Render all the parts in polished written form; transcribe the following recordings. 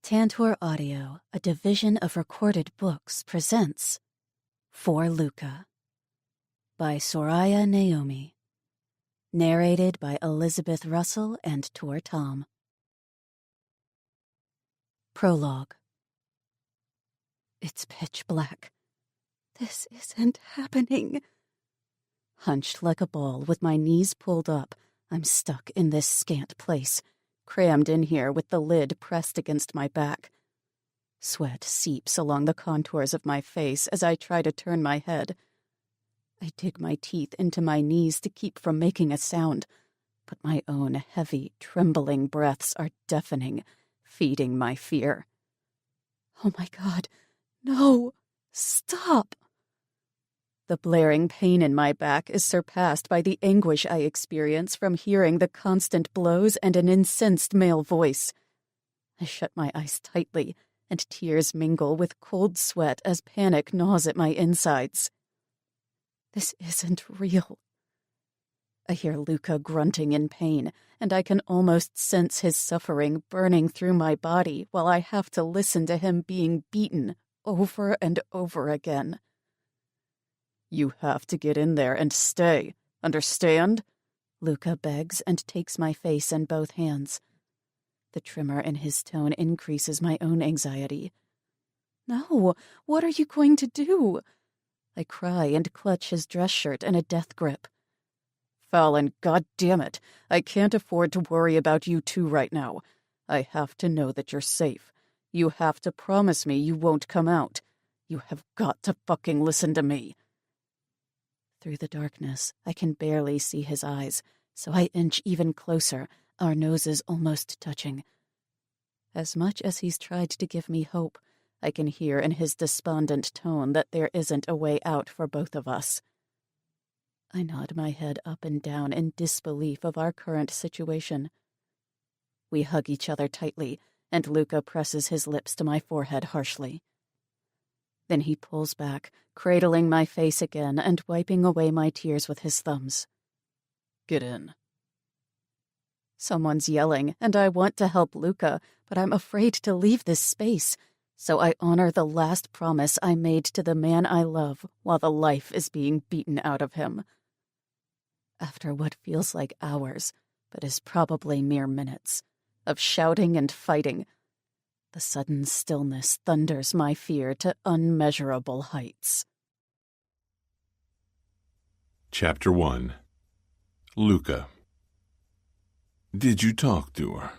Tantor Audio, a division of Recorded Books, presents For Luca by Soraya Naomi. Narrated by Elizabeth Russell and Tor Tom. Prologue. It's pitch black. This isn't happening. Hunched like a ball with my knees pulled up, I'm stuck in this scant place, crammed in here with the lid pressed against my back. Sweat seeps along the contours of my face as I try to turn my head. I dig my teeth into my knees to keep from making a sound, but my own heavy, trembling breaths are deafening, feeding my fear. Oh my God, no! Stop! The blaring pain in my back is surpassed by the anguish I experience from hearing the constant blows and an incensed male voice. I shut my eyes tightly, and tears mingle with cold sweat as panic gnaws at my insides. This isn't real. I hear Luca grunting in pain, and I can almost sense his suffering burning through my body while I have to listen to him being beaten over and over again. You have to get in there and stay, understand? Luca begs and takes my face in both hands. The tremor in his tone increases my own anxiety. No, what are you going to do? I cry and clutch his dress shirt in a death grip. Fallon, goddammit, I can't afford to worry about you two right now. I have to know that you're safe. You have to promise me you won't come out. You have got to fucking listen to me. Through the darkness, I can barely see his eyes, so I inch even closer, our noses almost touching. As much as he's tried to give me hope, I can hear in his despondent tone that there isn't a way out for both of us. I nod my head up and down in disbelief of our current situation. We hug each other tightly, and Luca presses his lips to my forehead harshly. Then he pulls back, cradling my face again and wiping away my tears with his thumbs. Get in. Someone's yelling, and I want to help Luca, but I'm afraid to leave this space, so I honor the last promise I made to the man I love while the life is being beaten out of him. After what feels like hours, but is probably mere minutes, of shouting and fighting, the sudden stillness thunders my fear to unmeasurable heights. Chapter 1. Luca. Did you talk to her?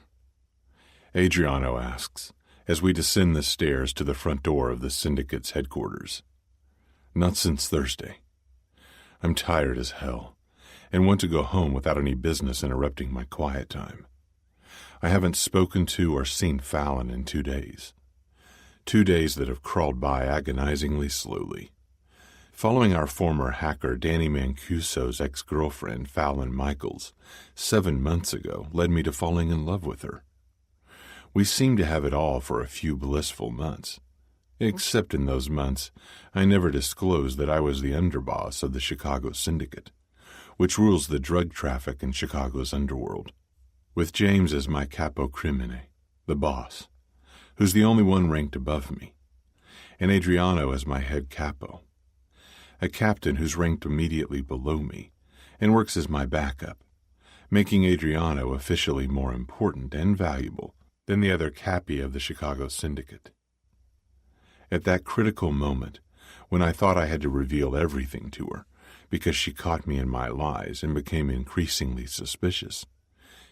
Adriano asks, as we descend the stairs to the front door of the Syndicate's headquarters. Not since Thursday. I'm tired as hell, and want to go home without any business interrupting my quiet time. I haven't spoken to or seen Fallon in 2 days. 2 days that have crawled by agonizingly slowly. Following our former hacker Danny Mancuso's ex-girlfriend, Fallon Michaels, 7 months ago led me to falling in love with her. We seemed to have it all for a few blissful months. Except in those months, I never disclosed that I was the underboss of the Chicago Syndicate, which rules the drug traffic in Chicago's underworld, with James as my capo crimine, the boss, who's the only one ranked above me, and Adriano as my head capo, a captain who's ranked immediately below me and works as my backup, making Adriano officially more important and valuable than the other capi of the Chicago Syndicate. At that critical moment, when I thought I had to reveal everything to her because she caught me in my lies and became increasingly suspicious,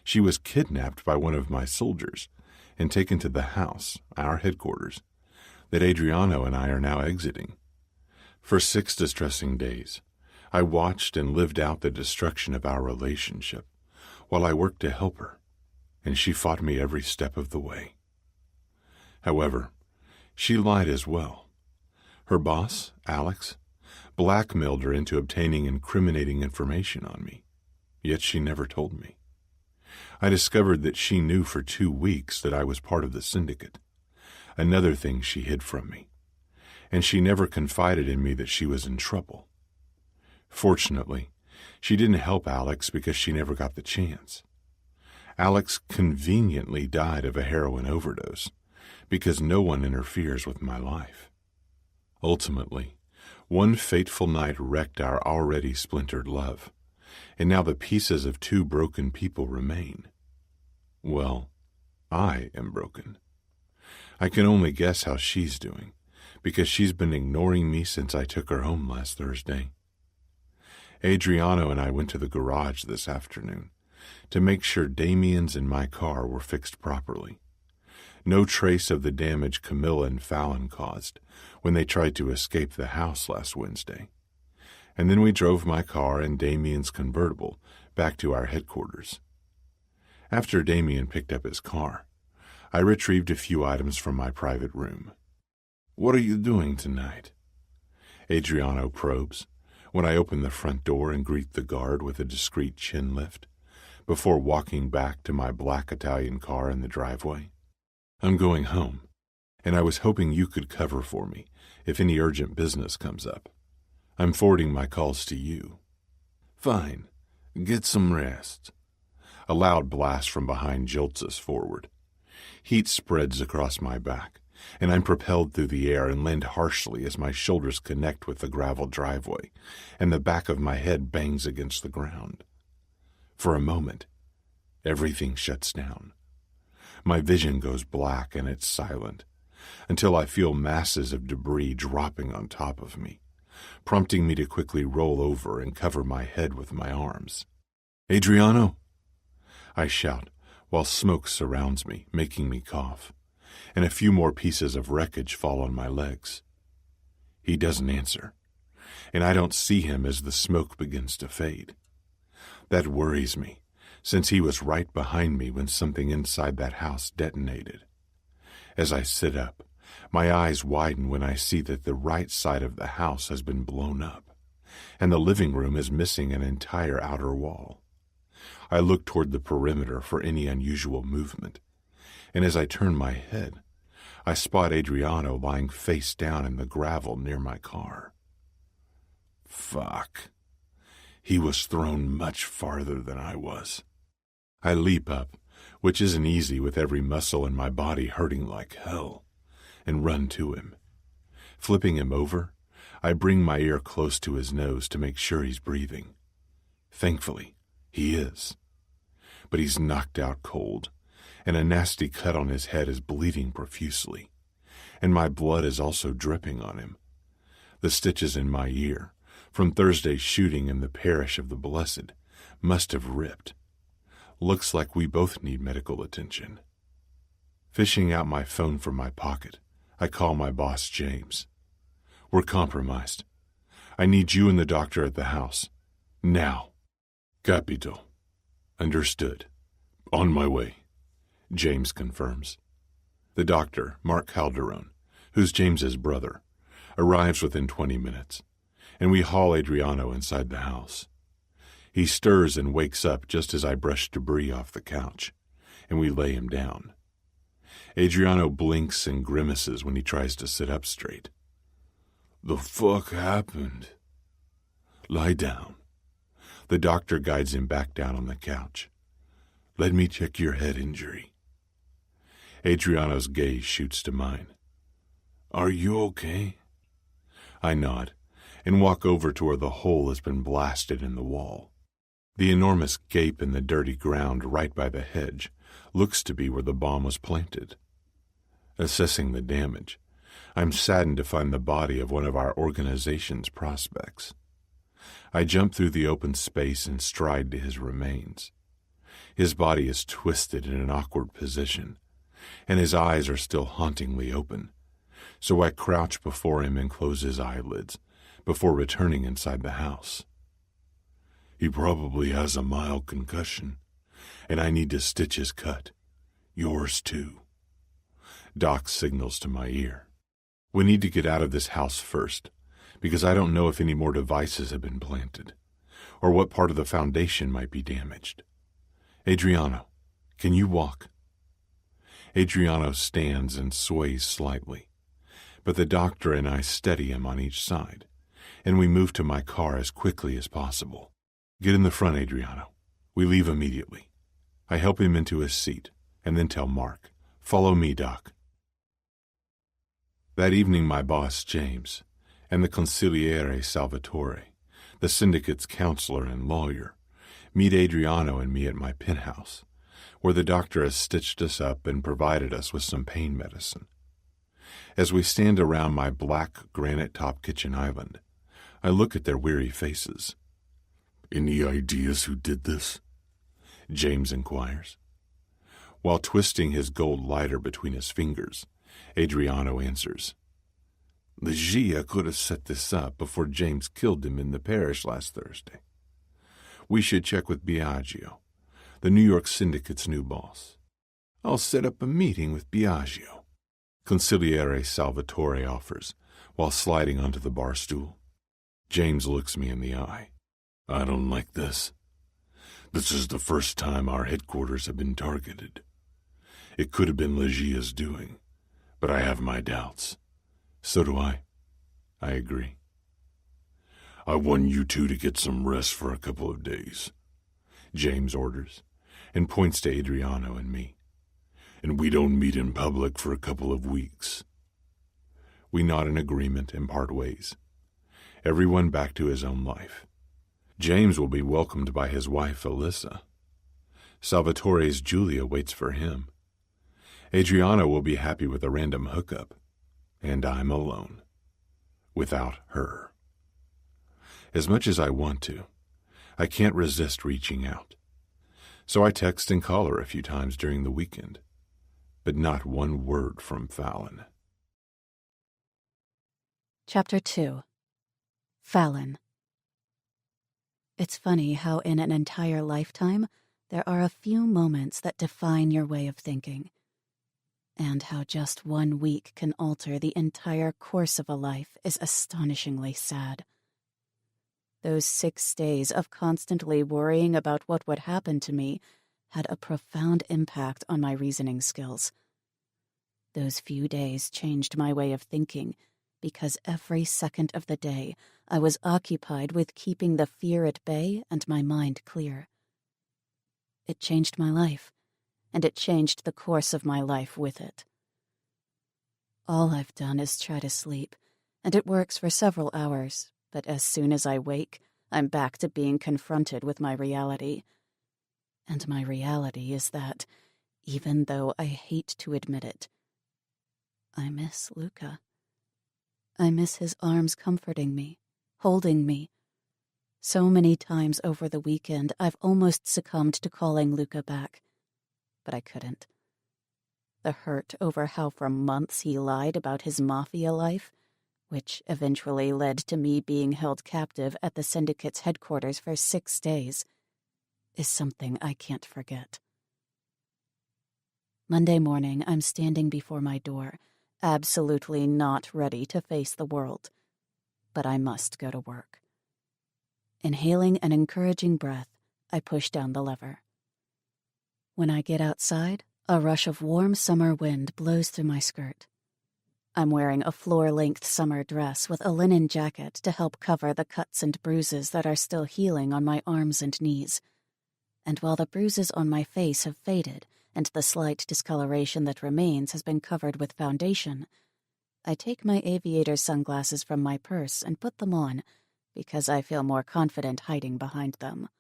she was kidnapped by one of my soldiers and taken to the house, our headquarters, that Adriano and I are now exiting. For 6 distressing days, I watched and lived out the destruction of our relationship while I worked to help her, and she fought me every step of the way. However, she lied as well. Her boss, Alex, blackmailed her into obtaining incriminating information on me, yet she never told me. I discovered that she knew for 2 weeks that I was part of the Syndicate, another thing she hid from me, and she never confided in me that she was in trouble. Fortunately, she didn't help Alex because she never got the chance. Alex conveniently died of a heroin overdose, because no one interferes with my life. Ultimately, one fateful night wrecked our already splintered love, and now the pieces of two broken people remain. Well, I am broken. I can only guess how she's doing, because she's been ignoring me since I took her home last Thursday. Adriano and I went to the garage this afternoon to make sure Damien's and my car were fixed properly. No trace of the damage Camilla and Fallon caused when they tried to escape the house last Wednesday. And then we drove my car and Damien's convertible back to our headquarters. After Damien picked up his car, I retrieved a few items from my private room. "What are you doing tonight?" Adriano probes when I open the front door and greet the guard with a discreet chin lift before walking back to my black Italian car in the driveway. "I'm going home, and I was hoping you could cover for me if any urgent business comes up. I'm forwarding my calls to you." "Fine. Get some rest." A loud blast from behind jolts us forward. Heat spreads across my back, and I'm propelled through the air and land harshly as my shoulders connect with the gravel driveway, and the back of my head bangs against the ground. For a moment, everything shuts down. My vision goes black and it's silent, until I feel masses of debris dropping on top of me, prompting me to quickly roll over and cover my head with my arms. "Adriano!" I shout, while smoke surrounds me, making me cough, and a few more pieces of wreckage fall on my legs. He doesn't answer, and I don't see him as the smoke begins to fade. That worries me, since he was right behind me when something inside that house detonated. As I sit up, my eyes widen when I see that the right side of the house has been blown up, and the living room is missing an entire outer wall. I look toward the perimeter for any unusual movement, and as I turn my head, I spot Adriano lying face down in the gravel near my car. Fuck. He was thrown much farther than I was. I leap up, which isn't easy with every muscle in my body hurting like hell, and run to him. Flipping him over, I bring my ear close to his nose to make sure he's breathing. Thankfully, he is. But he's knocked out cold, and a nasty cut on his head is bleeding profusely, and my blood is also dripping on him. The stitches in my ear, from Thursday's shooting in the parish of the Blessed, must have ripped. Looks like we both need medical attention. Fishing out my phone from my pocket, I call my boss, James. "We're compromised. I need you and the doctor at the house. Now." "Capito." "Understood. On my way," James confirms. The doctor, Mark Calderon, who's James's brother, arrives within 20 minutes, and we haul Adriano inside the house. He stirs and wakes up just as I brush debris off the couch, and we lay him down. Adriano blinks and grimaces when he tries to sit up straight. "The fuck happened?" "Lie down." The doctor guides him back down on the couch. "Let me check your head injury." Adriano's gaze shoots to mine. "Are you okay?" I nod and walk over to where the hole has been blasted in the wall. The enormous gape in the dirty ground right by the hedge looks to be where the bomb was planted. Assessing the damage, I'm saddened to find the body of one of our organization's prospects. I jump through the open space and stride to his remains. His body is twisted in an awkward position, and his eyes are still hauntingly open, so I crouch before him and close his eyelids before returning inside the house. "He probably has a mild concussion, and I need to stitch his cut. Yours too." Doc signals to my ear. "We need to get out of this house first, because I don't know if any more devices have been planted, or what part of the foundation might be damaged. Adriano, can you walk?" Adriano stands and sways slightly, but the doctor and I steady him on each side, and we move to my car as quickly as possible. "Get in the front, Adriano. We leave immediately." I help him into his seat, and then tell Mark, "Follow me, Doc." That evening my boss, James, and the consigliere Salvatore, the syndicate's counselor and lawyer, meet Adriano and me at my penthouse, where the doctor has stitched us up and provided us with some pain medicine. As we stand around my black granite-top kitchen island, I look at their weary faces. "Any ideas who did this?" James inquires. While twisting his gold lighter between his fingers, Adriano answers, "The Gia could have set this up before James killed him in the parish last Thursday. We should check with Biagio, the New York Syndicate's new boss. I'll set up a meeting with Biagio," Consigliere Salvatore offers, while sliding onto the bar stool. James looks me in the eye. "I don't like this. This is the first time our headquarters have been targeted. It could have been Legia's doing, but I have my doubts." "So do I." I agree. "I want you two to get some rest for a couple of days," James orders, and points to Adriano and me. "And we don't meet in public for a couple of weeks." We nod in agreement and part ways. Everyone back to his own life. James will be welcomed by his wife, Alyssa. Salvatore's Julia waits for him. Adriano will be happy with a random hookup. And I'm alone. Without her. As much as I want to, I can't resist reaching out. So I text and call her a few times during the weekend. But not one word from Fallon. Chapter 2. Fallon. It's funny how in an entire lifetime, there are a few moments that define your way of thinking. And how just 1 week can alter the entire course of a life is astonishingly sad. Those 6 days of constantly worrying about what would happen to me had a profound impact on my reasoning skills. Those few days changed my way of thinking because every second of the day I was occupied with keeping the fear at bay and my mind clear. It changed my life, and it changed the course of my life with it. All I've done is try to sleep, and it works for several hours, but as soon as I wake, I'm back to being confronted with my reality. And my reality is that, even though I hate to admit it, I miss Luca. I miss his arms comforting me, holding me. So many times over the weekend, I've almost succumbed to calling Luca back. But I couldn't. The hurt over how for months he lied about his mafia life, which eventually led to me being held captive at the Syndicate's headquarters for 6 days, is something I can't forget. Monday morning, I'm standing before my door, absolutely not ready to face the world. But I must go to work. Inhaling an encouraging breath, I push down the lever. When I get outside, a rush of warm summer wind blows through my skirt. I'm wearing a floor-length summer dress with a linen jacket to help cover the cuts and bruises that are still healing on my arms and knees. And while the bruises on my face have faded and the slight discoloration that remains has been covered with foundation, I take my aviator sunglasses from my purse and put them on because I feel more confident hiding behind them.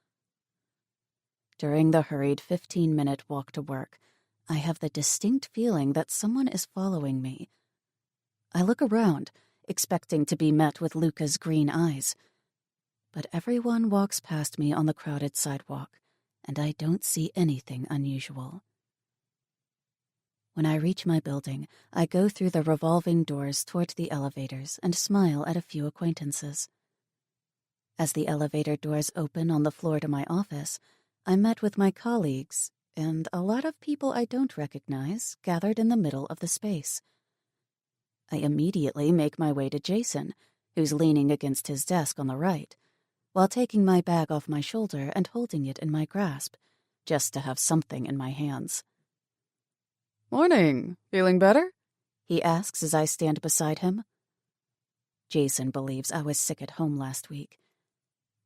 During the hurried 15-minute walk to work, I have the distinct feeling that someone is following me. I look around, expecting to be met with Luca's green eyes. But everyone walks past me on the crowded sidewalk, and I don't see anything unusual. When I reach my building, I go through the revolving doors toward the elevators and smile at a few acquaintances. As the elevator doors open on the floor to my office, I'm met with my colleagues and a lot of people I don't recognize gathered in the middle of the space. I immediately make my way to Jason, who's leaning against his desk on the right, while taking my bag off my shoulder and holding it in my grasp, just to have something in my hands. "Morning. Feeling better?" he asks as I stand beside him. Jason believes I was sick at home last week.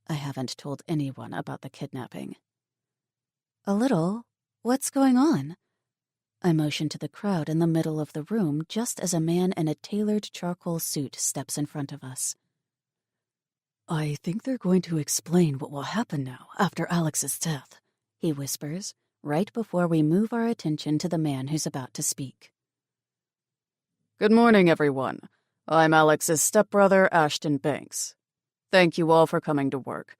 I haven't told anyone about the kidnapping. "A little. What's going on?" I motion to the crowd in the middle of the room just as a man in a tailored charcoal suit steps in front of us. "I think they're going to explain what will happen now after Alex's death," he whispers, right before we move our attention to the man who's about to speak. "Good morning, everyone. I'm Alex's stepbrother, Ashton Banks. Thank you all for coming to work.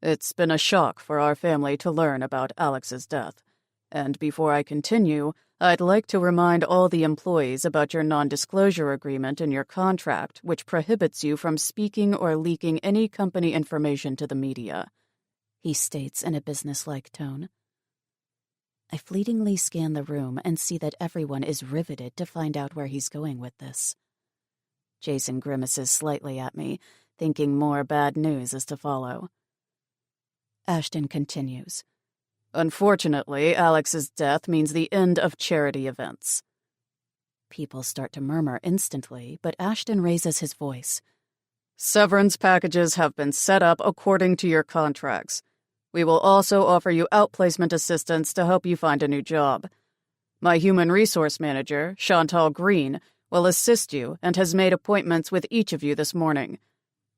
It's been a shock for our family to learn about Alex's death. And before I continue, I'd like to remind all the employees about your non-disclosure agreement in your contract, which prohibits you from speaking or leaking any company information to the media," he states in a businesslike tone. I fleetingly scan the room and see that everyone is riveted to find out where he's going with this. Jason grimaces slightly at me, thinking more bad news is to follow. Ashton continues. "Unfortunately, Alex's death means the end of charity events." People start to murmur instantly, but Ashton raises his voice. "Severance packages have been set up according to your contracts. We will also offer you outplacement assistance to help you find a new job. My human resource manager, Chantal Green, will assist you and has made appointments with each of you this morning.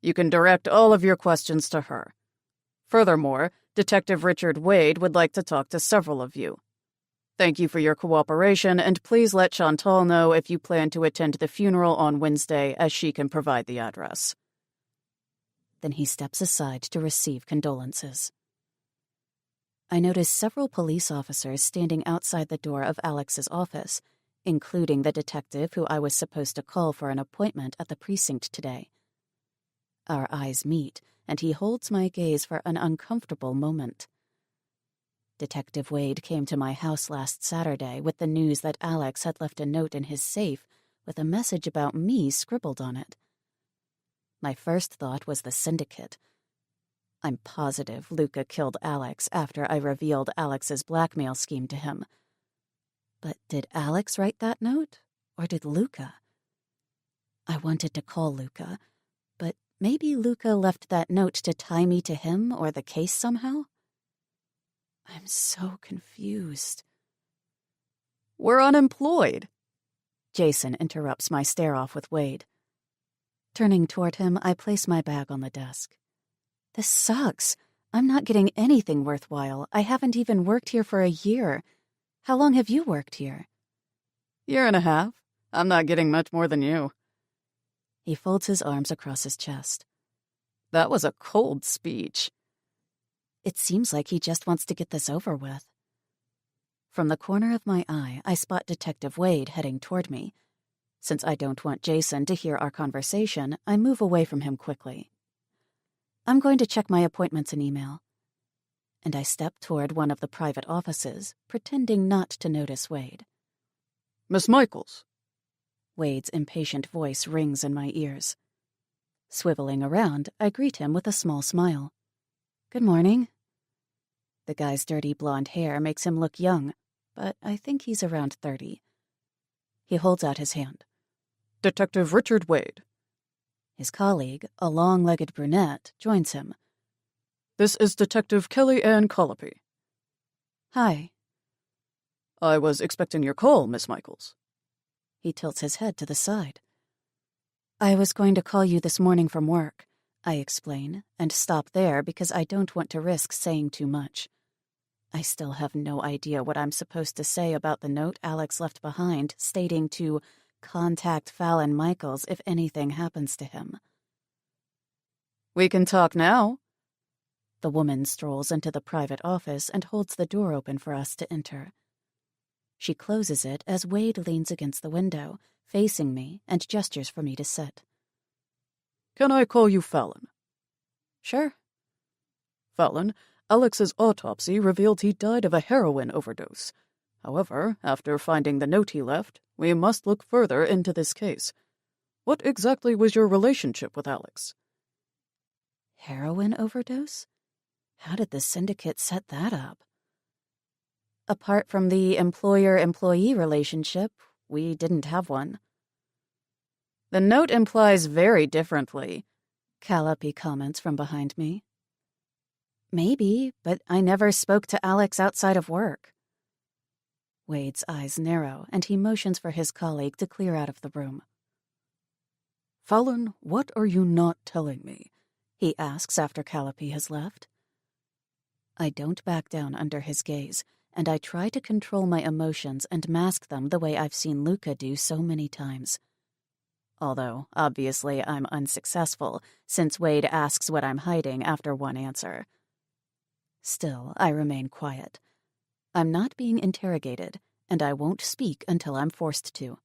You can direct all of your questions to her. Furthermore, Detective Richard Wade would like to talk to several of you. Thank you for your cooperation, and please let Chantal know if you plan to attend the funeral on Wednesday, as she can provide the address." Then he steps aside to receive condolences. I notice several police officers standing outside the door of Alex's office, including the detective who I was supposed to call for an appointment at the precinct today. Our eyes meet, and he holds my gaze for an uncomfortable moment. Detective Wade came to my house last Saturday with the news that Alex had left a note in his safe with a message about me scribbled on it. My first thought was the Syndicate. I'm positive Luca killed Alex after I revealed Alex's blackmail scheme to him. But did Alex write that note, or did Luca? I wanted to call Luca, but maybe Luca left that note to tie me to him or the case somehow? I'm so confused. "We're unemployed," Jason interrupts my stare-off with Wade. Turning toward him, I place my bag on the desk. This sucks. I'm not getting anything worthwhile. I haven't even worked here for a year. How long have you worked here? "Year and a half. I'm not getting much more than you." He folds his arms across his chest. "That was a cold speech." It seems like he just wants to get this over with. From the corner of my eye, I spot Detective Wade heading toward me. Since I don't want Jason to hear our conversation, I move away from him quickly. I'm going to check my appointments and email. And I step toward one of the private offices, pretending not to notice Wade. "Miss Michaels." Wade's impatient voice rings in my ears. Swiveling around, I greet him with a small smile. "Good morning." The guy's dirty blonde hair makes him look young, but I think he's around 30. He holds out his hand. "Detective Richard Wade." His colleague, a long-legged brunette, joins him. "This is Detective Kelly Ann Colopy." "Hi." "I was expecting your call, Miss Michaels." He tilts his head to the side. "I was going to call you this morning from work," I explain, and stop there because I don't want to risk saying too much. I still have no idea what I'm supposed to say about the note Alex left behind, stating to contact Fallon Michaels if anything happens to him. "We can talk now." The woman strolls into the private office and holds the door open for us to enter. She closes it as Wade leans against the window, facing me, and gestures for me to sit. "Can I call you Fallon?" "Sure." "Fallon, Alex's autopsy revealed he died of a heroin overdose. However, after finding the note he left, we must look further into this case. What exactly was your relationship with Alex?" Heroin overdose? How did the Syndicate set that up? Apart from the employer-employee relationship, we didn't have one. The note implies very differently, Calliope comments from behind me. Maybe, but I never spoke to Alex outside of work. Wade's eyes narrow, and he motions for his colleague to clear out of the room. "Fallon, what are you not telling me?" he asks after Calliope has left. I don't back down under his gaze, and I try to control my emotions and mask them the way I've seen Luca do so many times. Although, obviously, I'm unsuccessful, since Wade asks what I'm hiding after one answer. Still, I remain quiet. I'm not being interrogated, and I won't speak until I'm forced to.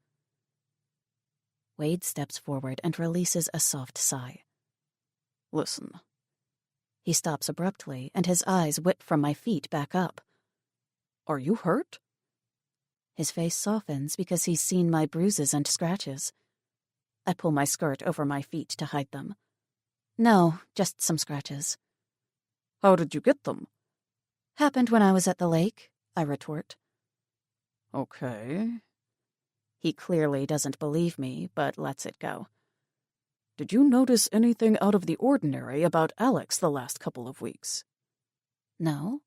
Wade steps forward and releases a soft sigh. "Listen." He stops abruptly, and his eyes whip from my feet back up. "Are you hurt?" His face softens because he's seen my bruises and scratches. I pull my skirt over my feet to hide them. No, just some scratches. "How did you get them?" Happened when I was at the lake, I retort. "Okay." He clearly doesn't believe me, but lets it go. "Did you notice anything out of the ordinary about Alex the last couple of weeks?" No.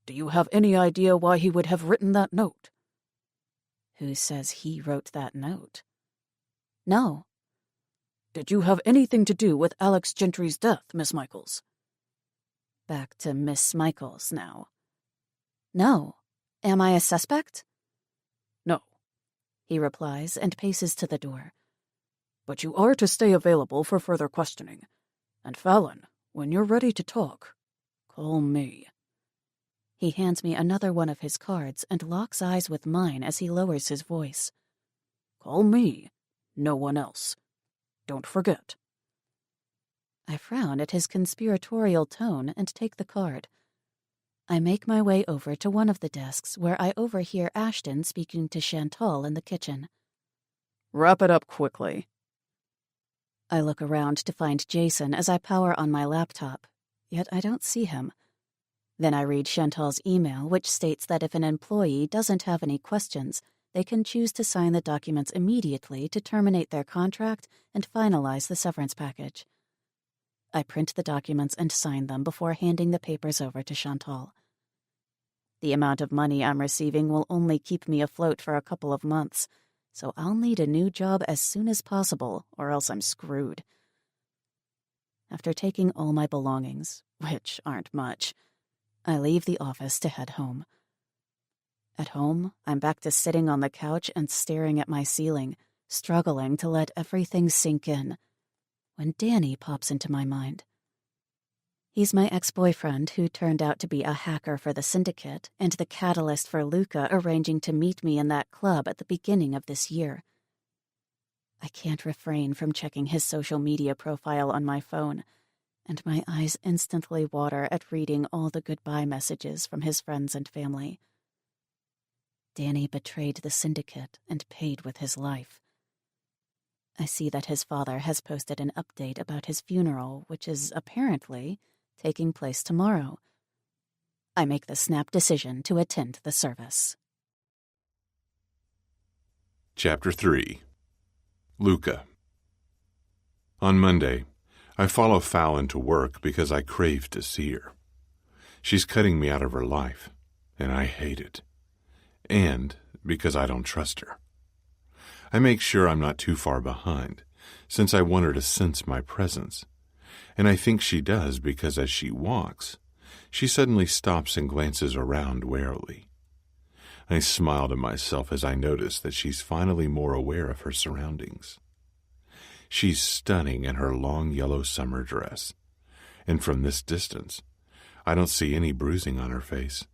"Do you have any idea why he would have written that note?" Who says he wrote that note? No. "Did you have anything to do with Alex Gentry's death, Miss Michaels?" Back to Miss Michaels now. No. Am I a suspect? "No," he replies and paces to the door. "But you are to stay available for further questioning. And Fallon, when you're ready to talk, call me." He hands me another one of his cards and locks eyes with mine as he lowers his voice. "Call me, no one else. Don't forget." I frown at his conspiratorial tone and take the card. I make my way over to one of the desks where I overhear Ashton speaking to Chantal in the kitchen. "Wrap it up quickly." I look around to find Jason as I power on my laptop, yet I don't see him. Then I read Chantal's email, which states that if an employee doesn't have any questions, they can choose to sign the documents immediately to terminate their contract and finalize the severance package. I print the documents and sign them before handing the papers over to Chantal. The amount of money I'm receiving will only keep me afloat for a couple of months, so I'll need a new job as soon as possible, or else I'm screwed. After taking all my belongings, which aren't much, I leave the office to head home. At home, I'm back to sitting on the couch and staring at my ceiling, struggling to let everything sink in, when Danny pops into my mind. He's my ex-boyfriend who turned out to be a hacker for the Syndicate and the catalyst for Luca arranging to meet me in that club at the beginning of this year. I can't refrain from checking his social media profile on my phone, and my eyes instantly water at reading all the goodbye messages from his friends and family. Danny betrayed the Syndicate and paid with his life. I see that his father has posted an update about his funeral, which is apparently taking place tomorrow. I make the snap decision to attend the service. Chapter 3. Luca. On Monday, I follow Fallon to work because I crave to see her. She's cutting me out of her life, and I hate it. And because I don't trust her. I make sure I'm not too far behind, since I want her to sense my presence. And I think she does because as she walks, she suddenly stops and glances around warily. I smile to myself as I notice that she's finally more aware of her surroundings. She's stunning in her long yellow summer dress, and from this distance, I don't see any bruising on her face.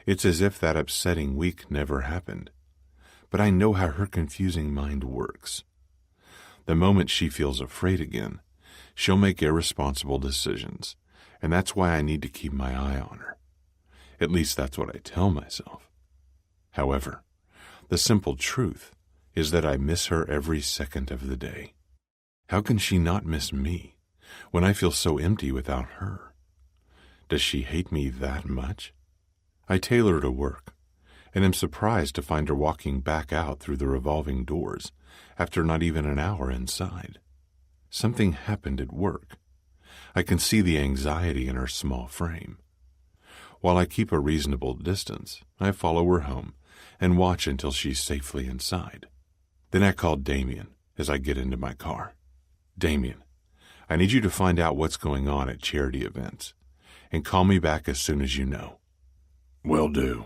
It's as if that upsetting week never happened, but I know how her confusing mind works. The moment she feels afraid again, she'll make irresponsible decisions, and that's why I need to keep my eye on her. At least that's what I tell myself. However, the simple truth is that I miss her every second of the day. How can she not miss me when I feel so empty without her? Does she hate me that much? I tailor to work, and am surprised to find her walking back out through the revolving doors after not even an hour inside. Something happened at work. I can see the anxiety in her small frame. While I keep a reasonable distance, I follow her home and watch until she's safely inside. Then I call Damien as I get into my car. Damien, I need you to find out what's going on at charity events, and call me back as soon as you know. Will do.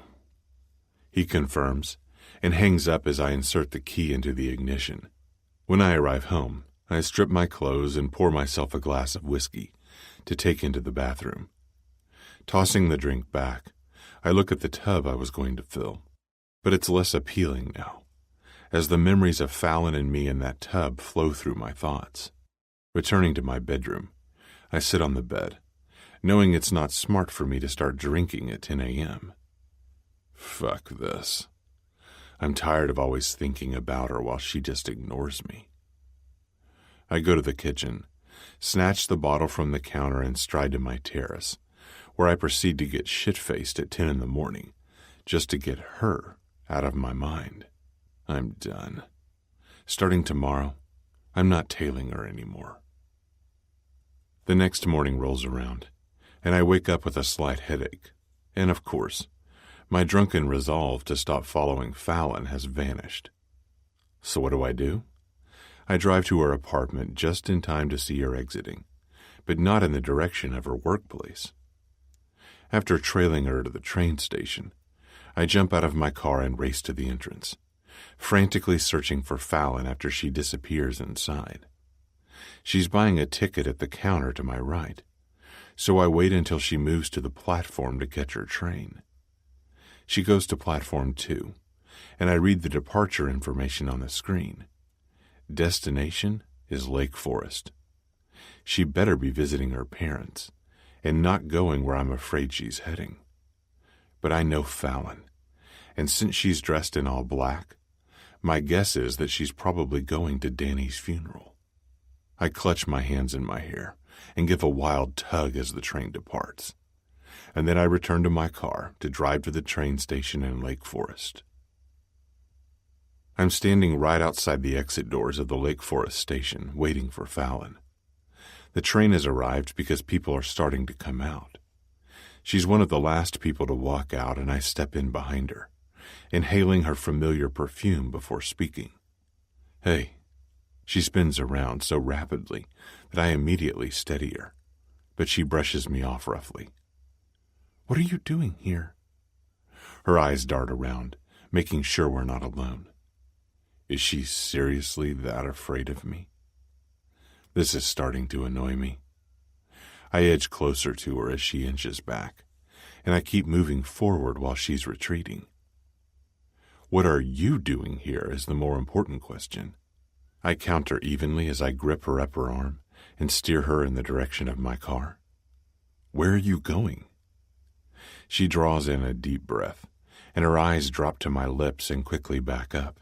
He confirms and hangs up as I insert the key into the ignition. When I arrive home, I strip my clothes and pour myself a glass of whiskey to take into the bathroom. Tossing the drink back, I look at the tub I was going to fill, but it's less appealing now, as the memories of Fallon and me in that tub flow through my thoughts. Returning to my bedroom, I sit on the bed, knowing it's not smart for me to start drinking at 10 a.m. Fuck this. I'm tired of always thinking about her while she just ignores me. I go to the kitchen, snatch the bottle from the counter, and stride to my terrace, where I proceed to get shit-faced at 10 in the morning, just to get her out of my mind. I'm done. Starting tomorrow, I'm not tailing her anymore. The next morning rolls around, and I wake up with a slight headache, and of course, my drunken resolve to stop following Fallon has vanished. So what do? I drive to her apartment just in time to see her exiting, but not in the direction of her workplace. After trailing her to the train station, I jump out of my car and race to the entrance, frantically searching for Fallon after she disappears inside. She's buying a ticket at the counter to my right, so I wait until she moves to the platform to catch her train. She goes to platform 2, and I read the departure information on the screen. Destination is Lake Forest. She better be visiting her parents, and not going where I'm afraid she's heading. But I know Fallon, and since she's dressed in all black, my guess is that she's probably going to Danny's funeral. I clutch my hands in my hair and give a wild tug as the train departs, and then I return to my car to drive to the train station in Lake Forest. I'm standing right outside the exit doors of the Lake Forest station, waiting for Fallon. The train has arrived because people are starting to come out. She's one of the last people to walk out, and I step in behind her, inhaling her familiar perfume before speaking. Hey. She spins around so rapidly that I immediately steady her, but she brushes me off roughly. What are you doing here? Her eyes dart around, making sure we're not alone. Is she seriously that afraid of me? This is starting to annoy me. I edge closer to her as she inches back, and I keep moving forward while she's retreating. What are you doing here is the more important question. I counter evenly as I grip her upper arm and steer her in the direction of my car. Where are you going? She draws in a deep breath, and her eyes drop to my lips and quickly back up.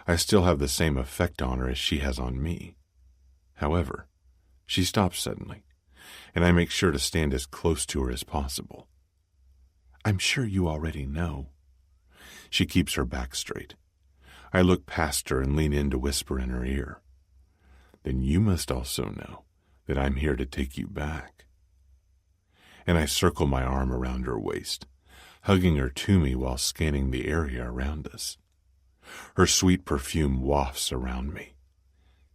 I still have the same effect on her as she has on me. However, she stops suddenly, and I make sure to stand as close to her as possible. I'm sure you already know. She keeps her back straight. I look past her and lean in to whisper in her ear. Then you must also know that I'm here to take you back. And I circle my arm around her waist, hugging her to me while scanning the area around us. Her sweet perfume wafts around me.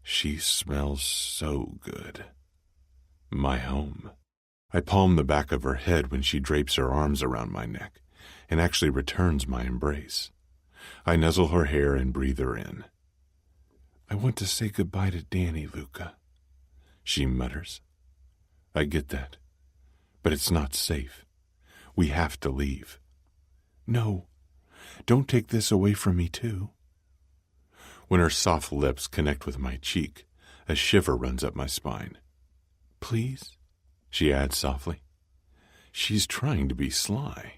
She smells so good. My home. I palm the back of her head when she drapes her arms around my neck and actually returns my embrace. I nuzzle her hair and breathe her in. I want to say goodbye to Danny, Luca, she mutters. I get that, but it's not safe. We have to leave. No, don't take this away from me, too. When her soft lips connect with my cheek, a shiver runs up my spine. Please, she adds softly. She's trying to be sly.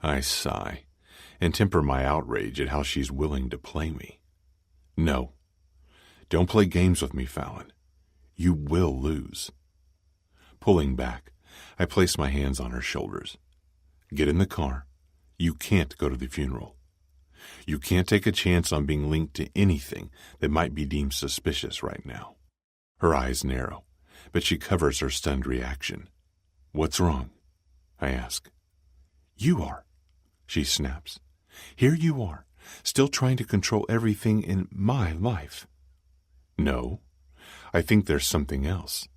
I sigh and temper my outrage at how she's willing to play me. No, don't play games with me, Fallon. You will lose. Pulling back, I place my hands on her shoulders. Get in the car. You can't go to the funeral. You can't take a chance on being linked to anything that might be deemed suspicious right now. Her eyes narrow, but she covers her stunned reaction. What's wrong? I ask. You are, she snaps, Here you are, still trying to control everything in my life. No, I think there's something else.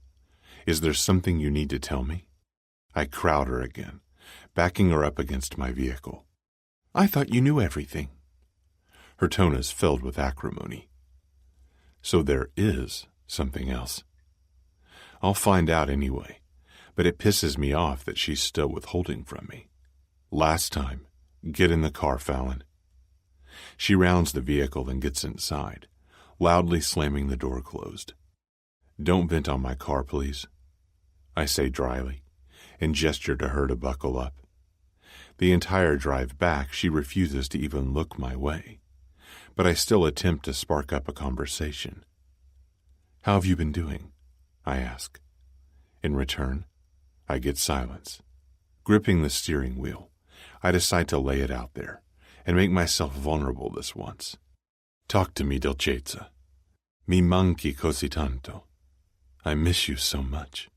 Is there something you need to tell me? I crowd her again, backing her up against my vehicle. I thought you knew everything. Her tone is filled with acrimony. So there is something else. I'll find out anyway, but it pisses me off that she's still withholding from me. Last time, get in the car, Fallon. She rounds the vehicle and gets inside, loudly slamming the door closed. Don't vent on my car, please, I say dryly, and gesture to her to buckle up. The entire drive back, she refuses to even look my way, but I still attempt to spark up a conversation. How have you been doing? I ask. In return, I get silence. Gripping the steering wheel, I decide to lay it out there and make myself vulnerable this once. Talk to me, dolcezza. Mi manchi così tanto. I miss you so much.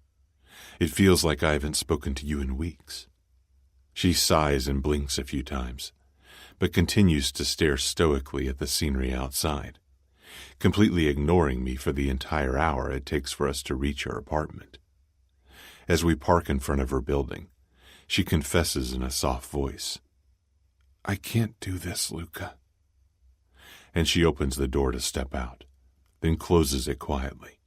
It feels like I haven't spoken to you in weeks. She sighs and blinks a few times, but continues to stare stoically at the scenery outside, completely ignoring me for the entire hour it takes for us to reach her apartment. As we park in front of her building, she confesses in a soft voice, I can't do this, Luca. And she opens the door to step out, then closes it quietly.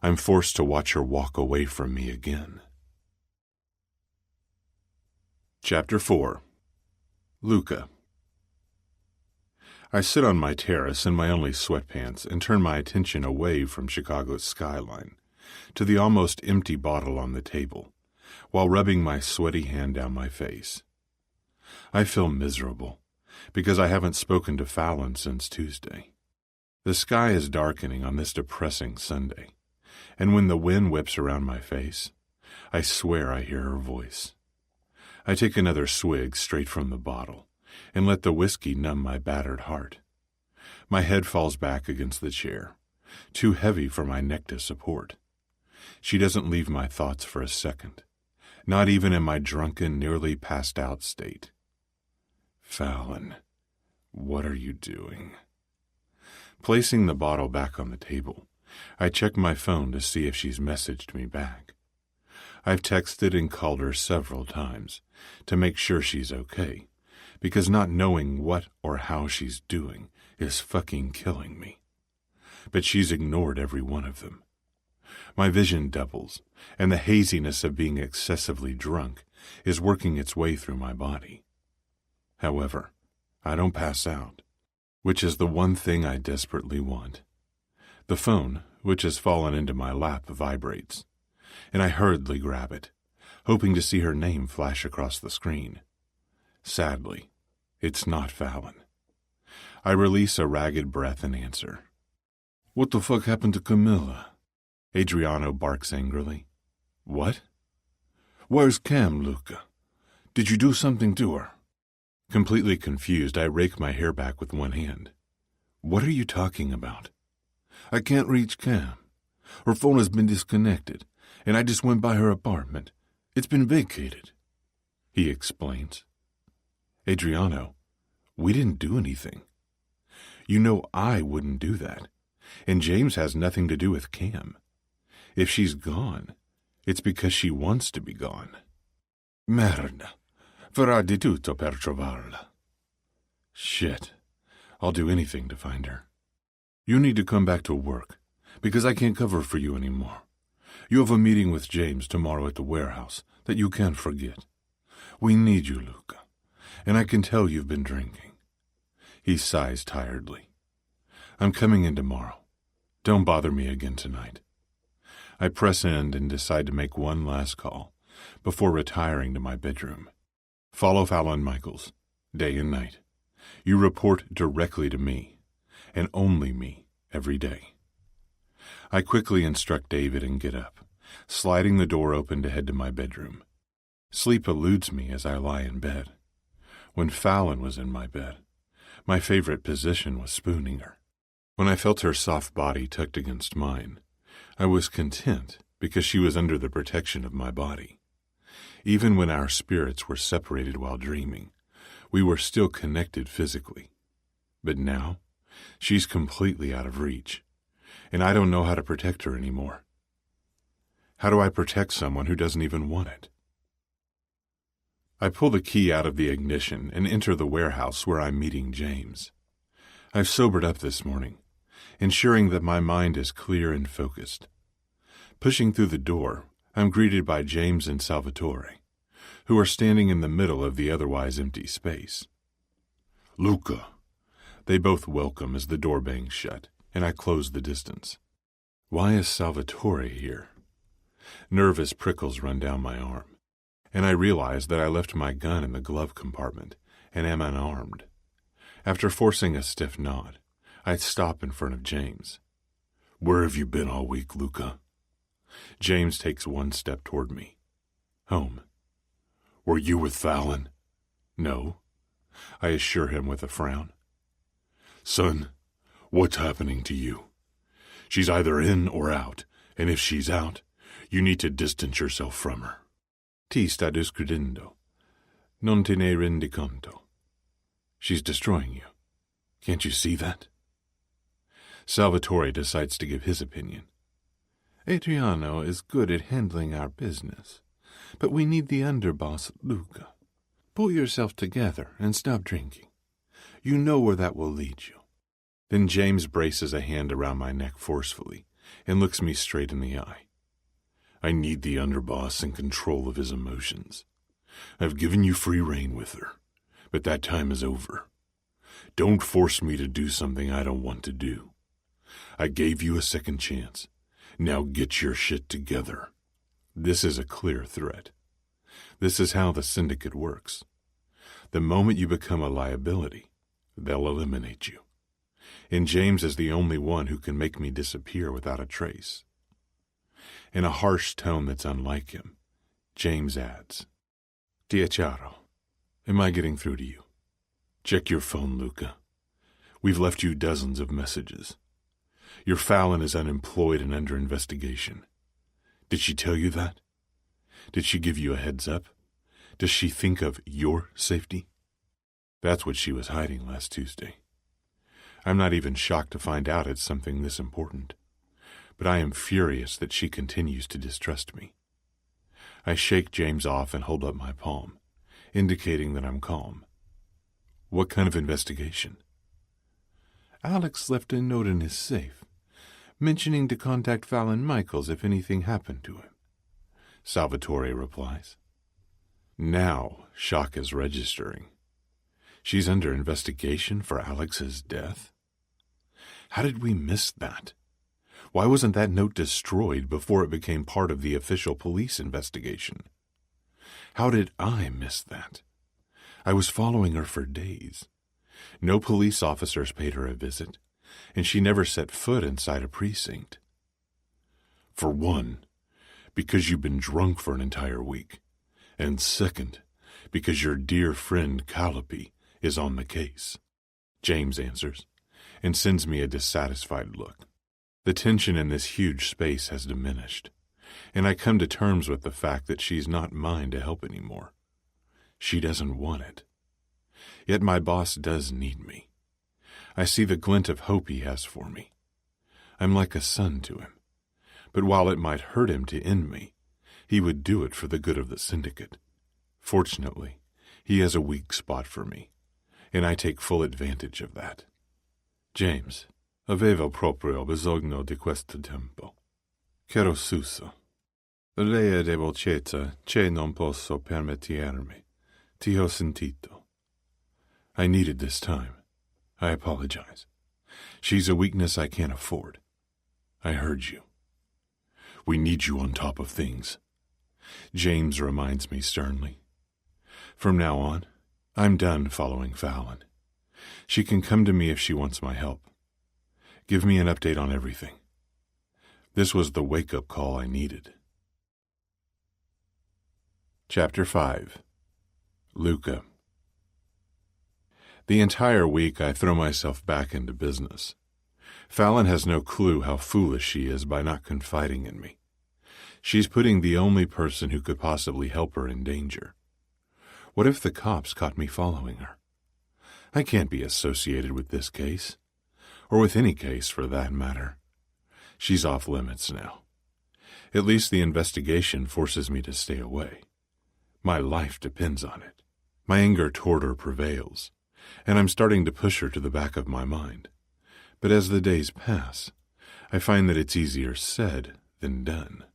I'm forced to watch her walk away from me again. Chapter 4. Luca. I sit on my terrace in my only sweatpants and turn my attention away from Chicago's skyline to the almost empty bottle on the table, while rubbing my sweaty hand down my face. I feel miserable, because I haven't spoken to Fallon since Tuesday. The sky is darkening on this depressing Sunday, and when the wind whips around my face, I swear I hear her voice. I take another swig straight from the bottle and let the whiskey numb my battered heart. My head falls back against the chair, too heavy for my neck to support. She doesn't leave my thoughts for a second, not even in my drunken, nearly passed-out state. Fallon, what are you doing? Placing the bottle back on the table, I check my phone to see if she's messaged me back. I've texted and called her several times to make sure she's okay, because not knowing what or how she's doing is fucking killing me. But she's ignored every one of them. My vision doubles, and the haziness of being excessively drunk is working its way through my body. However, I don't pass out, which is the one thing I desperately want. The phone, which has fallen into my lap, vibrates, and I hurriedly grab it, hoping to see her name flash across the screen. Sadly, it's not Fallon. I release a ragged breath and answer. What the fuck happened to Camilla? Adriano barks angrily. What? Where's Cam, Luca? Did you do something to her? Completely confused, I rake my hair back with one hand. What are you talking about? I can't reach Cam. Her phone has been disconnected, and I just went by her apartment. It's been vacated, he explains. Adriano, we didn't do anything. You know I wouldn't do that, and James has nothing to do with Cam. If she's gone, it's because she wants to be gone. Merda. Farà di tutto per trovarla. Shit. I'll do anything to find her. You need to come back to work, because I can't cover for you anymore. You have a meeting with James tomorrow at the warehouse that you can't forget. We need you, Luca, and I can tell you've been drinking. He sighs tiredly. I'm coming in tomorrow. Don't bother me again tonight. I press end and decide to make one last call before retiring to my bedroom. Follow Fallon Michaels, day and night. You report directly to me, and only me, every day. I quickly instruct David and get up, sliding the door open to head to my bedroom. Sleep eludes me as I lie in bed. When Fallon was in my bed, my favorite position was spooning her. When I felt her soft body tucked against mine, I was content because she was under the protection of my body. Even when our spirits were separated while dreaming, We were still connected physically. But now, she's completely out of reach, and I don't know how to protect her anymore. How do I protect someone who doesn't even want it? I pull the key out of the ignition and enter the warehouse where I'm meeting James. I've sobered up this morning, ensuring that my mind is clear and focused. Pushing through the door, I'm greeted by James and Salvatore, who are standing in the middle of the otherwise empty space. "Luca." They both welcome as the door bangs shut, and I close the distance. Why is Salvatore here? Nervous prickles run down my arm, and I realize that I left my gun in the glove compartment and am unarmed. After forcing a stiff nod, I stop in front of James. "Where have you been all week, Luca?" James takes one step toward me. "Home." "Were you with Fallon?" "No," I assure him with a frown. "Son, what's happening to you? She's either in or out, and if she's out, you need to distance yourself from her." "Ti sta discredendo. Non te ne rendi conto." "She's destroying you. Can't you see that?" Salvatore decides to give his opinion. "Adriano is good at handling our business, but we need the underboss, Luca. Pull yourself together and stop drinking. You know where that will lead you." Then James braces a hand around my neck forcefully and looks me straight in the eye. "I need the underboss in control of his emotions. I've given you free rein with her, but that time is over. Don't force me to do something I don't want to do. I gave you a second chance. Now get your shit together." This is a clear threat. This is how the Syndicate works. The moment you become a liability, they'll eliminate you. And James is the only one who can make me disappear without a trace. In a harsh tone that's unlike him, James adds, "Dia Chiaro, am I getting through to you? Check your phone, Luca. We've left you dozens of messages. Your Fallon is unemployed and under investigation. Did she tell you that? Did she give you a heads up? Does she think of your safety?" That's what she was hiding last Tuesday. I'm not even shocked to find out it's something this important, but I am furious that she continues to distrust me. I shake James off and hold up my palm, indicating that I'm calm. "What kind of investigation?" "Alex left a note in his safe, mentioning to contact Fallon Michaels if anything happened to him," Salvatore replies. Now shock is registering. She's under investigation for Alex's death? How did we miss that? Why wasn't that note destroyed before it became part of the official police investigation? How did I miss that? I was following her for days. No police officers paid her a visit, and she never set foot inside a precinct. For one, because you've been drunk for an entire week, and second, because your dear friend Calliope is on the case," James answers, and sends me a dissatisfied look. The tension in this huge space has diminished, and I come to terms with the fact that she's not mine to help anymore. She doesn't want it. Yet my boss does need me. I see the glint of hope he has for me. I'm like a son to him, but while it might hurt him to end me, he would do it for the good of the Syndicate. Fortunately, he has a weak spot for me, and I take full advantage of that. "James, avevo proprio bisogno di questo tempo. Caro Suso, lei è debolezza che non posso permettermi. Ti ho sentito. I needed this time. I apologize. She's a weakness I can't afford. I heard you. We need you on top of things," James reminds me sternly. From now on, I'm done following Fallon. She can come to me if she wants my help. Give me an update on everything. This was the wake-up call I needed. Chapter 5. Luca. The entire week I throw myself back into business. Fallon has no clue how foolish she is by not confiding in me. She's putting the only person who could possibly help her in danger. What if the cops caught me following her? I can't be associated with this case, or with any case for that matter. She's off limits now. At least the investigation forces me to stay away. My life depends on it. My anger toward her prevails, and I'm starting to push her to the back of my mind. But as the days pass, I find that it's easier said than done.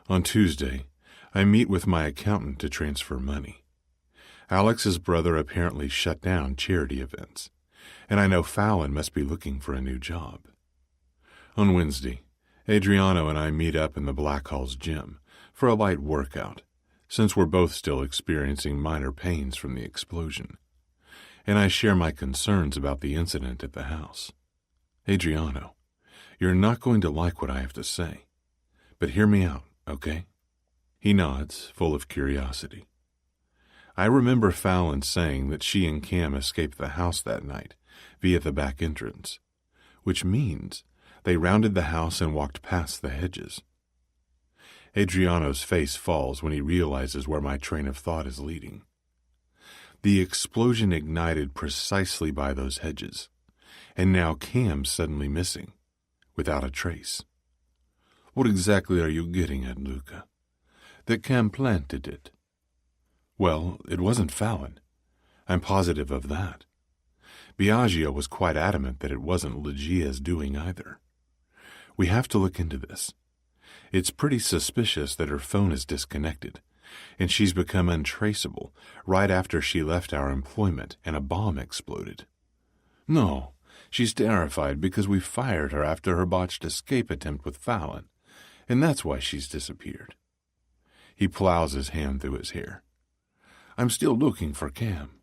On Tuesday, I meet with my accountant to transfer money. Alex's brother apparently shut down charity events, and I know Fallon must be looking for a new job. On Wednesday, Adriano and I meet up in the Blackhall's gym for a light workout, since we're both still experiencing minor pains from the explosion, and I share my concerns about the incident at the house. Adriano, you're not going to like what I have to say, but hear me out, okay? He nods, full of curiosity. I remember Fallon saying that she and Cam escaped the house that night via the back entrance, which means they rounded the house and walked past the hedges. Adriano's face falls when he realizes where my train of thought is leading. The explosion ignited precisely by those hedges, and now Cam's suddenly missing, without a trace. What exactly are you getting at, Luca? That Cam planted it? Well, it wasn't Fallon. I'm positive of that. Biagio was quite adamant that it wasn't Legia's doing either. We have to look into this. It's pretty suspicious that her phone is disconnected, and she's become untraceable right after she left our employment and a bomb exploded. No, she's terrified because we fired her after her botched escape attempt with Fallon, and that's why she's disappeared. He plows his hand through his hair. I'm still looking for Cam,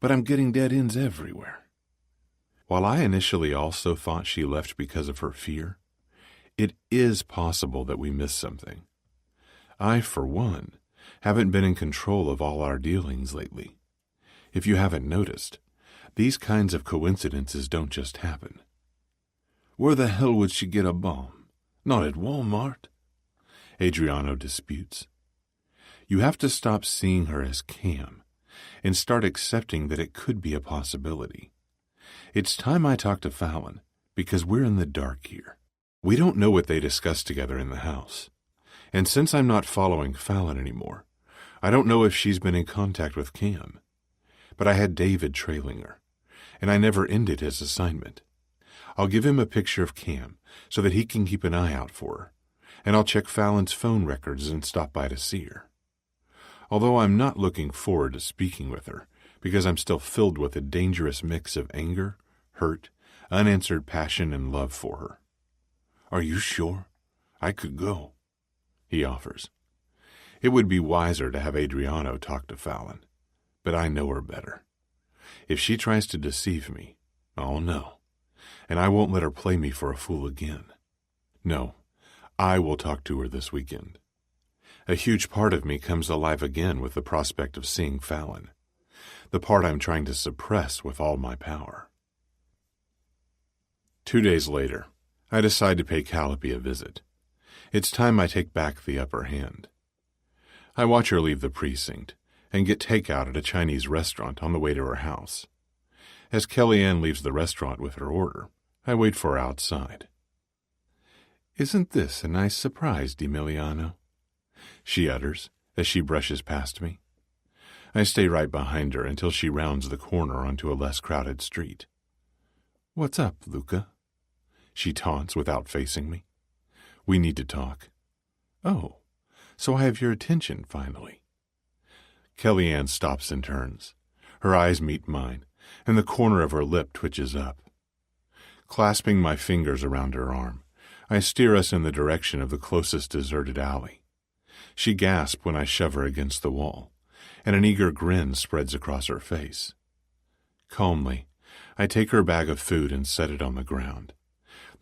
but I'm getting dead ends everywhere. While I initially also thought she left because of her fear, it is possible that we missed something. I, for one, haven't been in control of all our dealings lately. If you haven't noticed, these kinds of coincidences don't just happen. Where the hell would she get a bomb? Not at Walmart. Adriano disputes. You have to stop seeing her as Cam and start accepting that it could be a possibility. It's time I talk to Fallon, because we're in the dark here. We don't know what they discussed together in the house. And since I'm not following Fallon anymore, I don't know if she's been in contact with Cam. But I had David trailing her, and I never ended his assignment. I'll give him a picture of Cam so that he can keep an eye out for her, and I'll check Fallon's phone records and stop by to see her. Although I'm not looking forward to speaking with her, because I'm still filled with a dangerous mix of anger, hurt, unanswered passion, and love for her. Are you sure? I could go, he offers. It would be wiser to have Adriano talk to Fallon, but I know her better. If she tries to deceive me, I'll know, and I won't let her play me for a fool again. No, I will talk to her this weekend. A huge part of me comes alive again with the prospect of seeing Fallon, the part I'm trying to suppress with all my power. 2 days later, I decide to pay Calliope a visit. It's time I take back the upper hand. I watch her leave the precinct and get takeout at a Chinese restaurant on the way to her house. As Kellyanne leaves the restaurant with her order, I wait for her outside. Isn't this a nice surprise, D'Emiliano? She utters as she brushes past me. I stay right behind her until she rounds the corner onto a less crowded street. What's up, Luca? She taunts without facing me. We need to talk. Oh, so I have your attention, finally. Kellyanne stops and turns. Her eyes meet mine, and the corner of her lip twitches up. Clasping my fingers around her arm, I steer us in the direction of the closest deserted alley. She gasps when I shove her against the wall, and an eager grin spreads across her face. Calmly, I take her bag of food and set it on the ground.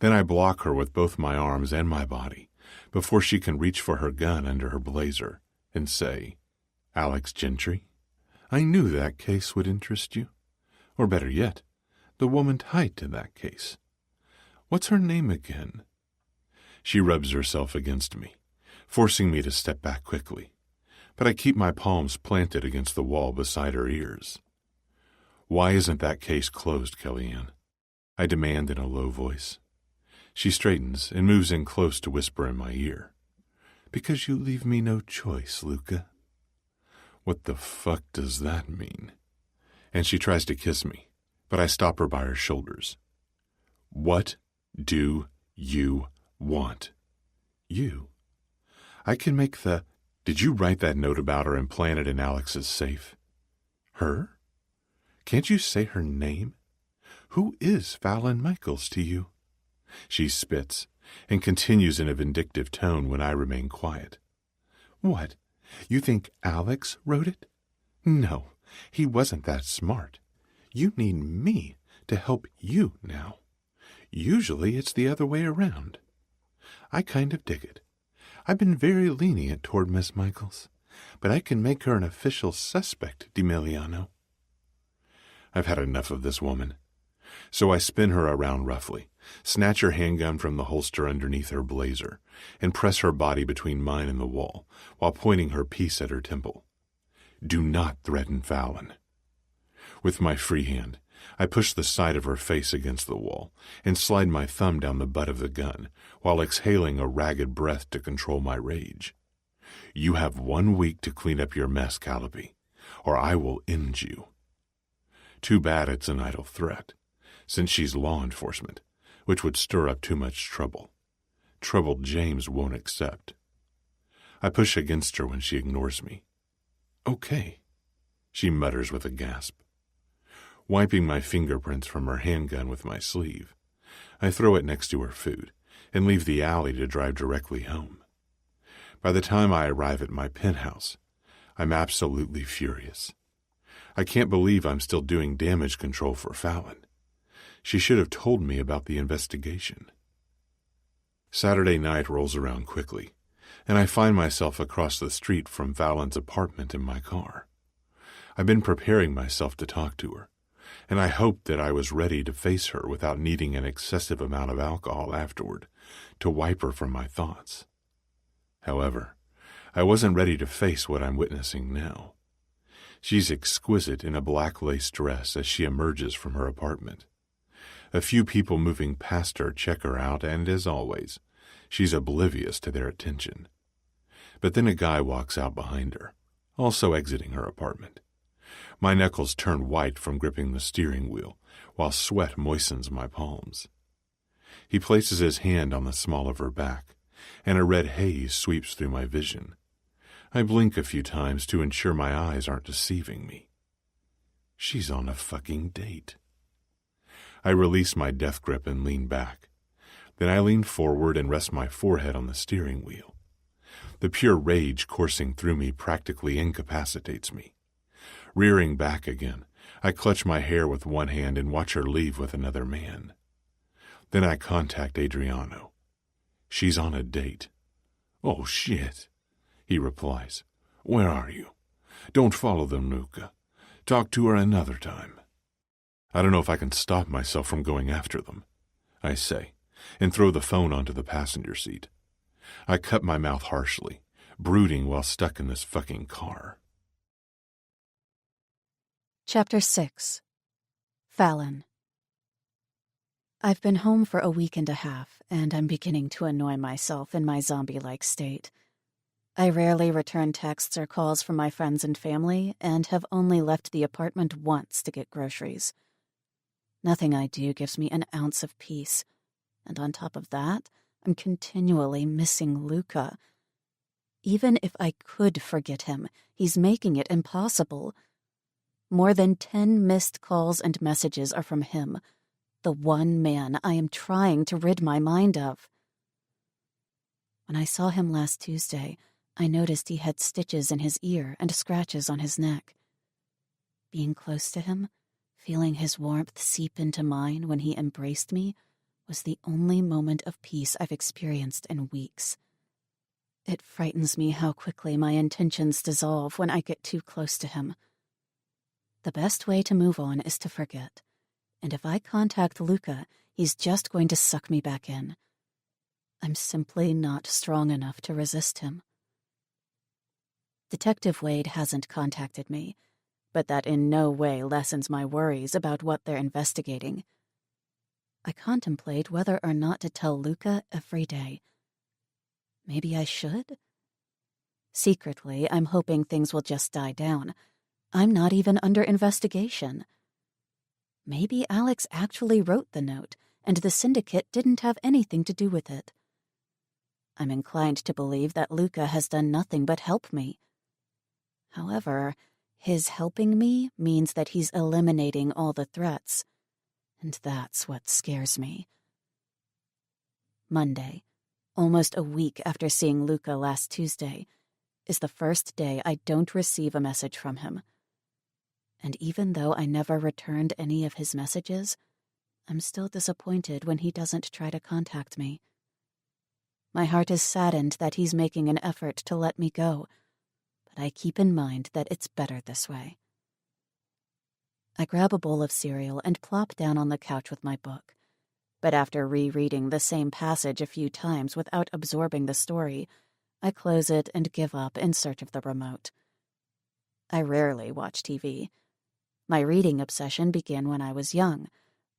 Then I block her with both my arms and my body before she can reach for her gun under her blazer and say, Alex Gentry, I knew that case would interest you. Or better yet, the woman tied to that case. What's her name again? She rubs herself against me, forcing me to step back quickly, but I keep my palms planted against the wall beside her ears. Why isn't that case closed, Kellyanne? I demand in a low voice. She straightens and moves in close to whisper in my ear. Because you leave me no choice, Luca. What the fuck does that mean? And she tries to kiss me, but I stop her by her shoulders. What do you want? You. I can make the... Did you write that note about her and plant it in Alex's safe? Her? Can't you say her name? Who is Fallon Michaels to you? She spits and continues in a vindictive tone when I remain quiet. What? You think Alex wrote it? No, he wasn't that smart. You need me to help you now. Usually it's the other way around. I kind of dig it. I've been very lenient toward Miss Michaels, but I can make her an official suspect, DiMiliano. I've had enough of this woman. So I spin her around roughly, snatch her handgun from the holster underneath her blazer, and press her body between mine and the wall, while pointing her piece at her temple. Do not threaten Fallon. With my free hand, I push the side of her face against the wall and slide my thumb down the butt of the gun, while exhaling a ragged breath to control my rage. You have 1 week to clean up your mess, Calliope, or I will end you. Too bad it's an idle threat, since she's law enforcement, which would stir up too much trouble. Trouble James won't accept. I push against her when she ignores me. Okay, she mutters with a gasp. Wiping my fingerprints from her handgun with my sleeve, I throw it next to her food and leave the alley to drive directly home. By the time I arrive at my penthouse, I'm absolutely furious. I can't believe I'm still doing damage control for Fallon. She should have told me about the investigation. Saturday night rolls around quickly, and I find myself across the street from Fallon's apartment in my car. I've been preparing myself to talk to her, and I hoped that I was ready to face her without needing an excessive amount of alcohol afterward to wipe her from my thoughts. However, I wasn't ready to face what I'm witnessing now. She's exquisite in a black lace dress as she emerges from her apartment. A few people moving past her check her out, and as always, she's oblivious to their attention. But then a guy walks out behind her, also exiting her apartment. My knuckles turn white from gripping the steering wheel, while sweat moistens my palms. He places his hand on the small of her back, and a red haze sweeps through my vision. I blink a few times to ensure my eyes aren't deceiving me. She's on a fucking date. I release my death grip and lean back. Then I lean forward and rest my forehead on the steering wheel. The pure rage coursing through me practically incapacitates me. Rearing back again, I clutch my hair with one hand and watch her leave with another man. Then I contact Adriano. She's on a date. Oh, shit, he replies. Where are you? Don't follow them, Luca. Talk to her another time. I don't know if I can stop myself from going after them, I say, and throw the phone onto the passenger seat. I cut my mouth harshly, brooding while stuck in this fucking car. Chapter 6. Fallon. I've been home for a week and a half, and I'm beginning to annoy myself in my zombie-like state. I rarely return texts or calls from my friends and family, and have only left the apartment once to get groceries. Nothing I do gives me an ounce of peace, and on top of that, I'm continually missing Luca. Even if I could forget him, he's making it impossible. More than 10 missed calls and messages are from him, the one man I am trying to rid my mind of. When I saw him last Tuesday, I noticed he had stitches in his ear and scratches on his neck. Being close to him, feeling his warmth seep into mine when he embraced me, was the only moment of peace I've experienced in weeks. It frightens me how quickly my intentions dissolve when I get too close to him. The best way to move on is to forget, and if I contact Luca, he's just going to suck me back in. I'm simply not strong enough to resist him. Detective Wade hasn't contacted me, but that in no way lessens my worries about what they're investigating. I contemplate whether or not to tell Luca every day. Maybe I should? Secretly, I'm hoping things will just die down. I'm not even under investigation. Maybe Alex actually wrote the note, and the Syndicate didn't have anything to do with it. I'm inclined to believe that Luca has done nothing but help me. However, his helping me means that he's eliminating all the threats, and that's what scares me. Monday, almost a week after seeing Luca last Tuesday, is the first day I don't receive a message from him. And even though I never returned any of his messages, I'm still disappointed when he doesn't try to contact me. My heart is saddened that he's making an effort to let me go, but I keep in mind that it's better this way. I grab a bowl of cereal and plop down on the couch with my book, but after rereading the same passage a few times without absorbing the story, I close it and give up in search of the remote. I rarely watch TV. My reading obsession began when I was young,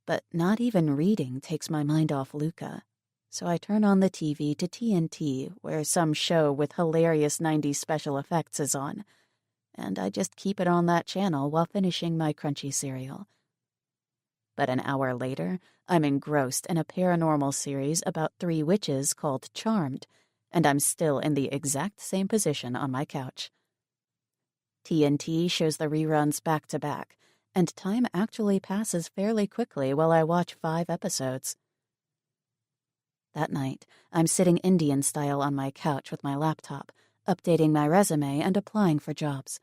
but not even reading takes my mind off Luca, so I turn on the TV to TNT where some show with hilarious 90s special effects is on, and I just keep it on that channel while finishing my crunchy cereal. But an hour later, I'm engrossed in a paranormal series about 3 witches called Charmed, and I'm still in the exact same position on my couch. TNT shows the reruns back to back, and time actually passes fairly quickly while I watch 5 episodes. That night, I'm sitting Indian style on my couch with my laptop, updating my resume and applying for jobs.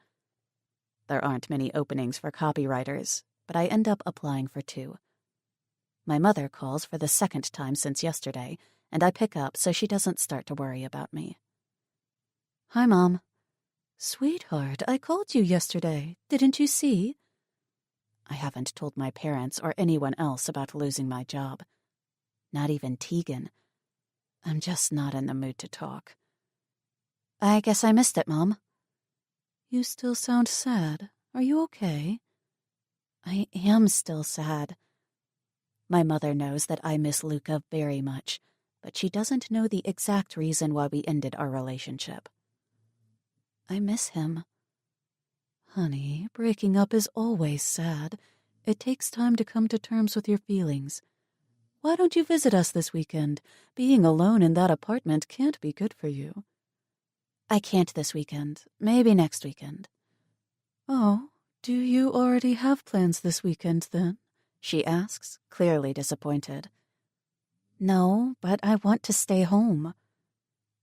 There aren't many openings for copywriters, but I end up applying for 2. My mother calls for the second time since yesterday, and I pick up so she doesn't start to worry about me. "Hi, Mom." "Sweetheart, I called you yesterday. Didn't you see?" I haven't told my parents or anyone else about losing my job. Not even Tegan. I'm just not in the mood to talk. "I guess I missed it, Mom." "You still sound sad. Are you okay?" I am still sad. My mother knows that I miss Luca very much, but she doesn't know the exact reason why we ended our relationship. I miss him. "Honey, breaking up is always sad. It takes time to come to terms with your feelings. Why don't you visit us this weekend? Being alone in that apartment can't be good for you." "I can't this weekend. Maybe next weekend." "Oh, do you already have plans this weekend, then?" she asks, clearly disappointed. "No, but I want to stay home."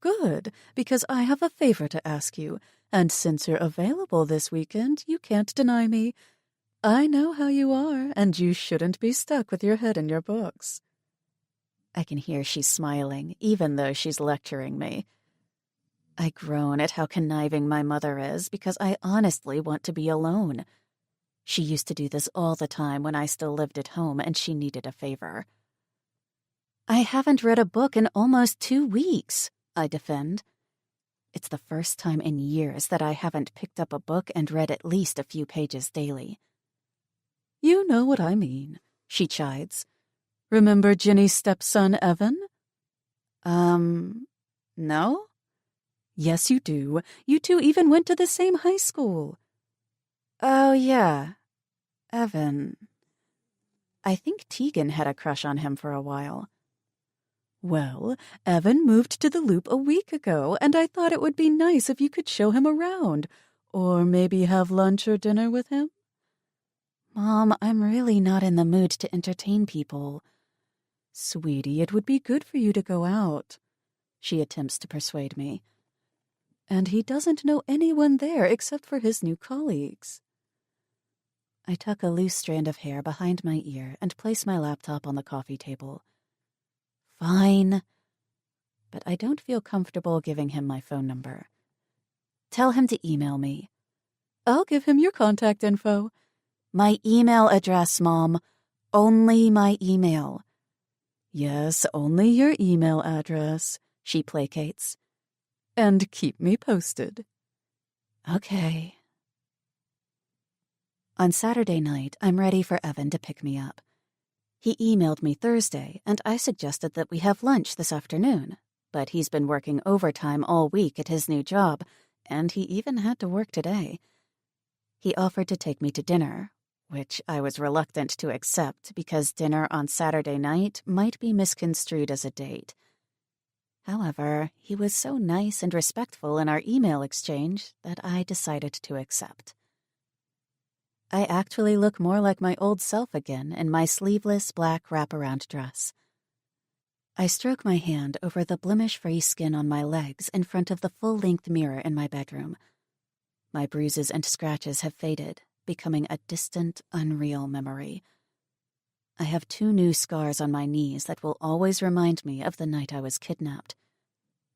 "Good, because I have a favor to ask you, and since you're available this weekend, you can't deny me. I know how you are, and you shouldn't be stuck with your head in your books." I can hear she's smiling, even though she's lecturing me. I groan at how conniving my mother is because I honestly want to be alone. She used to do this all the time when I still lived at home and she needed a favor. "I haven't read a book in almost 2 weeks, I defend. It's the first time in years that I haven't picked up a book and read at least a few pages daily. "You know what I mean," she chides. "Remember Ginny's stepson, Evan?" No? "Yes, you do. You two even went to the same high school." "Oh, yeah. Evan." I think Tegan had a crush on him for a while. "Well, Evan moved to the Loop a week ago, and I thought it would be nice if you could show him around, or maybe have lunch or dinner with him." "Mom, I'm really not in the mood to entertain people." "Sweetie, it would be good for you to go out," she attempts to persuade me. "And he doesn't know anyone there except for his new colleagues." I tuck a loose strand of hair behind my ear and place my laptop on the coffee table. Fine. But I don't feel comfortable giving him my phone number. "Tell him to email me." "I'll give him your contact info." "My email address, Mom. Only my email." "Yes, only your email address," she placates. "And keep me posted." Okay. On Saturday night, I'm ready for Evan to pick me up. He emailed me Thursday, and I suggested that we have lunch this afternoon, but he's been working overtime all week at his new job, and he even had to work today. He offered to take me to dinner, which I was reluctant to accept because dinner on Saturday night might be misconstrued as a date. However, he was so nice and respectful in our email exchange that I decided to accept. I actually look more like my old self again in my sleeveless black wraparound dress. I stroke my hand over the blemish-free skin on my legs in front of the full-length mirror in my bedroom. My bruises and scratches have faded, becoming a distant, unreal memory. I have 2 new scars on my knees that will always remind me of the night I was kidnapped,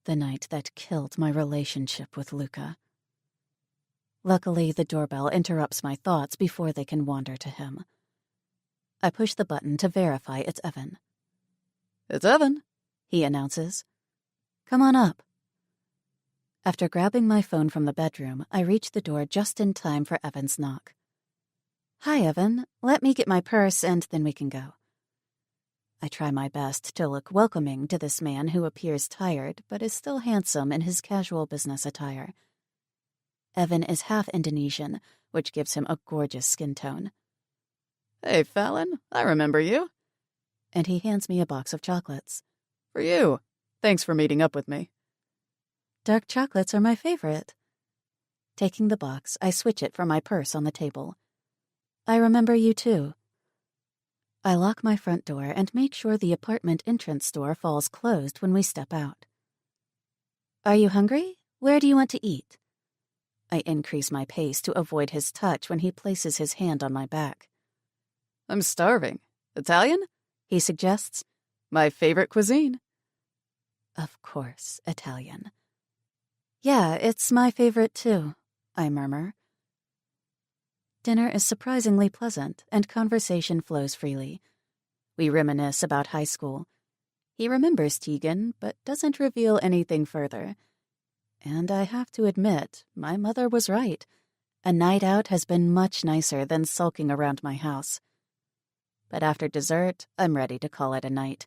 the night that killed my relationship with Luca. Luckily, the doorbell interrupts my thoughts before they can wander to him. I push the button to verify it's Evan. "It's Evan," he announces. "Come on up." After grabbing my phone from the bedroom, I reach the door just in time for Evan's knock. "Hi, Evan. Let me get my purse and then we can go." I try my best to look welcoming to this man who appears tired but is still handsome in his casual business attire. Evan is half Indonesian, which gives him a gorgeous skin tone. "Hey, Fallon, I remember you." And he hands me a box of chocolates. "For you. Thanks for meeting up with me." Dark chocolates are my favorite. Taking the box, I switch it for my purse on the table. I remember you too. I lock my front door and make sure the apartment entrance door falls closed when we step out. Are you hungry? Where do you want to eat? I increase my pace to avoid his touch when he places his hand on my back. "I'm starving. Italian?" he suggests. "My favorite cuisine." Of course, Italian. Yeah, it's my favorite too, I murmur. Dinner is surprisingly pleasant, and conversation flows freely. We reminisce about high school. He remembers Tegan, but doesn't reveal anything further. And I have to admit, my mother was right. A night out has been much nicer than sulking around my house. But after dessert, I'm ready to call it a night.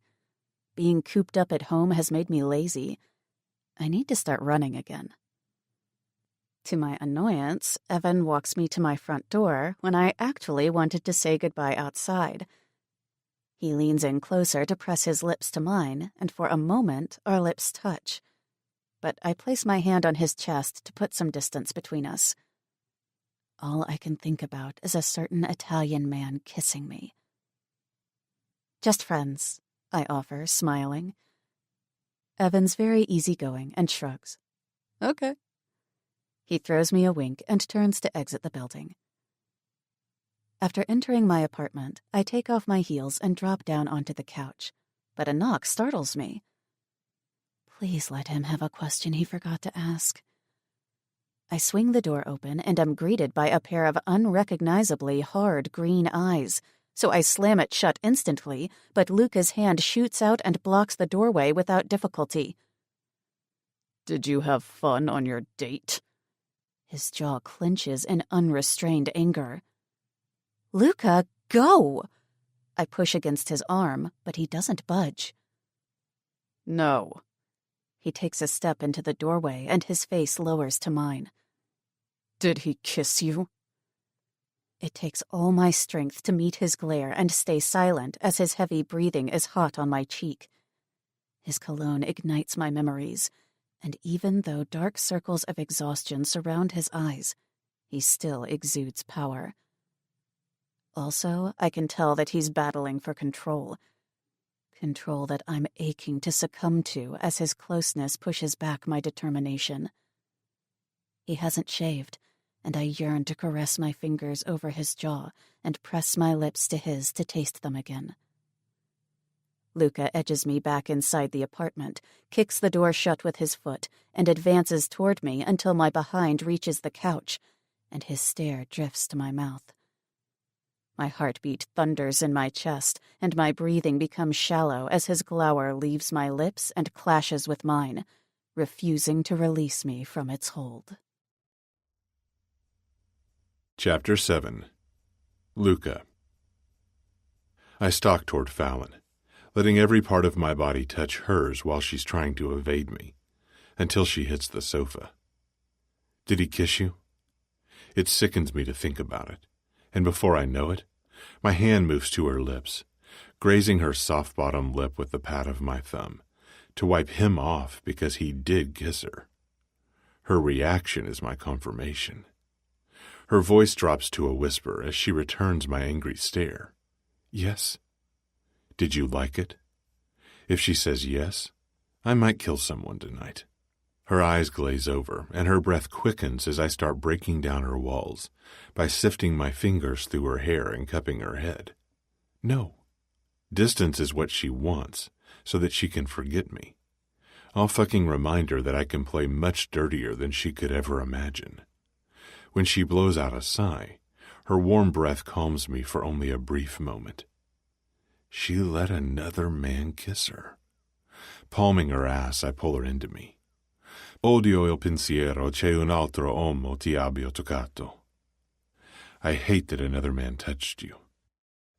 Being cooped up at home has made me lazy. I need to start running again. To my annoyance, Evan walks me to my front door when I actually wanted to say goodbye outside. He leans in closer to press his lips to mine, and for a moment our lips touch. But I place my hand on his chest to put some distance between us. All I can think about is a certain Italian man kissing me. Just friends, I offer, smiling. Evan's very easygoing and shrugs. Okay. He throws me a wink and turns to exit the building. After entering my apartment, I take off my heels and drop down onto the couch, but a knock startles me. Please let him have a question he forgot to ask. I swing the door open and am greeted by a pair of unrecognizably hard green eyes, so I slam it shut instantly, but Luca's hand shoots out and blocks the doorway without difficulty. "Did you have fun on your date?" His jaw clenches in unrestrained anger. Luca, go! I push against his arm, but he doesn't budge. No. He takes a step into the doorway and his face lowers to mine. Did he kiss you? It takes all my strength to meet his glare and stay silent as his heavy breathing is hot on my cheek. His cologne ignites my memories, and even though dark circles of exhaustion surround his eyes, he still exudes power. Also, I can tell that he's battling for control. Control that I'm aching to succumb to as his closeness pushes back my determination. He hasn't shaved, and I yearn to caress my fingers over his jaw and press my lips to his to taste them again. Luca edges me back inside the apartment, kicks the door shut with his foot, and advances toward me until my behind reaches the couch, and his stare drifts to my mouth. My heartbeat thunders in my chest, and my breathing becomes shallow as his glower leaves my lips and clashes with mine, refusing to release me from its hold. Chapter 7. Luca. I stalk toward Fallon, letting every part of my body touch hers while she's trying to evade me, until she hits the sofa. Did he kiss you? It sickens me to think about it, and before I know it, my hand moves to her lips, grazing her soft-bottom lip with the pad of my thumb, to wipe him off because he did kiss her. Her reaction is my confirmation. Her voice drops to a whisper as she returns my angry stare. Yes. Did you like it? If she says yes, I might kill someone tonight. Her eyes glaze over, and her breath quickens as I start breaking down her walls by sifting my fingers through her hair and cupping her head. No. Distance is what she wants, so that she can forget me. I'll fucking remind her that I can play much dirtier than she could ever imagine. When she blows out a sigh, her warm breath calms me for only a brief moment. She let another man kiss her. Palming her ass, I pull her into me. Odio il pensiero che un altro uomo ti abbia toccato. I hate that another man touched you.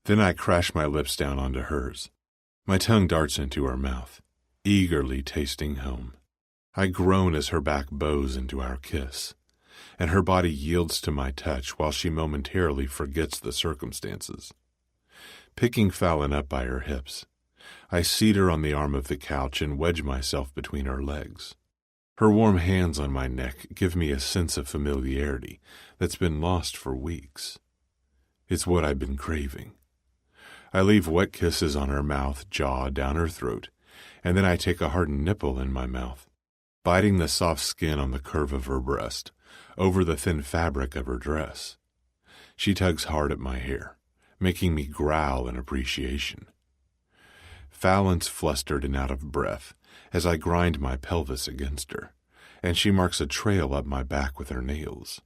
Then I crash my lips down onto hers. My tongue darts into her mouth, eagerly tasting home. I groan as her back bows into our kiss, and her body yields to my touch while she momentarily forgets the circumstances. Picking Fallon up by her hips, I seat her on the arm of the couch and wedge myself between her legs. Her warm hands on my neck give me a sense of familiarity that's been lost for weeks. It's what I've been craving. I leave wet kisses on her mouth, jaw, down her throat, and then I take a hardened nipple in my mouth, biting the soft skin on the curve of her breast, over the thin fabric of her dress. She tugs hard at my hair, making me growl in appreciation. Fallon's flustered and out of breath as I grind my pelvis against her, and she marks a trail up my back with her nails.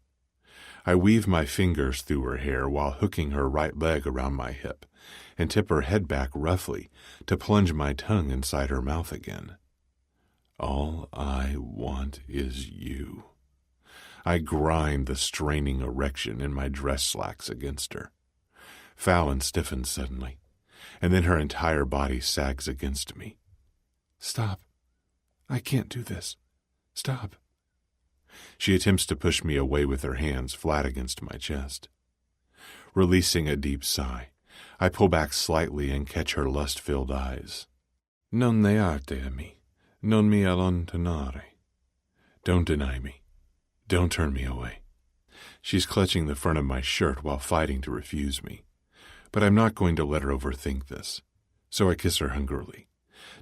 I weave my fingers through her hair while hooking her right leg around my hip and tip her head back roughly to plunge my tongue inside her mouth again. All I want is you. I grind the straining erection in my dress slacks against her. Fallon stiffens suddenly, and then her entire body sags against me. Stop. I can't do this. Stop. She attempts to push me away with her hands flat against my chest. Releasing a deep sigh, I pull back slightly and catch her lust-filled eyes. Non nearte a me, non mi allontanare. Don't deny me. Don't turn me away. She's clutching the front of my shirt while fighting to refuse me. But I'm not going to let her overthink this, so I kiss her hungrily,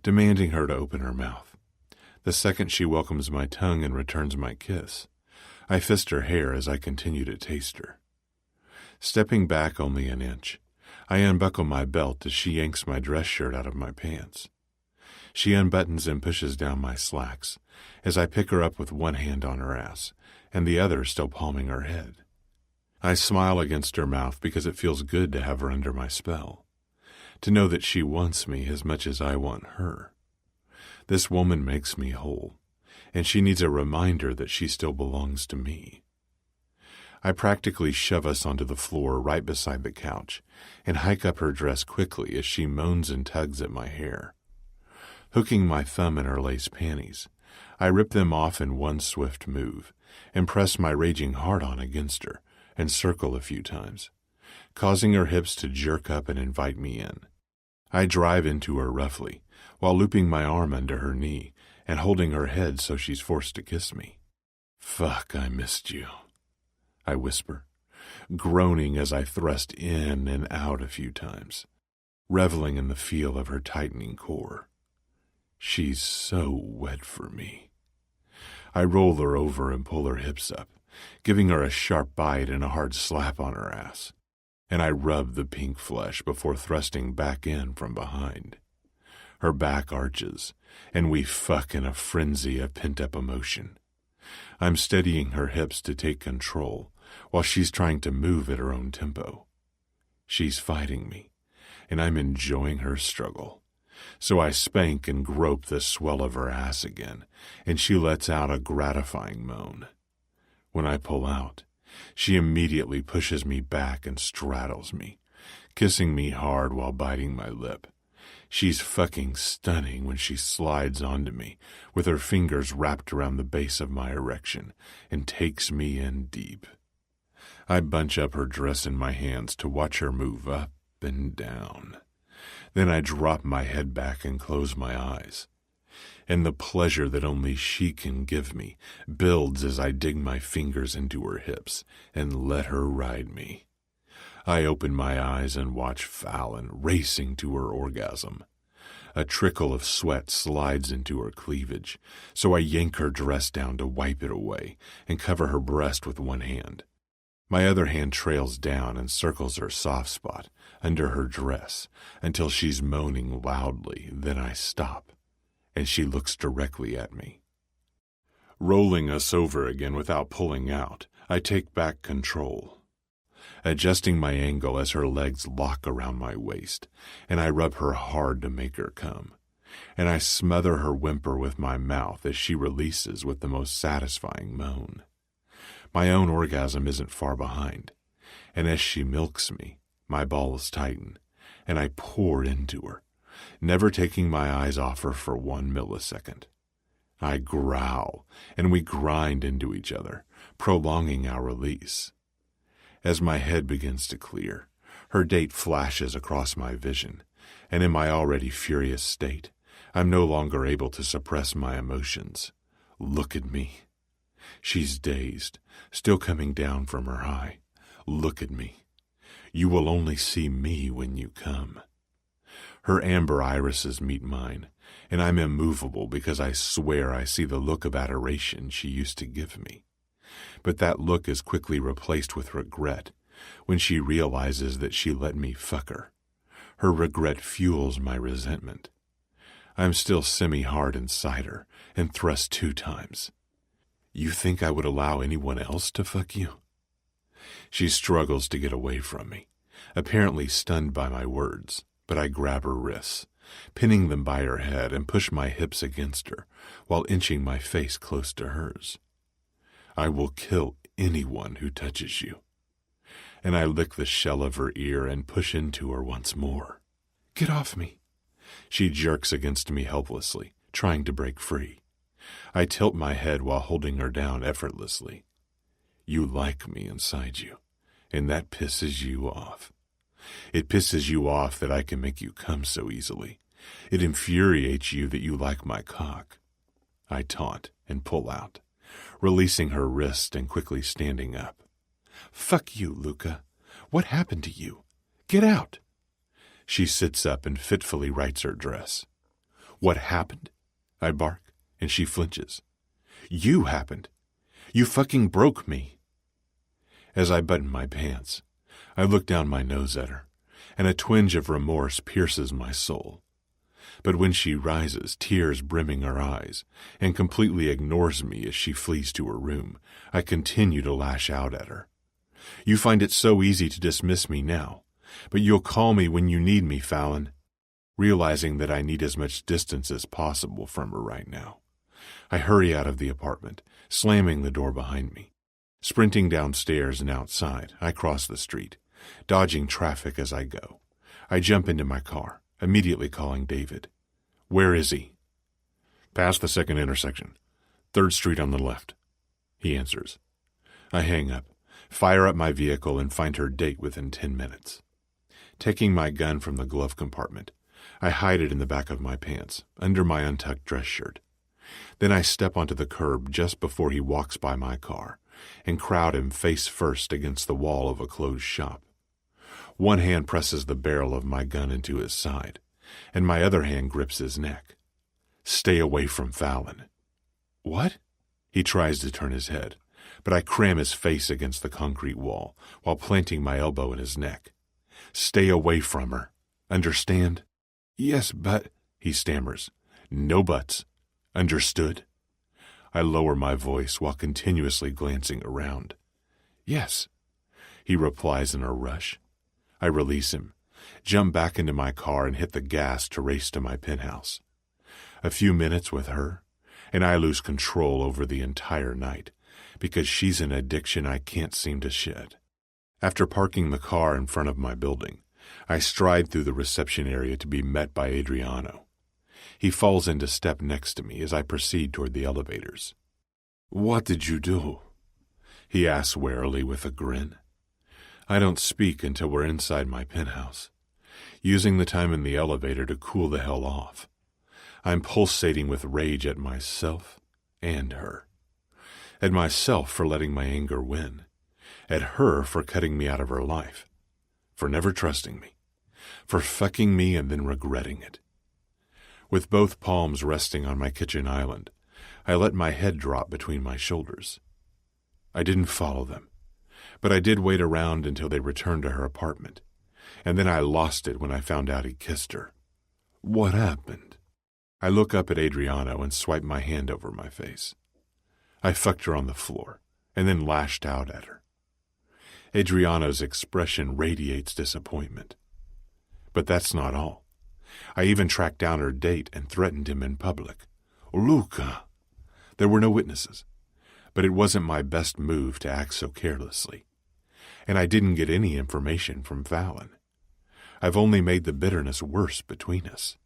demanding her to open her mouth. The second she welcomes my tongue and returns my kiss, I fist her hair as I continue to taste her. Stepping back only an inch, I unbuckle my belt as she yanks my dress shirt out of my pants. She unbuttons and pushes down my slacks as I pick her up with one hand on her ass and the other still palming her head. I smile against her mouth because it feels good to have her under my spell, to know that she wants me as much as I want her. This woman makes me whole, and she needs a reminder that she still belongs to me. I practically shove us onto the floor right beside the couch and hike up her dress quickly as she moans and tugs at my hair. Hooking my thumb in her lace panties, I rip them off in one swift move and press my raging heart-on against her and circle a few times, causing her hips to jerk up and invite me in. I drive into her roughly, while looping my arm under her knee and holding her head so she's forced to kiss me. Fuck, I missed you, I whisper, groaning as I thrust in and out a few times, reveling in the feel of her tightening core. She's so wet for me. I roll her over and pull her hips up, giving her a sharp bite and a hard slap on her ass, and I rub the pink flesh before thrusting back in from behind. Her back arches, and we fuck in a frenzy of pent-up emotion. I'm steadying her hips to take control, while she's trying to move at her own tempo. She's fighting me, and I'm enjoying her struggle. So I spank and grope the swell of her ass again, and she lets out a gratifying moan. When I pull out, She immediately pushes me back and straddles me, kissing me hard while biting my lip. She's fucking stunning when she slides onto me with her fingers wrapped around the base of my erection and takes me in deep. I bunch up her dress in my hands to watch her move up and down. Then I drop my head back and close my eyes. And the pleasure that only she can give me builds as I dig my fingers into her hips and let her ride me. I open my eyes and watch Fallon racing to her orgasm. A trickle of sweat slides into her cleavage, so I yank her dress down to wipe it away and cover her breast with one hand. My other hand trails down and circles her soft spot under her dress until she's moaning loudly. Then I stop, and she looks directly at me. Rolling us over again without pulling out, I take back control, adjusting my angle as her legs lock around my waist, and I rub her hard to make her come, and I smother her whimper with my mouth as she releases with the most satisfying moan. My own orgasm isn't far behind, and as she milks me, my balls tighten, and I pour into her, never taking my eyes off her for 1 millisecond. I growl, and we grind into each other, prolonging our release. As my head begins to clear, her date flashes across my vision, and in my already furious state, I'm no longer able to suppress my emotions. Look at me. She's dazed, still coming down from her high. Look at me. You will only see me when you come. Her amber irises meet mine, and I'm immovable because I swear I see the look of adoration she used to give me. But that look is quickly replaced with regret when she realizes that she let me fuck her. Her regret fuels my resentment. I'm still semi-hard inside her and thrust 2 times. You think I would allow anyone else to fuck you? She struggles to get away from me, apparently stunned by my words, but I grab her wrists, pinning them by her head and push my hips against her while inching my face close to hers. I will kill anyone who touches you. And I lick the shell of her ear and push into her once more. Get off me. She jerks against me helplessly, trying to break free. I tilt my head while holding her down effortlessly. You like me inside you, and that pisses you off. It pisses you off that I can make you come so easily. It infuriates you that you like my cock. I taunt and pull out, releasing her wrist and quickly standing up. Fuck you, Luca. What happened to you? Get out. She sits up and fitfully rights her dress. What happened? I bark, and she flinches. You happened. You fucking broke me. As I button my pants, I look down my nose at her, and a twinge of remorse pierces my soul. But when she rises, tears brimming her eyes, and completely ignores me as she flees to her room, I continue to lash out at her. You find it so easy to dismiss me now, but you'll call me when you need me, Fallon. Realizing that I need as much distance as possible from her right now, I hurry out of the apartment, slamming the door behind me. Sprinting downstairs and outside, I cross the street, dodging traffic as I go. I jump into my car, immediately calling David. Where is he? Past the second intersection. 3rd Street on the left. He answers. I hang up, fire up my vehicle, and find her date within 10 minutes. Taking my gun from the glove compartment, I hide it in the back of my pants, under my untucked dress shirt. Then I step onto the curb just before he walks by my car and crowd him face first against the wall of a closed shop. One hand presses the barrel of my gun into his side, and my other hand grips his neck. Stay away from Fallon. What? He tries to turn his head, but I cram his face against the concrete wall while planting my elbow in his neck. Stay away from her. Understand? Yes, but... he stammers. No buts. Understood? I lower my voice while continuously glancing around. Yes, he replies in a rush. I release him, jump back into my car, and hit the gas to race to my penthouse. A few minutes with her, and I lose control over the entire night, because she's an addiction I can't seem to shed. After parking the car in front of my building, I stride through the reception area to be met by Adriano. He falls into step next to me as I proceed toward the elevators. "What did you do?" he asks warily with a grin. I don't speak until we're inside my penthouse, using the time in the elevator to cool the hell off. I'm pulsating with rage at myself and her. At myself for letting my anger win. At her for cutting me out of her life. For never trusting me. For fucking me and then regretting it. With both palms resting on my kitchen island, I let my head drop between my shoulders. I didn't follow them, but I did wait around until they returned to her apartment, and then I lost it when I found out he kissed her. What happened? I look up at Adriano and swipe my hand over my face. I fucked her on the floor, and then lashed out at her. Adriano's expression radiates disappointment. But that's not all. I even tracked down her date and threatened him in public. Luca! There were no witnesses, but it wasn't my best move to act so carelessly. And I didn't get any information from Fallon. I've only made the bitterness worse between us.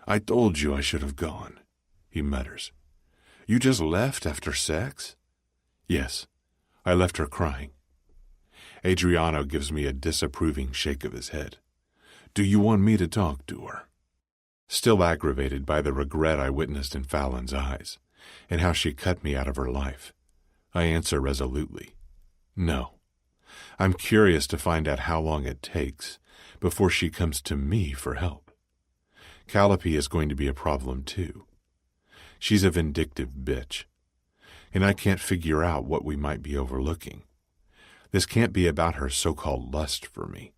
"I told you I should have gone," he mutters. "You just left after sex?" "Yes, I left her crying." Adriano gives me a disapproving shake of his head. "Do you want me to talk to her?" Still aggravated by the regret I witnessed in Fallon's eyes, and how she cut me out of her life, I answer resolutely, "No." I'm curious to find out how long it takes before she comes to me for help. Calliope is going to be a problem too. She's a vindictive bitch, and I can't figure out what we might be overlooking. This can't be about her so-called lust for me.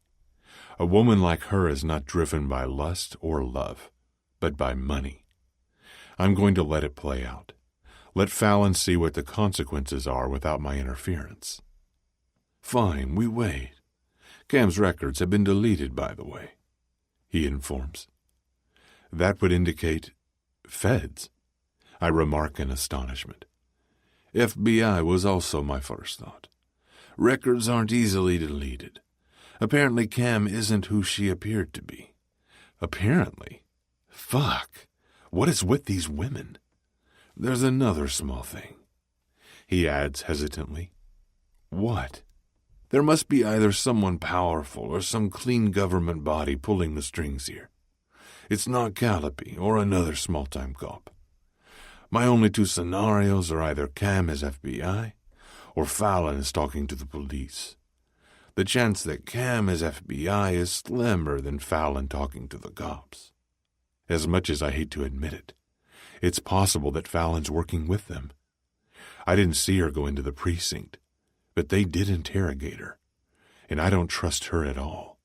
A woman like her is not driven by lust or love, but by money. I'm going to let it play out. Let Fallon see what the consequences are without my interference. "Fine, we wait. Cam's records have been deleted, by the way," he informs. That would indicate feds, I remark in astonishment. FBI was also my first thought. Records aren't easily deleted. Apparently Cam isn't who she appeared to be. Apparently? Fuck. What is with these women? There's another small thing, he adds hesitantly. What? There must be either someone powerful or some clean government body pulling the strings here. It's not Calliope or another small-time cop. My only two scenarios are either Cam is FBI or Fallon is talking to the police. The chance that Cam is FBI is slimmer than Fallon talking to the cops. As much as I hate to admit it, it's possible that Fallon's working with them. I didn't see her go into the precinct, but they did interrogate her, and I don't trust her at all.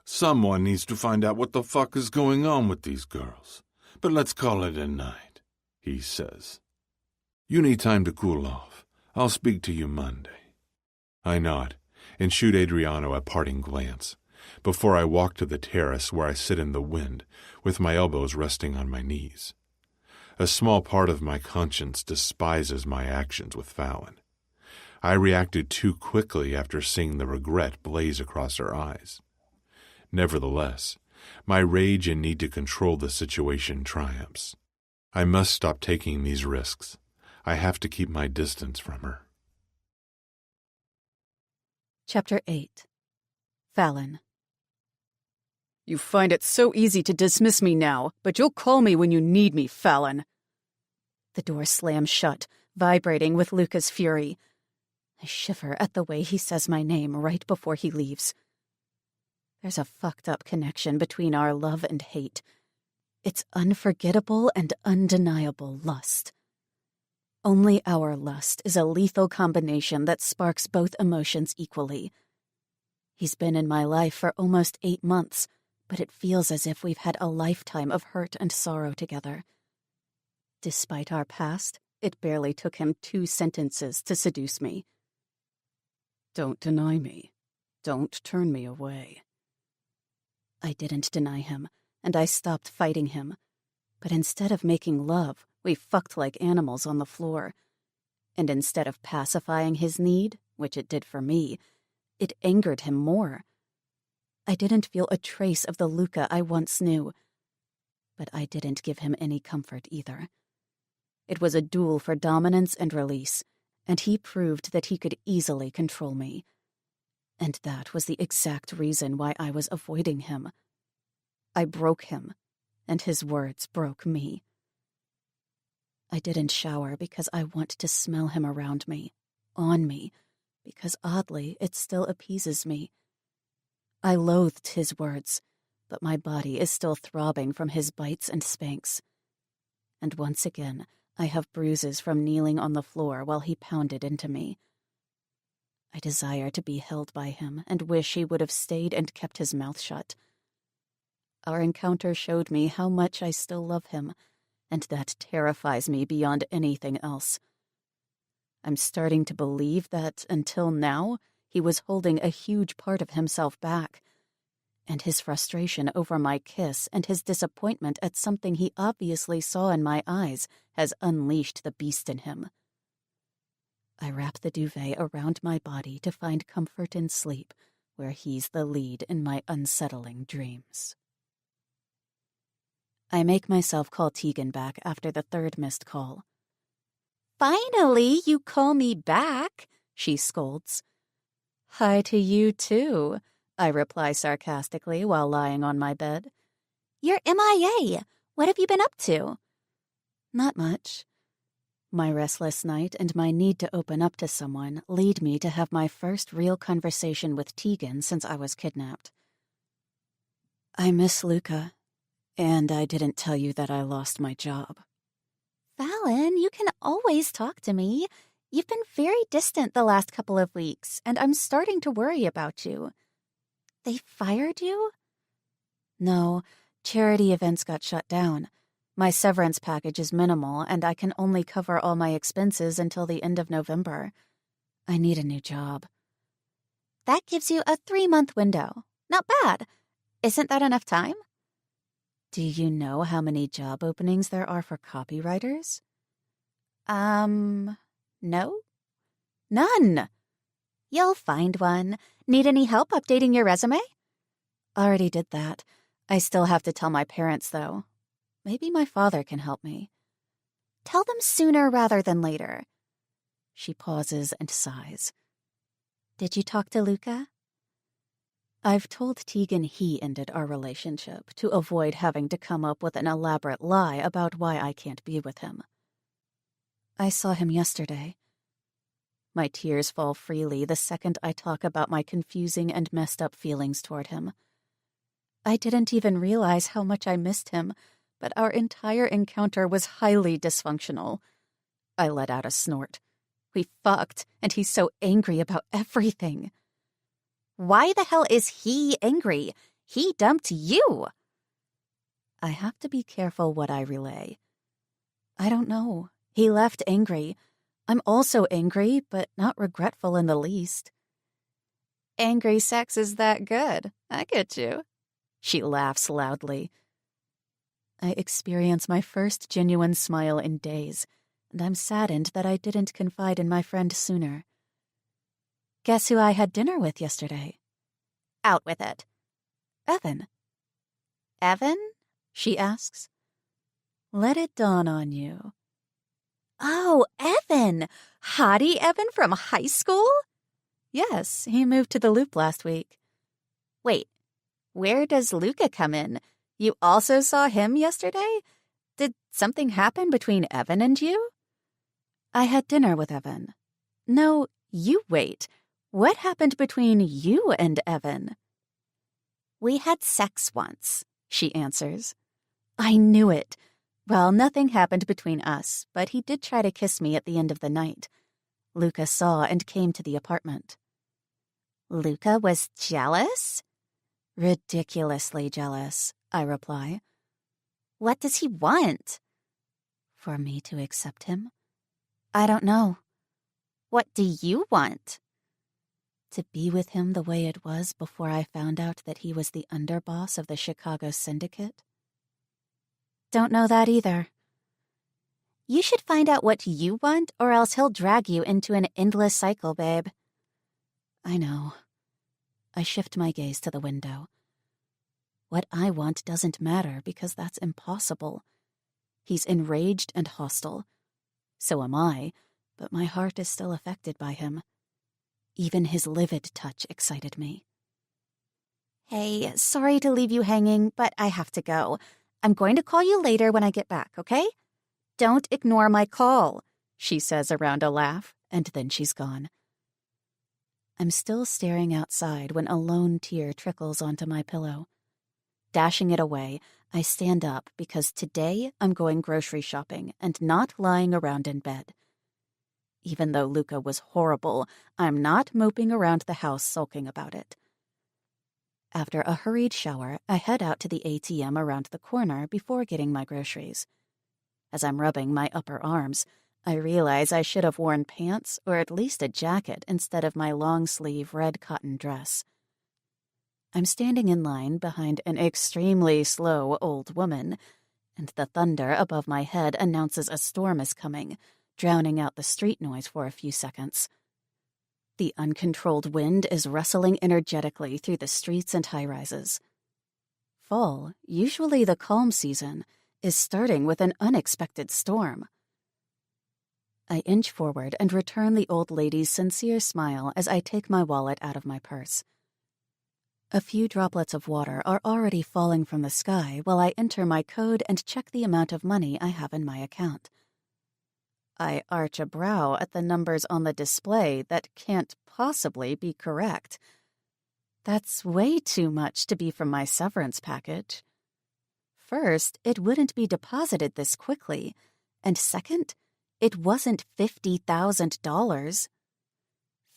Someone needs to find out what the fuck is going on with these girls, but let's call it a night, he says. You need time to cool off. I'll speak to you Monday. I nod and shoot Adriano a parting glance before I walk to the terrace where I sit in the wind with my elbows resting on my knees. A small part of my conscience despises my actions with Fallon. I reacted too quickly after seeing the regret blaze across her eyes. Nevertheless, my rage and need to control the situation triumphs. I must stop taking these risks. I have to keep my distance from her. Chapter 8. Fallon. You find it so easy to dismiss me now, but you'll call me when you need me, Fallon. The door slams shut, vibrating with Luca's fury. I shiver at the way he says my name right before he leaves. There's a fucked up connection between our love and hate. It's unforgettable and undeniable lust. Only our lust is a lethal combination that sparks both emotions equally. He's been in my life for almost 8 months, but it feels as if we've had a lifetime of hurt and sorrow together. Despite our past, it barely took him 2 sentences to seduce me. Don't deny me. Don't turn me away. I didn't deny him, and I stopped fighting him. But instead of making love, we fucked like animals on the floor. And instead of pacifying his need, which it did for me, it angered him more. I didn't feel a trace of the Luca I once knew, but I didn't give him any comfort either. It was a duel for dominance and release, and he proved that he could easily control me. And that was the exact reason why I was avoiding him. I broke him, and his words broke me. I didn't shower because I want to smell him around me, on me, because oddly it still appeases me. I loathed his words, but my body is still throbbing from his bites and spanks. And once again, I have bruises from kneeling on the floor while he pounded into me. I desire to be held by him and wish he would have stayed and kept his mouth shut. Our encounter showed me how much I still love him, and that terrifies me beyond anything else. I'm starting to believe that, until now, he was holding a huge part of himself back, and his frustration over my kiss and his disappointment at something he obviously saw in my eyes has unleashed the beast in him. I wrap the duvet around my body to find comfort in sleep, where he's the lead in my unsettling dreams. I make myself call Tegan back after the third missed call. "Finally, you call me back," she scolds. "Hi to you, too," I reply sarcastically while lying on my bed. "You're MIA. What have you been up to?" "Not much. My restless night and my need to open up to someone lead me to have my first real conversation with Tegan since I was kidnapped. I miss Luca, and I didn't tell you that I lost my job." "Fallon, you can always talk to me. You've been very distant the last couple of weeks, and I'm starting to worry about you." "They fired you?" "No, charity events got shut down. My severance package is minimal, and I can only cover all my expenses until the end of November. I need a new job." "That gives you a 3-month window. Not bad. Isn't that enough time?" "Do you know how many job openings there are for copywriters?" No? None. You'll find one. Need any help updating your resume?" "Already did that. I still have to tell my parents, though. Maybe my father can help me." "Tell them sooner rather than later." She pauses and sighs. "Did you talk to Luca?" I've told Tegan he ended our relationship to avoid having to come up with an elaborate lie about why I can't be with him. "I saw him yesterday." My tears fall freely the second I talk about my confusing and messed up feelings toward him. I didn't even realize how much I missed him, but our entire encounter was highly dysfunctional. I let out a snort. We fucked, and he's so angry about everything. "Why the hell is he angry? He dumped you." I have to be careful what I relay. I don't know. He left angry. I'm also angry, but not regretful in the least. "Angry sex is that good. I get you." She laughs loudly. I experience my first genuine smile in days, and I'm saddened that I didn't confide in my friend sooner. "Guess who I had dinner with yesterday?" "Out with it." "Evan." "Evan?" she asks. "Let it dawn on you." "Oh, Evan! Hottie Evan from high school?" "Yes, he moved to the Loop last week." "Wait, where does Luca come in? You also saw him yesterday? Did something happen between Evan and you?" "I had dinner with Evan." "No, you wait. What happened between you and Evan?" "We had sex once," she answers. "I knew it. Well, nothing happened between us, but he did try to kiss me at the end of the night. Luca saw and came to the apartment." "Luca was jealous?" "Ridiculously jealous," I reply. "What does he want?" "For me to accept him?" "I don't know." "What do you want?" "To be with him the way it was before I found out that he was the underboss of the Chicago Syndicate." "Don't know that either." You should find out what you want, or else he'll drag you into an endless cycle, babe. I know. I shift my gaze to the window. What I want doesn't matter because that's impossible. He's enraged and hostile. So am I, but my heart is still affected by him. Even his livid touch excited me. Hey, sorry to leave you hanging, but I have to go. I'm going to call you later when I get back, okay? Don't ignore my call, she says around a laugh, and then she's gone. I'm still staring outside when a lone tear trickles onto my pillow. Dashing it away, I stand up because today I'm going grocery shopping and not lying around in bed. Even though Luca was horrible, I'm not moping around the house sulking about it. After a hurried shower, I head out to the ATM around the corner before getting my groceries. As I'm rubbing my upper arms, I realize I should have worn pants or at least a jacket instead of my long-sleeve red cotton dress. I'm standing in line behind an extremely slow old woman, and the thunder above my head announces a storm is coming, drowning out the street noise for a few seconds. The uncontrolled wind is rustling energetically through the streets and high-rises. Fall, usually the calm season, is starting with an unexpected storm. I inch forward and return the old lady's sincere smile as I take my wallet out of my purse. A few droplets of water are already falling from the sky while I enter my code and check the amount of money I have in my account. I arch a brow at the numbers on the display that can't possibly be correct. That's way too much to be from my severance package. First, it wouldn't be deposited this quickly, and second, it wasn't $50,000.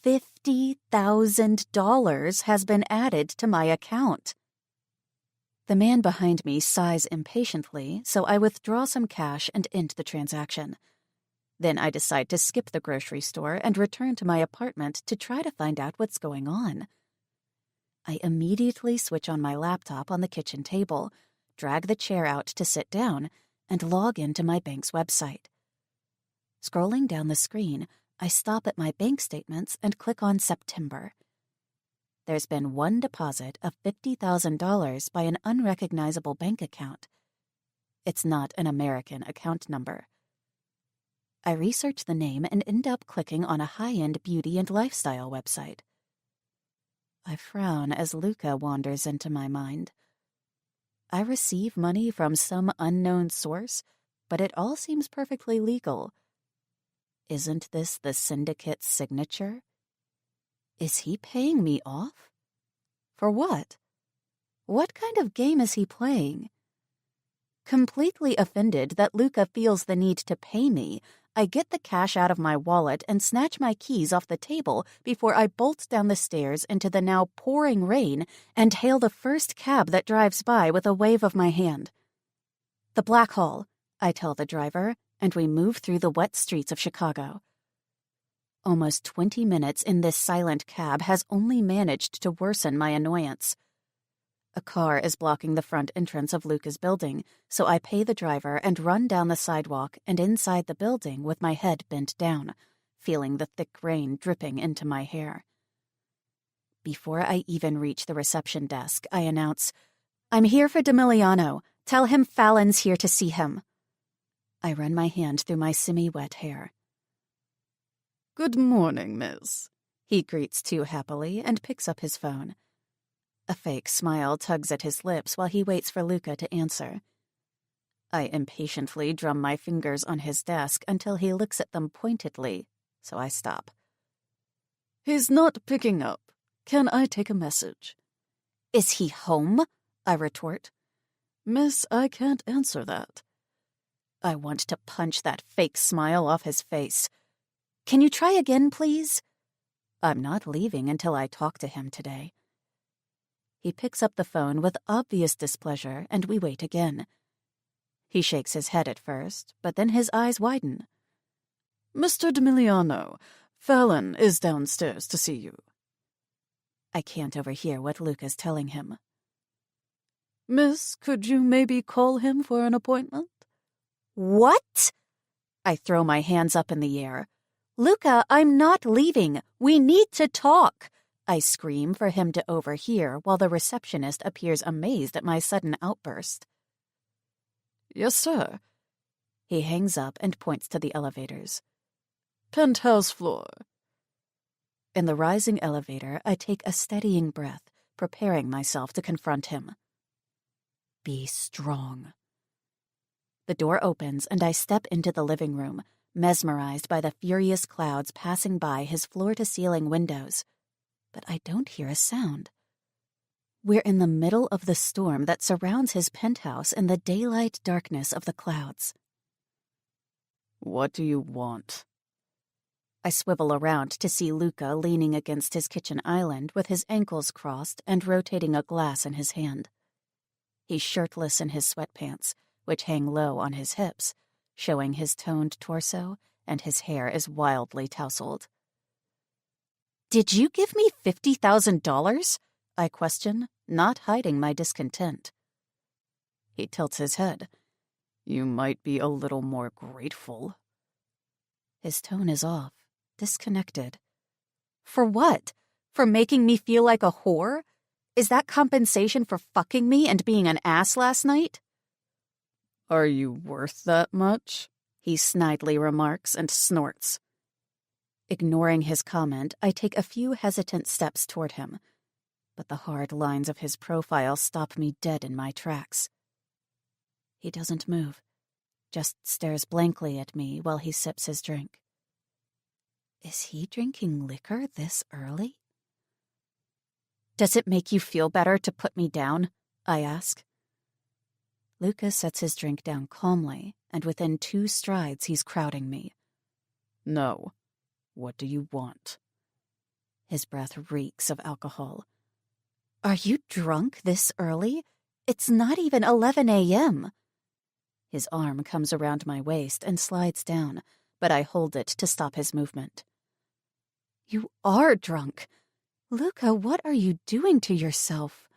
$50,000 has been added to my account. The man behind me sighs impatiently, so I withdraw some cash and end the transaction. Then I decide to skip the grocery store and return to my apartment to try to find out what's going on. I immediately switch on my laptop on the kitchen table, drag the chair out to sit down, and log into my bank's website. Scrolling down the screen, I stop at my bank statements and click on September. There's been one deposit of $50,000 by an unrecognizable bank account. It's not an American account number. I research the name and end up clicking on a high-end beauty and lifestyle website. I frown as Luca wanders into my mind. I receive money from some unknown source, but it all seems perfectly legal. Isn't this the syndicate's signature? Is he paying me off? For what? What kind of game is he playing? Completely offended that Luca feels the need to pay me, I get the cash out of my wallet and snatch my keys off the table before I bolt down the stairs into the now pouring rain and hail the first cab that drives by with a wave of my hand. The Black Hall, I tell the driver, and we move through the wet streets of Chicago. Almost 20 minutes in this silent cab has only managed to worsen my annoyance. A car is blocking the front entrance of Luca's building, so I pay the driver and run down the sidewalk and inside the building with my head bent down, feeling the thick rain dripping into my hair. Before I even reach the reception desk, I announce, "I'm here for Demiliano. Tell him Fallon's here to see him." I run my hand through my semi-wet hair. "Good morning, miss," he greets too happily and picks up his phone. A fake smile tugs at his lips while he waits for Luca to answer. I impatiently drum my fingers on his desk until he looks at them pointedly, so I stop. "He's not picking up. Can I take a message?" "Is he home?" I retort. "Miss, I can't answer that." I want to punch that fake smile off his face. "Can you try again, please?" I'm not leaving until I talk to him today. He picks up the phone with obvious displeasure, and we wait again. He shakes his head at first, but then his eyes widen. "Mr. Demiliano, Fallon is downstairs to see you." I can't overhear what Luca's telling him. "Miss, could you maybe call him for an appointment?" "What?" I throw my hands up in the air. Luca, I'm not leaving. We need to talk. I scream for him to overhear while the receptionist appears amazed at my sudden outburst. Yes, sir. He hangs up and points to the elevators. Penthouse floor. In the rising elevator, I take a steadying breath, preparing myself to confront him. Be strong. The door opens and I step into the living room, mesmerized by the furious clouds passing by his floor-to-ceiling windows. But I don't hear a sound. We're in the middle of the storm that surrounds his penthouse in the daylight darkness of the clouds. What do you want? I swivel around to see Luca leaning against his kitchen island with his ankles crossed and rotating a glass in his hand. He's shirtless in his sweatpants, which hang low on his hips, showing his toned torso, and his hair is wildly tousled. Did you give me $50,000? I question, not hiding my discontent. He tilts his head. You might be a little more grateful. His tone is off, disconnected. For what? For making me feel like a whore? Is that compensation for fucking me and being an ass last night? Are you worth that much? He snidely remarks and snorts. Ignoring his comment, I take a few hesitant steps toward him, but the hard lines of his profile stop me dead in my tracks. He doesn't move, just stares blankly at me while he sips his drink. Is he drinking liquor this early? Does it make you feel better to put me down? I ask. Luca sets his drink down calmly, and within 2 strides he's crowding me. No. What do you want? His breath reeks of alcohol. Are you drunk this early? It's not even 11 a.m. His arm comes around my waist and slides down, but I hold it to stop his movement. You are drunk. Luca, what are you doing to yourself?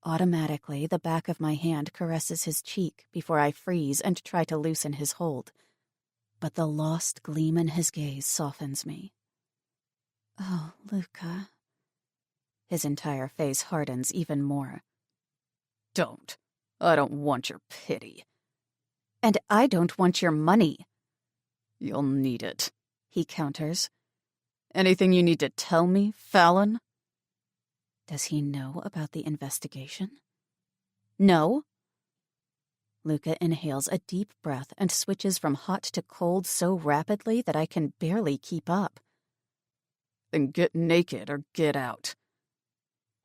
Automatically, the back of my hand caresses his cheek before I freeze and try to loosen his hold. But the lost gleam in his gaze softens me. Oh, Luca. His entire face hardens even more. Don't. I don't want your pity. And I don't want your money. You'll need it, he counters. Anything you need to tell me, Fallon? Does he know about the investigation? No. Luca inhales a deep breath and switches from hot to cold so rapidly that I can barely keep up. Then get naked or get out.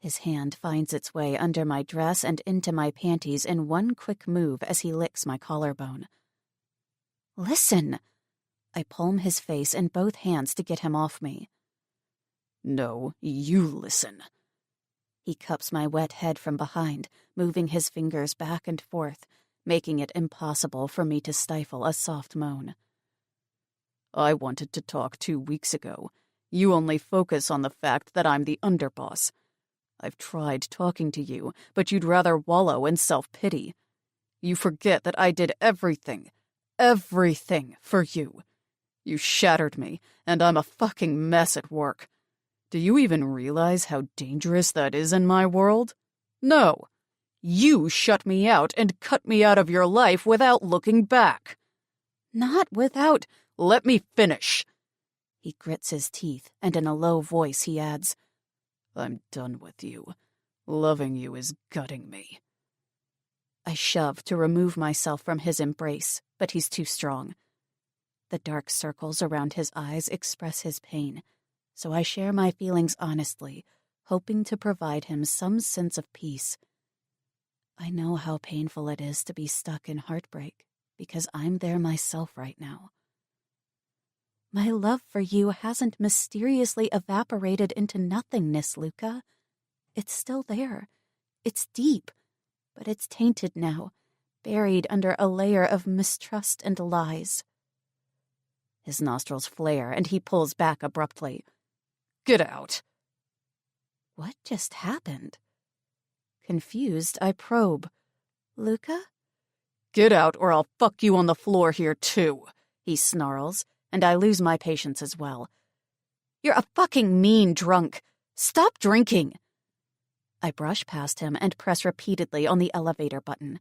His hand finds its way under my dress and into my panties in one quick move as he licks my collarbone. Listen! I palm his face in both hands to get him off me. No, you listen. He cups my wet head from behind, moving his fingers back and forth, making it impossible for me to stifle a soft moan. I wanted to talk 2 weeks ago. You only focus on the fact that I'm the underboss. I've tried talking to you, but you'd rather wallow in self-pity. You forget that I did everything for you. You shattered me, and I'm a fucking mess at work. Do you even realize how dangerous that is in my world? No. You shut me out and cut me out of your life without looking back. Not without... Let me finish. He grits his teeth, and in a low voice he adds, I'm done with you. Loving you is gutting me. I shove to remove myself from his embrace, but he's too strong. The dark circles around his eyes express his pain, so I share my feelings honestly, hoping to provide him some sense of peace. I know how painful it is to be stuck in heartbreak, because I'm there myself right now. My love for you hasn't mysteriously evaporated into nothingness, Luca. It's still there. It's deep, but it's tainted now, buried under a layer of mistrust and lies. His nostrils flare, and he pulls back abruptly. Get out. What just happened? Confused, I probe. Luca? Get out, or I'll fuck you on the floor here, too. he snarls, and I lose my patience as well. You're a fucking mean drunk. Stop drinking. I brush past him and press repeatedly on the elevator button.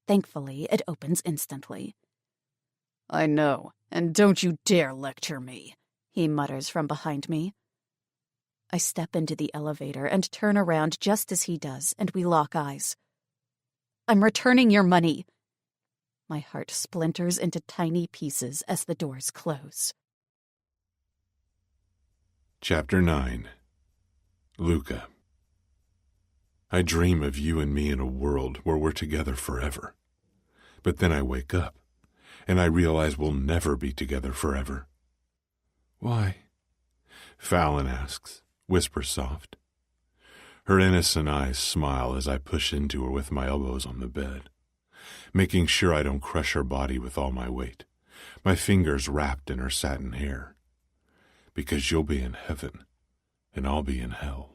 Thankfully, it opens instantly. I know, and don't you dare lecture me, he mutters from behind me. I step into the elevator and turn around just as he does, and we lock eyes. I'm returning your money. My heart splinters into tiny pieces as the doors close. Chapter 9. Luca. I dream of you and me in a world where we're together forever. But then I wake up, and I realize we'll never be together forever. Why? Fallon asks, whisper soft. Her innocent eyes smile as I push into her with my elbows on the bed, making sure I don't crush her body with all my weight, my fingers wrapped in her satin hair. Because you'll be in heaven, and I'll be in hell.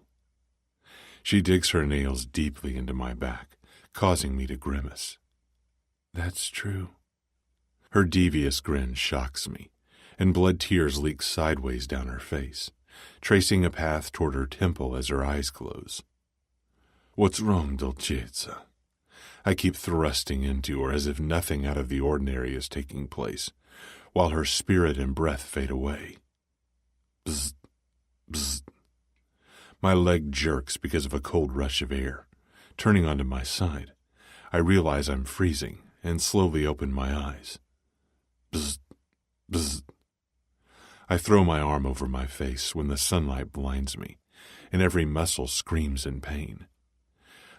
She digs her nails deeply into my back, causing me to grimace. That's true. Her devious grin shocks me, and blood tears leak sideways down her face, tracing a path toward her temple as her eyes close. What's wrong, Dolcezza? I keep thrusting into her as if nothing out of the ordinary is taking place, while her spirit and breath fade away. Bzz, bzz. My leg jerks because of a cold rush of air. Turning onto my side, I realize I'm freezing and slowly open my eyes. Bzz, bzz. I throw my arm over my face when the sunlight blinds me, and every muscle screams in pain.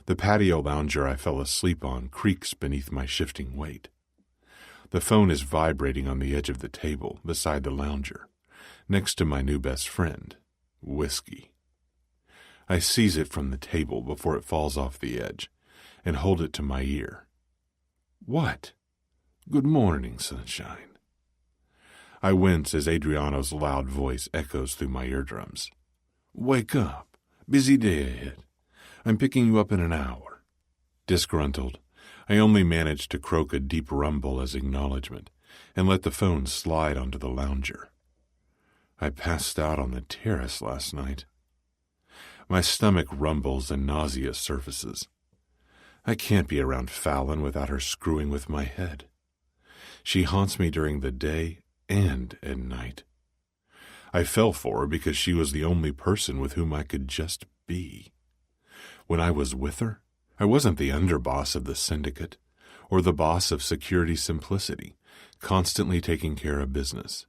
The patio lounger I fell asleep on creaks beneath my shifting weight. The phone is vibrating on the edge of the table beside the lounger, next to my new best friend, Whiskey. I seize it from the table before it falls off the edge and hold it to my ear. What? Good morning, sunshine. I wince as Adriano's loud voice echoes through my eardrums. Wake up. Busy day ahead. I'm picking you up in an hour. Disgruntled, I only manage to croak a deep rumble as acknowledgement and let the phone slide onto the lounger. I passed out on the terrace last night. My stomach rumbles and nausea surfaces. I can't be around Fallon without her screwing with my head. She haunts me during the day and at night. I fell for her because she was the only person with whom I could just be. When I was with her, I wasn't the underboss of the syndicate or the boss of Security Simplicity, constantly taking care of business.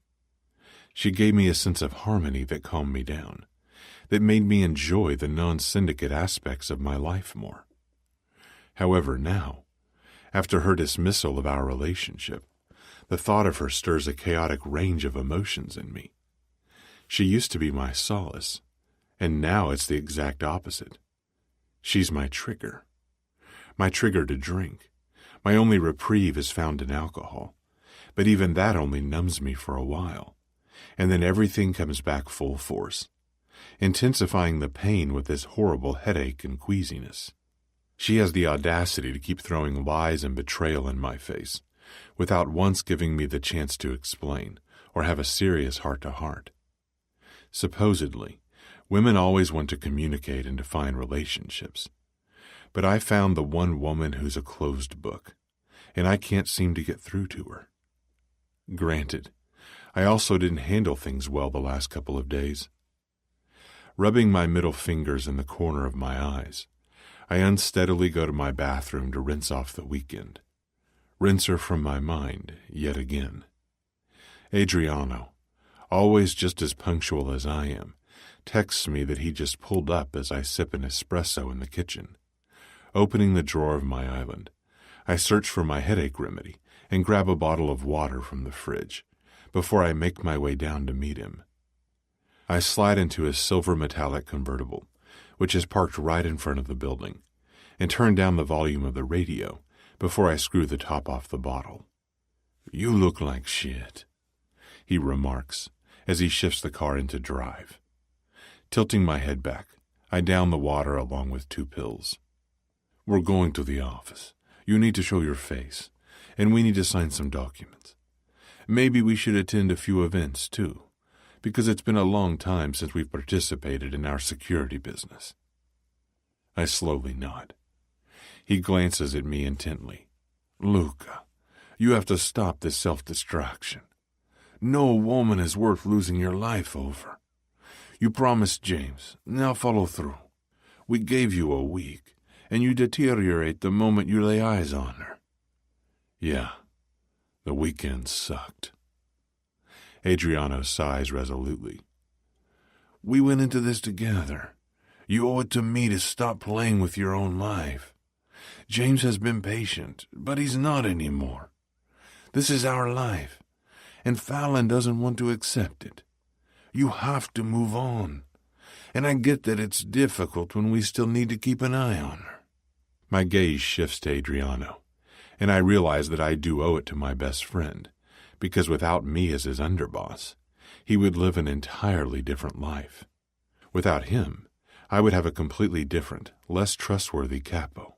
She gave me a sense of harmony that calmed me down, that made me enjoy the non-syndicate aspects of my life more. However, now, after her dismissal of our relationship, the thought of her stirs a chaotic range of emotions in me. She used to be my solace, and now it's the exact opposite. She's my trigger to drink. My only reprieve is found in alcohol, but even that only numbs me for a while, and then everything comes back full force, intensifying the pain with this horrible headache and queasiness. She has the audacity to keep throwing lies and betrayal in my face, without once giving me the chance to explain or have a serious heart-to-heart. Supposedly, women always want to communicate and define relationships, but I found the one woman who's a closed book, and I can't seem to get through to her. Granted, I also didn't handle things well the last couple of days. Rubbing my middle fingers in the corner of my eyes, I unsteadily go to my bathroom to rinse off the weekend. Rinse her from my mind, yet again. Adriano, always just as punctual as I am, texts me that he just pulled up as I sip an espresso in the kitchen. Opening the drawer of my island, I search for my headache remedy and grab a bottle of water from the fridge before I make my way down to meet him. I slide into his silver metallic convertible, which is parked right in front of the building, and turn down the volume of the radio before I screw the top off the bottle. You look like shit, he remarks as he shifts the car into drive. Tilting my head back, I down the water along with 2 pills. We're going to the office. You need to show your face, and we need to sign some documents. Maybe we should attend a few events, too, because it's been a long time since we've participated in our security business. I slowly nod. He glances at me intently. Luca, you have to stop this self-destruction. No woman is worth losing your life over. You promised James. Now follow through. We gave you a week, and you deteriorate the moment you lay eyes on her. Yeah, the weekend sucked. Adriano sighs resolutely. We went into this together. You owe it to me to stop playing with your own life. James has been patient, but he's not anymore. This is our life, and Fallon doesn't want to accept it. You have to move on, and I get that it's difficult when we still need to keep an eye on her. My gaze shifts to Adriano, and I realize that I do owe it to my best friend, because without me as his underboss, he would live an entirely different life. Without him, I would have a completely different, less trustworthy capo.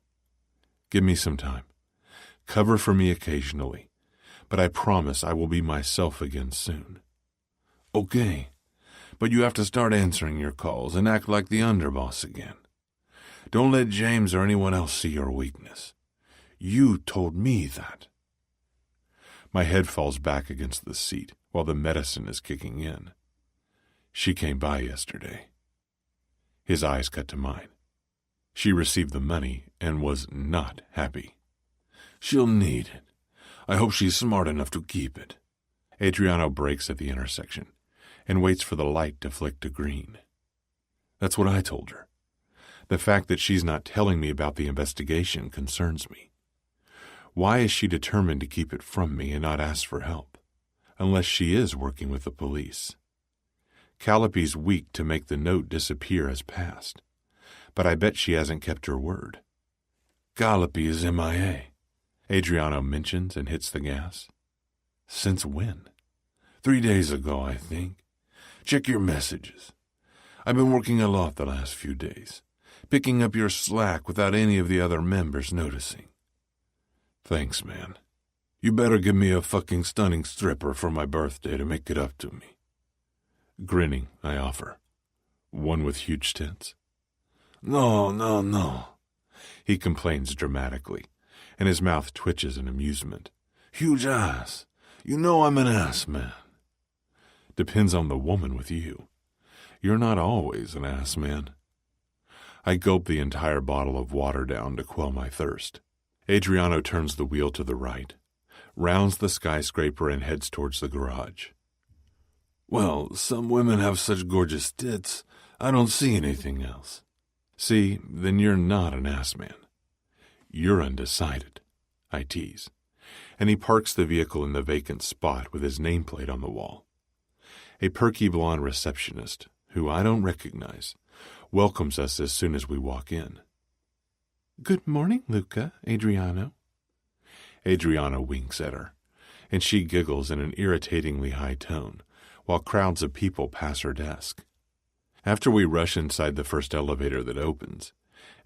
Give me some time. Cover for me occasionally, but I promise I will be myself again soon. Okay, but you have to start answering your calls and act like the underboss again. Don't let James or anyone else see your weakness. You told me that. My head falls back against the seat while the medicine is kicking in. She came by yesterday. His eyes cut to mine. She received the money and was not happy. She'll need it. I hope she's smart enough to keep it. Adriano brakes at the intersection and waits for the light to flick to green. That's what I told her. The fact that she's not telling me about the investigation concerns me. Why is she determined to keep it from me and not ask for help? Unless she is working with the police. Calliope's weak to make the note disappear as past, but I bet she hasn't kept her word. Calliope is MIA, Adriano mentions and hits the gas. Since when? 3 days ago, I think. Check your messages. I've been working a lot the last few days, picking up your slack without any of the other members noticing. Thanks, man. You better give me a fucking stunning stripper for my birthday to make it up to me. Grinning, I offer. One with huge tits. No. He complains dramatically, and his mouth twitches in amusement. Huge ass. You know I'm an ass man. Depends on the woman with you. You're not always an ass man. I gulp the entire bottle of water down to quell my thirst. Adriano turns the wheel to the right, rounds the skyscraper and heads towards the garage. Well, some women have such gorgeous tits, I don't see anything else. See, then you're not an ass man. You're undecided, I tease, and he parks the vehicle in the vacant spot with his nameplate on the wall. A perky blonde receptionist, who I don't recognize, welcomes us as soon as we walk in. Good morning, Luca, Adriano. Adriano winks at her, and she giggles in an irritatingly high tone, while crowds of people pass her desk. After we rush inside the first elevator that opens,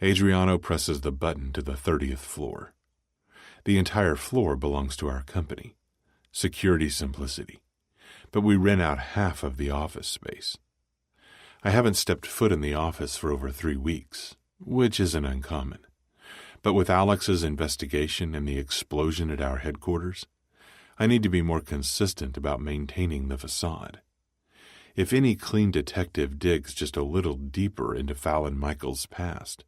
Adriano presses the button to the 30th floor. The entire floor belongs to our company, Security Simplicity, but we rent out half of the office space. I haven't stepped foot in the office for over 3 weeks, which isn't uncommon. But with Alex's investigation and the explosion at our headquarters, I need to be more consistent about maintaining the facade. If any clean detective digs just a little deeper into Fallon Michaels' past,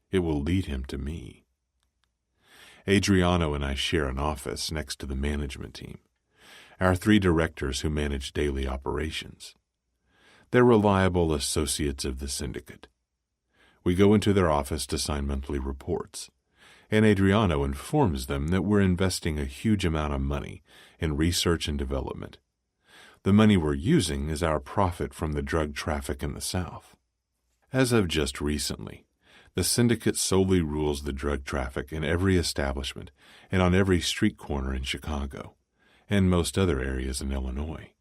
it will lead him to me. Adriano and I share an office next to the management team, our 3 directors who manage daily operations. They're reliable associates of the syndicate. We go into their office to sign monthly reports, and Adriano informs them that we're investing a huge amount of money in research and development. The money we're using is our profit from the drug traffic in the South. As of just recently, the syndicate solely rules the drug traffic in every establishment and on every street corner in Chicago, and most other areas in Illinois.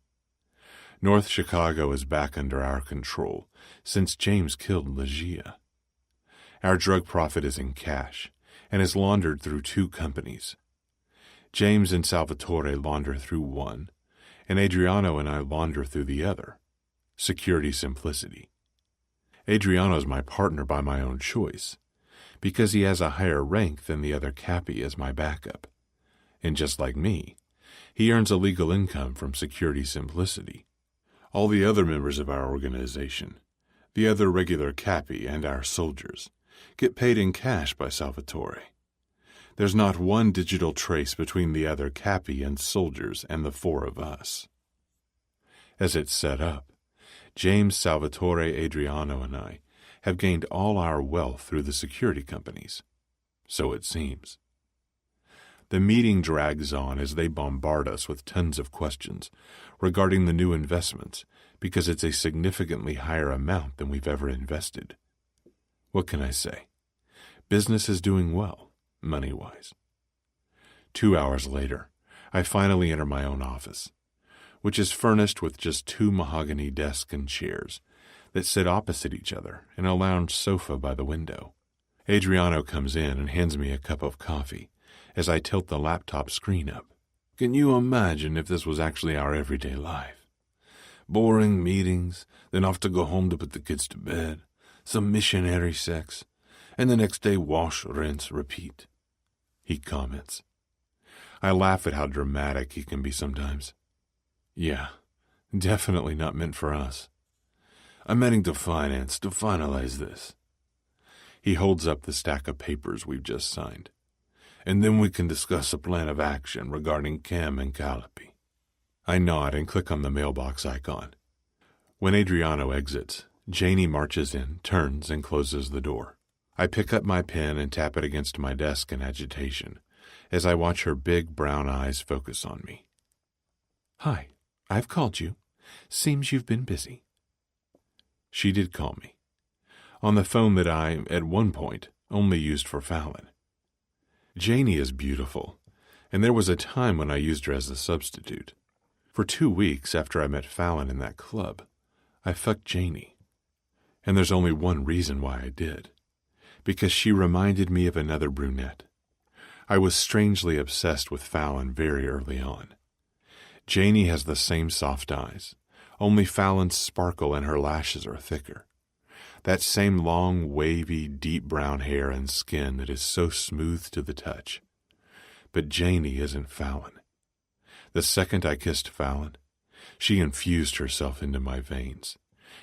North Chicago is back under our control since James killed Legia. Our drug profit is in cash and is laundered through 2 companies. James and Salvatore launder through one, and Adriano and I launder through the other. Security simplicity. Adriano's my partner by my own choice, because he has a higher rank than the other Cappy as my backup. And just like me, he earns a legal income from security simplicity. All the other members of our organization, the other regular Cappy and our soldiers, get paid in cash by Salvatore. There's not one digital trace between the other Cappy and soldiers and the four of us. As it's set up, James, Salvatore, Adriano, and I have gained all our wealth through the security companies. So it seems. The meeting drags on as they bombard us with tons of questions regarding the new investments because it's a significantly higher amount than we've ever invested. What can I say? Business is doing well, money-wise. 2 hours later, I finally enter my own office, which is furnished with just 2 mahogany desks and chairs that sit opposite each other and a lounge sofa by the window. Adriano comes in and hands me a cup of coffee as I tilt the laptop screen up. Can you imagine if this was actually our everyday life? Boring meetings, then off to go home to put the kids to bed, some missionary sex, and the next day wash, rinse, repeat. He comments. I laugh at how dramatic he can be sometimes. Yeah, definitely not meant for us. I'm heading to finance to finalize this. He holds up the stack of papers we've just signed. And then we can discuss a plan of action regarding Cam and Calliope. I nod and click on the mailbox icon. When Adriano exits, Janie marches in, turns, and closes the door. I pick up my pen and tap it against my desk in agitation as I watch her big brown eyes focus on me. Hi, I've called you. Seems you've been busy. She did call me. On the phone that I, at one point, only used for Fallon. Janie is beautiful, and there was a time when I used her as a substitute. For 2 weeks after I met Fallon in that club, I fucked Janie. And there's only one reason why I did. Because she reminded me of another brunette. I was strangely obsessed with Fallon very early on. Janie has the same soft eyes, only Fallon's sparkle and her lashes are thicker. That same long, wavy, deep brown hair and skin that is so smooth to the touch. But Janie isn't Fallon. The second I kissed Fallon, she infused herself into my veins,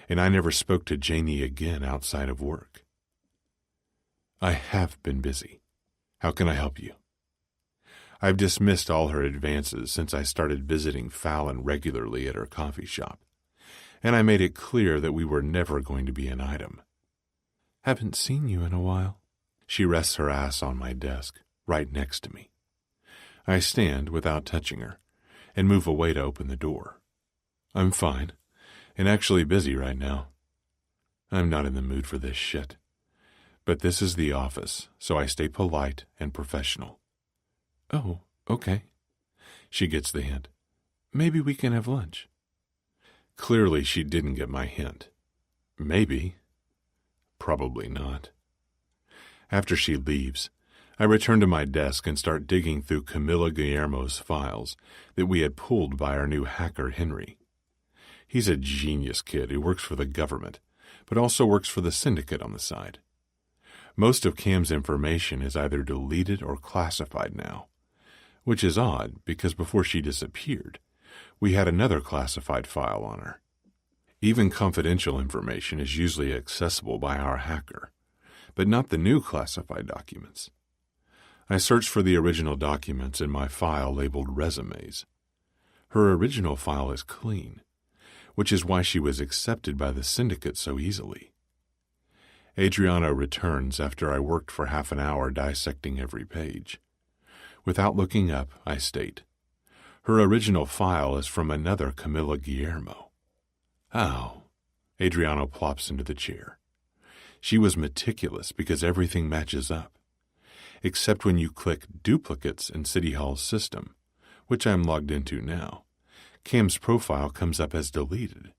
and I never spoke to Janie again outside of work. I have been busy. How can I help you? I've dismissed all her advances since I started visiting Fallon regularly at her coffee shop, and I made it clear that we were never going to be an item. Haven't seen you in a while. She rests her ass on my desk, right next to me. I stand without touching her, and move away to open the door. I'm fine, and actually busy right now. I'm not in the mood for this shit. But this is the office, so I stay polite and professional. Oh, okay. She gets the hint. Maybe we can have lunch. Clearly she didn't get my hint. Maybe. Probably not. After she leaves, I return to my desk and start digging through Camilla Guillermo's files that we had pulled by our new hacker, Henry. He's a genius kid who works for the government, but also works for the Syndicate on the side. Most of Cam's information is either deleted or classified now, which is odd because before she disappeared, we had another classified file on her. Even confidential information is usually accessible by our hacker, but not the new classified documents. I searched for the original documents in my file labeled resumes. Her original file is clean, which is why she was accepted by the Syndicate so easily. Adriano returns after I worked for half an hour dissecting every page. Without looking up, I state, her original file is from another Camilla Guillermo. How? Adriano plops into the chair. She was meticulous because everything matches up. Except when you click duplicates in City Hall's system, which I'm logged into now, Cam's profile comes up as deleted.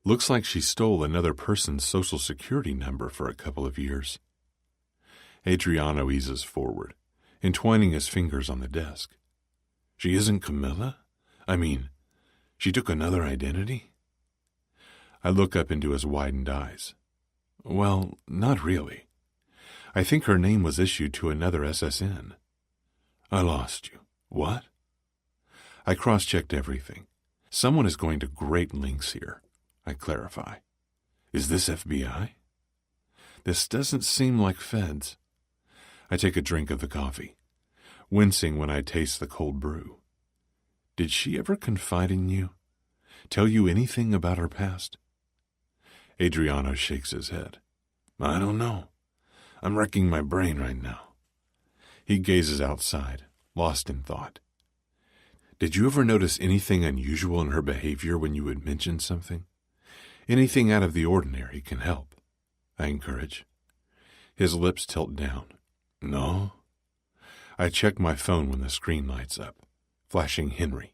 Looks like she stole another person's social security number for a couple of years. Adriano eases forward, entwining his fingers on the desk. She isn't Camilla? I mean, she took another identity? I look up into his widened eyes. Well, not really. I think her name was issued to another SSN. I lost you. What? I cross-checked everything. Someone is going to great lengths here, I clarify. Is this FBI? This doesn't seem like feds. I take a drink of the coffee, wincing when I taste the cold brew. Did she ever confide in you? Tell you anything about her past? Adriano shakes his head. I don't know. I'm wrecking my brain right now. He gazes outside, lost in thought. Did you ever notice anything unusual in her behavior when you would mention something? Anything out of the ordinary can help, I encourage. His lips tilt down. No. I check my phone when the screen lights up, flashing Henry,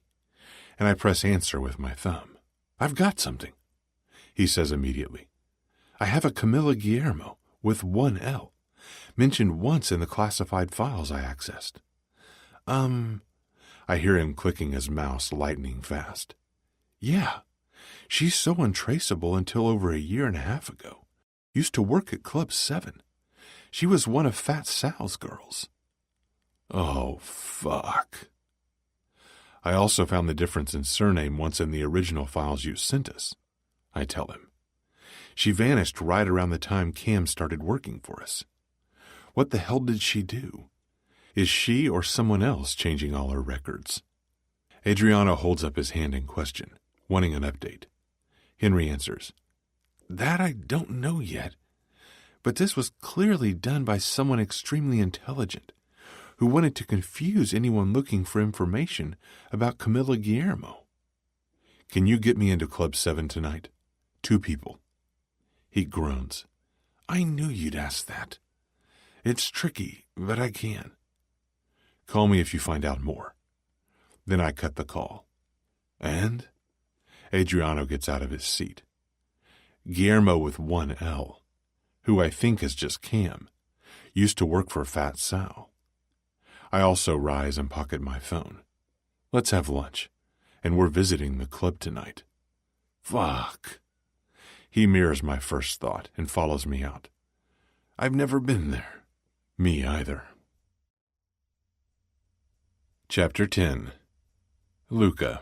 and I press answer with my thumb. I've got something, he says immediately. I have a Camilla Guillermo with one L, mentioned once in the classified files I accessed. I hear him clicking his mouse lightning fast. Yeah, she's so untraceable until over a year and a half ago. Used to work at Club 7. She was one of Fat Sal's girls. Oh, fuck. I also found the difference in surname once in the original files you sent us, I tell him. She vanished right around the time Cam started working for us. What the hell did she do? Is she or someone else changing all her records? Adriano holds up his hand in question, wanting an update. Henry answers, That I don't know yet, but this was clearly done by someone extremely intelligent who wanted to confuse anyone looking for information about Camilla Guillermo. Can you get me into Club 7 tonight? 2 people. He groans. I knew you'd ask that. It's tricky, but I can. Call me if you find out more. Then I cut the call. And? Adriano gets out of his seat. Guillermo with one L, who I think is just Cam, used to work for Fat Sal. I also rise and pocket my phone. Let's have lunch, and we're visiting the club tonight. Fuck. He mirrors my first thought and follows me out. I've never been there. Me either. Chapter 10. Luca.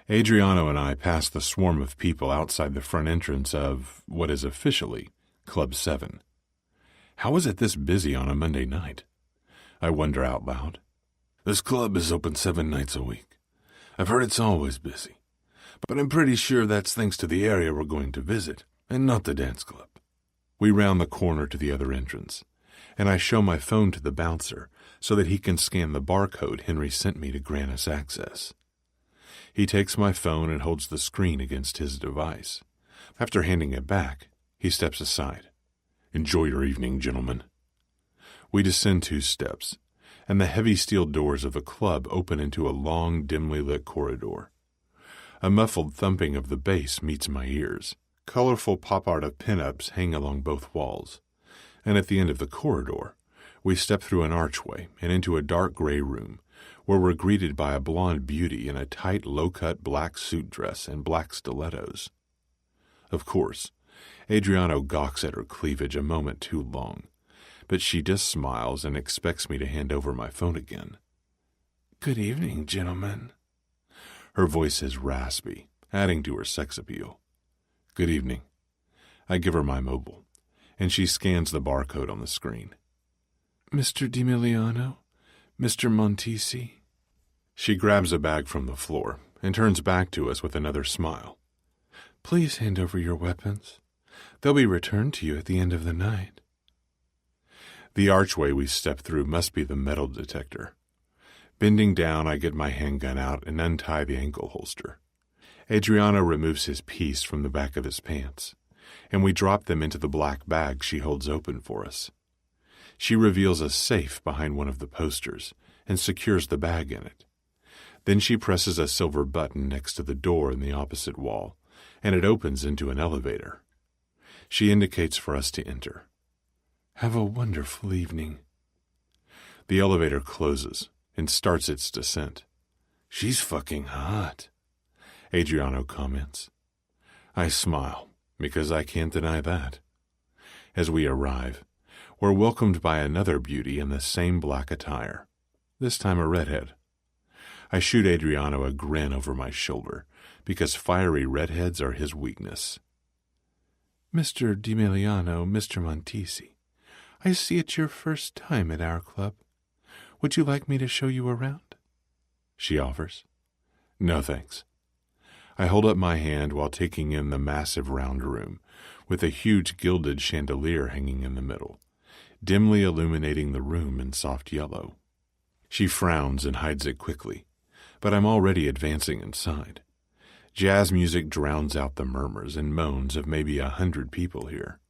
Adriano and I pass the swarm of people outside the front entrance of what is officially Club 7. How is it this busy on a Monday night? I wonder out loud. This club is open 7 nights a week. I've heard it's always busy, but I'm pretty sure that's thanks to the area we're going to visit, and not the dance club. We round the corner to the other entrance, and I show my phone to the bouncer so that he can scan the barcode Henry sent me to grant us access. He takes my phone and holds the screen against his device. After handing it back, he steps aside. Enjoy your evening, gentlemen. We descend 2 steps, and the heavy steel doors of the club open into a long, dimly lit corridor. A muffled thumping of the bass meets my ears. Colorful pop art of pin-ups hang along both walls, and at the end of the corridor, we step through an archway and into a dark gray room, where we're greeted by a blonde beauty in a tight, low-cut black suit dress and black stilettos. Of course, Adriano gawks at her cleavage a moment too long, but she just smiles and expects me to hand over my phone again. Good evening, gentlemen. Her voice is raspy, adding to her sex appeal. Good evening. I give her my mobile, and she scans the barcode on the screen. Mr. DiMiliano? Mr. Montesi? She grabs a bag from the floor and turns back to us with another smile. Please hand over your weapons. They'll be returned to you at the end of the night. The archway we step through must be the metal detector. Bending down, I get my handgun out and untie the ankle holster. Adriano removes his piece from the back of his pants, and we drop them into the black bag she holds open for us. She reveals a safe behind one of the posters and secures the bag in it. Then she presses a silver button next to the door in the opposite wall, and it opens into an elevator. She indicates for us to enter. Have a wonderful evening. The elevator closes, and starts its descent. "She's fucking hot," Adriano comments. I smile, because I can't deny that. As we arrive, we're welcomed by another beauty in the same black attire, this time a redhead. I shoot Adriano a grin over my shoulder, because fiery redheads are his weakness. "Mr. DiMiliano, Mr. Montesi, I see it's your first time at our club. Would you like me to show you around?" she offers. "No, thanks." I hold up my hand while taking in the massive round room, with a huge gilded chandelier hanging in the middle, dimly illuminating the room in soft yellow. She frowns and hides it quickly, but I'm already advancing inside. Jazz music drowns out the murmurs and moans of maybe 100 people here.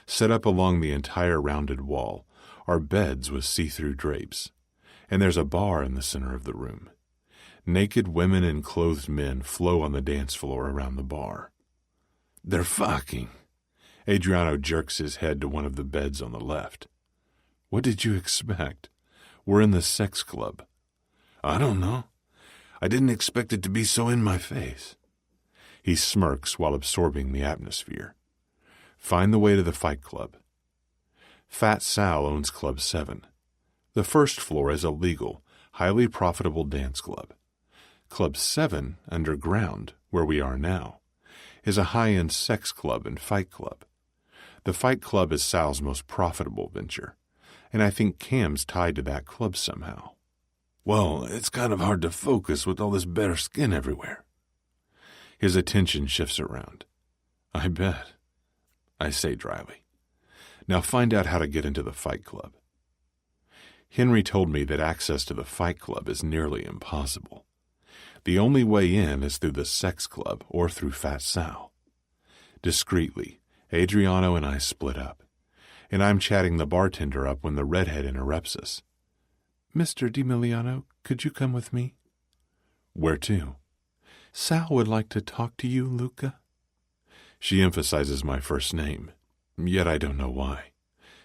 Set up along the entire rounded wall are beds with see-through drapes, and there's a bar in the center of the room. Naked women and clothed men flow on the dance floor around the bar. "They're fucking." Adriano jerks his head to one of the beds on the left. "What did you expect? We're in the sex club." "I don't know. I didn't expect it to be so in my face." He smirks while absorbing the atmosphere. Find the way to the Fight Club. Fat Sal owns Club 7. The first floor is a legal, highly profitable dance club. Club 7, underground, where we are now, is a high-end sex club and fight club. The Fight Club is Sal's most profitable venture, and I think Cam's tied to that club somehow. "Well, it's kind of hard to focus with all this bare skin everywhere." His attention shifts around. "I bet," I say dryly. "Now find out how to get into the Fight Club." Henry told me that access to the Fight Club is nearly impossible. The only way in is through the sex club or through Fat Sal. Discreetly, Adriano and I split up, and I'm chatting the bartender up when the redhead interrupts us. "Mr. DiMiliano, could you come with me?" "Where to?" "Sal would like to talk to you, Luca." She emphasizes my first name, yet I don't know why.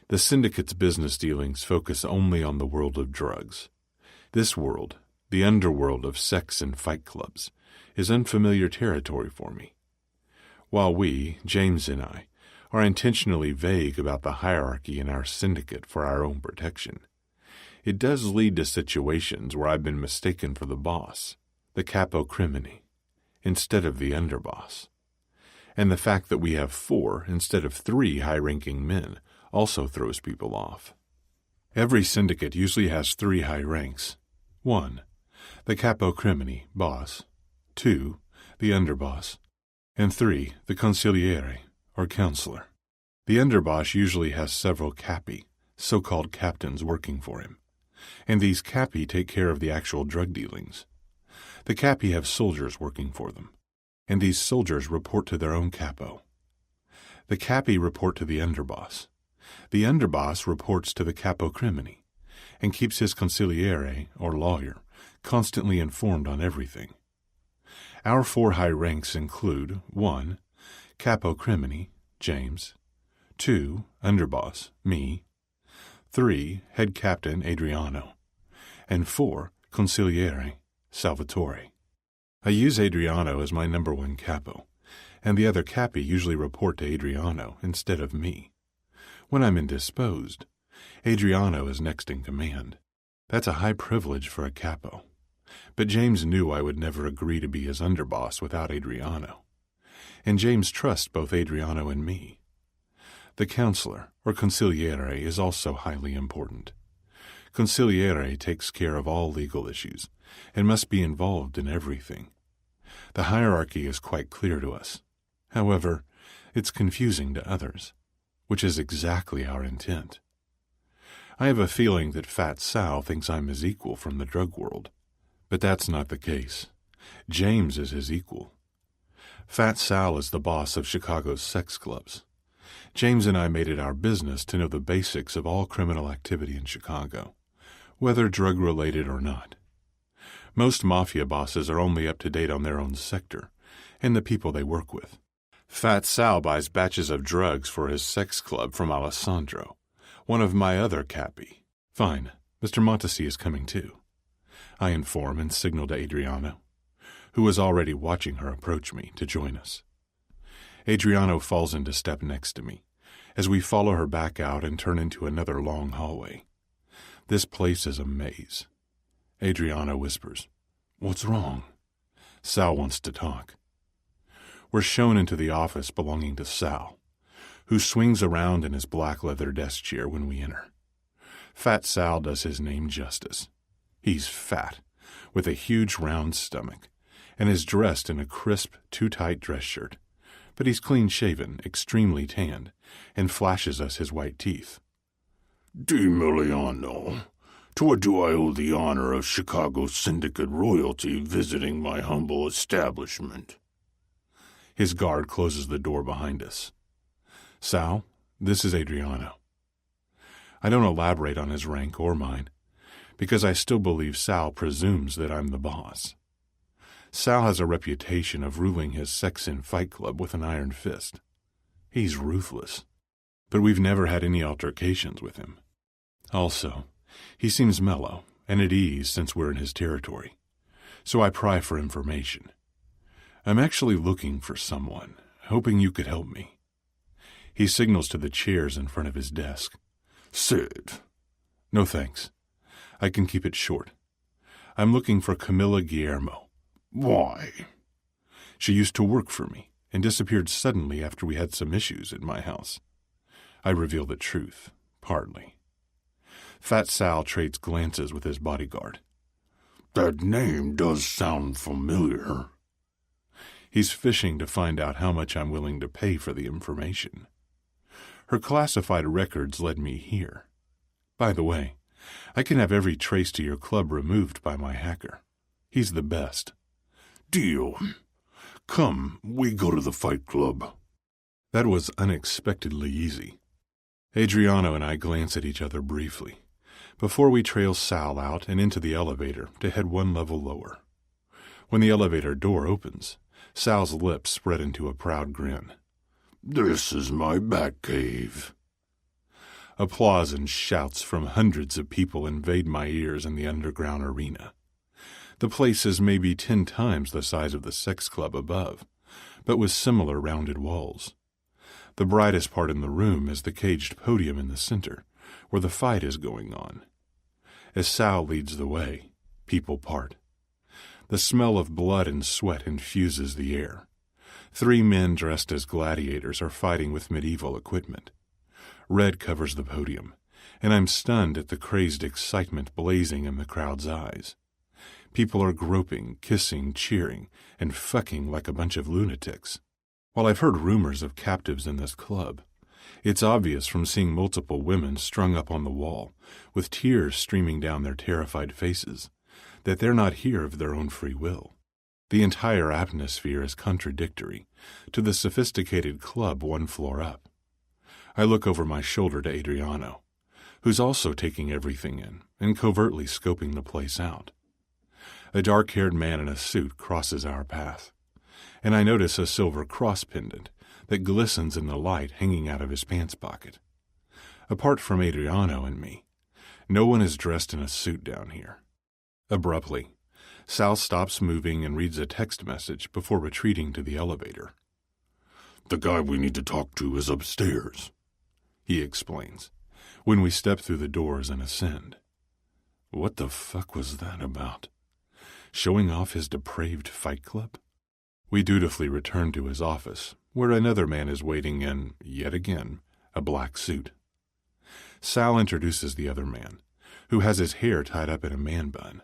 The Syndicate's business dealings focus only on the world of drugs. This world, the underworld of sex and fight clubs, is unfamiliar territory for me. While we, James and I, are intentionally vague about the hierarchy in our syndicate for our own protection, it does lead to situations where I've been mistaken for the boss, the capo crimine, instead of the underboss. And the fact that we have 4 instead of 3 high-ranking men also throws people off. Every syndicate usually has 3 high ranks. 1. The capo crimine, boss. 2. The underboss. And 3. The consigliere, or counselor. The underboss usually has several capi, so-called captains, working for him. And these capi take care of the actual drug dealings. The capi have soldiers working for them, and these soldiers report to their own capo. The capi report to the underboss. The underboss reports to the capo crimine, and keeps his consigliere, or lawyer, constantly informed on everything. Our 4 high ranks include 1. Capo crimine, James. 2. Underboss, me. 3. Head captain, Adriano. And 4. Consigliere, Salvatore. I use Adriano as my number 1 capo, and the other capi usually report to Adriano instead of me. When I'm indisposed, Adriano is next in command. That's a high privilege for a capo. But James knew I would never agree to be his underboss without Adriano. And James trusts both Adriano and me. The counselor, or consigliere, is also highly important. Consigliere takes care of all legal issues and must be involved in everything. The hierarchy is quite clear to us. However, it's confusing to others, which is exactly our intent. I have a feeling that Fat Sal thinks I'm his equal from the drug world, but that's not the case. James is his equal. Fat Sal is the boss of Chicago's sex clubs. James and I made it our business to know the basics of all criminal activity in Chicago, whether drug-related or not. Most mafia bosses are only up to date on their own sector and the people they work with. Fat Sal buys batches of drugs for his sex club from Alessandro, one of my other capi. Fine, Mr. Montesi is coming too. I inform and signal to Adriano, who was already watching her approach me, to join us. Adriano falls into step next to me, as we follow her back out and turn into another long hallway. This place is a maze. Adriano whispers, "What's wrong?" Sal wants to talk. We're shown into the office belonging to Sal, who swings around in his black leather desk chair when we enter. Fat Sal does his name justice. He's fat, with a huge round stomach, and is dressed in a crisp, too-tight dress shirt, but he's clean-shaven, extremely tanned, and flashes us his white teeth. "Emiliano, to what do I owe the honor of Chicago Syndicate royalty visiting my humble establishment?" His guard closes the door behind us. "Sal, this is Adriano." I don't elaborate on his rank or mine, because I still believe Sal presumes that I'm the boss. Sal has a reputation of ruling his sex-in fight club with an iron fist. He's ruthless, but we've never had any altercations with him. Also, he seems mellow and at ease since we're in his territory, so I pry for information. I'm actually looking for someone, hoping you could help me. He signals to the chairs in front of his desk. "Sit." "No thanks. I can keep it short. I'm looking for Camilla Guillermo." "Why?" "She used to work for me and disappeared suddenly after we had some issues at my house." I reveal the truth, partly. Fat Sal trades glances with his bodyguard. "That name does sound familiar." He's fishing to find out how much I'm willing to pay for the information. Her classified records led me here. By the way, I can have every trace to your club removed by my hacker. He's the best. "Deal. Come, we go to the fight club." That was unexpectedly easy. Adriano and I glance at each other briefly, before we trail Sal out and into the elevator to head one level lower. When the elevator door opens, Sal's lips spread into a proud grin. "This is my Batcave." Applause and shouts from hundreds of people invade my ears in the underground arena. The place is maybe 10 times the size of the sex club above, but with similar rounded walls. The brightest part in the room is the caged podium in the center, where the fight is going on. As Sal leads the way, people part. The smell of blood and sweat infuses the air. 3 men dressed as gladiators are fighting with medieval equipment. Red covers the podium, and I'm stunned at the crazed excitement blazing in the crowd's eyes. People are groping, kissing, cheering, and fucking like a bunch of lunatics. While I've heard rumors of captives in this club, it's obvious from seeing multiple women strung up on the wall, with tears streaming down their terrified faces, that they're not here of their own free will. The entire atmosphere is contradictory to the sophisticated club one floor up. I look over my shoulder to Adriano, who's also taking everything in and covertly scoping the place out. A dark-haired man in a suit crosses our path, and I notice a silver cross pendant that glistens in the light hanging out of his pants pocket. Apart from Adriano and me, no one is dressed in a suit down here. Abruptly, Sal stops moving and reads a text message before retreating to the elevator. "The guy we need to talk to is upstairs," he explains, when we step through the doors and ascend. What the fuck was that about? Showing off his depraved fight club? We dutifully return to his office, where another man is waiting in, yet again, a black suit. Sal introduces the other man, who has his hair tied up in a man bun.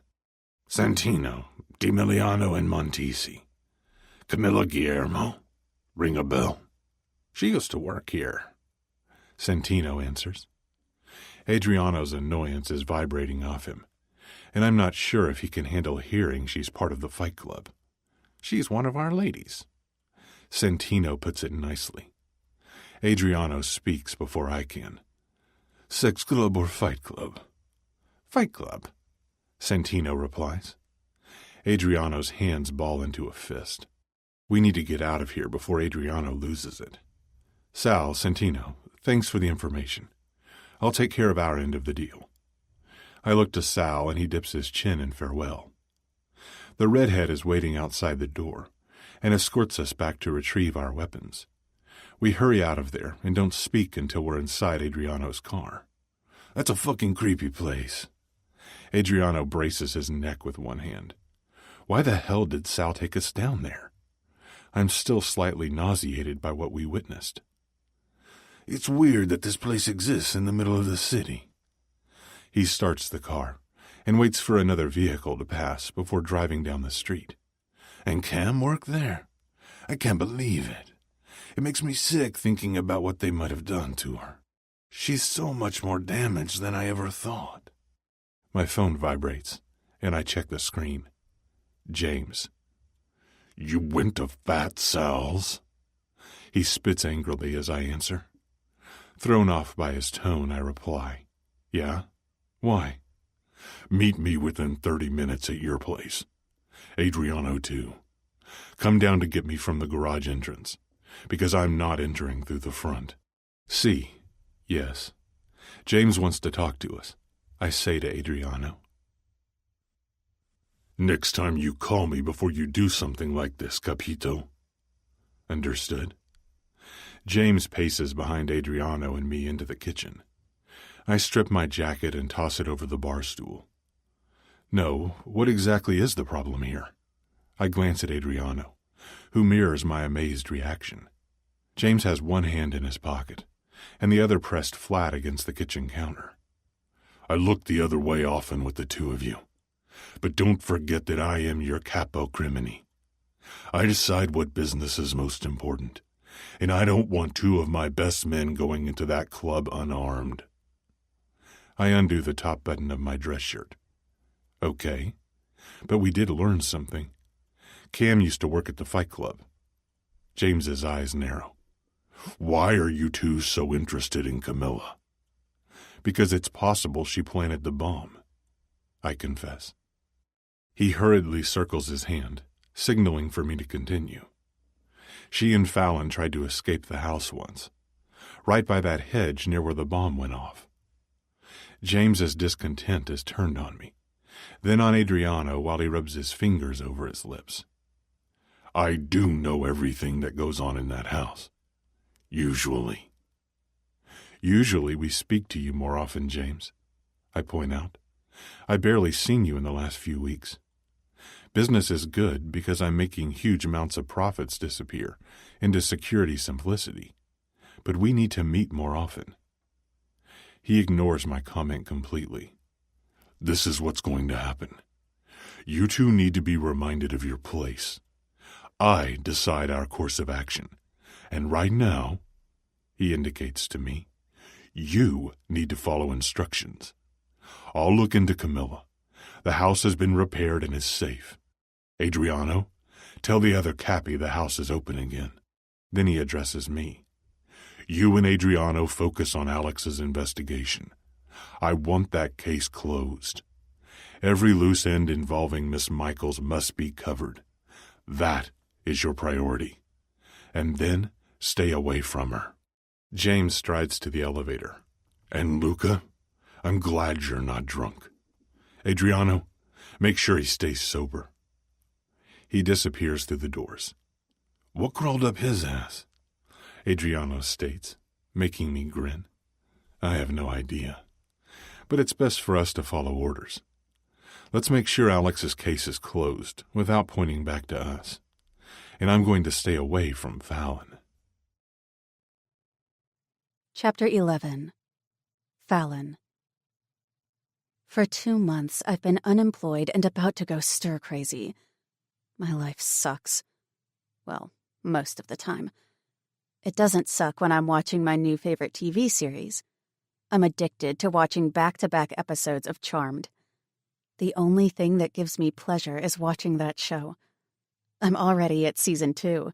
"Santino, D'Emiliano, and Montesi. Camilla Guillermo. Ring a bell?" "She used to work here," Santino answers. Adriano's annoyance is vibrating off him, and I'm not sure if he can handle hearing she's part of the fight club. "She's one of our ladies." Santino puts it nicely. Adriano speaks before I can. "Sex club or fight club?" "Fight club," Santino replies. Adriano's hands ball into a fist. We need to get out of here before Adriano loses it. "Sal, Santino, thanks for the information. I'll take care of our end of the deal." I look to Sal, and he dips his chin in farewell. The redhead is waiting outside the door and escorts us back to retrieve our weapons. We hurry out of there and don't speak until we're inside Adriano's car. That's a fucking creepy place. Adriano braces his neck with one hand. Why the hell did Sal take us down there? I'm still slightly nauseated by what we witnessed. It's weird that this place exists in the middle of the city. He starts the car and waits for another vehicle to pass before driving down the street. And Cam worked there? I can't believe it. It makes me sick thinking about what they might have done to her. She's so much more damaged than I ever thought. My phone vibrates, and I check the screen. James. You went to Fat Sal's? He spits angrily as I answer. Thrown off by his tone, I reply, Yeah? Why? Meet me within 30 minutes at your place. Adriano, too. Come down to get me from the garage entrance, because I'm not entering through the front. See. Yes. James wants to talk to us, I say to Adriano. Next time you call me before you do something like this, capito? Understood. James paces behind Adriano and me into the kitchen. I strip my jacket and toss it over the bar stool. No, what exactly is the problem here? I glance at Adriano, who mirrors my amazed reaction. James has one hand in his pocket, and the other pressed flat against the kitchen counter. I look the other way often with the two of you, but don't forget that I am your capo crimini. I decide what business is most important, and I don't want two of my best men going into that club unarmed. I undo the top button of my dress shirt. Okay, but we did learn something. Cam used to work at the Fight Club. James's eyes narrow. Why are you two so interested in Camilla? Because it's possible she planted the bomb, I confess. He hurriedly circles his hand, signaling for me to continue. She and Fallon tried to escape the house once, right by that hedge near where the bomb went off. James's discontent is turned on me, then on Adriano while he rubs his fingers over his lips. I do know everything that goes on in that house. Usually. Usually we speak to you more often, James, I point out. I've barely seen you in the last few weeks. Business is good because I'm making huge amounts of profits disappear into security simplicity, but we need to meet more often. He ignores my comment completely. This is what's going to happen. You two need to be reminded of your place. I decide our course of action, and right now, he indicates to me, you need to follow instructions. I'll look into Camilla. The house has been repaired and is safe. Adriano, tell the other Cappy the house is open again. Then he addresses me. You and Adriano focus on Alex's investigation. I want that case closed. Every loose end involving Miss Michaels must be covered. That is your priority. And then stay away from her. James strides to the elevator. And Luca, I'm glad you're not drunk. Adriano, make sure he stays sober. He disappears through the doors. What crawled up his ass? Adriano states, making me grin. I have no idea. But it's best for us to follow orders. Let's make sure Alex's case is closed without pointing back to us. And I'm going to stay away from Fallon. Chapter 11. Fallon. For 2 months, I've been unemployed and about to go stir-crazy. My life sucks. Well, most of the time. It doesn't suck when I'm watching my new favorite TV series. I'm addicted to watching back-to-back episodes of Charmed. The only thing that gives me pleasure is watching that show. I'm already at season 2.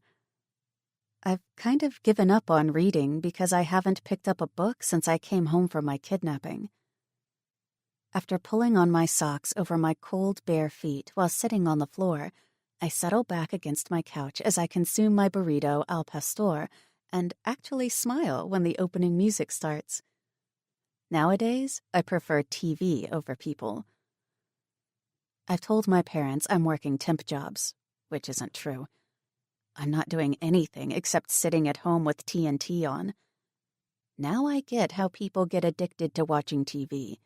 I've kind of given up on reading because I haven't picked up a book since I came home from my kidnapping. After pulling on my socks over my cold, bare feet while sitting on the floor, I settle back against my couch as I consume my burrito al pastor and actually smile when the opening music starts. Nowadays, I prefer TV over people. I've told my parents I'm working temp jobs, which isn't true. I'm not doing anything except sitting at home with TNT on. Now I get how people get addicted to watching TV.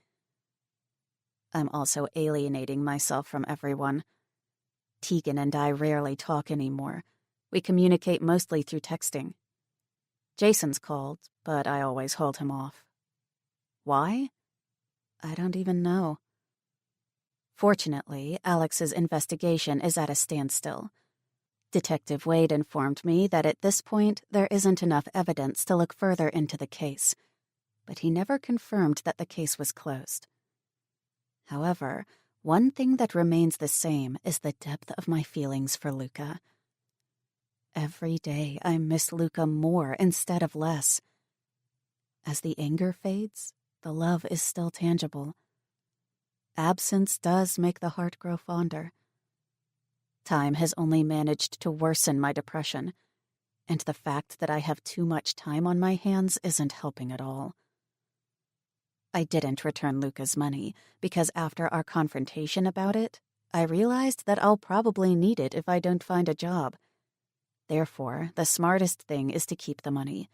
I'm also alienating myself from everyone. Tegan and I rarely talk anymore. We communicate mostly through texting. Jason's called, but I always hold him off. Why? I don't even know. Fortunately, Alex's investigation is at a standstill. Detective Wade informed me that at this point there isn't enough evidence to look further into the case, but he never confirmed that the case was closed. However, one thing that remains the same is the depth of my feelings for Luca. Every day I miss Luca more instead of less. As the anger fades, the love is still tangible. Absence does make the heart grow fonder. Time has only managed to worsen my depression, and the fact that I have too much time on my hands isn't helping at all. I didn't return Luca's money because after our confrontation about it, I realized that I'll probably need it if I don't find a job. Therefore, the smartest thing is to keep the money.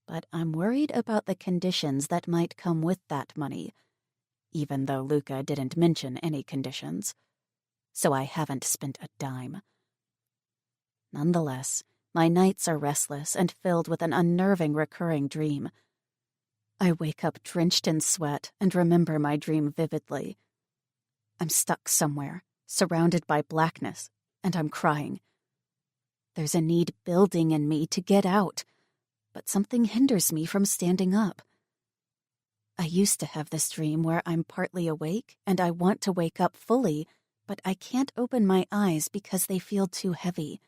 But I'm worried about the conditions that might come with that money, even though Luca didn't mention any conditions. So I haven't spent a dime. Nonetheless, my nights are restless and filled with an unnerving recurring dream. I wake up drenched in sweat and remember my dream vividly. I'm stuck somewhere, surrounded by blackness, and I'm crying. There's a need building in me to get out, but something hinders me from standing up. I used to have this dream where I'm partly awake and I want to wake up fully, but I can't open my eyes because they feel too heavy.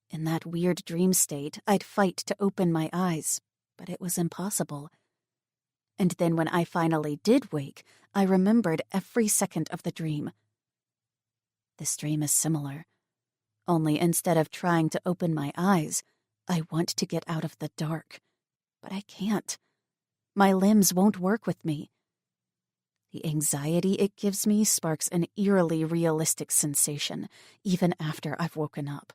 In that weird dream state, I'd fight to open my eyes, but it was impossible. And then when I finally did wake, I remembered every second of the dream. This dream is similar. Only instead of trying to open my eyes, I want to get out of the dark. But I can't. My limbs won't work with me. The anxiety it gives me sparks an eerily realistic sensation, even after I've woken up.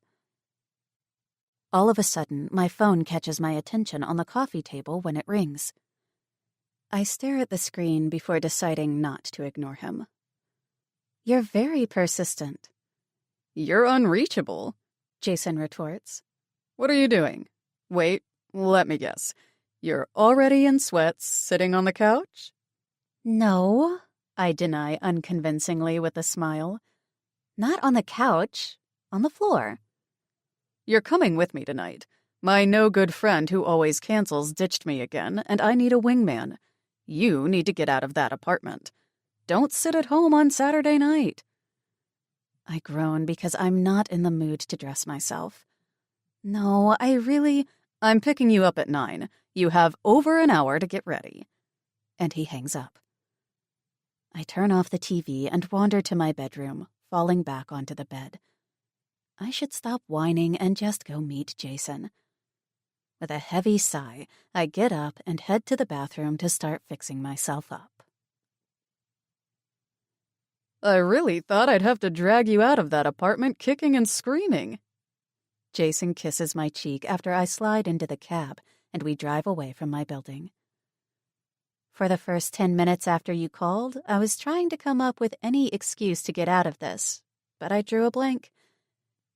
All of a sudden, my phone catches my attention on the coffee table when it rings. I stare at the screen before deciding not to ignore him. "You're very persistent." "You're unreachable," Jason retorts. "What are you doing? Wait, let me guess. You're already in sweats, sitting on the couch?" "No," I deny unconvincingly with a smile. "Not on the couch. On the floor." "You're coming with me tonight. My no-good friend who always cancels ditched me again, and I need a wingman. You need to get out of that apartment. Don't sit at home on Saturday night." I groan because I'm not in the mood to dress myself. "No, I'm picking you up at 9. You have over an hour to get ready." And he hangs up. I turn off the TV and wander to my bedroom, falling back onto the bed. I should stop whining and just go meet Jason. With a heavy sigh, I get up and head to the bathroom to start fixing myself up. "I really thought I'd have to drag you out of that apartment kicking and screaming." Jason kisses my cheek after I slide into the cab, and we drive away from my building. "For the first 10 minutes after you called, I was trying to come up with any excuse to get out of this, but I drew a blank.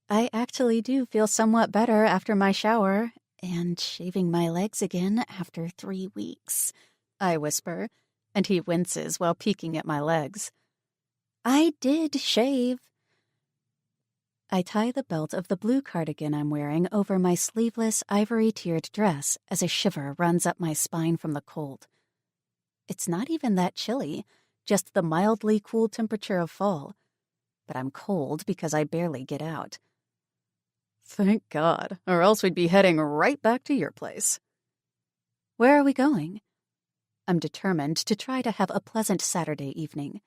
I actually do feel somewhat better after my shower, and shaving my legs again after 3 weeks," I whisper, and he winces while peeking at my legs. "I did shave." I tie the belt of the blue cardigan I'm wearing over my sleeveless, ivory-tiered dress as a shiver runs up my spine from the cold. It's not even that chilly, just the mildly cool temperature of fall. But I'm cold because I barely get out. "Thank God, or else we'd be heading right back to your place." "Where are we going?" I'm determined to try to have a pleasant Saturday evening.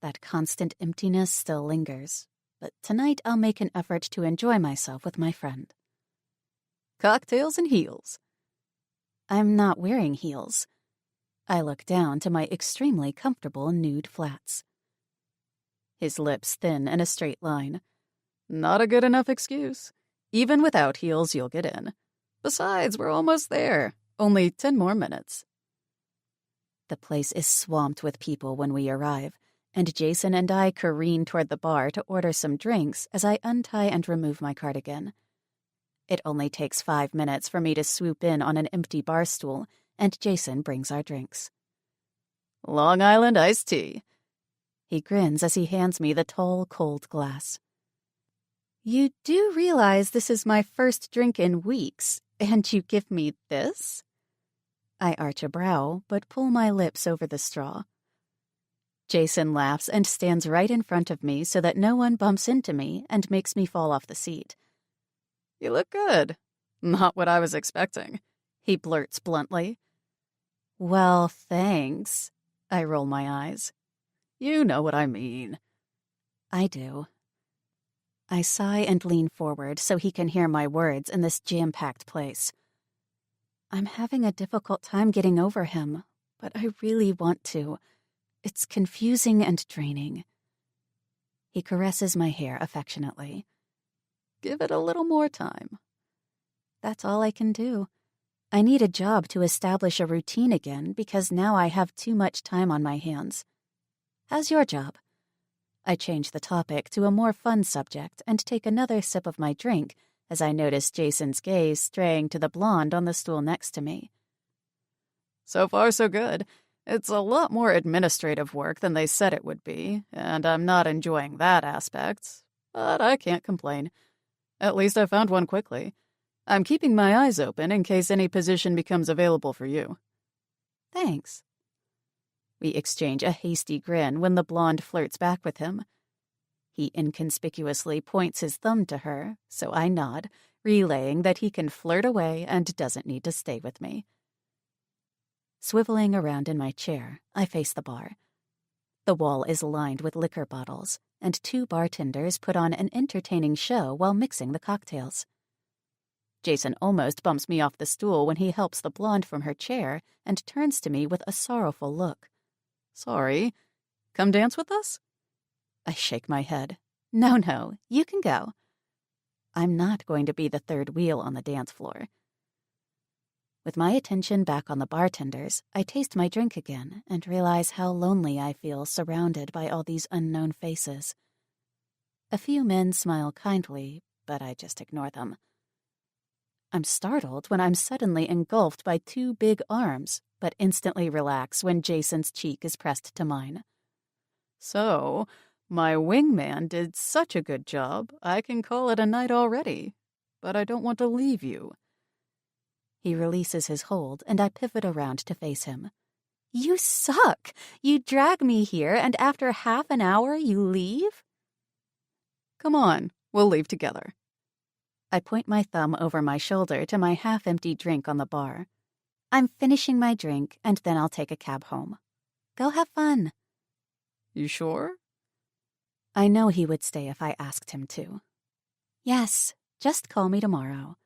That constant emptiness still lingers, but tonight I'll make an effort to enjoy myself with my friend. "Cocktails and heels." I'm not wearing heels. I look down to my extremely comfortable nude flats. His lips thin in a straight line. Not a good enough excuse. Even without heels, you'll get in. Besides, we're almost there. Only 10 more minutes. The place is swamped with people when we arrive, and Jason and I careen toward the bar to order some drinks as I untie and remove my cardigan. It only takes 5 minutes for me to swoop in on an empty bar stool, and Jason brings our drinks. Long Island iced tea. He grins as he hands me the tall, cold glass. You do realize this is my first drink in weeks, and you give me this? I arch a brow, but pull my lips over the straw. Jason laughs and stands right in front of me so that no one bumps into me and makes me fall off the seat. You look good. Not what I was expecting, he blurts bluntly. Well, thanks. I roll my eyes. You know what I mean. I do. I sigh and lean forward so he can hear my words in this jam-packed place. I'm having a difficult time getting over him, but I really want to. It's confusing and draining. He caresses my hair affectionately. Give it a little more time. That's all I can do. I need a job to establish a routine again because now I have too much time on my hands. How's your job? I change the topic to a more fun subject and take another sip of my drink as I notice Jason's gaze straying to the blonde on the stool next to me. So far, so good. It's a lot more administrative work than they said it would be, and I'm not enjoying that aspect, but I can't complain. At least I found one quickly. I'm keeping my eyes open in case any position becomes available for you. Thanks. We exchange a hasty grin when the blonde flirts back with him. He inconspicuously points his thumb to her, so I nod, relaying that he can flirt away and doesn't need to stay with me. Swiveling around in my chair, I face the bar. The wall is lined with liquor bottles, and 2 bartenders put on an entertaining show while mixing the cocktails. Jason almost bumps me off the stool when he helps the blonde from her chair and turns to me with a sorrowful look. Sorry. Come dance with us? I shake my head. No, you can go. I'm not going to be the third wheel on the dance floor. With my attention back on the bartenders, I taste my drink again and realize how lonely I feel surrounded by all these unknown faces. A few men smile kindly, but I just ignore them. I'm startled when I'm suddenly engulfed by 2 big arms, but instantly relax when Jason's cheek is pressed to mine. So, my wingman did such a good job, I can call it a night already, but I don't want to leave you. He releases his hold, and I pivot around to face him. You suck! You drag me here, and after half an hour you leave? Come on, we'll leave together. I point my thumb over my shoulder to my half-empty drink on the bar. I'm finishing my drink, and then I'll take a cab home. Go have fun. You sure? I know he would stay if I asked him to. Yes, just call me tomorrow.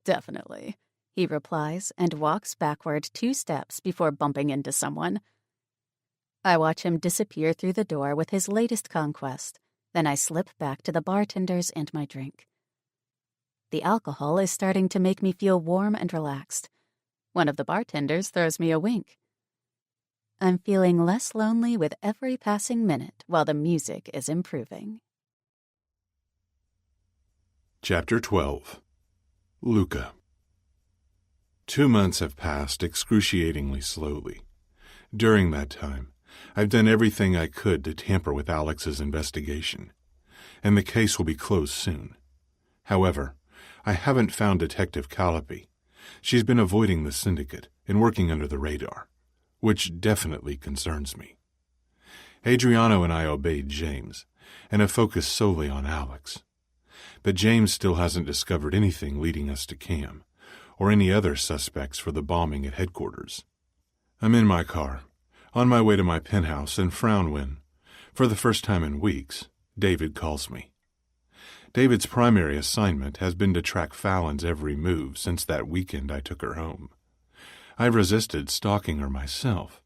Definitely, he replies and walks backward 2 steps before bumping into someone. I watch him disappear through the door with his latest conquest. Then I slip back to the bartenders and my drink. The alcohol is starting to make me feel warm and relaxed. One of the bartenders throws me a wink. I'm feeling less lonely with every passing minute while the music is improving. Chapter 12. Luca. 2 months have passed excruciatingly slowly. During that time, I've done everything I could to tamper with Alex's investigation, and the case will be closed soon. However, I haven't found Detective Callipy. She's been avoiding the syndicate and working under the radar, which definitely concerns me. Adriano and I obeyed James, and have focused solely on Alex. But James still hasn't discovered anything leading us to Cam, or any other suspects for the bombing at headquarters. I'm in my car, on my way to my penthouse in Frown when, for the first time in weeks, David calls me. David's primary assignment has been to track Fallon's every move since that weekend I took her home. I resisted stalking her myself,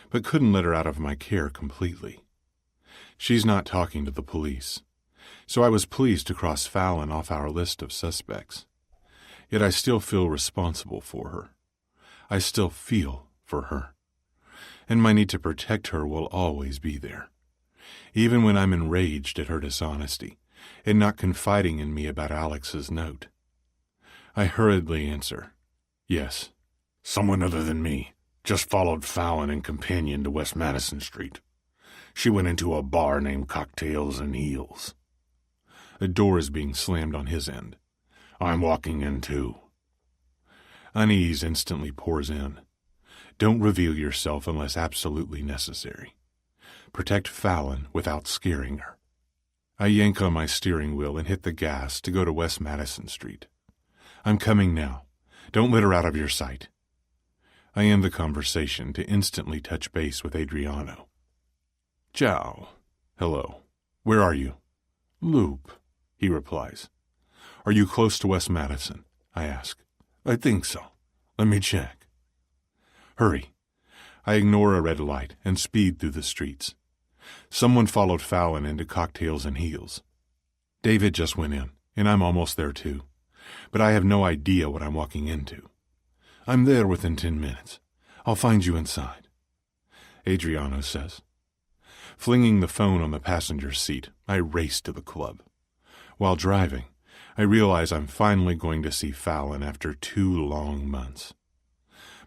but couldn't let her out of my care completely. She's not talking to the police, so I was pleased to cross Fallon off our list of suspects. Yet I still feel responsible for her. I still feel for her. And my need to protect her will always be there, even when I'm enraged at her dishonesty and not confiding in me about Alex's note. I hurriedly answer, "Yes." Someone other than me just followed Fallon and companion to West Madison Street. She went into a bar named Cocktails and Heels. A door is being slammed on his end. I'm walking in too. Unease instantly pours in. Don't reveal yourself unless absolutely necessary. Protect Fallon without scaring her. I yank on my steering wheel and hit the gas to go to West Madison Street. I'm coming now. Don't let her out of your sight. I end the conversation to instantly touch base with Adriano. Ciao. Hello. Where are you? Loop, he replies. Are you close to West Madison? I ask. I think so. Let me check. Hurry. I ignore a red light and speed through the streets. Someone followed Fallon into Cocktails and Heels. David just went in, and I'm almost there too. But I have no idea what I'm walking into. I'm there within 10 minutes. I'll find you inside, Adriano says. Flinging the phone on the passenger seat, I race to the club. While driving, I realize I'm finally going to see Fallon after 2 long months.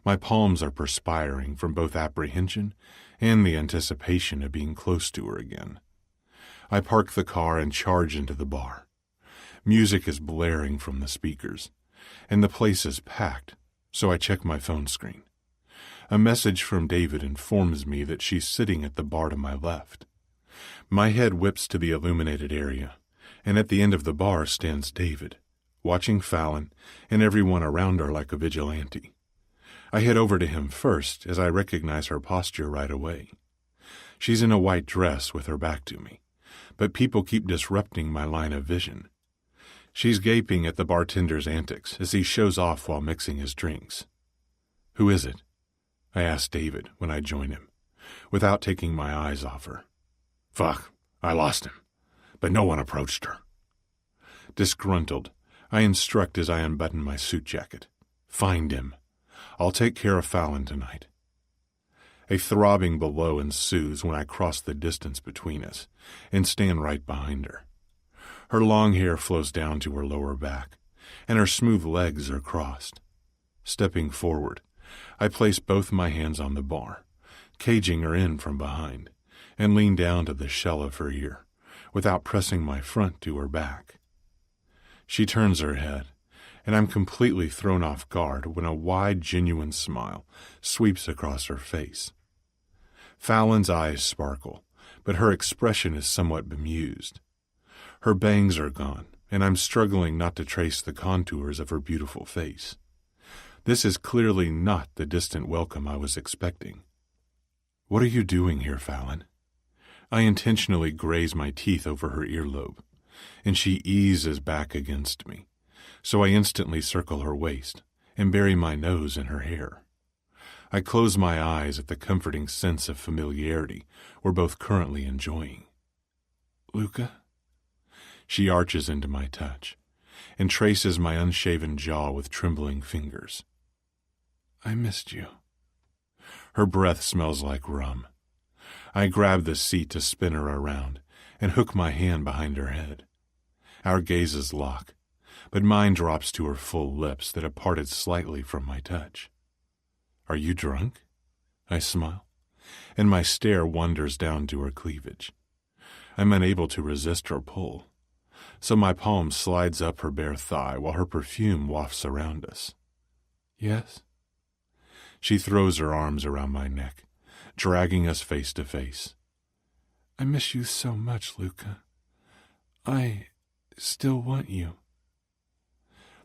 My palms are perspiring from both apprehension and the anticipation of being close to her again. I park the car and charge into the bar. Music is blaring from the speakers, and the place is packed, so I check my phone screen. A message from David informs me that she's sitting at the bar to my left. My head whips to the illuminated area, and at the end of the bar stands David, watching Fallon and everyone around her like a vigilante. I head over to him first as I recognize her posture right away. She's in a white dress with her back to me, but people keep disrupting my line of vision. She's gaping at the bartender's antics as he shows off while mixing his drinks. Who is it? I ask David when I join him, without taking my eyes off her. Fuck, I lost him, but no one approached her. Disgruntled, I instruct as I unbutton my suit jacket. Find him. I'll take care of Fallon tonight. A throbbing below ensues when I cross the distance between us and stand right behind her. Her long hair flows down to her lower back, and her smooth legs are crossed. Stepping forward, I place both my hands on the bar, caging her in from behind, and lean down to the shell of her ear, without pressing my front to her back. She turns her head, and I'm completely thrown off guard when a wide, genuine smile sweeps across her face. Fallon's eyes sparkle, but her expression is somewhat bemused. Her bangs are gone, and I'm struggling not to trace the contours of her beautiful face. This is clearly not the distant welcome I was expecting. What are you doing here, Fallon? I intentionally graze my teeth over her earlobe, and she eases back against me, so I instantly circle her waist and bury my nose in her hair. I close my eyes at the comforting sense of familiarity we're both currently enjoying. Luca? She arches into my touch and traces my unshaven jaw with trembling fingers. I missed you. Her breath smells like rum. I grab the seat to spin her around and hook my hand behind her head. Our gazes lock, but mine drops to her full lips that have parted slightly from my touch. Are you drunk? I smile, and my stare wanders down to her cleavage. I'm unable to resist her pull, so my palm slides up her bare thigh while her perfume wafts around us. Yes? She throws her arms around my neck, dragging us face to face. I miss you so much, Luca. I still want you.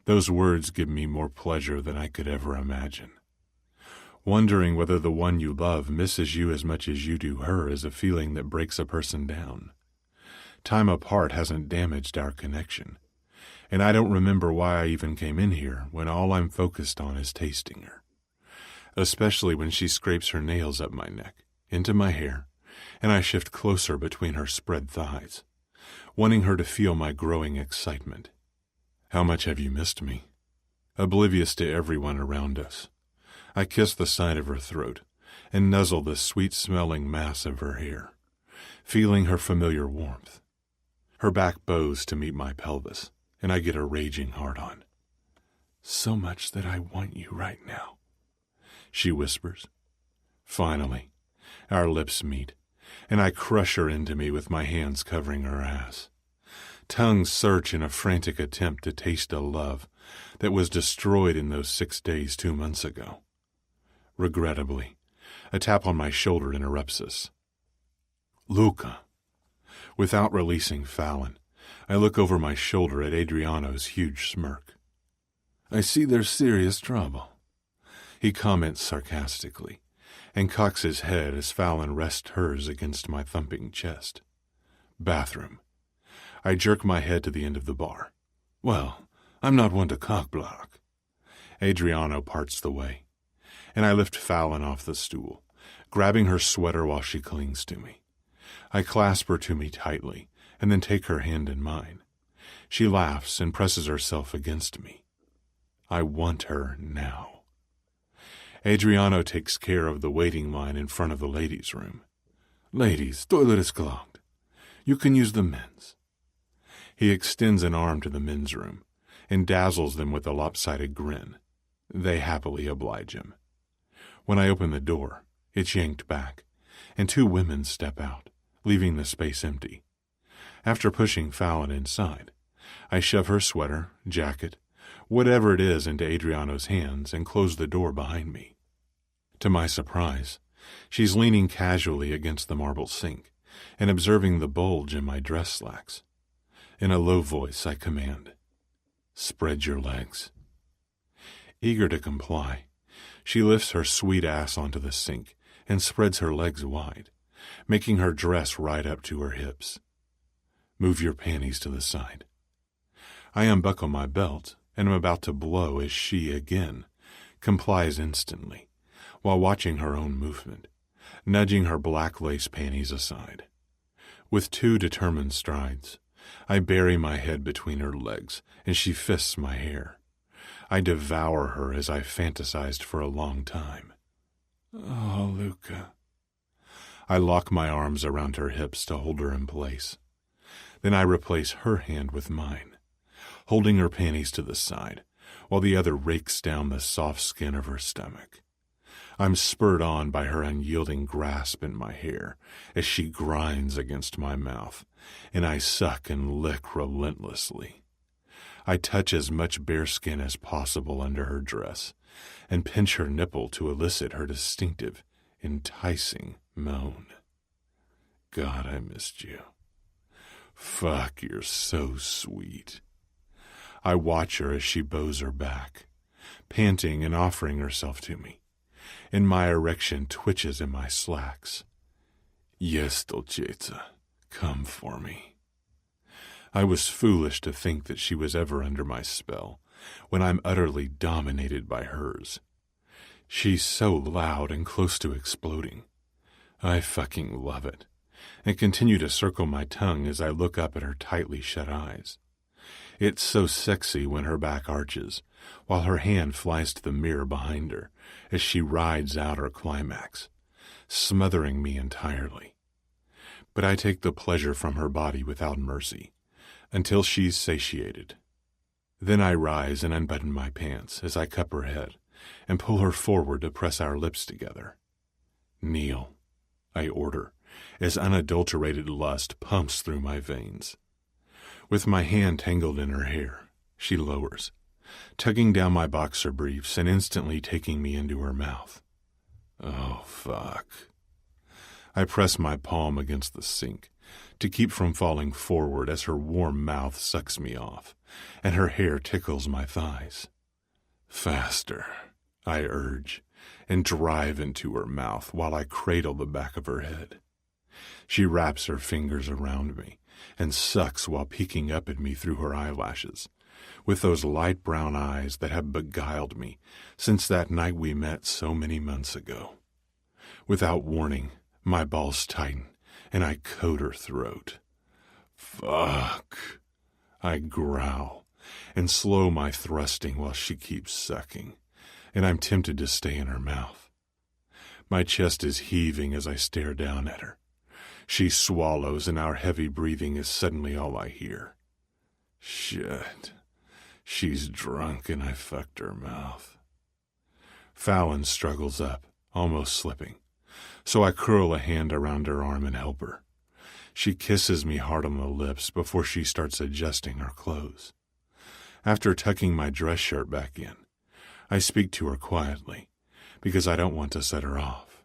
Those words give me more pleasure than I could ever imagine. Wondering whether the one you love misses you as much as you do her is a feeling that breaks a person down. Time apart hasn't damaged our connection, and I don't remember why I even came in here when all I'm focused on is tasting her. especially when she scrapes her nails up my neck, into my hair, and I shift closer between her spread thighs, wanting her to feel my growing excitement. How much have you missed me? Oblivious to everyone around us, I kiss the side of her throat and nuzzle the sweet-smelling mass of her hair, feeling her familiar warmth. Her back bows to meet my pelvis, and I get a raging hard-on. So much that I want you right now, she whispers. Finally, our lips meet, and I crush her into me with my hands covering her ass. Tongues search in a frantic attempt to taste a love that was destroyed in those 6 days 2 months ago. Regrettably, a tap on my shoulder interrupts us. Luca. Without releasing Fallon, I look over my shoulder at Adriano's huge smirk. I see there's serious trouble, he comments sarcastically, and cocks his head as Fallon rests hers against my thumping chest. Bathroom. I jerk my head to the end of the bar. Well, I'm not one to cock-block. Adriano parts the way, and I lift Fallon off the stool, grabbing her sweater while she clings to me. I clasp her to me tightly, and then take her hand in mine. She laughs and presses herself against me. I want her now. Adriano takes care of the waiting line in front of the ladies' room. Ladies, toilet is clogged. You can use the men's. He extends an arm to the men's room and dazzles them with a lopsided grin. They happily oblige him. When I open the door, it's yanked back, and 2 women step out, leaving the space empty. After pushing Fallon inside, I shove her sweater, jacket, whatever it is into Adriano's hands and close the door behind me. To my surprise, she's leaning casually against the marble sink and observing the bulge in my dress slacks. In a low voice, I command, "Spread your legs." Eager to comply, she lifts her sweet ass onto the sink and spreads her legs wide, making her dress right up to her hips. Move your panties to the side. I unbuckle my belt and am about to blow as she, again, complies instantly, while watching her own movement, nudging her black lace panties aside. With 2 determined strides, I bury my head between her legs, and she fists my hair. I devour her as I fantasized for a long time. Oh, Luca. I lock my arms around her hips to hold her in place. Then I replace her hand with mine, holding her panties to the side, while the other rakes down the soft skin of her stomach. I'm spurred on by her unyielding grasp in my hair as she grinds against my mouth, and I suck and lick relentlessly. I touch as much bare skin as possible under her dress and pinch her nipple to elicit her distinctive, enticing moan. God, I missed you. Fuck, you're so sweet. I watch her as she bows her back, panting and offering herself to me, and my erection twitches in my slacks. Yes, Dolcezza, come for me. I was foolish to think that she was ever under my spell, when I'm utterly dominated by hers. She's so loud and close to exploding. I fucking love it, and continue to circle my tongue as I look up at her tightly shut eyes. It's so sexy when her back arches, while her hand flies to the mirror behind her as she rides out her climax, smothering me entirely. But I take the pleasure from her body without mercy, until she's satiated. Then I rise and unbutton my pants as I cup her head and pull her forward to press our lips together. Kneel, I order, as unadulterated lust pumps through my veins. With my hand tangled in her hair, she lowers, tugging down my boxer briefs and instantly taking me into her mouth. Oh, fuck. I press my palm against the sink to keep from falling forward as her warm mouth sucks me off, and her hair tickles my thighs. Faster, I urge, and drive into her mouth while I cradle the back of her head. She wraps her fingers around me and sucks while peeking up at me through her eyelashes, with those light brown eyes that have beguiled me since that night we met so many months ago. Without warning, my balls tighten, and I coat her throat. Fuck. I growl and slow my thrusting while she keeps sucking, and I'm tempted to stay in her mouth. My chest is heaving as I stare down at her. She swallows, and our heavy breathing is suddenly all I hear. Shit. She's drunk, and I fucked her mouth. Fallon struggles up, almost slipping, so I curl a hand around her arm and help her. She kisses me hard on the lips before she starts adjusting her clothes. After tucking my dress shirt back in, I speak to her quietly, because I don't want to set her off.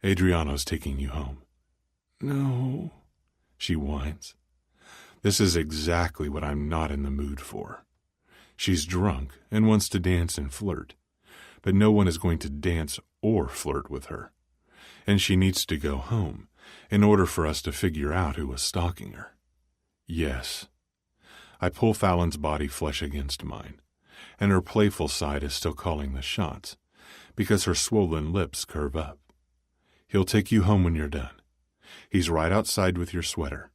Adriano's taking you home. No, she whines. This is exactly what I'm not in the mood for. She's drunk and wants to dance and flirt, but no one is going to dance or flirt with her, and she needs to go home in order for us to figure out who was stalking her. Yes. I pull Fallon's body flush against mine, and her playful side is still calling the shots, because her swollen lips curve up. He'll take you home when you're done. He's right outside with your sweater.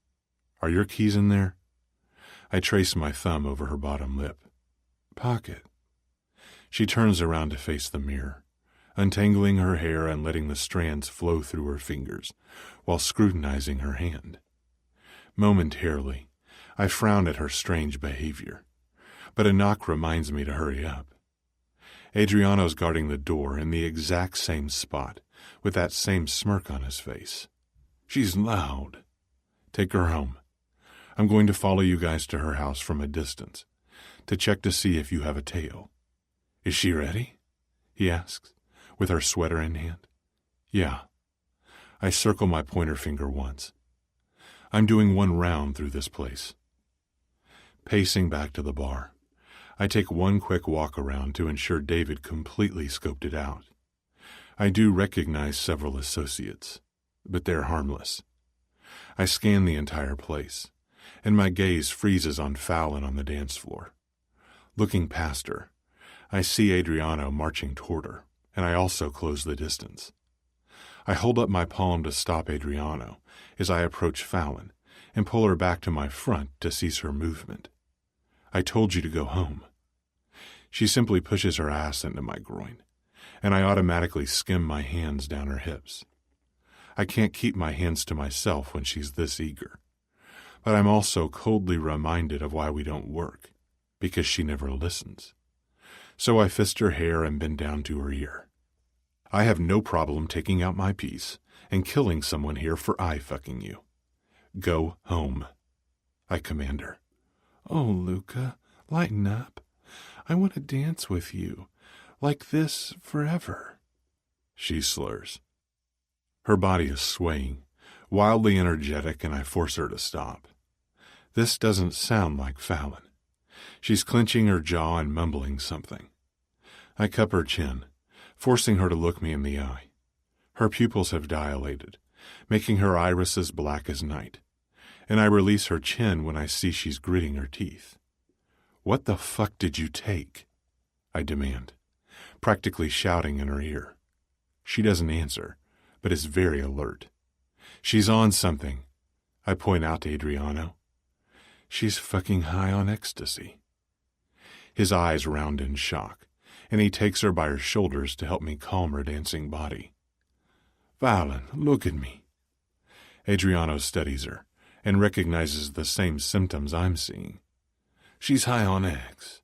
Are your keys in there? I trace my thumb over her bottom lip. Pocket. She turns around to face the mirror, untangling her hair and letting the strands flow through her fingers while scrutinizing her hand. Momentarily, I frown at her strange behavior, but a knock reminds me to hurry up. Adriano's guarding the door in the exact same spot, with that same smirk on his face. She's loud. Take her home. I'm going to follow you guys to her house from a distance, to check to see if you have a tail. Is she ready? He asks, with her sweater in hand. Yeah. I circle my pointer finger once. I'm doing one round through this place. Pacing back to the bar, I take one quick walk around to ensure David completely scoped it out. I do recognize several associates, but they're harmless. I scan the entire place, and my gaze freezes on Fallon on the dance floor. Looking past her, I see Adriano marching toward her, and I also close the distance. I hold up my palm to stop Adriano as I approach Fallon and pull her back to my front to cease her movement. I told you to go home. She simply pushes her ass into my groin, and I automatically skim my hands down her hips. I can't keep my hands to myself when she's this eager, but I'm also coldly reminded of why we don't work, because she never listens. So I fist her hair and bend down to her ear. I have no problem taking out my piece and killing someone here for eye-fucking you. Go home, I command her. Oh, Luca, lighten up. I want to dance with you, like this forever. She slurs. Her body is swaying, wildly energetic, and I force her to stop. This doesn't sound like Fallon. She's clenching her jaw and mumbling something. I cup her chin, forcing her to look me in the eye. Her pupils have dilated, making her irises black as night, and I release her chin when I see she's gritting her teeth. What the fuck did you take? I demand, practically shouting in her ear. She doesn't answer, but is very alert. She's on something, I point out to Adriano. She's fucking high on ecstasy. His eyes round in shock, and he takes her by her shoulders to help me calm her dancing body. Fallon, look at me. Adriano studies her and recognizes the same symptoms I'm seeing. She's high on X.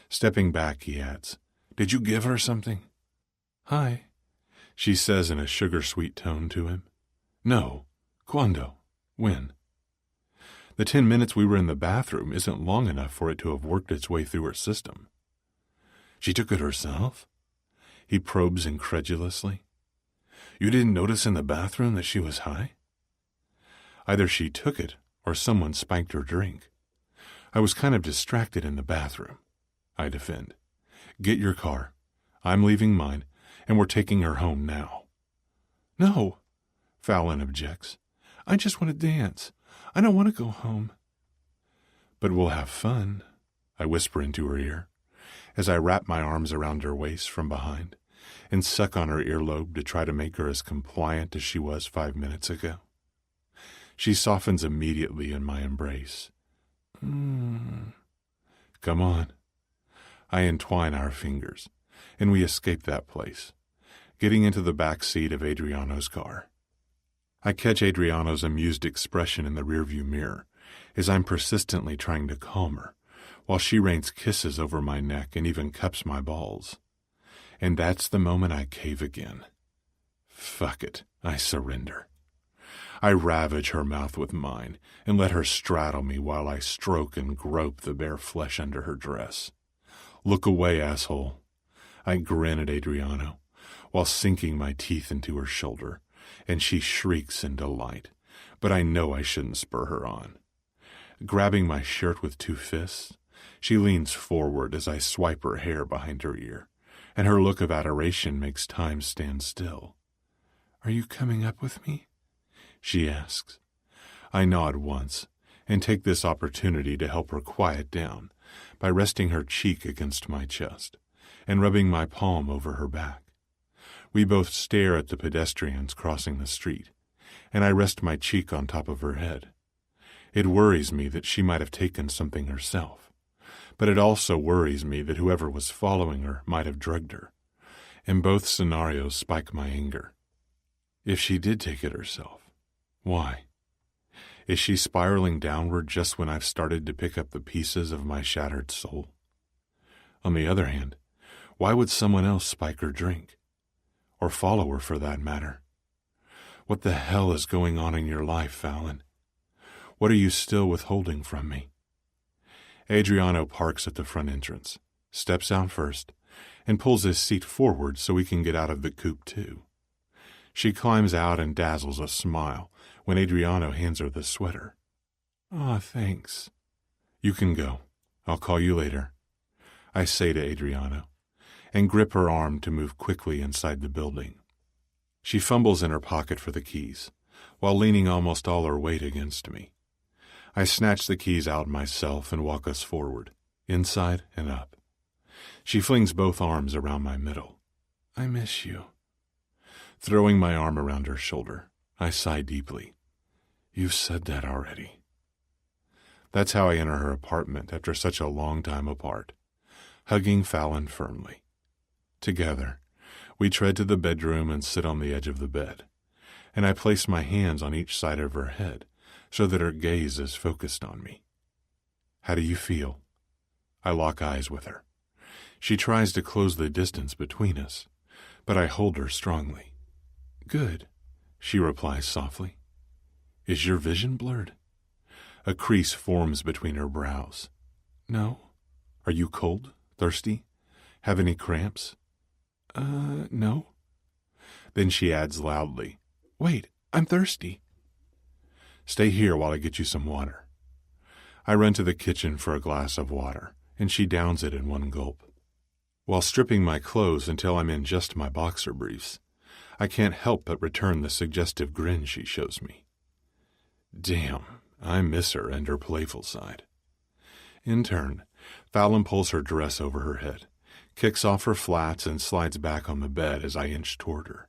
Stepping back, he adds, Did you give her something? Hi, she says in a sugar-sweet tone to him. No. Quando? When? The 10 minutes we were in the bathroom isn't long enough for it to have worked its way through her system. She took it herself? He probes incredulously. You didn't notice in the bathroom that she was high? Either she took it or someone spiked her drink. I was kind of distracted in the bathroom, I defend. Get your car. I'm leaving mine, and we're taking her home now. No, Fallon objects. I just want to dance. I don't want to go home. But we'll have fun. I whisper into her ear, as I wrap my arms around her waist from behind and suck on her earlobe to try to make her as compliant as she was 5 minutes ago. She softens immediately in my embrace. Come on. I entwine our fingers, and we escape that place, getting into the back seat of Adriano's car. I catch Adriano's amused expression in the rearview mirror as I'm persistently trying to calm her, while she rains kisses over my neck and even cups my balls. And that's the moment I cave again. Fuck it, I surrender. I ravage her mouth with mine and let her straddle me while I stroke and grope the bare flesh under her dress. Look away, asshole. I grin at Adriano while sinking my teeth into her shoulder, and she shrieks in delight, but I know I shouldn't spur her on. Grabbing my shirt with 2 fists, she leans forward as I swipe her hair behind her ear, and her look of adoration makes time stand still. "Are you coming up with me?" she asks. I nod once and take this opportunity to help her quiet down by resting her cheek against my chest and rubbing my palm over her back. We both stare at the pedestrians crossing the street, and I rest my cheek on top of her head. It worries me that she might have taken something herself, but it also worries me that whoever was following her might have drugged her, and both scenarios spike my anger. If she did take it herself, why? Is she spiraling downward just when I've started to pick up the pieces of my shattered soul? On the other hand, why would someone else spike her drink? Or follow her, for that matter? What the hell is going on in your life, Fallon? What are you still withholding from me? Adriano parks at the front entrance, steps out first, and pulls his seat forward so we can get out of the coupe too. She climbs out and dazzles a smile when Adriano hands her the sweater. "Aw, thanks." "You can go. I'll call you later," I say to Adriano, and grip her arm to move quickly inside the building. She fumbles in her pocket for the keys, while leaning almost all her weight against me. I snatch the keys out myself and walk us forward, inside and up. She flings both arms around my middle. "I miss you." Throwing my arm around her shoulder, I sigh deeply. "You've said that already." That's how I enter her apartment after such a long time apart, hugging Fallon firmly. Together, we tread to the bedroom and sit on the edge of the bed, and I place my hands on each side of her head so that her gaze is focused on me. "How do you feel?" I lock eyes with her. She tries to close the distance between us, but I hold her strongly. "Good," she replies softly. "Is your vision blurred?" A crease forms between her brows. "No." "Are you cold? Thirsty? Have any cramps?" No." Then she adds loudly, "Wait, I'm thirsty." "Stay here while I get you some water." I run to the kitchen for a glass of water, and she downs it in one gulp. While stripping my clothes until I'm in just my boxer briefs, I can't help but return the suggestive grin she shows me. Damn, I miss her and her playful side. In turn, Fallon pulls her dress over her head, kicks off her flats, and slides back on the bed as I inch toward her.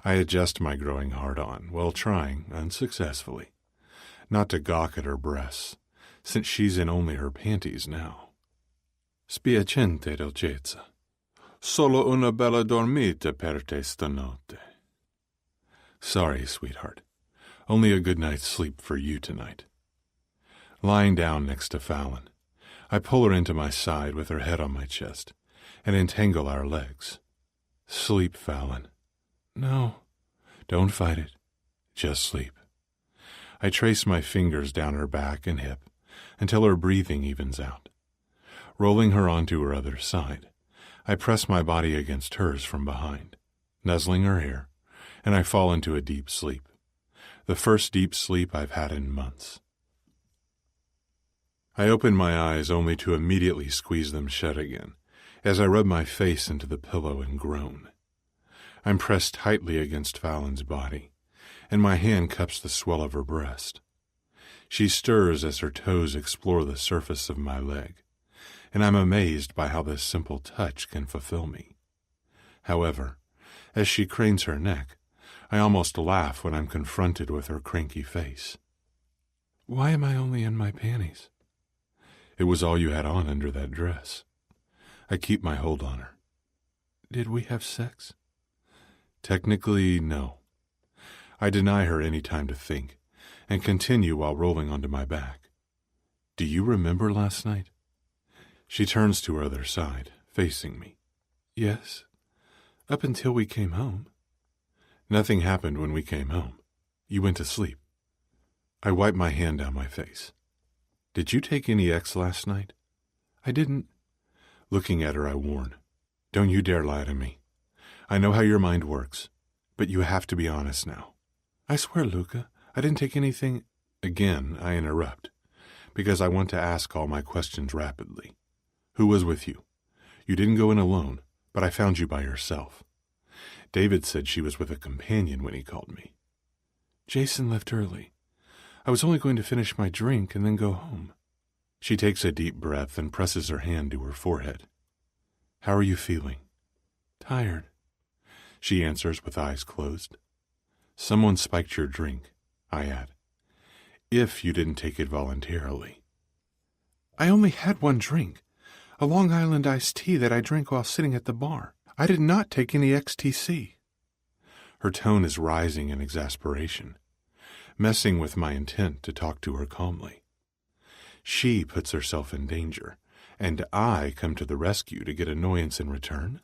I adjust my growing hard-on, while trying, unsuccessfully, not to gawk at her breasts, since she's in only her panties now. "Spiacente, dolcezza. Solo una bella dormita per te stanotte." "Sorry, sweetheart. Only a good night's sleep for you tonight." Lying down next to Fallon, I pull her into my side with her head on my chest and entangle our legs. "Sleep, Fallon." "No." "Don't fight it. Just sleep." I trace my fingers down her back and hip until her breathing evens out. Rolling her onto her other side, I press my body against hers from behind, nuzzling her hair, and I fall into a deep sleep. The first deep sleep I've had in months. I open my eyes only to immediately squeeze them shut again, as I rub my face into the pillow and groan. I'm pressed tightly against Fallon's body, and my hand cups the swell of her breast. She stirs as her toes explore the surface of my leg, and I'm amazed by how this simple touch can fulfill me. However, as she cranes her neck, I almost laugh when I'm confronted with her cranky face. Why am I only in my panties? It was all you had on under that dress. I keep my hold on her. Did we have sex? Technically, no. I deny her any time to think, and continue while rolling onto my back. Do you remember last night? She turns to her other side, facing me. Yes, up until we came home. Nothing happened when we came home. You went to sleep. I wipe my hand down my face. Did you take any X last night? I didn't. Looking at her, I warn. Don't you dare lie to me. I know how your mind works, but you have to be honest now. I swear, Luca, I didn't take anything. Again, I interrupt, because I want to ask all my questions rapidly. Who was with you? You didn't go in alone, but I found you by yourself. David said she was with a companion when he called me. Jason left early. I was only going to finish my drink and then go home. She takes a deep breath and presses her hand to her forehead. How are you feeling? Tired, she answers with eyes closed. Someone spiked your drink, I add. If you didn't take it voluntarily. I only had one drink, a Long Island iced tea that I drank while sitting at the bar. I did not take any XTC. Her tone is rising in exasperation, messing with my intent to talk to her calmly. She puts herself in danger, and I come to the rescue to get annoyance in return?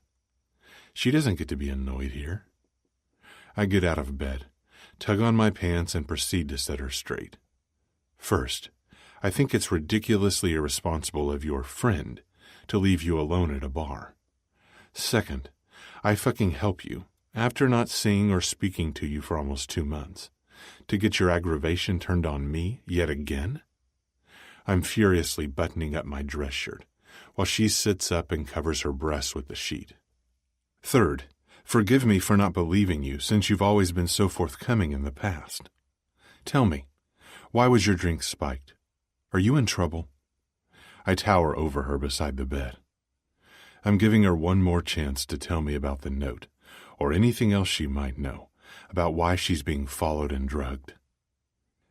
She doesn't get to be annoyed here. I get out of bed, tug on my pants, and proceed to set her straight. First, I think it's ridiculously irresponsible of your friend to leave you alone at a bar. Second, I fucking help you, after not seeing or speaking to you for almost 2 months, to get your aggravation turned on me yet again? I'm furiously buttoning up my dress shirt, while she sits up and covers her breasts with the sheet. Third, forgive me for not believing you since you've always been so forthcoming in the past. Tell me, why was your drink spiked? Are you in trouble? I tower over her beside the bed. I'm giving her one more chance to tell me about the note, or anything else she might know, about why she's being followed and drugged.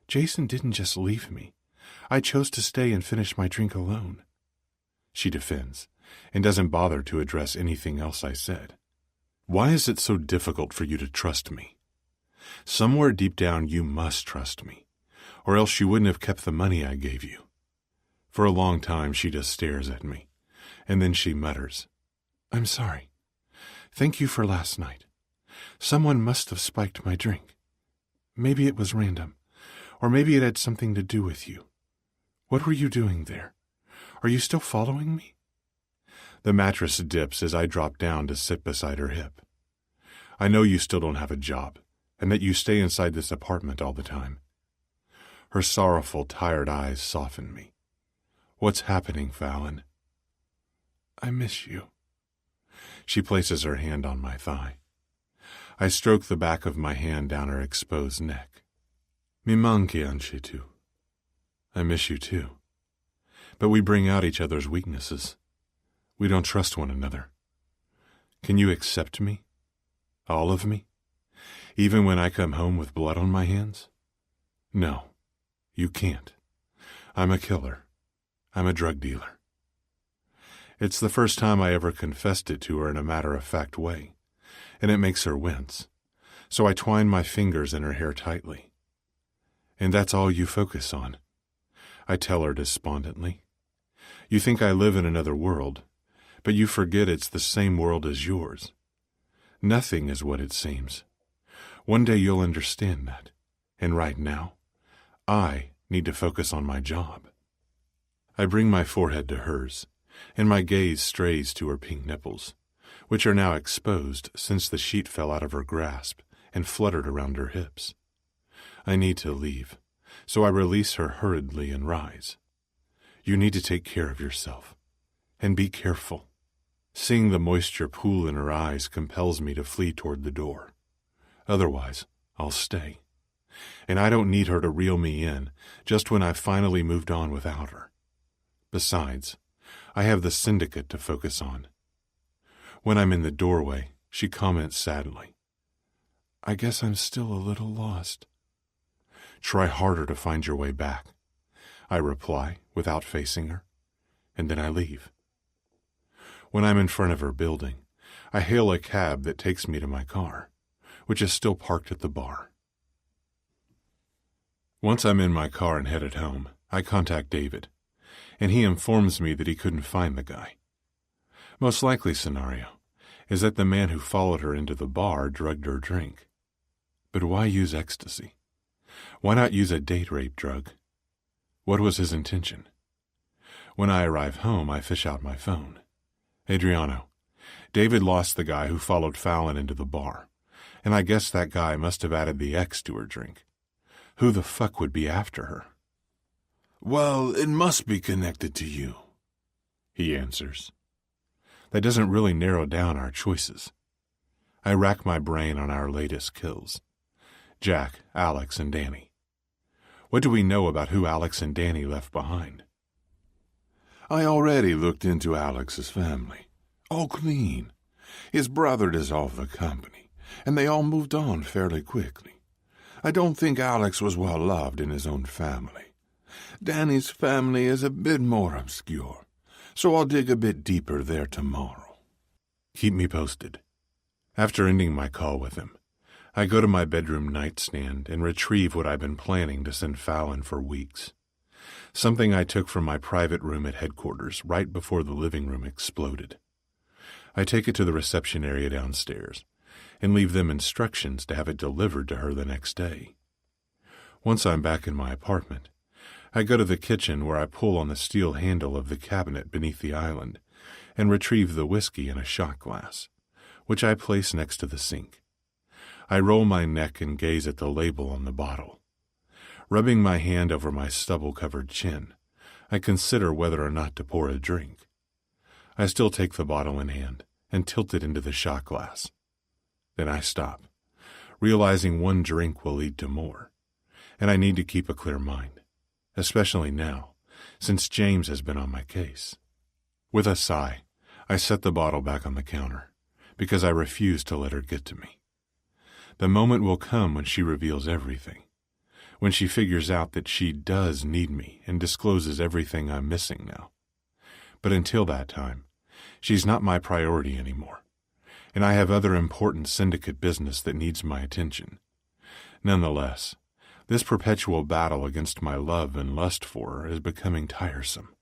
Jason didn't just leave me. I chose to stay and finish my drink alone. She defends, and doesn't bother to address anything else I said. Why is it so difficult for you to trust me? Somewhere deep down you must trust me, or else you wouldn't have kept the money I gave you. For a long time she just stares at me, and then she mutters, I'm sorry. Thank you for last night. Someone must have spiked my drink. Maybe it was random, or maybe it had something to do with you. What were you doing there? Are you still following me? The mattress dips as I drop down to sit beside her hip. I know you still don't have a job, and that you stay inside this apartment all the time. Her sorrowful, tired eyes soften me. What's happening, Fallon? I miss you. She places her hand on my thigh. I stroke the back of my hand down her exposed neck. Mi manchi anche tu. I miss you too. But we bring out each other's weaknesses. We don't trust one another. Can you accept me? All of me? Even when I come home with blood on my hands? No, you can't. I'm a killer. I'm a drug dealer. It's the first time I ever confessed it to her in a matter-of-fact way, and it makes her wince, so I twine my fingers in her hair tightly. And that's all you focus on, I tell her despondently. You think I live in another world, but you forget it's the same world as yours. Nothing is what it seems. One day you'll understand that, and right now, I need to focus on my job. I bring my forehead to hers, and my gaze strays to her pink nipples, which are now exposed since the sheet fell out of her grasp and fluttered around her hips. I need to leave, so I release her hurriedly and rise. You need to take care of yourself, and be careful. Seeing the moisture pool in her eyes compels me to flee toward the door. Otherwise, I'll stay. And I don't need her to reel me in just when I've finally moved on without her. Besides, I have the Syndicate to focus on. When I'm in the doorway, she comments sadly, "I guess I'm still a little lost." "Try harder to find your way back," I reply without facing her, and then I leave. When I'm in front of her building, I hail a cab that takes me to my car, which is still parked at the bar. Once I'm in my car and headed home, I contact David, and he informs me that he couldn't find the guy. Most likely scenario is that the man who followed her into the bar drugged her drink. But why use ecstasy? Why not use a date rape drug? What was his intention? When I arrive home, I fish out my phone. Adriano, David lost the guy who followed Fallon into the bar, and I guess that guy must have added the X to her drink. Who the fuck would be after her? "Well, it must be connected to you," he answers. That doesn't really narrow down our choices. I rack my brain on our latest kills. Jack, Alex, and Danny. What do we know about who Alex and Danny left behind? "I already looked into Alex's family. All clean. His brother dissolved the company, and they all moved on fairly quickly. I don't think Alex was well loved in his own family. Danny's family is a bit more obscure, so I'll dig a bit deeper there tomorrow." Keep me posted. After ending my call with him, I go to my bedroom nightstand and retrieve what I've been planning to send Fallon for weeks. Something I took from my private room at headquarters right before the living room exploded. I take it to the reception area downstairs and leave them instructions to have it delivered to her the next day. Once I'm back in my apartment, I go to the kitchen where I pull on the steel handle of the cabinet beneath the island and retrieve the whiskey in a shot glass, which I place next to the sink. I roll my neck and gaze at the label on the bottle. Rubbing my hand over my stubble-covered chin, I consider whether or not to pour a drink. I still take the bottle in hand and tilt it into the shot glass. Then I stop, realizing one drink will lead to more, and I need to keep a clear mind, especially now, since James has been on my case. With a sigh, I set the bottle back on the counter, because I refuse to let her get to me. The moment will come when she reveals everything, when she figures out that she does need me and discloses everything I'm missing now. But until that time, she's not my priority anymore, and I have other important syndicate business that needs my attention. Nonetheless, this perpetual battle against my love and lust for her is becoming tiresome.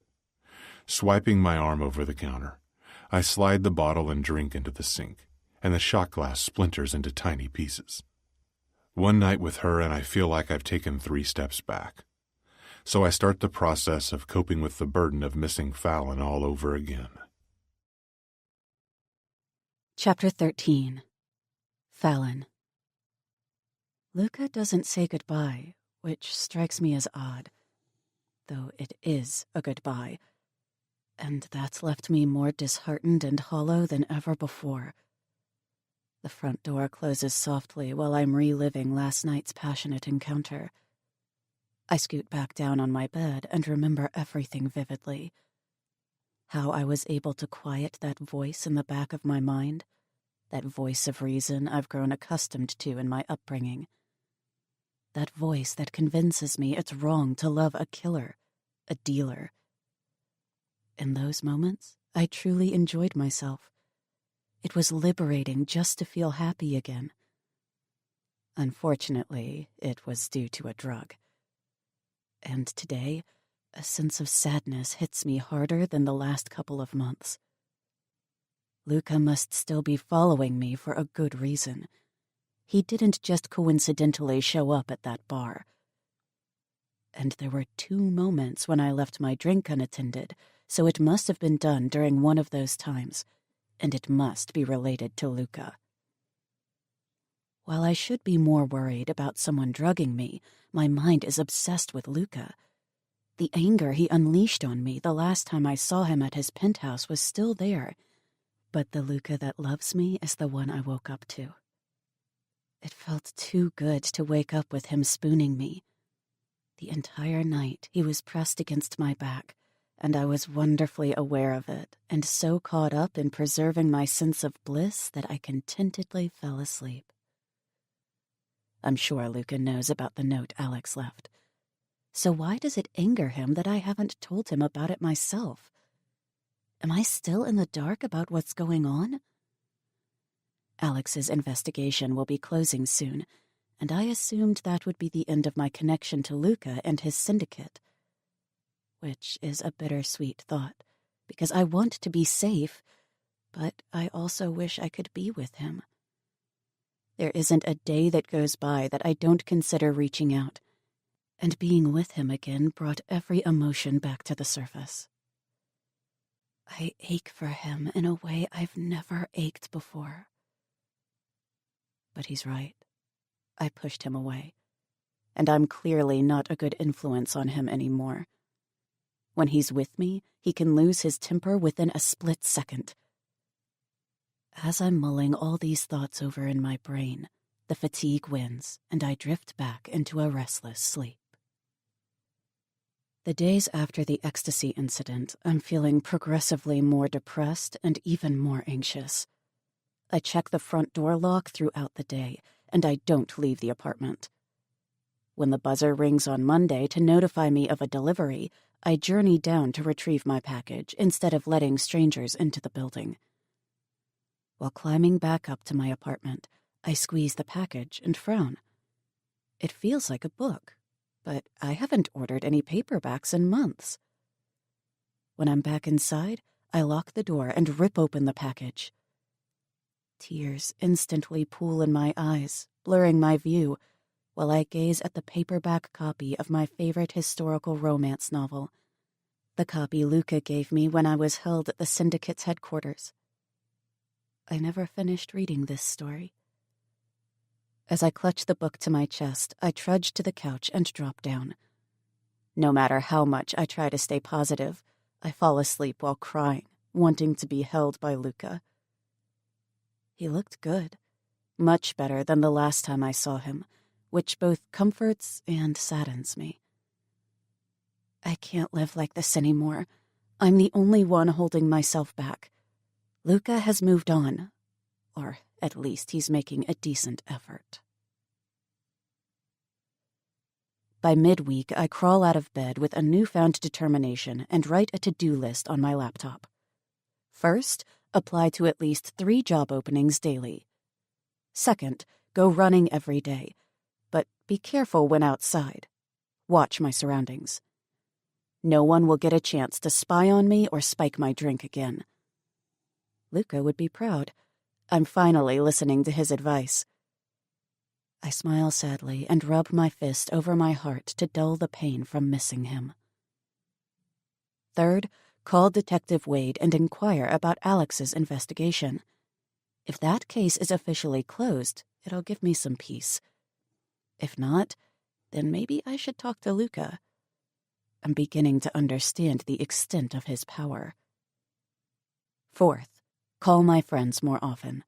Swiping my arm over the counter, I slide the bottle and drink into the sink, and the shot glass splinters into tiny pieces. One night with her and I feel like I've taken 3 steps back. So I start the process of coping with the burden of missing Fallon all over again. Chapter 13. Fallon. Luca doesn't say goodbye, which strikes me as odd, though it is a goodbye, and that's left me more disheartened and hollow than ever before. The front door closes softly while I'm reliving last night's passionate encounter. I scoot back down on my bed and remember everything vividly. How I was able to quiet that voice in the back of my mind, that voice of reason I've grown accustomed to in my upbringing. That voice that convinces me it's wrong to love a killer, a dealer. In those moments, I truly enjoyed myself. It was liberating just to feel happy again. Unfortunately, it was due to a drug. And today, a sense of sadness hits me harder than the last couple of months. Luca must still be following me for a good reason. He didn't just coincidentally show up at that bar. And there were 2 moments when I left my drink unattended, so it must have been done during one of those times, and it must be related to Luca. While I should be more worried about someone drugging me, my mind is obsessed with Luca. The anger he unleashed on me the last time I saw him at his penthouse was still there, but the Luca that loves me is the one I woke up to. It felt too good to wake up with him spooning me. The entire night he was pressed against my back, and I was wonderfully aware of it and so caught up in preserving my sense of bliss that I contentedly fell asleep. I'm sure Luca knows about the note Alex left. So why does it anger him that I haven't told him about it myself? Am I still in the dark about what's going on? Alex's investigation will be closing soon, and I assumed that would be the end of my connection to Luca and his syndicate. Which is a bittersweet thought, because I want to be safe, but I also wish I could be with him. There isn't a day that goes by that I don't consider reaching out, and being with him again brought every emotion back to the surface. I ache for him in a way I've never ached before. But he's right. I pushed him away, and I'm clearly not a good influence on him anymore. When he's with me, he can lose his temper within a split second. As I'm mulling all these thoughts over in my brain, the fatigue wins, and I drift back into a restless sleep. The days after the ecstasy incident, I'm feeling progressively more depressed and even more anxious. I check the front door lock throughout the day, and I don't leave the apartment. When the buzzer rings on Monday to notify me of a delivery, I journey down to retrieve my package instead of letting strangers into the building. While climbing back up to my apartment, I squeeze the package and frown. It feels like a book, but I haven't ordered any paperbacks in months. When I'm back inside, I lock the door and rip open the package. Tears instantly pool in my eyes, blurring my view, while I gaze at the paperback copy of my favorite historical romance novel, the copy Luca gave me when I was held at the Syndicate's headquarters. I never finished reading this story. As I clutch the book to my chest, I trudge to the couch and drop down. No matter how much I try to stay positive, I fall asleep while crying, wanting to be held by Luca. He looked good, much better than the last time I saw him, which both comforts and saddens me. I can't live like this anymore. I'm the only one holding myself back. Luca has moved on, or at least he's making a decent effort. By midweek, I crawl out of bed with a newfound determination and write a to-do list on my laptop. First, apply to at least 3 job openings daily. Second, go running every day, but be careful when outside. Watch my surroundings. No one will get a chance to spy on me or spike my drink again. Luca would be proud. I'm finally listening to his advice. I smile sadly and rub my fist over my heart to dull the pain from missing him. Third, call Detective Wade and inquire about Alex's investigation. If that case is officially closed, it'll give me some peace. If not, then maybe I should talk to Luca. I'm beginning to understand the extent of his power. Fourth, call my friends more often.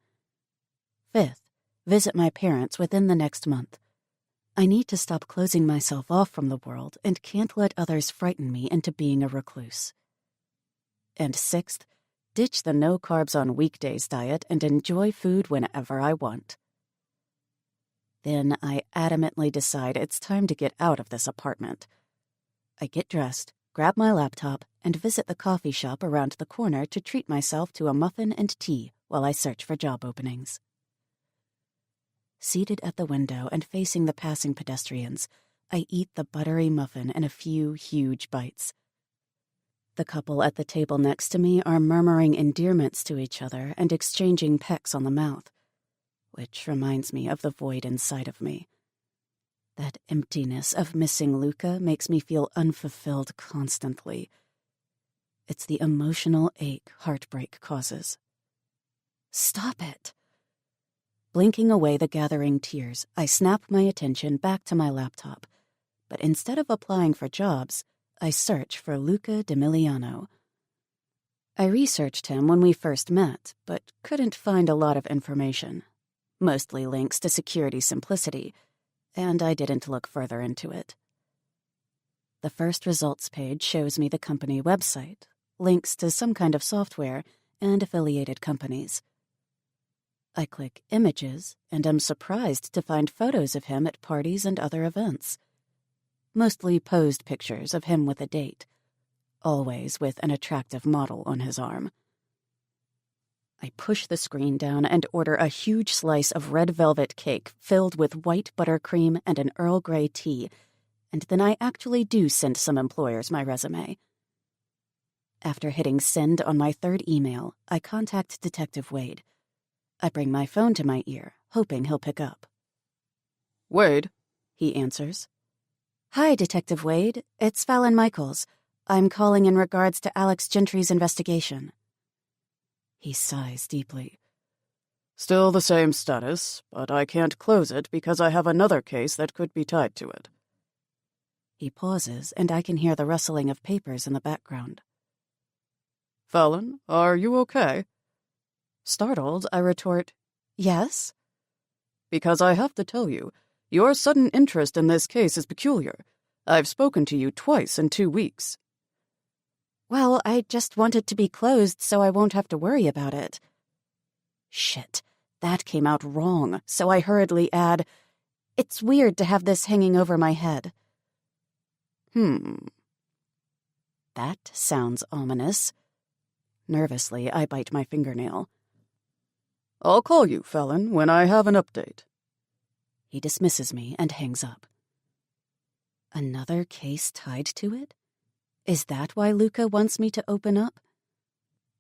Fifth, visit my parents within the next month. I need to stop closing myself off from the world and can't let others frighten me into being a recluse. And sixth, ditch the no-carbs on weekdays diet and enjoy food whenever I want. Then I adamantly decide it's time to get out of this apartment. I get dressed, grab my laptop, and visit the coffee shop around the corner to treat myself to a muffin and tea while I search for job openings. Seated at the window and facing the passing pedestrians, I eat the buttery muffin in a few huge bites. The couple at the table next to me are murmuring endearments to each other and exchanging pecks on the mouth, which reminds me of the void inside of me. That emptiness of missing Luca makes me feel unfulfilled constantly. It's the emotional ache heartbreak causes. Stop it! Blinking away the gathering tears, I snap my attention back to my laptop, but instead of applying for jobs, I search for Luca D'Emiliano. I researched him when we first met, but couldn't find a lot of information, mostly links to Security Simplicity, and I didn't look further into it. The first results page shows me the company website, links to some kind of software, and affiliated companies. I click Images and am surprised to find photos of him at parties and other events. Mostly posed pictures of him with a date, always with an attractive model on his arm. I push the screen down and order a huge slice of red velvet cake filled with white buttercream and an Earl Grey tea, and then I actually do send some employers my resume. After hitting send on my third email, I contact Detective Wade. I bring my phone to my ear, hoping he'll pick up. Wade, he answers. Hi, Detective Wade. It's Fallon Michaels. I'm calling in regards to Alex Gentry's investigation. He sighs deeply. Still the same status, but I can't close it because I have another case that could be tied to it. He pauses, and I can hear the rustling of papers in the background. Fallon, are you okay? Startled, I retort, Yes? Because I have to tell you, your sudden interest in this case is peculiar. I've spoken to you twice in 2 weeks. Well, I just want it to be closed so I won't have to worry about it. Shit, that came out wrong, so I hurriedly add, It's weird to have this hanging over my head. That sounds ominous. Nervously, I bite my fingernail. I'll call you, Fallon, when I have an update. He dismisses me and hangs up. Another case tied to it? Is that why Luca wants me to open up?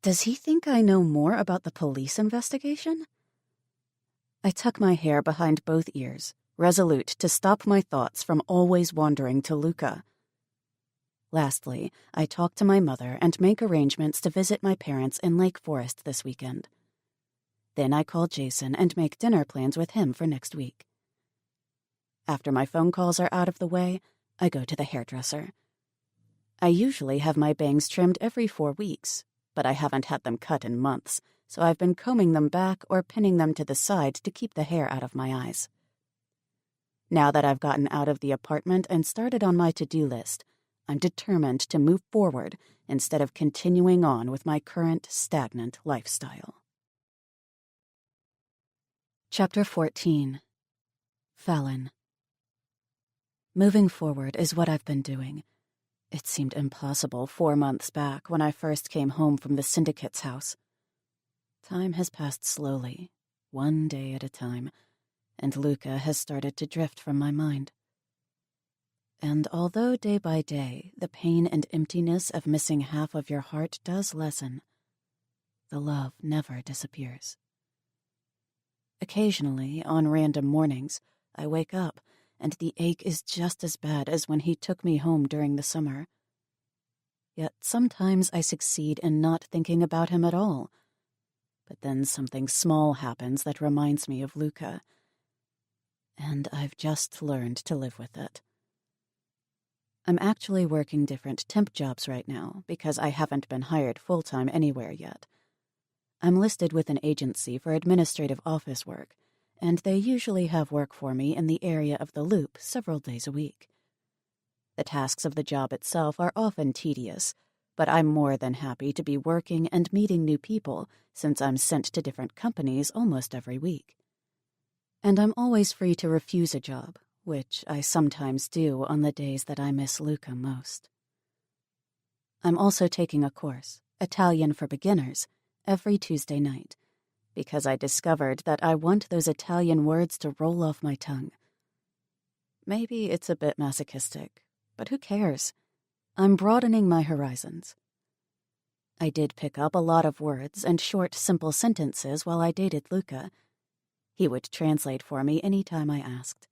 Does he think I know more about the police investigation? I tuck my hair behind both ears, resolute to stop my thoughts from always wandering to Luca. Lastly, I talk to my mother and make arrangements to visit my parents in Lake Forest this weekend. Then I call Jason and make dinner plans with him for next week. After my phone calls are out of the way, I go to the hairdresser. I usually have my bangs trimmed every 4 weeks, but I haven't had them cut in months, so I've been combing them back or pinning them to the side to keep the hair out of my eyes. Now that I've gotten out of the apartment and started on my to-do list, I'm determined to move forward instead of continuing on with my current stagnant lifestyle. Chapter 14. Fallon. Moving forward is what I've been doing. It seemed impossible 4 months back when I first came home from the Syndicate's house. Time has passed slowly, one day at a time, and Luca has started to drift from my mind. And although day by day the pain and emptiness of missing half of your heart does lessen, the love never disappears. Occasionally, on random mornings, I wake up and the ache is just as bad as when he took me home during the summer. Yet sometimes I succeed in not thinking about him at all. But then something small happens that reminds me of Luca, and I've just learned to live with it. I'm actually working different temp jobs right now because I haven't been hired full-time anywhere yet. I'm listed with an agency for administrative office work, and they usually have work for me in the area of the Loop several days a week. The tasks of the job itself are often tedious, but I'm more than happy to be working and meeting new people since I'm sent to different companies almost every week. And I'm always free to refuse a job, which I sometimes do on the days that I miss Luca most. I'm also taking a course, Italian for Beginners, every Tuesday night, because I discovered that I want those Italian words to roll off my tongue. Maybe it's a bit masochistic, but who cares? I'm broadening my horizons. I did pick up a lot of words and short, simple sentences while I dated Luca. He would translate for me any time I asked.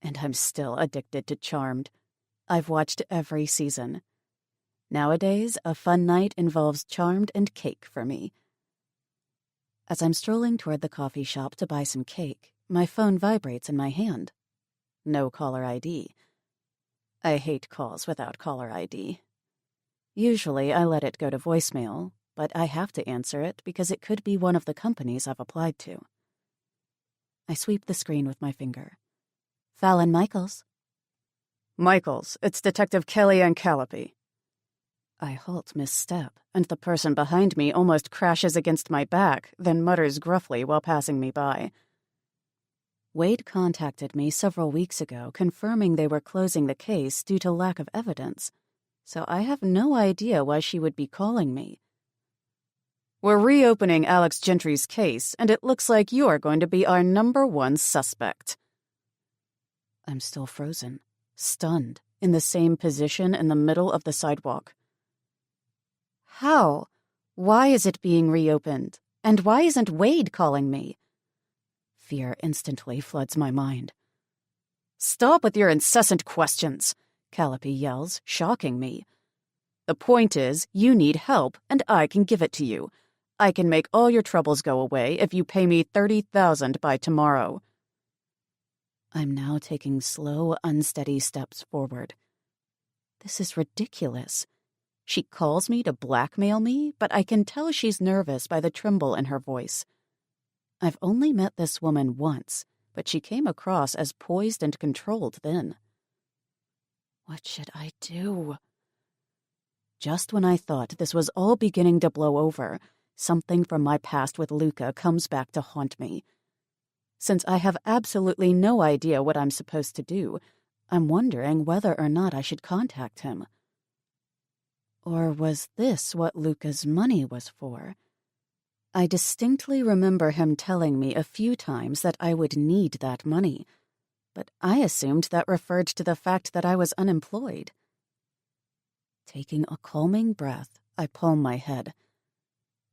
And I'm still addicted to Charmed. I've watched every season. Nowadays, a fun night involves Charmed and cake for me. As I'm strolling toward the coffee shop to buy some cake, my phone vibrates in my hand. No caller ID. I hate calls without caller ID. Usually I let it go to voicemail, but I have to answer it because it could be one of the companies I've applied to. I sweep the screen with my finger. Fallon Michaels. Michaels, it's Detective Kellyanne Callipy. I halt misstep, and the person behind me almost crashes against my back, then mutters gruffly while passing me by. Wade contacted me several weeks ago, confirming they were closing the case due to lack of evidence, so I have no idea why she would be calling me. We're reopening Alex Gentry's case, and it looks like you're going to be our #1 suspect. I'm still frozen, stunned, in the same position in the middle of the sidewalk. How? Why is it being reopened? And why isn't Wade calling me? Fear instantly floods my mind. Stop with your incessant questions, Callipy yells, shocking me. The point is, you need help, and I can give it to you. I can make all your troubles go away if you pay me $30,000 by tomorrow. I'm now taking slow, unsteady steps forward. This is ridiculous. She calls me to blackmail me, but I can tell she's nervous by the tremble in her voice. I've only met this woman once, but she came across as poised and controlled then. What should I do? Just when I thought this was all beginning to blow over, something from my past with Luca comes back to haunt me. Since I have absolutely no idea what I'm supposed to do, I'm wondering whether or not I should contact him. Or was this what Luca's money was for? I distinctly remember him telling me a few times that I would need that money, but I assumed that referred to the fact that I was unemployed. Taking a calming breath, I palm my head.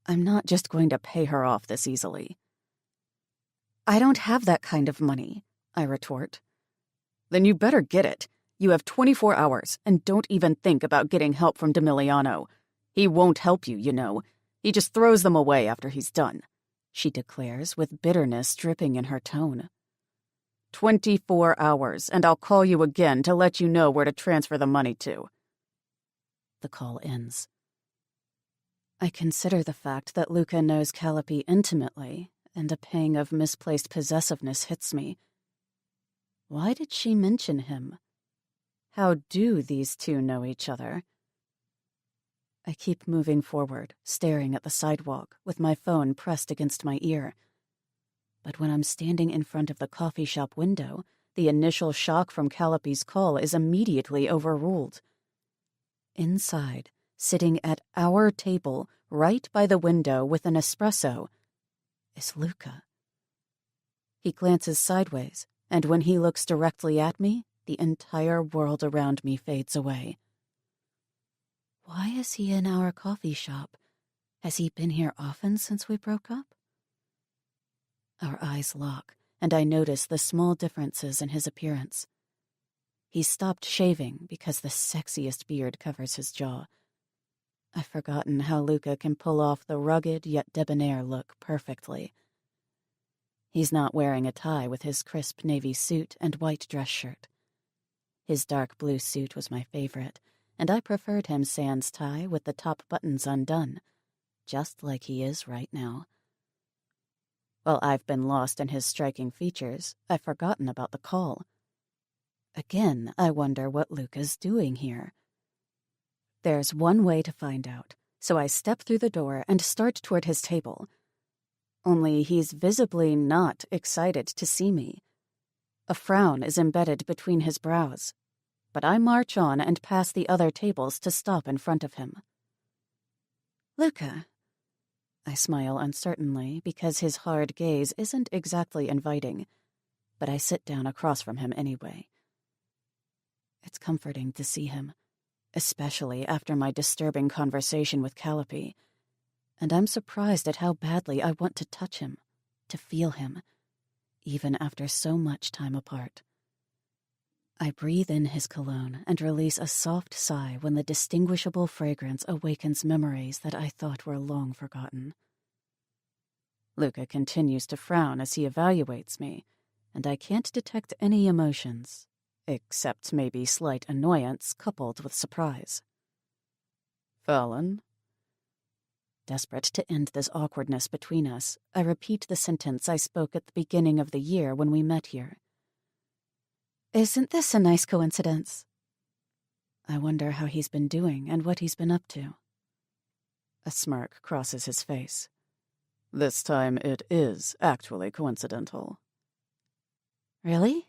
I'm not just going to pay her off this easily. I don't have that kind of money, I retort. Then you better get it. You have 24 hours, and don't even think about getting help from Demiliano. He won't help you, you know. He just throws them away after he's done, she declares with bitterness dripping in her tone. 24 hours, and I'll call you again to let you know where to transfer the money to. The call ends. I consider the fact that Luca knows Callipy intimately, and a pang of misplaced possessiveness hits me. Why did she mention him? How do these two know each other? I keep moving forward, staring at the sidewalk, with my phone pressed against my ear. But when I'm standing in front of the coffee shop window, the initial shock from Callipy's call is immediately overruled. Inside, sitting at our table, right by the window with an espresso, is Luca. He glances sideways, and when he looks directly at me, the entire world around me fades away. Why is he in our coffee shop? Has he been here often since we broke up? Our eyes lock, and I notice the small differences in his appearance. He's stopped shaving because the sexiest beard covers his jaw. I've forgotten how Luca can pull off the rugged yet debonair look perfectly. He's not wearing a tie with his crisp navy suit and white dress shirt. His dark blue suit was my favorite, and I preferred him sans tie with the top buttons undone, just like he is right now. While I've been lost in his striking features, I've forgotten about the call. Again, I wonder what Luca's doing here. There's one way to find out, so I step through the door and start toward his table. Only he's visibly not excited to see me. A frown is embedded between his brows, but I march on and pass the other tables to stop in front of him. Luca. I smile uncertainly because his hard gaze isn't exactly inviting, but I sit down across from him anyway. It's comforting to see him, especially after my disturbing conversation with Callipy, and I'm surprised at how badly I want to touch him, to feel him, even after so much time apart. I breathe in his cologne and release a soft sigh when the distinguishable fragrance awakens memories that I thought were long forgotten. Luca continues to frown as he evaluates me, and I can't detect any emotions, except maybe slight annoyance coupled with surprise. Fallon? Desperate to end this awkwardness between us, I repeat the sentence I spoke at the beginning of the year when we met here. Isn't this a nice coincidence? I wonder how he's been doing and what he's been up to. A smirk crosses his face. This time it is actually coincidental. Really?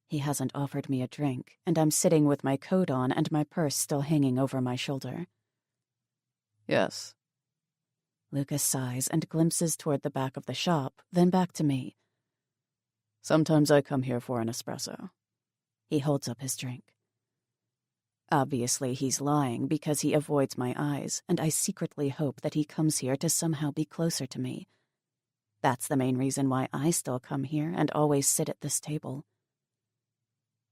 He hasn't offered me a drink, and I'm sitting with my coat on and my purse still hanging over my shoulder. Yes. Luca sighs and glimpses toward the back of the shop, then back to me. Sometimes I come here for an espresso. He holds up his drink. Obviously, he's lying because he avoids my eyes, and I secretly hope that he comes here to somehow be closer to me. That's the main reason why I still come here and always sit at this table.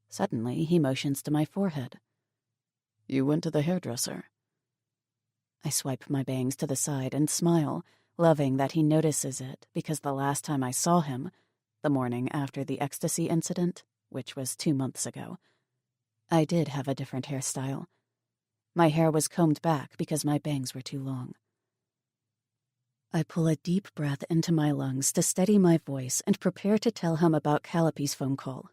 Suddenly, he motions to my forehead. You went to the hairdresser. I swipe my bangs to the side and smile, loving that he notices it because the last time I saw him, the morning after the ecstasy incident, which was 2 months ago, I did have a different hairstyle. My hair was combed back because my bangs were too long. I pull a deep breath into my lungs to steady my voice and prepare to tell him about Calliope's phone call.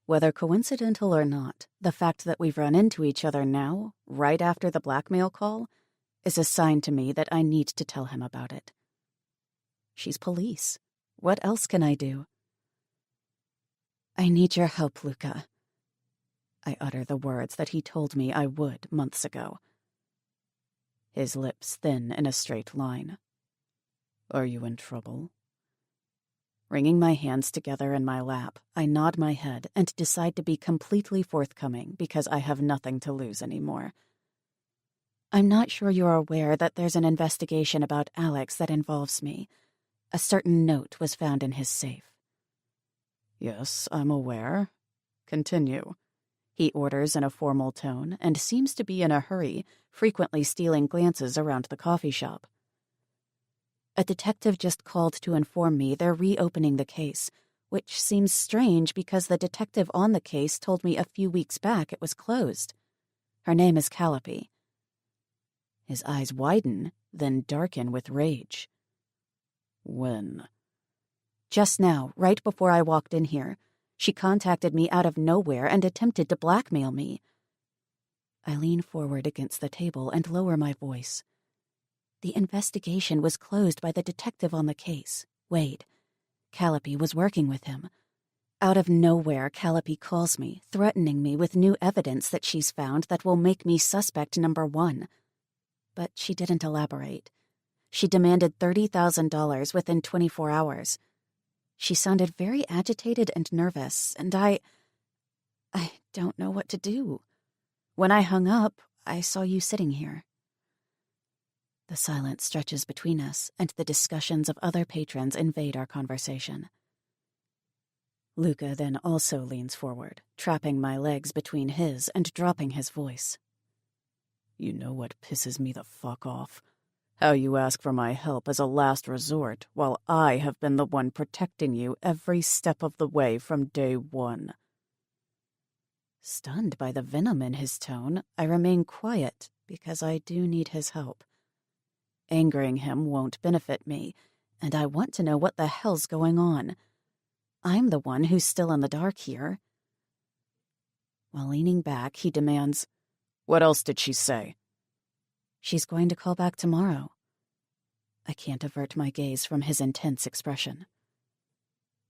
Whether coincidental or not, the fact that we've run into each other now, right after the blackmail call, is a sign to me that I need to tell him about it. She's police. What else can I do? I need your help, Luca. I utter the words that he told me I would months ago. His lips thin in a straight line. Are you in trouble? Wringing my hands together in my lap, I nod my head and decide to be completely forthcoming because I have nothing to lose anymore. I'm not sure you're aware that there's an investigation about Alex that involves me. A certain note was found in his safe. Yes, I'm aware. Continue. He orders in a formal tone and seems to be in a hurry, frequently stealing glances around the coffee shop. A detective just called to inform me they're reopening the case, which seems strange because the detective on the case told me a few weeks back it was closed. Her name is Calliope. His eyes widen, then darken with rage. When? Just now, right before I walked in here. She contacted me out of nowhere and attempted to blackmail me. I lean forward against the table and lower my voice. The investigation was closed by the detective on the case, Wade. Calliope was working with him. Out of nowhere, Calliope calls me, threatening me with new evidence that she's found that will make me suspect number 1. But she didn't elaborate. She demanded $30,000 within 24 hours. She sounded very agitated and nervous, and I don't know what to do. When I hung up, I saw you sitting here. The silence stretches between us, and the discussions of other patrons invade our conversation. Luca then also leans forward, trapping my legs between his and dropping his voice. You know what pisses me the fuck off? How you ask for my help as a last resort while I have been the one protecting you every step of the way from day 1. Stunned by the venom in his tone, I remain quiet because I do need his help. Angering him won't benefit me, and I want to know what the hell's going on. I'm the one who's still in the dark here. While leaning back, he demands, What else did she say? She's going to call back tomorrow. I can't avert my gaze from his intense expression.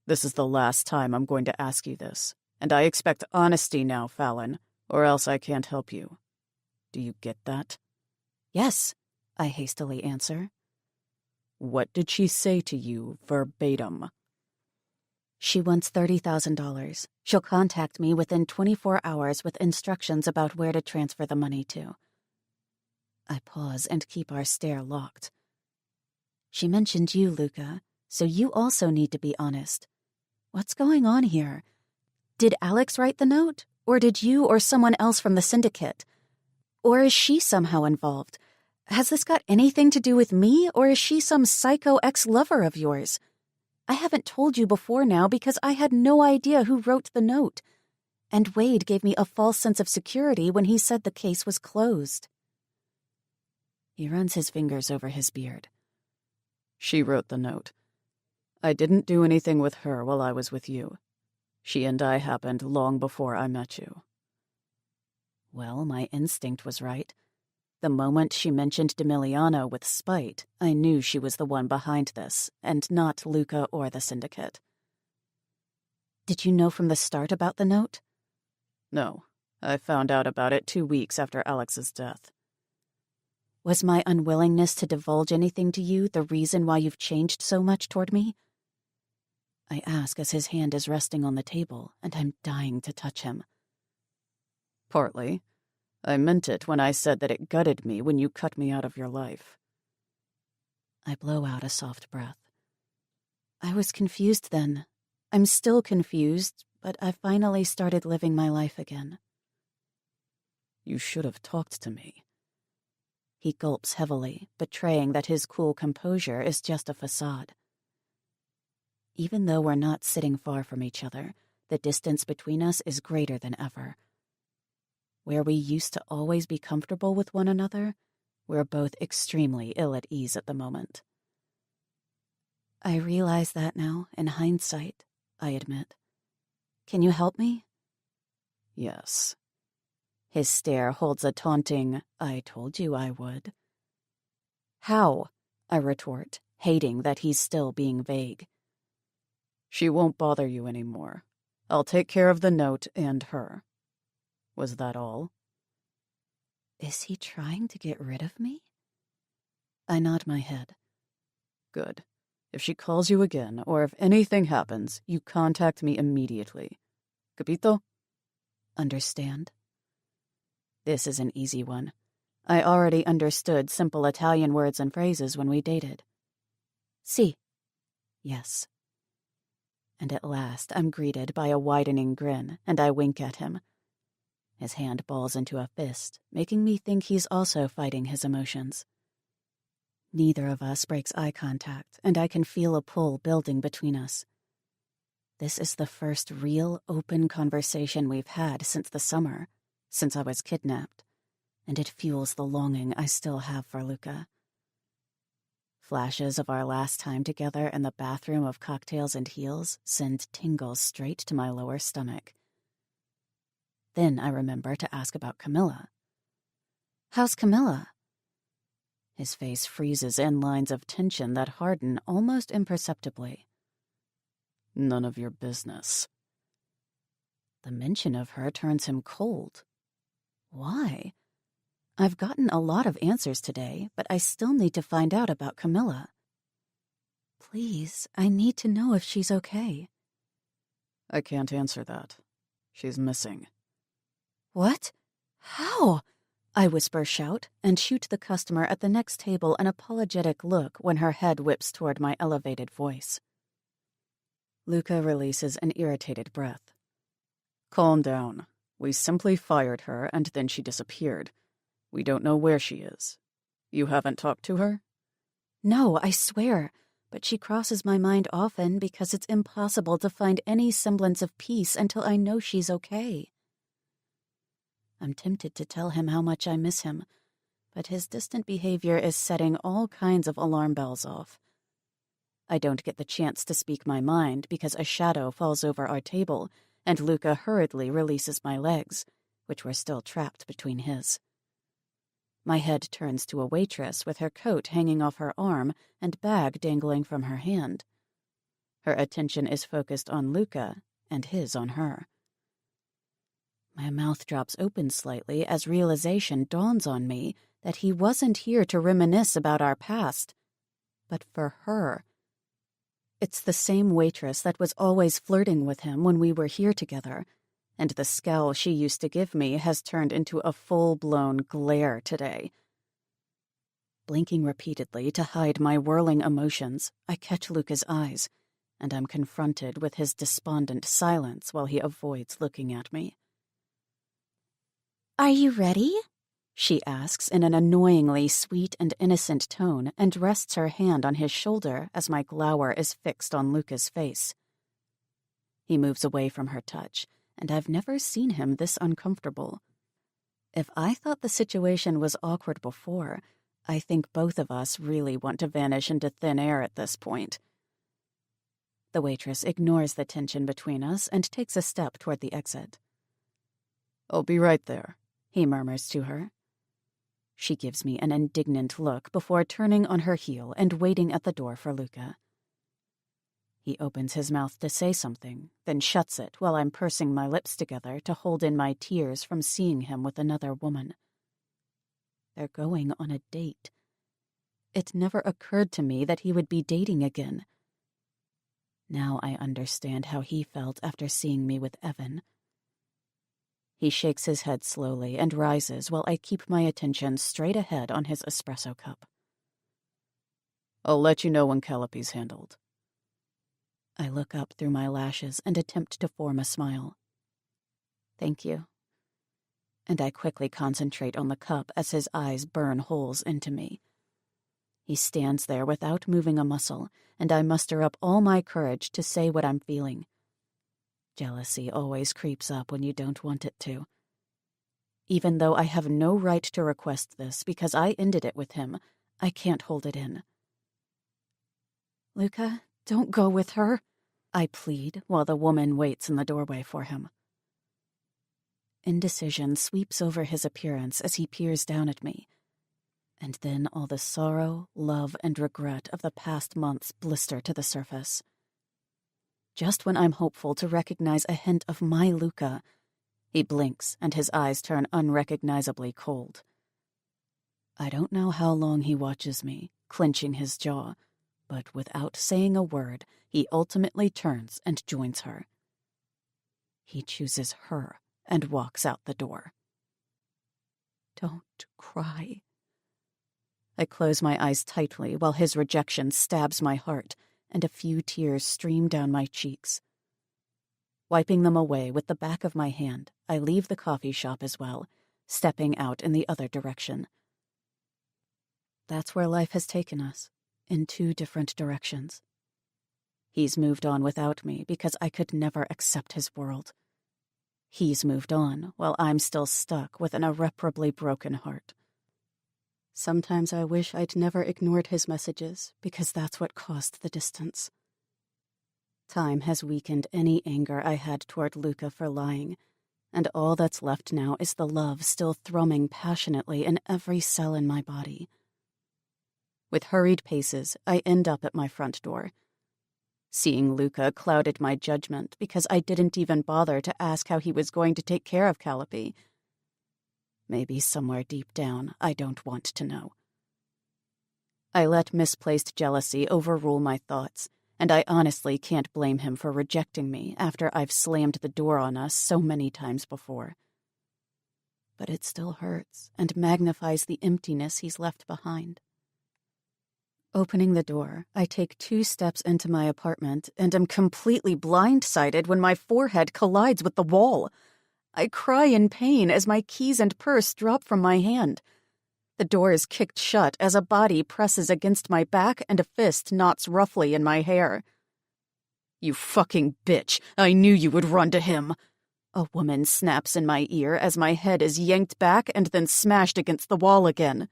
This is the last time I'm going to ask you this, and I expect honesty now, Fallon, or else I can't help you. Do you get that? Yes, I hastily answer. What did she say to you verbatim? She wants $30,000. She'll contact me within 24 hours with instructions about where to transfer the money to. I pause and keep our stare locked. She mentioned you, Luca, so you also need to be honest. What's going on here? Did Alex write the note? Or did you or someone else from the syndicate? Or is she somehow involved? Has this got anything to do with me, or is she some psycho ex-lover of yours? I haven't told you before now because I had no idea who wrote the note. And Wade gave me a false sense of security when he said the case was closed. He runs his fingers over his beard. She wrote the note. I didn't do anything with her while I was with you. She and I happened long before I met you. Well, my instinct was right. The moment she mentioned Demiliano with spite, I knew she was the one behind this, and not Luca or the Syndicate. Did you know from the start about the note? No, I found out about it 2 weeks after Alex's death. Was my unwillingness to divulge anything to you the reason why you've changed so much toward me? I ask as his hand is resting on the table, and I'm dying to touch him. Partly. I meant it when I said that it gutted me when you cut me out of your life. I blow out a soft breath. I was confused then. I'm still confused, but I finally started living my life again. You should have talked to me. He gulps heavily, betraying that his cool composure is just a facade. Even though we're not sitting far from each other, the distance between us is greater than ever. Where we used to always be comfortable with one another, we're both extremely ill at ease at the moment. I realize that now, in hindsight, I admit. Can you help me? Yes. His stare holds a taunting, "I told you I would." How? I retort, hating that he's still being vague. She won't bother you anymore. I'll take care of the note and her. Was that all? Is he trying to get rid of me? I nod my head. Good. If she calls you again, or if anything happens, you contact me immediately. Capito? Understand? This is an easy one. I already understood simple Italian words and phrases when we dated. Si. Yes. And at last I'm greeted by a widening grin, and I wink at him. His hand balls into a fist, making me think he's also fighting his emotions. Neither of us breaks eye contact, and I can feel a pull building between us. This is the first real, open conversation we've had since the summer, since I was kidnapped, and it fuels the longing I still have for Luca. Flashes of our last time together in the bathroom of Cocktails and Heels send tingles straight to my lower stomach. Then I remember to ask about Camilla. How's Camilla? His face freezes in lines of tension that harden almost imperceptibly. None of your business. The mention of her turns him cold. Why? I've gotten a lot of answers today, but I still need to find out about Camilla. Please, I need to know if she's okay. I can't answer that. She's missing. What? How? I whisper shout and shoot the customer at the next table an apologetic look when her head whips toward my elevated voice. Luca releases an irritated breath. Calm down. We simply fired her and then she disappeared. We don't know where she is. You haven't talked to her? No, I swear, but she crosses my mind often because it's impossible to find any semblance of peace until I know she's okay. I'm tempted to tell him how much I miss him, but his distant behavior is setting all kinds of alarm bells off. I don't get the chance to speak my mind because a shadow falls over our table and Luca hurriedly releases my legs, which were still trapped between his. My head turns to a waitress with her coat hanging off her arm and bag dangling from her hand. Her attention is focused on Luca and his on her. My mouth drops open slightly as realization dawns on me that he wasn't here to reminisce about our past, but for her. It's the same waitress that was always flirting with him when we were here together, and the scowl she used to give me has turned into a full-blown glare today. Blinking repeatedly to hide my whirling emotions, I catch Luca's eyes, and I'm confronted with his despondent silence while he avoids looking at me. "Are you ready?" she asks in an annoyingly sweet and innocent tone and rests her hand on his shoulder as my glower is fixed on Luca's face. He moves away from her touch, and I've never seen him this uncomfortable. If I thought the situation was awkward before, I think both of us really want to vanish into thin air at this point. The waitress ignores the tension between us and takes a step toward the exit. I'll be right there, he murmurs to her. She gives me an indignant look before turning on her heel and waiting at the door for Luca. He opens his mouth to say something, then shuts it while I'm pursing my lips together to hold in my tears from seeing him with another woman. They're going on a date. It never occurred to me that he would be dating again. Now I understand how he felt after seeing me with Evan. He shakes his head slowly and rises while I keep my attention straight ahead on his espresso cup. I'll let you know when Calliope's handled. I look up through my lashes and attempt to form a smile. Thank you. And I quickly concentrate on the cup as his eyes burn holes into me. He stands there without moving a muscle, and I muster up all my courage to say what I'm feeling. Jealousy always creeps up when you don't want it to. Even though I have no right to request this because I ended it with him, I can't hold it in. Luca, don't go with her, I plead while the woman waits in the doorway for him. Indecision sweeps over his appearance as he peers down at me, and then all the sorrow, love, and regret of the past months blister to the surface. Just when I'm hopeful to recognize a hint of my Luca, he blinks and his eyes turn unrecognizably cold. I don't know how long he watches me, clenching his jaw, but without saying a word, he ultimately turns and joins her. He chooses her and walks out the door. Don't cry. I close my eyes tightly while his rejection stabs my heart, and a few tears stream down my cheeks. Wiping them away with the back of my hand, I leave the coffee shop as well, stepping out in the other direction. That's where life has taken us, in 2 different directions. He's moved on without me because I could never accept his world. He's moved on while I'm still stuck with an irreparably broken heart. Sometimes I wish I'd never ignored his messages because that's what caused the distance. Time has weakened any anger I had toward Luca for lying, and all that's left now is the love still thrumming passionately in every cell in my body. With hurried paces, I end up at my front door. Seeing Luca clouded my judgment because I didn't even bother to ask how he was going to take care of Calliope. Maybe somewhere deep down, I don't want to know. I let misplaced jealousy overrule my thoughts, and I honestly can't blame him for rejecting me after I've slammed the door on us so many times before. But it still hurts and magnifies the emptiness he's left behind. Opening the door, I take 2 steps into my apartment and am completely blindsided when my forehead collides with the wall. I cry in pain as my keys and purse drop from my hand. The door is kicked shut as a body presses against my back and a fist knots roughly in my hair. You fucking bitch! I knew you would run to him! A woman snaps in my ear as my head is yanked back and then smashed against the wall again.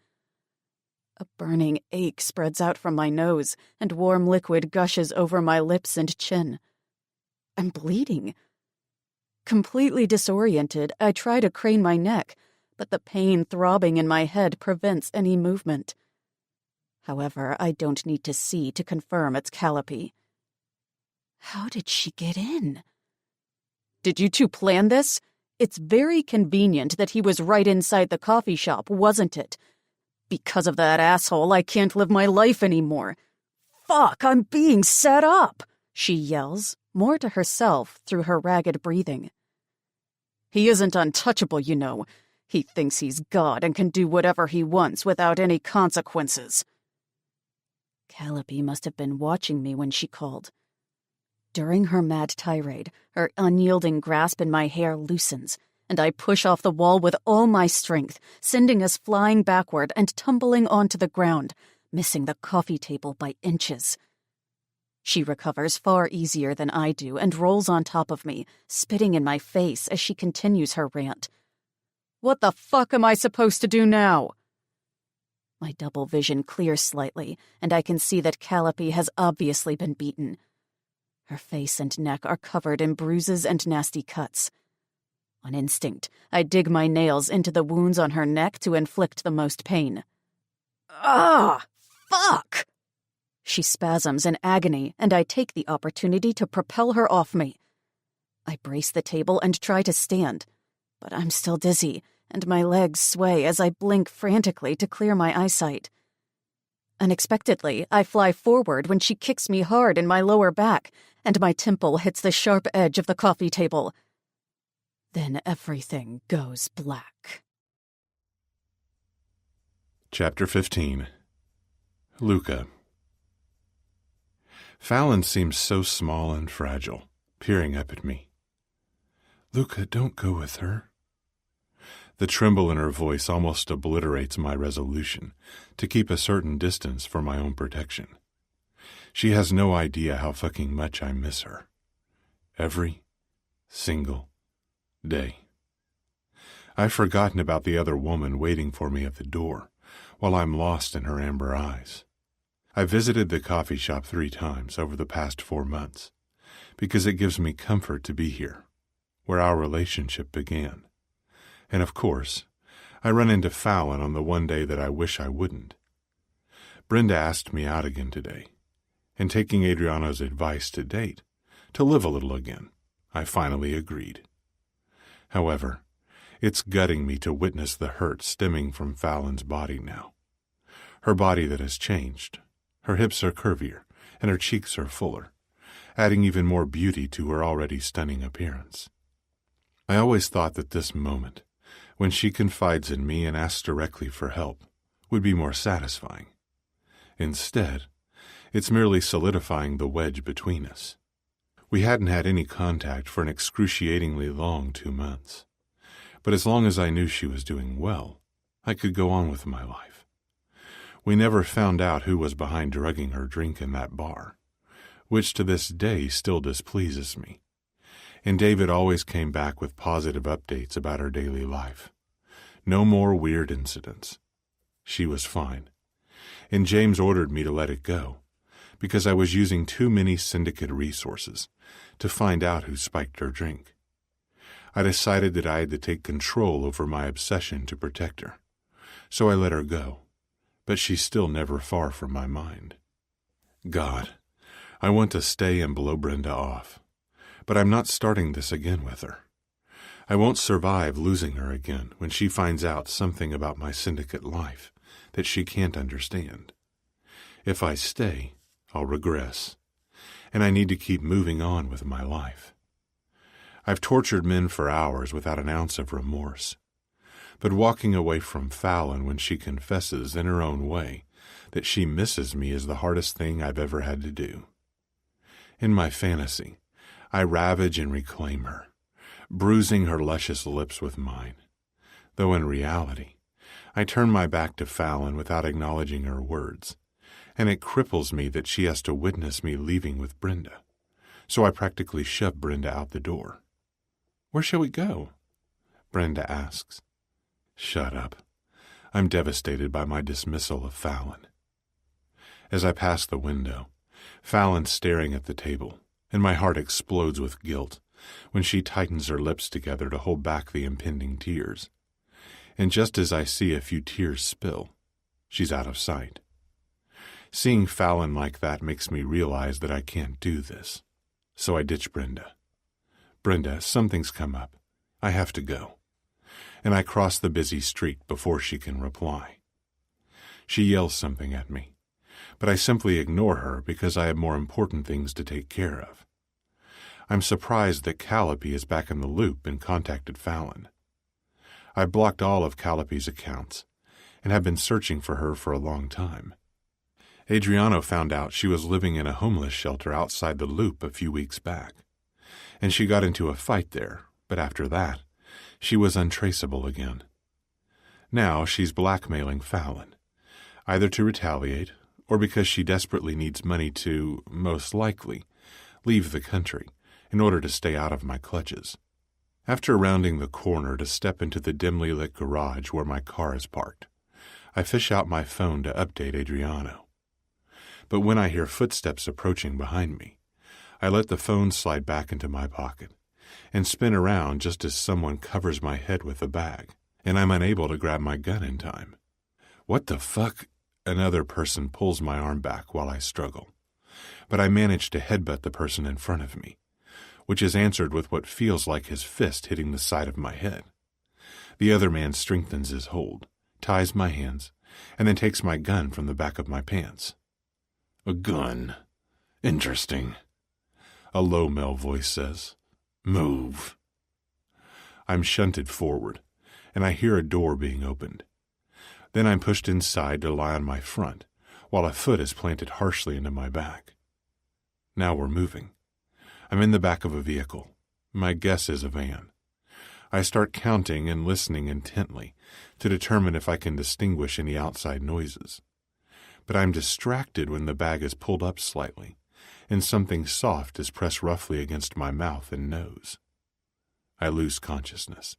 A burning ache spreads out from my nose, and warm liquid gushes over my lips and chin. I'm bleeding. Completely disoriented, I try to crane my neck, but the pain throbbing in my head prevents any movement. However, I don't need to see to confirm it's Calliope. How did she get in? Did you 2 plan this? It's very convenient that he was right inside the coffee shop, wasn't it? Because of that asshole, I can't live my life anymore. Fuck, I'm being set up, she yells, more to herself through her ragged breathing. He isn't untouchable, you know. He thinks he's God and can do whatever he wants without any consequences. Calliope must have been watching me when she called. During her mad tirade, her unyielding grasp in my hair loosens, and I push off the wall with all my strength, sending us flying backward and tumbling onto the ground, missing the coffee table by inches. She recovers far easier than I do and rolls on top of me, spitting in my face as she continues her rant. What the fuck am I supposed to do now? My double vision clears slightly, and I can see that Calliope has obviously been beaten. Her face and neck are covered in bruises and nasty cuts. On instinct, I dig my nails into the wounds on her neck to inflict the most pain. Ah, fuck! She spasms in agony, and I take the opportunity to propel her off me. I brace the table and try to stand, but I'm still dizzy, and my legs sway as I blink frantically to clear my eyesight. Unexpectedly, I fly forward when she kicks me hard in my lower back, and my temple hits the sharp edge of the coffee table. Then everything goes black. Chapter 15. Luca. Fallon seems so small and fragile, peering up at me. "Luca, don't go with her." The tremble in her voice almost obliterates my resolution to keep a certain distance for my own protection. She has no idea how fucking much I miss her. Every single day. I've forgotten about the other woman waiting for me at the door, while I'm lost in her amber eyes. I visited the coffee shop 3 times over the past 4 months, because it gives me comfort to be here, where our relationship began. And of course, I run into Fallon on the one day that I wish I wouldn't. Brenda asked me out again today, and taking Adriano's advice to date, to live a little again, I finally agreed. However, it's gutting me to witness the hurt stemming from Fallon's body now. Her body that has changed. Her hips are curvier, and her cheeks are fuller, adding even more beauty to her already stunning appearance. I always thought that this moment, when she confides in me and asks directly for help, would be more satisfying. Instead, it's merely solidifying the wedge between us. We hadn't had any contact for an excruciatingly long 2 months. But as long as I knew she was doing well, I could go on with my life. We never found out who was behind drugging her drink in that bar, which to this day still displeases me. And David always came back with positive updates about her daily life. No more weird incidents. She was fine. And James ordered me to let it go, because I was using too many syndicate resources to find out who spiked her drink. I decided that I had to take control over my obsession to protect her, so I let her go, but she's still never far from my mind. God, I want to stay and blow Brenda off, but I'm not starting this again with her. I won't survive losing her again when she finds out something about my syndicate life that she can't understand. If I stay, I'll regress, and I need to keep moving on with my life. I've tortured men for hours without an ounce of remorse, but walking away from Fallon when she confesses in her own way that she misses me is the hardest thing I've ever had to do. In my fantasy, I ravage and reclaim her, bruising her luscious lips with mine, though in reality, I turn my back to Fallon without acknowledging her words, and it cripples me that she has to witness me leaving with Brenda, so I practically shove Brenda out the door. "Where shall we go?" Brenda asks. Shut up. I'm devastated by my dismissal of Fallon. As I pass the window, Fallon's staring at the table, and my heart explodes with guilt when she tightens her lips together to hold back the impending tears. And just as I see a few tears spill, she's out of sight. Seeing Fallon like that makes me realize that I can't do this, so I ditch Brenda. "Brenda, something's come up. I have to go." And I cross the busy street before she can reply. She yells something at me, but I simply ignore her because I have more important things to take care of. I'm surprised that Calliope is back in the loop and contacted Fallon. I've blocked all of Calliope's accounts and have been searching for her for a long time. Adriano found out she was living in a homeless shelter outside the loop a few weeks back, and she got into a fight there, but after that, she was untraceable again. Now she's blackmailing Fallon, either to retaliate or because she desperately needs money to, most likely, leave the country in order to stay out of my clutches. After rounding the corner to step into the dimly lit garage where my car is parked, I fish out my phone to update Adriano. But when I hear footsteps approaching behind me, I let the phone slide back into my pocket and spin around just as someone covers my head with a bag, and I'm unable to grab my gun in time. What the fuck? Another person pulls my arm back while I struggle, but I manage to headbutt the person in front of me, which is answered with what feels like his fist hitting the side of my head. The other man strengthens his hold, ties my hands, and then takes my gun from the back of my pants. A gun. Interesting. A low male voice says, Move. I'm shunted forward, and I hear a door being opened. Then I'm pushed inside to lie on my front, while a foot is planted harshly into my back. Now we're moving. I'm in the back of a vehicle. My guess is a van. I start counting and listening intently to determine if I can distinguish any outside noises. But I'm distracted when the bag is pulled up slightly, and something soft is pressed roughly against my mouth and nose. I lose consciousness.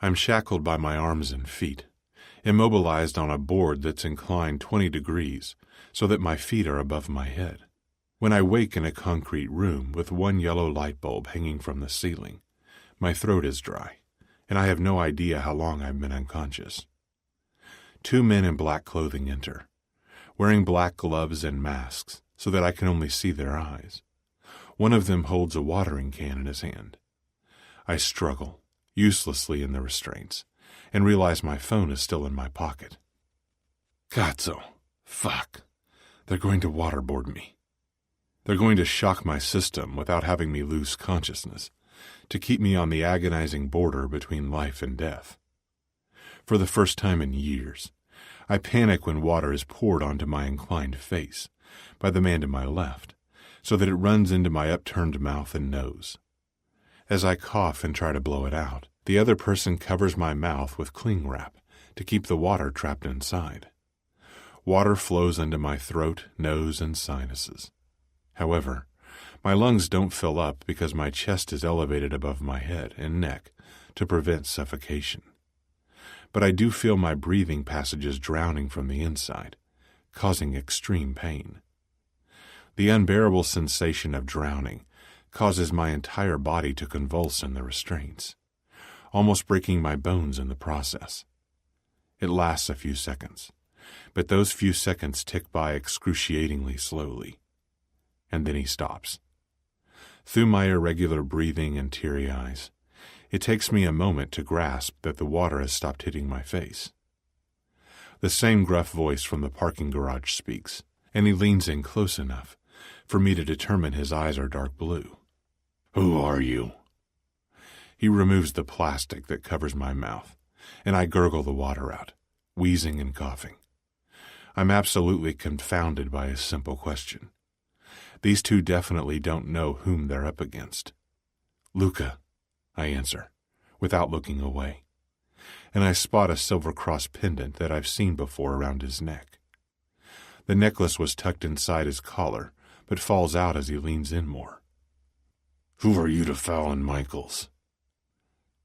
I'm shackled by my arms and feet, immobilized on a board that's inclined 20 degrees so that my feet are above my head. When I wake in a concrete room with one yellow light bulb hanging from the ceiling, my throat is dry, and I have no idea how long I've been unconscious. 2 men in black clothing enter, wearing black gloves and masks so that I can only see their eyes. One of them holds a watering can in his hand. I struggle, uselessly in the restraints, and realize my phone is still in my pocket. Cazzo. Fuck. They're going to waterboard me. They're going to shock my system without having me lose consciousness, to keep me on the agonizing border between life and death. For the first time in years, I panic when water is poured onto my inclined face by the man to my left, so that it runs into my upturned mouth and nose. As I cough and try to blow it out, the other person covers my mouth with cling wrap to keep the water trapped inside. Water flows into my throat, nose, and sinuses. However, my lungs don't fill up because my chest is elevated above my head and neck to prevent suffocation. But I do feel my breathing passages drowning from the inside, causing extreme pain. The unbearable sensation of drowning causes my entire body to convulse in the restraints, almost breaking my bones in the process. It lasts a few seconds, but those few seconds tick by excruciatingly slowly. And then he stops. Through my irregular breathing and teary eyes, it takes me a moment to grasp that the water has stopped hitting my face. The same gruff voice from the parking garage speaks, and he leans in close enough for me to determine his eyes are dark blue. Who are you? He removes the plastic that covers my mouth, and I gurgle the water out, wheezing and coughing. I'm absolutely confounded by his simple question. These two definitely don't know whom they're up against. Luca, I answer, without looking away, and I spot a silver cross pendant that I've seen before around his neck. The necklace was tucked inside his collar, but falls out as he leans in more. Who are you to Fallon Michaels?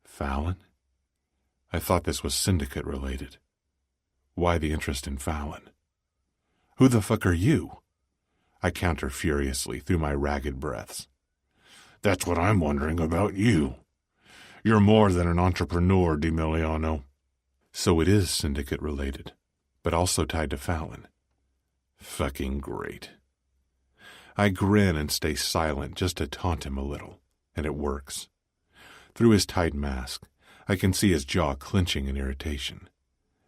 Fallon? I thought this was Syndicate related. Why the interest in Fallon? Who the fuck are you? I counter furiously through my ragged breaths. That's what I'm wondering about you. You're more than an entrepreneur, DiMiliano. So it is Syndicate related, but also tied to Fallon. Fucking great. I grin and stay silent just to taunt him a little, and it works. Through his tight mask, I can see his jaw clenching in irritation.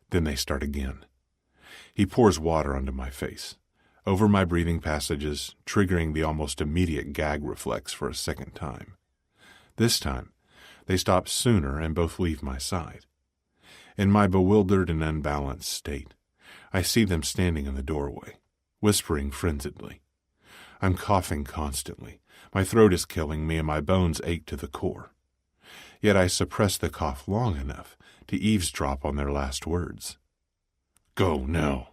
Then they start again. He pours water onto my face, over my breathing passages, triggering the almost immediate gag reflex for a second time. This time, they stop sooner and both leave my side. In my bewildered and unbalanced state, I see them standing in the doorway, whispering frenziedly. I'm coughing constantly. My throat is killing me and my bones ache to the core. Yet I suppress the cough long enough to eavesdrop on their last words. Go now.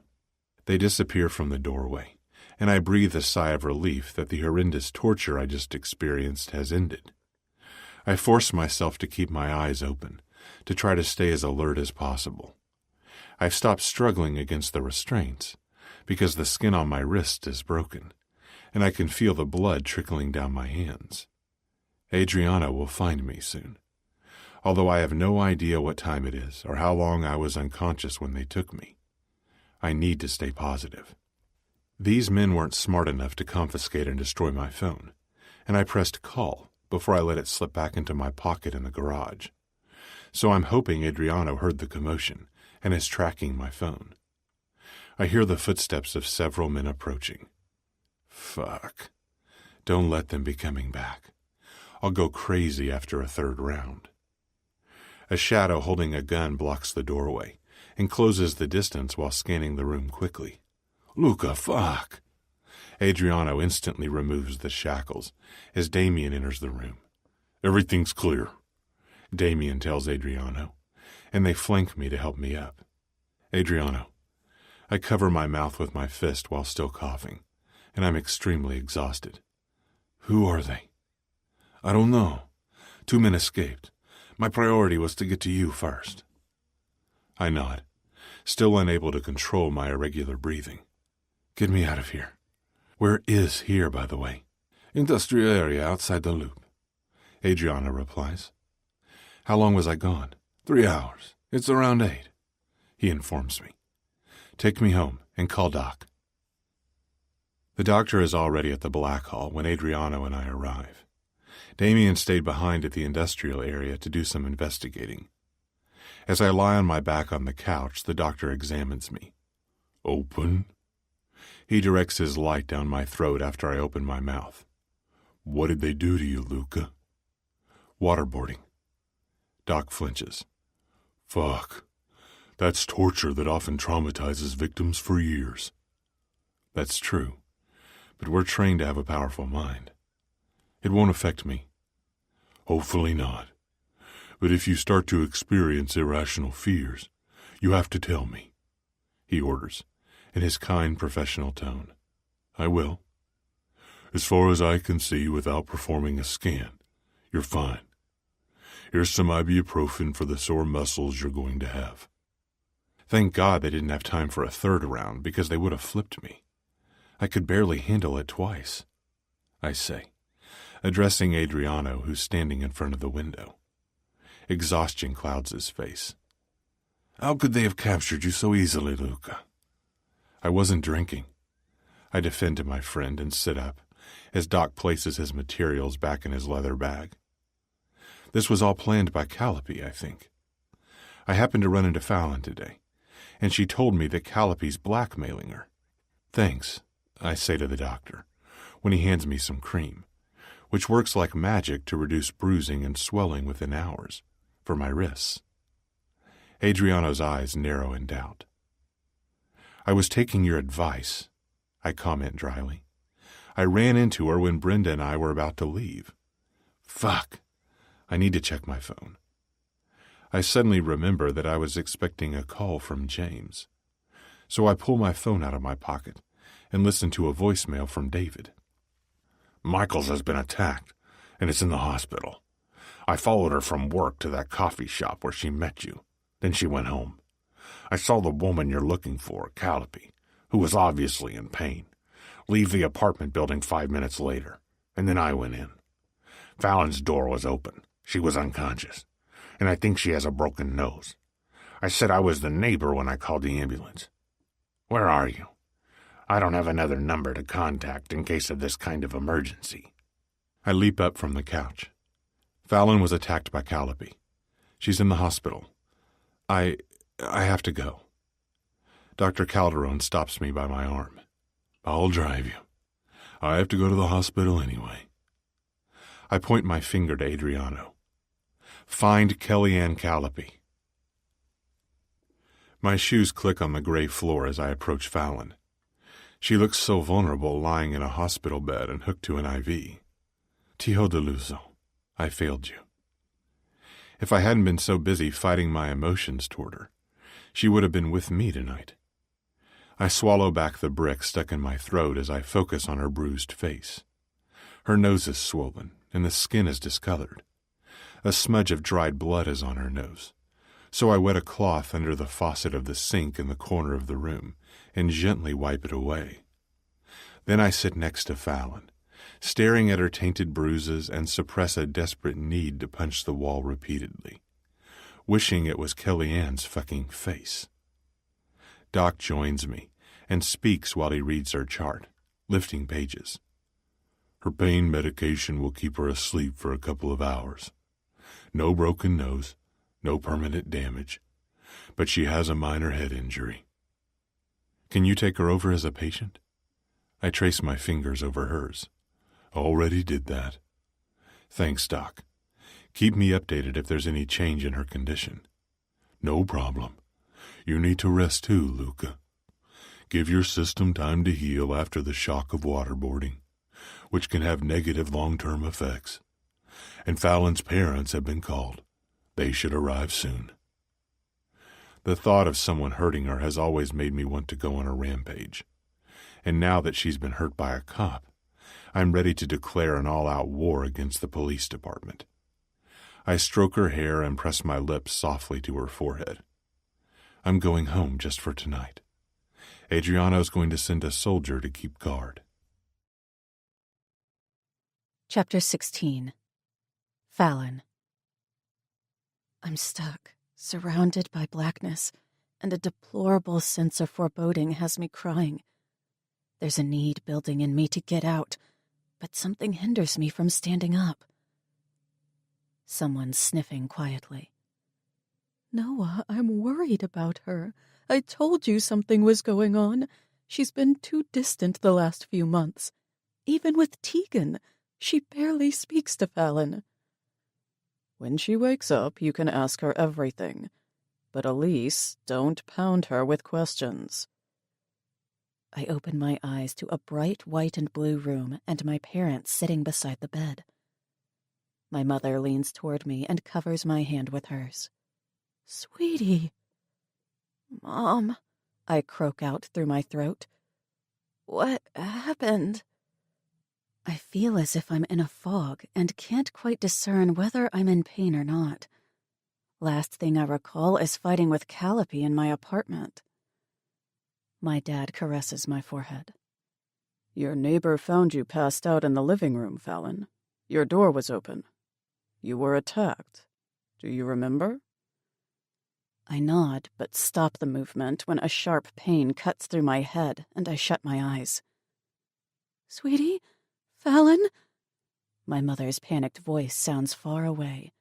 They disappear from the doorway, and I breathe a sigh of relief that the horrendous torture I just experienced has ended. I force myself to keep my eyes open, to try to stay as alert as possible. I've stopped struggling against the restraints, because the skin on my wrist is broken, and I can feel the blood trickling down my hands. Adriano will find me soon. Although I have no idea what time it is or how long I was unconscious when they took me, I need to stay positive. These men weren't smart enough to confiscate and destroy my phone, and I pressed call before I let it slip back into my pocket in the garage. So I'm hoping Adriano heard the commotion and is tracking my phone. I hear the footsteps of several men approaching. Fuck. Don't let them be coming back. I'll go crazy after a third round. A shadow holding a gun blocks the doorway and closes the distance while scanning the room quickly. Luca, fuck! Adriano instantly removes the shackles as Damien enters the room. Everything's clear, Damien tells Adriano, and they flank me to help me up. Adriano. I cover my mouth with my fist while still coughing, and I'm extremely exhausted. Who are they? I don't know. 2 men escaped. My priority was to get to you first. I nod, still unable to control my irregular breathing. Get me out of here. Where is here, by the way? Industrial area outside the loop. Adriano replies. How long was I gone? 3 hours. It's around 8. He informs me. Take me home and call Doc. The doctor is already at the Black Hall when Adriano and I arrive. Damien stayed behind at the industrial area to do some investigating. As I lie on my back on the couch, the doctor examines me. Open? He directs his light down my throat after I open my mouth. What did they do to you, Luca? Waterboarding. Doc flinches. Fuck. That's torture that often traumatizes victims for years. That's true, but we're trained to have a powerful mind. It won't affect me. Hopefully not. But if you start to experience irrational fears, you have to tell me, he orders, in his kind professional tone. I will. As far as I can see without performing a scan, you're fine. Here's some ibuprofen for the sore muscles you're going to have. Thank God they didn't have time for a third round because they would have flipped me. I could barely handle it twice, I say, addressing Adriano, who's standing in front of the window. Exhaustion clouds his face. How could they have captured you so easily, Luca? I wasn't drinking. I defend to my friend and sit up as Doc places his materials back in his leather bag. This was all planned by Calliope, I think. I happened to run into Fallon today, and she told me that Calliope's blackmailing her. Thanks, I say to the doctor, when he hands me some cream, which works like magic to reduce bruising and swelling within hours, for my wrists. Adriano's eyes narrow in doubt. I was taking your advice, I comment dryly. I ran into her when Brenda and I were about to leave. Fuck. I need to check my phone. I suddenly remember that I was expecting a call from James. So I pull my phone out of my pocket and listen to a voicemail from David. Michaels has been attacked, and it's in the hospital. I followed her from work to that coffee shop where she met you. Then she went home. I saw the woman you're looking for, Calliope, who was obviously in pain, leave the apartment building 5 minutes later, and then I went in. Fallon's door was open. She was unconscious, and I think she has a broken nose. I said I was the neighbor when I called the ambulance. Where are you? I don't have another number to contact in case of this kind of emergency. I leap up from the couch. Fallon was attacked by Calliope. She's in the hospital. I have to go. Dr. Calderon stops me by my arm. I'll drive you. I have to go to the hospital anyway. I point my finger to Adriano. Find Kellyanne Calliope. My shoes click on the gray floor as I approach Fallon. She looks so vulnerable lying in a hospital bed and hooked to an IV. Tio Deluso, I failed you. If I hadn't been so busy fighting my emotions toward her, she would have been with me tonight. I swallow back the brick stuck in my throat as I focus on her bruised face. Her nose is swollen, and the skin is discolored. A smudge of dried blood is on her nose, so I wet a cloth under the faucet of the sink in the corner of the room and gently wipe it away. Then I sit next to Fallon staring at her tainted bruises and suppress a desperate need to punch the wall repeatedly, wishing it was Kellyanne's fucking face. Doc joins me and speaks while he reads her chart, lifting pages. Her pain medication will keep her asleep for a couple of hours. No broken nose, no permanent damage, but she has a minor head injury. Can you take her over as a patient? I trace my fingers over hers. Already did that. Thanks, Doc. Keep me updated if there's any change in her condition. No problem. You need to rest too, Luca. Give your system time to heal after the shock of waterboarding, which can have negative long-term effects. And Fallon's parents have been called. They should arrive soon. The thought of someone hurting her has always made me want to go on a rampage. And now that she's been hurt by a cop, I'm ready to declare an all-out war against the police department. I stroke her hair and press my lips softly to her forehead. I'm going home just for tonight. Adriano's going to send a soldier to keep guard. Chapter 16. Fallon. I'm stuck, surrounded by blackness, and a deplorable sense of foreboding has me crying. There's a need building in me to get out, but something hinders me from standing up. Someone's sniffing quietly. Noah, I'm worried about her. I told you something was going on. She's been too distant the last few months. Even with Tegan, she barely speaks to Fallon. When she wakes up, you can ask her everything. But Elise, don't pound her with questions. I open my eyes to a bright white and blue room and my parents sitting beside the bed. My mother leans toward me and covers my hand with hers. Sweetie. Mom, I croak out through my throat. What happened? I feel as if I'm in a fog and can't quite discern whether I'm in pain or not. Last thing I recall is fighting with Calliope in my apartment. My dad caresses my forehead. Your neighbor found you passed out in the living room, Fallon. Your door was open. You were attacked. Do you remember? I nod, but stop the movement when a sharp pain cuts through my head and I shut my eyes. Sweetie? Fallon? My mother's panicked voice sounds far away.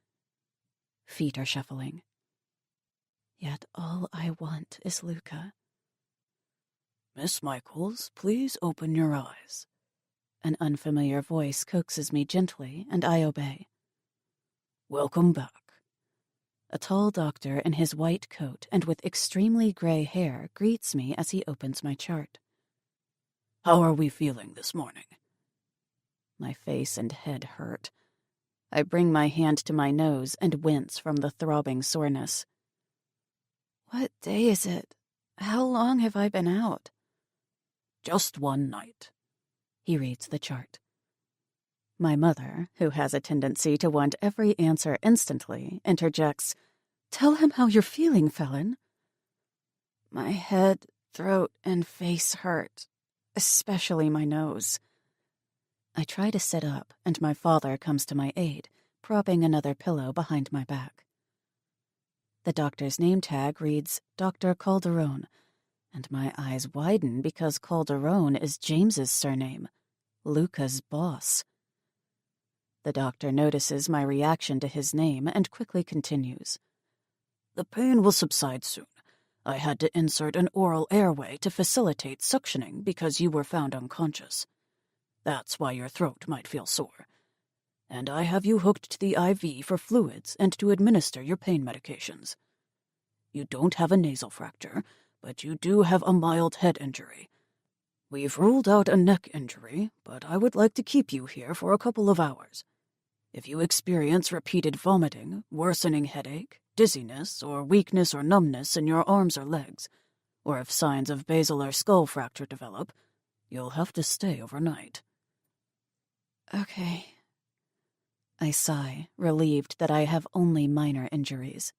Feet are shuffling. Yet all I want is Luca. Miss Michaels, please open your eyes. An unfamiliar voice coaxes me gently, and I obey. Welcome back. A tall doctor in his white coat and with extremely gray hair greets me as he opens my chart. How are we feeling this morning? My face and head hurt. I bring my hand to my nose and wince from the throbbing soreness. What day is it? How long have I been out? Just one night. He reads the chart. My mother, who has a tendency to want every answer instantly, interjects, Tell him how you're feeling, Fallon. My head, throat, and face hurt, especially my nose. I try to sit up, and my father comes to my aid, propping another pillow behind my back. The doctor's name tag reads Dr. Calderone, and my eyes widen because Calderone is James's surname, Luca's boss. The doctor notices my reaction to his name and quickly continues. The pain will subside soon. I had to insert an oral airway to facilitate suctioning because you were found unconscious. That's why your throat might feel sore. And I have you hooked to the IV for fluids and to administer your pain medications. You don't have a nasal fracture, but you do have a mild head injury. We've ruled out a neck injury, but I would like to keep you here for a couple of hours. If you experience repeated vomiting, worsening headache, dizziness, or weakness or numbness in your arms or legs, or if signs of basilar skull fracture develop, you'll have to stay overnight. Okay. I sigh, relieved that I have only minor injuries.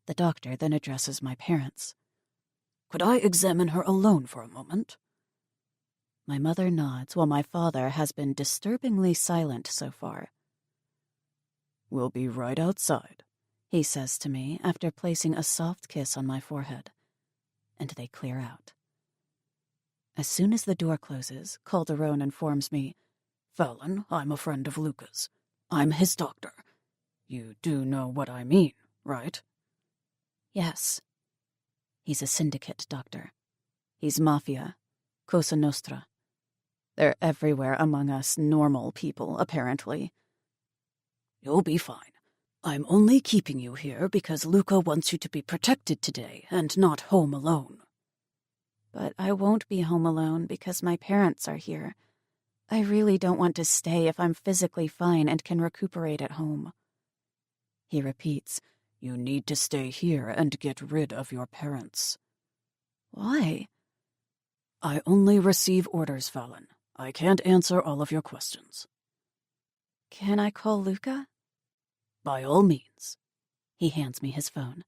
The doctor then addresses my parents. Could I examine her alone for a moment? My mother nods while my father has been disturbingly silent so far. "We'll be right outside," he says to me after placing a soft kiss on my forehead, and they clear out. As soon as the door closes, Calderon informs me, "Fallon, I'm a friend of Luca's. I'm his doctor. You do know what I mean, right?" yes. He's a syndicate doctor. He's mafia, Cosa Nostra. They're everywhere among us normal people, apparently. "You'll be fine. I'm only keeping you here because Luca wants you to be protected today and not home alone." But I won't be home alone because my parents are here. I really don't want to stay if I'm physically fine and can recuperate at home. He repeats, "You need to stay here and get rid of your parents." Why? "I only receive orders, Fallon. I can't answer all of your questions." Can I call Luca? "By all means." He hands me his phone.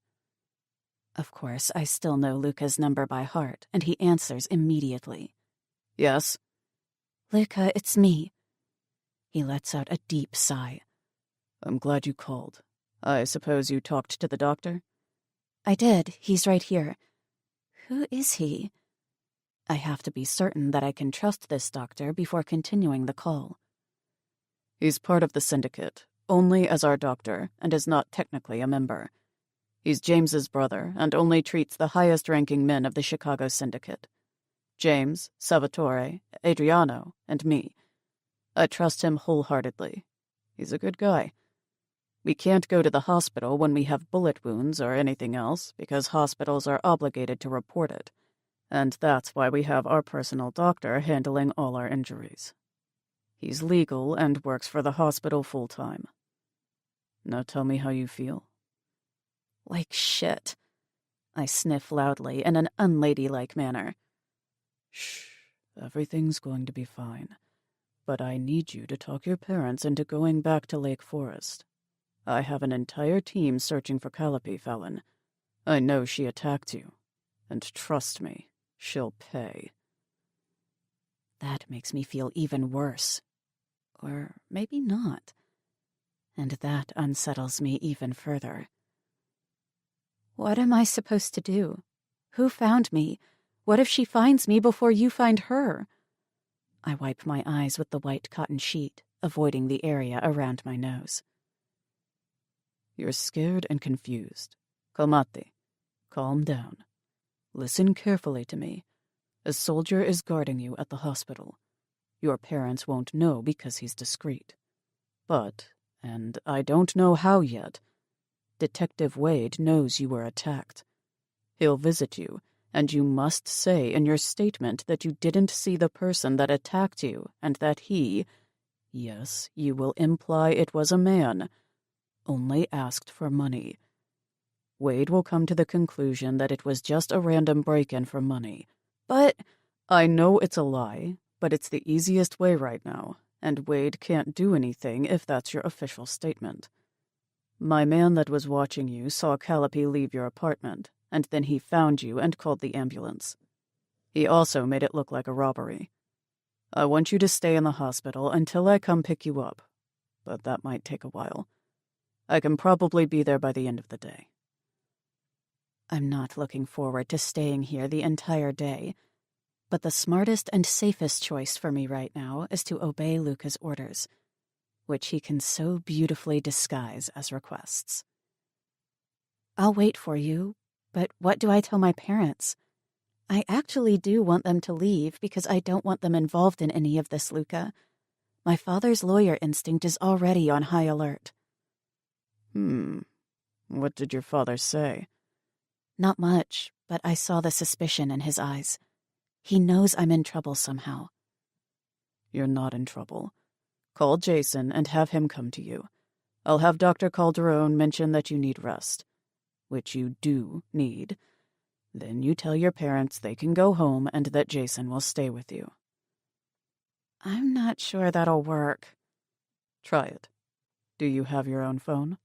Of course, I still know Luca's number by heart, and he answers immediately. "Yes?" "Luca, it's me." He lets out a deep sigh. "I'm glad you called. I suppose you talked to the doctor?" I did. He's right here. Who is he? I have to be certain that I can trust this doctor before continuing the call. "He's part of the syndicate, only as our doctor, and is not technically a member. He's James's brother, and only treats the highest-ranking men of the Chicago Syndicate. James, Salvatore, Adriano, and me. I trust him wholeheartedly. He's a good guy. We can't go to the hospital when we have bullet wounds or anything else because hospitals are obligated to report it, and that's why we have our personal doctor handling all our injuries. He's legal and works for the hospital full-time. Now tell me how you feel." Like shit. I sniff loudly in an unladylike manner. "Shh, everything's going to be fine. But I need you to talk your parents into going back to Lake Forest. I have an entire team searching for Calliope, Fallon. I know she attacked you. And trust me, she'll pay." That makes me feel even worse. Or maybe not. And that unsettles me even further. What am I supposed to do? Who found me? What if she finds me before you find her? I wipe my eyes with the white cotton sheet, avoiding the area around my nose. "You're scared and confused. Calmate. Calm down. Listen carefully to me. A soldier is guarding you at the hospital. Your parents won't know because he's discreet. But, and I don't know how yet, Detective Wade knows you were attacked. He'll visit you, and you must say in your statement that you didn't see the person that attacked you and that he, yes, you will imply it was a man, only asked for money. Wade will come to the conclusion that it was just a random break-in for money. But I know it's a lie, but it's the easiest way right now, and Wade can't do anything if that's your official statement. My man that was watching you saw Calliope leave your apartment, and then he found you and called the ambulance. He also made it look like a robbery. I want you to stay in the hospital until I come pick you up, but that might take a while. I can probably be there by the end of the day." I'm not looking forward to staying here the entire day, but the smartest and safest choice for me right now is to obey Luca's orders, which he can so beautifully disguise as requests. I'll wait for you, but what do I tell my parents? I actually do want them to leave because I don't want them involved in any of this, Luca. My father's lawyer instinct is already on high alert. What did your father say? Not much, but I saw the suspicion in his eyes. He knows I'm in trouble somehow. You're not in trouble. Call Jason and have him come to you. I'll have Dr. Calderon mention that you need rest, which you do need. Then you tell your parents they can go home and that Jason will stay with you. I'm not sure that'll work. Try it. Do you have your own phone?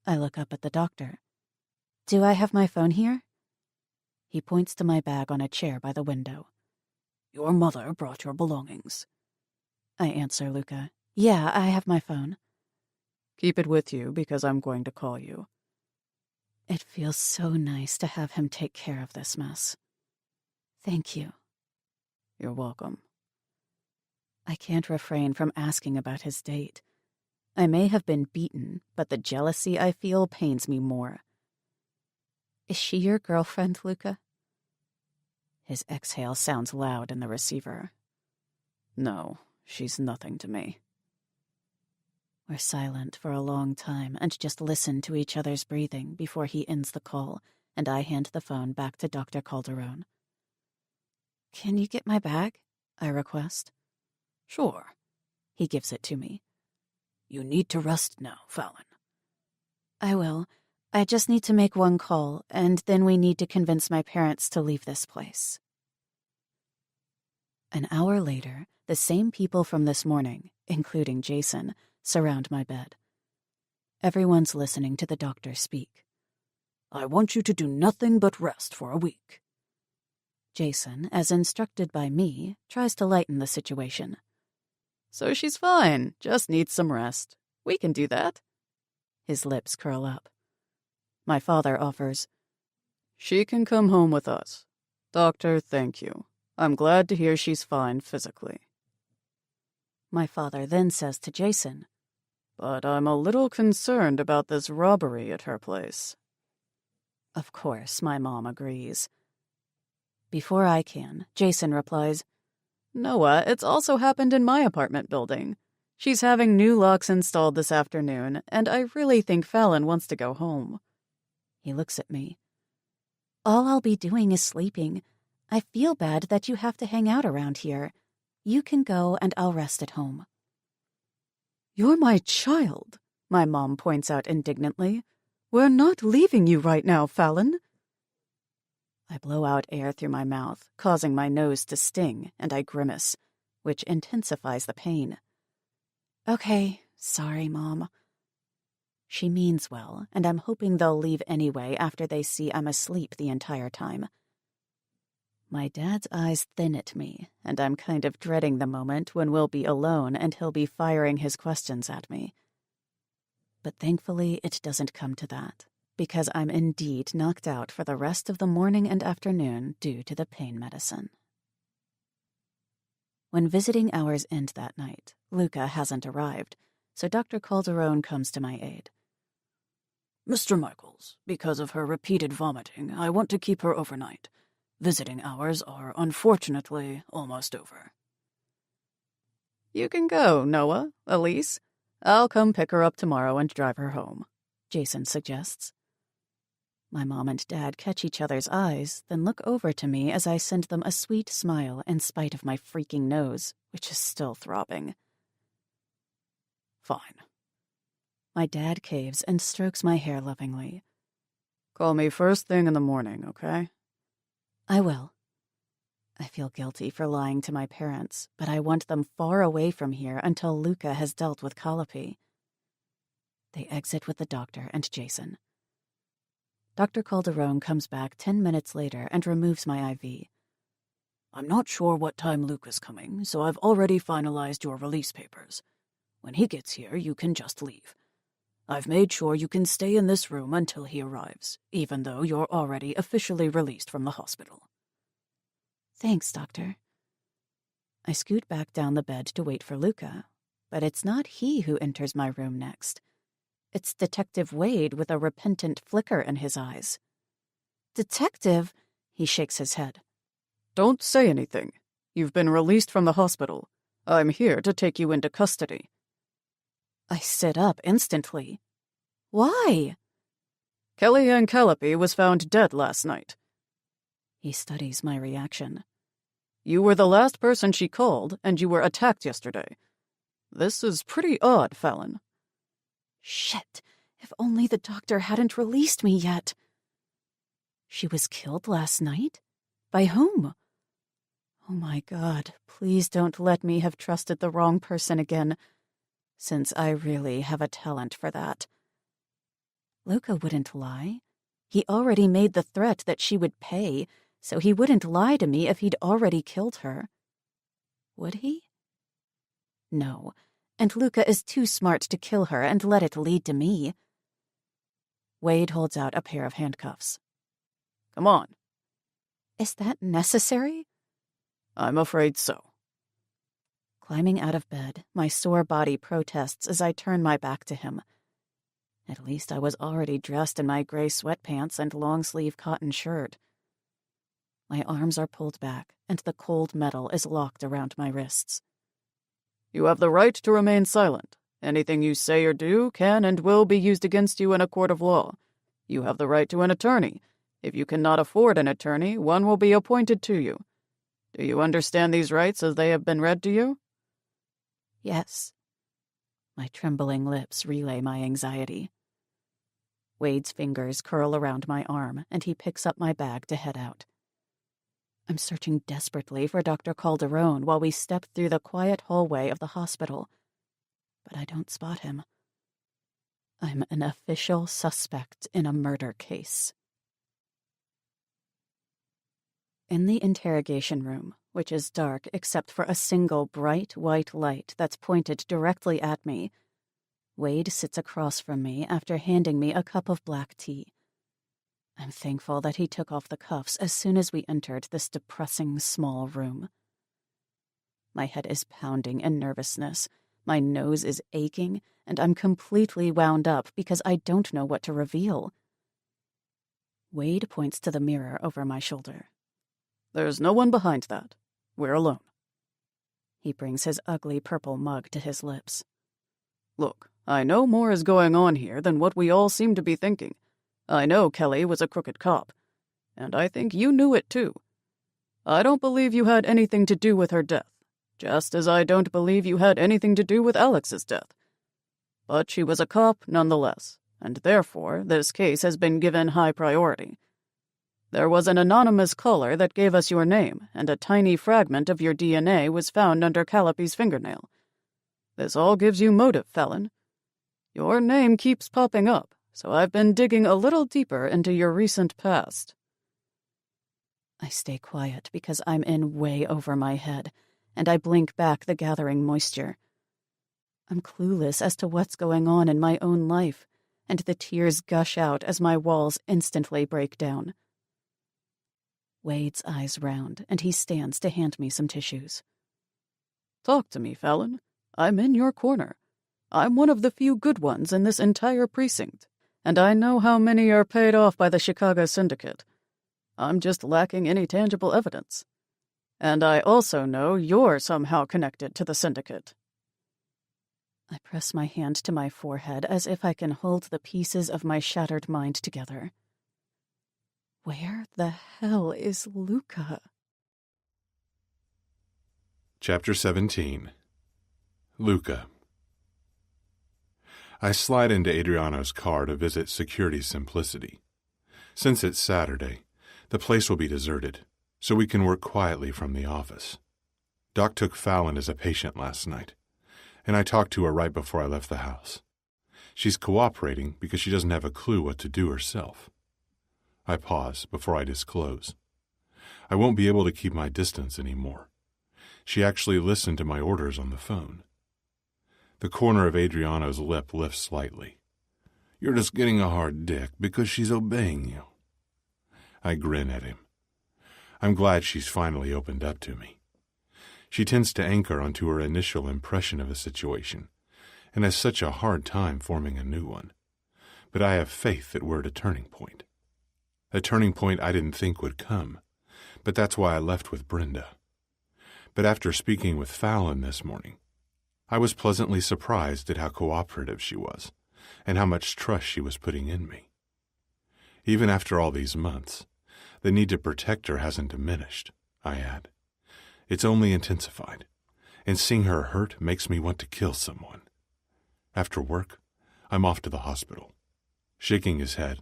I look up at the doctor. Do I have my phone here? He points to my bag on a chair by the window. Your mother brought your belongings. I answer Luca. Yeah, I have my phone. Keep it with you because I'm going to call you. It feels so nice to have him take care of this mess. Thank you. You're welcome. I can't refrain from asking about his date. I may have been beaten, but the jealousy I feel pains me more. Is she your girlfriend, Luca? His exhale sounds loud in the receiver. No, she's nothing to me. We're silent for a long time and just listen to each other's breathing before he ends the call, and I hand the phone back to Dr. Calderon. Can you get my bag? I request. Sure. He gives it to me. You need to rest now, Fallon. I will. I just need to make one call, and then we need to convince my parents to leave this place. An hour later, the same people from this morning, including Jason, surround my bed. Everyone's listening to the doctor speak. I want you to do nothing but rest for a week. Jason, as instructed by me, tries to lighten the situation. So she's fine, just needs some rest. We can do that. His lips curl up. My father offers, She can come home with us. Doctor, thank you. I'm glad to hear she's fine physically. My father then says to Jason, But I'm a little concerned about this robbery at her place. Of course, my mom agrees. Before I can, Jason replies, Noah, it's also happened in my apartment building. She's having new locks installed this afternoon, and I really think Fallon wants to go home. He looks at me. All I'll be doing is sleeping. I feel bad that you have to hang out around here. You can go and I'll rest at home. You're my child, my mom points out indignantly. We're not leaving you right now, Fallon. I blow out air through my mouth, causing my nose to sting, and I grimace, which intensifies the pain. Okay, sorry, Mom. She means well, and I'm hoping they'll leave anyway after they see I'm asleep the entire time. My dad's eyes thin at me, and I'm kind of dreading the moment when we'll be alone and he'll be firing his questions at me. But thankfully, it doesn't come to that, because I'm indeed knocked out for the rest of the morning and afternoon due to the pain medicine. When visiting hours end that night, Luca hasn't arrived, so Dr. Calderon comes to my aid. Mr. Michaels, because of her repeated vomiting, I want to keep her overnight. Visiting hours are unfortunately almost over. You can go, Noah, Elise. I'll come pick her up tomorrow and drive her home, Jason suggests. My mom and dad catch each other's eyes, then look over to me as I send them a sweet smile in spite of my freaking nose, which is still throbbing. Fine. My dad caves and strokes my hair lovingly. Call me first thing in the morning, okay? I will. I feel guilty for lying to my parents, but I want them far away from here until Luca has dealt with Calliope. They exit with the doctor and Jason. Dr. Calderon comes back 10 minutes later and removes my IV. I'm not sure what time Luke is coming, so I've already finalized your release papers. When he gets here, you can just leave. I've made sure you can stay in this room until he arrives, even though you're already officially released from the hospital. Thanks, Doctor. I scoot back down the bed to wait for Luca, but it's not he who enters my room next. It's Detective Wade with a repentant flicker in his eyes. Detective? He shakes his head. Don't say anything. You've been released from the hospital. I'm here to take you into custody. I sit up instantly. Why? Kellyanne Calliope was found dead last night. He studies my reaction. You were the last person she called, and you were attacked yesterday. This is pretty odd, Fallon. Shit, if only the doctor hadn't released me yet. She was killed last night? By whom? Oh my God, please don't let me have trusted the wrong person again, since I really have a talent for that. Luca wouldn't lie. He already made the threat that she would pay, so he wouldn't lie to me if he'd already killed her. Would he? No, and Luca is too smart to kill her and let it lead to me. Wade holds out a pair of handcuffs. Come on. Is that necessary? I'm afraid so. Climbing out of bed, my sore body protests as I turn my back to him. At least I was already dressed in my gray sweatpants and long-sleeve cotton shirt. My arms are pulled back, and the cold metal is locked around my wrists. You have the right to remain silent. Anything you say or do can and will be used against you in a court of law. You have the right to an attorney. If you cannot afford an attorney, one will be appointed to you. Do you understand these rights as they have been read to you? Yes. My trembling lips relay my anxiety. Wade's fingers curl around my arm, and he picks up my bag to head out. I'm searching desperately for Dr. Calderon while we step through the quiet hallway of the hospital, but I don't spot him. I'm an official suspect in a murder case. In the interrogation room, which is dark except for a single bright white light that's pointed directly at me, Wade sits across from me after handing me a cup of black tea. I'm thankful that he took off the cuffs as soon as we entered this depressing small room. My head is pounding in nervousness, my nose is aching, and I'm completely wound up because I don't know what to reveal. Wade points to the mirror over my shoulder. There's no one behind that. We're alone. He brings his ugly purple mug to his lips. Look, I know more is going on here than what we all seem to be thinking. I know Kelly was a crooked cop, and I think you knew it too. I don't believe you had anything to do with her death, just as I don't believe you had anything to do with Alex's death. But she was a cop nonetheless, and therefore this case has been given high priority. There was an anonymous caller that gave us your name, and a tiny fragment of your DNA was found under Calliope's fingernail. This all gives you motive, felon. Your name keeps popping up, so I've been digging a little deeper into your recent past. I stay quiet because I'm in way over my head, and I blink back the gathering moisture. I'm clueless as to what's going on in my own life, and the tears gush out as my walls instantly break down. Wade's eyes round, and he stands to hand me some tissues. Talk to me, Fallon. I'm in your corner. I'm one of the few good ones in this entire precinct, and I know how many are paid off by the Chicago Syndicate. I'm just lacking any tangible evidence. And I also know you're somehow connected to the Syndicate. I press my hand to my forehead as if I can hold the pieces of my shattered mind together. Where the hell is Luca? Chapter 17. Luca. I slide into Adriano's car to visit Security Simplicity. Since it's Saturday, the place will be deserted, so we can work quietly from the office. Doc took Fallon as a patient last night, and I talked to her right before I left the house. She's cooperating because she doesn't have a clue what to do herself. I pause before I disclose. I won't be able to keep my distance anymore. She actually listened to my orders on the phone. The corner of Adriano's lip lifts slightly. You're just getting a hard dick because she's obeying you. I grin at him. I'm glad she's finally opened up to me. She tends to anchor onto her initial impression of a situation, and has such a hard time forming a new one. But I have faith that we're at a turning point. A turning point I didn't think would come, but that's why I left with Brenda. But after speaking with Fallon this morning, I was pleasantly surprised at how cooperative she was, and how much trust she was putting in me. Even after all these months, the need to protect her hasn't diminished, I add. It's only intensified, and seeing her hurt makes me want to kill someone. After work, I'm off to the hospital. Shaking his head,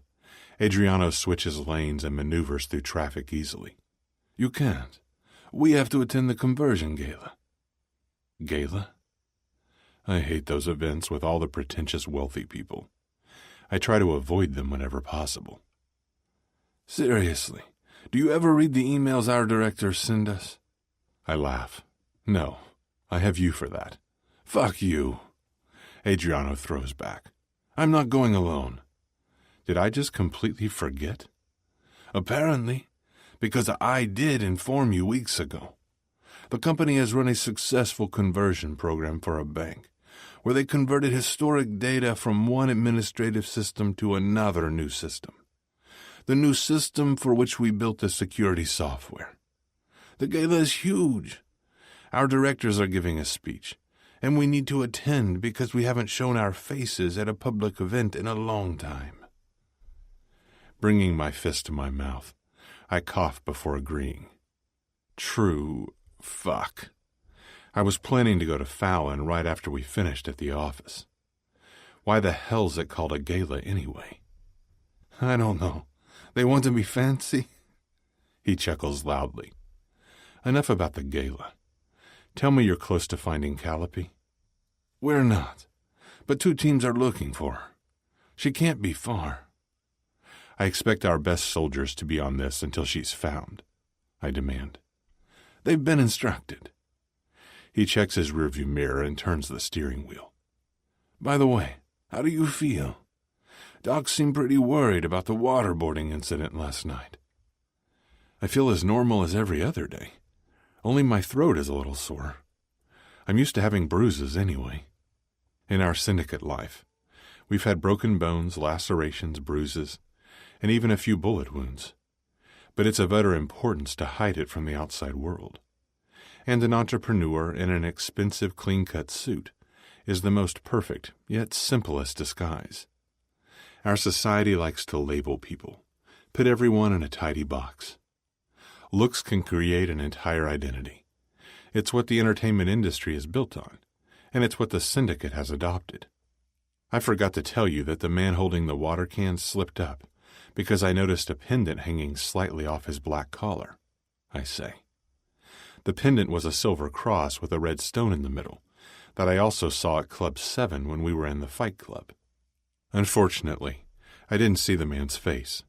Adriano switches lanes and maneuvers through traffic easily. You can't. We have to attend the conversion gala. Gala? I hate those events with all the pretentious wealthy people. I try to avoid them whenever possible. Seriously, do you ever read the emails our directors send us? I laugh. No, I have you for that. Fuck you. Adriano throws back. I'm not going alone. Did I just completely forget? Apparently, because I did inform you weeks ago. The company has run a successful conversion program for a bank, where they converted historic data from one administrative system to another new system. The new system for which we built the security software. The gala is huge. Our directors are giving a speech, and we need to attend because we haven't shown our faces at a public event in a long time. Bringing my fist to my mouth, I cough before agreeing. True fuck. I was planning to go to Fallon right after we finished at the office. Why the hell's it called a gala anyway? I don't know. They want to be fancy? He chuckles loudly. Enough about the gala. Tell me you're close to finding Calliope. We're not, but 2 teams are looking for her. She can't be far. I expect our best soldiers to be on this until she's found, I demand. They've been instructed. He checks his rearview mirror and turns the steering wheel. By the way, how do you feel? Doc seemed pretty worried about the waterboarding incident last night. I feel as normal as every other day. Only my throat is a little sore. I'm used to having bruises anyway. In our syndicate life, we've had broken bones, lacerations, bruises, and even a few bullet wounds. But it's of utter importance to hide it from the outside world. And an entrepreneur in an expensive clean-cut suit is the most perfect, yet simplest disguise. Our society likes to label people, put everyone in a tidy box. Looks can create an entire identity. It's what the entertainment industry is built on, and it's what the syndicate has adopted. I forgot to tell you that the man holding the water can slipped up because I noticed a pendant hanging slightly off his black collar, I say. The pendant was a silver cross with a red stone in the middle that I also saw at Club 7 when we were in the Fight Club. Unfortunately, I didn't see the man's face.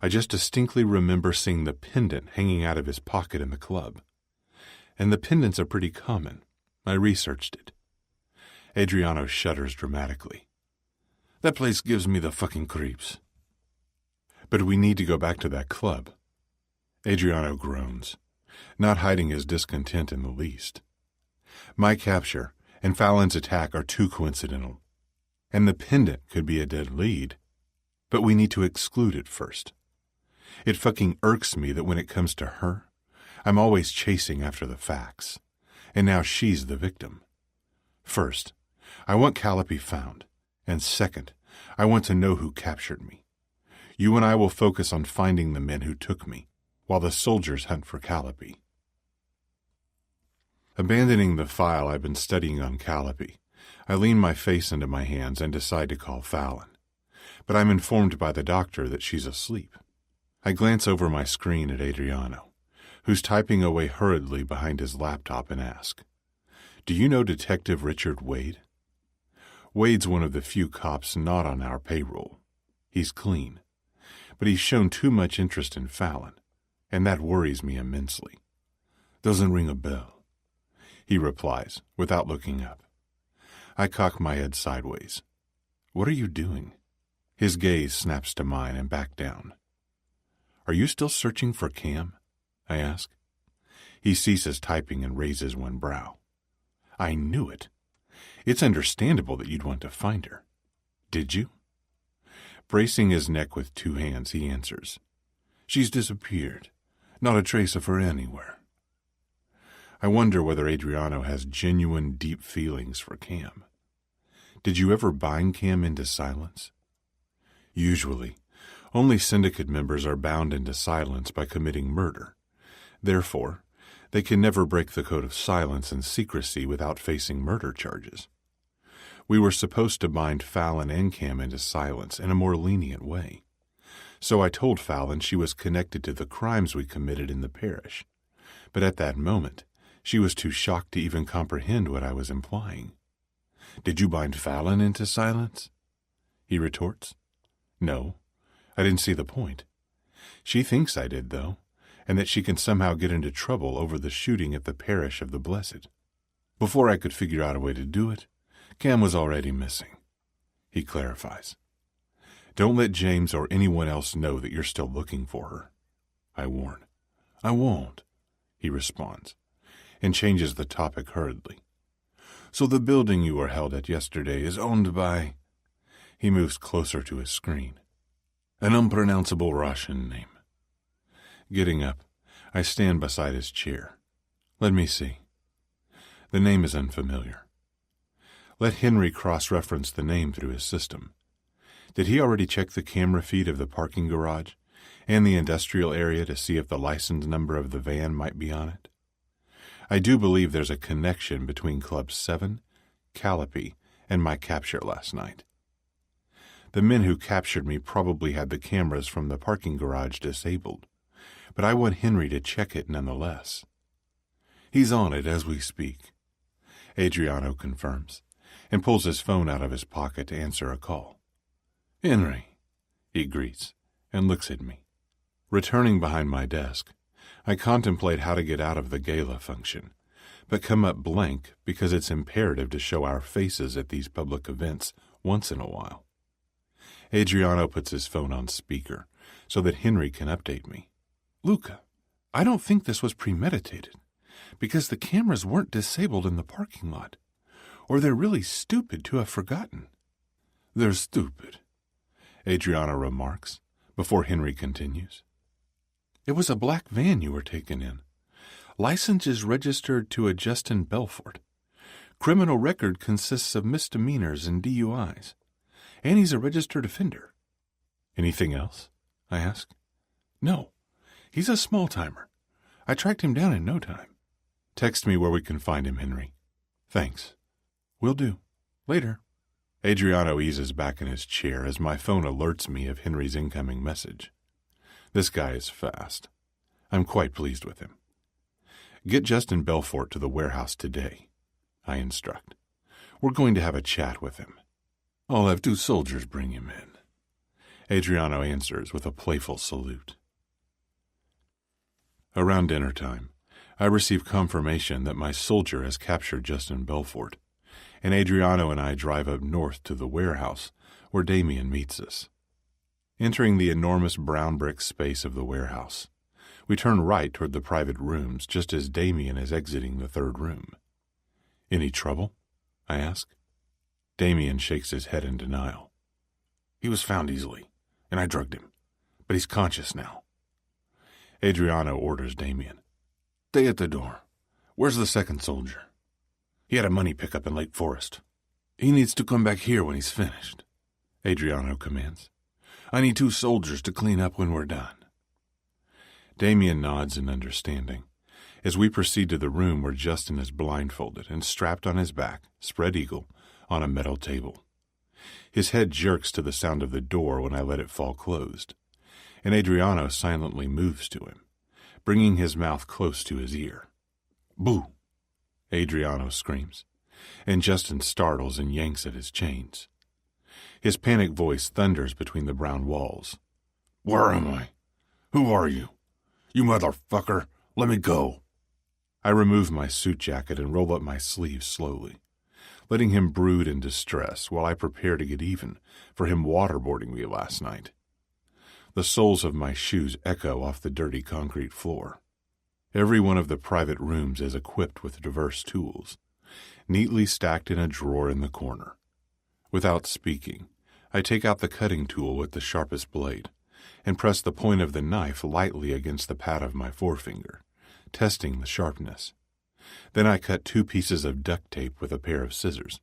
I just distinctly remember seeing the pendant hanging out of his pocket in the club. And the pendants are pretty common. I researched it. Adriano shudders dramatically. That place gives me the fucking creeps. But we need to go back to that club. Adriano groans, not hiding his discontent in the least. My capture and Fallon's attack are too coincidental. And the pendant could be a dead lead. But we need to exclude it first. It fucking irks me that when it comes to her, I'm always chasing after the facts. And now she's the victim. First, I want Calliope found. And second, I want to know who captured me. You and I will focus on finding the men who took me, while the soldiers hunt for Calliope. Abandoning the file I've been studying on Calliope, I lean my face into my hands and decide to call Fallon. But I'm informed by the doctor that she's asleep. I glance over my screen at Adriano, who's typing away hurriedly behind his laptop, and ask, Do you know Detective Richard Wade? Wade's one of the few cops not on our payroll. He's clean, but he's shown too much interest in Fallon, and that worries me immensely. Doesn't ring a bell, he replies, without looking up. I cock my head sideways. What are you doing? His gaze snaps to mine and back down. Are you still searching for Cam? I ask. He ceases typing and raises one brow. I knew it. It's understandable that you'd want to find her. Did you? Bracing his neck with 2 hands, he answers. She's disappeared. Not a trace of her anywhere. I wonder whether Adriano has genuine, deep feelings for Cam. Did you ever bind Cam into silence? Usually, only syndicate members are bound into silence by committing murder. Therefore, they can never break the code of silence and secrecy without facing murder charges. We were supposed to bind Fallon and Cam into silence in a more lenient way. So I told Fallon she was connected to the crimes we committed in the parish. But at that moment, she was too shocked to even comprehend what I was implying. Did you bind Fallon into silence? He retorts. No, I didn't see the point. She thinks I did, though, and that she can somehow get into trouble over the shooting at the parish of the Blessed. Before I could figure out a way to do it, Cam was already missing. He clarifies. Don't let James or anyone else know that you're still looking for her. I warn. I won't, he responds, and changes the topic hurriedly. So the building you were held at yesterday is owned by... He moves closer to his screen. An unpronounceable Russian name. Getting up, I stand beside his chair. Let me see. The name is unfamiliar. Let Henry cross-reference the name through his system. Did he already check the camera feed of the parking garage and the industrial area to see if the license number of the van might be on it? I do believe there's a connection between Club 7, Calliope, and my capture last night. The men who captured me probably had the cameras from the parking garage disabled, but I want Henry to check it nonetheless. He's on it as we speak, Adriano confirms, and pulls his phone out of his pocket to answer a call. Henry, he greets, and looks at me. Returning behind my desk, I contemplate how to get out of the gala function, but come up blank because it's imperative to show our faces at these public events once in a while. Adriano puts his phone on speaker so that Henry can update me. Luca, I don't think this was premeditated, because the cameras weren't disabled in the parking lot, or they're really stupid to have forgotten. They're stupid, Adriano remarks, before Henry continues. It was a black van you were taken in. License is registered to a Justin Belfort. Criminal record consists of misdemeanors and DUIs. And he's a registered offender. Anything else? I ask. No, he's a small-timer. I tracked him down in no time. Text me where we can find him, Henry. Thanks. Will do. Later. Adriano eases back in his chair as my phone alerts me of Henry's incoming message. This guy is fast. I'm quite pleased with him. Get Justin Belfort to the warehouse today, I instruct. We're going to have a chat with him. I'll have 2 soldiers bring him in. Adriano answers with a playful salute. Around dinner time, I receive confirmation that my soldier has captured Justin Belfort, and Adriano and I drive up north to the warehouse where Damien meets us. Entering the enormous brown brick space of the warehouse, we turn right toward the private rooms just as Damien is exiting the 3rd room. Any trouble? I ask. Damien shakes his head in denial. He was found easily, and I drugged him, but he's conscious now. Adriano orders Damien. Stay at the door. Where's the 2nd soldier? He had a money pickup in Lake Forest. He needs to come back here when he's finished, Adriano commands. I need 2 soldiers to clean up when we're done. Damien nods in understanding as we proceed to the room where Justin is blindfolded and strapped on his back, spread eagle, on a metal table. His head jerks to the sound of the door when I let it fall closed, and Adriano silently moves to him, bringing his mouth close to his ear. Boo! Adriano screams, and Justin startles and yanks at his chains. His panicked voice thunders between the brown walls. Where am I? Who are you? You motherfucker! Let me go! I remove my suit jacket and roll up my sleeves slowly, letting him brood in distress while I prepare to get even for him waterboarding me last night. The soles of my shoes echo off the dirty concrete floor. Every one of the private rooms is equipped with diverse tools, neatly stacked in a drawer in the corner. Without speaking, I take out the cutting tool with the sharpest blade and press the point of the knife lightly against the pad of my forefinger, testing the sharpness. Then I cut 2 pieces of duct tape with a pair of scissors.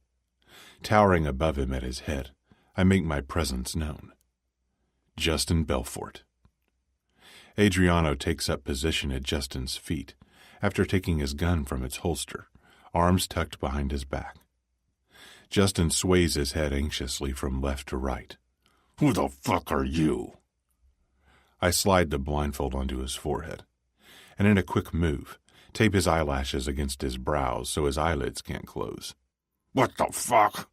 Towering above him at his head, I make my presence known. Justin Belfort. Adriano takes up position at Justin's feet after taking his gun from its holster, arms tucked behind his back. Justin sways his head anxiously from left to right. Who the fuck are you? I slide the blindfold onto his forehead, and in a quick move, tape his eyelashes against his brows so his eyelids can't close. What the fuck?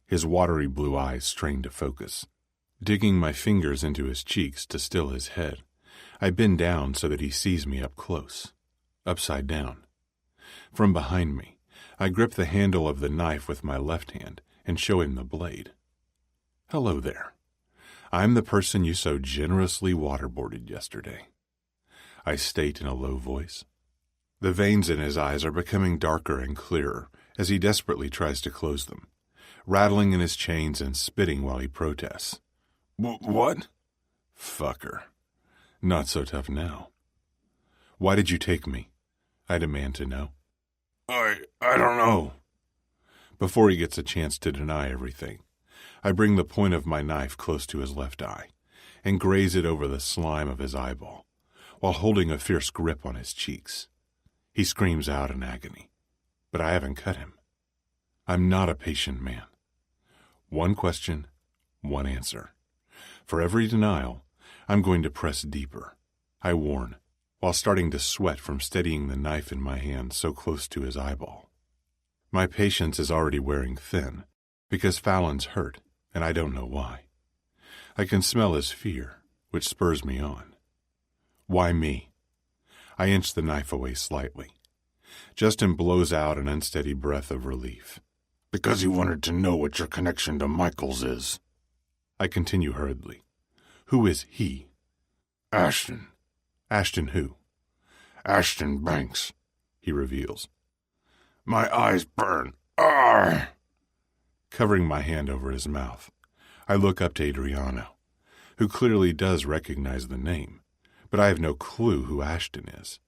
His watery blue eyes strain to focus. Digging my fingers into his cheeks to still his head, I bend down so that he sees me up close, upside down. From behind me, I grip the handle of the knife with my left hand and show him the blade. Hello there. I'm the person you so generously waterboarded yesterday, I state in a low voice. The veins in his eyes are becoming darker and clearer as he desperately tries to close them, rattling in his chains and spitting while he protests. What? Fucker. Not so tough now. Why did you take me? I demand to know. I don't know. Before he gets a chance to deny everything, I bring the point of my knife close to his left eye and graze it over the slime of his eyeball, while holding a fierce grip on his cheeks. He screams out in agony, but I haven't cut him. I'm not a patient man. One question, one answer. For every denial, I'm going to press deeper, I warn, while starting to sweat from steadying the knife in my hand so close to his eyeball. My patience is already wearing thin, because Fallon's hurt, and I don't know why. I can smell his fear, which spurs me on. Why me? I inch the knife away slightly. Justin blows out an unsteady breath of relief. Because he wanted to know what your connection to Michaels is. I continue hurriedly. Who is he? Ashton. Ashton who? Ashton Banks, he reveals. My eyes burn. Arrgh! Covering my hand over his mouth, I look up to Adriano, who clearly does recognize the name, but I have no clue who Ashton is.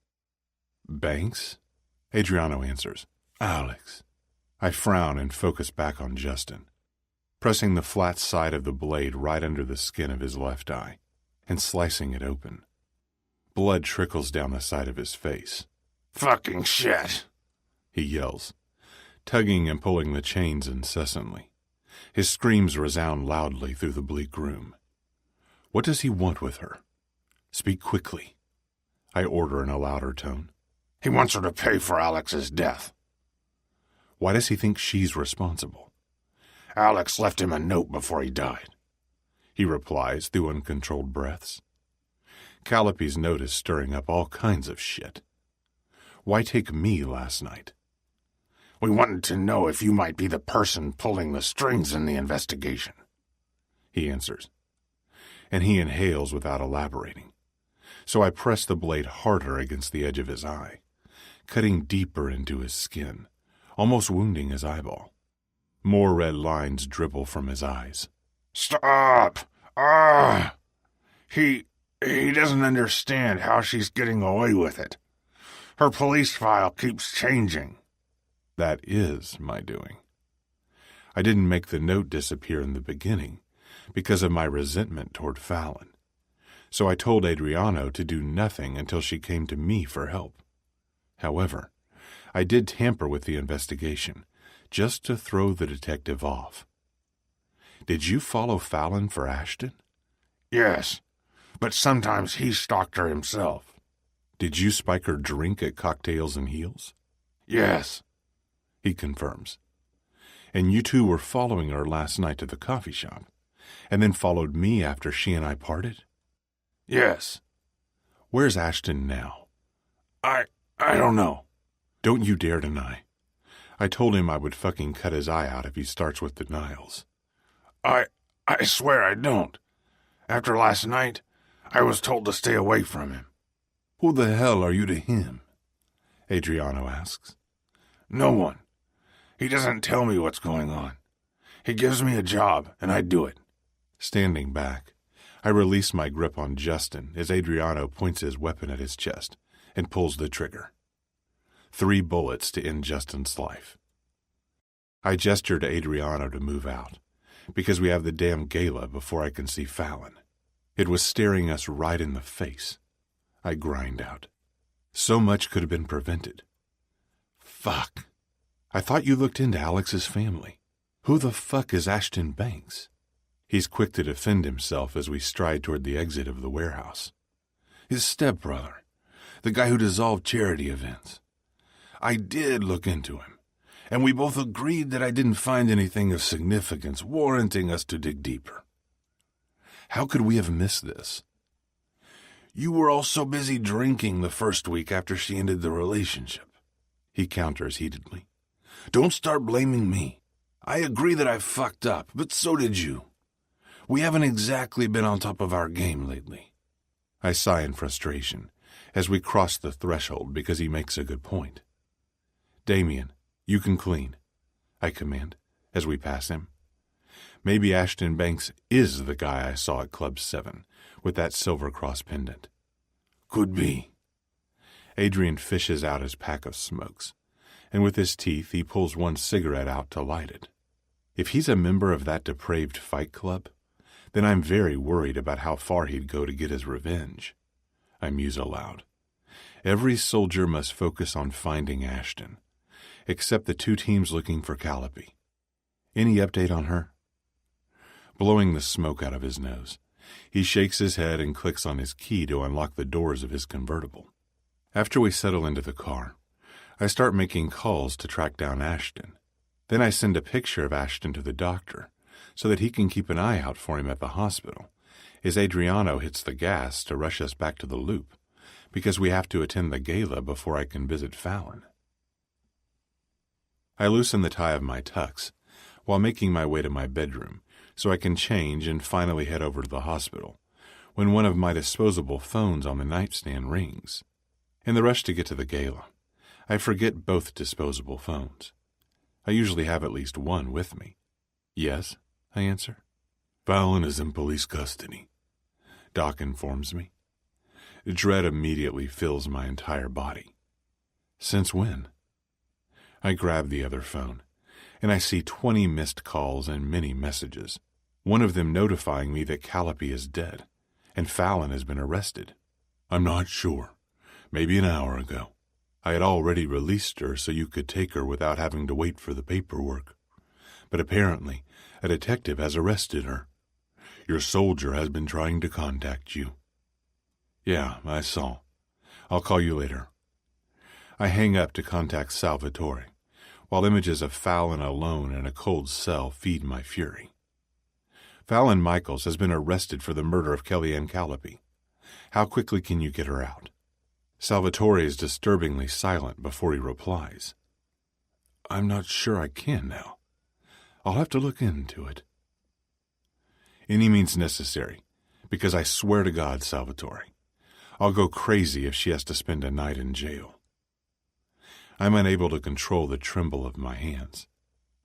Banks? Adriano answers. Alex. I frown and focus back on Justin, pressing the flat side of the blade right under the skin of his left eye and slicing it open. Blood trickles down the side of his face. Fucking shit, he yells, tugging and pulling the chains incessantly. His screams resound loudly through the bleak room. What does he want with her? Speak quickly, I order in a louder tone. He wants her to pay for Alex's death. Why does he think she's responsible? Alex left him a note before he died, he replies through uncontrolled breaths. Calliope's note is stirring up all kinds of shit. Why take me last night? We wanted to know if you might be the person pulling the strings in the investigation, he answers, and he inhales without elaborating. So I press the blade harder against the edge of his eye, cutting deeper into his skin, almost wounding his eyeball. More red lines dribble from his eyes. Stop! He doesn't understand how she's getting away with it. Her police file keeps changing. That is my doing. I didn't make the note disappear in the beginning because of my resentment toward Fallon. So I told Adriano to do nothing until she came to me for help. However, I did tamper with the investigation, just to throw the detective off. Did you follow Fallon for Ashton? Yes, but sometimes he stalked her himself. Did you spike her drink at Cocktails and Heels? Yes, he confirms. And you two were following her last night to the coffee shop, and then followed me after she and I parted? Yes. Where's Ashton now? I don't know. Don't you dare deny. I told him I would fucking cut his eye out if he starts with denials. I swear I don't. After last night, I was told to stay away from him. Who the hell are you to him? Adriano asks. No one. He doesn't tell me what's going on. He gives me a job, and I do it. Standing back, I release my grip on Justin as Adriano points his weapon at his chest and pulls the trigger. 3 bullets to end Justin's life. I gesture to Adriano to move out, because we have the damn gala before I can see Fallon. It was staring us right in the face. I grind out. So much could have been prevented. Fuck. I thought you looked into Alex's family. Who the fuck is Ashton Banks? He's quick to defend himself as we stride toward the exit of the warehouse. His stepbrother, the guy who dissolved charity events. I did look into him, and we both agreed that I didn't find anything of significance warranting us to dig deeper. How could we have missed this? You were all so busy drinking the first week after she ended the relationship, he counters heatedly. Don't start blaming me. I agree that I fucked up, but so did you. We haven't exactly been on top of our game lately. I sigh in frustration as we cross the threshold because he makes a good point. Damien, you can clean, I command as we pass him. Maybe Ashton Banks is the guy I saw at Club 7 with that Silver Cross pendant. Could be. Adrian fishes out his pack of smokes, and with his teeth he pulls one cigarette out to light it. If he's a member of that depraved fight club, then I'm very worried about how far he'd go to get his revenge. I muse aloud. Every soldier must focus on finding Ashton, except the 2 teams looking for Calliope. Any update on her? Blowing the smoke out of his nose, he shakes his head and clicks on his key to unlock the doors of his convertible. After we settle into the car, I start making calls to track down Ashton. Then I send a picture of Ashton to the doctor so that he can keep an eye out for him at the hospital as Adriano hits the gas to rush us back to the loop because we have to attend the gala before I can visit Fallon. I loosen the tie of my tux while making my way to my bedroom so I can change and finally head over to the hospital when one of my disposable phones on the nightstand rings. In the rush to get to the gala, I forget both disposable phones. I usually have at least one with me. Yes, I answer. Fallon is in police custody, Doc informs me. Dread immediately fills my entire body. Since when? I grab the other phone, and I see 20 missed calls and many messages, one of them notifying me that Calliope is dead, and Fallon has been arrested. I'm not sure. Maybe an hour ago. I had already released her so you could take her without having to wait for the paperwork. But apparently, a detective has arrested her. Your soldier has been trying to contact you. Yeah, I saw. I'll call you later. I hang up to contact Salvatore, while images of Fallon alone in a cold cell feed my fury. Fallon Michaels has been arrested for the murder of Kellyanne Calliope. How quickly can you get her out? Salvatore is disturbingly silent before he replies. I'm not sure I can now. I'll have to look into it. Any means necessary, because I swear to God, Salvatore, I'll go crazy if she has to spend a night in jail. I'm unable to control the tremble of my hands.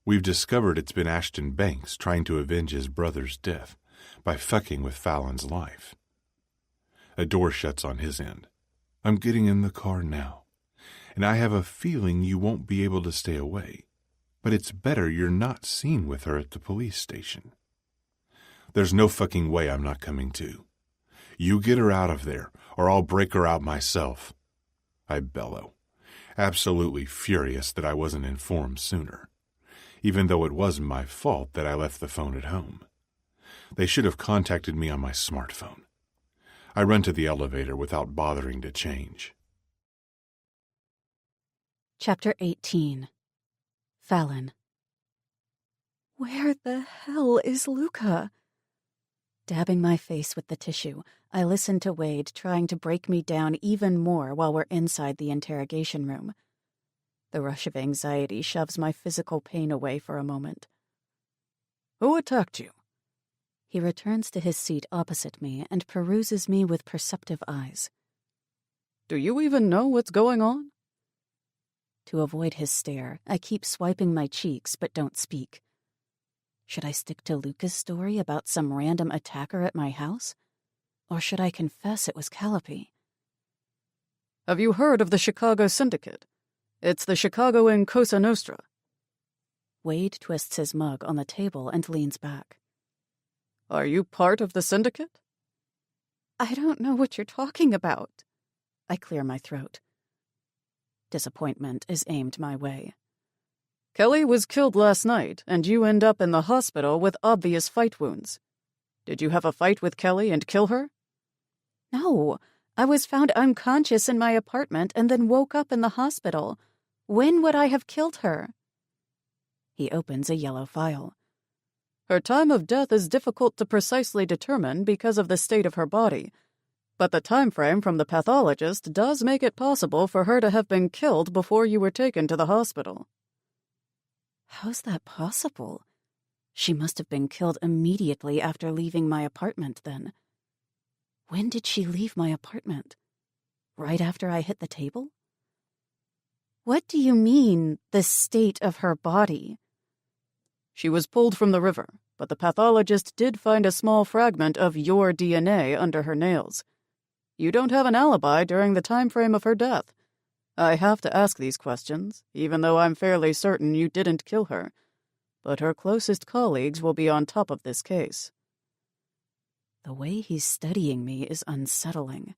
We've discovered it's been Ashton Banks trying to avenge his brother's death by fucking with Fallon's life. A door shuts on his end. I'm getting in the car now, and I have a feeling you won't be able to stay away, but it's better you're not seen with her at the police station. There's no fucking way I'm not coming too. You get her out of there, or I'll break her out myself. I bellow, absolutely furious that I wasn't informed sooner, even though it was my fault that I left the phone at home. They should have contacted me on my smartphone. I run to the elevator without bothering to change. Chapter 18. Fallon. Where the hell is Luca? Dabbing my face with the tissue, I listen to Wade trying to break me down even more while we're inside the interrogation room. The rush of anxiety shoves my physical pain away for a moment. Who attacked you? He returns to his seat opposite me and peruses me with perceptive eyes. Do you even know what's going on? To avoid his stare, I keep swiping my cheeks but don't speak. Should I stick to Luca's story about some random attacker at my house? Or should I confess it was Calliope? Have you heard of the Chicago Syndicate? It's the Chicago in Cosa Nostra. Wade twists his mug on the table and leans back. Are you part of the syndicate? I don't know what you're talking about. I clear my throat. Disappointment is aimed my way. Kelly was killed last night, and you end up in the hospital with obvious fight wounds. Did you have a fight with Kelly and kill her? No, I was found unconscious in my apartment and then woke up in the hospital. When would I have killed her? He opens a yellow file. Her time of death is difficult to precisely determine because of the state of her body. But the time frame from the pathologist does make it possible for her to have been killed before you were taken to the hospital. How's that possible? She must have been killed immediately after leaving my apartment, then. When did she leave my apartment? Right after I hit the table? What do you mean, the state of her body? She was pulled from the river, but the pathologist did find a small fragment of your DNA under her nails. You don't have an alibi during the time frame of her death. I have to ask these questions, even though I'm fairly certain you didn't kill her. But her closest colleagues will be on top of this case. The way he's studying me is unsettling.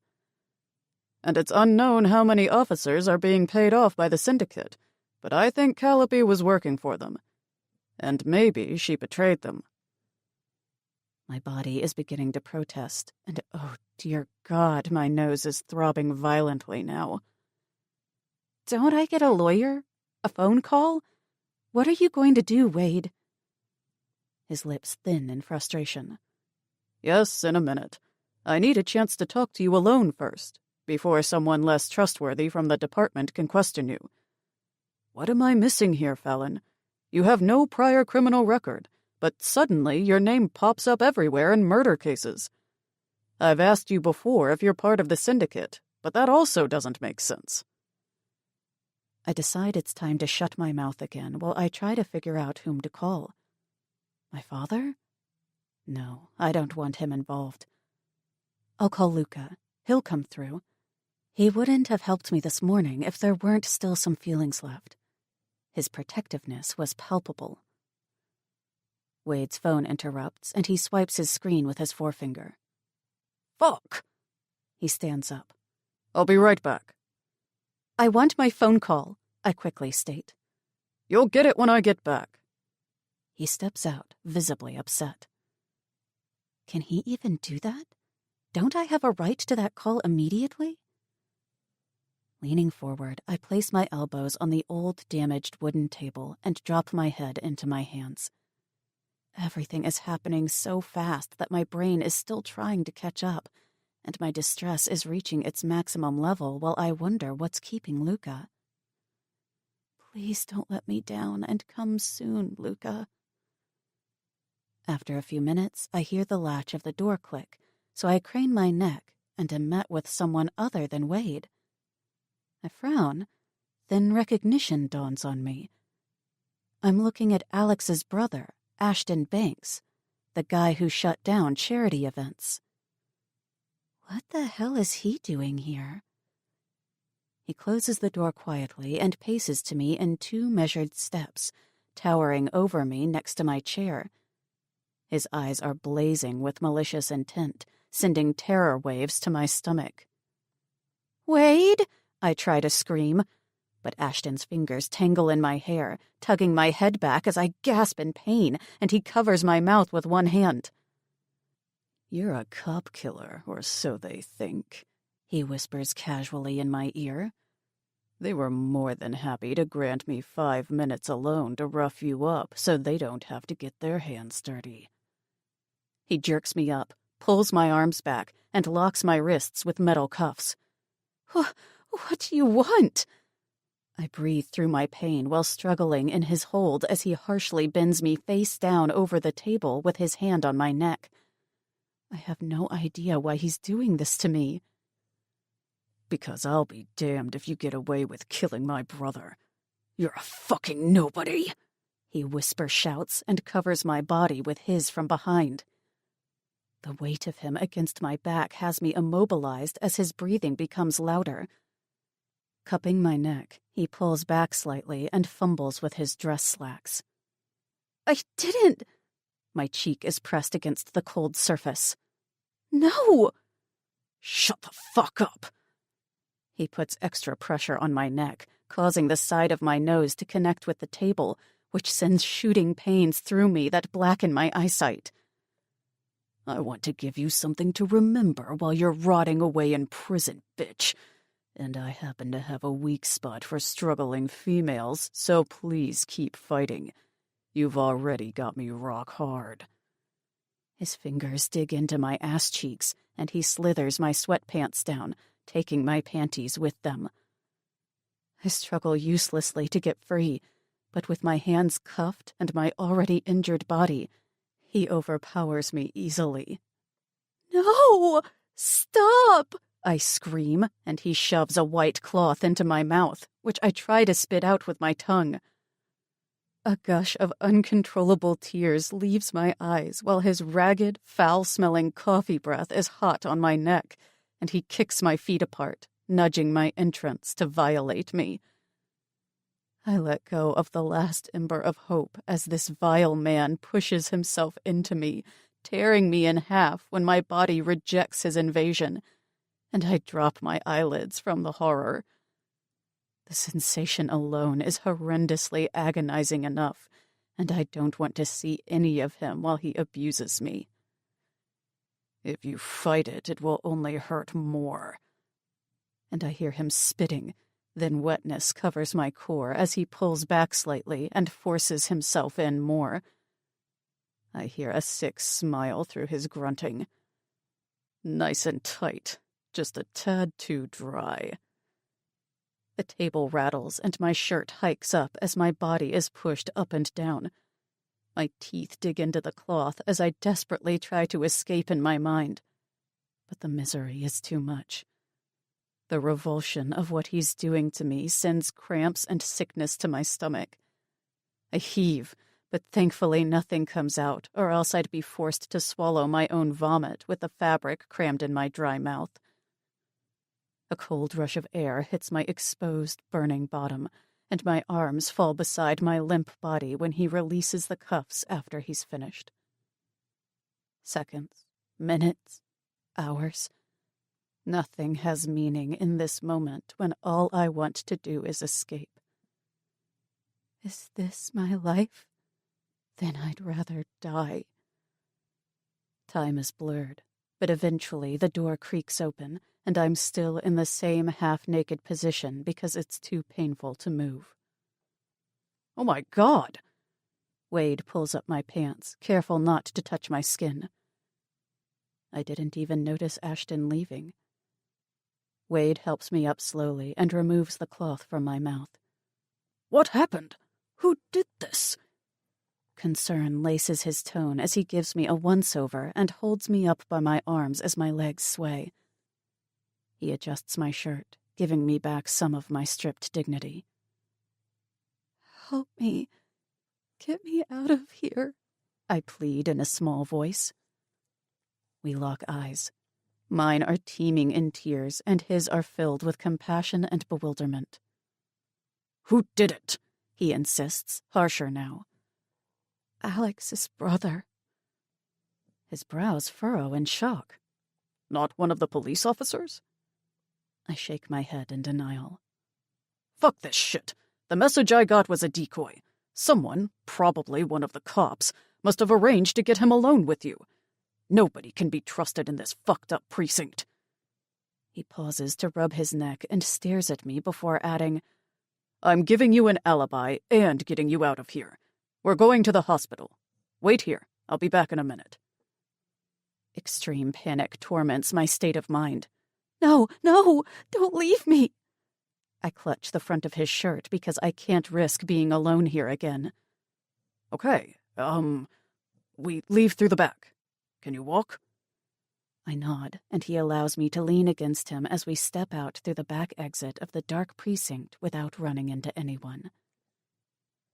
And it's unknown how many officers are being paid off by the Syndicate, but I think Calliope was working for them. And maybe she betrayed them. My body is beginning to protest, and oh dear God, my nose is throbbing violently now. Don't I get a lawyer? A phone call? What are you going to do, Wade? His lips thin in frustration. Yes, in a minute. I need a chance to talk to you alone first, before someone less trustworthy from the department can question you. What am I missing here, Fallon? You have no prior criminal record, but suddenly your name pops up everywhere in murder cases. I've asked you before if you're part of the Syndicate, but that also doesn't make sense. I decide it's time to shut my mouth again while I try to figure out whom to call. My father? No, I don't want him involved. I'll call Luca. He'll come through. He wouldn't have helped me this morning if there weren't still some feelings left. His protectiveness was palpable. Wade's phone interrupts, and he swipes his screen with his forefinger. Fuck! He stands up. I'll be right back. I want my phone call, I quickly state. You'll get it when I get back. He steps out, visibly upset. Can he even do that? Don't I have a right to that call immediately? Leaning forward, I place my elbows on the old, damaged wooden table and drop my head into my hands. Everything is happening so fast that my brain is still trying to catch up, and my distress is reaching its maximum level while I wonder what's keeping Luca. Please don't let me down, and come soon, Luca. After a few minutes, I hear the latch of the door click, so I crane my neck and am met with someone other than Wade. I frown, then recognition dawns on me. I'm looking at Alex's brother, Ashton Banks, the guy who shut down charity events. What the hell is he doing here? He closes the door quietly and paces to me in 2 measured steps, towering over me next to my chair. His eyes are blazing with malicious intent, sending terror waves to my stomach. Wade! I try to scream, but Ashton's fingers tangle in my hair, tugging my head back as I gasp in pain, and he covers my mouth with one hand. You're a cop killer, or so they think, he whispers casually in my ear. They were more than happy to grant me 5 minutes alone to rough you up so they don't have to get their hands dirty. He jerks me up, pulls my arms back, and locks my wrists with metal cuffs. What do you want? I breathe through my pain while struggling in his hold as he harshly bends me face down over the table with his hand on my neck. I have no idea why he's doing this to me. Because I'll be damned if you get away with killing my brother. You're a fucking nobody, he whisper-shouts and covers my body with his from behind. The weight of him against my back has me immobilized as his breathing becomes louder. Cupping my neck, he pulls back slightly and fumbles with his dress slacks. I didn't! My cheek is pressed against the cold surface. No! Shut the fuck up! He puts extra pressure on my neck, causing the side of my nose to connect with the table, which sends shooting pains through me that blacken my eyesight. I want to give you something to remember while you're rotting away in prison, bitch. And I happen to have a weak spot for struggling females, so please keep fighting. You've already got me rock hard. His fingers dig into my ass cheeks, and he slithers my sweatpants down, taking my panties with them. I struggle uselessly to get free, but with my hands cuffed and my already injured body, he overpowers me easily. "No! Stop!" I scream, and he shoves a white cloth into my mouth, which I try to spit out with my tongue. A gush of uncontrollable tears leaves my eyes while his ragged, foul-smelling coffee breath is hot on my neck, and he kicks my feet apart, nudging my entrance to violate me. I let go of the last ember of hope as this vile man pushes himself into me, tearing me in half when my body rejects his invasion, and I drop my eyelids from the horror. The sensation alone is horrendously agonizing enough, and I don't want to see any of him while he abuses me. "If you fight it, it will only hurt more." And I hear him spitting, then wetness covers my core as he pulls back slightly and forces himself in more. I hear a sick smile through his grunting. "Nice and tight, just a tad too dry." The table rattles and my shirt hikes up as my body is pushed up and down. My teeth dig into the cloth as I desperately try to escape in my mind. But the misery is too much. The revulsion of what he's doing to me sends cramps and sickness to my stomach. I heave, but thankfully nothing comes out, or else I'd be forced to swallow my own vomit with the fabric crammed in my dry mouth. A cold rush of air hits my exposed, burning bottom, and my arms fall beside my limp body when he releases the cuffs after he's finished. Seconds, minutes, hours. Nothing has meaning in this moment when all I want to do is escape. Is this my life? Then I'd rather die. Time is blurred, but eventually the door creaks open, and I'm still in the same half-naked position because it's too painful to move. "Oh my God!" Wade pulls up my pants, careful not to touch my skin. I didn't even notice Ashton leaving. Wade helps me up slowly and removes the cloth from my mouth. "What happened? Who did this?" Concern laces his tone as he gives me a once-over and holds me up by my arms as my legs sway. He adjusts my shirt, giving me back some of my stripped dignity. "Help me. Get me out of here," I plead in a small voice. We lock eyes. Mine are teeming in tears, and his are filled with compassion and bewilderment. "Who did it?" he insists, harsher now. "Alex's brother." His brows furrow in shock. "Not one of the police officers?" I shake my head in denial. "Fuck this shit. The message I got was a decoy. Someone, probably one of the cops, must have arranged to get him alone with you. Nobody can be trusted in this fucked up precinct." He pauses to rub his neck and stares at me before adding, "I'm giving you an alibi and getting you out of here. We're going to the hospital. Wait here. I'll be back in a minute." Extreme panic torments my state of mind. "No, no, don't leave me." I clutch the front of his shirt because I can't risk being alone here again. "Okay, we leave through the back. Can you walk?" I nod, and he allows me to lean against him as we step out through the back exit of the dark precinct without running into anyone.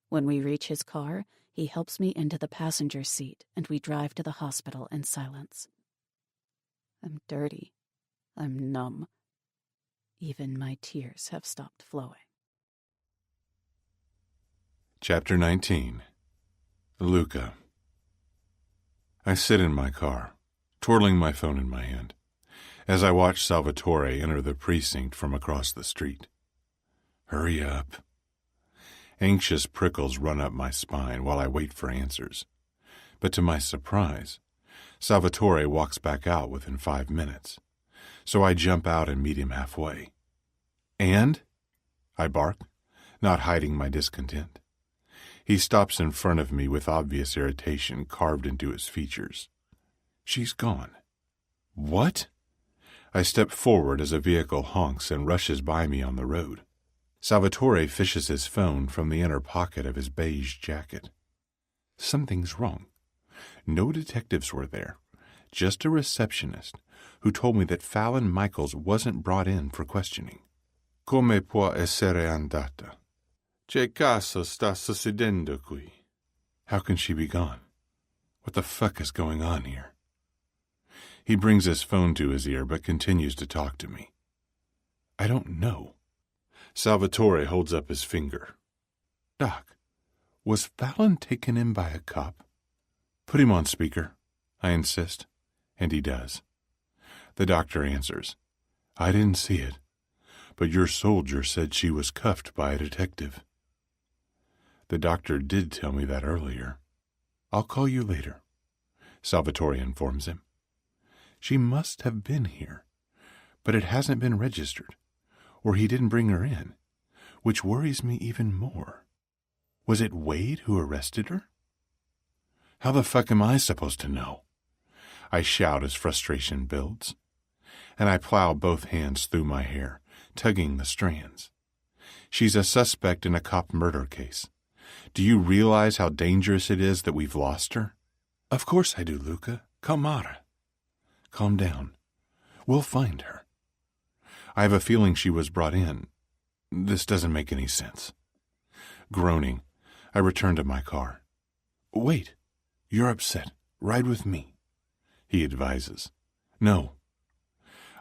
When we reach his car, he helps me into the passenger seat, and we drive to the hospital in silence. I'm dirty. I'm numb. Even my tears have stopped flowing. Chapter 19. Luca. I sit in my car, twirling my phone in my hand, as I watch Salvatore enter the precinct from across the street. Hurry up. Anxious prickles run up my spine while I wait for answers. But to my surprise, Salvatore walks back out within 5 minutes, so I jump out and meet him halfway. "And?" I bark, not hiding my discontent. He stops in front of me with obvious irritation carved into his features. She's gone. What? I step forward as a vehicle honks and rushes by me on the road. Salvatore fishes his phone from the inner pocket of his beige jacket. Something's wrong. No detectives were there, just a receptionist who told me that Fallon Michaels wasn't brought in for questioning. Come può essere andata? Che caso sta succedendo qui? How can she be gone? What the fuck is going on here? He brings his phone to his ear but continues to talk to me. I don't know. Salvatore holds up his finger. Doc, was Fallon taken in by a cop? Put him on speaker, I insist, and he does. The doctor answers, I didn't see it, but your soldier said she was cuffed by a detective. The doctor did tell me that earlier. I'll call you later, Salvatore informs him. She must have been here, but it hasn't been registered, or he didn't bring her in, which worries me even more. Was it Wade who arrested her? How the fuck am I supposed to know? I shout as frustration builds, and I plow both hands through my hair, tugging the strands. She's a suspect in a cop murder case. Do you realize how dangerous it is that we've lost her? Of course I do, Luca. Calmara. Calm down. We'll find her. I have a feeling she was brought in. This doesn't make any sense. Groaning, I return to my car. Wait. You're upset. Ride with me, he advises. No.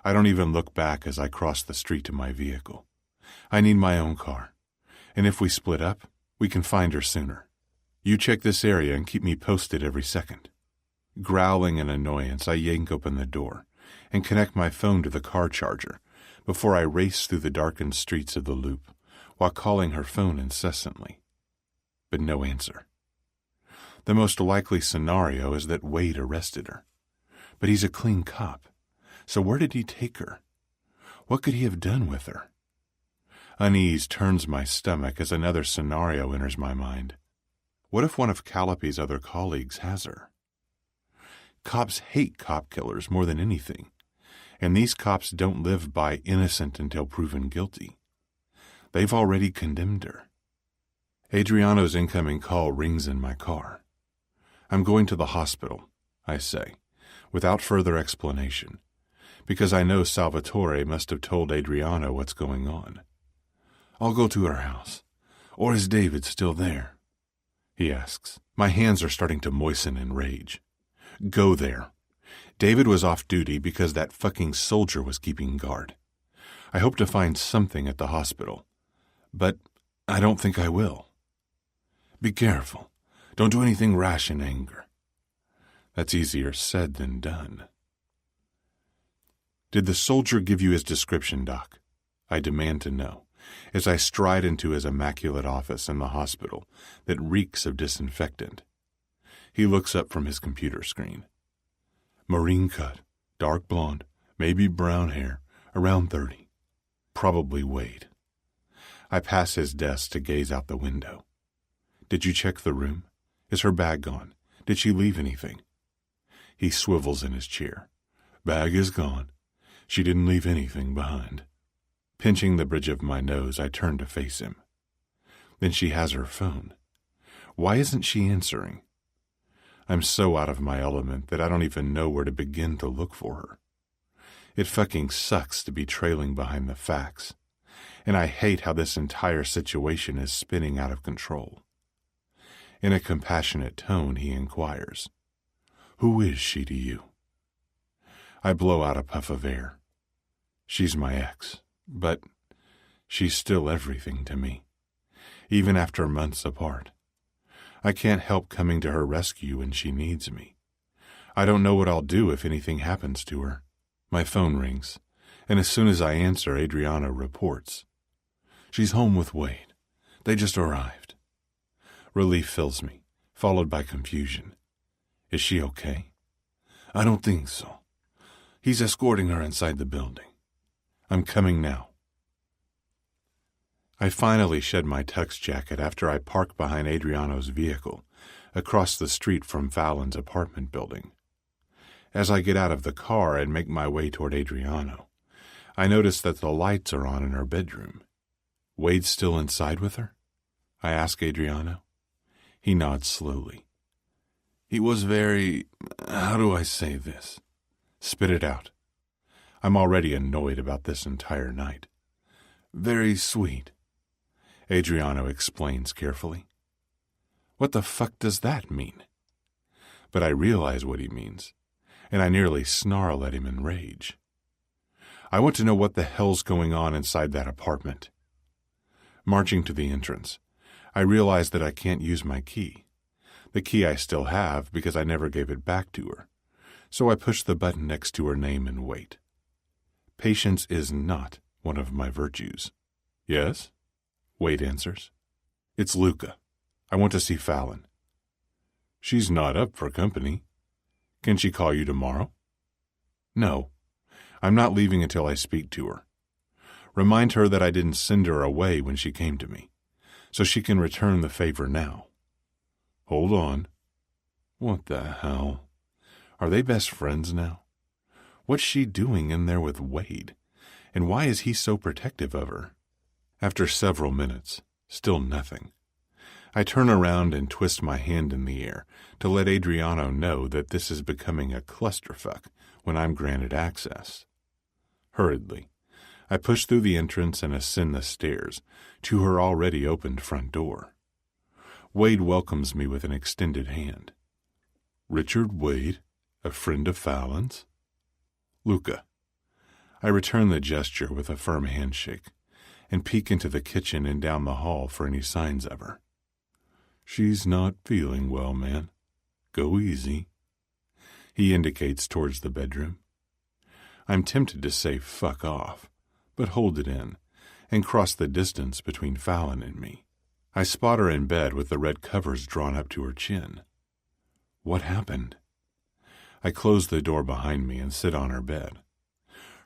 I don't even look back as I cross the street to my vehicle. I need my own car, and if we split up, we can find her sooner. You check this area and keep me posted every second. Growling in annoyance, I yank open the door and connect my phone to the car charger before I race through the darkened streets of the Loop while calling her phone incessantly. But no answer. The most likely scenario is that Wade arrested her. But he's a clean cop, so where did he take her? What could he have done with her? Unease turns my stomach as another scenario enters my mind. What if one of Calliope's other colleagues has her? Cops hate cop killers more than anything, and these cops don't live by innocent until proven guilty. They've already condemned her. Adriano's incoming call rings in my car. I'm going to the hospital, I say, without further explanation, because I know Salvatore must have told Adriano what's going on. I'll go to her house. Or is David still there? He asks. My hands are starting to moisten in rage. Go there. David was off duty because that fucking soldier was keeping guard. I hope to find something at the hospital, but I don't think I will. Be careful. Don't do anything rash in anger. That's easier said than done. Did the soldier give you his description, Doc? I demand to know, as I stride into his immaculate office in the hospital that reeks of disinfectant. He looks up from his computer screen. Marine cut, dark blonde, maybe brown hair, around 30. Probably Wade. I pass his desk to gaze out the window. Did you check the room? Is her bag gone? Did she leave anything? He swivels in his chair. Bag is gone. She didn't leave anything behind. Pinching the bridge of my nose, I turn to face him. Then she has her phone. Why isn't she answering? I'm so out of my element that I don't even know where to begin to look for her. It fucking sucks to be trailing behind the facts, and I hate how this entire situation is spinning out of control. In a compassionate tone, he inquires, Who is she to you? I blow out a puff of air. She's my ex, but she's still everything to me, even after months apart. I can't help coming to her rescue when she needs me. I don't know what I'll do if anything happens to her. My phone rings, and as soon as I answer, Adriano reports. She's home with Wade. They just arrived. Relief fills me, followed by confusion. Is she okay? I don't think so. He's escorting her inside the building. I'm coming now. I finally shed my tux jacket after I park behind Adriano's vehicle, across the street from Fallon's apartment building. As I get out of the car and make my way toward Adriano, I notice that the lights are on in her bedroom. Wade's still inside with her? I ask Adriano. He nods slowly. He was very... how do I say this? Spit it out. I'm already annoyed about this entire night. Very sweet. Adriano explains carefully. What the fuck does that mean? But I realize what he means, and I nearly snarl at him in rage. I want to know what the hell's going on inside that apartment. Marching to the entrance, I realize that I can't use my key. The key I still have because I never gave it back to her, so I push the button next to her name and wait. Patience is not one of my virtues. Yes? Wade answers. It's Luca. I want to see Fallon. She's not up for company. Can she call you tomorrow? No. I'm not leaving until I speak to her. Remind her that I didn't send her away when she came to me, so she can return the favor now. Hold on. What the hell? Are they best friends now? What's she doing in there with Wade? And why is he so protective of her? After several minutes, still nothing. I turn around and twist my hand in the air to let Adriano know that this is becoming a clusterfuck when I'm granted access. Hurriedly, I push through the entrance and ascend the stairs to her already opened front door. Wade welcomes me with an extended hand. Richard Wade, a friend of Fallon's? Luca. I return the gesture with a firm handshake and peek into the kitchen and down the hall for any signs of her. She's not feeling well, man. Go easy. He indicates towards the bedroom. I'm tempted to say fuck off, but hold it in and cross the distance between Fallon and me. I spot her in bed with the red covers drawn up to her chin. What happened? I close the door behind me and sit on her bed.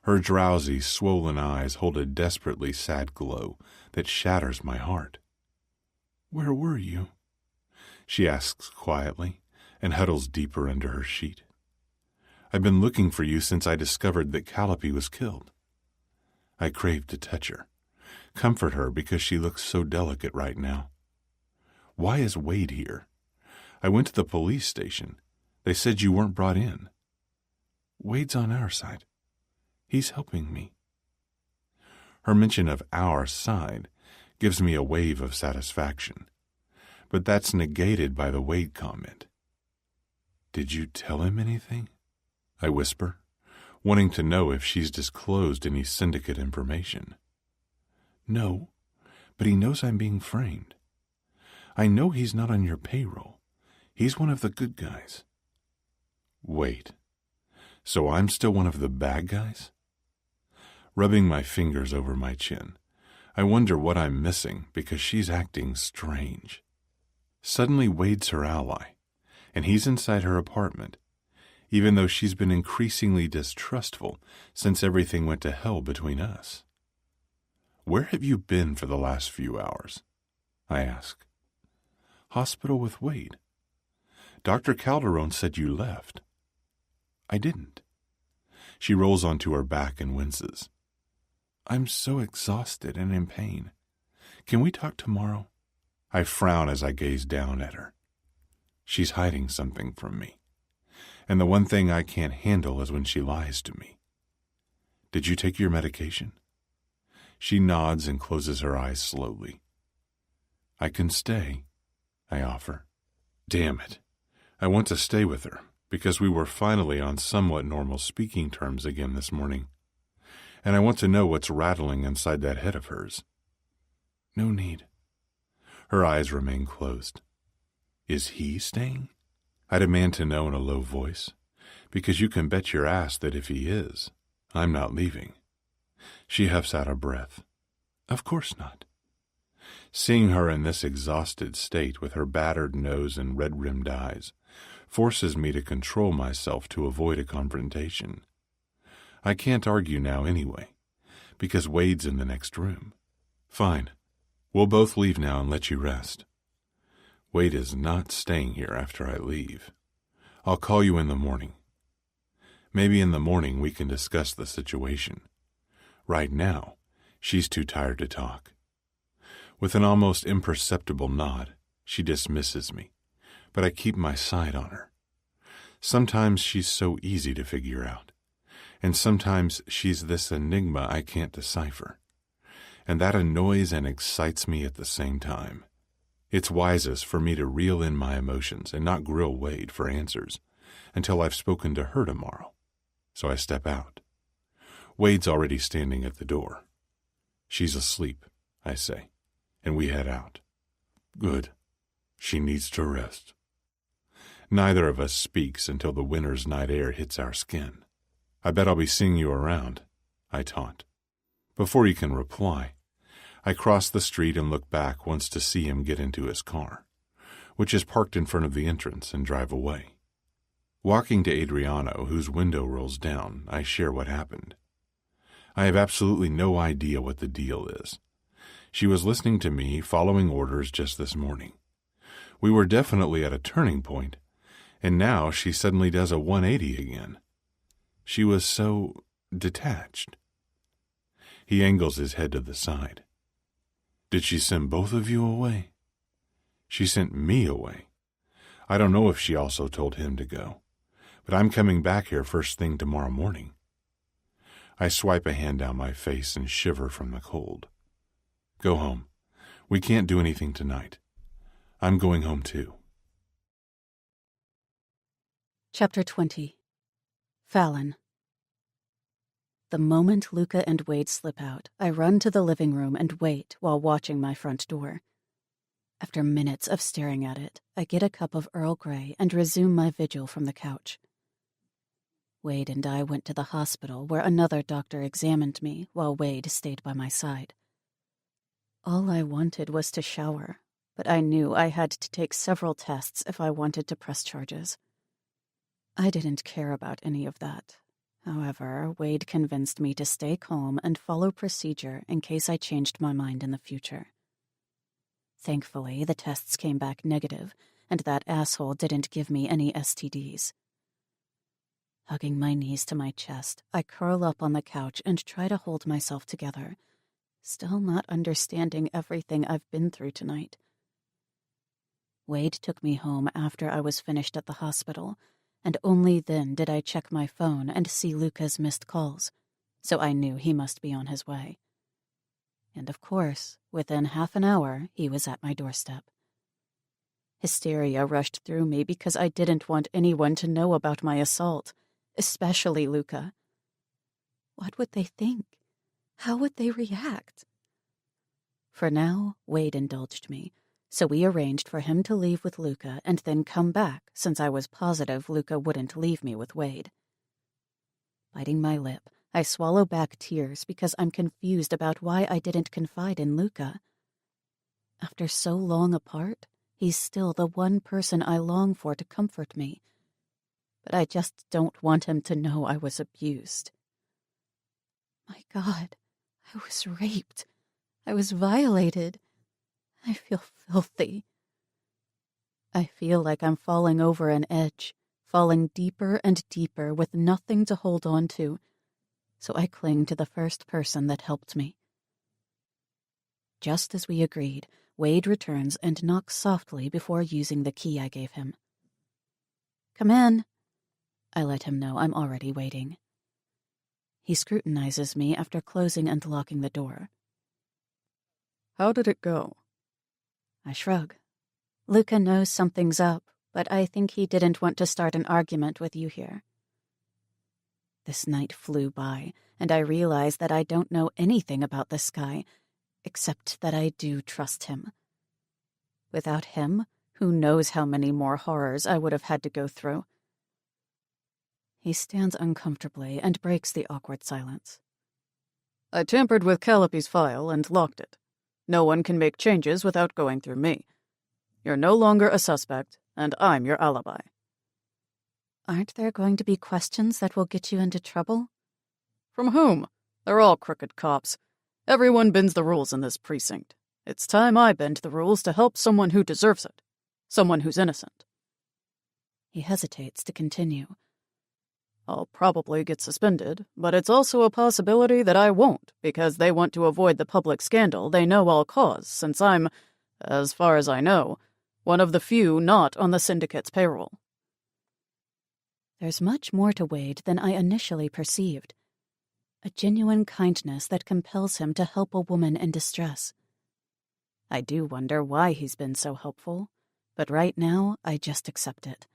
Her drowsy, swollen eyes hold a desperately sad glow that shatters my heart. Where were you? She asks quietly and huddles deeper under her sheet. I've been looking for you since I discovered that Calliope was killed. I crave to touch her, comfort her because she looks so delicate right now. Why is Wade here? I went to the police station. They said you weren't brought in. Wade's on our side. He's helping me. Her mention of our side gives me a wave of satisfaction, but that's negated by the Wade comment. Did you tell him anything? I whisper, wanting to know if she's disclosed any syndicate information. No, but he knows I'm being framed. I know he's not on your payroll. He's one of the good guys. Wait, so I'm still one of the bad guys? Rubbing my fingers over my chin, I wonder what I'm missing because she's acting strange. Suddenly Wade's her ally, and he's inside her apartment, even though she's been increasingly distrustful since everything went to hell between us. Where have you been for the last few hours? I ask. Hospital with Wade. Dr. Calderon said you left. I didn't. She rolls onto her back and winces. I'm so exhausted and in pain. Can we talk tomorrow? I frown as I gaze down at her. She's hiding something from me, and the one thing I can't handle is when she lies to me. Did you take your medication? She nods and closes her eyes slowly. I can stay, I offer. Damn it. I want to stay with her, because we were finally on somewhat normal speaking terms again this morning, and I want to know what's rattling inside that head of hers. No need. Her eyes remain closed. Is he staying? I demand to know in a low voice, because you can bet your ass that if he is, I'm not leaving. She huffs out a breath. Of course not. Seeing her in this exhausted state with her battered nose and red-rimmed eyes forces me to control myself to avoid a confrontation. I can't argue now anyway, because Wade's in the next room. Fine. We'll both leave now and let you rest. Wade is not staying here after I leave. I'll call you in the morning. Maybe in the morning we can discuss the situation. Right now, she's too tired to talk. With an almost imperceptible nod, she dismisses me, but I keep my sight on her. Sometimes she's so easy to figure out, and sometimes she's this enigma I can't decipher, and that annoys and excites me at the same time. It's wisest for me to reel in my emotions and not grill Wade for answers until I've spoken to her tomorrow, so I step out. Wade's already standing at the door. She's asleep, I say, and we head out. Good. She needs to rest. Neither of us speaks until the winter's night air hits our skin. I bet I'll be seeing you around, I taunt. Before he can reply, I cross the street and look back once to see him get into his car, which is parked in front of the entrance, and drive away. Walking to Adriano, whose window rolls down, I share what happened. I have absolutely no idea what the deal is. She was listening to me, following orders just this morning. We were definitely at a turning point, and now she suddenly does a 180 again. She was so detached. He angles his head to the side. Did she send both of you away? She sent me away. I don't know if she also told him to go, but I'm coming back here first thing tomorrow morning. I swipe a hand down my face and shiver from the cold. Go home. We can't do anything tonight. I'm going home too. Chapter 20. Fallon. The moment Luca and Wade slip out, I run to the living room and wait while watching my front door. After minutes of staring at it, I get a cup of Earl Grey and resume my vigil from the couch. Wade and I went to the hospital where another doctor examined me while Wade stayed by my side. All I wanted was to shower, but I knew I had to take several tests if I wanted to press charges. I didn't care about any of that. However, Wade convinced me to stay calm and follow procedure in case I changed my mind in the future. Thankfully, the tests came back negative, and that asshole didn't give me any STDs. Hugging my knees to my chest, I curl up on the couch and try to hold myself together, still not understanding everything I've been through tonight. Wade took me home after I was finished at the hospital, and only then did I check my phone and see Luca's missed calls, so I knew he must be on his way. And of course, within half an hour, he was at my doorstep. Hysteria rushed through me because I didn't want anyone to know about my assault, especially Luca. What would they think? How would they react? For now, Wade indulged me, so we arranged for him to leave with Luca and then come back, since I was positive Luca wouldn't leave me with Wade. Biting my lip, I swallow back tears because I'm confused about why I didn't confide in Luca. After so long apart, he's still the one person I long for to comfort me. But I just don't want him to know I was abused. My God, I was raped. I was violated. I feel filthy. I feel like I'm falling over an edge, falling deeper and deeper with nothing to hold on to, so I cling to the first person that helped me. Just as we agreed, Wade returns and knocks softly before using the key I gave him. Come in. I let him know I'm already waiting. He scrutinizes me after closing and locking the door. How did it go? I shrug. Luca knows something's up, but I think he didn't want to start an argument with you here. This night flew by, and I realize that I don't know anything about this guy, except that I do trust him. Without him, who knows how many more horrors I would have had to go through. He stands uncomfortably and breaks the awkward silence. I tampered with Calliope's file and locked it. No one can make changes without going through me. You're no longer a suspect, and I'm your alibi. Aren't there going to be questions that will get you into trouble? From whom? They're all crooked cops. Everyone bends the rules in this precinct. It's time I bend the rules to help someone who deserves it. Someone who's innocent. He hesitates to continue. I'll probably get suspended, but it's also a possibility that I won't, because they want to avoid the public scandal they know I'll cause, since I'm, as far as I know, one of the few not on the Syndicate's payroll. There's much more to Wade than I initially perceived. A genuine kindness that compels him to help a woman in distress. I do wonder why he's been so helpful, but right now I just accept it.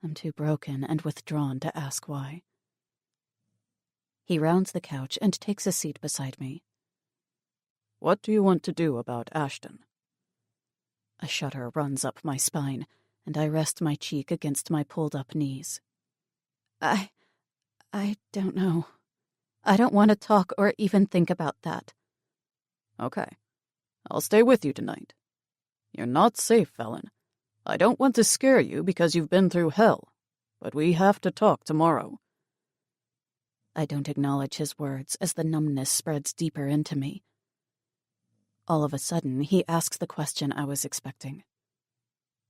I'm too broken and withdrawn to ask why. He rounds the couch and takes a seat beside me. What do you want to do about Ashton? A shudder runs up my spine, and I rest my cheek against my pulled-up knees. I don't know. I don't want to talk or even think about that. Okay. I'll stay with you tonight. You're not safe, Felon. I don't want to scare you because you've been through hell, but we have to talk tomorrow. I don't acknowledge his words as the numbness spreads deeper into me. All of a sudden, he asks the question I was expecting.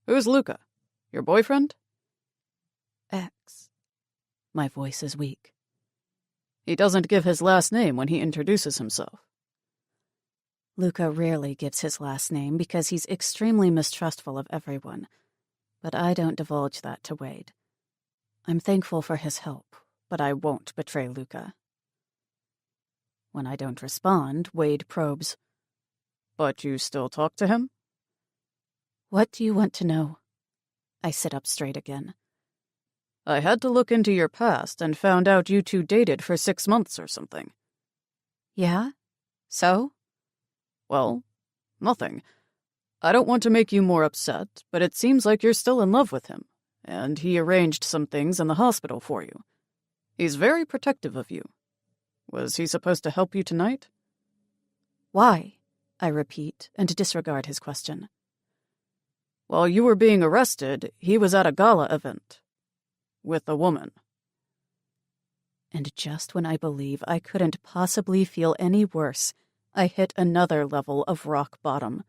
Who's Luca? Your boyfriend? X. My voice is weak. He doesn't give his last name when he introduces himself. Luca rarely gives his last name because he's extremely mistrustful of everyone, but I don't divulge that to Wade. I'm thankful for his help, but I won't betray Luca. When I don't respond, Wade probes. But you still talk to him? What do you want to know? I sit up straight again. I had to look into your past and found out you two dated for 6 months or something. Yeah? So? Well, nothing. I don't want to make you more upset, but it seems like you're still in love with him, and he arranged some things in the hospital for you. He's very protective of you. Was he supposed to help you tonight? Why? I repeat and disregard his question. While you were being arrested, he was at a gala event. With a woman. And just when I believe I couldn't possibly feel any worse, I hit another level of rock bottom.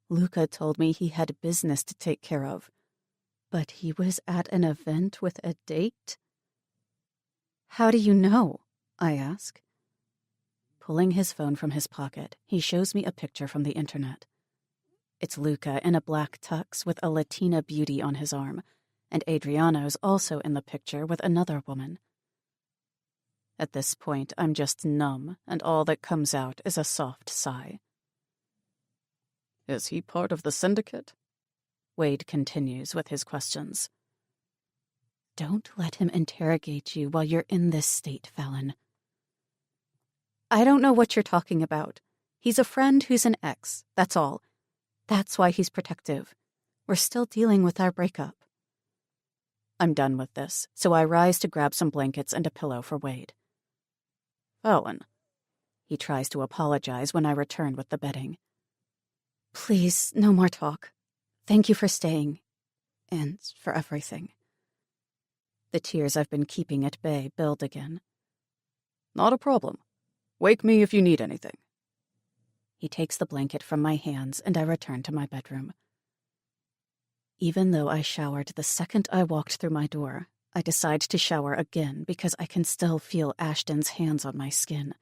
Luca told me he had business to take care of, but he was at an event with a date? How do you know? I ask. Pulling his phone from his pocket, he shows me a picture from the internet. It's Luca in a black tux with a Latina beauty on his arm, and Adriano's also in the picture with another woman. At this point, I'm just numb, and all that comes out is a soft sigh. Is he part of the Syndicate? Wade continues with his questions. Don't let him interrogate you while you're in this state, Fallon. I don't know what you're talking about. He's a friend who's an ex, that's all. That's why he's protective. We're still dealing with our breakup. I'm done with this, so I rise to grab some blankets and a pillow for Wade. Fallon. He tries to apologize when I return with the bedding. Please, no more talk. Thank you for staying. And for everything. The tears I've been keeping at bay build again. Not a problem. Wake me if you need anything. He takes the blanket from my hands and I return to my bedroom. Even though I showered the second I walked through my door, I decide to shower again because I can still feel Ashton's hands on my skin.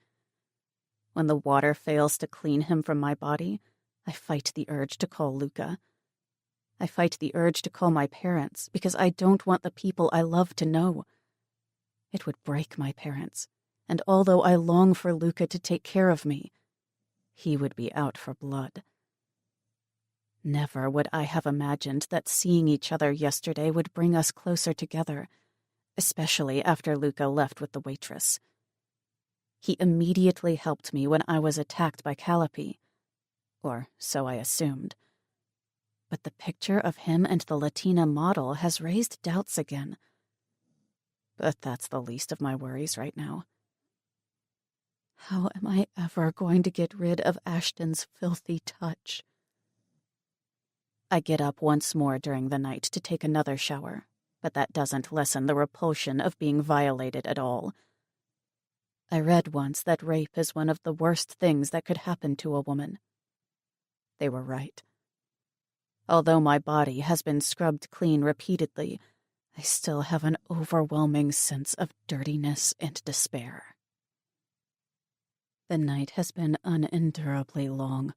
When the water fails to clean him from my body, I fight the urge to call Luca. I fight the urge to call my parents because I don't want the people I love to know. It would break my parents, and although I long for Luca to take care of me, he would be out for blood. Never would I have imagined that seeing each other yesterday would bring us closer together, especially after Luca left with the waitress. He immediately helped me when I was attacked by Calliope, or so I assumed. But the picture of him and the Latina model has raised doubts again. But that's the least of my worries right now. How am I ever going to get rid of Ashton's filthy touch? I get up once more during the night to take another shower, but that doesn't lessen the repulsion of being violated at all. I read once that rape is one of the worst things that could happen to a woman. They were right. Although my body has been scrubbed clean repeatedly, I still have an overwhelming sense of dirtiness and despair. The night has been unendurably long.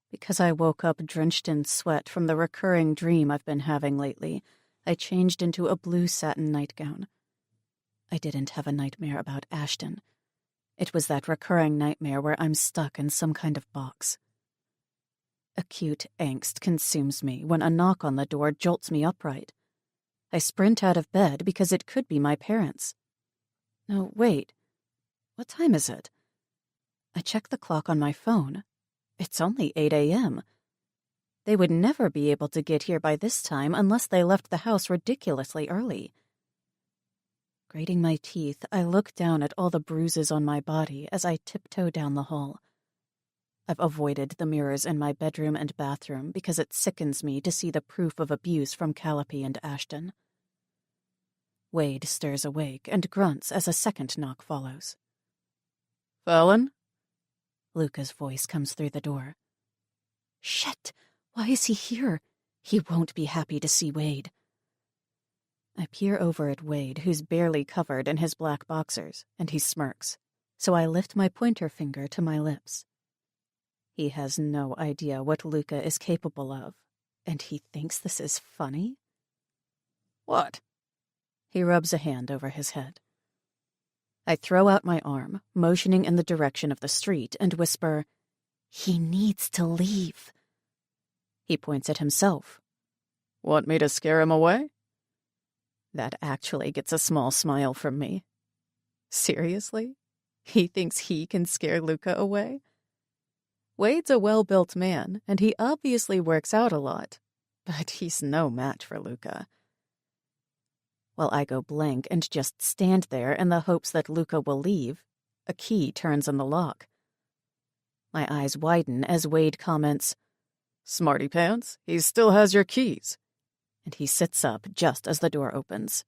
Because I woke up drenched in sweat from the recurring dream I've been having lately, I changed into a blue satin nightgown. I didn't have a nightmare about Ashton. It was that recurring nightmare where I'm stuck in some kind of box. Acute angst consumes me when a knock on the door jolts me upright. I sprint out of bed because it could be my parents. No, wait. What time is it? I check the clock on my phone. It's only 8 a.m. They would never be able to get here by this time unless they left the house ridiculously early. Grating my teeth, I look down at all the bruises on my body as I tiptoe down the hall. I've avoided the mirrors in my bedroom and bathroom because it sickens me to see the proof of abuse from Calliope and Ashton. Wade stirs awake and grunts as a second knock follows. Fallon? Luca's voice comes through the door. Shit! Why is he here? He won't be happy to see Wade. I peer over at Wade, who's barely covered in his black boxers, and he smirks, so I lift my pointer finger to my lips. He has no idea what Luca is capable of, and he thinks this is funny? What? He rubs a hand over his head. I throw out my arm, motioning in the direction of the street, and whisper, "He needs to leave." He points at himself. Want me to scare him away? That actually gets a small smile from me. Seriously? He thinks he can scare Luca away? Wade's a well-built man, and he obviously works out a lot, but he's no match for Luca. While I go blank and just stand there in the hopes that Luca will leave, a key turns in the lock. My eyes widen as Wade comments, "Smarty pants, he still has your keys." And he sits up just as the door opens.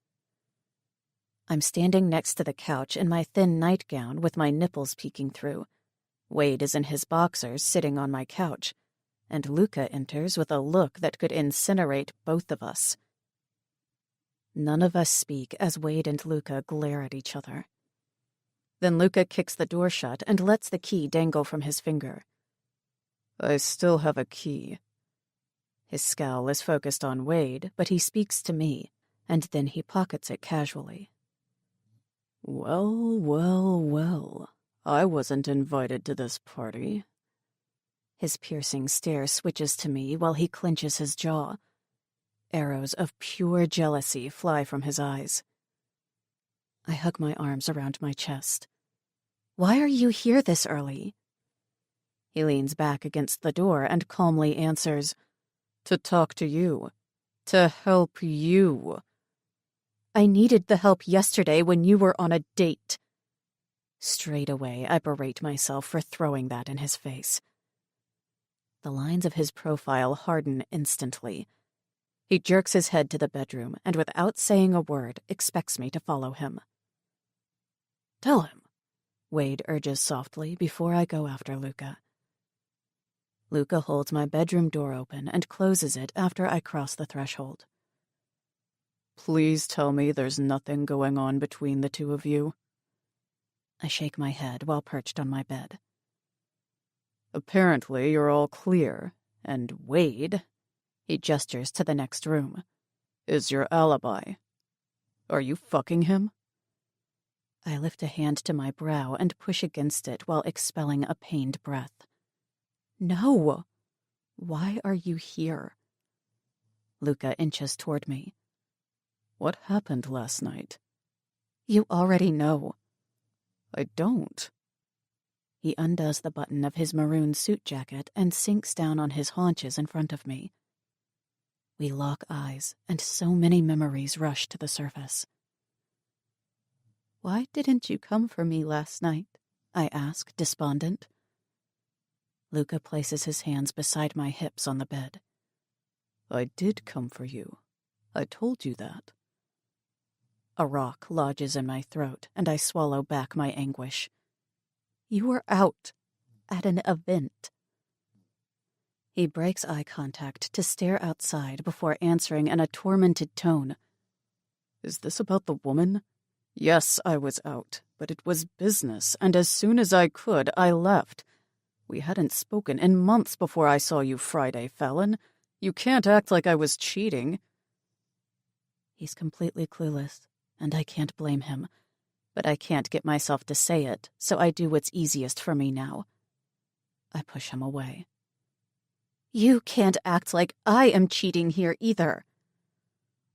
I'm standing next to the couch in my thin nightgown with my nipples peeking through. Wade is in his boxers sitting on my couch, and Luca enters with a look that could incinerate both of us. None of us speak as Wade and Luca glare at each other. Then Luca kicks the door shut and lets the key dangle from his finger. "I still have a key." His scowl is focused on Wade, but he speaks to me, and then he pockets it casually. "Well, well, well. I wasn't invited to this party." His piercing stare switches to me while he clenches his jaw. Arrows of pure jealousy fly from his eyes. I hug my arms around my chest. "Why are you here this early?" He leans back against the door and calmly answers, "To talk to you. To help you." "I needed the help yesterday when you were on a date." Straight away, I berate myself for throwing that in his face. The lines of his profile harden instantly. He jerks his head to the bedroom and, without saying a word, expects me to follow him. "Tell him," Wade urges softly before I go after Luca. Luca holds my bedroom door open and closes it after I cross the threshold. "Please tell me there's nothing going on between the two of you." I shake my head while perched on my bed. "Apparently you're all clear, and Wade," he gestures to the next room, "is your alibi. Are you fucking him?" I lift a hand to my brow and push against it while expelling a pained breath. "No! Why are you here?" Luca inches toward me. "What happened last night?" "You already know." "I don't." He undoes the button of his maroon suit jacket and sinks down on his haunches in front of me. We lock eyes, and so many memories rush to the surface. "Why didn't you come for me last night?" I ask, despondent. Luca places his hands beside my hips on the bed. "I did come for you. I told you that." A rock lodges in my throat, and I swallow back my anguish. "You were out. At an event." He breaks eye contact to stare outside before answering in a tormented tone. Is this about the woman? Yes, I was out, but it was business, and as soon as I could, I left. We hadn't spoken in months before I saw you Friday, Fallon. You can't act like I was cheating. He's completely clueless, and I can't blame him. But I can't get myself to say it, so I do what's easiest for me now. I push him away. You can't act like I am cheating here either.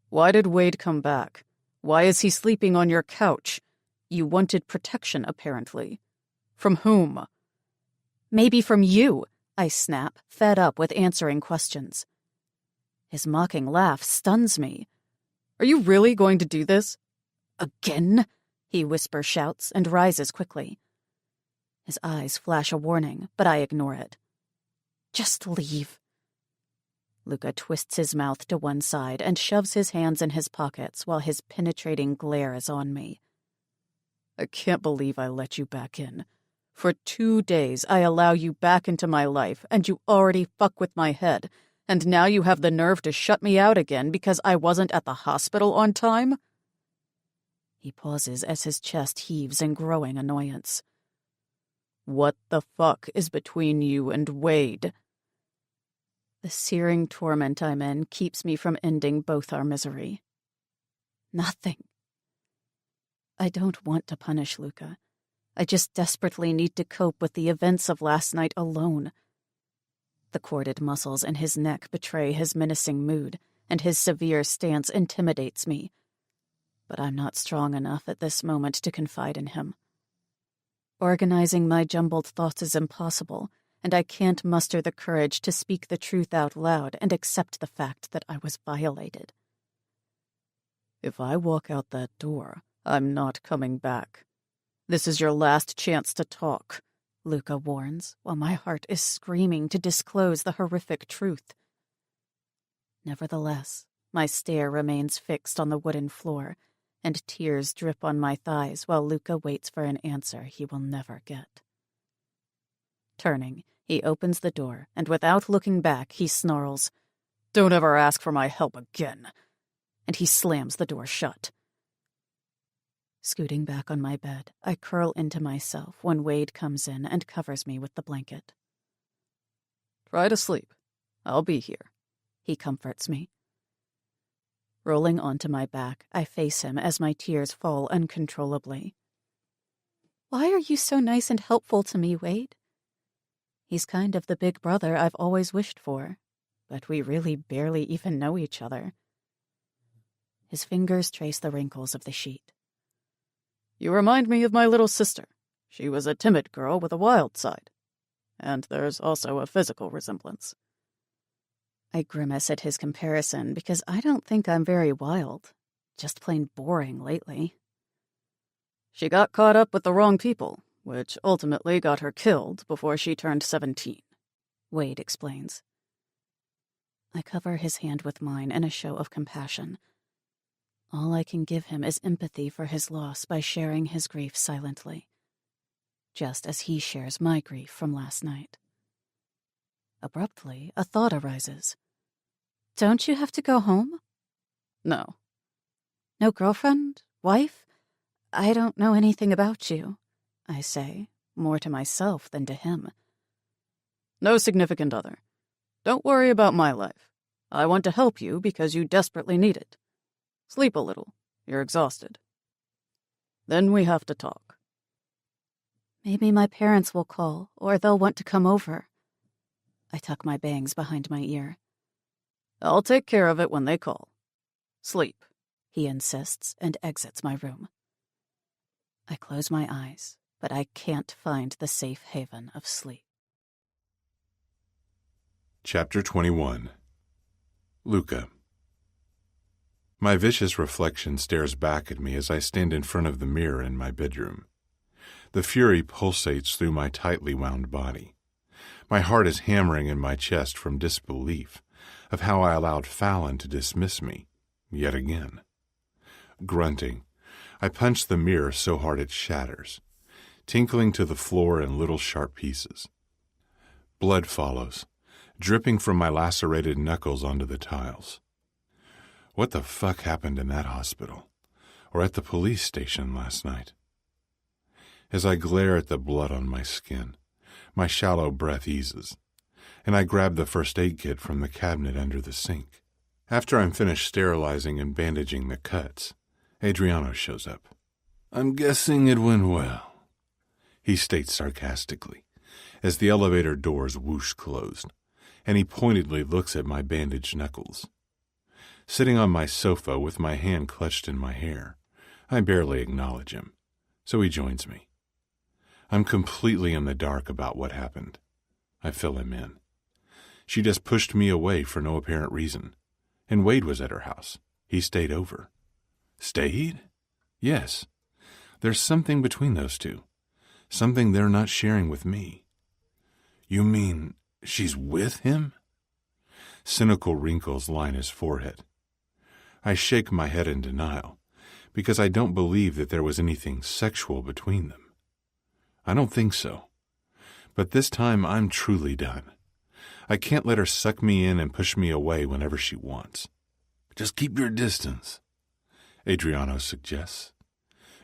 Why did Wade come back? Why is he sleeping on your couch? You wanted protection, apparently. From whom? Maybe from you, I snap, fed up with answering questions. His mocking laugh stuns me. Are you really going to do this? Again? He whisper shouts and rises quickly. His eyes flash a warning, but I ignore it. Just leave. Luca twists his mouth to one side and shoves his hands in his pockets while his penetrating glare is on me. I can't believe I let you back in. For 2 days I allow you back into my life, and you already fuck with my head, and now you have the nerve to shut me out again because I wasn't at the hospital on time? He pauses as his chest heaves in growing annoyance. What the fuck is between you and Wade? The searing torment I'm in keeps me from ending both our misery. Nothing. I don't want to punish Luca. I just desperately need to cope with the events of last night alone. The corded muscles in his neck betray his menacing mood, and his severe stance intimidates me. But I'm not strong enough at this moment to confide in him. Organizing my jumbled thoughts is impossible, and I can't muster the courage to speak the truth out loud and accept the fact that I was violated. If I walk out that door, I'm not coming back. This is your last chance to talk, Luca warns, while my heart is screaming to disclose the horrific truth. Nevertheless, my stare remains fixed on the wooden floor, and tears drip on my thighs while Luca waits for an answer he will never get. Turning, he opens the door, and without looking back, he snarls, "Don't ever ask for my help again," and he slams the door shut. Scooting back on my bed, I curl into myself when Wade comes in and covers me with the blanket. "Try to sleep. I'll be here," he comforts me. Rolling onto my back, I face him as my tears fall uncontrollably. Why are you so nice and helpful to me, Wade? He's kind of the big brother I've always wished for, but we really barely even know each other. His fingers trace the wrinkles of the sheet. "You remind me of my little sister. She was a timid girl with a wild side. And there's also a physical resemblance." I grimace at his comparison because I don't think I'm very wild. Just plain boring lately. "She got caught up with the wrong people, which ultimately got her killed before she turned 17, Wade explains. I cover his hand with mine in a show of compassion. All I can give him is empathy for his loss by sharing his grief silently, just as he shares my grief from last night. Abruptly, a thought arises. Don't you have to go home? No. No girlfriend? Wife? I don't know anything about you, I say, more to myself than to him. No significant other. Don't worry about my life. I want to help you because you desperately need it. Sleep a little. You're exhausted. Then we have to talk. Maybe my parents will call, or they'll want to come over. I tuck my bangs behind my ear. I'll take care of it when they call. Sleep, he insists and exits my room. I close my eyes, but I can't find the safe haven of sleep. Chapter 21. Luca. My vicious reflection stares back at me as I stand in front of the mirror in my bedroom. The fury pulsates through my tightly wound body. My heart is hammering in my chest from disbelief of how I allowed Fallon to dismiss me, yet again. Grunting, I punch the mirror so hard it shatters, tinkling to the floor in little sharp pieces. Blood follows, dripping from my lacerated knuckles onto the tiles. What the fuck happened in that hospital? or at the police station last night. As I glare at the blood on my skin, my shallow breath eases, and I grab the first aid kit from the cabinet under the sink. After I'm finished sterilizing and bandaging the cuts, Adriano shows up. "I'm guessing it went well," he states sarcastically, as the elevator doors whoosh closed, and he pointedly looks at my bandaged knuckles. Sitting on my sofa with my hand clutched in my hair, I barely acknowledge him, so he joins me. I'm completely in the dark about what happened. I fill him in. She just pushed me away for no apparent reason, and Wade was at her house. He stayed over. Stayed? Yes. There's something between those two, something they're not sharing with me. You mean she's with him? Cynical wrinkles line his forehead. I shake my head in denial, because I don't believe that there was anything sexual between them. I don't think so. But this time I'm truly done. I can't let her suck me in and push me away whenever she wants. "Just keep your distance," Adriano suggests.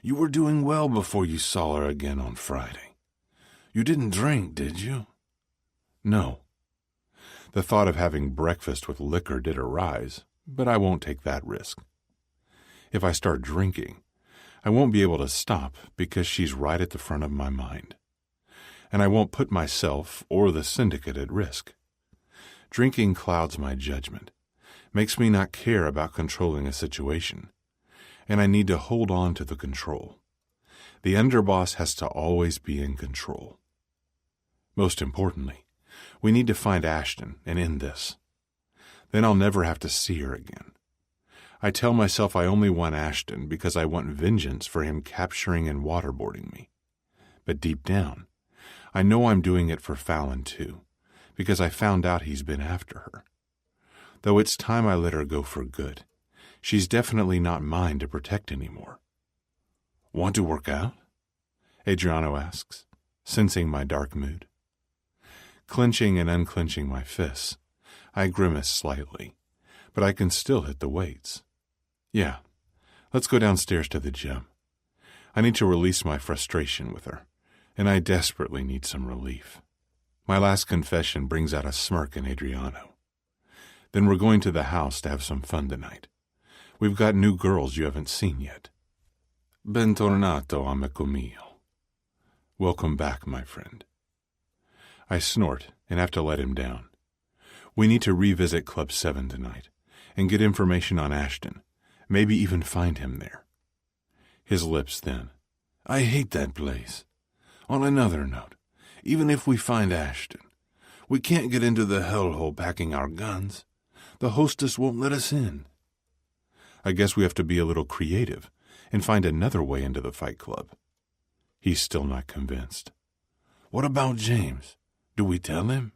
"You were doing well before you saw her again on Friday. You didn't drink, did you?" "No." The thought of having breakfast with liquor did arise, but I won't take that risk. If I start drinking, I won't be able to stop because she's right at the front of my mind. And I won't put myself or the syndicate at risk. Drinking clouds my judgment, makes me not care about controlling a situation, and I need to hold on to the control. The underboss has to always be in control. Most importantly, we need to find Ashton and end this. Then I'll never have to see her again. I tell myself I only want Ashton because I want vengeance for him capturing and waterboarding me. But deep down, I know I'm doing it for Fallon too, because I found out he's been after her. Though it's time I let her go for good, she's definitely not mine to protect anymore. "Want to work out?" Adriano asks, sensing my dark mood. Clenching and unclenching my fists, I grimace slightly, but I can still hit the weights. "Yeah, let's go downstairs to the gym. I need to release my frustration with her, and I desperately need some relief." My last confession brings out a smirk in Adriano. "Then we're going to the house to have some fun tonight. We've got new girls you haven't seen yet." "Bentornato, amico mio." Welcome back, my friend. I snort and have to let him down. We need to revisit Club 7 tonight and get information on Ashton, maybe even find him there. His lips thin. "I hate that place. On another note, even if we find Ashton, we can't get into the hellhole packing our guns. The hostess won't let us in." I guess we have to be a little creative and find another way into the Fight Club. He's still not convinced. "What about James? Do we tell him?"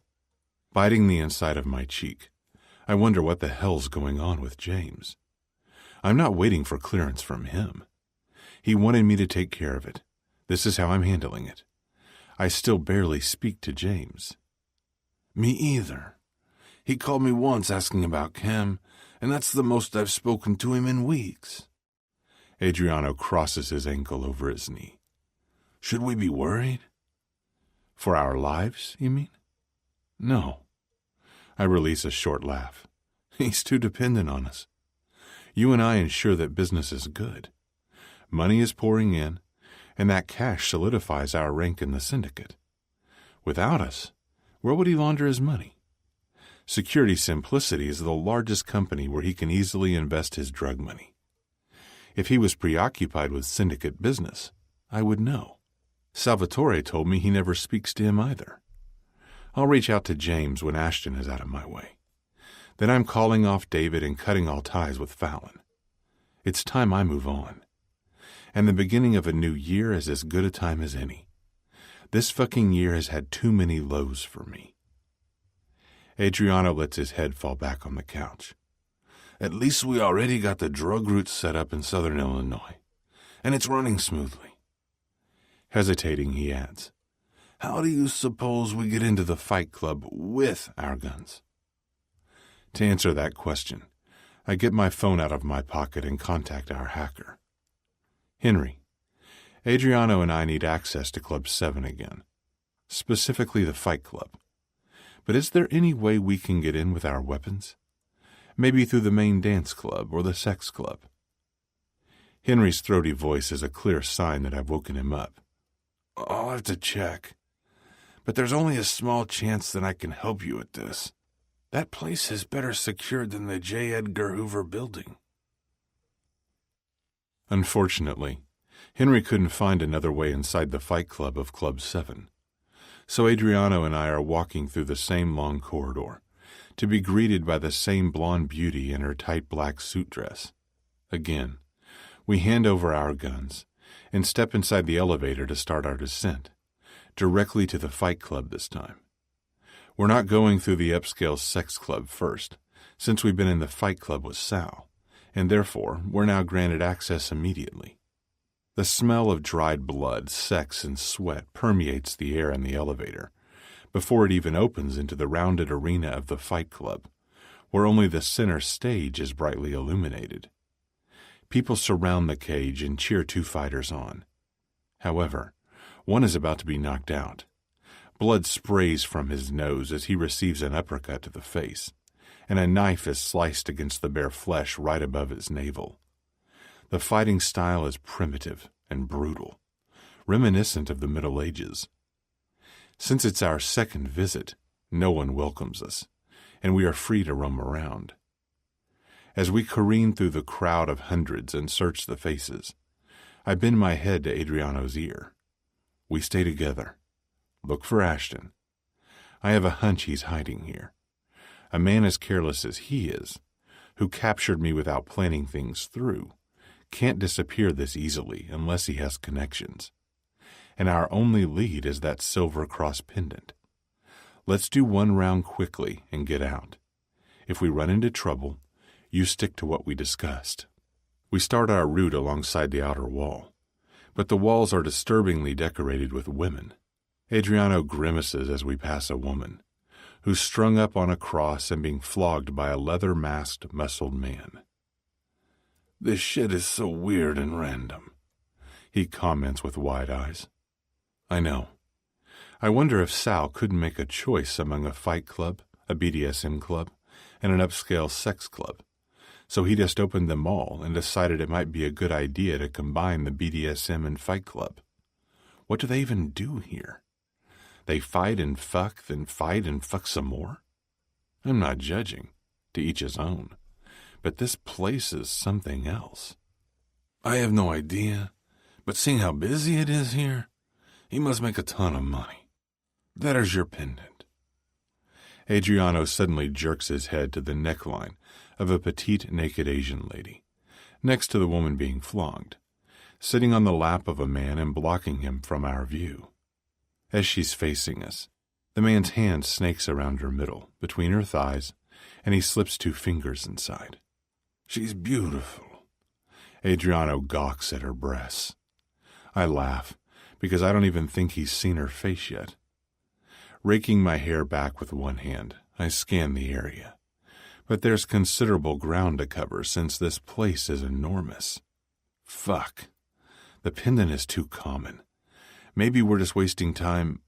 Biting the inside of my cheek, I wonder what the hell's going on with James. I'm not waiting for clearance from him. He wanted me to take care of it. This is how I'm handling it. I still barely speak to James. "Me either. He called me once asking about Cam, and that's the most I've spoken to him in weeks." Adriano crosses his ankle over his knee. "Should we be worried?" "For our lives, you mean?" "No." I release a short laugh. "He's too dependent on us. You and I ensure that business is good. Money is pouring in, and that cash solidifies our rank in the syndicate. Without us, where would he launder his money? Security Simplicity is the largest company where he can easily invest his drug money. If he was preoccupied with syndicate business, I would know. Salvatore told me he never speaks to him either. I'll reach out to James when Ashton is out of my way. Then I'm calling off David and cutting all ties with Fallon. It's time I move on. And the beginning of a new year is as good a time as any. This fucking year has had too many lows for me." Adriano lets his head fall back on the couch. "At least we already got the drug route set up in southern Illinois, and it's running smoothly." Hesitating, he adds, "How do you suppose we get into the Fight Club with our guns?" To answer that question, I get my phone out of my pocket and contact our hacker. Henry, Adriano and I need access to Club 7 again, specifically the Fight Club. But is there any way we can get in with our weapons? Maybe through the main dance club or the sex club. Henry's throaty voice is a clear sign that I've woken him up. I'll have to check. But there's only a small chance that I can help you with this. That place is better secured than the J. Edgar Hoover building. Unfortunately, Henry couldn't find another way inside the Fight Club of Club 7. So Adriano and I are walking through the same long corridor, to be greeted by the same blonde beauty in her tight black suit dress. Again, we hand over our guns and step inside the elevator to start our descent, directly to the Fight Club this time. We're not going through the upscale sex club first, since we've been in the Fight Club with Sal, and therefore we're now granted access immediately. The smell of dried blood, sex, and sweat permeates the air in the elevator before it even opens into the rounded arena of the Fight Club, where only the center stage is brightly illuminated. People surround the cage and cheer two fighters on. However, one is about to be knocked out. Blood sprays from his nose as he receives an uppercut to the face, and a knife is sliced against the bare flesh right above his navel. The fighting style is primitive and brutal, reminiscent of the Middle Ages. Since it's our second visit, no one welcomes us, and we are free to roam around. As we careen through the crowd of hundreds and search the faces, I bend my head to Adriano's ear. We stay together. Look for Ashton. I have a hunch he's hiding here. A man as careless as he is, who captured me without planning things through, can't disappear this easily unless he has connections. And our only lead is that silver cross pendant. Let's do one round quickly and get out. If we run into trouble, you stick to what we discussed. We start our route alongside the outer wall, but the walls are disturbingly decorated with women. Adriano grimaces as we pass a woman, who's strung up on a cross and being flogged by a leather-masked, muscled man. This shit is so weird and random, he comments with wide eyes. I know. I wonder if Sal couldn't make a choice among a fight club, a BDSM club, and an upscale sex club. So he just opened them all and decided it might be a good idea to combine the BDSM and Fight Club. What do they even do here? They fight and fuck, then fight and fuck some more? I'm not judging, to each his own, but this place is something else. I have no idea, but seeing how busy it is here, he must make a ton of money. There's your pendant. Adriano suddenly jerks his head to the neckline of a petite, naked Asian lady, next to the woman being flogged, sitting on the lap of a man and blocking him from our view. As she's facing us, the man's hand snakes around her middle, between her thighs, and he slips two fingers inside. She's beautiful. Adriano gawks at her breasts. I laugh, because I don't even think he's seen her face yet. Raking my hair back with one hand, I scan the area. But there's considerable ground to cover since this place is enormous. Fuck. The pendant is too common. Maybe we're just wasting time.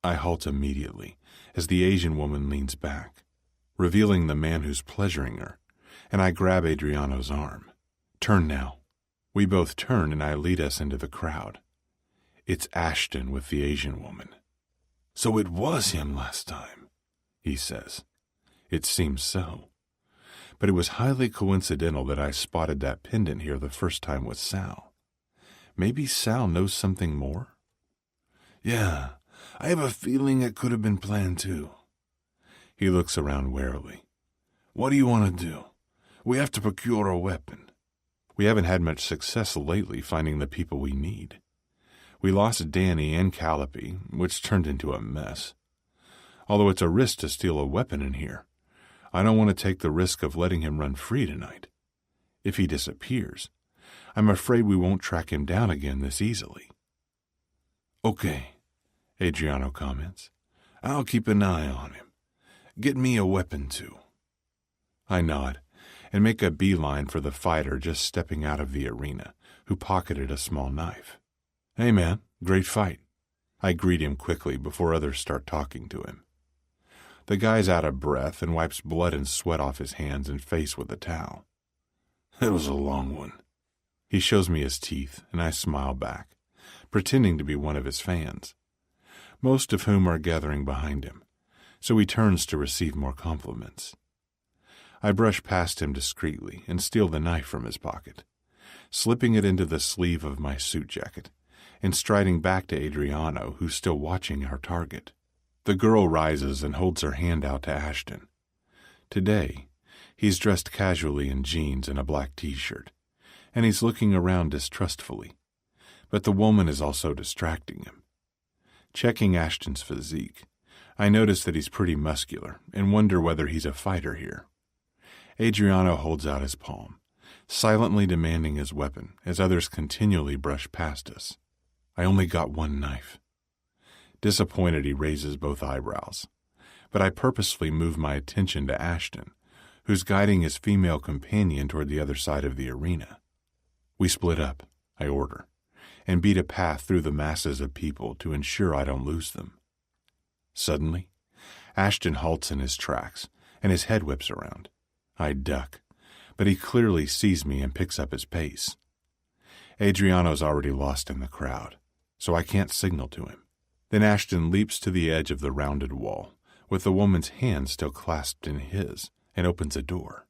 I halt immediately as the Asian woman leans back, revealing the man who's pleasuring her, and I grab Adriano's arm. Turn now. We both turn and I lead us into the crowd. It's Ashton with the Asian woman. So it was him last time, he says. It seems so. But it was highly coincidental that I spotted that pendant here the first time with Sal. Maybe Sal knows something more? Yeah, I have a feeling it could have been planned too. He looks around warily. What do you want to do? We have to procure a weapon. We haven't had much success lately finding the people we need. We lost Danny and Calliope, which turned into a mess. Although it's a risk to steal a weapon in here, I don't want to take the risk of letting him run free tonight. If he disappears, I'm afraid we won't track him down again this easily. Okay, Adriano comments. I'll keep an eye on him. Get me a weapon too. I nod, and make a beeline for the fighter just stepping out of the arena, who pocketed a small knife. "Hey man, great fight." I greet him quickly before others start talking to him. The guy's out of breath and wipes blood and sweat off his hands and face with a towel. "It was a long one." He shows me his teeth, and I smile back, pretending to be one of his fans, most of whom are gathering behind him, so he turns to receive more compliments. I brush past him discreetly and steal the knife from his pocket, slipping it into the sleeve of my suit jacket, and striding back to Adriano, who's still watching our target. The girl rises and holds her hand out to Ashton. Today, he's dressed casually in jeans and a black t-shirt, and he's looking around distrustfully, but the woman is also distracting him. Checking Ashton's physique, I notice that he's pretty muscular and wonder whether he's a fighter here. Adriano holds out his palm, silently demanding his weapon as others continually brush past us. I only got one knife. Disappointed, he raises both eyebrows, but I purposefully move my attention to Ashton, who's guiding his female companion toward the other side of the arena. We split up, I order, and beat a path through the masses of people to ensure I don't lose them. Suddenly, Ashton halts in his tracks, and his head whips around. I duck, but he clearly sees me and picks up his pace. Adriano's already lost in the crowd, so I can't signal to him. Then Ashton leaps to the edge of the rounded wall, with the woman's hand still clasped in his, and opens a door.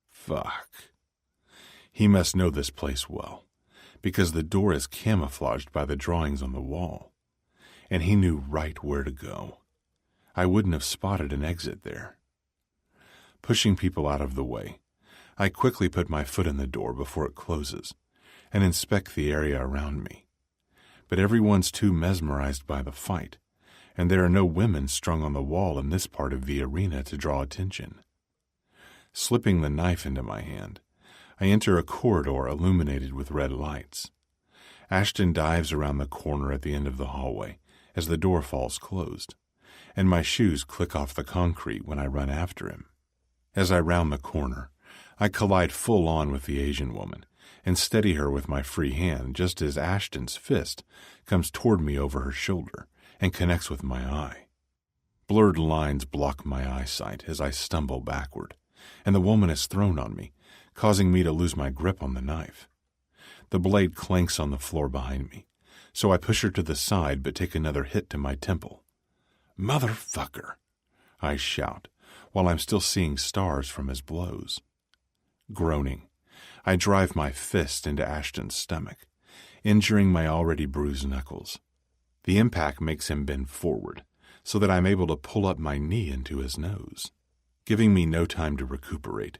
Fuck. He must know this place well, because the door is camouflaged by the drawings on the wall, and he knew right where to go. I wouldn't have spotted an exit there. Pushing people out of the way, I quickly put my foot in the door before it closes, and inspect the area around me. But everyone's too mesmerized by the fight, and there are no women strung on the wall in this part of the arena to draw attention. Slipping the knife into my hand, I enter a corridor illuminated with red lights. Ashton dives around the corner at the end of the hallway as the door falls closed, and my shoes click off the concrete when I run after him. As I round the corner, I collide full-on with the Asian woman and steady her with my free hand just as Ashton's fist comes toward me over her shoulder and connects with my eye. Blurred lines block my eyesight as I stumble backward, and the woman is thrown on me, causing me to lose my grip on the knife. The blade clanks on the floor behind me, so I push her to the side but take another hit to my temple. "Motherfucker!" I shout, while I'm still seeing stars from his blows. Groaning, I drive my fist into Ashton's stomach, injuring my already bruised knuckles. The impact makes him bend forward, so that I'm able to pull up my knee into his nose. Giving me no time to recuperate,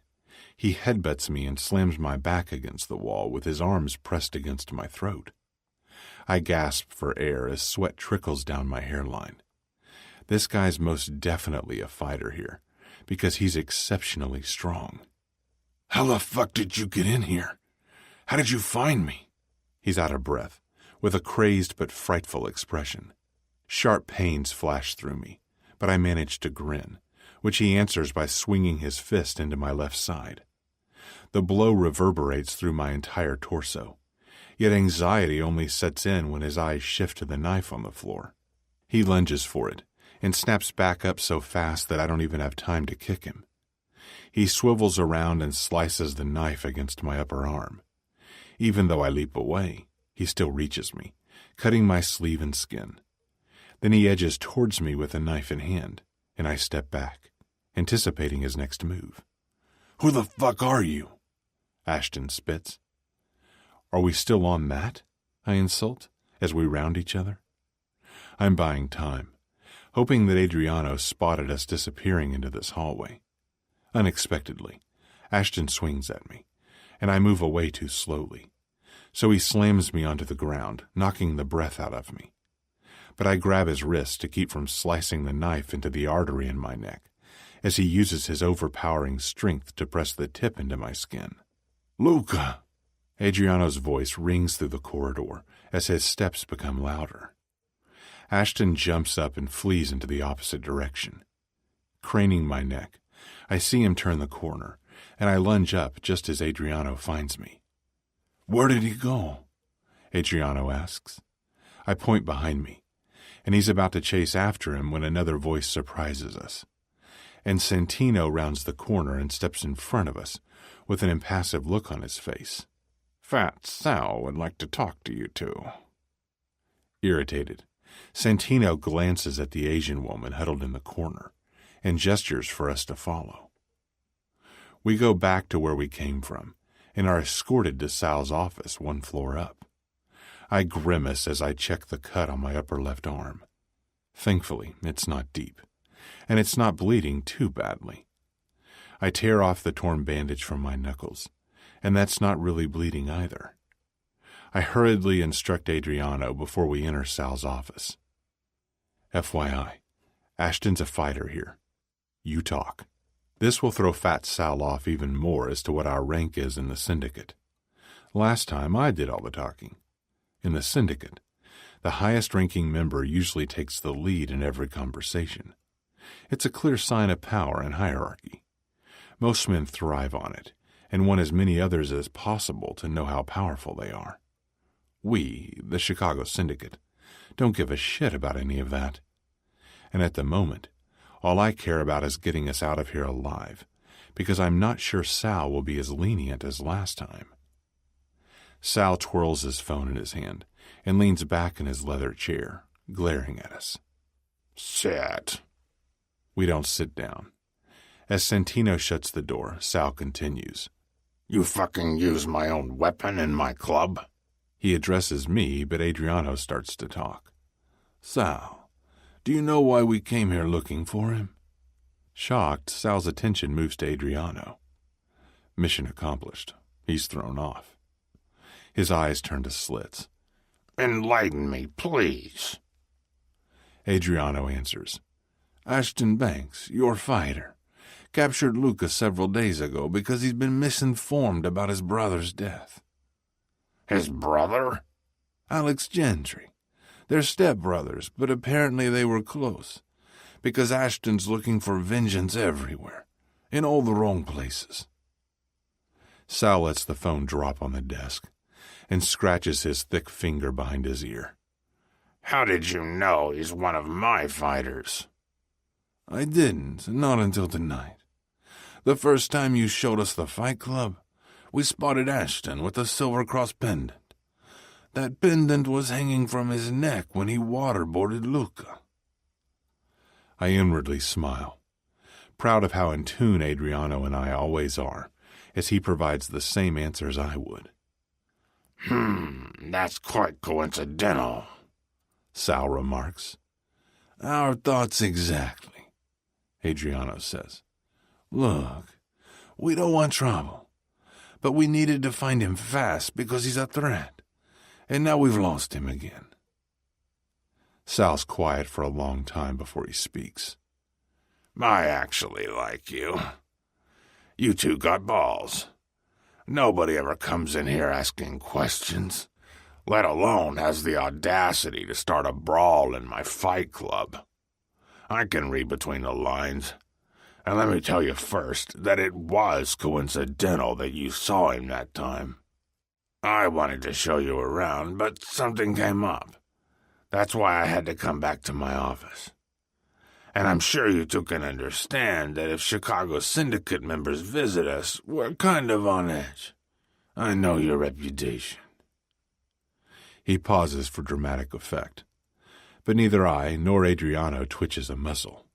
he headbutts me and slams my back against the wall with his arms pressed against my throat. I gasp for air as sweat trickles down my hairline. This guy's most definitely a fighter here, because he's exceptionally strong. "How the fuck did you get in here? How did you find me?" He's out of breath, with a crazed but frightful expression. Sharp pains flash through me, but I manage to grin, which he answers by swinging his fist into my left side. The blow reverberates through my entire torso, yet anxiety only sets in when his eyes shift to the knife on the floor. He lunges for it, and snaps back up so fast that I don't even have time to kick him. He swivels around and slices the knife against my upper arm. Even though I leap away, he still reaches me, cutting my sleeve and skin. Then he edges towards me with the knife in hand, and I step back, anticipating his next move. "Who the fuck are you?" Ashton spits. "Are we still on that?" I insult, as we round each other. I'm buying time, hoping that Adriano spotted us disappearing into this hallway. Unexpectedly, Ashton swings at me, and I move away too slowly, so he slams me onto the ground, knocking the breath out of me. But I grab his wrist to keep from slicing the knife into the artery in my neck, as he uses his overpowering strength to press the tip into my skin. "Luca!" Adriano's voice rings through the corridor as his steps become louder. Ashton jumps up and flees into the opposite direction. Craning my neck, I see him turn the corner and I lunge up just as Adriano finds me. "Where did he go?" Adriano asks. I point behind me, and he's about to chase after him when another voice surprises us. And Santino rounds the corner and steps in front of us with an impassive look on his face. "Fat Sal would like to talk to you two." Irritated, Santino glances at the Asian woman huddled in the corner and gestures for us to follow. We go back to where we came from and are escorted to Sal's office 1 floor up. I grimace as I check the cut on my upper left arm. Thankfully, it's not deep, and it's not bleeding too badly. I tear off the torn bandage from my knuckles, and that's not really bleeding either. I hurriedly instruct Adriano before we enter Sal's office. FYI, Ashton's a fighter here. You talk. This will throw Fat Sal off even more as to what our rank is in the Syndicate. Last time I did all the talking. In the Syndicate, the highest-ranking member usually takes the lead in every conversation. It's a clear sign of power and hierarchy. Most men thrive on it, and want as many others as possible to know how powerful they are. We, the Chicago Syndicate, don't give a shit about any of that. And at the moment, all I care about is getting us out of here alive, because I'm not sure Sal will be as lenient as last time. Sal twirls his phone in his hand and leans back in his leather chair, glaring at us. "Sit." We don't sit down. As Santino shuts the door, Sal continues. "You fucking use my own weapon in my club?" He addresses me, but Adriano starts to talk. "Sal, do you know why we came here looking for him?" Shocked, Sal's attention moves to Adriano. Mission accomplished. He's thrown off. His eyes turn to slits. "Enlighten me, please." Adriano answers. "Ashton Banks, your fighter, captured Luca several days ago because he's been misinformed about his brother's death." "His brother?" "Alex Gentry. They're stepbrothers, but apparently they were close, because Ashton's looking for vengeance everywhere, in all the wrong places." Sal lets the phone drop on the desk and scratches his thick finger behind his ear. "How did you know he's one of my fighters?" "I didn't, not until tonight. The first time you showed us the fight club, we spotted Ashton with a Silver Cross pendant. That pendant was hanging from his neck when he waterboarded Luca." I inwardly smile, proud of how in tune Adriano and I always are, as he provides the same answers I would. That's quite coincidental," Sal remarks. "Our thoughts exactly," Adriano says. "Look, we don't want trouble, but we needed to find him fast because he's a threat, and now we've lost him again." Sal's quiet for a long time before he speaks. "I actually like you. You two got balls. Nobody ever comes in here asking questions, let alone has the audacity to start a brawl in my fight club. I can read between the lines, and let me tell you first that it was coincidental that you saw him that time. I wanted to show you around, but something came up. That's why I had to come back to my office. And I'm sure you two can understand that if Chicago Syndicate members visit us, we're kind of on edge. I know your reputation." He pauses for dramatic effect, but neither I nor Adriano twitches a muscle.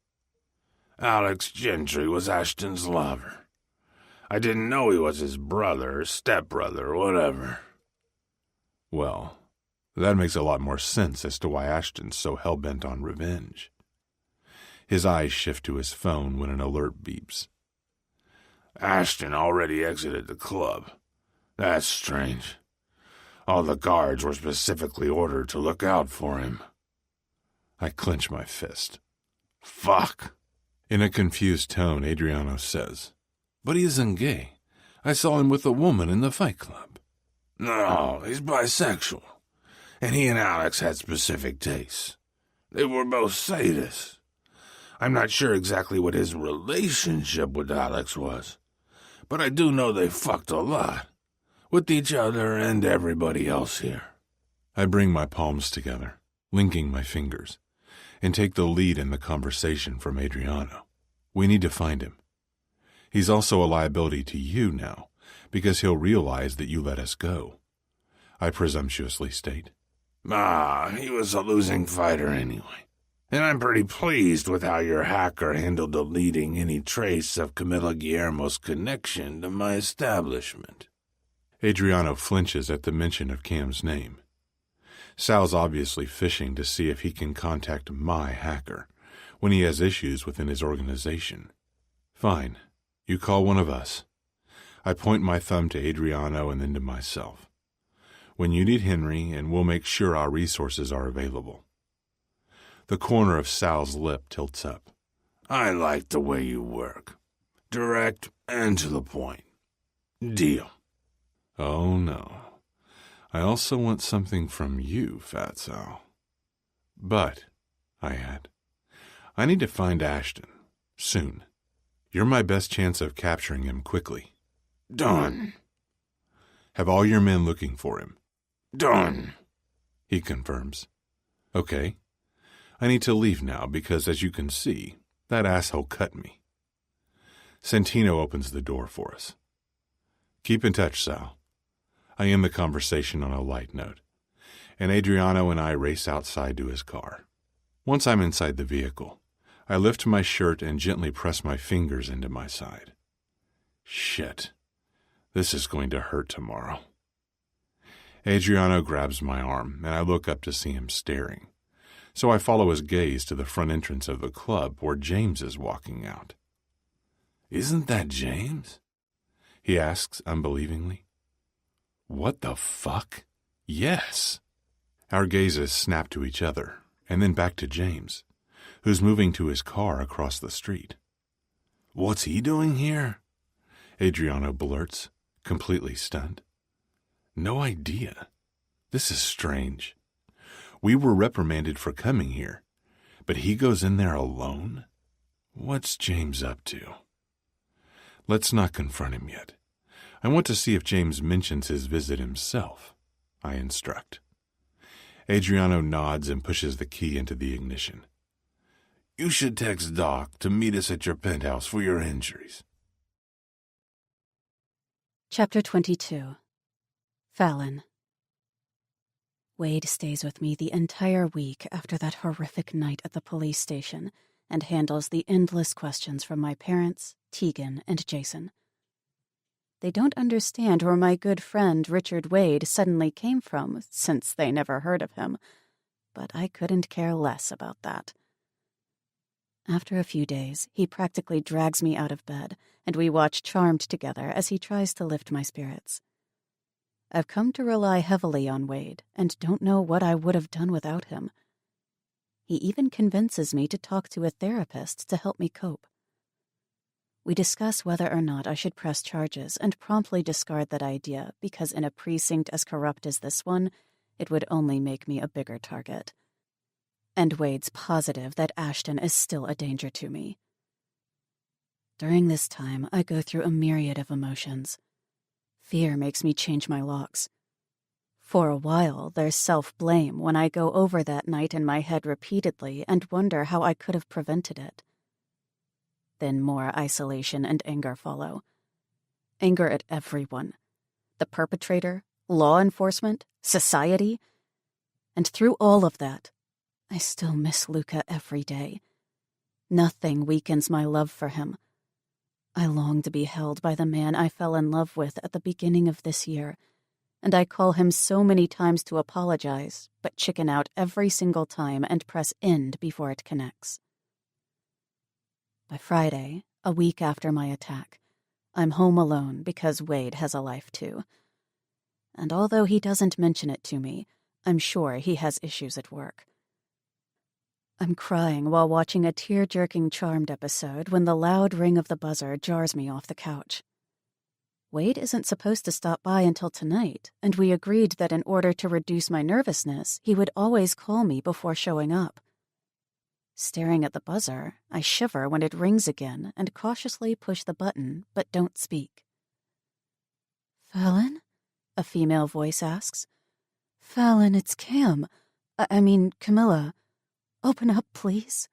"Alex Gentry was Ashton's lover. I didn't know he was his brother, stepbrother, or whatever." Well, that makes a lot more sense as to why Ashton's so hell-bent on revenge. His eyes shift to his phone when an alert beeps. "Ashton already exited the club. That's strange. All the guards were specifically ordered to look out for him." I clench my fist. "Fuck." In a confused tone, Adriano says, "But he isn't gay. I saw him with a woman in the fight club." "No, he's bisexual. And he and Alex had specific tastes. They were both sadists. I'm not sure exactly what his relationship with Alex was, but I do know they fucked a lot. With each other and everybody else here. I bring my palms together, linking my fingers, and take the lead in the conversation from Adriano. We need to find him. He's also a liability to you now, because he'll realize that you let us go, I presumptuously state. He was a losing fighter anyway. And I'm pretty pleased with how your hacker handled deleting any trace of Camilla Guillermo's connection to my establishment. Adriano flinches at the mention of Cam's name. Sal's obviously fishing to see if he can contact my hacker when he has issues within his organization. Fine, you call one of us. I point my thumb to Adriano and then to myself. When you need Henry, and we'll make sure our resources are available. The corner of Sal's lip tilts up. I like the way you work. Direct and to the point. Deal. Oh no. I also want something from you, Fat Sal. But, I add, I need to find Ashton. Soon. You're my best chance of capturing him quickly. Done. Have all your men looking for him. Done. He confirms. Okay. I need to leave now because, as you can see, that asshole cut me. Santino opens the door for us. Keep in touch, Sal. I end the conversation on a light note, and Adriano and I race outside to his car. Once I'm inside the vehicle, I lift my shirt and gently press my fingers into my side. Shit. This is going to hurt tomorrow. Adriano grabs my arm, and I look up to see him staring. So I follow his gaze to the front entrance of the club where James is walking out. Isn't that James? He asks unbelievingly. What the fuck? Yes. Our gazes snap to each other, and then back to James, who's moving to his car across the street. What's he doing here? Adriano blurts, completely stunned. No idea. This is strange. We were reprimanded for coming here, but he goes in there alone? What's James up to? Let's not confront him yet. I want to see if James mentions his visit himself, I instruct. Adriano nods and pushes the key into the ignition. You should text Doc to meet us at your penthouse for your injuries. Chapter 22. Fallon. Wade stays with me the entire week after that horrific night at the police station and handles the endless questions from my parents, Tegan, and Jason. They don't understand where my good friend Richard Wade suddenly came from, since they never heard of him, but I couldn't care less about that. After a few days, he practically drags me out of bed, and we watch Charmed together as he tries to lift my spirits. I've come to rely heavily on Wade, and don't know what I would have done without him. He even convinces me to talk to a therapist to help me cope. We discuss whether or not I should press charges and promptly discard that idea because in a precinct as corrupt as this one, it would only make me a bigger target. And Wade's positive that Ashton is still a danger to me. During this time, I go through a myriad of emotions. Fear makes me change my locks. For a while, there's self-blame when I go over that night in my head repeatedly and wonder how I could have prevented it. Then more isolation and anger follow. Anger at everyone. The perpetrator, law enforcement, society. And through all of that, I still miss Luca every day. Nothing weakens my love for him. I long to be held by the man I fell in love with at the beginning of this year, and I call him so many times to apologize, but chicken out every single time and press end before it connects. By Friday, a week after my attack, I'm home alone because Wade has a life too. And although he doesn't mention it to me, I'm sure he has issues at work. I'm crying while watching a tear-jerking Charmed episode when the loud ring of the buzzer jars me off the couch. Wade isn't supposed to stop by until tonight, and we agreed that in order to reduce my nervousness, he would always call me before showing up. Staring at the buzzer, I shiver when it rings again and cautiously push the button, but don't speak. Fallon? A female voice asks. Fallon, it's Cam. I mean, Camilla. Open up, please.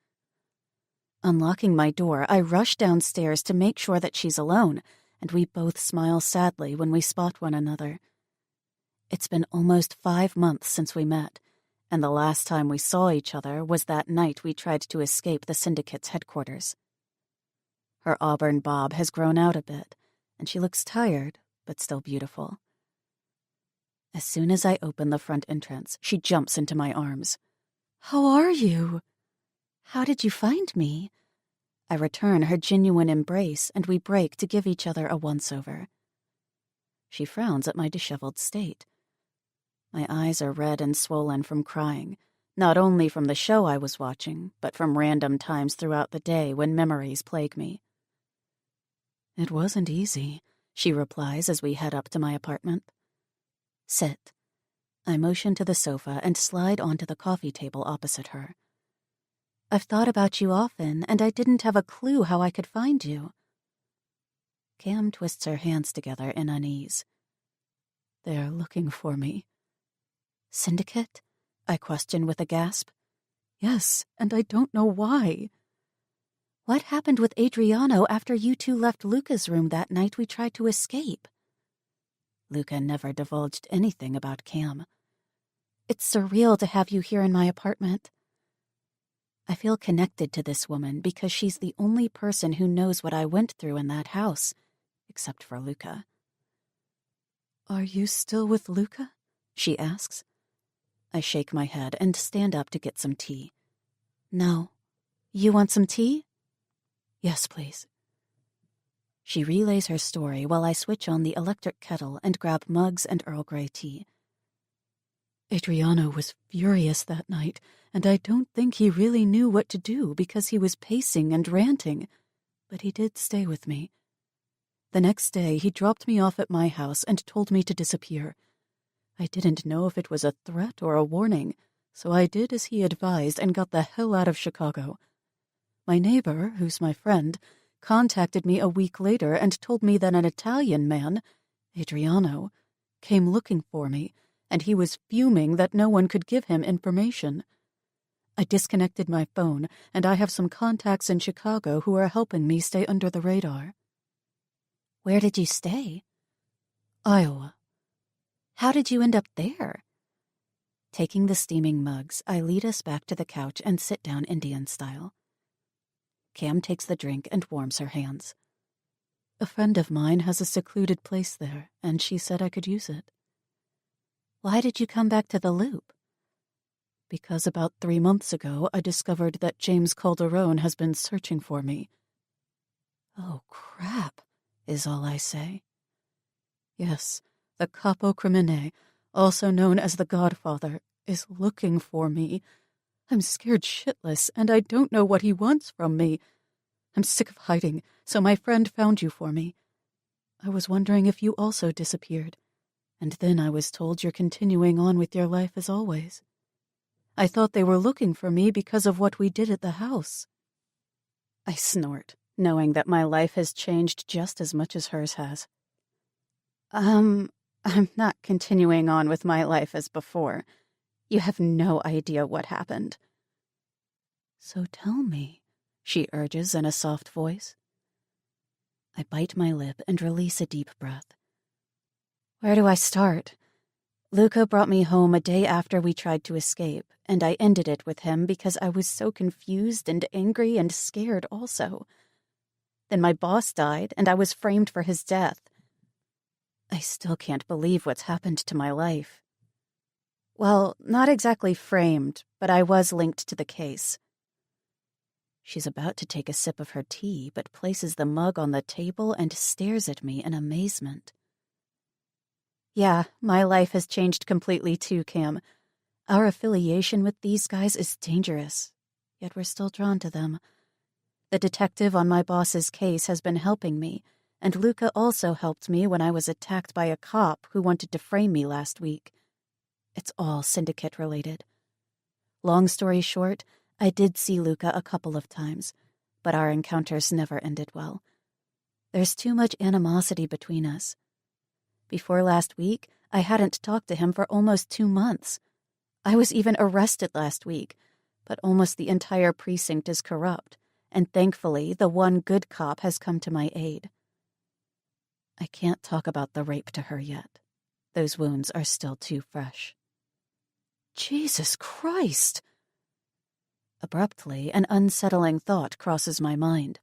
Unlocking my door, I rush downstairs to make sure that she's alone, and we both smile sadly when we spot one another. It's been almost 5 months since we met, and the last time we saw each other was that night we tried to escape the Syndicate's headquarters. Her auburn bob has grown out a bit, and she looks tired, but still beautiful. As soon as I open the front entrance, she jumps into my arms. How are you? How did you find me? I return her genuine embrace, and we break to give each other a once-over. She frowns at my disheveled state. My eyes are red and swollen from crying, not only from the show I was watching, but from random times throughout the day when memories plague me. It wasn't easy, she replies as we head up to my apartment. Sit. I motion to the sofa and slide onto the coffee table opposite her. I've thought about you often, and I didn't have a clue how I could find you. Cam twists her hands together in unease. They're looking for me. Syndicate? I question with a gasp. Yes, and I don't know why. What happened with Adriano after you two left Luca's room that night we tried to escape? Luca never divulged anything about Cam. It's surreal to have you here in my apartment. I feel connected to this woman because she's the only person who knows what I went through in that house, except for Luca. Are you still with Luca? She asks. I shake my head and stand up to get some tea. No. You want some tea? Yes, please. She relays her story while I switch on the electric kettle and grab mugs and Earl Grey tea. Adriano was furious that night, and I don't think he really knew what to do because he was pacing and ranting, but he did stay with me. The next day, he dropped me off at my house and told me to disappear. I didn't know if it was a threat or a warning, so I did as he advised and got the hell out of Chicago. My neighbor, who's my friend, contacted me a week later and told me that an Italian man, Adriano, came looking for me, and he was fuming that no one could give him information. I disconnected my phone, and I have some contacts in Chicago who are helping me stay under the radar. Where did you stay? Iowa. How did you end up there? Taking the steaming mugs, I lead us back to the couch and sit down Indian style. Cam takes the drink and warms her hands. A friend of mine has a secluded place there, and she said I could use it. Why did you come back to the Loop? Because about 3 months ago I discovered that James Calderone has been searching for me. Oh, crap, is all I say. Yes, the Capo Crimine, also known as the Godfather, is looking for me. I'm scared shitless, and I don't know what he wants from me. I'm sick of hiding, so my friend found you for me. I was wondering if you also disappeared, and then I was told you're continuing on with your life as always. I thought they were looking for me because of what we did at the house. I snort, knowing that my life has changed just as much as hers has. I'm not continuing on with my life as before. You have no idea what happened. So tell me, she urges in a soft voice. I bite my lip and release a deep breath. Where do I start? Luca brought me home a day after we tried to escape, and I ended it with him because I was so confused and angry and scared also. Then my boss died, and I was framed for his death. I still can't believe what's happened to my life. Well, not exactly framed, but I was linked to the case. She's about to take a sip of her tea, but places the mug on the table and stares at me in amazement. Yeah, my life has changed completely too, Cam. Our affiliation with these guys is dangerous, yet we're still drawn to them. The detective on my boss's case has been helping me, and Luca also helped me when I was attacked by a cop who wanted to frame me last week. It's all syndicate-related. Long story short, I did see Luca a couple of times, but our encounters never ended well. There's too much animosity between us. Before last week, I hadn't talked to him for almost 2 months. I was even arrested last week, but almost the entire precinct is corrupt, and thankfully the one good cop has come to my aid. I can't talk about the rape to her yet. Those wounds are still too fresh. Jesus Christ! Abruptly, an unsettling thought crosses my mind.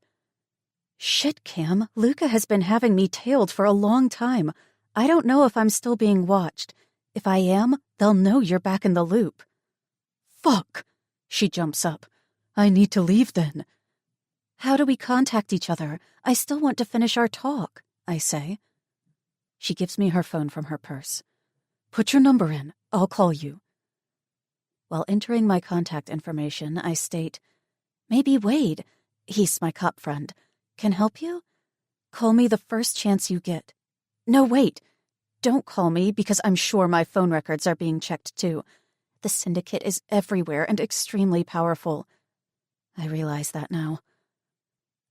Shit, Cam, Luca has been having me tailed for a long time. I don't know if I'm still being watched. If I am, they'll know you're back in the loop. Fuck! She jumps up. I need to leave then. How do we contact each other? I still want to finish our talk, I say. She gives me her phone from her purse. Put your number in. I'll call you. While entering my contact information, I state, maybe Wade, he's my cop friend, can help you? Call me the first chance you get. No, wait. Don't call me because I'm sure my phone records are being checked too. The Syndicate is everywhere and extremely powerful. I realize that now.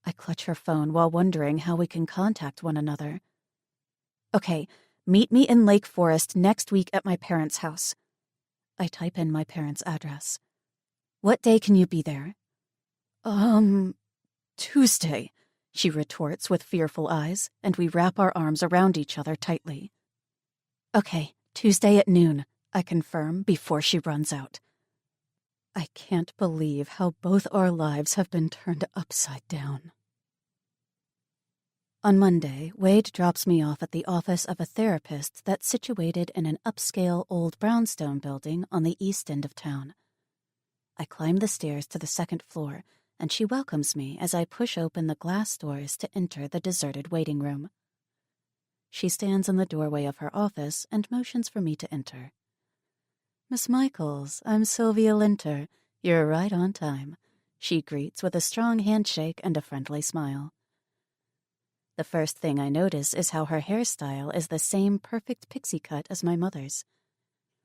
I clutch her phone while wondering how we can contact one another. Okay, meet me in Lake Forest next week at my parents' house. I type in my parents' address. What day can you be there? Tuesday, she retorts with fearful eyes, and we wrap our arms around each other tightly. Okay, Tuesday at noon, I confirm before she runs out. I can't believe how both our lives have been turned upside down. On Monday, Wade drops me off at the office of a therapist that's situated in an upscale old brownstone building on the east end of town. I climb the stairs to the second floor, and she welcomes me as I push open the glass doors to enter the deserted waiting room. She stands in the doorway of her office and motions for me to enter. Miss Michaels, I'm Sylvia Linter. You're right on time, she greets with a strong handshake and a friendly smile. The first thing I notice is how her hairstyle is the same perfect pixie cut as my mother's.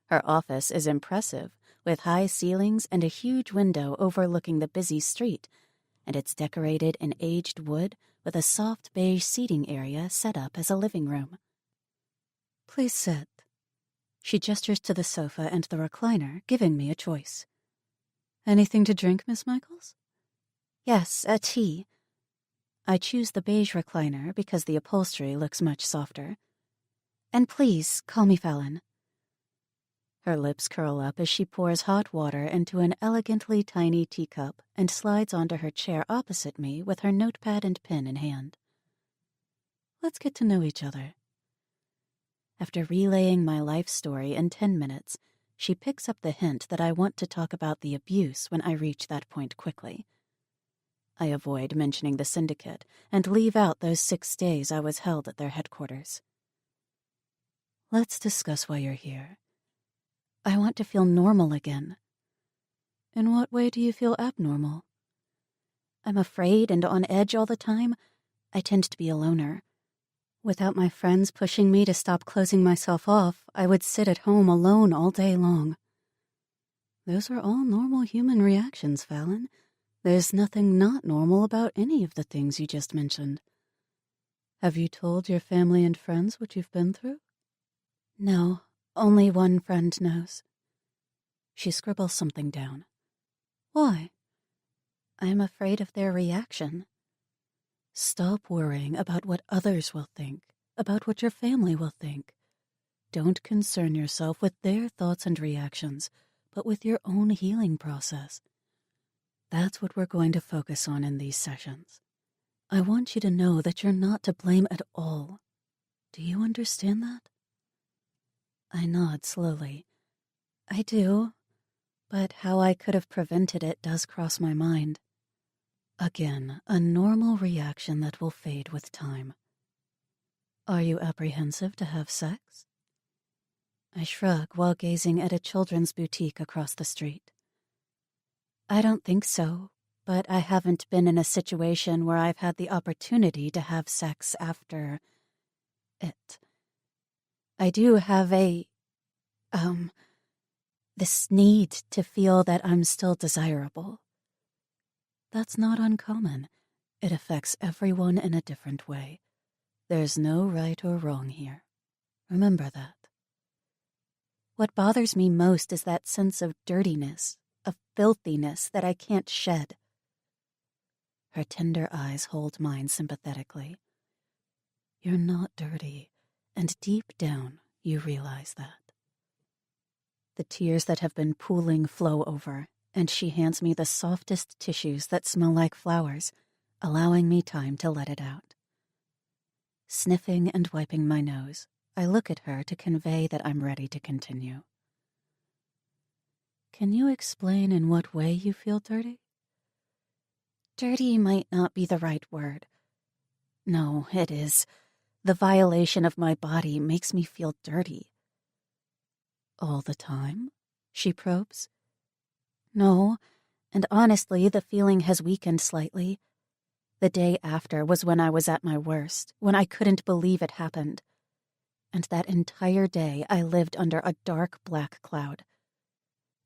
Her office is impressive, with high ceilings and a huge window overlooking the busy street, and it's decorated in aged wood with a soft beige seating area set up as a living room. Please sit. She gestures to the sofa and the recliner, giving me a choice. Anything to drink, Miss Michaels? Yes, a tea. I choose the beige recliner because the upholstery looks much softer. And please, call me Fallon. Her lips curl up as she pours hot water into an elegantly tiny teacup and slides onto her chair opposite me with her notepad and pen in hand. Let's get to know each other. After relaying my life story in 10 minutes, she picks up the hint that I want to talk about the abuse when I reach that point quickly. I avoid mentioning the Syndicate and leave out those 6 days I was held at their headquarters. Let's discuss why you're here. I want to feel normal again. In what way do you feel abnormal? I'm afraid and on edge all the time. I tend to be a loner. Without my friends pushing me to stop closing myself off, I would sit at home alone all day long. Those are all normal human reactions, Fallon. There's nothing not normal about any of the things you just mentioned. Have you told your family and friends what you've been through? No, only one friend knows. She scribbles something down. Why? I'm afraid of their reaction. Stop worrying about what others will think, about what your family will think. Don't concern yourself with their thoughts and reactions, but with your own healing process. That's what we're going to focus on in these sessions. I want you to know that you're not to blame at all. Do you understand that? I nod slowly. I do, but how I could have prevented it does cross my mind. Again, a normal reaction that will fade with time. Are you apprehensive to have sex? I shrug while gazing at a children's boutique across the street. I don't think so, but I haven't been in a situation where I've had the opportunity to have sex after it. I do have this need to feel that I'm still desirable. That's not uncommon. It affects everyone in a different way. There's no right or wrong here. Remember that. What bothers me most is that sense of dirtiness, of filthiness that I can't shed. Her tender eyes hold mine sympathetically. You're not dirty, and deep down you realize that. The tears that have been pooling flow over, and she hands me the softest tissues that smell like flowers, allowing me time to let it out. Sniffing and wiping my nose, I look at her to convey that I'm ready to continue. Can you explain in what way you feel dirty? Dirty might not be the right word. No, it is. The violation of my body makes me feel dirty. All the time? She probes. No, and honestly, the feeling has weakened slightly. The day after was when I was at my worst, when I couldn't believe it happened. And that entire day I lived under a dark black cloud.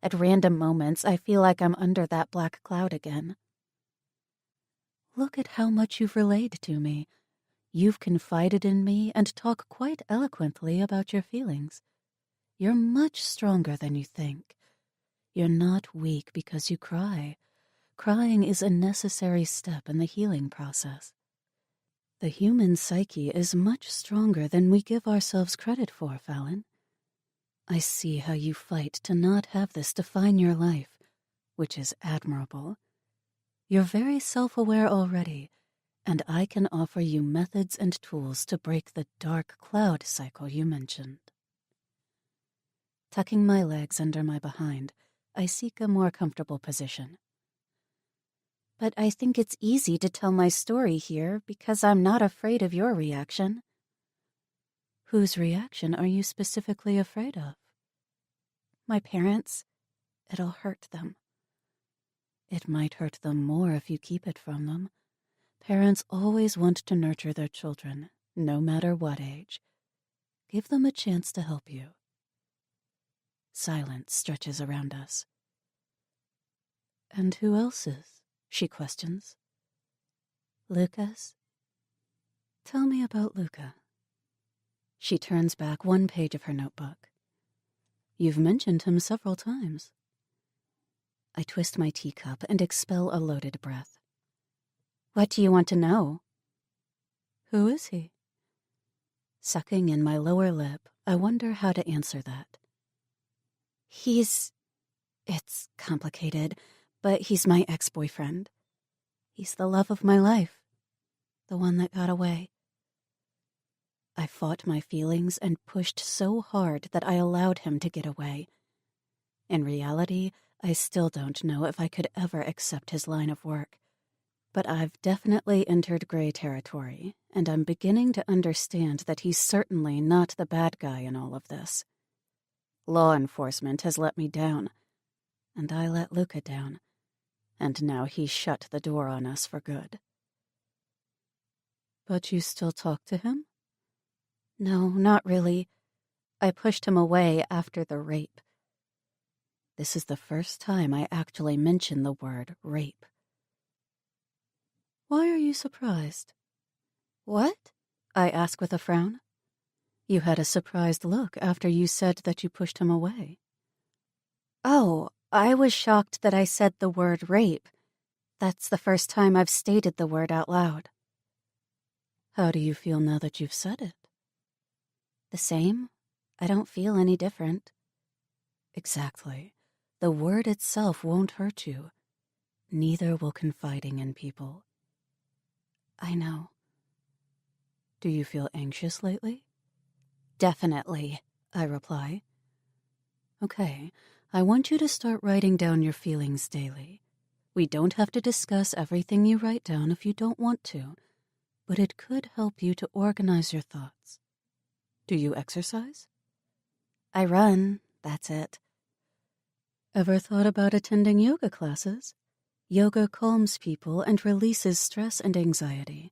At random moments, I feel like I'm under that black cloud again. Look at how much you've relayed to me. You've confided in me and talk quite eloquently about your feelings. You're much stronger than you think. You're not weak because you cry. Crying is a necessary step in the healing process. The human psyche is much stronger than we give ourselves credit for, Fallon. I see how you fight to not have this define your life, which is admirable. You're very self-aware already, and I can offer you methods and tools to break the dark cloud cycle you mentioned. Tucking my legs under my behind, I seek a more comfortable position. But I think it's easy to tell my story here because I'm not afraid of your reaction. Whose reaction are you specifically afraid of? My parents. It'll hurt them. It might hurt them more if you keep it from them. Parents always want to nurture their children, no matter what age. Give them a chance to help you. Silence stretches around us. And who else's? She questions. Luca's? Tell me about Luca. She turns back one page of her notebook. You've mentioned him several times. I twist my teacup and expel a loaded breath. What do you want to know? Who is he? Sucking in my lower lip, I wonder how to answer that. It's complicated, but he's my ex-boyfriend. He's the love of my life, the one that got away. I fought my feelings and pushed so hard that I allowed him to get away. In reality, I still don't know if I could ever accept his line of work. But I've definitely entered gray territory, and I'm beginning to understand that he's certainly not the bad guy in all of this. Law enforcement has let me down, and I let Luca down, and now he's shut the door on us for good. But you still talk to him? No, not really. I pushed him away after the rape. This is the first time I actually mention the word rape. Why are you surprised? What? I ask with a frown. You had a surprised look after you said that you pushed him away. Oh, I was shocked that I said the word rape. That's the first time I've stated the word out loud. How do you feel now that you've said it? The same. I don't feel any different. Exactly. The word itself won't hurt you. Neither will confiding in people. I know. Do you feel anxious lately? Definitely, I reply. Okay, I want you to start writing down your feelings daily. We don't have to discuss everything you write down if you don't want to, but it could help you to organize your thoughts. Do you exercise? I run, that's it. Ever thought about attending yoga classes? Yoga calms people and releases stress and anxiety.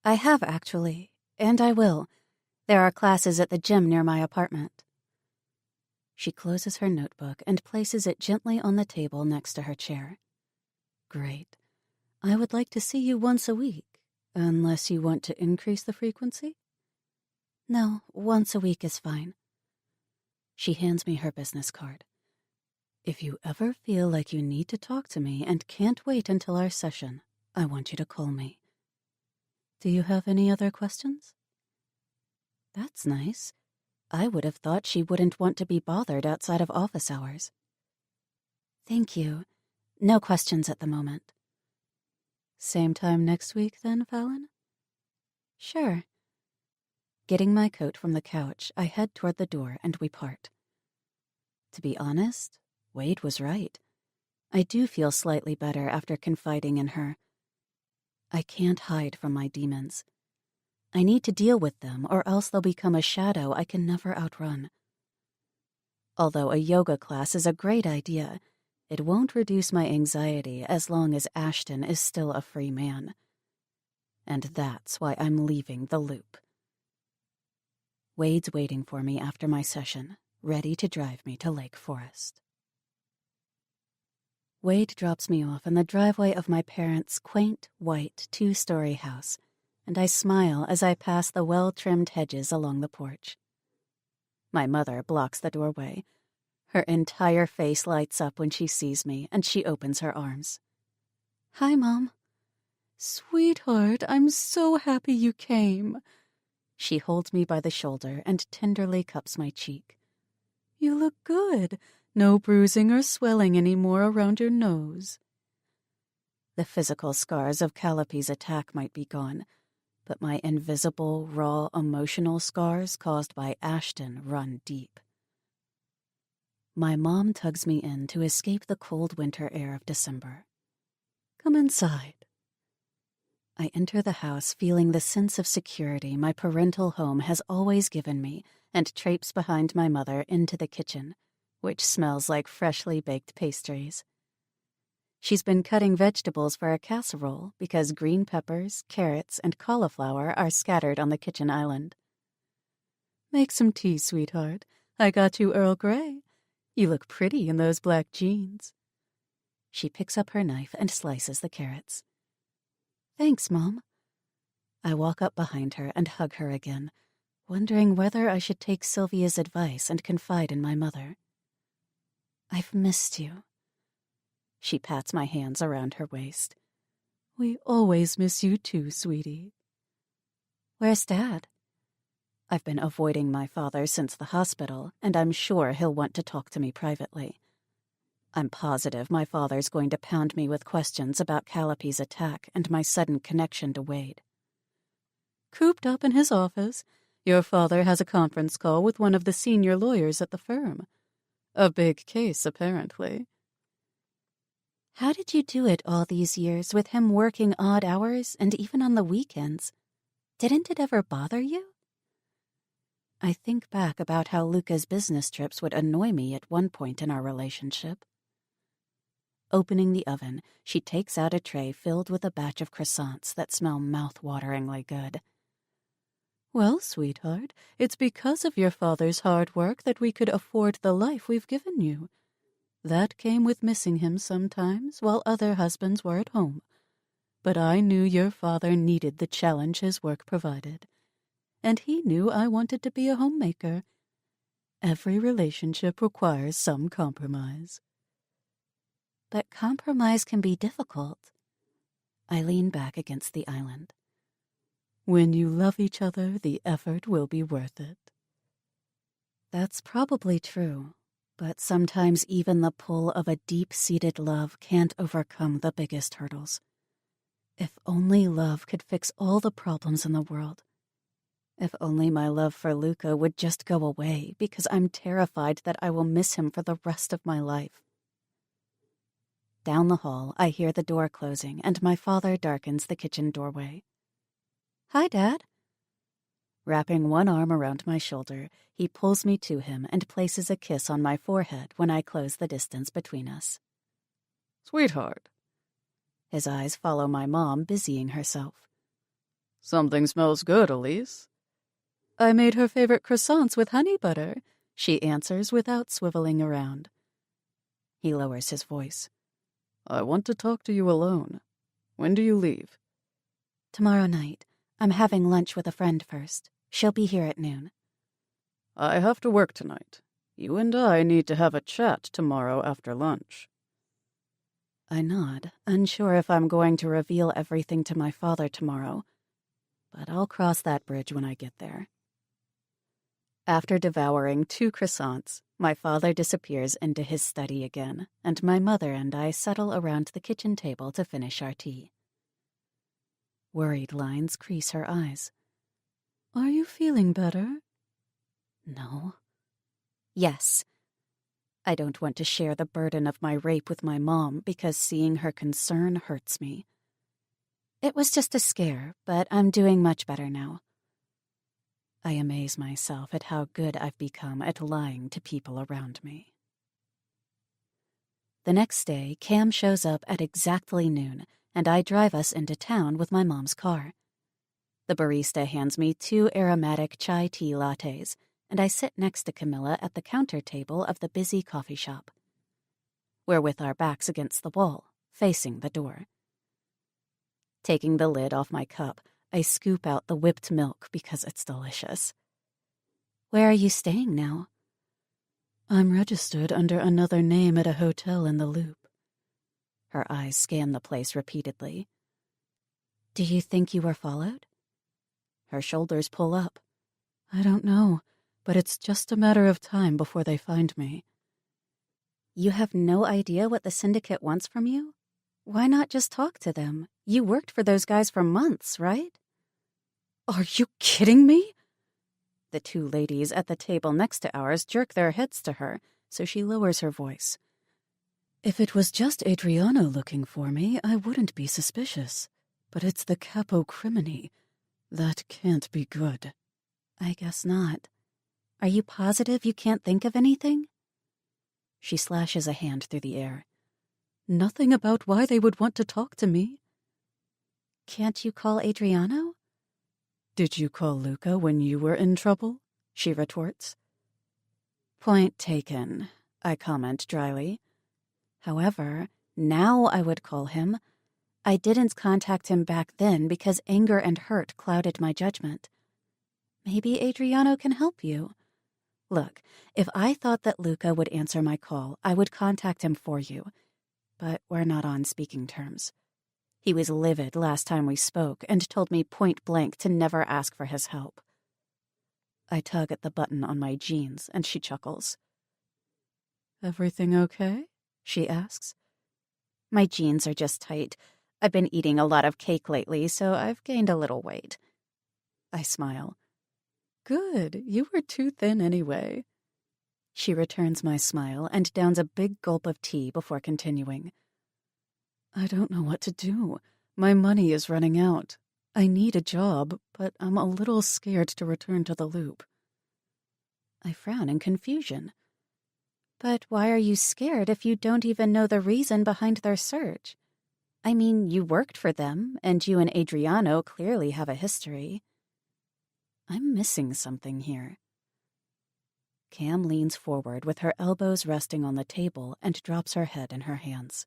I have, actually, and I will. There are classes at the gym near my apartment. She closes her notebook and places it gently on the table next to her chair. Great. I would like to see you once a week, unless you want to increase the frequency. No, once a week is fine. She hands me her business card. If you ever feel like you need to talk to me and can't wait until our session, I want you to call me. Do you have any other questions? That's nice. I would have thought she wouldn't want to be bothered outside of office hours. Thank you. No questions at the moment. Same time next week, then, Fallon? Sure. Getting my coat from the couch, I head toward the door and we part. To be honest, Wade was right. I do feel slightly better after confiding in her. I can't hide from my demons. I need to deal with them, or else they'll become a shadow I can never outrun. Although a yoga class is a great idea, it won't reduce my anxiety as long as Ashton is still a free man. And that's why I'm leaving the loop. Wade's waiting for me after my session, ready to drive me to Lake Forest. Wade drops me off in the driveway of my parents' quaint, white, 2-story house, and I smile as I pass the well-trimmed hedges along the porch. My mother blocks the doorway. Her entire face lights up when she sees me, and she opens her arms. Hi, Mom. Sweetheart, I'm so happy you came. She holds me by the shoulder and tenderly cups my cheek. You look good. No bruising or swelling anymore around your nose. The physical scars of Calliope's attack might be gone, but my invisible, raw, emotional scars caused by Ashton run deep. My mom tugs me in to escape the cold winter air of December. Come inside. I enter the house feeling the sense of security my parental home has always given me and traipse behind my mother into the kitchen, which smells like freshly baked pastries. She's been cutting vegetables for a casserole because green peppers, carrots, and cauliflower are scattered on the kitchen island. Make some tea, sweetheart. I got you Earl Grey. You look pretty in those black jeans. She picks up her knife and slices the carrots. Thanks, Mom. I walk up behind her and hug her again, wondering whether I should take Sylvia's advice and confide in my mother. I've missed you. She pats my hands around her waist. We always miss you too, sweetie. Where's Dad? I've been avoiding my father since the hospital, and I'm sure he'll want to talk to me privately. I'm positive my father's going to pound me with questions about Calliope's attack and my sudden connection to Wade. Cooped up in his office, your father has a conference call with one of the senior lawyers at the firm. A big case, apparently. How did you do it all these years with him working odd hours and even on the weekends? Didn't it ever bother you? I think back about how Luca's business trips would annoy me at one point in our relationship. Opening the oven, she takes out a tray filled with a batch of croissants that smell mouth-wateringly good. Well, sweetheart, it's because of your father's hard work that we could afford the life we've given you. That came with missing him sometimes while other husbands were at home. But I knew your father needed the challenge his work provided. And he knew I wanted to be a homemaker. Every relationship requires some compromise. But compromise can be difficult. I lean back against the island. When you love each other, the effort will be worth it. That's probably true, but sometimes even the pull of a deep-seated love can't overcome the biggest hurdles. If only love could fix all the problems in the world. If only my love for Luca would just go away, because I'm terrified that I will miss him for the rest of my life. Down the hall, I hear the door closing, and my father darkens the kitchen doorway. Hi, Dad. Wrapping one arm around my shoulder, he pulls me to him and places a kiss on my forehead when I close the distance between us. Sweetheart. His eyes follow my mom busying herself. Something smells good, Elise. I made her favorite croissants with honey butter, she answers without swiveling around. He lowers his voice. I want to talk to you alone. When do you leave? Tomorrow night. I'm having lunch with a friend first. She'll be here at noon. I have to work tonight. You and I need to have a chat tomorrow after lunch. I nod, unsure if I'm going to reveal everything to my father tomorrow, but I'll cross that bridge when I get there. After devouring 2 croissants, my father disappears into his study again, and my mother and I settle around the kitchen table to finish our tea. Worried lines crease her eyes. Are you feeling better? No. Yes. I don't want to share the burden of my rape with my mom because seeing her concern hurts me. It was just a scare, but I'm doing much better now. I amaze myself at how good I've become at lying to people around me. The next day, Cam shows up at exactly noon, and I drive us into town with my mom's car. The barista hands me 2 aromatic chai tea lattes, and I sit next to Camilla at the counter table of the busy coffee shop. We're with our backs against the wall, facing the door. Taking the lid off my cup, I scoop out the whipped milk because it's delicious. Where are you staying now? I'm registered under another name at a hotel in the Loop. Her eyes scan the place repeatedly. Do you think you were followed? Her shoulders pull up. I don't know, but it's just a matter of time before they find me. You have no idea what the Syndicate wants from you? Why not just talk to them? You worked for those guys for months, right? Are you kidding me? The 2 ladies at the table next to ours jerk their heads to her, so she lowers her voice. If it was just Adriano looking for me, I wouldn't be suspicious. But it's the capo crimini. That can't be good. I guess not. Are you positive you can't think of anything? She slashes a hand through the air. Nothing about why they would want to talk to me. Can't you call Adriano? Did you call Luca when you were in trouble? She retorts. Point taken, I comment dryly. However, now I would call him. I didn't contact him back then because anger and hurt clouded my judgment. Maybe Adriano can help you. Look, if I thought that Luca would answer my call, I would contact him for you. But we're not on speaking terms. He was livid last time we spoke and told me point blank to never ask for his help. I tug at the button on my jeans, and she chuckles. Everything okay? She asks. My jeans are just tight. I've been eating a lot of cake lately, so I've gained a little weight. I smile. Good, you were too thin anyway. She returns my smile and downs a big gulp of tea before continuing. I don't know what to do. My money is running out. I need a job, but I'm a little scared to return to the Loop. I frown in confusion. But why are you scared if you don't even know the reason behind their search? I mean, you worked for them, and you and Adriano clearly have a history. I'm missing something here. Cam leans forward with her elbows resting on the table and drops her head in her hands.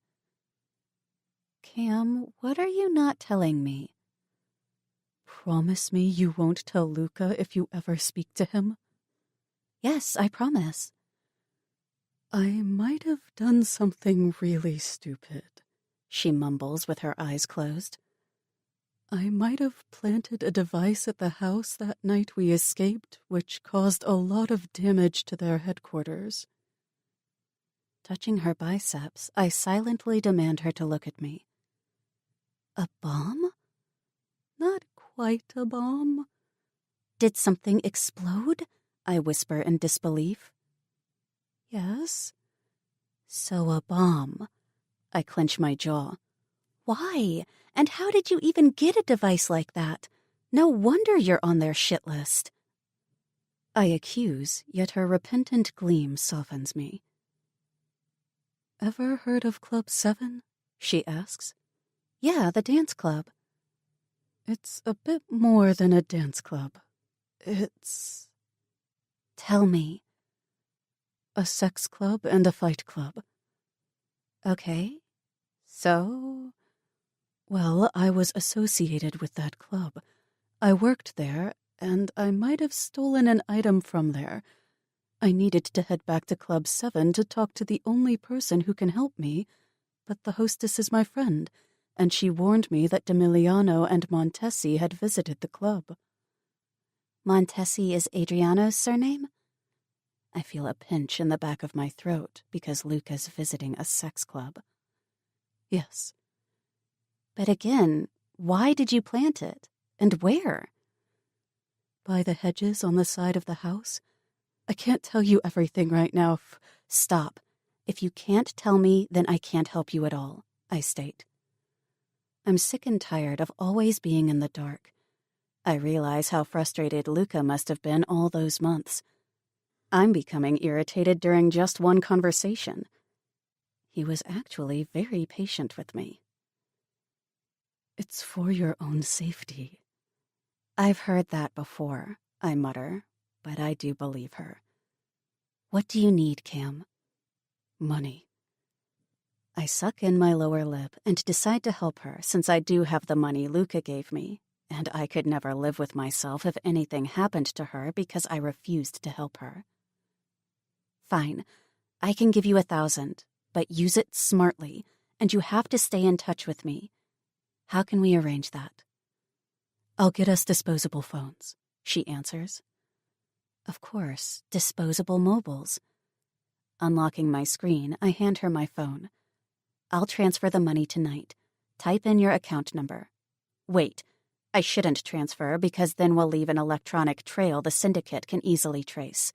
Cam, what are you not telling me? Promise me you won't tell Luca if you ever speak to him? Yes, I promise. I might have done something really stupid, she mumbles with her eyes closed. I might have planted a device at the house that night we escaped, which caused a lot of damage to their headquarters. Touching her biceps, I silently demand her to look at me. A bomb? Not quite a bomb. Did something explode? I whisper in disbelief. Yes. So a bomb. I clench my jaw. Why? And how did you even get a device like that? No wonder you're on their shit list. I accuse, yet her repentant gleam softens me. Ever heard of Club 7? She asks. Yeah, the dance club. It's a bit more than a dance club. It's... Tell me. A sex club and a fight club. Okay. So... Well, I was associated with that club. I worked there, and I might have stolen an item from there. I needed to head back to Club 7 to talk to the only person who can help me, but the hostess is my friend, and she warned me that Demiliano and Montesi had visited the club. Montesi is Adriano's surname? I feel a pinch in the back of my throat because Luca's visiting a sex club. Yes. But again, why did you plant it? And where? By the hedges on the side of the house. I can't tell you everything right now. Stop. If you can't tell me, then I can't help you at all, I state. I'm sick and tired of always being in the dark. I realize how frustrated Luca must have been all those months. I'm becoming irritated during just one conversation. He was actually very patient with me. It's for your own safety. I've heard that before, I mutter, but I do believe her. What do you need, Cam? Money. I suck in my lower lip and decide to help her since I do have the money Luca gave me, and I could never live with myself if anything happened to her because I refused to help her. Fine, I can give you 1,000, but use it smartly, and you have to stay in touch with me. How can we arrange that? I'll get us disposable phones, she answers. Of course, disposable mobiles. Unlocking my screen, I hand her my phone. I'll transfer the money tonight. Type in your account number. Wait, I shouldn't transfer because then we'll leave an electronic trail the syndicate can easily trace.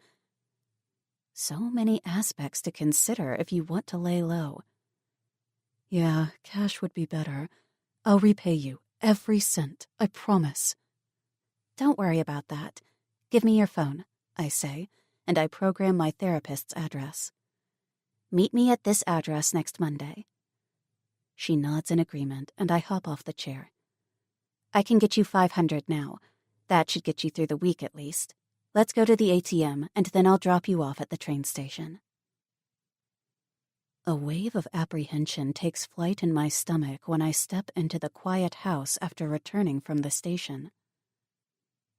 So many aspects to consider if you want to lay low. Yeah, cash would be better. I'll repay you, every cent, I promise. Don't worry about that. Give me your phone, I say, and I program my therapist's address. Meet me at this address next Monday. She nods in agreement, and I hop off the chair. I can get you 500 now. That should get you through the week at least. Let's go to the ATM, and then I'll drop you off at the train station. A wave of apprehension takes flight in my stomach when I step into the quiet house after returning from the station.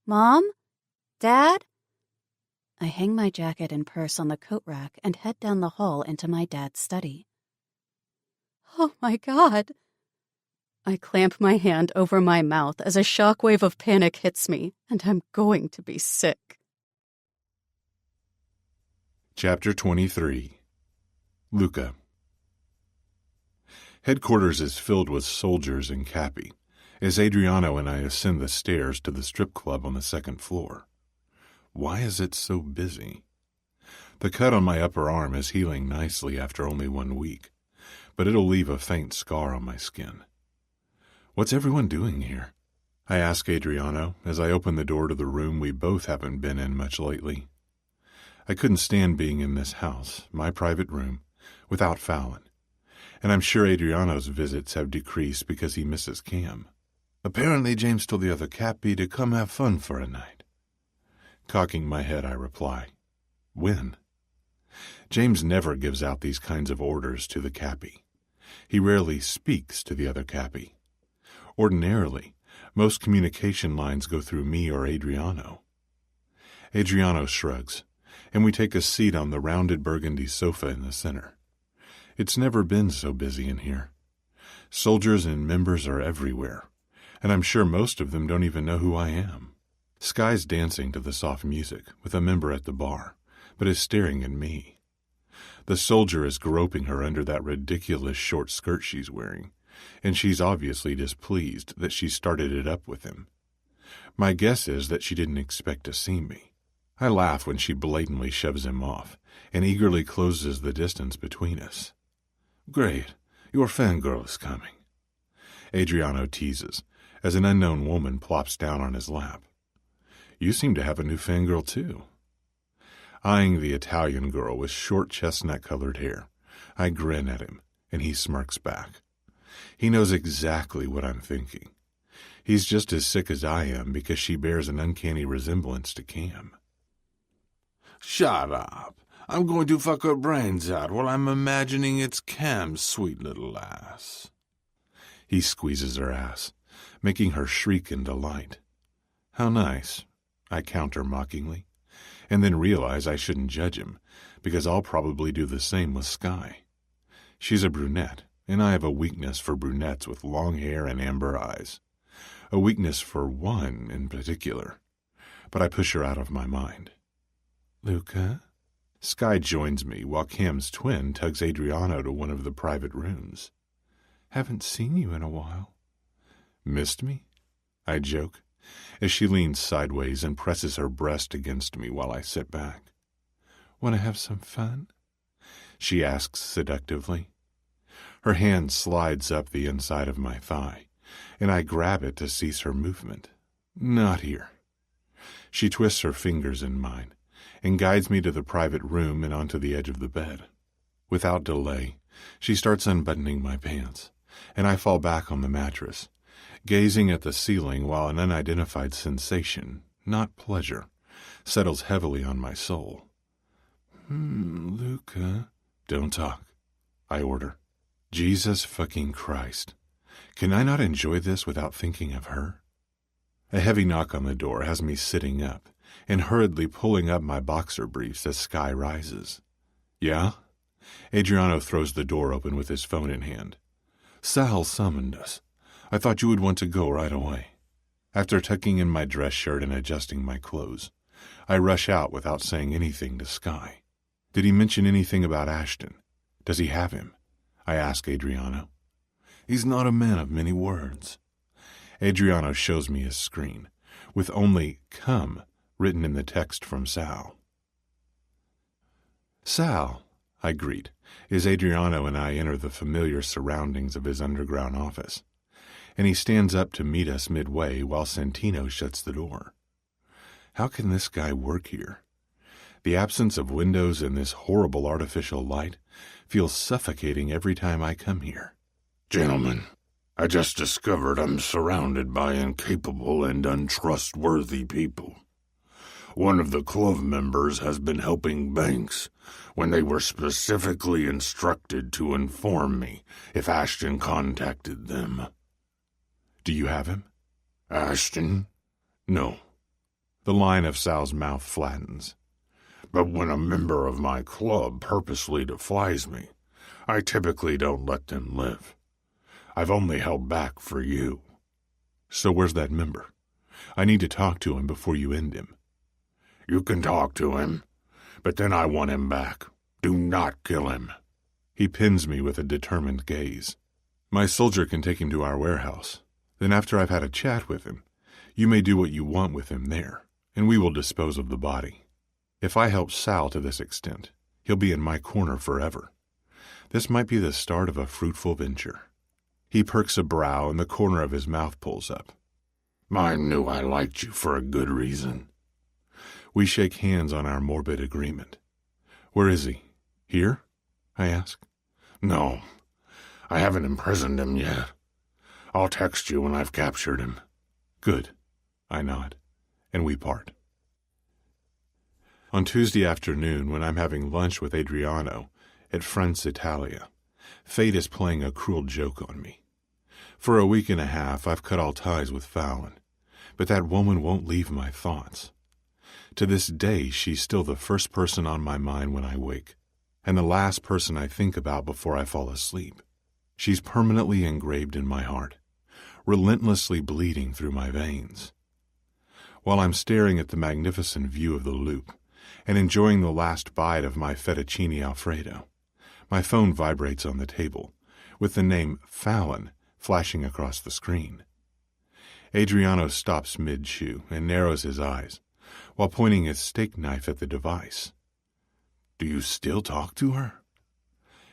Mom? Dad? I hang my jacket and purse on the coat rack and head down the hall into my dad's study. Oh my God! I clamp my hand over my mouth as a shockwave of panic hits me, and I'm going to be sick. Chapter 23. Luca. Headquarters is filled with soldiers and Cappy, as Adriano and I ascend the stairs to the strip club on the second floor. Why is it so busy? The cut on my upper arm is healing nicely after only 1 week, but it'll leave a faint scar on my skin. What's everyone doing here? I ask Adriano as I open the door to the room we both haven't been in much lately. I couldn't stand being in this house, my private room, without Fallon, and I'm sure Adriano's visits have decreased because he misses Cam. Apparently James told the other Cappy to come have fun for a night. Cocking my head, I reply, When? James never gives out these kinds of orders to the Cappy. He rarely speaks to the other Cappy. Ordinarily, most communication lines go through me or Adriano. Adriano shrugs, and we take a seat on the rounded burgundy sofa in the center. It's never been so busy in here. Soldiers and members are everywhere, and I'm sure most of them don't even know who I am. Sky's dancing to the soft music with a member at the bar, but is staring at me. The soldier is groping her under that ridiculous short skirt she's wearing, and she's obviously displeased that she started it up with him. My guess is that she didn't expect to see me. I laugh when she blatantly shoves him off and eagerly closes the distance between us. Great, your fangirl is coming. Adriano teases as an unknown woman plops down on his lap. You seem to have a new fangirl too. Eyeing the Italian girl with short chestnut-colored hair, I grin at him, and he smirks back. He knows exactly what I'm thinking. He's just as sick as I am because she bears an uncanny resemblance to Cam. Shut up. I'm going to fuck her brains out while I'm imagining it's Cam's sweet little ass. He squeezes her ass, making her shriek in delight. How nice. I counter mockingly, and then realize I shouldn't judge him, because I'll probably do the same with Sky. She's a brunette, and I have a weakness for brunettes with long hair and amber eyes. A weakness for one in particular. But I push her out of my mind. Luca? Sky joins me while Cam's twin tugs Adriano to one of the private rooms. Haven't seen you in a while. Missed me? I joke, as she leans sideways and presses her breast against me while I sit back. Want to have some fun? She asks seductively. Her hand slides up the inside of my thigh, and I grab it to cease her movement. Not here. She twists her fingers in mine and guides me to the private room and onto the edge of the bed. Without delay, she starts unbuttoning my pants, and I fall back on the mattress, gazing at the ceiling while an unidentified sensation, not pleasure, settles heavily on my soul. Luca. Don't talk, I order. Jesus fucking Christ. Can I not enjoy this without thinking of her? A heavy knock on the door has me sitting up and hurriedly pulling up my boxer briefs as Sky rises. Yeah? Adriano throws the door open with his phone in hand. Sal summoned us. I thought you would want to go right away. After tucking in my dress shirt and adjusting my clothes, I rush out without saying anything to Sky. Did he mention anything about Ashton? Does he have him? I ask Adriano. He's not a man of many words. Adriano shows me his screen, with only "come" written in the text from Sal. Sal, I greet, as Adriano and I enter the familiar surroundings of his underground office, and he stands up to meet us midway while Santino shuts the door. How can this guy work here? The absence of windows and this horrible artificial light feels suffocating every time I come here. Gentlemen, I just discovered I'm surrounded by incapable and untrustworthy people. One of the club members has been helping Banks when they were specifically instructed to inform me if Ashton contacted them. Do you have him? Ashton? No. The line of Sal's mouth flattens. But when a member of my club purposely defies me, I typically don't let them live. I've only held back for you. So where's that member? I need to talk to him before you end him. You can talk to him, but then I want him back. Do not kill him. He pins me with a determined gaze. My soldier can take him to our warehouse. Then after I've had a chat with him, you may do what you want with him there, and we will dispose of the body. If I help Sal to this extent, he'll be in my corner forever. This might be the start of a fruitful venture. He perks a brow and the corner of his mouth pulls up. I knew I liked you for a good reason. We shake hands on our morbid agreement. Where is he? Here? I ask. No, I haven't imprisoned him yet. I'll text you when I've captured him. Good. I nod, and we part. On Tuesday afternoon, when I'm having lunch with Adriano at France Italia, fate is playing a cruel joke on me. For a week and a half, I've cut all ties with Fallon, but that woman won't leave my thoughts. To this day, she's still the first person on my mind when I wake, and the last person I think about before I fall asleep. She's permanently engraved in my heart, relentlessly bleeding through my veins. While I'm staring at the magnificent view of the Loop, and enjoying the last bite of my fettuccine Alfredo, my phone vibrates on the table, with the name Fallon flashing across the screen. Adriano stops mid-chew and narrows his eyes, while pointing his steak knife at the device. Do you still talk to her?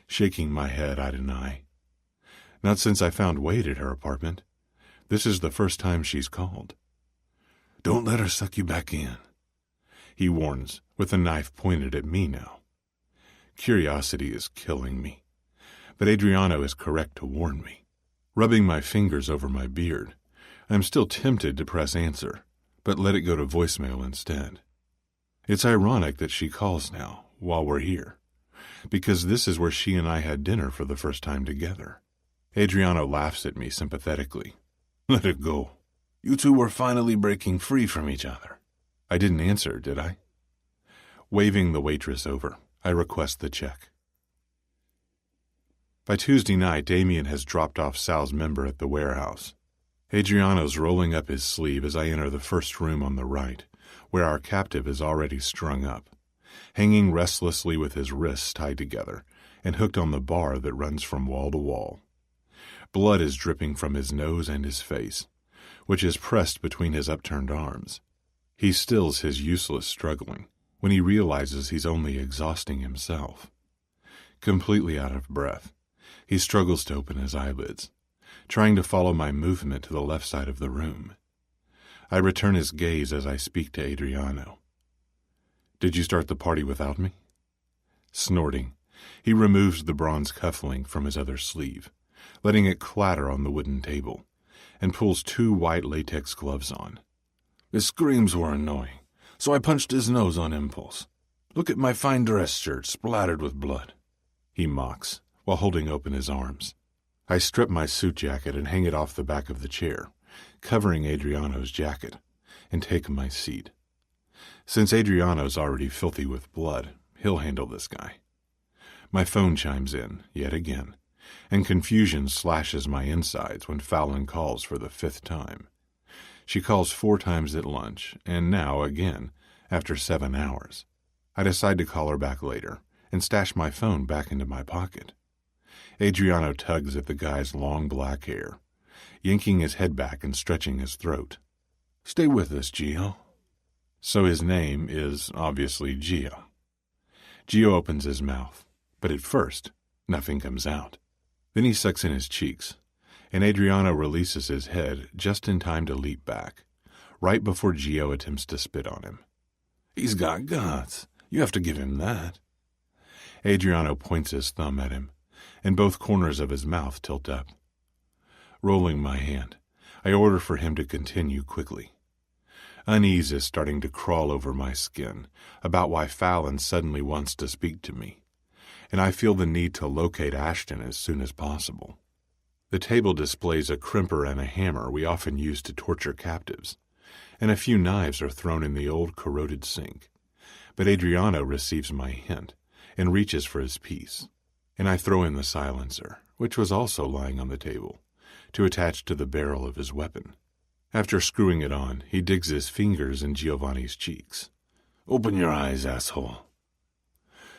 Shaking my head, I deny. Not since I found Wade at her apartment. This is the first time she's called. Don't let her suck you back in, he warns, with the knife pointed at me now. Curiosity is killing me, but Adriano is correct to warn me. Rubbing my fingers over my beard, I'm still tempted to press answer, but let it go to voicemail instead. It's ironic that she calls now, while we're here, because this is where she and I had dinner for the first time together. Adriano laughs at me sympathetically. Let it go. You two were finally breaking free from each other. I didn't answer, did I? Waving the waitress over, I request the check. By Tuesday night, Damien has dropped off Sal's member at the warehouse. Adriano's rolling up his sleeve as I enter the first room on the right, where our captive is already strung up, hanging restlessly with his wrists tied together and hooked on the bar that runs from wall to wall. Blood is dripping from his nose and his face, which is pressed between his upturned arms. He stills his useless struggling when he realizes he's only exhausting himself. Completely out of breath, he struggles to open his eyelids, trying to follow my movement to the left side of the room. I return his gaze as I speak to Adriano. "Did you start the party without me?" Snorting, he removes the bronze cufflink from his other sleeve, letting it clatter on the wooden table, and pulls 2 white latex gloves on. "His screams were annoying, so I punched his nose on impulse. Look at my fine dress shirt splattered with blood," he mocks, while holding open his arms. I strip my suit jacket and hang it off the back of the chair, covering Adriano's jacket, and take my seat. Since Adriano's already filthy with blood, he'll handle this guy. My phone chimes in, yet again, and confusion slashes my insides when Fallon calls for the 5th time. She calls 4 times at lunch, and now again, after 7 hours. I decide to call her back later, and stash my phone back into my pocket. Adriano tugs at the guy's long black hair, yanking his head back and stretching his throat. "Stay with us, Gio." So his name is obviously Gio. Gio opens his mouth, but at first, nothing comes out. Then he sucks in his cheeks, and Adriano releases his head just in time to leap back, right before Gio attempts to spit on him. "He's got guts. You have to give him that." Adriano points his thumb at him, and both corners of his mouth tilt up. Rolling my hand, I order for him to continue quickly. Unease is starting to crawl over my skin about why Fallon suddenly wants to speak to me, and I feel the need to locate Ashton as soon as possible. The table displays a crimper and a hammer we often use to torture captives, and a few knives are thrown in the old corroded sink. But Adriano receives my hint and reaches for his piece, and I throw in the silencer, which was also lying on the table, to attach to the barrel of his weapon. After screwing it on, he digs his fingers in Giovanni's cheeks. "Open your eyes, asshole."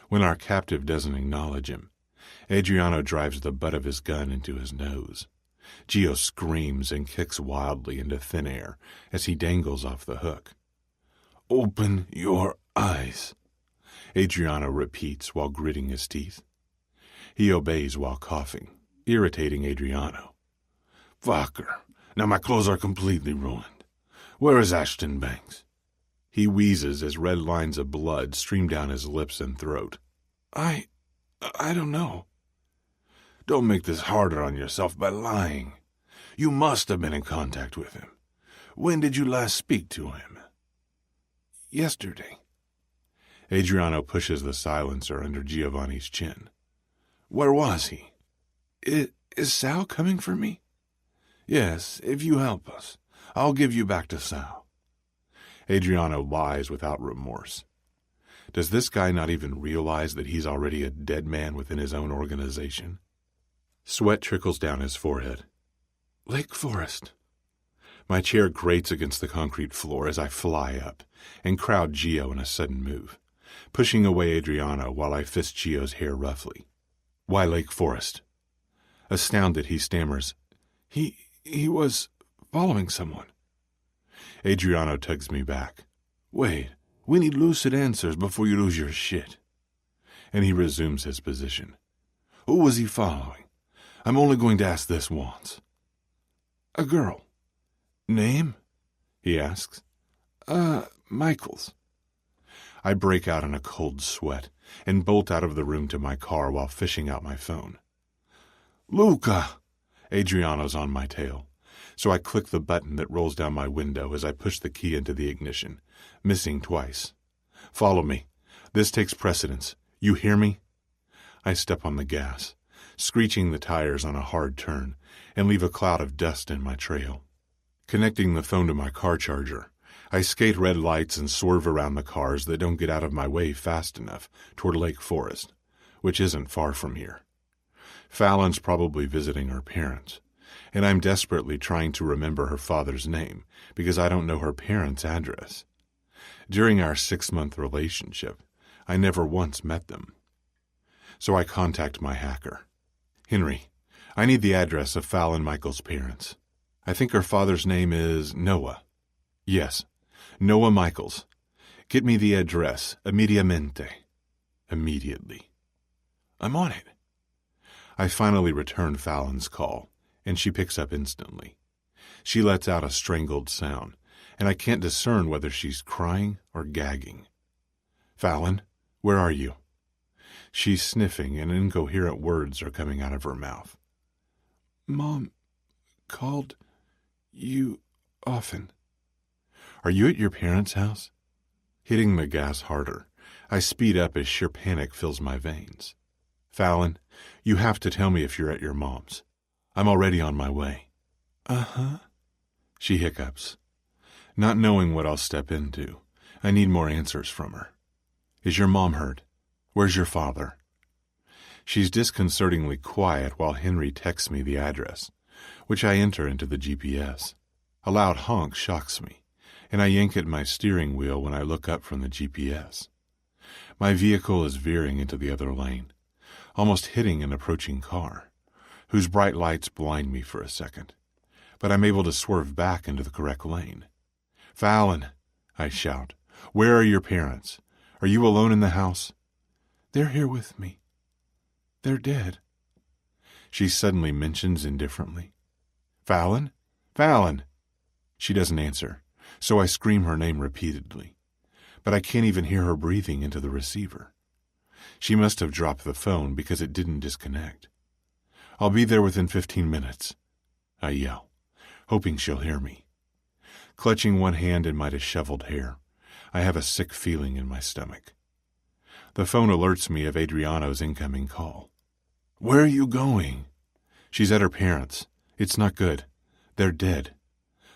When our captive doesn't acknowledge him, Adriano drives the butt of his gun into his nose. Gio screams and kicks wildly into thin air as he dangles off the hook. "Open your eyes," Adriano repeats while gritting his teeth. He obeys while coughing, irritating Adriano. "Fucker. Now my clothes are completely ruined. Where is Ashton Banks?" He wheezes as red lines of blood stream down his lips and throat. I don't know." "Don't make this harder on yourself by lying. You must have been in contact with him. When did you last speak to him?" "Yesterday." Adriano pushes the silencer under Giovanni's chin. "Where was he?" Is Sal coming for me?" "Yes, if you help us. I'll give you back to Sal." Adriano lies without remorse. Does this guy not even realize that he's already a dead man within his own organization? Sweat trickles down his forehead. "Lake Forest." My chair grates against the concrete floor as I fly up and crowd Gio in a sudden move, pushing away Adriano while I fist Gio's hair roughly. "Why Lake Forest?" Astounded, he stammers, He was following someone." Adriano tugs me back. "Wait, we need lucid answers before you lose your shit." And he resumes his position. "Who was he following? I'm only going to ask this once." "A girl." "Name?" he asks. Michaels." I break out in a cold sweat and bolt out of the room to my car while fishing out my phone. "Luca!" Adriano's on my tail, so I click the button that rolls down my window as I push the key into the ignition, missing twice. "Follow me. This takes precedence. You hear me?" I step on the gas, screeching the tires on a hard turn, and leave a cloud of dust in my trail. Connecting the phone to my car charger, I skate red lights and swerve around the cars that don't get out of my way fast enough toward Lake Forest, which isn't far from here. Fallon's probably visiting her parents, and I'm desperately trying to remember her father's name because I don't know her parents' address. During our 6-month relationship, I never once met them. So I contact my hacker. Henry, I need the address of Fallon Michael's parents. I think her father's name is Noah. Yes, Noah Michaels. Get me the address, immediatamente. Immediately. I'm on it. I finally return Fallon's call, and she picks up instantly. She lets out a strangled sound, and I can't discern whether she's crying or gagging. Fallon, where are you? She's sniffing, and incoherent words are coming out of her mouth. Mom called you often. Are you at your parents' house? Hitting the gas harder, I speed up as sheer panic fills my veins. Fallon, you have to tell me if you're at your mom's. I'm already on my way. Uh-huh. She hiccups. Not knowing what I'll step into, I need more answers from her. Is your mom hurt? Where's your father? She's disconcertingly quiet while Henry texts me the address, which I enter into the GPS. A loud honk shocks me, and I yank at my steering wheel when I look up from the GPS. My vehicle is veering into the other lane, almost hitting an approaching car, whose bright lights blind me for a second, but I'm able to swerve back into the correct lane. Fallon, I shout, where are your parents? Are you alone in the house? They're here with me. They're dead. She suddenly mentions indifferently. Fallon? Fallon! She doesn't answer, so I scream her name repeatedly, but I can't even hear her breathing into the receiver. She must have dropped the phone because it didn't disconnect. I'll be there within 15 minutes, I yell, hoping she'll hear me. Clutching one hand in my disheveled hair, I have a sick feeling in my stomach. The phone alerts me of Adriano's incoming call. Where are you going? She's at her parents'. It's not good. They're dead.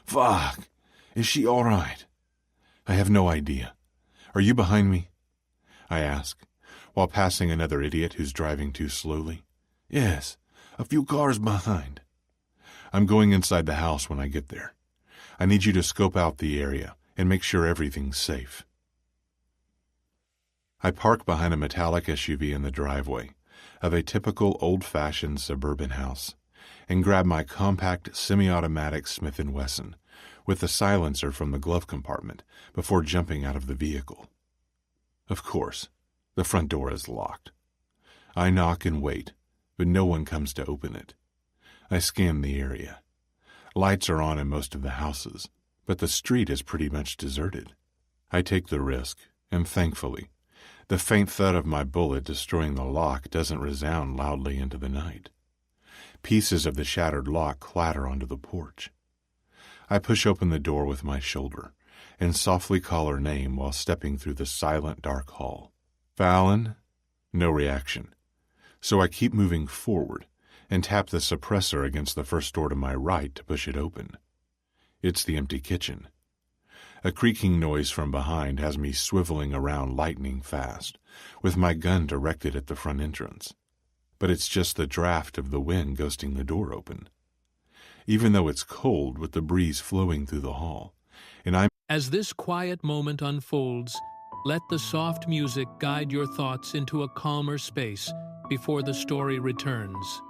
Fuck! Is she all right? I have no idea. Are you behind me? I ask, while passing another idiot who's driving too slowly. Yes, a few cars behind. I'm going inside the house when I get there. I need you to scope out the area and make sure everything's safe. I park behind a metallic SUV in the driveway of a typical old-fashioned suburban house and grab my compact semi-automatic Smith & Wesson with the silencer from the glove compartment before jumping out of the vehicle. Of course, the front door is locked. I knock and wait, but no one comes to open it. I scan the area. Lights are on in most of the houses, but the street is pretty much deserted. I take the risk, and thankfully, the faint thud of my bullet destroying the lock doesn't resound loudly into the night. Pieces of the shattered lock clatter onto the porch. I push open the door with my shoulder and softly call her name while stepping through the silent, dark hall. Fallon? No reaction. So I keep moving forward and tap the suppressor against the first door to my right to push it open. It's the empty kitchen. A creaking noise from behind has me swiveling around lightning fast, with my gun directed at the front entrance. But it's just the draft of the wind ghosting the door open. Even though it's cold with the breeze flowing through the hall, and I'm... As this quiet moment unfolds, let the soft music guide your thoughts into a calmer space before the story returns.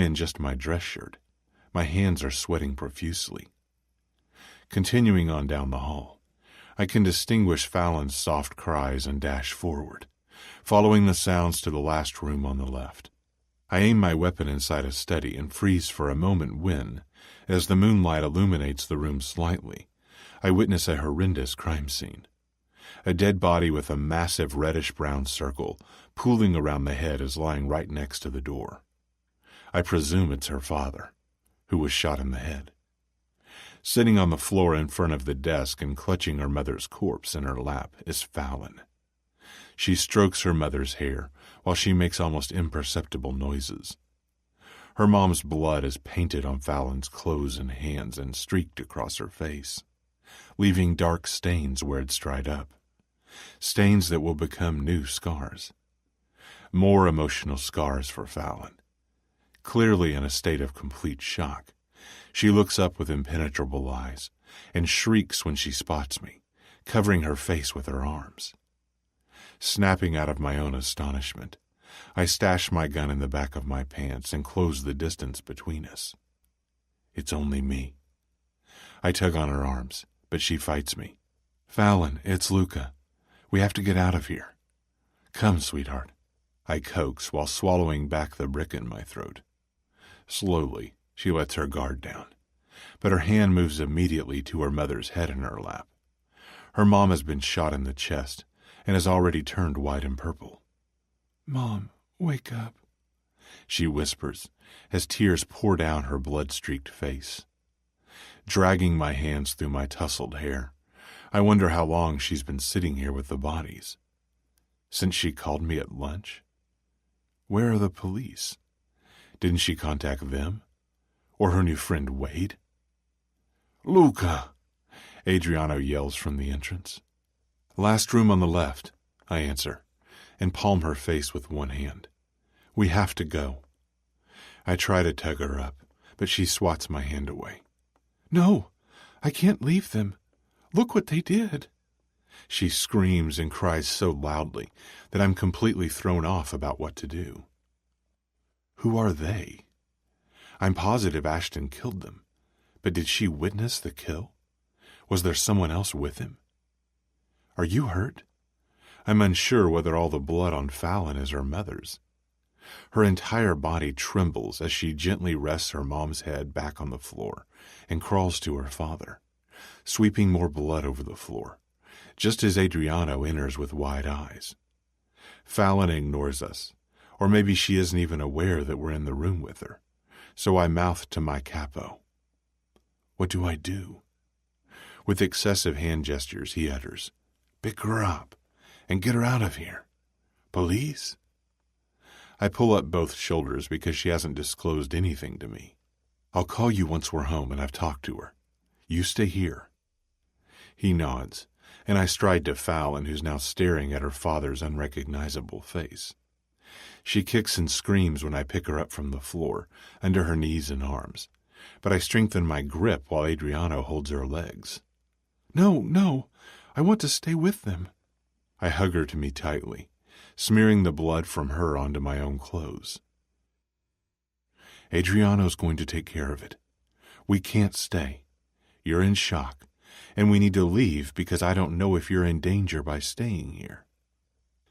in just my dress shirt. My hands are sweating profusely. Continuing on down the hall, I can distinguish Fallon's soft cries and dash forward, following the sounds to the last room on the left. I aim my weapon inside a study and freeze for a moment when, as the moonlight illuminates the room slightly, I witness a horrendous crime scene. A dead body with a massive reddish-brown circle pooling around the head is lying right next to the door. I presume it's her father, who was shot in the head. Sitting on the floor in front of the desk and clutching her mother's corpse in her lap is Fallon. She strokes her mother's hair while she makes almost imperceptible noises. Her mom's blood is painted on Fallon's clothes and hands and streaked across her face, leaving dark stains where it's dried up, stains that will become new scars. More emotional scars for Fallon. Clearly in a state of complete shock, she looks up with impenetrable eyes and shrieks when she spots me, covering her face with her arms. Snapping out of my own astonishment, I stash my gun in the back of my pants and close the distance between us. It's only me. I tug on her arms, but she fights me. Fallon, it's Luca. We have to get out of here. Come, sweetheart. I coax while swallowing back the brick in my throat. Slowly, she lets her guard down, but her hand moves immediately to her mother's head in her lap. Her mom has been shot in the chest and has already turned white and purple. Mom, wake up, she whispers as tears pour down her blood-streaked face. Dragging my hands through my tousled hair, I wonder how long she's been sitting here with the bodies. Since she called me at lunch? Where are the police? Didn't she contact them? Or her new friend Wade? Luca! Adriano yells from the entrance. Last room on the left, I answer, and palm her face with one hand. We have to go. I try to tug her up, but she swats my hand away. No, I can't leave them. Look what they did. She screams and cries so loudly that I'm completely thrown off about what to do. Who are they? I'm positive Ashton killed them, but did she witness the kill? Was there someone else with him? Are you hurt? I'm unsure whether all the blood on Fallon is her mother's. Her entire body trembles as she gently rests her mom's head back on the floor and crawls to her father, sweeping more blood over the floor, just as Adriano enters with wide eyes. Fallon ignores us, or maybe she isn't even aware that we're in the room with her, so I mouth to my capo. What do I do? With excessive hand gestures, he utters, Pick her up and get her out of here. Police? I pull up both shoulders because she hasn't disclosed anything to me. I'll call you once we're home and I've talked to her. You stay here. He nods, and I stride to Fallon, who's now staring at her father's unrecognizable face. She kicks and screams when I pick her up from the floor, under her knees and arms, but I strengthen my grip while Adriano holds her legs. No, I want to stay with them. I hug her to me tightly, smearing the blood from her onto my own clothes. Adriano's going to take care of it. We can't stay. You're in shock, and we need to leave because I don't know if you're in danger by staying here.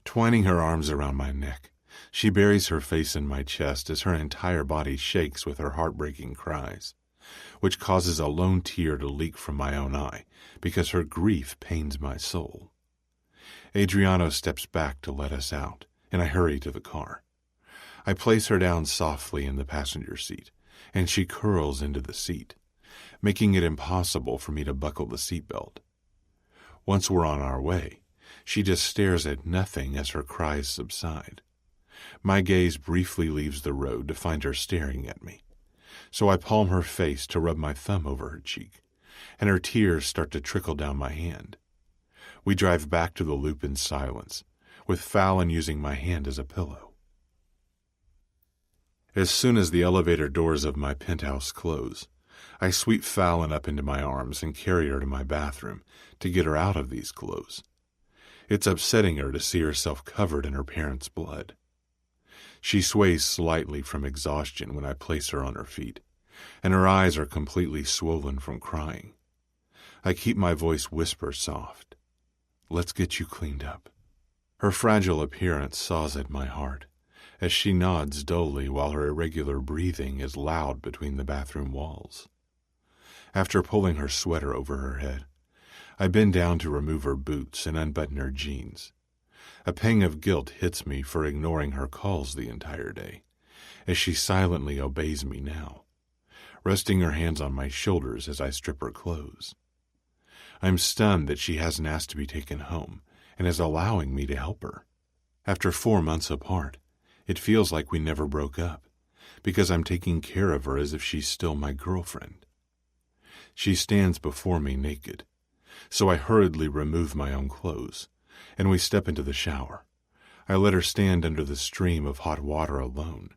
Twining her arms around my neck, she buries her face in my chest as her entire body shakes with her heartbreaking cries, which causes a lone tear to leak from my own eye because her grief pains my soul. Adriano steps back to let us out, and I hurry to the car. I place her down softly in the passenger seat, and she curls into the seat, making it impossible for me to buckle the seatbelt. Once we're on our way, she just stares at nothing as her cries subside. My gaze briefly leaves the road to find her staring at me, so I palm her face to rub my thumb over her cheek, and her tears start to trickle down my hand. We drive back to the loop in silence, with Fallon using my hand as a pillow. As soon as the elevator doors of my penthouse close, I sweep Fallon up into my arms and carry her to my bathroom to get her out of these clothes. It's upsetting her to see herself covered in her parents' blood. She sways slightly from exhaustion when I place her on her feet, and her eyes are completely swollen from crying. I keep my voice whisper soft. Let's get you cleaned up. Her fragile appearance saws at my heart, as she nods dully while her irregular breathing is loud between the bathroom walls. After pulling her sweater over her head, I bend down to remove her boots and unbutton her jeans. A pang of guilt hits me for ignoring her calls the entire day, as she silently obeys me now, resting her hands on my shoulders as I strip her clothes. I'm stunned that she hasn't asked to be taken home and is allowing me to help her. After 4 months apart, it feels like we never broke up, because I'm taking care of her as if she's still my girlfriend. She stands before me naked, so I hurriedly remove my own clothes, and we step into the shower. I let her stand under the stream of hot water alone.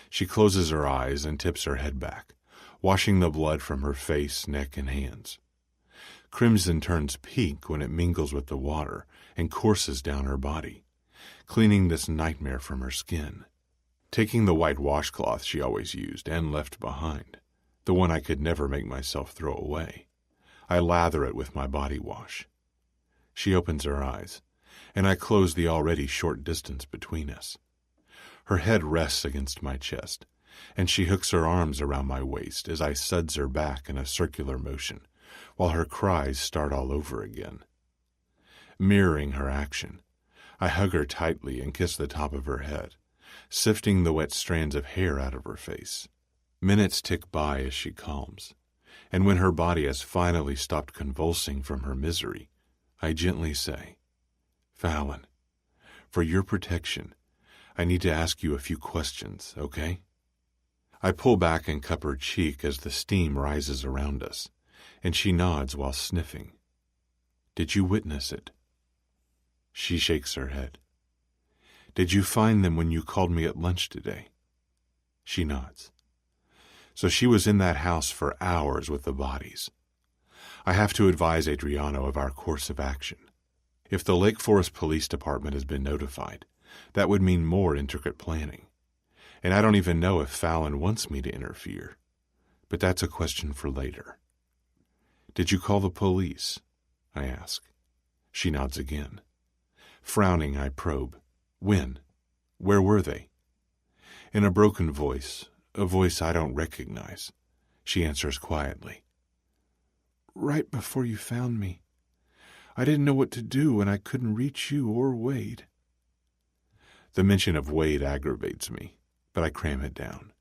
She closes her eyes and tips her head back, washing the blood from her face, neck, and hands. Crimson turns pink when it mingles with the water and courses down her body, cleaning this nightmare from her skin. Taking the white washcloth she always used and left behind, the one I could never make myself throw away, I lather it with my body wash. She opens her eyes, and I close the already short distance between us. Her head rests against my chest, and she hooks her arms around my waist as I suds her back in a circular motion, while her cries start all over again. Mirroring her action, I hug her tightly and kiss the top of her head, sifting the wet strands of hair out of her face. Minutes tick by as she calms, and when her body has finally stopped convulsing from her misery, I gently say, "Fallon, for your protection, I need to ask you a few questions, okay?" I pull back and cup her cheek as the steam rises around us, and she nods while sniffing. "Did you witness it?" She shakes her head. "Did you find them when you called me at lunch today?" She nods. So she was in that house for hours with the bodies. I have to advise Adriano of our course of action. If the Lake Forest Police Department has been notified, that would mean more intricate planning. And I don't even know if Fallon wants me to interfere. But that's a question for later. "Did you call the police?" I ask. She nods again. Frowning, I probe. "When? Where were they?" In a broken voice, a voice I don't recognize, she answers quietly. "Right before you found me. I didn't know what to do and I couldn't reach you or Wade." The mention of Wade aggravates me, but I cram it down.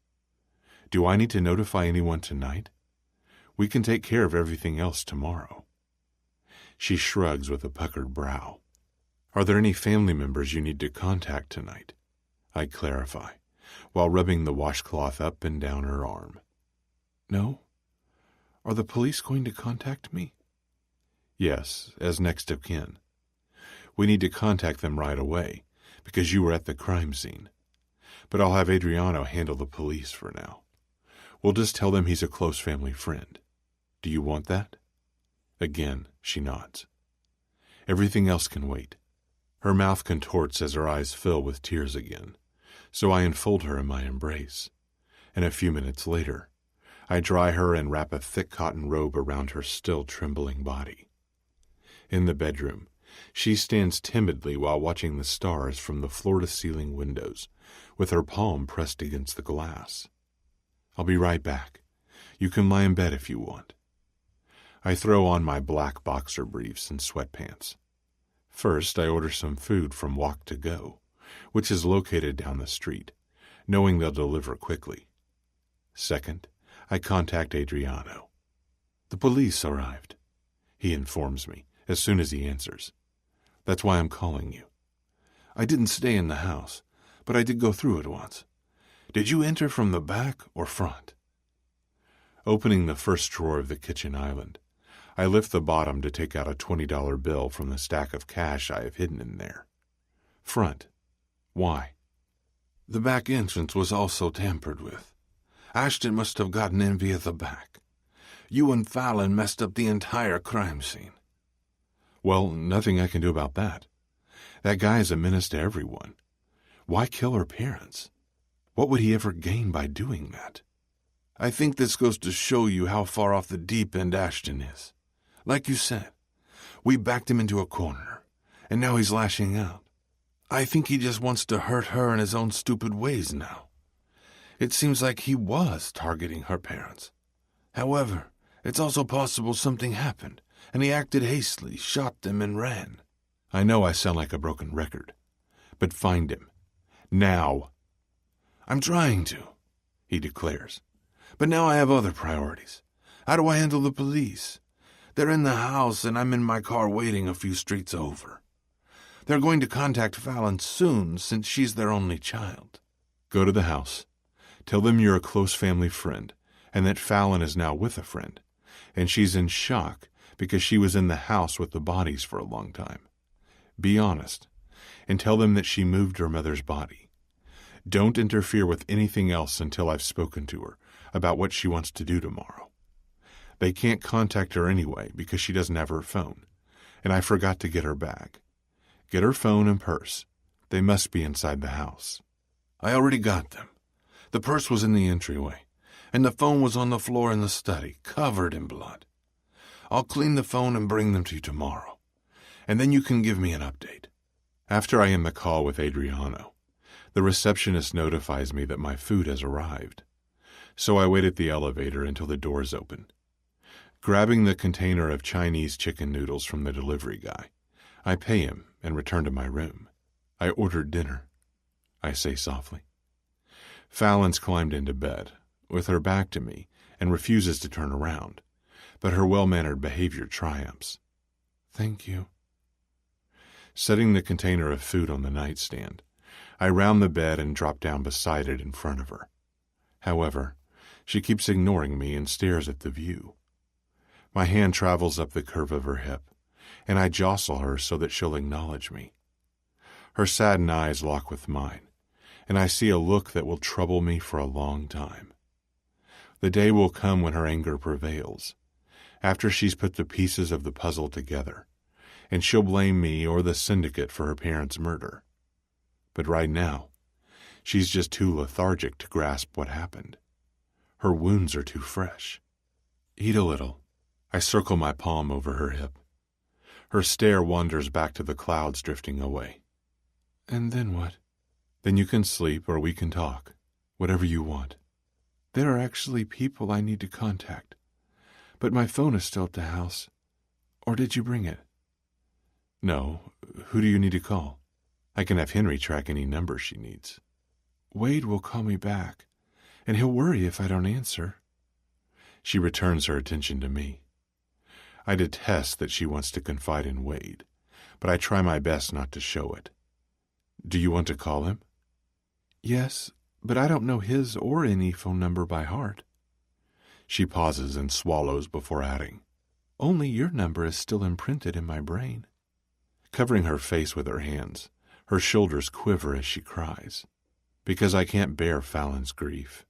"Do I need to notify anyone tonight? We can take care of everything else tomorrow." She shrugs with a puckered brow. "Are there any family members you need to contact tonight?" I clarify, while rubbing the washcloth up and down her arm. "No? Are the police going to contact me?" "Yes, as next of kin. We need to contact them right away, because you were at the crime scene. But I'll have Adriano handle the police for now. We'll just tell them he's a close family friend. Do you want that?" Again, she nods. "Everything else can wait." Her mouth contorts as her eyes fill with tears again, so I enfold her in my embrace, and a few minutes later, I dry her and wrap a thick cotton robe around her still trembling body. In the bedroom, she stands timidly while watching the stars from the floor-to-ceiling windows, with her palm pressed against the glass. "I'll be right back. You can lie in bed if you want." I throw on my black boxer briefs and sweatpants. First, I order some food from Walk to Go, which is located down the street, knowing they'll deliver quickly. Second, I contact Adriano. "The police arrived," he informs me as soon as he answers. "That's why I'm calling you. I didn't stay in the house, but I did go through it once. Did you enter from the back or front?" Opening the first drawer of the kitchen island, I lift the bottom to take out a $20 bill from the stack of cash I have hidden in there. "Front. Why?" "The back entrance was also tampered with. Ashton must have gotten in via the back. You and Fallon messed up the entire crime scene." "Well, nothing I can do about that. That guy is a menace to everyone. Why kill her parents? What would he ever gain by doing that? I think this goes to show you how far off the deep end Ashton is. Like you said, we backed him into a corner, and now he's lashing out. I think he just wants to hurt her in his own stupid ways now. It seems like he was targeting her parents. However, it's also possible something happened, and he acted hastily, shot them, and ran. I know I sound like a broken record, but find him. Now. I'm trying to, he declares. But now I have other priorities. How do I handle the police? They're in the house, and I'm in my car waiting a few streets over. They're going to contact Fallon soon, since she's their only child. Go to the house. Tell them you're a close family friend, and that Fallon is now with a friend, and she's in shock because she was in the house with the bodies for a long time. Be honest, and tell them that she moved her mother's body. Don't interfere with anything else until I've spoken to her about what she wants to do tomorrow. They can't contact her anyway because she doesn't have her phone, and I forgot to get her bag. Get her phone and purse. They must be inside the house. I already got them. The purse was in the entryway, and the phone was on the floor in the study, covered in blood. I'll clean the phone and bring them to you tomorrow, and then you can give me an update. After I end the call with Adriano, the receptionist notifies me that my food has arrived. So I wait at the elevator until the doors open. Grabbing the container of Chinese chicken noodles from the delivery guy, I pay him and return to my room. I ordered dinner, I say softly. Fallon's climbed into bed, with her back to me, and refuses to turn around, but her well-mannered behavior triumphs. Thank you. Setting the container of food on the nightstand, I round the bed and drop down beside it in front of her. However, she keeps ignoring me and stares at the view. My hand travels up the curve of her hip, and I jostle her so that she'll acknowledge me. Her saddened eyes lock with mine, and I see a look that will trouble me for a long time. The day will come when her anger prevails, after she's put the pieces of the puzzle together, and she'll blame me or the syndicate for her parents' murder. But right now, she's just too lethargic to grasp what happened. Her wounds are too fresh. Eat a little. I circle my palm over her hip. Her stare wanders back to the clouds drifting away. And then what? Then you can sleep or we can talk. Whatever you want. There are actually people I need to contact. But my phone is still at the house. Or did you bring it? No. Who do you need to call? I can have Henry track any number she needs. Wade will call me back, and he'll worry if I don't answer. She returns her attention to me. I detest that she wants to confide in Wade, but I try my best not to show it. Do you want to call him? Yes, but I don't know his or any phone number by heart. She pauses and swallows before adding, Only your number is still imprinted in my brain. Covering her face with her hands, her shoulders quiver as she cries. Because I can't bear Fallon's grief,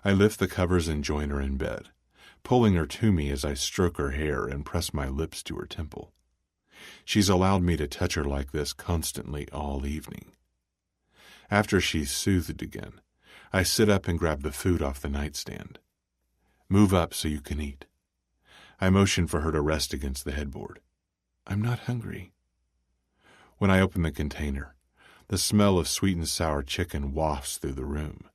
I lift the covers and join her in bed, pulling her to me as I stroke her hair and press my lips to her temple. She's allowed me to touch her like this constantly all evening. After she's soothed again, I sit up and grab the food off the nightstand. Move up so you can eat. I motion for her to rest against the headboard. I'm not hungry. When I open the container, the smell of sweet and sour chicken wafts through the room.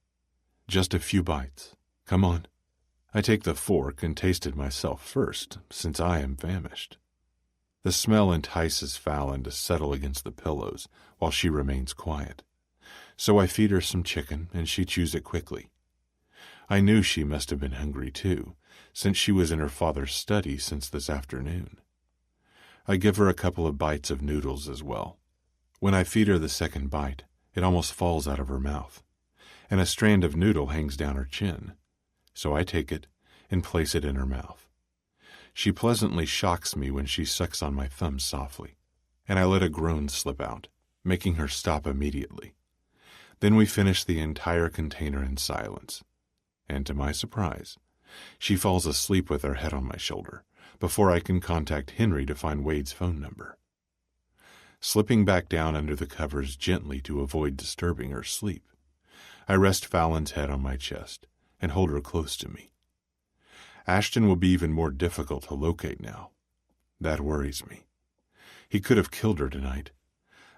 Just a few bites. Come on. I take the fork and taste it myself first, since I am famished. The smell entices Fallon to settle against the pillows while she remains quiet. So I feed her some chicken, and she chews it quickly. I knew she must have been hungry too, since she was in her father's study since this afternoon. I give her a couple of bites of noodles as well. When I feed her the second bite, it almost falls out of her mouth, and a strand of noodle hangs down her chin. So I take it and place it in her mouth. She pleasantly shocks me when she sucks on my thumb softly, and I let a groan slip out, making her stop immediately. Then we finish the entire container in silence, and to my surprise, she falls asleep with her head on my shoulder before I can contact Henry to find Wade's phone number. Slipping back down under the covers gently to avoid disturbing her sleep, I rest Fallon's head on my chest and hold her close to me. Ashton will be even more difficult to locate now. That worries me. He could have killed her tonight,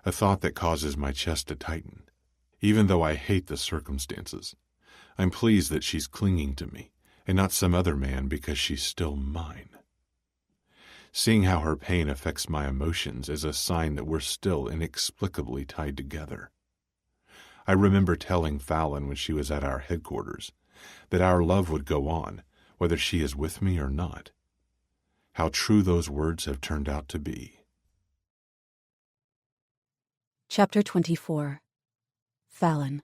a thought that causes my chest to tighten. Even though I hate the circumstances, I'm pleased that she's clinging to me and not some other man because she's still mine. Seeing how her pain affects my emotions is a sign that we're still inexplicably tied together. I remember telling Fallon when she was at our headquarters that our love would go on, whether she is with me or not. How true those words have turned out to be. Chapter 24. Fallon.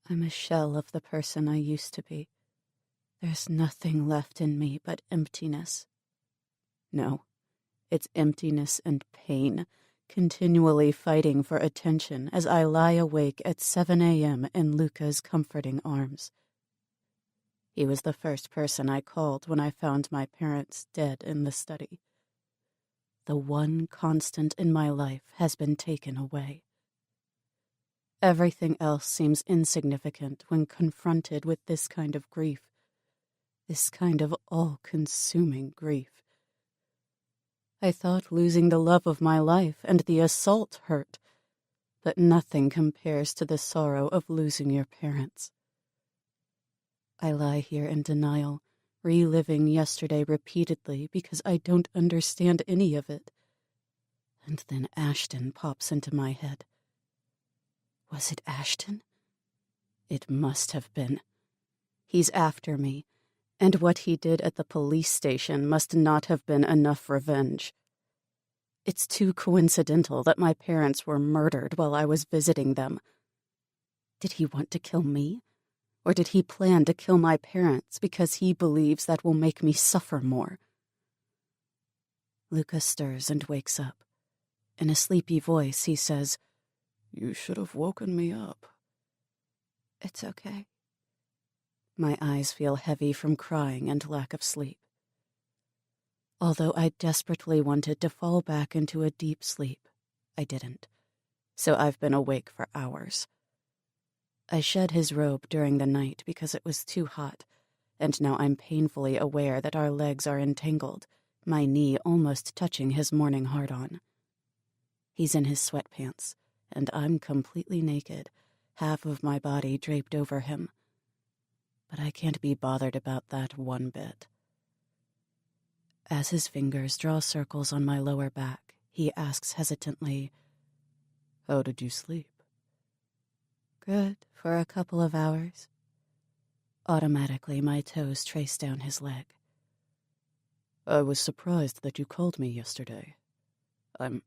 I'm a shell of the person I used to be. There's nothing left in me but emptiness. No, it's emptiness and pain, continually fighting for attention as I lie awake at 7 a.m. in Luca's comforting arms. He was the first person I called when I found my parents dead in the study. The one constant in my life has been taken away. Everything else seems insignificant when confronted with this kind of grief, this kind of all-consuming grief. I thought losing the love of my life and the assault hurt, but nothing compares to the sorrow of losing your parents. I lie here in denial, reliving yesterday repeatedly because I don't understand any of it. And then Ashton pops into my head. Was it Ashton? It must have been. He's after me, and what he did at the police station must not have been enough revenge. It's too coincidental that my parents were murdered while I was visiting them. Did he want to kill me? Or did he plan to kill my parents because he believes that will make me suffer more? Luca stirs and wakes up. In a sleepy voice, he says, "You should have woken me up." It's okay. My eyes feel heavy from crying and lack of sleep. Although I desperately wanted to fall back into a deep sleep, I didn't. So I've been awake for hours. I shed his robe during the night because it was too hot, and now I'm painfully aware that our legs are entangled, my knee almost touching his morning hard-on. He's in his sweatpants, and I'm completely naked, half of my body draped over him. But I can't be bothered about that one bit. As his fingers draw circles on my lower back, he asks hesitantly, "How did you sleep?" "Good, for a couple of hours." Automatically, my toes trace down his leg. "I was surprised that you called me yesterday. I'm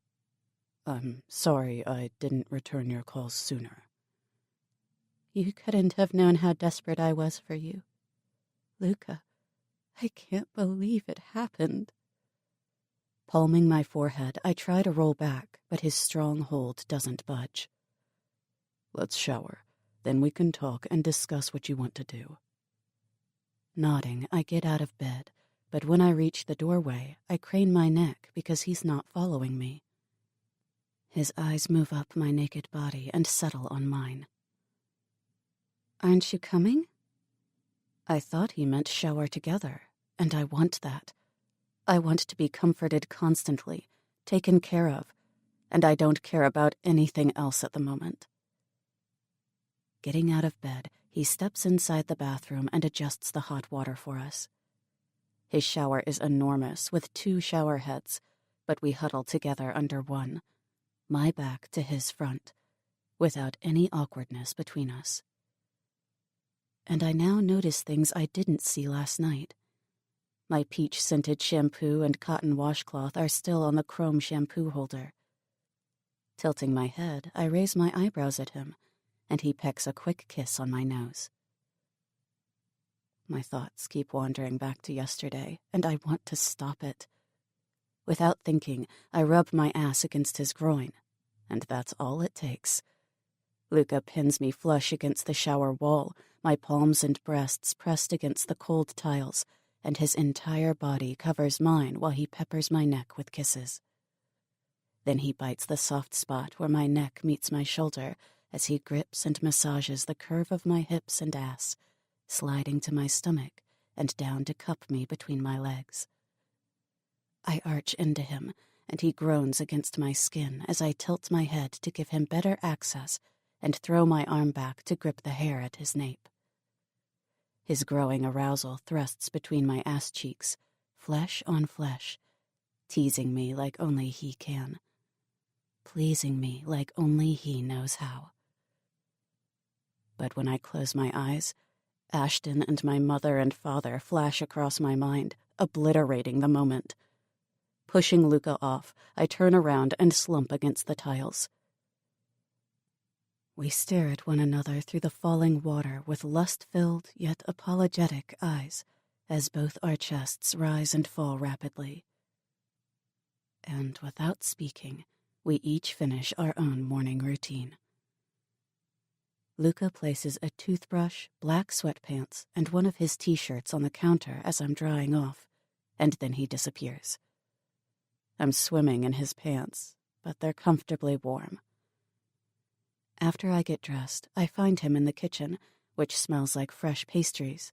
sorry I didn't return your calls sooner." "You couldn't have known how desperate I was for you. Luca, I can't believe it happened." Palming my forehead, I try to roll back, but his strong hold doesn't budge. "Let's shower, then we can talk and discuss what you want to do." Nodding, I get out of bed, but when I reach the doorway, I crane my neck because he's not following me. His eyes move up my naked body and settle on mine. "Aren't you coming?" I thought he meant shower together, and I want that. I want to be comforted constantly, taken care of, and I don't care about anything else at the moment. Getting out of bed, he steps inside the bathroom and adjusts the hot water for us. His shower is enormous, with 2 shower heads, but we huddle together under one, my back to his front, without any awkwardness between us. And I now notice things I didn't see last night. My peach-scented shampoo and cotton washcloth are still on the chrome shampoo holder. Tilting my head, I raise my eyebrows at him, and he pecks a quick kiss on my nose. My thoughts keep wandering back to yesterday, and I want to stop it. Without thinking, I rub my ass against his groin, and that's all it takes. Luca pins me flush against the shower wall, my palms and breasts pressed against the cold tiles, and his entire body covers mine while he peppers my neck with kisses. Then he bites the soft spot where my neck meets my shoulder as he grips and massages the curve of my hips and ass, sliding to my stomach and down to cup me between my legs. I arch into him, and he groans against my skin as I tilt my head to give him better access and throw my arm back to grip the hair at his nape. His growing arousal thrusts between my ass cheeks, flesh on flesh, teasing me like only he can, pleasing me like only he knows how. But when I close my eyes, Ashton and my mother and father flash across my mind, obliterating the moment. Pushing Luca off, I turn around and slump against the tiles. We stare at one another through the falling water with lust-filled yet apologetic eyes as both our chests rise and fall rapidly. And without speaking, we each finish our own morning routine. Luca places a toothbrush, black sweatpants, and one of his t-shirts on the counter as I'm drying off, and then he disappears. I'm swimming in his pants, but they're comfortably warm. After I get dressed, I find him in the kitchen, which smells like fresh pastries,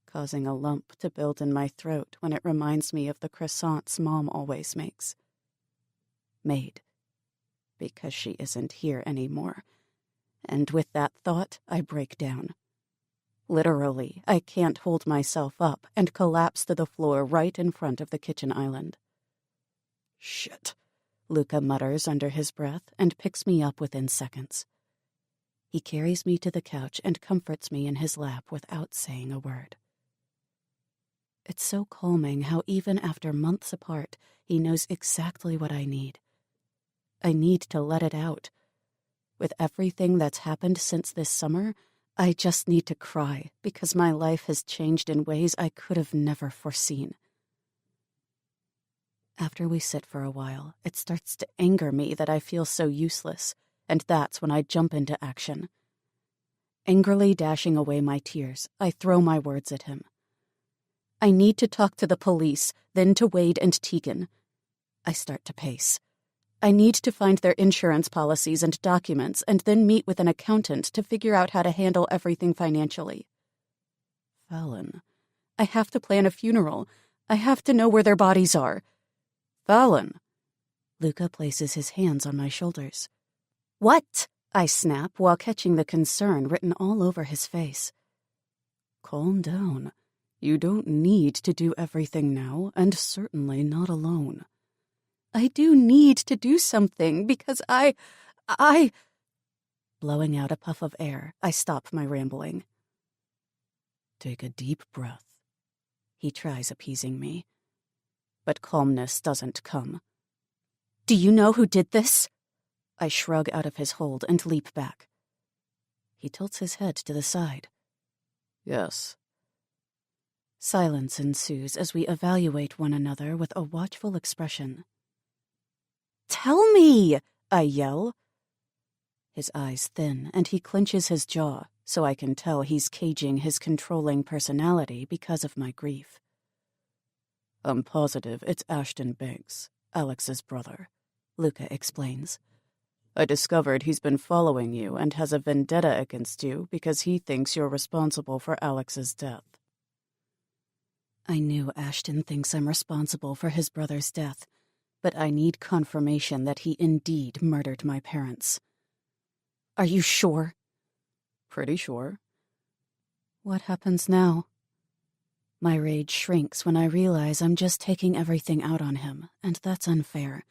causing a lump to build in my throat when it reminds me of the croissants Mom always makes. Made, because she isn't here anymore. And with that thought, I break down. Literally, I can't hold myself up and collapse to the floor right in front of the kitchen island. "Shit," Luca mutters under his breath and picks me up within seconds. He carries me to the couch and comforts me in his lap without saying a word. It's so calming how even after months apart, he knows exactly what I need. I need to let it out. With everything that's happened since this summer, I just need to cry because my life has changed in ways I could have never foreseen. After we sit for a while, it starts to anger me that I feel so useless, and that's when I jump into action. Angrily dashing away my tears, I throw my words at him. I need to talk to the police, then to Wade and Tegan. I start to pace. I need to find their insurance policies and documents and then meet with an accountant to figure out how to handle everything financially. Fallon, I have to plan a funeral. I have to know where their bodies are. Fallon. Luca places his hands on my shoulders. What? I snap while catching the concern written all over his face. Calm down. You don't need to do everything now, and certainly not alone. I do need to do something because I... Blowing out a puff of air, I stop my rambling. Take a deep breath. He tries appeasing me. But calmness doesn't come. Do you know who did this? I shrug out of his hold and leap back. He tilts his head to the side. Yes. Silence ensues as we evaluate one another with a watchful expression. Tell me! I yell. His eyes thin, and he clenches his jaw, so I can tell he's caging his controlling personality because of my grief. I'm positive it's Ashton Banks, Alex's brother, Luca explains. I discovered he's been following you and has a vendetta against you because he thinks you're responsible for Alex's death. I knew Ashton thinks I'm responsible for his brother's death, but I need confirmation that he indeed murdered my parents. Are you sure? Pretty sure. What happens now? My rage shrinks when I realize I'm just taking everything out on him, and that's unfair.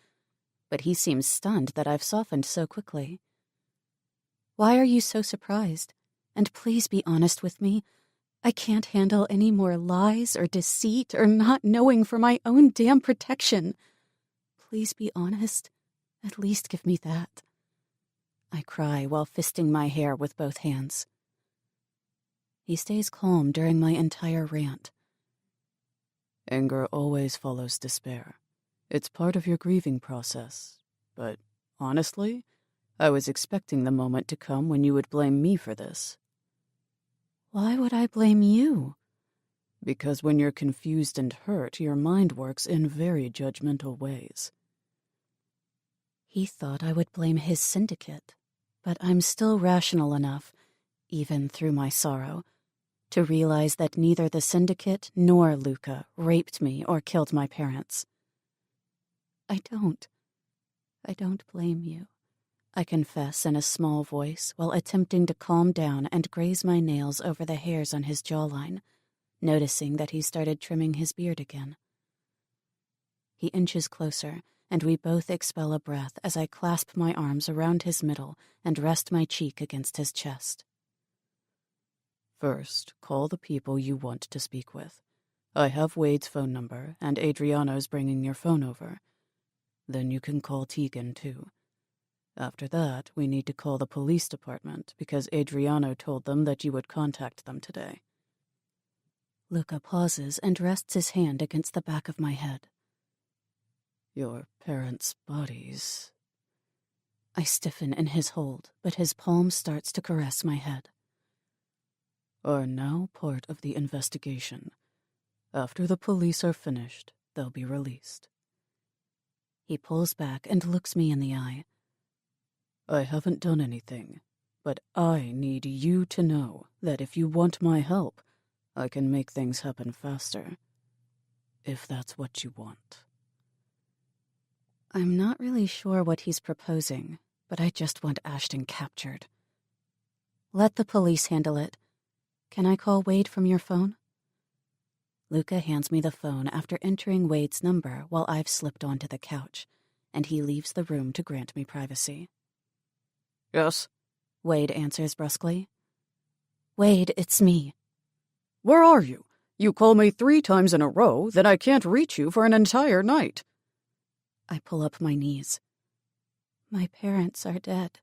But he seems stunned that I've softened so quickly. Why are you so surprised? And please be honest with me. I can't handle any more lies or deceit or not knowing for my own damn protection. Please be honest. At least give me that. I cry while fisting my hair with both hands. He stays calm during my entire rant. Anger always follows despair. It's part of your grieving process. But, honestly, I was expecting the moment to come when you would blame me for this. Why would I blame you? Because when you're confused and hurt, your mind works in very judgmental ways. He thought I would blame his syndicate, but I'm still rational enough, even through my sorrow, to realize that neither the syndicate nor Luca raped me or killed my parents. I don't blame you, I confess in a small voice while attempting to calm down and graze my nails over the hairs on his jawline, noticing that he started trimming his beard again. He inches closer, and we both expel a breath as I clasp my arms around his middle and rest my cheek against his chest. First, call the people you want to speak with. I have Wade's phone number, and Adriano's bringing your phone over. Then you can call Tegan, too. After that, we need to call the police department, because Adriano told them that you would contact them today. Luca pauses and rests his hand against the back of my head. Your parents' bodies... I stiffen in his hold, but his palm starts to caress my head. Are now part of the investigation. After the police are finished, they'll be released. He pulls back and looks me in the eye. I haven't done anything, but I need you to know that if you want my help, I can make things happen faster. If that's what you want. I'm not really sure what he's proposing, but I just want Ashton captured. Let the police handle it. Can I call Wade from your phone? Luca hands me the phone after entering Wade's number while I've slipped onto the couch, and he leaves the room to grant me privacy. Yes? Wade answers brusquely. Wade, it's me. Where are you? You call me 3 times in a row, then I can't reach you for an entire night. I pull up my knees. My parents are dead.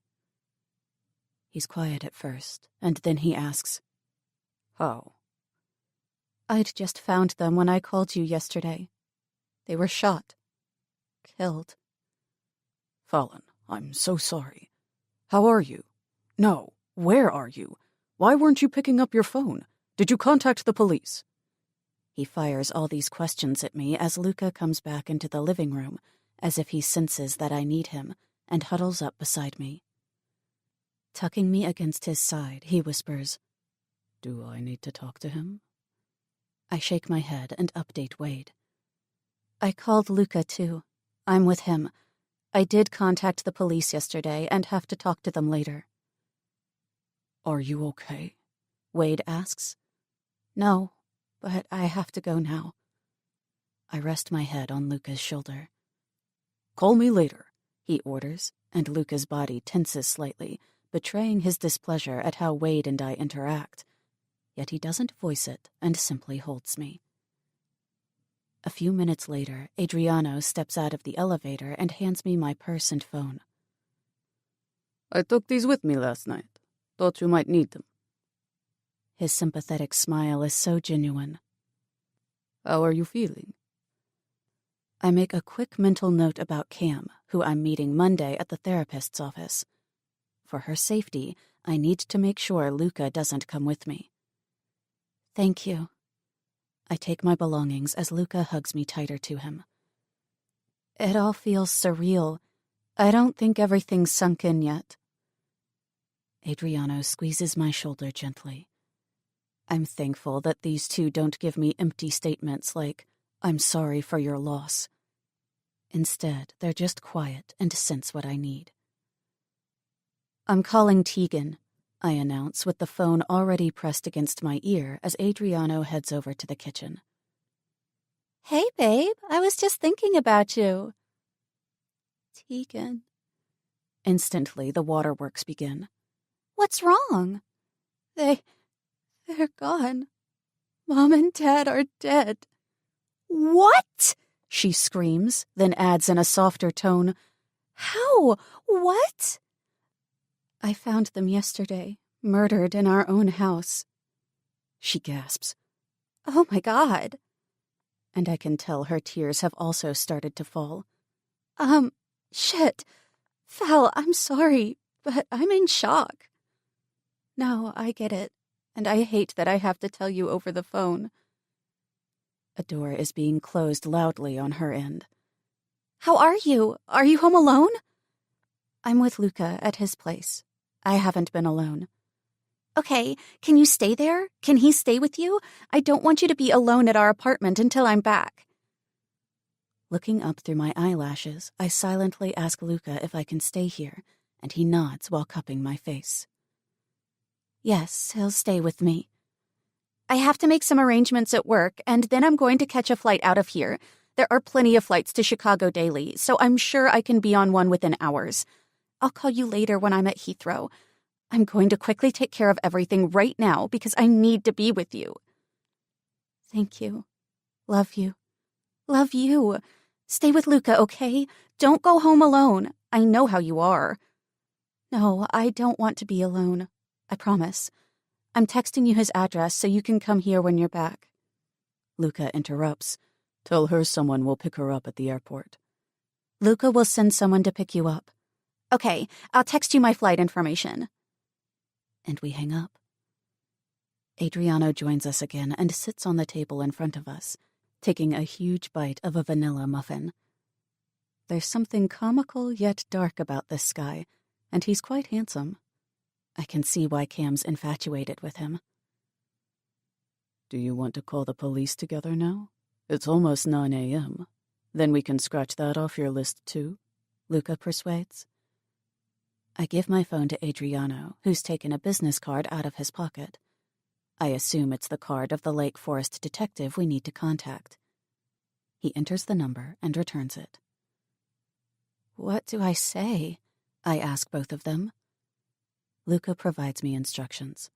He's quiet at first, and then he asks, How? I'd just found them when I called you yesterday. They were shot. Killed. Fallon, I'm so sorry. How are you? No, where are you? Why weren't you picking up your phone? Did you contact the police? He fires all these questions at me as Luca comes back into the living room, as if he senses that I need him, and huddles up beside me. Tucking me against his side, he whispers, Do I need to talk to him? I shake my head and update Wade. I called Luca, too. I'm with him. I did contact the police yesterday and have to talk to them later. Are you okay? Wade asks. No, but I have to go now. I rest my head on Luca's shoulder. Call me later, he orders, and Luca's body tenses slightly, betraying his displeasure at how Wade and I interact. Yet he doesn't voice it and simply holds me. A few minutes later, Adriano steps out of the elevator and hands me my purse and phone. I took these with me last night. Thought you might need them. His sympathetic smile is so genuine. How are you feeling? I make a quick mental note about Cam, who I'm meeting Monday at the therapist's office. For her safety, I need to make sure Luca doesn't come with me. Thank you. I take my belongings as Luca hugs me tighter to him. It all feels surreal. I don't think everything's sunk in yet. Adriano squeezes my shoulder gently. I'm thankful that these two don't give me empty statements like, I'm sorry for your loss. Instead, they're just quiet and sense what I need. I'm calling Tegan, I announce with the phone already pressed against my ear as Adriano heads over to the kitchen. Hey, babe, I was just thinking about you. Tegan. Instantly, the waterworks begin. What's wrong? They're gone. Mom and Dad are dead. What? She screams, then adds in a softer tone, How? What? I found them yesterday, murdered in our own house. She gasps. Oh my God. And I can tell her tears have also started to fall. Shit. Val, I'm sorry, but I'm in shock. No, I get it, and I hate that I have to tell you over the phone. A door is being closed loudly on her end. How are you? Are you home alone? I'm with Luca at his place. I haven't been alone. Okay, can you stay there? Can he stay with you? I don't want you to be alone at our apartment until I'm back. Looking up through my eyelashes, I silently ask Luca if I can stay here, and he nods while cupping my face. Yes, he'll stay with me. I have to make some arrangements at work, and then I'm going to catch a flight out of here. There are plenty of flights to Chicago daily, so I'm sure I can be on one within hours. I'll call you later when I'm at Heathrow. I'm going to quickly take care of everything right now because I need to be with you. Thank you. Love you. Love you. Stay with Luca, okay? Don't go home alone. I know how you are. No, I don't want to be alone. I promise. I'm texting you his address so you can come here when you're back. Luca interrupts. Tell her someone will pick her up at the airport. Luca will send someone to pick you up. Okay, I'll text you my flight information. And we hang up. Adriano joins us again and sits on the table in front of us, taking a huge bite of a vanilla muffin. There's something comical yet dark about this guy, and he's quite handsome. I can see why Cam's infatuated with him. Do you want to call the police together now? It's almost 9 a.m. Then we can scratch that off your list too, Luca persuades. I give my phone to Adriano, who's taken a business card out of his pocket. I assume it's the card of the Lake Forest detective we need to contact. He enters the number and returns it. What do I say? I ask both of them. Luca provides me instructions.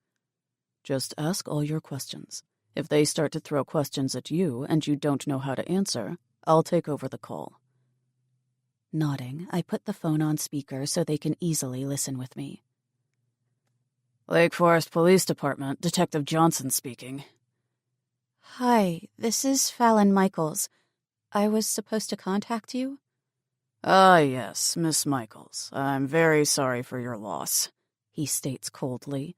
Just ask all your questions. If they start to throw questions at you and you don't know how to answer, I'll take over the call. Nodding, I put the phone on speaker so they can easily listen with me. Lake Forest Police Department, Detective Johnson speaking. Hi, this is Fallon Michaels. I was supposed to contact you? Ah, yes, Miss Michaels. I'm very sorry for your loss, he states coldly.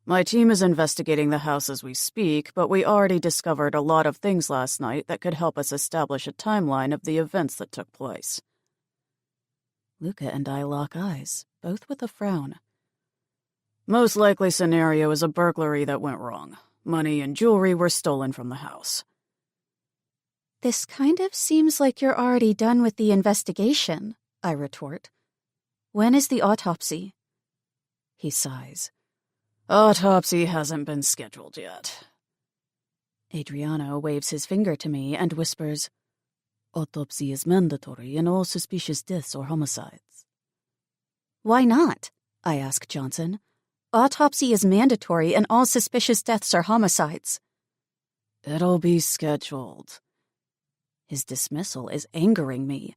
My team is investigating the house as we speak, but we already discovered a lot of things last night that could help us establish a timeline of the events that took place. Luca and I lock eyes, both with a frown. Most likely scenario is a burglary that went wrong. Money and jewelry were stolen from the house. This kind of seems like you're already done with the investigation, I retort. When is the autopsy? He sighs. Autopsy hasn't been scheduled yet. Adriano waves his finger to me and whispers, Autopsy is mandatory in all suspicious deaths or homicides. Why not? I ask Johnson. Autopsy is mandatory in all suspicious deaths or homicides. It'll be scheduled. His dismissal is angering me.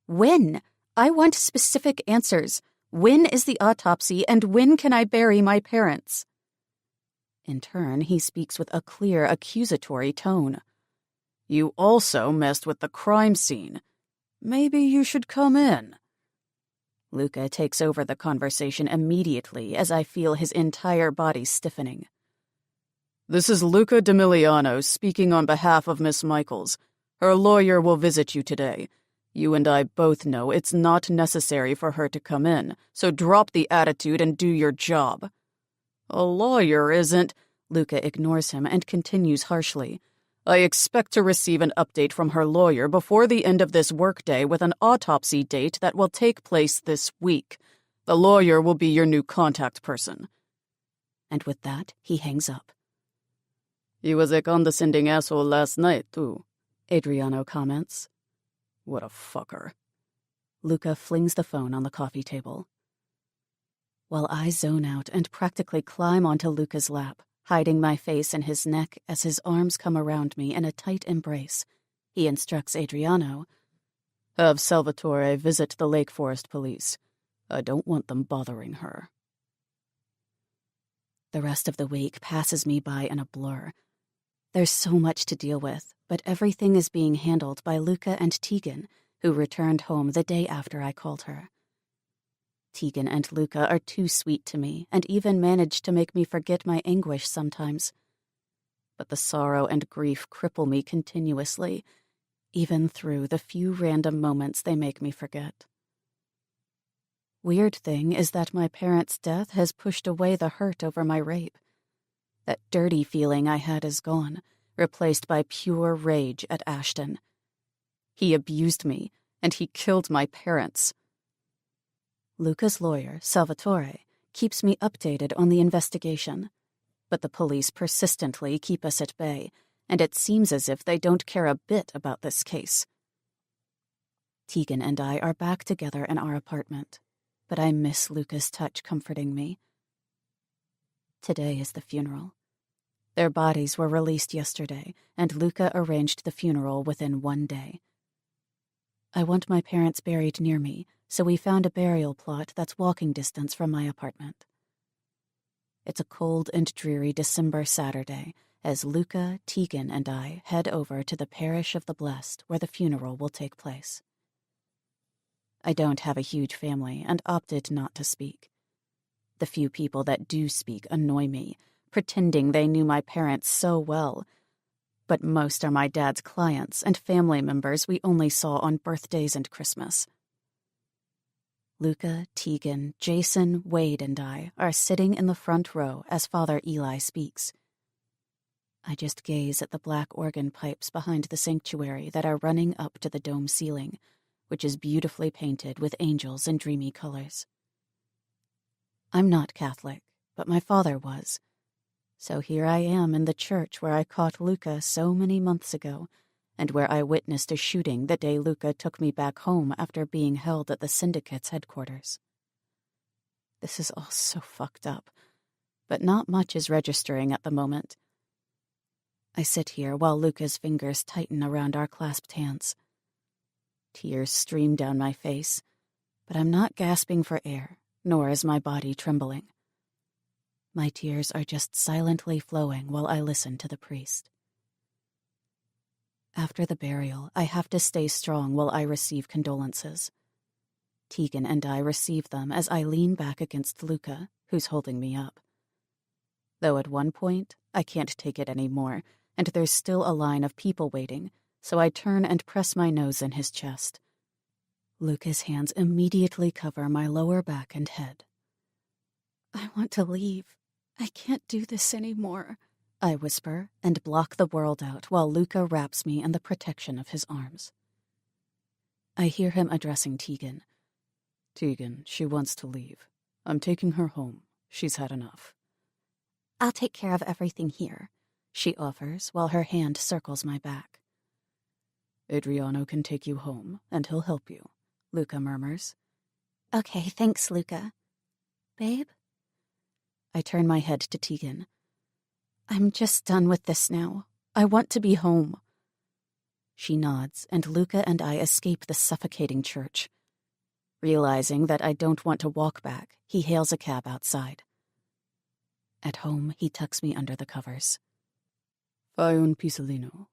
When? I want specific answers. When is the autopsy, and when can I bury my parents? In turn, he speaks with a clear, accusatory tone. You also messed with the crime scene. Maybe you should come in. Luca takes over the conversation immediately as I feel his entire body stiffening. This is Luca D'Emiliano speaking on behalf of Miss Michaels. Her lawyer will visit you today. You and I both know it's not necessary for her to come in, so drop the attitude and do your job. A lawyer isn't... Luca ignores him and continues harshly. I expect to receive an update from her lawyer before the end of this workday with an autopsy date that will take place this week. The lawyer will be your new contact person. And with that, he hangs up. He was a condescending asshole last night, too, Adriano comments. What a fucker. Luca flings the phone on the coffee table. While I zone out and practically climb onto Luca's lap, hiding my face in his neck as his arms come around me in a tight embrace, he instructs Adriano, Have Salvatore visit the Lake Forest police. I don't want them bothering her. The rest of the week passes me by in a blur. There's so much to deal with, but everything is being handled by Luca and Tegan, who returned home the day after I called her. Tegan and Luca are too sweet to me and even manage to make me forget my anguish sometimes. But the sorrow and grief cripple me continuously, even through the few random moments they make me forget. Weird thing is that my parents' death has pushed away the hurt over my rape. That dirty feeling I had is gone, replaced by pure rage at Ashton. He abused me, and he killed my parents. Luca's lawyer, Salvatore, keeps me updated on the investigation, but the police persistently keep us at bay, and it seems as if they don't care a bit about this case. Tegan and I are back together in our apartment, but I miss Luca's touch comforting me. Today is the funeral. Their bodies were released yesterday, and Luca arranged the funeral within 1 day. I want my parents buried near me, so we found a burial plot that's walking distance from my apartment. It's a cold and dreary December Saturday as Luca, Tegan, and I head over to the parish of the Blessed where the funeral will take place. I don't have a huge family and opted not to speak. The few people that do speak annoy me, pretending they knew my parents so well. But most are my dad's clients and family members we only saw on birthdays and Christmas. Luca, Tegan, Jason, Wade, and I are sitting in the front row as Father Eli speaks. I just gaze at the black organ pipes behind the sanctuary that are running up to the dome ceiling, which is beautifully painted with angels in dreamy colors. I'm not Catholic, but my father was. So here I am in the church where I caught Luca so many months ago, and where I witnessed a shooting the day Luca took me back home after being held at the Syndicate's headquarters. This is all so fucked up, but not much is registering at the moment. I sit here while Luca's fingers tighten around our clasped hands. Tears stream down my face, but I'm not gasping for air, nor is my body trembling. My tears are just silently flowing while I listen to the priest. After the burial, I have to stay strong while I receive condolences. Tegan and I receive them as I lean back against Luca, who's holding me up. Though at one point, I can't take it anymore, and there's still a line of people waiting, so I turn and press my nose in his chest. Luca's hands immediately cover my lower back and head. I want to leave. I can't do this anymore, I whisper and block the world out while Luca wraps me in the protection of his arms. I hear him addressing Tegan. Tegan, she wants to leave. I'm taking her home. She's had enough. I'll take care of everything here, she offers while her hand circles my back. Adriano can take you home, and he'll help you, Luca murmurs. Okay, thanks, Luca. Babe? I turn my head to Tegan. I'm just done with this now. I want to be home. She nods, and Luca and I escape the suffocating church. Realizing that I don't want to walk back, he hails a cab outside. At home, he tucks me under the covers. Fai un pisellino.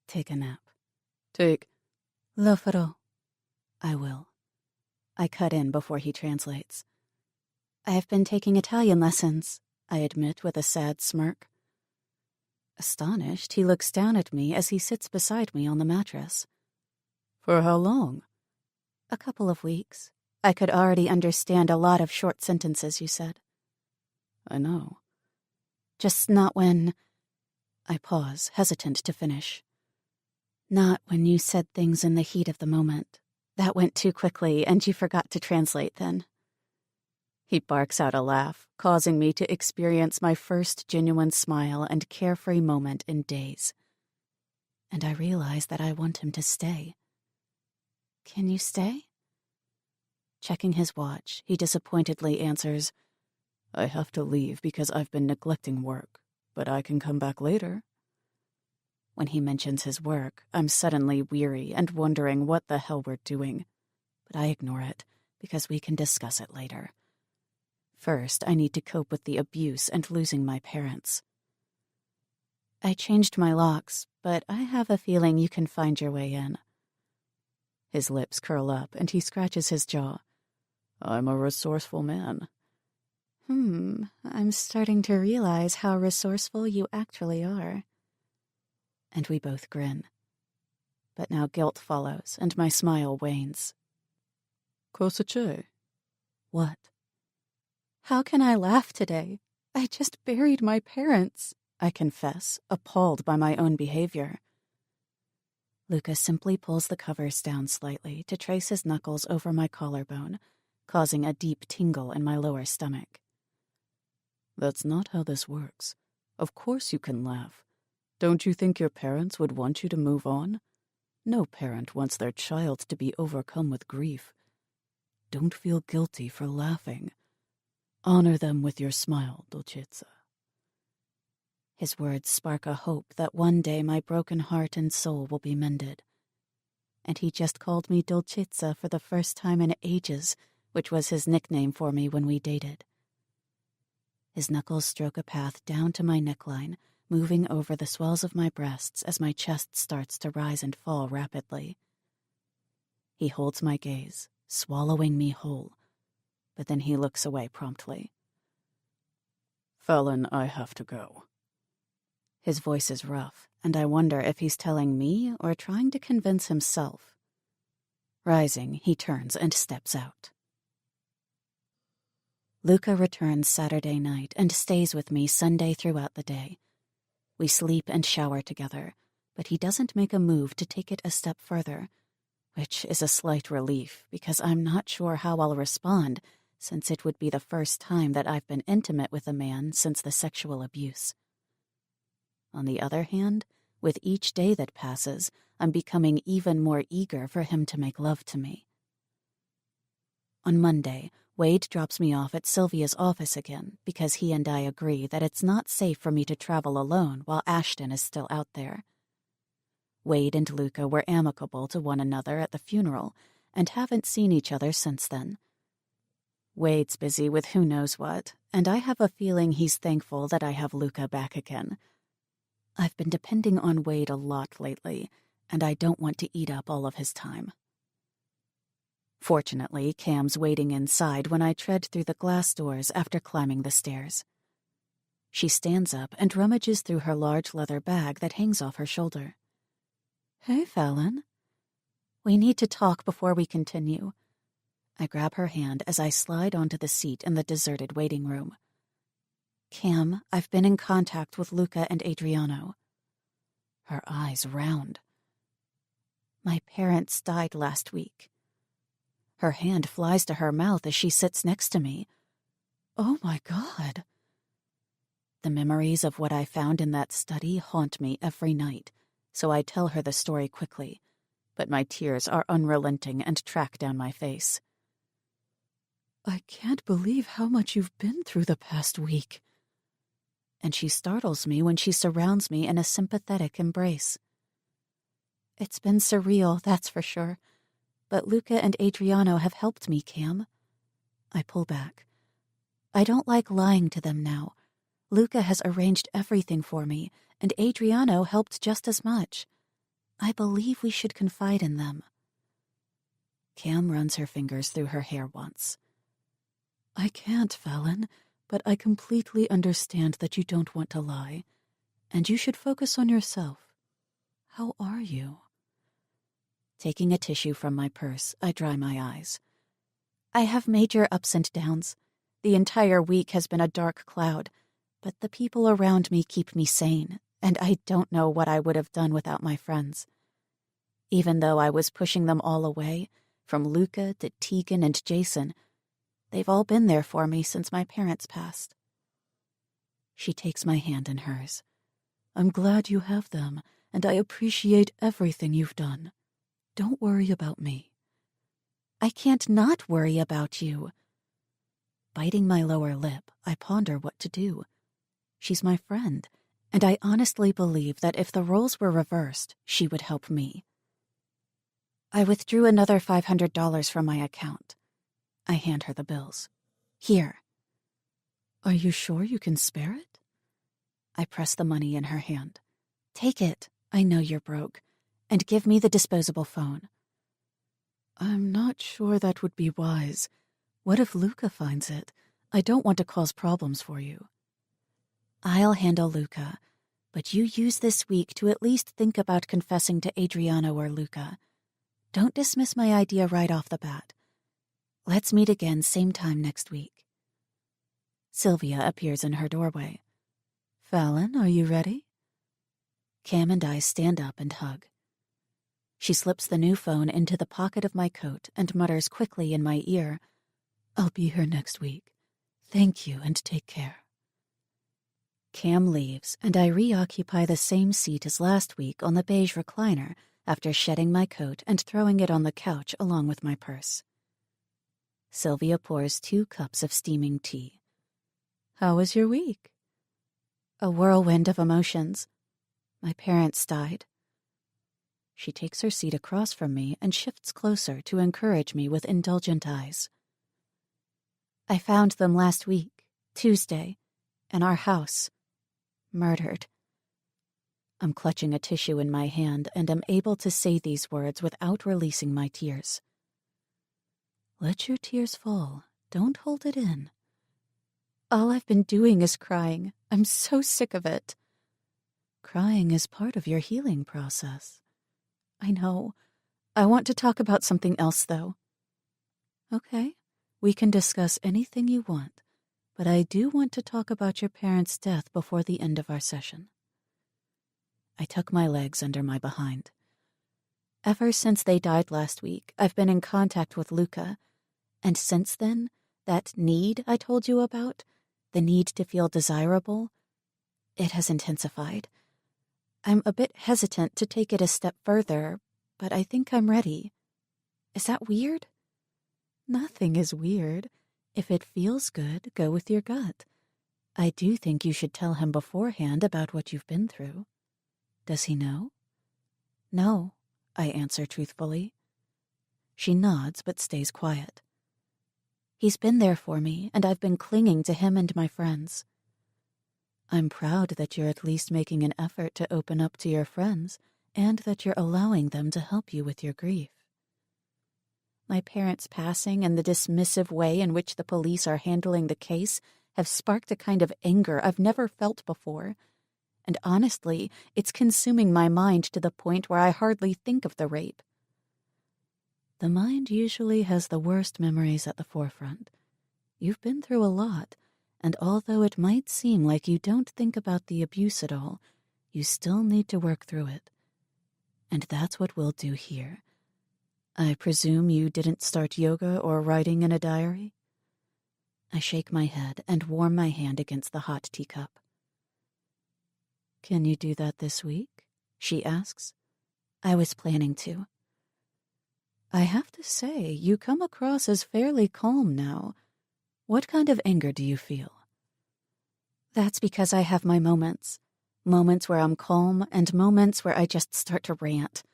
Take a nap. Lo farò. I will. I cut in before he translates. I've been taking Italian lessons, I admit with a sad smirk. Astonished, he looks down at me as he sits beside me on the mattress. For how long? A couple of weeks. I could already understand a lot of short sentences you said. I know. Just not when... I pause, hesitant to finish. Not when you said things in the heat of the moment. That went too quickly, and you forgot to translate then. He barks out a laugh, causing me to experience my first genuine smile and carefree moment in days. And I realize that I want him to stay. Can you stay? Checking his watch, he disappointedly answers, I have to leave because I've been neglecting work, but I can come back later. When he mentions his work, I'm suddenly weary and wondering what the hell we're doing. But I ignore it, because we can discuss it later. First, I need to cope with the abuse and losing my parents. I changed my locks, but I have a feeling you can find your way in. His lips curl up and he scratches his jaw. I'm a resourceful man. I'm starting to realize how resourceful you actually are. And we both grin. But now guilt follows and my smile wanes. Cosa c'è? What? How can I laugh today? I just buried my parents, I confess, appalled by my own behavior. Luca simply pulls the covers down slightly to trace his knuckles over my collarbone, causing a deep tingle in my lower stomach. That's not how this works. Of course you can laugh. Don't you think your parents would want you to move on? No parent wants their child to be overcome with grief. Don't feel guilty for laughing. Honor them with your smile, Dolcezza. His words spark a hope that one day my broken heart and soul will be mended. And he just called me Dolcezza for the first time in ages, which was his nickname for me when we dated. His knuckles stroke a path down to my neckline, moving over the swells of my breasts as my chest starts to rise and fall rapidly. He holds my gaze, swallowing me whole, but then he looks away promptly. Fallon, I have to go. His voice is rough, and I wonder if he's telling me or trying to convince himself. Rising, he turns and steps out. Luca returns Saturday night and stays with me Sunday throughout the day. We sleep and shower together, but he doesn't make a move to take it a step further, which is a slight relief because I'm not sure how I'll respond, since it would be the first time that I've been intimate with a man since the sexual abuse. On the other hand, with each day that passes, I'm becoming even more eager for him to make love to me. On Monday, Wade drops me off at Sylvia's office again because he and I agree that it's not safe for me to travel alone while Ashton is still out there. Wade and Luca were amicable to one another at the funeral and haven't seen each other since then. Wade's busy with who knows what, and I have a feeling he's thankful that I have Luca back again. I've been depending on Wade a lot lately, and I don't want to eat up all of his time. Fortunately, Cam's waiting inside when I tread through the glass doors after climbing the stairs. She stands up and rummages through her large leather bag that hangs off her shoulder. Hey, Fallon. We need to talk before we continue. I grab her hand as I slide onto the seat in the deserted waiting room. Cam, I've been in contact with Luca and Adriano. Her eyes round. My parents died last week. Her hand flies to her mouth as she sits next to me. Oh my God. The memories of what I found in that study haunt me every night, so I tell her the story quickly, but my tears are unrelenting and track down my face. I can't believe how much you've been through the past week. And she startles me when she surrounds me in a sympathetic embrace. It's been surreal, that's for sure. But Luca and Adriano have helped me, Cam. I pull back. I don't like lying to them now. Luca has arranged everything for me, and Adriano helped just as much. I believe we should confide in them. Cam runs her fingers through her hair once. I can't, Fallon, but I completely understand that you don't want to lie, and you should focus on yourself. How are you? Taking a tissue from my purse, I dry my eyes. I have major ups and downs. The entire week has been a dark cloud, but the people around me keep me sane, and I don't know what I would have done without my friends. Even though I was pushing them all away, from Luca to Tegan and Jason, they've all been there for me since my parents passed. She takes my hand in hers. I'm glad you have them, and I appreciate everything you've done. Don't worry about me. I can't not worry about you. Biting my lower lip, I ponder what to do. She's my friend, and I honestly believe that if the roles were reversed, she would help me. I withdrew another $500 from my account. I hand her the bills. Here. Are you sure you can spare it? I press the money in her hand. Take it. I know you're broke. And give me the disposable phone. I'm not sure that would be wise. What if Luca finds it? I don't want to cause problems for you. I'll handle Luca, but you use this week to at least think about confessing to Adriano or Luca. Don't dismiss my idea right off the bat. Let's meet again same time next week. Sylvia appears in her doorway. Fallon, are you ready? Cam and I stand up and hug. She slips the new phone into the pocket of my coat and mutters quickly in my ear, I'll be here next week. Thank you and take care. Cam leaves, and I reoccupy the same seat as last week on the beige recliner after shedding my coat and throwing it on the couch along with my purse. Sylvia pours 2 cups of steaming tea. How was your week? A whirlwind of emotions. My parents died. She takes her seat across from me and shifts closer to encourage me with indulgent eyes. I found them last week, Tuesday, in our house. Murdered. I'm clutching a tissue in my hand and am able to say these words without releasing my tears. Let your tears fall. Don't hold it in. All I've been doing is crying. I'm so sick of it. Crying is part of your healing process. I know. I want to talk about something else, though. Okay, we can discuss anything you want, but I do want to talk about your parents' death before the end of our session. I tuck my legs under my behind. Ever since they died last week, I've been in contact with Luca, and since then, that need I told you about, the need to feel desirable, it has intensified. I'm a bit hesitant to take it a step further, but I think I'm ready. Is that weird? Nothing is weird. If it feels good, go with your gut. I do think you should tell him beforehand about what you've been through. Does he know? No, I answer truthfully. She nods but stays quiet. He's been there for me, and I've been clinging to him and my friends. I'm proud that you're at least making an effort to open up to your friends and that you're allowing them to help you with your grief. My parents' passing and the dismissive way in which the police are handling the case have sparked a kind of anger I've never felt before, and honestly, it's consuming my mind to the point where I hardly think of the rape. The mind usually has the worst memories at the forefront. You've been through a lot, and although it might seem like you don't think about the abuse at all, you still need to work through it. And that's what we'll do here. I presume you didn't start yoga or writing in a diary? I shake my head and warm my hand against the hot teacup. Can you do that this week? She asks. I was planning to. I have to say, you come across as fairly calm now. What kind of anger do you feel? That's because I have my moments. Moments where I'm calm and moments where I just start to rant.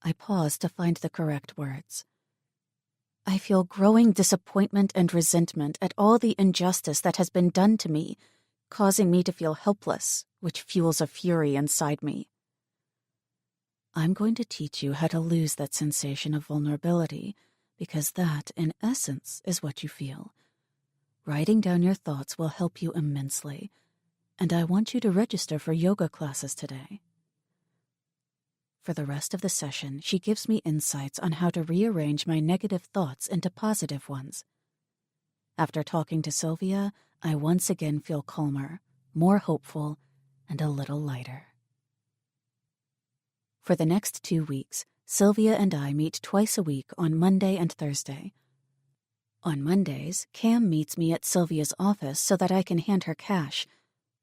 I pause to find the correct words. I feel growing disappointment and resentment at all the injustice that has been done to me, causing me to feel helpless, which fuels a fury inside me. I'm going to teach you how to lose that sensation of vulnerability, because that, in essence, is what you feel. Writing down your thoughts will help you immensely, and I want you to register for yoga classes today. For the rest of the session, she gives me insights on how to rearrange my negative thoughts into positive ones. After talking to Sylvia, I once again feel calmer, more hopeful, and a little lighter. For the next 2 weeks, Sylvia and I meet twice a week on Monday and Thursday. On Mondays, Cam meets me at Sylvia's office so that I can hand her cash,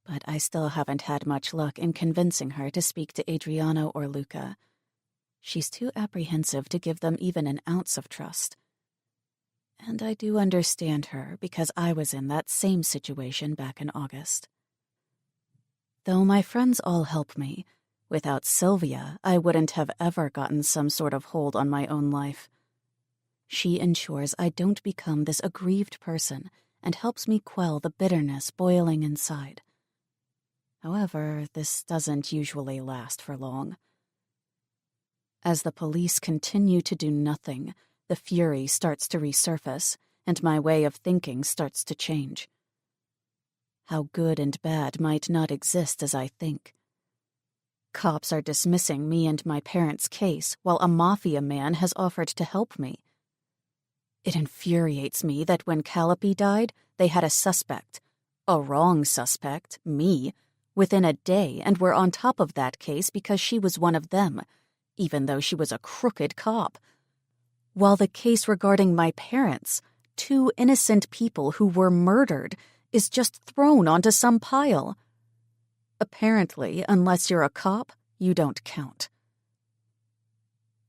but I still haven't had much luck in convincing her to speak to Adriano or Luca. She's too apprehensive to give them even an ounce of trust. And I do understand her because I was in that same situation back in August. Though my friends all help me, without Sylvia, I wouldn't have ever gotten some sort of hold on my own life. She ensures I don't become this aggrieved person and helps me quell the bitterness boiling inside. However, this doesn't usually last for long. As the police continue to do nothing, the fury starts to resurface, and my way of thinking starts to change. How good and bad might not exist as I think. Cops are dismissing me and my parents' case, while a mafia man has offered to help me. It infuriates me that when Calliope died, they had a suspect. A wrong suspect, me, within a day, and were on top of that case because she was one of them, even though she was a crooked cop. While the case regarding my parents, 2 innocent people who were murdered, is just thrown onto some pile. Apparently, unless you're a cop, you don't count.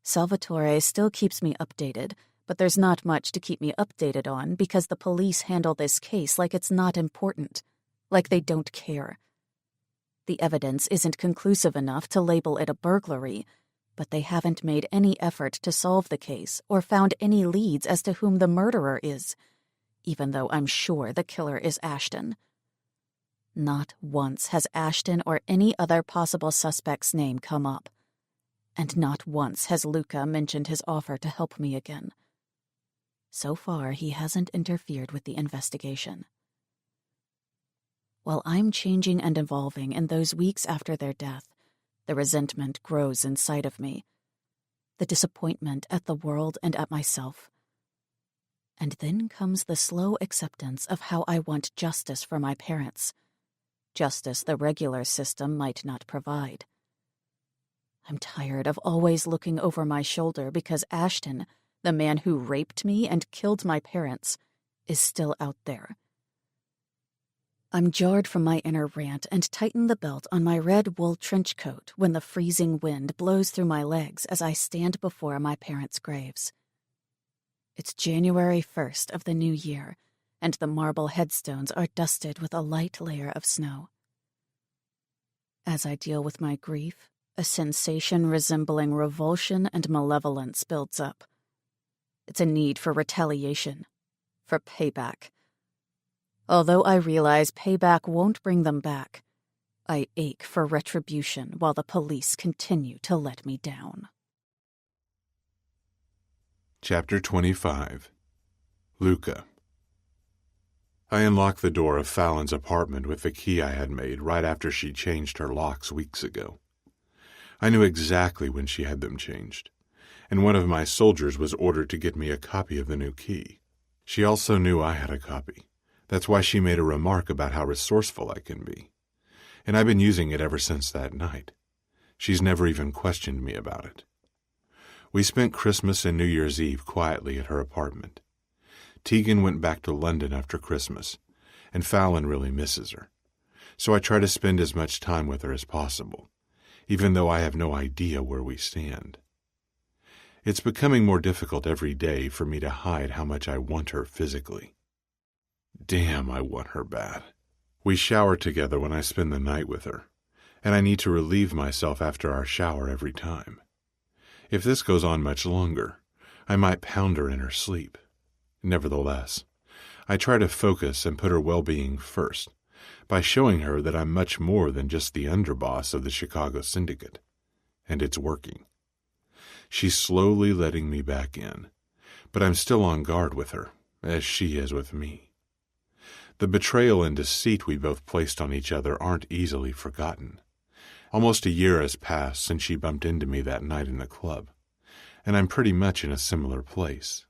Salvatore still keeps me updated, but there's not much to keep me updated on because the police handle this case like it's not important, like they don't care. The evidence isn't conclusive enough to label it a burglary, but they haven't made any effort to solve the case or found any leads as to whom the murderer is, even though I'm sure the killer is Ashton. Not once has Ashton or any other possible suspect's name come up, and not once has Luca mentioned his offer to help me again. So far, he hasn't interfered with the investigation. While I'm changing and evolving in those weeks after their death, the resentment grows inside of me, the disappointment at the world and at myself. And then comes the slow acceptance of how I want justice for my parents, justice the regular system might not provide. I'm tired of always looking over my shoulder because Ashton, the man who raped me and killed my parents, is still out there. I'm jarred from my inner rant and tighten the belt on my red wool trench coat when the freezing wind blows through my legs as I stand before my parents' graves. It's January 1st of the new year, and the marble headstones are dusted with a light layer of snow. As I deal with my grief, a sensation resembling revulsion and malevolence builds up. It's a need for retaliation, for payback. Although I realize payback won't bring them back, I ache for retribution while the police continue to let me down. Chapter 25. Luca. I unlocked the door of Fallon's apartment with the key I had made right after she changed her locks weeks ago. I knew exactly when she had them changed, and one of my soldiers was ordered to get me a copy of the new key. She also knew I had a copy. That's why she made a remark about how resourceful I can be. And I've been using it ever since that night. She's never even questioned me about it. We spent Christmas and New Year's Eve quietly at her apartment. Tegan went back to London after Christmas, and Fallon really misses her. So I try to spend as much time with her as possible, even though I have no idea where we stand. It's becoming more difficult every day for me to hide how much I want her physically. Damn, I want her bad. We shower together when I spend the night with her, and I need to relieve myself after our shower every time. If this goes on much longer, I might pound her in her sleep. Nevertheless, I try to focus and put her well-being first by showing her that I'm much more than just the underboss of the Chicago Syndicate, and it's working. She's slowly letting me back in, but I'm still on guard with her, as she is with me. The betrayal and deceit we both placed on each other aren't easily forgotten. Almost a year has passed since she bumped into me that night in the club, and I'm pretty much in a similar place.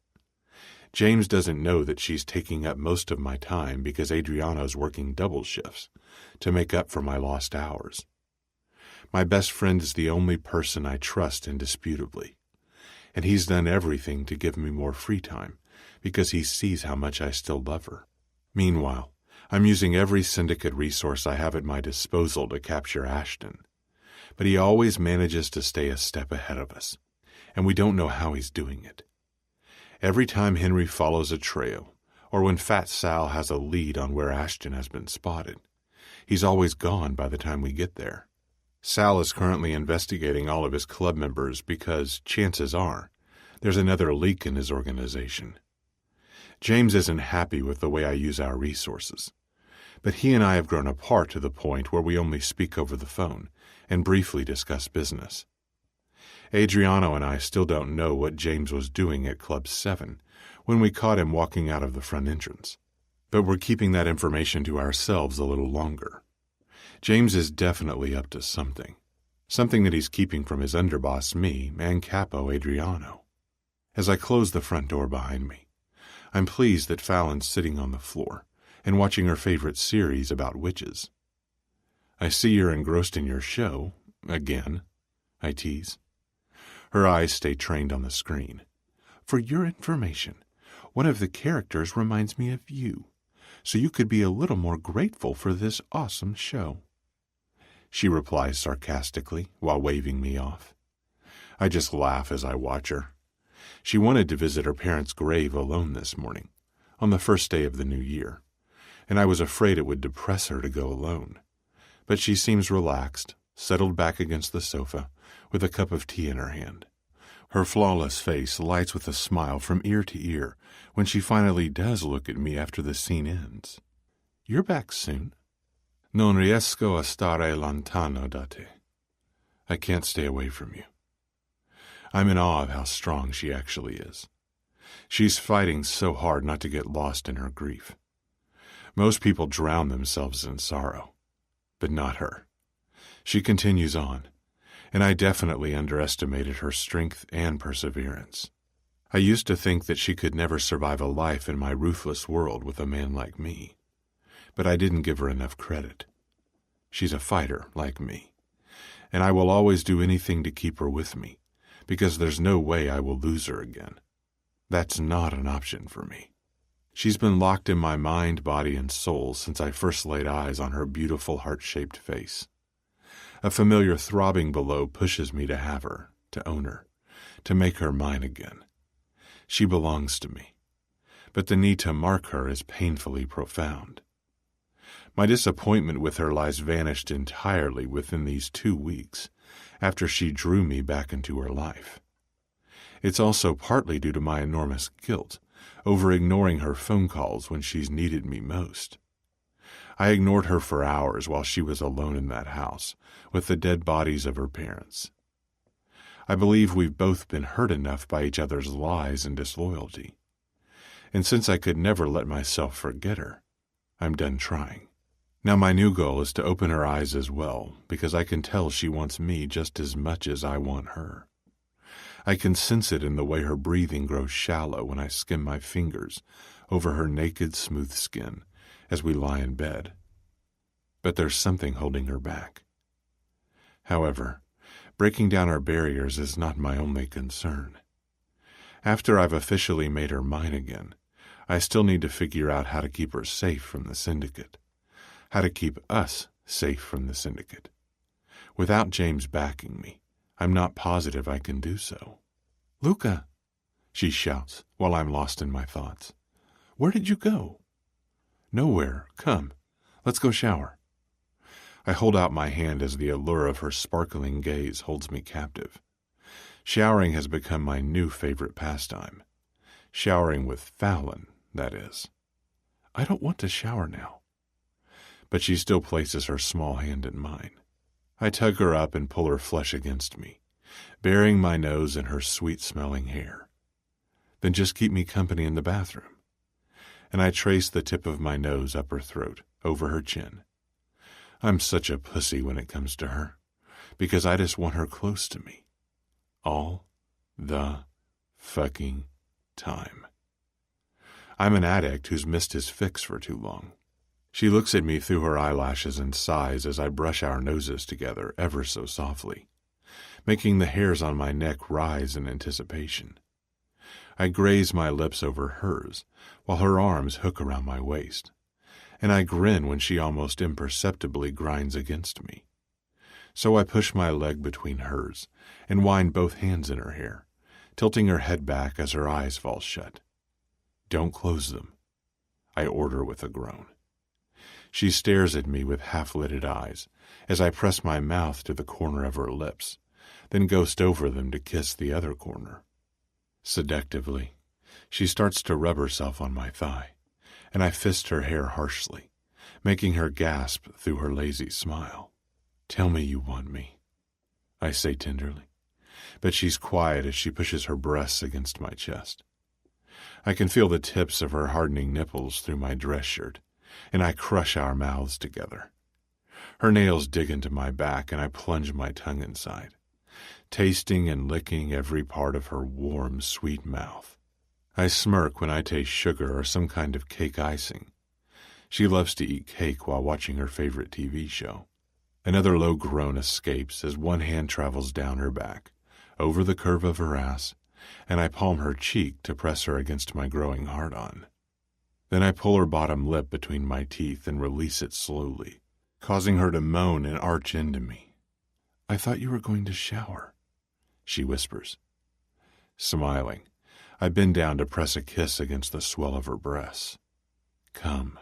James doesn't know that she's taking up most of my time because Adriano's working double shifts to make up for my lost hours. My best friend is the only person I trust indisputably, and he's done everything to give me more free time because he sees how much I still love her. Meanwhile, I'm using every syndicate resource I have at my disposal to capture Ashton, but he always manages to stay a step ahead of us, and we don't know how he's doing it. Every time Henry follows a trail, or when Fat Sal has a lead on where Ashton has been spotted, he's always gone by the time we get there. Sal is currently investigating all of his club members because, chances are, there's another leak in his organization. James isn't happy with the way I use our resources, but he and I have grown apart to the point where we only speak over the phone and briefly discuss business. Adriano and I still don't know what James was doing at Club 7 when we caught him walking out of the front entrance, but we're keeping that information to ourselves a little longer. James is definitely up to something that he's keeping from his underboss, me, and Capo Adriano. As I close the front door behind me, I'm pleased that Fallon's sitting on the floor and watching her favorite series about witches. I see you're engrossed in your show, again, I tease. Her eyes stay trained on the screen. For your information, one of the characters reminds me of you, so you could be a little more grateful for this awesome show. She replies sarcastically while waving me off. I just laugh as I watch her. She wanted to visit her parents' grave alone this morning, on the first day of the new year, and I was afraid it would depress her to go alone. But she seems relaxed, settled back against the sofa, with a cup of tea in her hand. Her flawless face lights with a smile from ear to ear when she finally does look at me after the scene ends. You're back soon? Non riesco a stare lontano da te. I can't stay away from you. I'm in awe of how strong she actually is. She's fighting so hard not to get lost in her grief. Most people drown themselves in sorrow, but not her. She continues on, and I definitely underestimated her strength and perseverance. I used to think that she could never survive a life in my ruthless world with a man like me, but I didn't give her enough credit. She's a fighter like me, and I will always do anything to keep her with me, because there's no way I will lose her again. That's not an option for me. She's been locked in my mind, body, and soul since I first laid eyes on her beautiful heart-shaped face. A familiar throbbing below pushes me to have her, to own her, to make her mine again. She belongs to me, but the need to mark her is painfully profound. My disappointment with her lies vanished entirely within these 2 weeks, after she drew me back into her life. It's also partly due to my enormous guilt over ignoring her phone calls when she's needed me most. I ignored her for hours while she was alone in that house with the dead bodies of her parents. I believe we've both been hurt enough by each other's lies and disloyalty. And since I could never let myself forget her, I'm done trying. Now my new goal is to open her eyes as well, because I can tell she wants me just as much as I want her. I can sense it in the way her breathing grows shallow when I skim my fingers over her naked, smooth skin as we lie in bed. But there's something holding her back. However, breaking down our barriers is not my only concern. After I've officially made her mine again, I still need to figure out how to keep her safe from the Syndicate. How to keep us safe from the Syndicate. Without James backing me, I'm not positive I can do so. Luca, she shouts while I'm lost in my thoughts. Where did you go? Nowhere. Come, let's go shower. I hold out my hand as the allure of her sparkling gaze holds me captive. Showering has become my new favorite pastime. Showering with Fallon, that is. I don't want to shower now. But she still places her small hand in mine. I tug her up and pull her flesh against me, burying my nose in her sweet-smelling hair. Then just keep me company in the bathroom. And I trace the tip of my nose up her throat, over her chin. I'm such a pussy when it comes to her, because I just want her close to me. All the fucking time. I'm an addict who's missed his fix for too long. She looks at me through her eyelashes and sighs as I brush our noses together ever so softly, making the hairs on my neck rise in anticipation. I graze my lips over hers while her arms hook around my waist, and I grin when she almost imperceptibly grinds against me. So I push my leg between hers and wind both hands in her hair, tilting her head back as her eyes fall shut. Don't close them, I order with a groan. She stares at me with half-lidded eyes as I press my mouth to the corner of her lips, then ghost over them to kiss the other corner. Seductively, she starts to rub herself on my thigh, and I fist her hair harshly, making her gasp through her lazy smile. Tell me you want me, I say tenderly, but she's quiet as she pushes her breasts against my chest. I can feel the tips of her hardening nipples through my dress shirt, and I crush our mouths together. Her nails dig into my back, and I plunge my tongue inside, tasting and licking every part of her warm, sweet mouth. I smirk when I taste sugar or some kind of cake icing. She loves to eat cake while watching her favorite TV show. Another low groan escapes as one hand travels down her back, over the curve of her ass, and I palm her cheek to press her against my growing hard-on. Then I pull her bottom lip between my teeth and release it slowly, causing her to moan and arch into me. "I thought you were going to shower," she whispers. Smiling, I bend down to press a kiss against the swell of her breasts. "Come."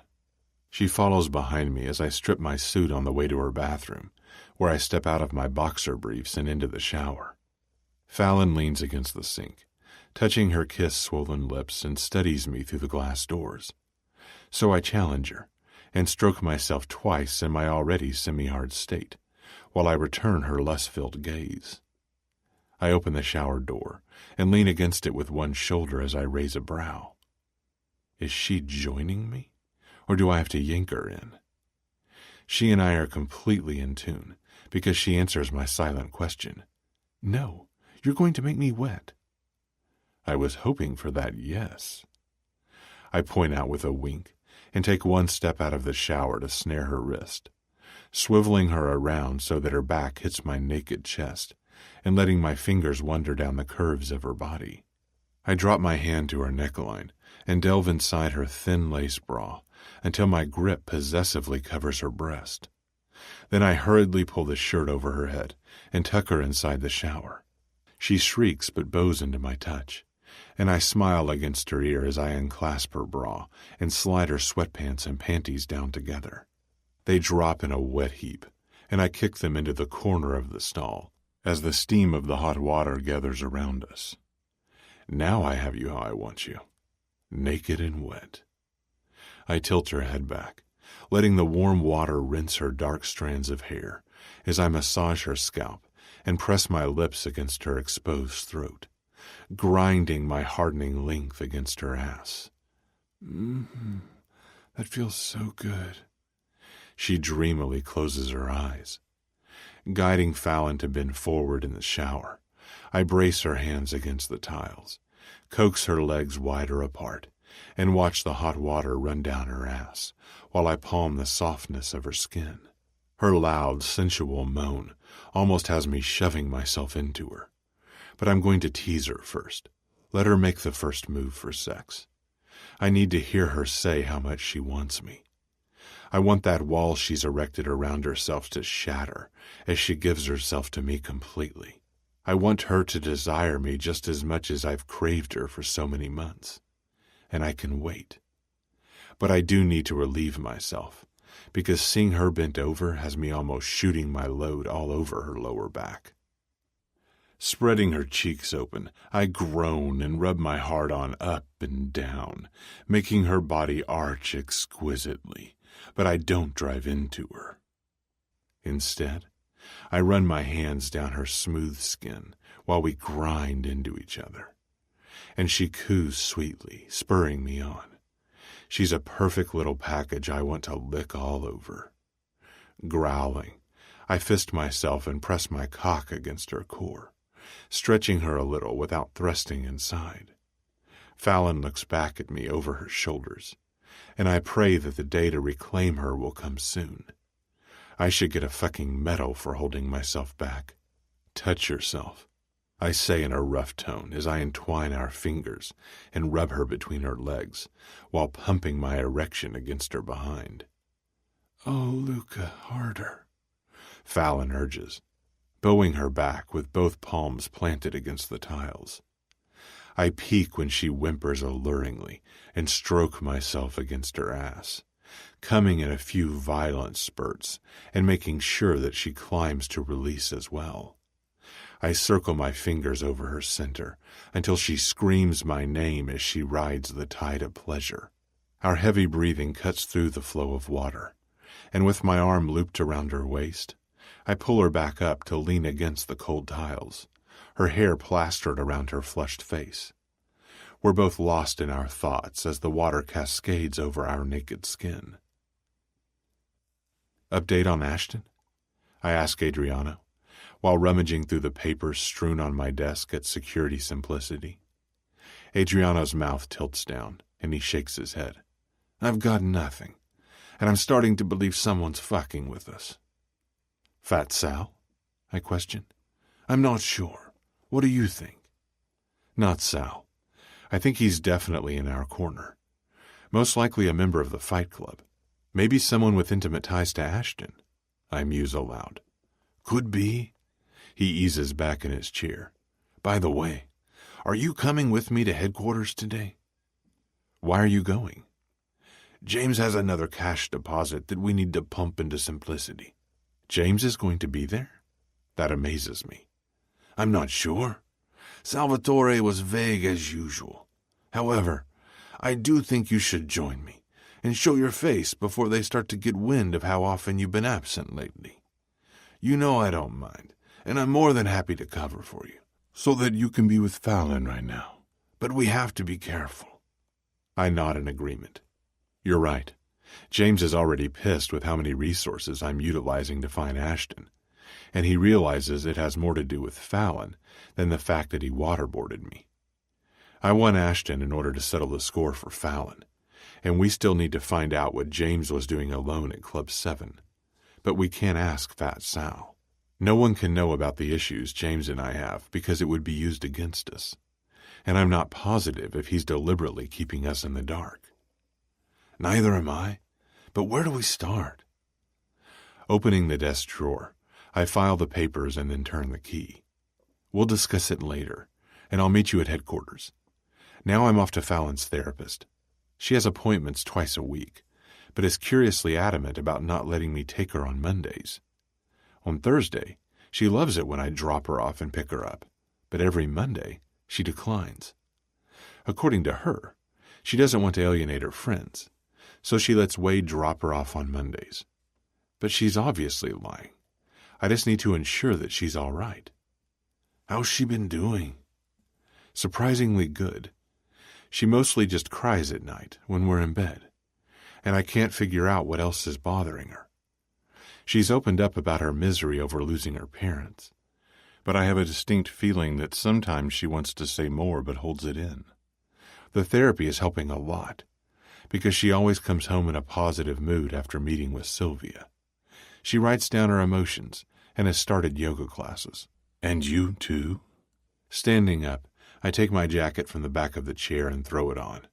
She follows behind me as I strip my suit on the way to her bathroom, where I step out of my boxer briefs and into the shower. Fallon leans against the sink, touching her kiss-swollen lips, and studies me through the glass doors. So I challenge her, and stroke myself twice in my already semi-hard state, while I return her lust-filled gaze. I open the shower door and lean against it with one shoulder as I raise a brow. Is she joining me, or do I have to yank her in? She and I are completely in tune, because she answers my silent question. "No, you're going to make me wet." I was hoping for that yes. I point out with a wink and take one step out of the shower to snare her wrist, swiveling her around so that her back hits my naked chest and letting my fingers wander down the curves of her body. I drop my hand to her neckline and delve inside her thin lace bra until my grip possessively covers her breast. Then I hurriedly pull the shirt over her head and tuck her inside the shower. She shrieks but bows into my touch, and I smile against her ear as I unclasp her bra and slide her sweatpants and panties down together. They drop in a wet heap, and I kick them into the corner of the stall as the steam of the hot water gathers around us. Now I have you how I want you, naked and wet. I tilt her head back, letting the warm water rinse her dark strands of hair as I massage her scalp and press my lips against her exposed throat, grinding my hardening length against her ass. That feels so good." She dreamily closes her eyes. Guiding Fallon to bend forward in the shower, I brace her hands against the tiles, coax her legs wider apart, and watch the hot water run down her ass while I palm the softness of her skin. Her loud, sensual moan almost has me shoving myself into her. But I'm going to tease her first. Let her make the first move for sex. I need to hear her say how much she wants me. I want that wall she's erected around herself to shatter as she gives herself to me completely. I want her to desire me just as much as I've craved her for so many months. And I can wait. But I do need to relieve myself, because seeing her bent over has me almost shooting my load all over her lower back. Spreading her cheeks open, I groan and rub my hard-on up and down, making her body arch exquisitely, but I don't drive into her. Instead, I run my hands down her smooth skin while we grind into each other, and she coos sweetly, spurring me on. She's a perfect little package I want to lick all over. Growling, I fist myself and press my cock against her core, stretching her a little without thrusting inside. Fallon looks back at me over her shoulders, and I pray that the day to reclaim her will come soon. I should get a fucking medal for holding myself back. "Touch yourself," I say in a rough tone as I entwine our fingers and rub her between her legs while pumping my erection against her behind. "Oh, Luca, harder," Fallon urges, bowing her back with both palms planted against the tiles. I peek when she whimpers alluringly and stroke myself against her ass, coming in a few violent spurts and making sure that she climbs to release as well. I circle my fingers over her center until she screams my name as she rides the tide of pleasure. Our heavy breathing cuts through the flow of water, and with my arm looped around her waist, I pull her back up to lean against the cold tiles, her hair plastered around her flushed face. We're both lost in our thoughts as the water cascades over our naked skin. "Update on Ashton?" I ask Adriano, while rummaging through the papers strewn on my desk at Security Simplicity. Adriano's mouth tilts down, and he shakes his head. I've got nothing, and I'm starting to believe someone's fucking with us. Fat Sal? I question. I'm not sure. What do you think? Not Sal. I think he's definitely in our corner. Most likely a member of the Fight Club. Maybe someone with intimate ties to Ashton. I muse aloud. Could be. He eases back in his chair. By the way, are you coming with me to headquarters today? Why are you going? James has another cash deposit that we need to pump into Simplicity. James is going to be there? That amazes me. I'm not sure. Salvatore was vague as usual. However, I do think you should join me and show your face before they start to get wind of how often you've been absent lately. You know I don't mind, and I'm more than happy to cover for you, so that you can be with Fallon right now. But we have to be careful. I nod in agreement. You're right. James is already pissed with how many resources I'm utilizing to find Ashton, and he realizes it has more to do with Fallon than the fact that he waterboarded me. I want Ashton in order to settle the score for Fallon, and we still need to find out what James was doing alone at Club 7. But we can't ask Fat Sal. No one can know about the issues James and I have because it would be used against us, and I'm not positive if he's deliberately keeping us in the dark. Neither am I, but where do we start? Opening the desk drawer, I file the papers and then turn the key. We'll discuss it later, and I'll meet you at headquarters. Now I'm off to Fallon's therapist. She has appointments twice a week, but is curiously adamant about not letting me take her on Mondays. On Thursday, she loves it when I drop her off and pick her up, but every Monday, she declines. According to her, she doesn't want to alienate her friends, so she lets Wade drop her off on Mondays. But she's obviously lying. I just need to ensure that she's all right. How's she been doing? Surprisingly good. She mostly just cries at night when we're in bed, and I can't figure out what else is bothering her. She's opened up about her misery over losing her parents, but I have a distinct feeling that sometimes she wants to say more but holds it in. The therapy is helping a lot, because she always comes home in a positive mood after meeting with Sylvia. She writes down her emotions and has started yoga classes. And you, too? Standing up, I take my jacket from the back of the chair and throw it on.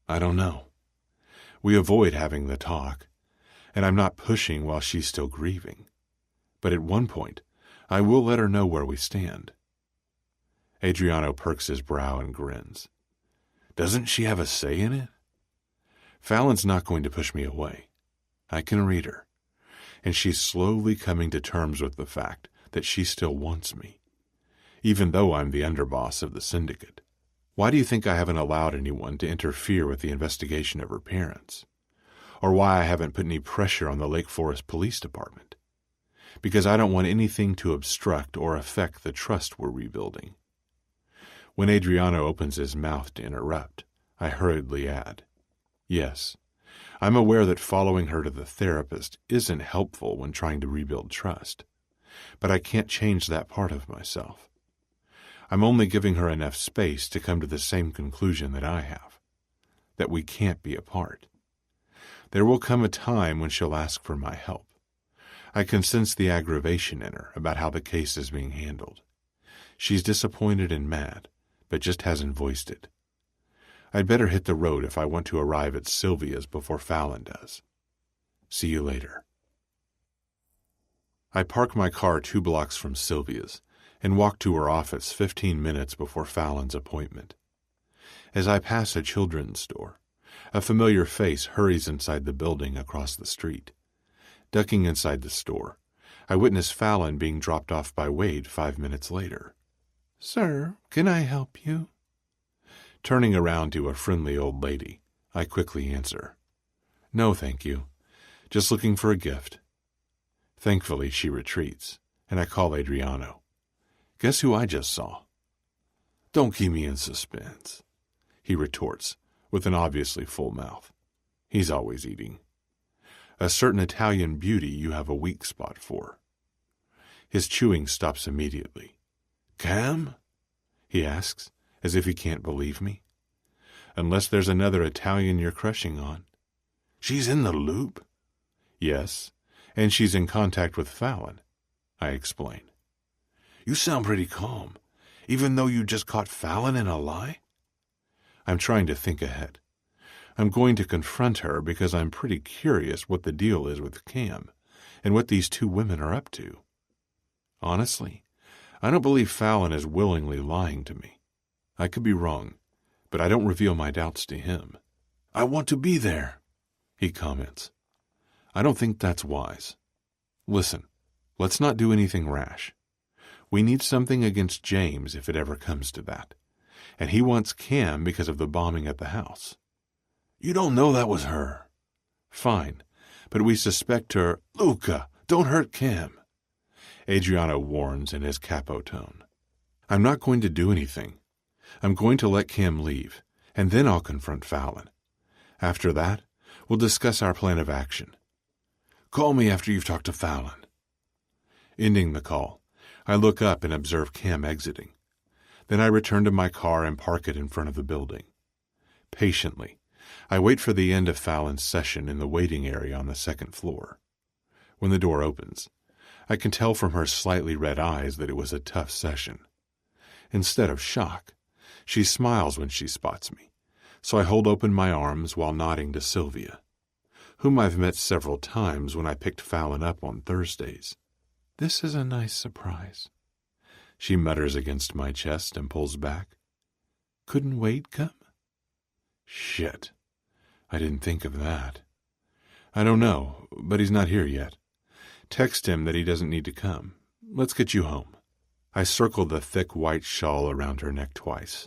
I don't know. We avoid having the talk, and I'm not pushing while she's still grieving. But at one point, I will let her know where we stand. Adriano perks his brow and grins. Doesn't she have a say in it? Fallon's not going to push me away. I can read her, and she's slowly coming to terms with the fact that she still wants me, even though I'm the underboss of the syndicate. Why do you think I haven't allowed anyone to interfere with the investigation of her parents? Or why I haven't put any pressure on the Lake Forest Police Department? Because I don't want anything to obstruct or affect the trust we're rebuilding. When Adriano opens his mouth to interrupt, I hurriedly add, yes, I'm aware that following her to the therapist isn't helpful when trying to rebuild trust, but I can't change that part of myself. I'm only giving her enough space to come to the same conclusion that I have, that we can't be apart. There will come a time when she'll ask for my help. I can sense the aggravation in her about how the case is being handled. She's disappointed and mad, but just hasn't voiced it. I'd better hit the road if I want to arrive at Sylvia's before Fallon does. See you later. I park my car 2 blocks from Sylvia's and walk to her office 15 minutes before Fallon's appointment. As I pass a children's store, a familiar face hurries inside the building across the street. Ducking inside the store, I witness Fallon being dropped off by Wade 5 minutes later. Sir, can I help you? Turning around to a friendly old lady, I quickly answer, No, thank you. Just looking for a gift. Thankfully, she retreats, and I call Adriano. Guess who I just saw? Don't keep me in suspense, he retorts, with an obviously full mouth. He's always eating. A certain Italian beauty you have a weak spot for. His chewing stops immediately. Cam? He asks, as if he can't believe me. Unless there's another Italian you're crushing on. She's in the loop? Yes, and she's in contact with Fallon, I explain. You sound pretty calm, even though you just caught Fallon in a lie? I'm trying to think ahead. I'm going to confront her because I'm pretty curious what the deal is with Cam and what these two women are up to. Honestly, I don't believe Fallon is willingly lying to me. I could be wrong, but I don't reveal my doubts to him. I want to be there, he comments. I don't think that's wise. Listen, let's not do anything rash. We need something against James if it ever comes to that. And he wants Cam because of the bombing at the house. You don't know that was her. Fine, but we suspect her. Luca, don't hurt Cam, Adriano warns in his capo tone. I'm not going to do anything. I'm going to let Cam leave, and then I'll confront Fallon. After that, we'll discuss our plan of action. Call me after you've talked to Fallon. Ending the call, I look up and observe Cam exiting. Then I return to my car and park it in front of the building. Patiently, I wait for the end of Fallon's session in the waiting area on the second floor. When the door opens, I can tell from her slightly red eyes that it was a tough session. Instead of shock, she smiles when she spots me, so I hold open my arms while nodding to Sylvia, whom I've met several times when I picked Fallon up on Thursdays. This is a nice surprise. She mutters against my chest and pulls back. Couldn't Wade come? Shit. I didn't think of that. I don't know, but he's not here yet. Text him that he doesn't need to come. Let's get you home. I circle the thick white shawl around her neck twice.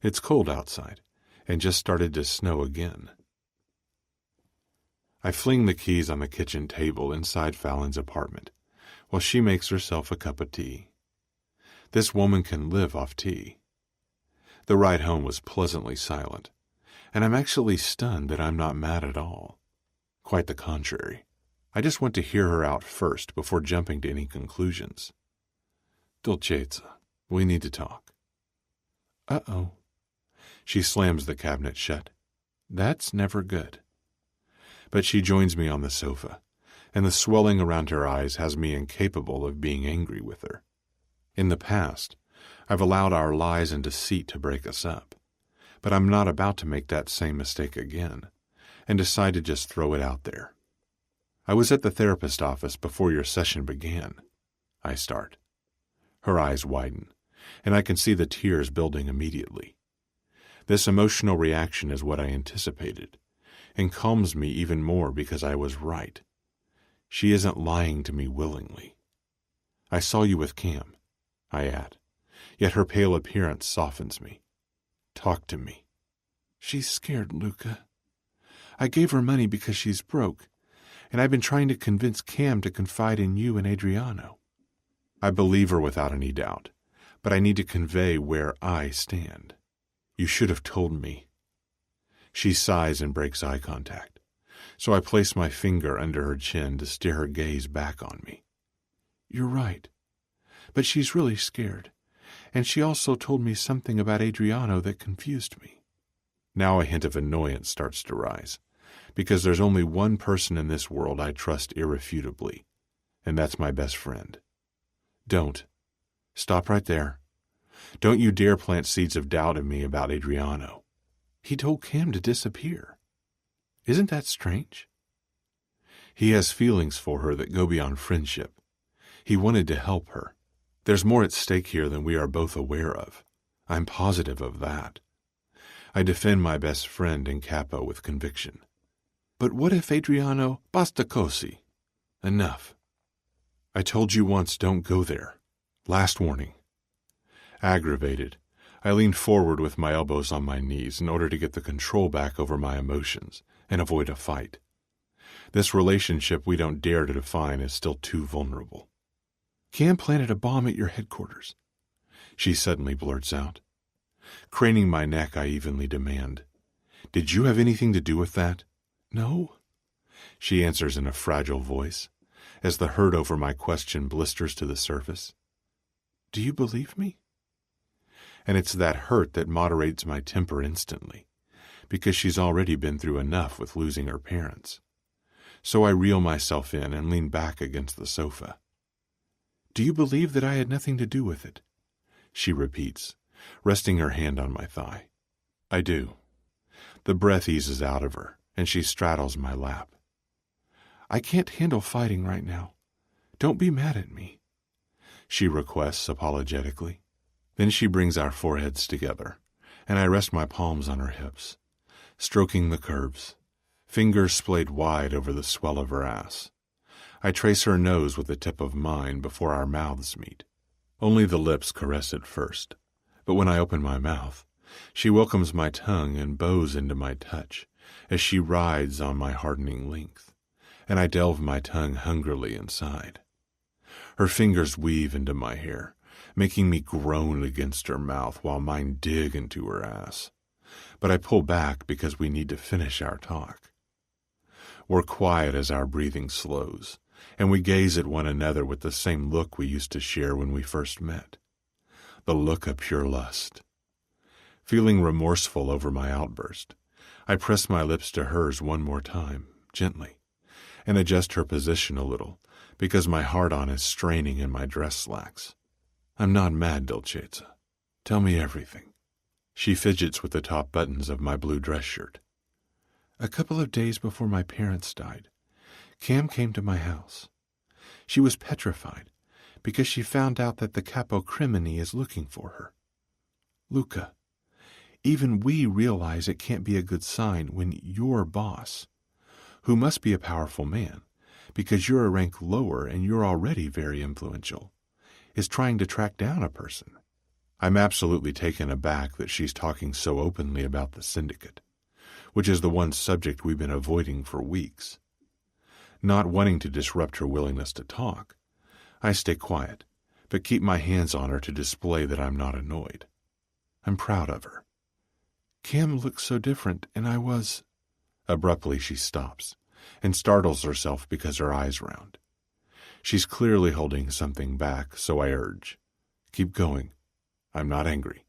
It's cold outside, and just started to snow again. I fling the keys on the kitchen table inside Fallon's apartment, while she makes herself a cup of tea. This woman can live off tea. The ride home was pleasantly silent, and I'm actually stunned that I'm not mad at all. Quite the contrary. I just want to hear her out first before jumping to any conclusions. Dolcezza, we need to talk. Uh-oh. She slams the cabinet shut. That's never good. But she joins me on the sofa, and the swelling around her eyes has me incapable of being angry with her. In the past, I've allowed our lies and deceit to break us up, but I'm not about to make that same mistake again, and decide to just throw it out there. I was at the therapist's office before your session began. I start. Her eyes widen, and I can see the tears building immediately. This emotional reaction is what I anticipated, and calms me even more because I was right. She isn't lying to me willingly. I saw you with Cam, I add, yet her pale appearance softens me. Talk to me. She's scared, Luca. I gave her money because she's broke, and I've been trying to convince Cam to confide in you and Adriano. I believe her without any doubt, but I need to convey where I stand. You should have told me. She sighs and breaks eye contact, so I place my finger under her chin to steer her gaze back on me. You're right, but she's really scared, and she also told me something about Adriano that confused me. Now a hint of annoyance starts to rise, because there's only one person in this world I trust irrefutably, and that's my best friend. Don't. Stop right there. Don't you dare plant seeds of doubt in me about Adriano. He told Cam to disappear. Isn't that strange? He has feelings for her that go beyond friendship. He wanted to help her. There's more at stake here than we are both aware of. I'm positive of that. I defend my best friend in capo with conviction. But what if Adriano... Basta così. Enough. I told you once, don't go there. Last warning. Aggravated, I lean forward with my elbows on my knees in order to get the control back over my emotions and avoid a fight. This relationship we don't dare to define is still too vulnerable. Cam planted a bomb at your headquarters, she suddenly blurts out. Craning my neck, I evenly demand, Did you have anything to do with that? No, she answers in a fragile voice, as the hurt over my question blisters to the surface. Do you believe me? And it's that hurt that moderates my temper instantly, because she's already been through enough with losing her parents. So I reel myself in and lean back against the sofa. "Do you believe that I had nothing to do with it?" she repeats, resting her hand on my thigh. I do. The breath eases out of her, and she straddles my lap. "I can't handle fighting right now. Don't be mad at me," she requests apologetically. Then she brings our foreheads together, and I rest my palms on her hips, stroking the curves, fingers splayed wide over the swell of her ass. I trace her nose with the tip of mine before our mouths meet. Only the lips caress it first, but when I open my mouth, she welcomes my tongue and bows into my touch as she rides on my hardening length, and I delve my tongue hungrily inside. Her fingers weave into my hair, making me groan against her mouth while mine dig into her ass. But I pull back because we need to finish our talk. We're quiet as our breathing slows, and we gaze at one another with the same look we used to share when we first met. The look of pure lust. Feeling remorseful over my outburst, I press my lips to hers one more time, gently, and adjust her position a little, because my heart-on is straining in my dress slacks. "I'm not mad, Dolcezza. Tell me everything." She fidgets with the top buttons of my blue dress shirt. "A couple of days before my parents died, Cam came to my house. She was petrified because she found out that the capo crimine is looking for her. Luca, even we realize it can't be a good sign when your boss, who must be a powerful man because you're a rank lower and you're already very influential, is trying to track down a person." I'm absolutely taken aback that she's talking so openly about the syndicate, which is the one subject we've been avoiding for weeks. Not wanting to disrupt her willingness to talk, I stay quiet, but keep my hands on her to display that I'm not annoyed. I'm proud of her. "Cam looked so different, and I was—" Abruptly she stops, and startles herself because her eyes round. She's clearly holding something back, so I urge, "Keep going. I'm not angry.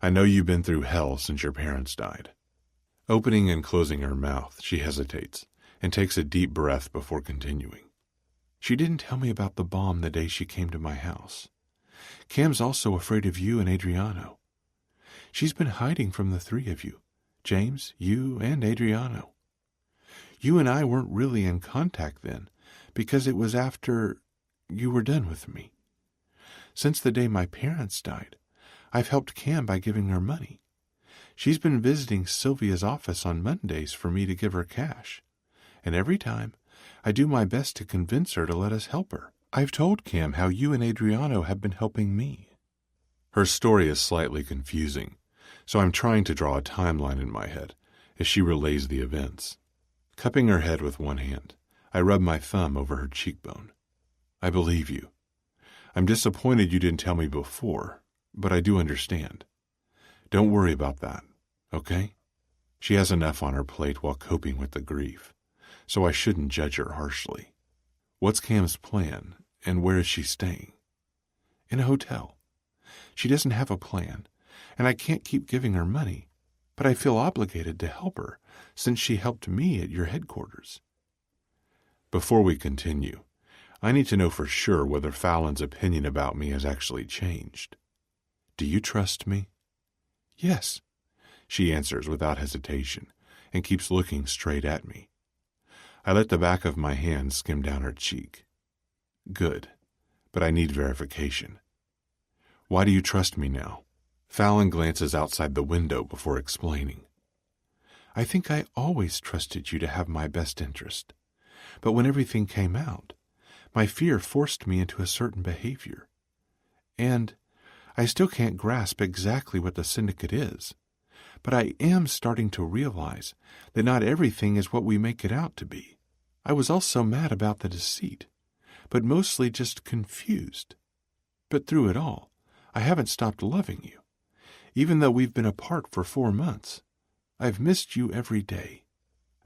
I know you've been through hell since your parents died." Opening and closing her mouth, she hesitates and takes a deep breath before continuing. "She didn't tell me about the bomb the day she came to my house. Cam's also afraid of you and Adriano. She's been hiding from the three of you, James, you, and Adriano. You and I weren't really in contact then, because it was after you were done with me. Since the day my parents died, I've helped Cam by giving her money. She's been visiting Sylvia's office on Mondays for me to give her cash, and every time I do my best to convince her to let us help her. I've told Cam how you and Adriano have been helping me." Her story is slightly confusing, so I'm trying to draw a timeline in my head as she relays the events. Cupping her head with one hand, I rub my thumb over her cheekbone. "I believe you. I'm disappointed you didn't tell me before, but I do understand. Don't worry about that, okay?" She has enough on her plate while coping with the grief, so I shouldn't judge her harshly. "What's Cam's plan, and where is she staying?" "In a hotel. She doesn't have a plan, and I can't keep giving her money, but I feel obligated to help her since she helped me at your headquarters." Before we continue, I need to know for sure whether Fallon's opinion about me has actually changed. "Do you trust me?" "Yes," she answers without hesitation and keeps looking straight at me. I let the back of my hand skim down her cheek. "Good, but I need verification. Why do you trust me now?" Fallon glances outside the window before explaining. "I think I always trusted you to have my best interest, but when everything came out, my fear forced me into a certain behavior. And I still can't grasp exactly what the syndicate is, but I am starting to realize that not everything is what we make it out to be. I was also mad about the deceit, but mostly just confused. But through it all, I haven't stopped loving you. Even though we've been apart for 4 months, I've missed you every day."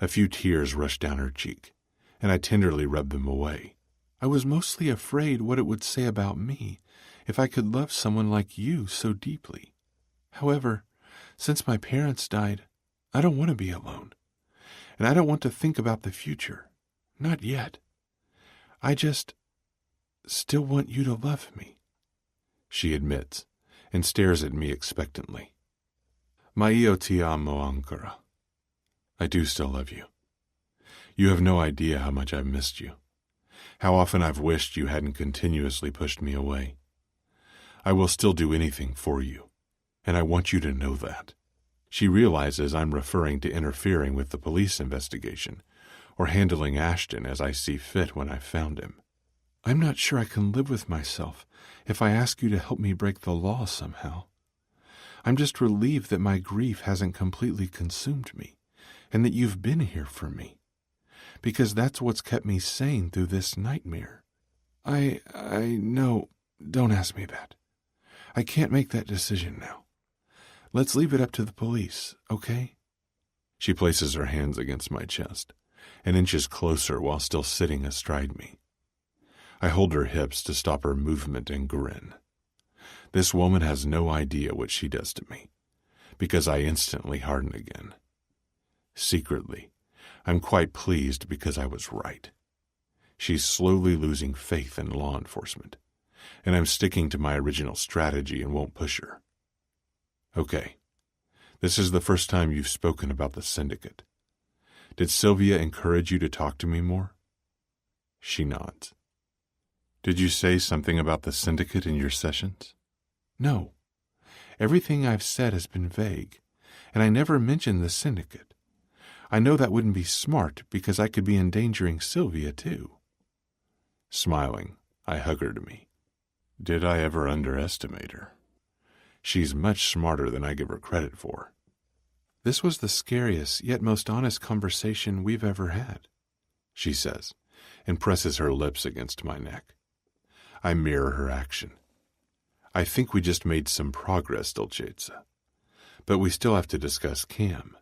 A few tears rush down her cheek, and I tenderly rub them away. "I was mostly afraid what it would say about me if I could love someone like you so deeply. However, since my parents died, I don't want to be alone. And I don't want to think about the future. Not yet. I just still want you to love me, she admits, and stares at me expectantly. Ma io ti amo ancora. I do still love you. You have no idea how much I've missed you, how often I've wished you hadn't continuously pushed me away. I will still do anything for you, and I want you to know that. She realizes I'm referring to interfering with the police investigation, or handling Ashton as I see fit when I've found him. I'm not sure I can live with myself if I ask you to help me break the law somehow. I'm just relieved that my grief hasn't completely consumed me, and that you've been here for me, because that's what's kept me sane through this nightmare. I know, don't ask me that. I can't make that decision now. Let's leave it up to the police, okay? She places her hands against my chest and inches closer while still sitting astride me. I hold her hips to stop her movement and grin. This woman has no idea what she does to me, because I instantly harden again. Secretly, I'm quite pleased because I was right. She's slowly losing faith in law enforcement, and I'm sticking to my original strategy and won't push her. Okay, this is the first time you've spoken about the syndicate. Did Sylvia encourage you to talk to me more? She nods. Did you say something about the syndicate in your sessions? No. Everything I've said has been vague, and I never mentioned the syndicate. I know that wouldn't be smart because I could be endangering Sylvia too. Smiling, I hug her to me. Did I ever underestimate her? She's much smarter than I give her credit for. This was the scariest yet most honest conversation we've ever had, she says, and presses her lips against my neck. I mirror her action. I think we just made some progress, Dolcezza, but we still have to discuss Cam.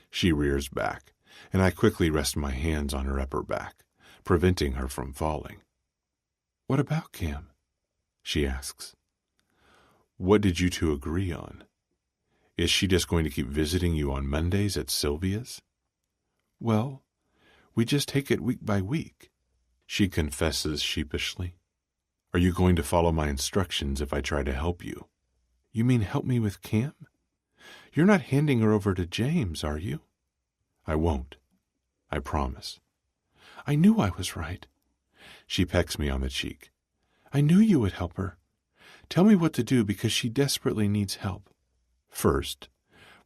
She rears back, and I quickly rest my hands on her upper back, preventing her from falling. What about Cam? She asks. What did you two agree on? Is she just going to keep visiting you on Mondays at Sylvia's? Well, we just take it week by week, she confesses sheepishly. Are you going to follow my instructions if I try to help you? You mean help me with Cam? You're not handing her over to James, are you? I won't. I promise. I knew I was right. She pecks me on the cheek. I knew you would help her. Tell me what to do because she desperately needs help. First,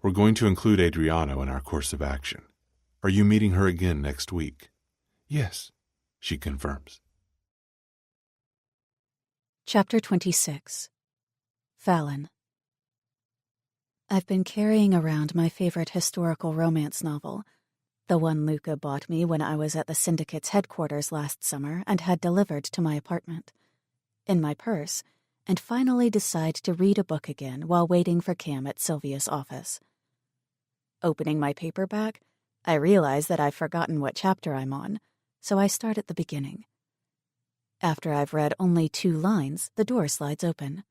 we're going to include Adriano in our course of action. Are you meeting her again next week? Yes, she confirms. Chapter 26. Fallon. I've been carrying around my favorite historical romance novel, the one Luca bought me when I was at the Syndicate's headquarters last summer and had delivered to my apartment, in my purse, and finally decide to read a book again while waiting for Cam at Sylvia's office. Opening my paperback, I realize that I've forgotten what chapter I'm on, so I start at the beginning. After I've read only 2 lines, the door slides open.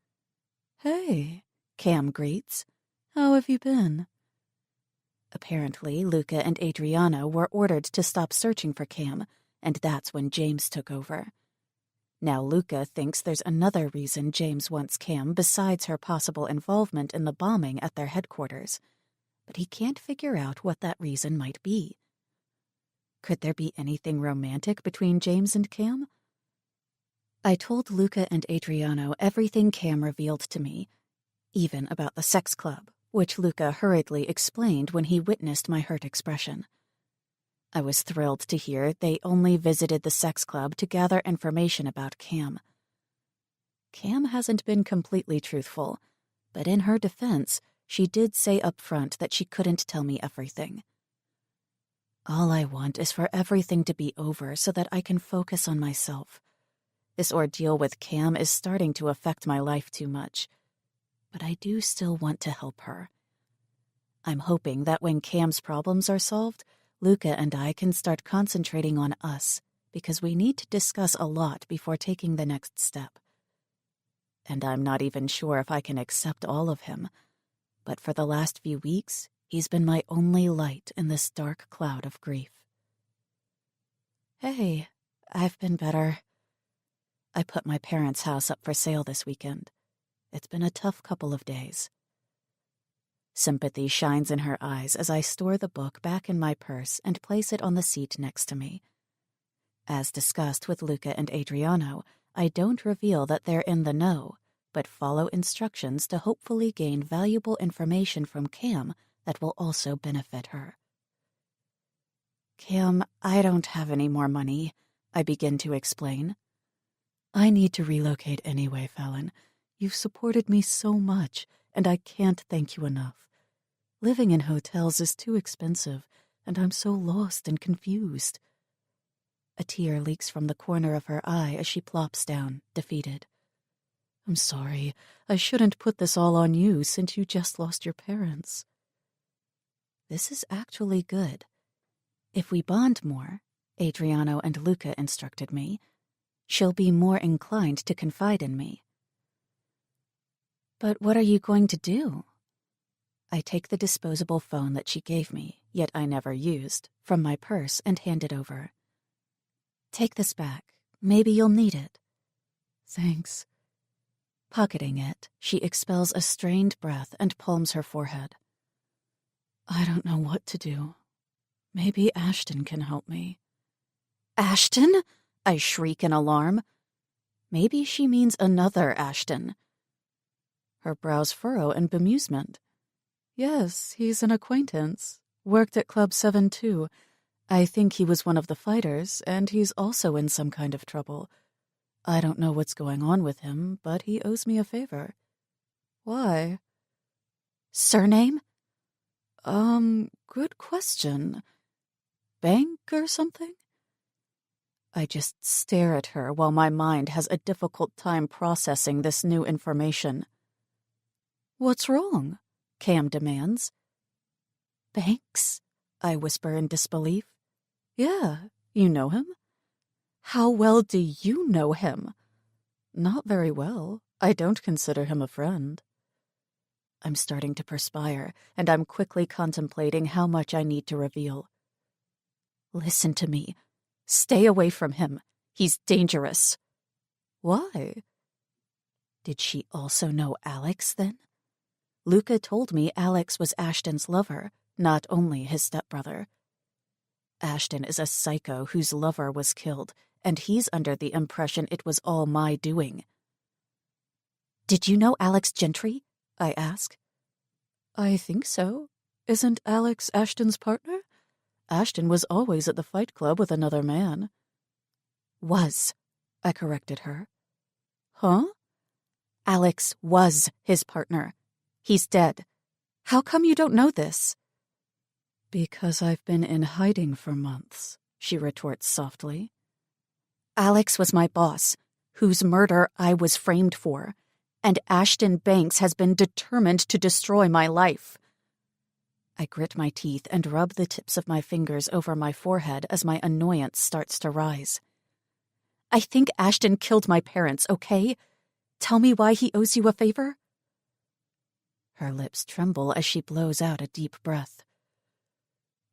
Hey, Cam greets. How have you been? Apparently, Luca and Adriano were ordered to stop searching for Cam, and that's when James took over. Now Luca thinks there's another reason James wants Cam besides her possible involvement in the bombing at their headquarters, but he can't figure out what that reason might be. Could there be anything romantic between James and Cam? I told Luca and Adriano everything Cam revealed to me, even about the sex club, which Luca hurriedly explained when he witnessed my hurt expression. I was thrilled to hear they only visited the sex club to gather information about Cam. Cam hasn't been completely truthful, but in her defense, she did say up front that she couldn't tell me everything. All I want is for everything to be over so that I can focus on myself. This ordeal with Cam is starting to affect my life too much, but I do still want to help her. I'm hoping that when Cam's problems are solved, Luca and I can start concentrating on us, because we need to discuss a lot before taking the next step. And I'm not even sure if I can accept all of him, but for the last few weeks, He's been my only light in this dark cloud of grief. Hey, I've been better. I put my parents' house up for sale this weekend. It's been a tough couple of days. Sympathy shines in her eyes as I store the book back in my purse and place it on the seat next to me. As discussed with Luca and Adriano, I don't reveal that they're in the know, but follow instructions to hopefully gain valuable information from Cam that will also benefit her. Cam, I don't have any more money, I begin to explain. I need to relocate anyway, Fallon. You've supported me so much, and I can't thank you enough. Living in hotels is too expensive, and I'm so lost and confused. A tear leaks from the corner of her eye as she plops down, defeated. I'm sorry. I shouldn't put this all on you since you just lost your parents. This is actually good. If we bond more, Adriano and Luca instructed me, she'll be more inclined to confide in me. But what are you going to do? I take the disposable phone that she gave me, yet I never used, from my purse and hand it over. Take this back. Maybe you'll need it. Thanks. Pocketing it, she expels a strained breath and palms her forehead. I don't know what to do. Maybe Ashton can help me. Ashton? I shriek in alarm. Maybe she means another Ashton. Her brows furrow in bemusement. Yes, he's an acquaintance. Worked at Club 7 too. I think he was one of the fighters, and he's also in some kind of trouble. I don't know what's going on with him, but he owes me a favor. Why? Surname? Good question. Bank or something? I just stare at her while my mind has a difficult time processing this new information. What's wrong? Cam demands. Banks? I whisper in disbelief. Yeah, you know him? How well do you know him? Not very well. I don't consider him a friend. I'm starting to perspire, and I'm quickly contemplating how much I need to reveal. Listen to me. Stay away from him. He's dangerous. Why? Did she also know Alex, then? Luca told me Alex was Ashton's lover, not only his stepbrother. Ashton is a psycho whose lover was killed, and he's under the impression it was all my doing. Did you know Alex Gentry? I ask. I think so. Isn't Alex Ashton's partner? Ashton was always at the fight club with another man. Was, I corrected her. Huh? Alex was his partner. He's dead. How come you don't know this? Because I've been in hiding for months, she retorts softly. Alex was my boss, whose murder I was framed for, and Ashton Banks has been determined to destroy my life. I grit my teeth and rub the tips of my fingers over my forehead as my annoyance starts to rise. I think Ashton killed my parents, okay? Tell me why he owes you a favor? Her lips tremble as she blows out a deep breath.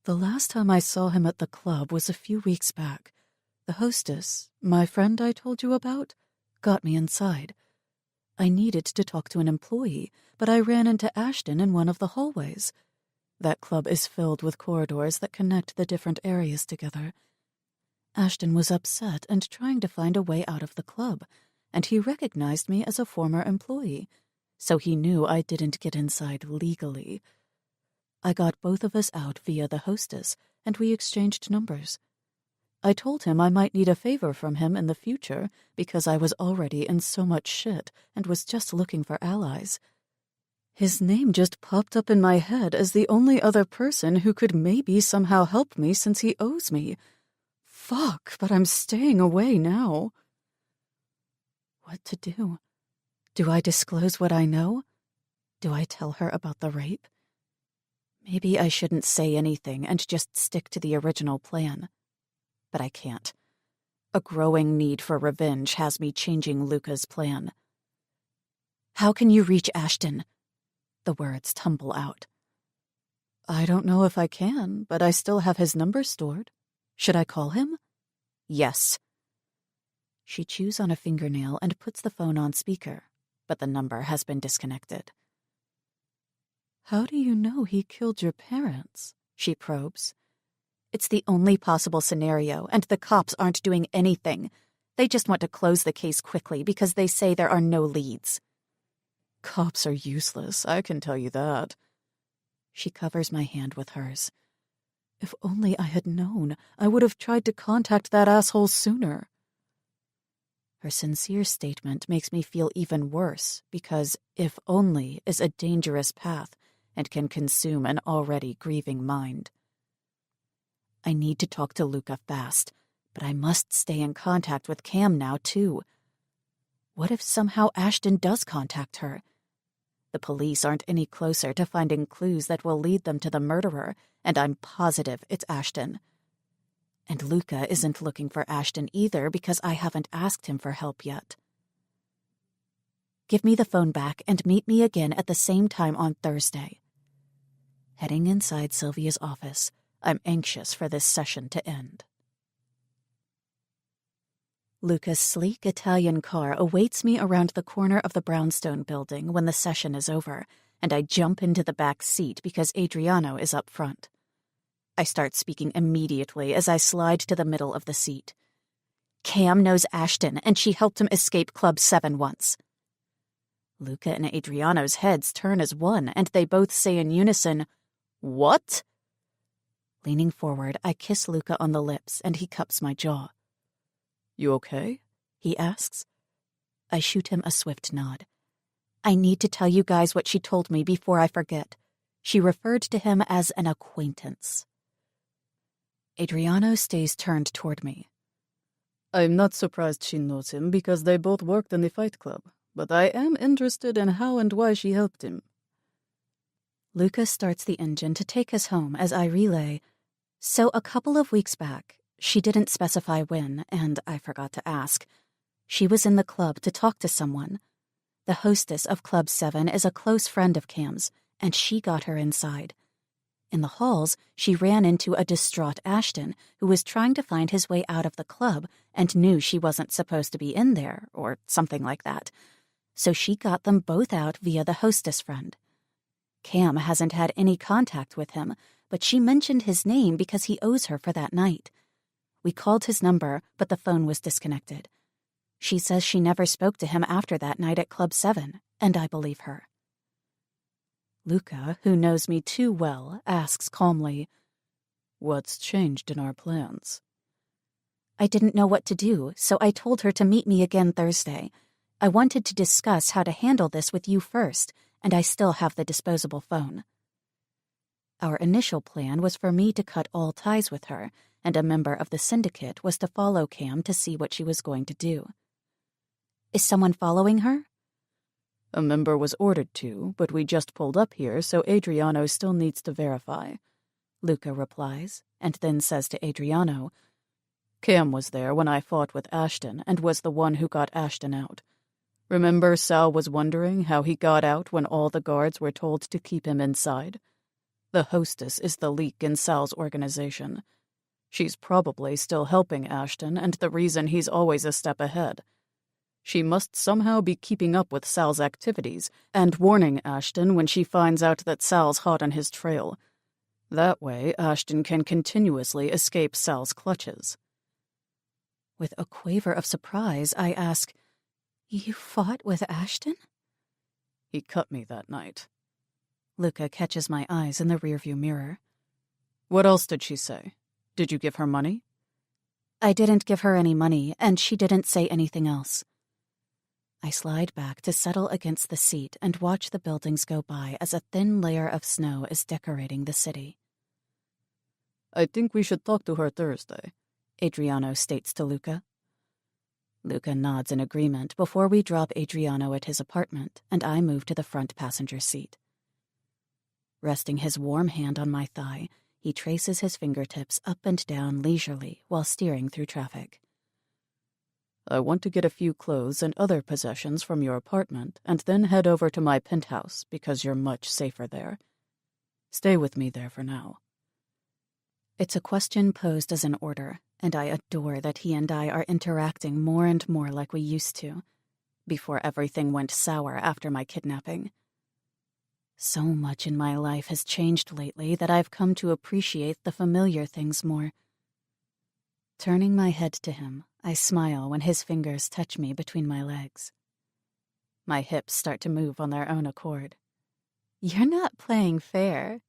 The last time I saw him at the club was a few weeks back. The hostess, my friend I told you about, got me inside. I needed to talk to an employee, but I ran into Ashton in one of the hallways. That club is filled with corridors that connect the different areas together. Ashton was upset and trying to find a way out of the club, and he recognized me as a former employee, so he knew I didn't get inside legally. I got both of us out via the hostess, and we exchanged numbers. I told him I might need a favor from him in the future because I was already in so much shit and was just looking for allies. His name just popped up in my head as the only other person who could maybe somehow help me since he owes me. Fuck, but I'm staying away now. What to do? Do I disclose what I know? Do I tell her about the rape? Maybe I shouldn't say anything and just stick to the original plan. But I can't. A growing need for revenge has me changing Luca's plan. How can you reach Ashton? The words tumble out. I don't know if I can, but I still have his number stored. Should I call him? Yes. She chews on a fingernail and puts the phone on speaker, but the number has been disconnected. How do you know he killed your parents? She probes. It's the only possible scenario, and the cops aren't doing anything. They just want to close the case quickly because they say there are no leads. Cops are useless, I can tell you that. She covers my hand with hers. If only I had known, I would have tried to contact that asshole sooner. Her sincere statement makes me feel even worse because if only is a dangerous path and can consume an already grieving mind. I need to talk to Luca fast, but I must stay in contact with Cam now, too. What if somehow Ashton does contact her? The police aren't any closer to finding clues that will lead them to the murderer, and I'm positive it's Ashton. And Luca isn't looking for Ashton either because I haven't asked him for help yet. Give me the phone back and meet me again at the same time on Thursday. Heading inside Sylvia's office, I'm anxious for this session to end. Luca's sleek Italian car awaits me around the corner of the brownstone building when the session is over, and I jump into the back seat because Adriano is up front. I start speaking immediately as I slide to the middle of the seat. Cam knows Ashton, and she helped him escape Club 7 once. Luca and Adriano's heads turn as one, and they both say in unison, "What?" Leaning forward, I kiss Luca on the lips, and he cups my jaw. You okay? He asks. I shoot him a swift nod. I need to tell you guys what she told me before I forget. She referred to him as an acquaintance. Adriano stays turned toward me. I'm not surprised she knows him because they both worked in the fight club, but I am interested in how and why she helped him. Luca starts the engine to take us home as I relay. So a couple of weeks back, she didn't specify when, and I forgot to ask. She was in the club to talk to someone. The hostess of Club 7 is a close friend of Cam's, and she got her inside. In the halls, she ran into a distraught Ashton, who was trying to find his way out of the club and knew she wasn't supposed to be in there, or something like that. So she got them both out via the hostess friend. Cam hasn't had any contact with him, but she mentioned his name because he owes her for that night. We called his number, but the phone was disconnected. She says she never spoke to him after that night at Club 7, and I believe her. Luca, who knows me too well, asks calmly, What's changed in our plans? I didn't know what to do, so I told her to meet me again Thursday. I wanted to discuss how to handle this with you first, and I still have the disposable phone. Our initial plan was for me to cut all ties with her, and a member of the syndicate was to follow Cam to see what she was going to do. Is someone following her? A member was ordered to, but we just pulled up here, so Adriano still needs to verify. Luca replies, and then says to Adriano, Cam was there when I fought with Ashton and was the one who got Ashton out. Remember Sal was wondering how he got out when all the guards were told to keep him inside? The hostess is the leak in Sal's organization. She's probably still helping Ashton and the reason he's always a step ahead. She must somehow be keeping up with Sal's activities and warning Ashton when she finds out that Sal's hot on his trail. That way, Ashton can continuously escape Sal's clutches. With a quaver of surprise, I ask, You fought with Ashton? He cut me that night. Luca catches my eyes in the rearview mirror. What else did she say? Did you give her money? I didn't give her any money, and she didn't say anything else. I slide back to settle against the seat and watch the buildings go by as a thin layer of snow is decorating the city. I think we should talk to her Thursday, Adriano states to Luca. Luca nods in agreement before we drop Adriano at his apartment, and I move to the front passenger seat. Resting his warm hand on my thigh, he traces his fingertips up and down leisurely while steering through traffic. I want to get a few clothes and other possessions from your apartment and then head over to my penthouse because you're much safer there. Stay with me there for now. It's a question posed as an order, and I adore that he and I are interacting more and more like we used to, before everything went sour after my kidnapping. So much in my life has changed lately that I've come to appreciate the familiar things more. Turning my head to him, I smile when his fingers touch me between my legs. My hips start to move on their own accord. You're not playing fair.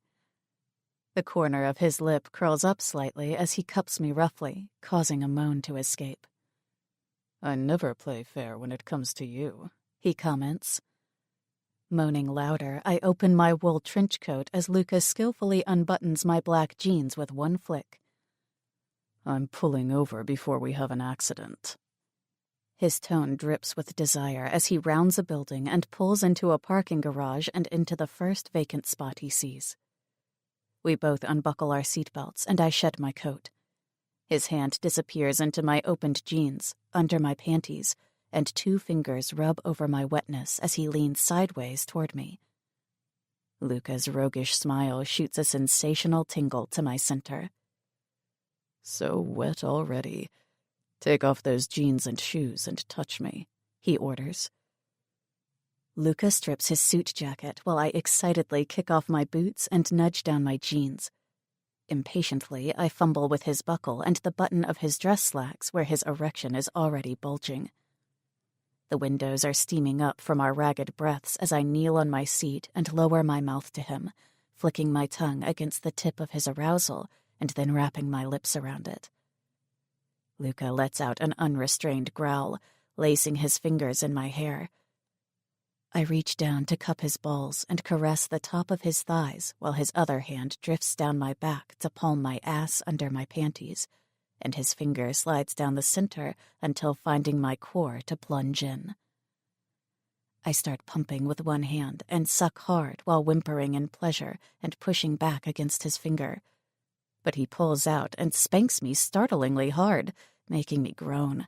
The corner of his lip curls up slightly as he cups me roughly, causing a moan to escape. I never play fair when it comes to you, he comments. Moaning louder, I open my wool trench coat as Luca skillfully unbuttons my black jeans with one flick. I'm pulling over before we have an accident. His tone drips with desire as he rounds a building and pulls into a parking garage and into the first vacant spot he sees. We both unbuckle our seatbelts, and I shed my coat. His hand disappears into my opened jeans, under my panties, and 2 fingers rub over my wetness as he leans sideways toward me. Luca's roguish smile shoots a sensational tingle to my center. So wet already. Take off those jeans and shoes and touch me, he orders. Luca strips his suit jacket while I excitedly kick off my boots and nudge down my jeans. Impatiently, I fumble with his buckle and the button of his dress slacks where his erection is already bulging. The windows are steaming up from our ragged breaths as I kneel on my seat and lower my mouth to him, flicking my tongue against the tip of his arousal and then wrapping my lips around it. Luca lets out an unrestrained growl, lacing his fingers in my hair. I reach down to cup his balls and caress the top of his thighs while his other hand drifts down my back to palm my ass under my panties, and his finger slides down the center until finding my core to plunge in. I start pumping with one hand and suck hard while whimpering in pleasure and pushing back against his finger. But he pulls out and spanks me startlingly hard, making me groan.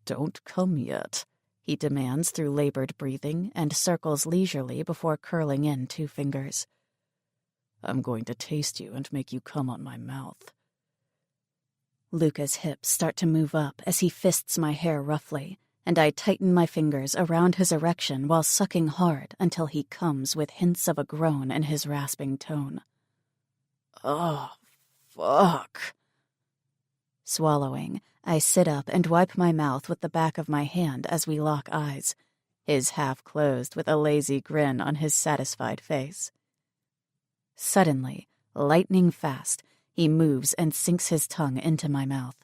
Don't come yet, he demands through labored breathing and circles leisurely before curling in 2 fingers. I'm going to taste you and make you come on my mouth. Luca's hips start to move up as he fists my hair roughly, and I tighten my fingers around his erection while sucking hard until he comes with hints of a groan in his rasping tone. Oh, fuck. Swallowing, I sit up and wipe my mouth with the back of my hand as we lock eyes, his half closed with a lazy grin on his satisfied face. Suddenly, lightning fast, he moves and sinks his tongue into my mouth.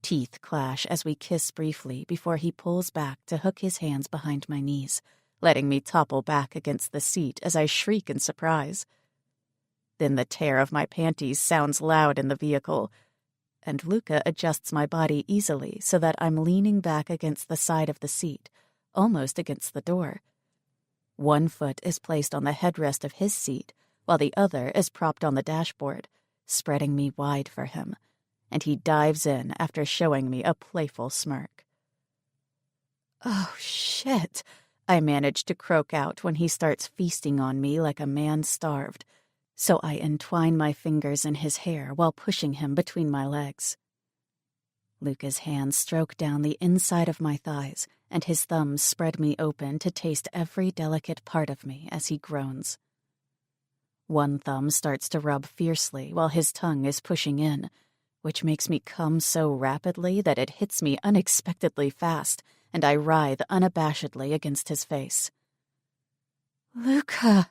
Teeth clash as we kiss briefly before he pulls back to hook his hands behind my knees, letting me topple back against the seat as I shriek in surprise. Then the tear of my panties sounds loud in the vehicle, and Luca adjusts my body easily so that I'm leaning back against the side of the seat, almost against the door. One foot is placed on the headrest of his seat, while the other is propped on the dashboard, spreading me wide for him, and he dives in after showing me a playful smirk. "Oh, shit," I manage to croak out when he starts feasting on me like a man starved, so I entwine my fingers in his hair while pushing him between my legs. Luca's hands stroke down the inside of my thighs, and his thumbs spread me open to taste every delicate part of me as he groans. One thumb starts to rub fiercely while his tongue is pushing in, which makes me come so rapidly that it hits me unexpectedly fast, and I writhe unabashedly against his face. "Luca!"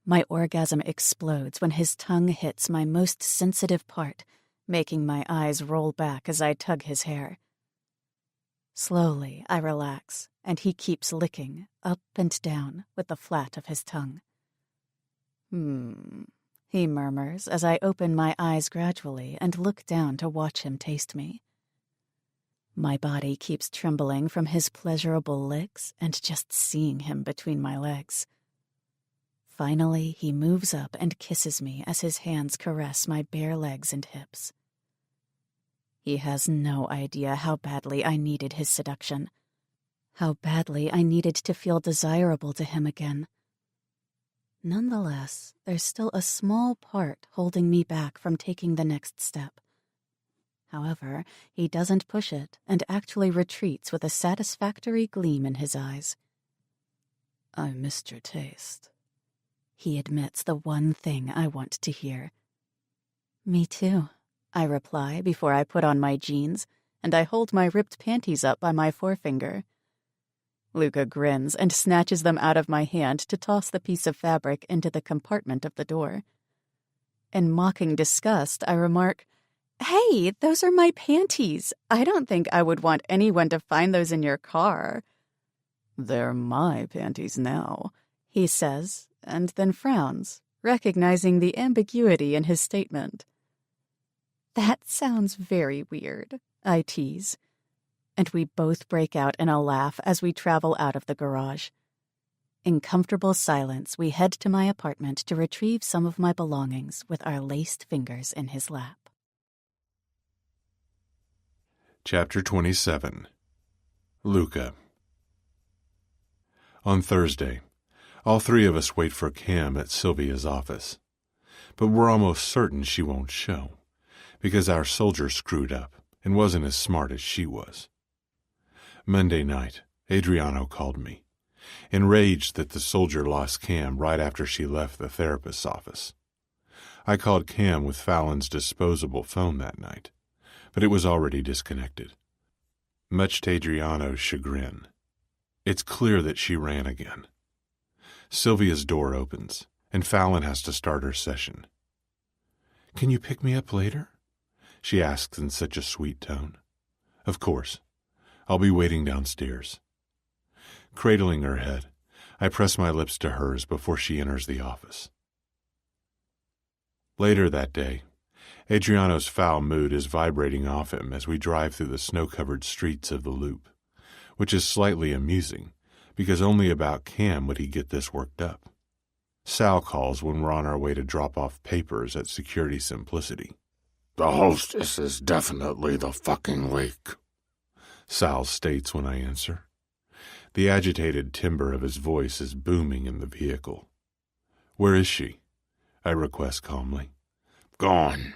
My orgasm explodes when his tongue hits my most sensitive part, making my eyes roll back as I tug his hair. Slowly, I relax, and he keeps licking, up and down, with the flat of his tongue. He murmurs as I open my eyes gradually and look down to watch him taste me. My body keeps trembling from his pleasurable licks and just seeing him between my legs. Finally, he moves up and kisses me as his hands caress my bare legs and hips. He has no idea how badly I needed his seduction, how badly I needed to feel desirable to him again. Nonetheless, there's still a small part holding me back from taking the next step. However, he doesn't push it and actually retreats with a satisfactory gleam in his eyes. I missed your taste. He admits the one thing I want to hear. Me too, I reply before I put on my jeans, and I hold my ripped panties up by my forefinger. Luca grins and snatches them out of my hand to toss the piece of fabric into the compartment of the door. In mocking disgust, I remark, "Hey, those are my panties. I don't think I would want anyone to find those in your car." They're my panties now, he says, and then frowns, recognizing the ambiguity in his statement. That sounds very weird, I tease, and we both break out in a laugh as we travel out of the garage. In comfortable silence, we head to my apartment to retrieve some of my belongings with our laced fingers in his lap. Chapter 27. Luca. On Thursday, all three of us wait for Cam at Sylvia's office, but we're almost certain she won't show, because our soldier screwed up and wasn't as smart as she was. Monday night, Adriano called me, enraged that the soldier lost Cam right after she left the therapist's office. I called Cam with Fallon's disposable phone that night, but it was already disconnected. Much to Adriano's chagrin, it's clear that she ran again. Sylvia's door opens, and Fallon has to start her session. "Can you pick me up later?" she asks in such a sweet tone. "Of course. I'll be waiting downstairs." Cradling her head, I press my lips to hers before she enters the office. Later that day, Adriano's foul mood is vibrating off him as we drive through the snow-covered streets of the Loop, which is slightly amusing, because only about Cam would he get this worked up. Sal calls when we're on our way to drop off papers at Security Simplicity. "The hostess is definitely the fucking leak," Sal states when I answer. The agitated timbre of his voice is booming in the vehicle. "Where is she?" I request calmly. "Gone.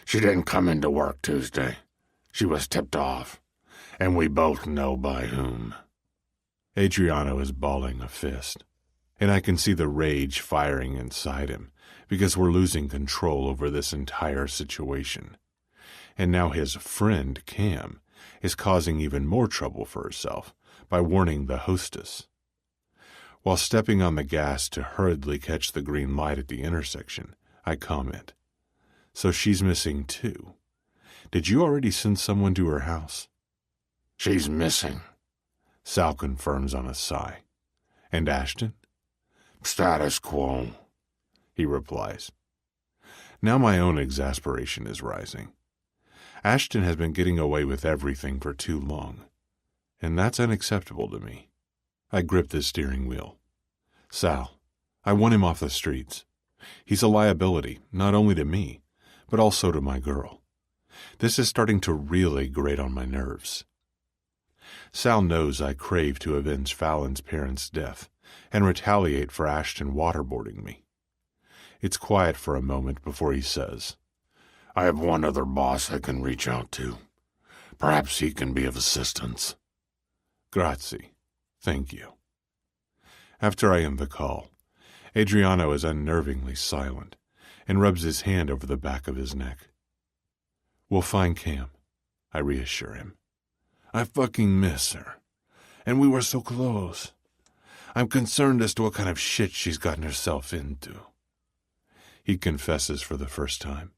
She didn't come into work Tuesday. She was tipped off, and we both know by whom." Adriano is balling a fist, and I can see the rage firing inside him because we're losing control over this entire situation. And now his friend, Cam, is causing even more trouble for herself by warning the hostess. While stepping on the gas to hurriedly catch the green light at the intersection, I comment, "So she's missing too. Did you already send someone to her house?" "She's missing," Sal confirms on a sigh. "And Ashton?" "Status quo," he replies. Now my own exasperation is rising. Ashton has been getting away with everything for too long, and that's unacceptable to me. I grip the steering wheel. "Sal, I want him off the streets. He's a liability, not only to me, but also to my girl. This is starting to really grate on my nerves." Sal knows I crave to avenge Fallon's parents' death and retaliate for Ashton waterboarding me. It's quiet for a moment before he says, "I have one other boss I can reach out to. Perhaps he can be of assistance." "Grazie. Thank you." After I end the call, Adriano is unnervingly silent and rubs his hand over the back of his neck. "We'll find Cam," I reassure him. "I fucking miss her. And we were so close. I'm concerned as to what kind of shit she's gotten herself into." He confesses for the first time.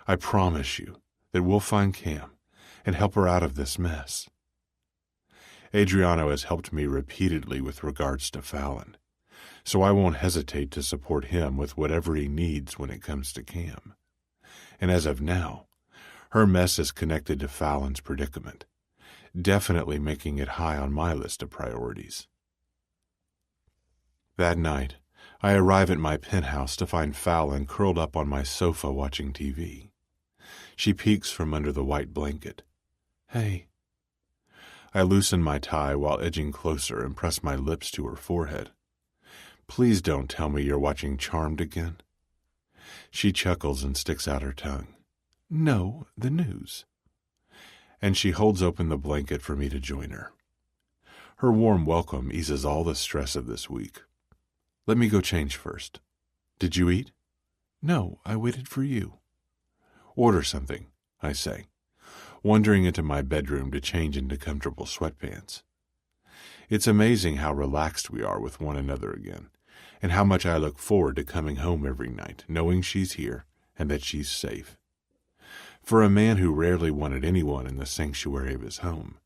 "I promise you that we'll find Cam and help her out of this mess." Adriano has helped me repeatedly with regards to Fallon, so I won't hesitate to support him with whatever he needs when it comes to Cam. And as of now, her mess is connected to Fallon's predicament, definitely making it high on my list of priorities. That night, I arrive at my penthouse to find Fallon curled up on my sofa watching TV. She peeks from under the white blanket. "Hey." I loosen my tie while edging closer and press my lips to her forehead. Please don't tell me you're watching Charmed again. She chuckles and sticks out her tongue. No, the news. And she holds open the blanket for me to join her. Her warm welcome eases all the stress of this week. Let me go change first. Did you eat? No, I waited for you. Order something, I say, wandering into my bedroom to change into comfortable sweatpants. It's amazing how relaxed we are with one another again, and how much I look forward to coming home every night, knowing she's here and that she's safe. For a man who rarely wanted anyone in the sanctuary of his home,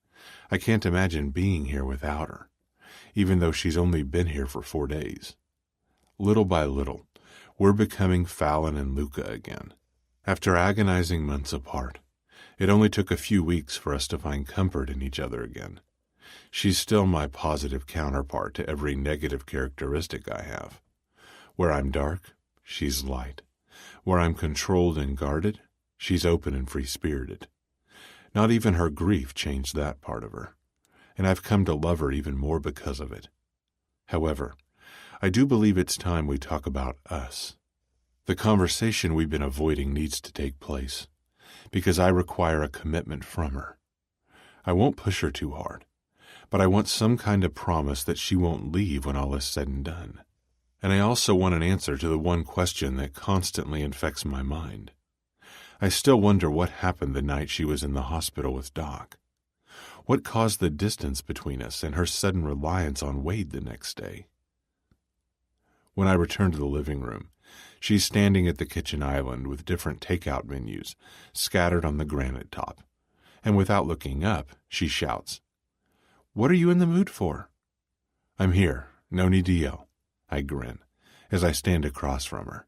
I can't imagine being here without her, even though she's only been here for 4 days. Little by little, we're becoming Fallon and Luca again. After agonizing months apart, it only took a few weeks for us to find comfort in each other again. She's still my positive counterpart to every negative characteristic I have. Where I'm dark, she's light. Where I'm controlled and guarded, she's open and free-spirited. Not even her grief changed that part of her, and I've come to love her even more because of it. However, I do believe it's time we talk about us. The conversation we've been avoiding needs to take place, because I require a commitment from her. I won't push her too hard, but I want some kind of promise that she won't leave when all is said and done. And I also want an answer to the one question that constantly infects my mind. I still wonder what happened the night she was in the hospital with Doc. What caused the distance between us and her sudden reliance on Wade the next day? When I return to the living room, she's standing at the kitchen island with different takeout menus scattered on the granite top, and without looking up, she shouts, "What are you in the mood for?" "I'm here. No need to yell." I grin as I stand across from her.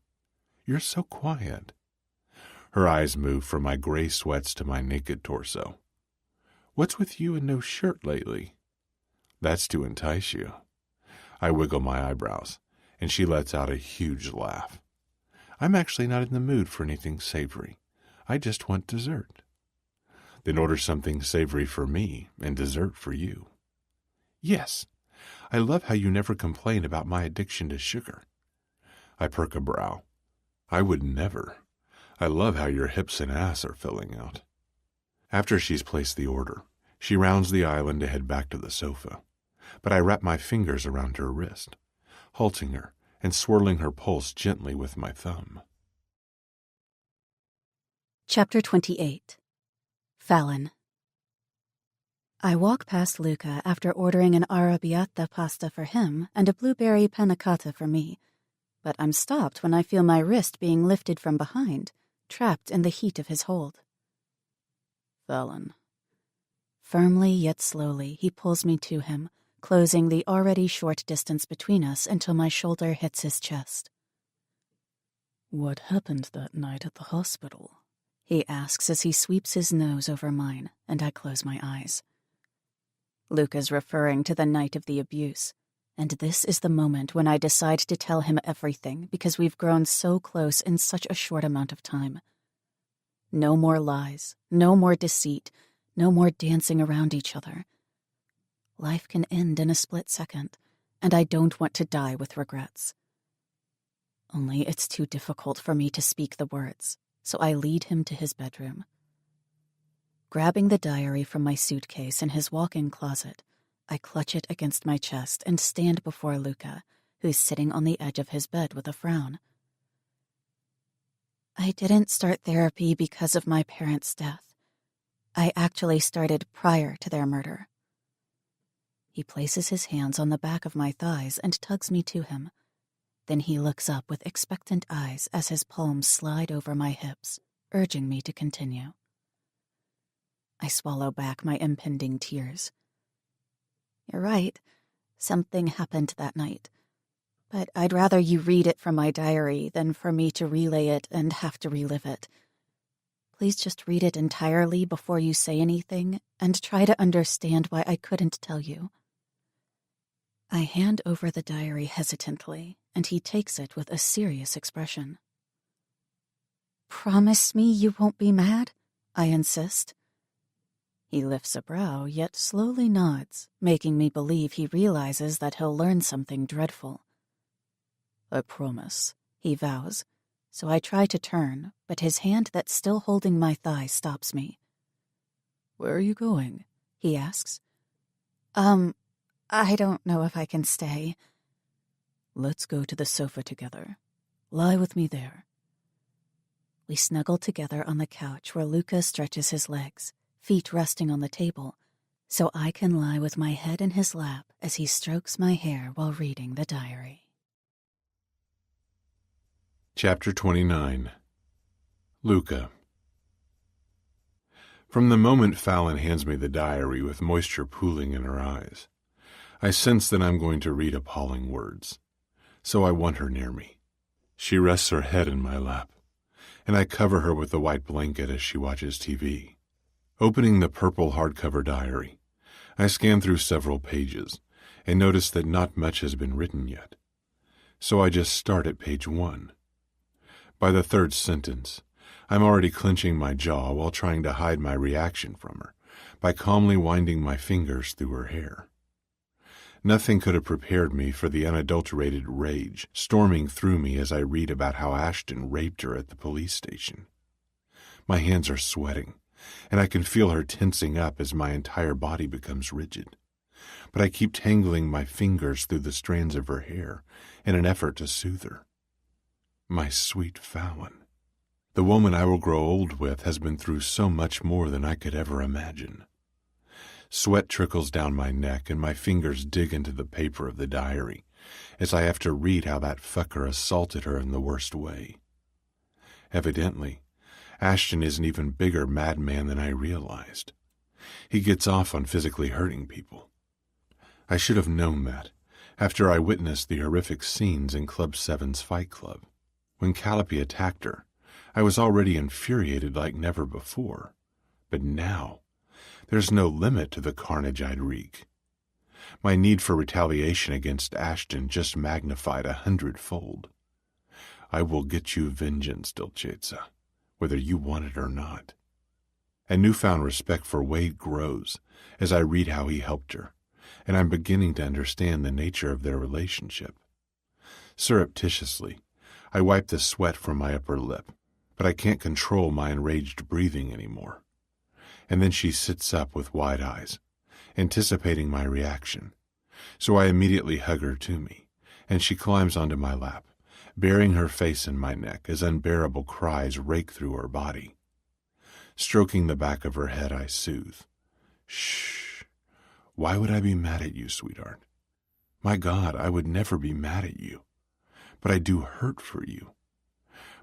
"You're so quiet." Her eyes move from my gray sweats to my naked torso. "What's with you and no shirt lately?" "That's to entice you." I wiggle my eyebrows, and she lets out a huge laugh. "I'm actually not in the mood for anything savory. I just want dessert." "Then order something savory for me and dessert for you." "Yes. I love how you never complain about my addiction to sugar." I perk a brow. "I would never. I love how your hips and ass are filling out." After she's placed the order, she rounds the island to head back to the sofa, but I wrap my fingers around her wrist, halting her and swirling her pulse gently with my thumb. Chapter 28. Fallon. I walk past Luca after ordering an arrabbiata pasta for him and a blueberry panna cotta for me, but I'm stopped when I feel my wrist being lifted from behind, trapped in the heat of his hold. Fallon. Firmly yet slowly, he pulls me to him, closing the already short distance between us until my shoulder hits his chest. What happened that night at the hospital? He asks as he sweeps his nose over mine, and I close my eyes. Luca's referring to the night of the abuse, and this is the moment when I decide to tell him everything because we've grown so close in such a short amount of time. No more lies, no more deceit, no more dancing around each other. Life can end in a split second, and I don't want to die with regrets. Only it's too difficult for me to speak the words, so I lead him to his bedroom. Grabbing the diary from my suitcase in his walk-in closet, I clutch it against my chest and stand before Luca, who's sitting on the edge of his bed with a frown. I didn't start therapy because of my parents' death. I actually started prior to their murder. He places his hands on the back of my thighs and tugs me to him. Then he looks up with expectant eyes as his palms slide over my hips, urging me to continue. I swallow back my impending tears. You're right. Something happened that night. But I'd rather you read it from my diary than for me to relay it and have to relive it. Please just read it entirely before you say anything and try to understand why I couldn't tell you. I hand over the diary hesitantly, and he takes it with a serious expression. Promise me you won't be mad? I insist. He lifts a brow, yet slowly nods, making me believe he realizes that he'll learn something dreadful. I promise, he vows. So I try to turn, but his hand that's still holding my thigh stops me. Where are you going? He asks. I don't know if I can stay. Let's go to the sofa together. Lie with me there. We snuggle together on the couch where Luca stretches his legs, feet resting on the table, so I can lie with my head in his lap as he strokes my hair while reading the diary. Chapter 29. Luca. From the moment Fallon hands me the diary with moisture pooling in her eyes, I sense that I'm going to read appalling words. So I want her near me. She rests her head in my lap, and I cover her with the white blanket as she watches TV. Opening the purple hardcover diary, I scan through several pages and notice that not much has been written yet. So I just start at page 1. By the third sentence, I'm already clenching my jaw while trying to hide my reaction from her by calmly winding my fingers through her hair. Nothing could have prepared me for the unadulterated rage storming through me as I read about how Ashton raped her at the police station. My hands are sweating, and I can feel her tensing up as my entire body becomes rigid. But I keep tangling my fingers through the strands of her hair in an effort to soothe her. My sweet Fallon. The woman I will grow old with has been through so much more than I could ever imagine. Sweat trickles down my neck and my fingers dig into the paper of the diary as I have to read how that fucker assaulted her in the worst way. Evidently, Ashton is an even bigger madman than I realized. He gets off on physically hurting people. I should have known that after I witnessed the horrific scenes in Club 7's Fight Club. When Calliope attacked her, I was already infuriated like never before. But now, there's no limit to the carnage I'd wreak. My need for retaliation against Ashton just magnified 100-fold. I will get you vengeance, Dolcezza, whether you want it or not. A newfound respect for Wade grows as I read how he helped her, and I'm beginning to understand the nature of their relationship. Surreptitiously, I wipe the sweat from my upper lip, but I can't control my enraged breathing anymore. And then she sits up with wide eyes, anticipating my reaction. So I immediately hug her to me, and she climbs onto my lap, burying her face in my neck as unbearable cries rake through her body. Stroking the back of her head, I soothe. Shh. Why would I be mad at you, sweetheart? My God, I would never be mad at you. But I do hurt for you.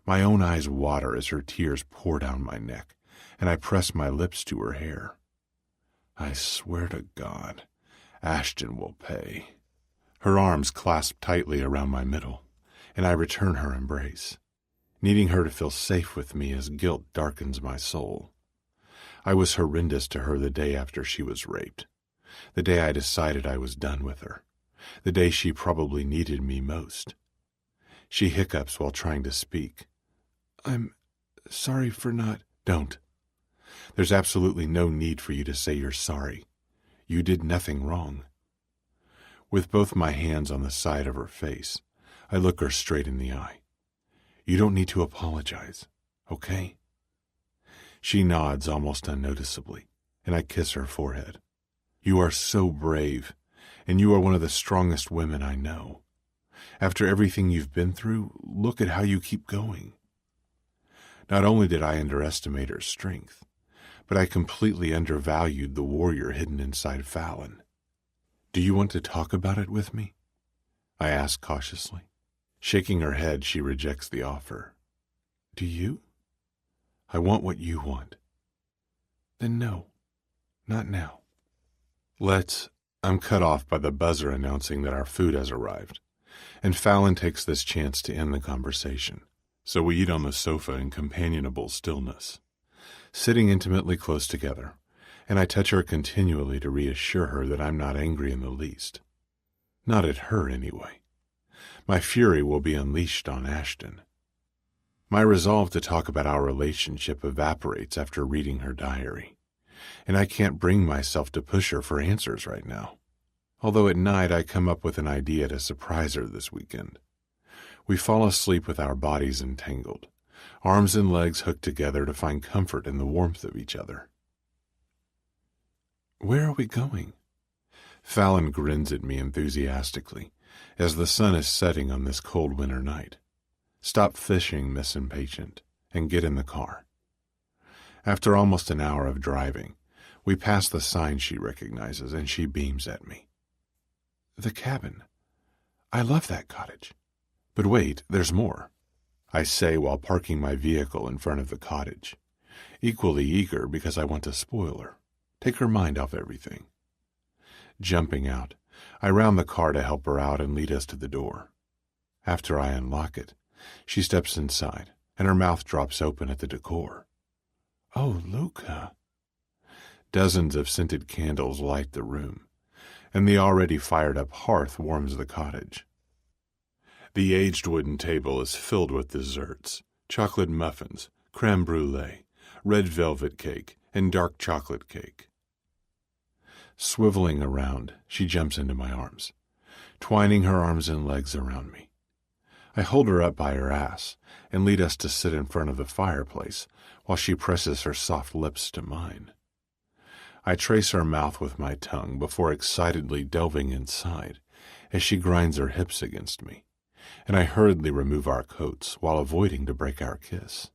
My own eyes water as her tears pour down my neck, and I press my lips to her hair. I swear to God, Ashton will pay. Her arms clasp tightly around my middle, and I return her embrace, needing her to feel safe with me as guilt darkens my soul. I was horrendous to her the day after she was raped, the day I decided I was done with her, the day she probably needed me most. She hiccups while trying to speak. I'm sorry for not... Don't. There's absolutely no need for you to say you're sorry. You did nothing wrong. With both my hands on the side of her face, I look her straight in the eye. You don't need to apologize, okay? She nods almost unnoticeably, and I kiss her forehead. You are so brave, and you are one of the strongest women I know. After everything you've been through, look at how you keep going. Not only did I underestimate her strength, but I completely undervalued the warrior hidden inside Fallon. Do you want to talk about it with me? I ask cautiously. Shaking her head, she rejects the offer. Do you? I want what you want. Then no, not now. I'm cut off by the buzzer announcing that our food has arrived, and Fallon takes this chance to end the conversation. So we eat on the sofa in companionable stillness, sitting intimately close together, and I touch her continually to reassure her that I'm not angry in the least. Not at her, anyway. My fury will be unleashed on Ashton. My resolve to talk about our relationship evaporates after reading her diary, and I can't bring myself to push her for answers right now. Although at night I come up with an idea to surprise her this weekend. We fall asleep with our bodies entangled, arms and legs hooked together to find comfort in the warmth of each other. Where are we going? Fallon grins at me enthusiastically as the sun is setting on this cold winter night. Stop fishing, Miss Impatient, and get in the car. After almost an hour of driving, we pass the sign she recognizes and she beams at me. The cabin. I love that cottage. But wait, there's more, I say while parking my vehicle in front of the cottage, equally eager because I want to spoil her, take her mind off everything. Jumping out, I round the car to help her out and lead us to the door. After I unlock it, she steps inside, and her mouth drops open at the decor. Oh, Luca. Dozens of scented candles light the room, and the already fired-up hearth warms the cottage. The aged wooden table is filled with desserts, chocolate muffins, creme brulee, red velvet cake, and dark chocolate cake. Swiveling around, she jumps into my arms, twining her arms and legs around me. I hold her up by her ass and lead us to sit in front of the fireplace while she presses her soft lips to mine. I trace her mouth with my tongue before excitedly delving inside as she grinds her hips against me, and I hurriedly remove our coats while avoiding to break our kiss.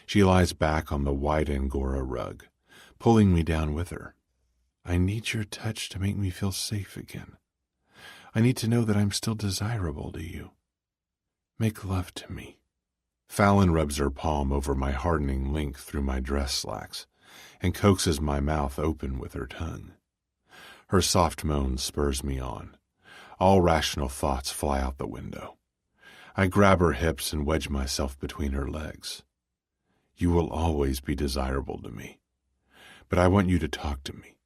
She lies back on the white Angora rug, pulling me down with her. I need your touch to make me feel safe again. I need to know that I'm still desirable to you. Make love to me. Fallon rubs her palm over my hardening link through my dress slacks and coaxes my mouth open with her tongue. Her soft moan spurs me on. All rational thoughts fly out the window. I grab her hips and wedge myself between her legs. You will always be desirable to me, but I want you to talk to me.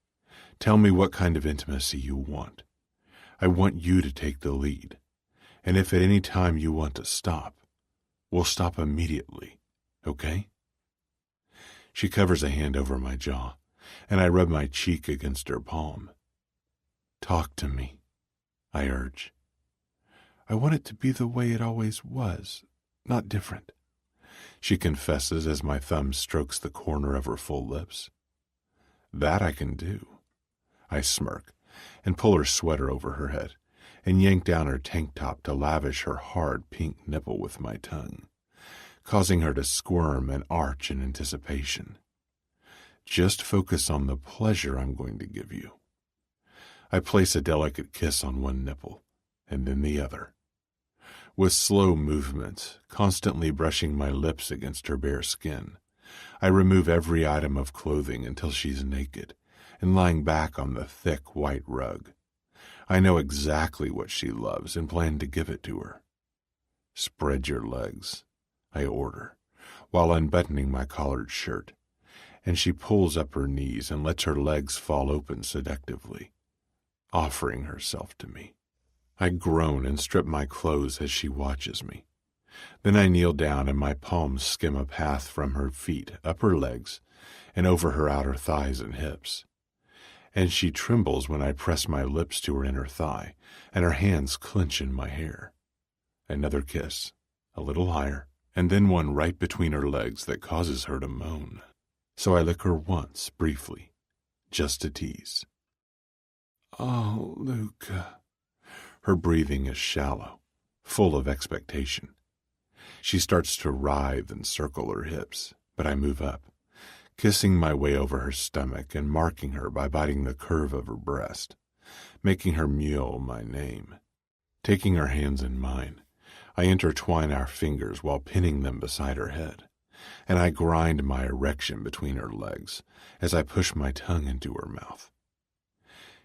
Tell me what kind of intimacy you want. I want you to take the lead, and if at any time you want to stop, we'll stop immediately, okay? She covers a hand over my jaw, and I rub my cheek against her palm. Talk to me, I urge. I want it to be the way it always was, not different, she confesses as my thumb strokes the corner of her full lips. That I can do. I smirk and pull her sweater over her head and yank down her tank top to lavish her hard pink nipple with my tongue, causing her to squirm and arch in anticipation. Just focus on the pleasure I'm going to give you. I place a delicate kiss on one nipple and then the other. With slow movements, constantly brushing my lips against her bare skin, I remove every item of clothing until she's naked and lying back on the thick white rug. I know exactly what she loves and plan to give it to her. Spread your legs, I order, while unbuttoning my collared shirt, and she pulls up her knees and lets her legs fall open seductively, offering herself to me. I groan and strip my clothes as she watches me. Then I kneel down and my palms skim a path from her feet up her legs and over her outer thighs and hips. And she trembles when I press my lips to her inner thigh, and her hands clench in my hair. Another kiss, a little higher, and then one right between her legs that causes her to moan. So I lick her once, briefly, just to tease. Oh, Luca. Her breathing is shallow, full of expectation. She starts to writhe and circle her hips, but I move up, kissing my way over her stomach and marking her by biting the curve of her breast, making her mew my name. Taking her hands in mine, I intertwine our fingers while pinning them beside her head, and I grind my erection between her legs as I push my tongue into her mouth.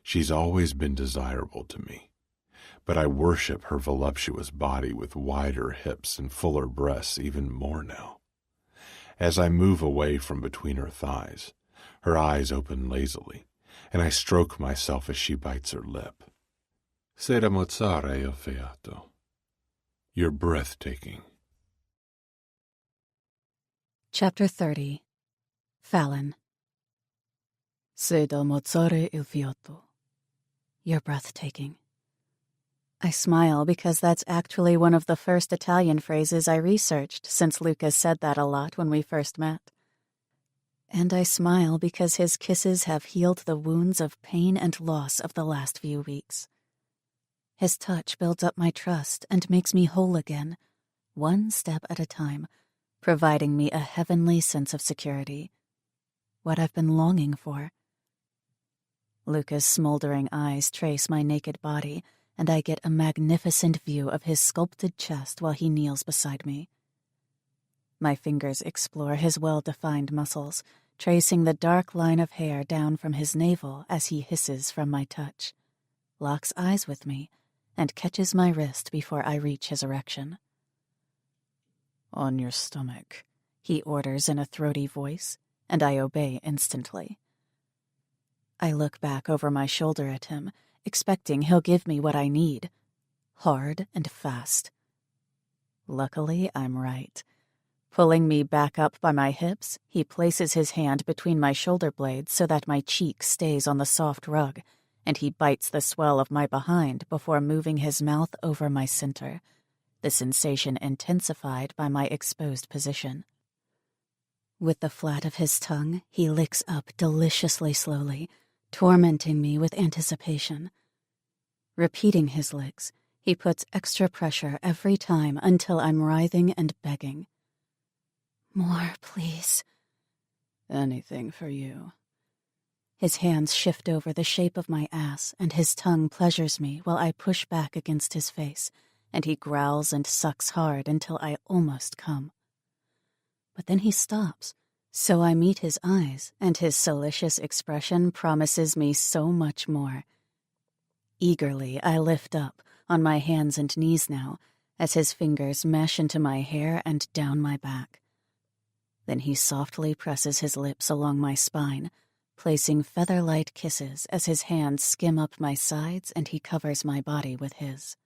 She's always been desirable to me, but I worship her voluptuous body with wider hips and fuller breasts even more now. As I move away from between her thighs, her eyes open lazily, and I stroke myself as she bites her lip. Sera mozzare il fiato. You're breathtaking. Chapter 30. Fallon. Sei da mozzare il fiato. You're breathtaking. I smile because that's actually one of the first Italian phrases I researched since Luca said that a lot when we first met. And I smile because his kisses have healed the wounds of pain and loss of the last few weeks. His touch builds up my trust and makes me whole again, one step at a time, providing me a heavenly sense of security. What I've been longing for. Luca's smoldering eyes trace my naked body, and I get a magnificent view of his sculpted chest while he kneels beside me. My fingers explore his well-defined muscles, tracing the dark line of hair down from his navel as he hisses from my touch, locks eyes with me, and catches my wrist before I reach his erection. "On your stomach," he orders in a throaty voice, and I obey instantly. I look back over my shoulder at him, expecting he'll give me what I need. Hard and fast. Luckily, I'm right. Pulling me back up by my hips, he places his hand between my shoulder blades so that my cheek stays on the soft rug, and he bites the swell of my behind before moving his mouth over my center, the sensation intensified by my exposed position. With the flat of his tongue, he licks up deliciously slowly, tormenting me with anticipation. Repeating his licks, he puts extra pressure every time until I'm writhing and begging. More, please. "Anything for you." His hands shift over the shape of my ass, and his tongue pleasures me while I push back against his face, and he growls and sucks hard until I almost come. But then he stops, so I meet his eyes, and his salacious expression promises me so much more. Eagerly, I lift up, on my hands and knees now, as his fingers mesh into my hair and down my back. Then he softly presses his lips along my spine, placing feather-light kisses as his hands skim up my sides and he covers my body with his.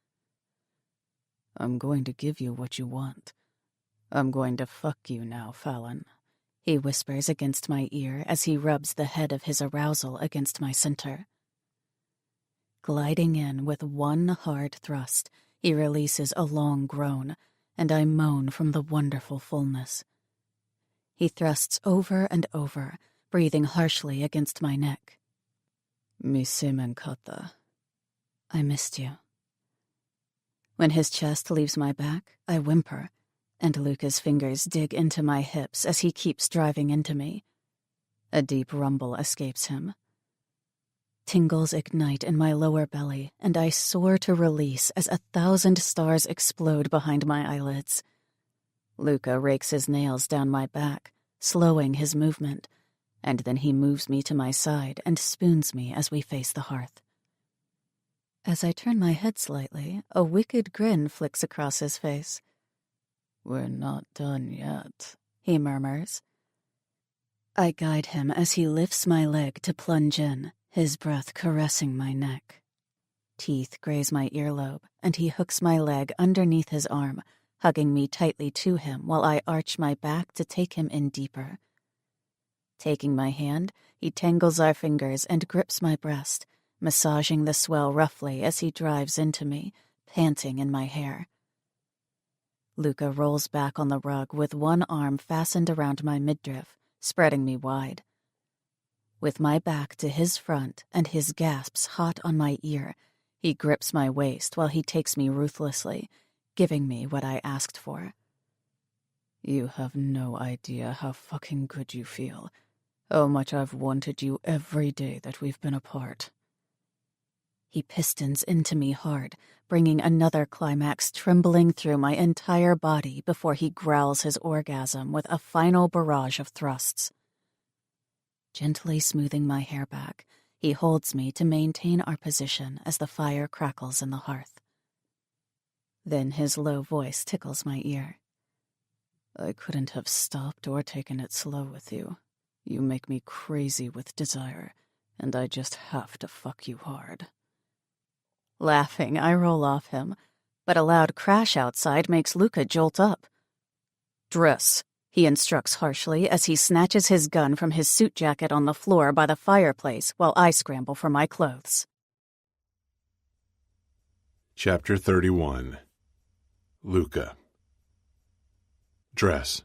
"I'm going to give you what you want. I'm going to fuck you now, Fallon," he whispers against my ear as he rubs the head of his arousal against my center. Gliding in with one hard thrust, he releases a long groan, and I moan from the wonderful fullness. He thrusts over and over, breathing harshly against my neck. "Mi sei mancata." I missed you. When his chest leaves my back, I whimper, and Luca's fingers dig into my hips as he keeps driving into me. A deep rumble escapes him. Tingles ignite in my lower belly, and I soar to release as 1,000 stars explode behind my eyelids. Luca rakes his nails down my back, slowing his movement, and then he moves me to my side and spoons me as we face the hearth. As I turn my head slightly, a wicked grin flicks across his face. "We're not done yet," he murmurs. I guide him as he lifts my leg to plunge in, his breath caressing my neck. Teeth graze my earlobe, and he hooks my leg underneath his arm, hugging me tightly to him while I arch my back to take him in deeper. Taking my hand, he tangles our fingers and grips my breast, massaging the swell roughly as he drives into me, panting in my hair. Luca rolls back on the rug with one arm fastened around my midriff, spreading me wide. With my back to his front and his gasps hot on my ear, he grips my waist while he takes me ruthlessly, giving me what I asked for. "You have no idea how fucking good you feel, how much I've wanted you every day that we've been apart." He pistons into me hard, bringing another climax trembling through my entire body before he growls his orgasm with a final barrage of thrusts. Gently smoothing my hair back, he holds me to maintain our position as the fire crackles in the hearth. Then his low voice tickles my ear. "I couldn't have stopped or taken it slow with you. You make me crazy with desire, and I just have to fuck you hard." Laughing, I roll off him, but a loud crash outside makes Luca jolt up. "Dress," he instructs harshly as he snatches his gun from his suit jacket on the floor by the fireplace while I scramble for my clothes. Chapter 31. Luca. Dress.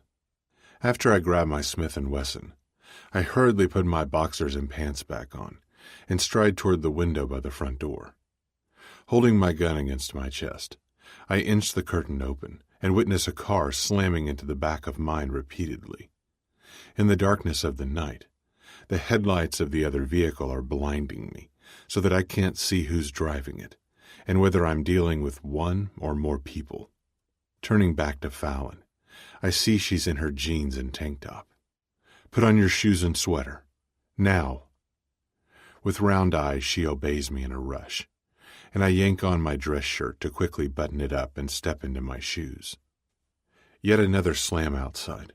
After I grab my Smith & Wesson, I hurriedly put my boxers and pants back on and stride toward the window by the front door. Holding my gun against my chest, I inch the curtain open and witness a car slamming into the back of mine repeatedly. In the darkness of the night, the headlights of the other vehicle are blinding me so that I can't see who's driving it and whether I'm dealing with one or more people. Turning back to Fallon, I see she's in her jeans and tank top. Put on your shoes and sweater. Now. With round eyes, she obeys me in a rush, and I yank on my dress shirt to quickly button it up and step into my shoes. Yet another slam outside,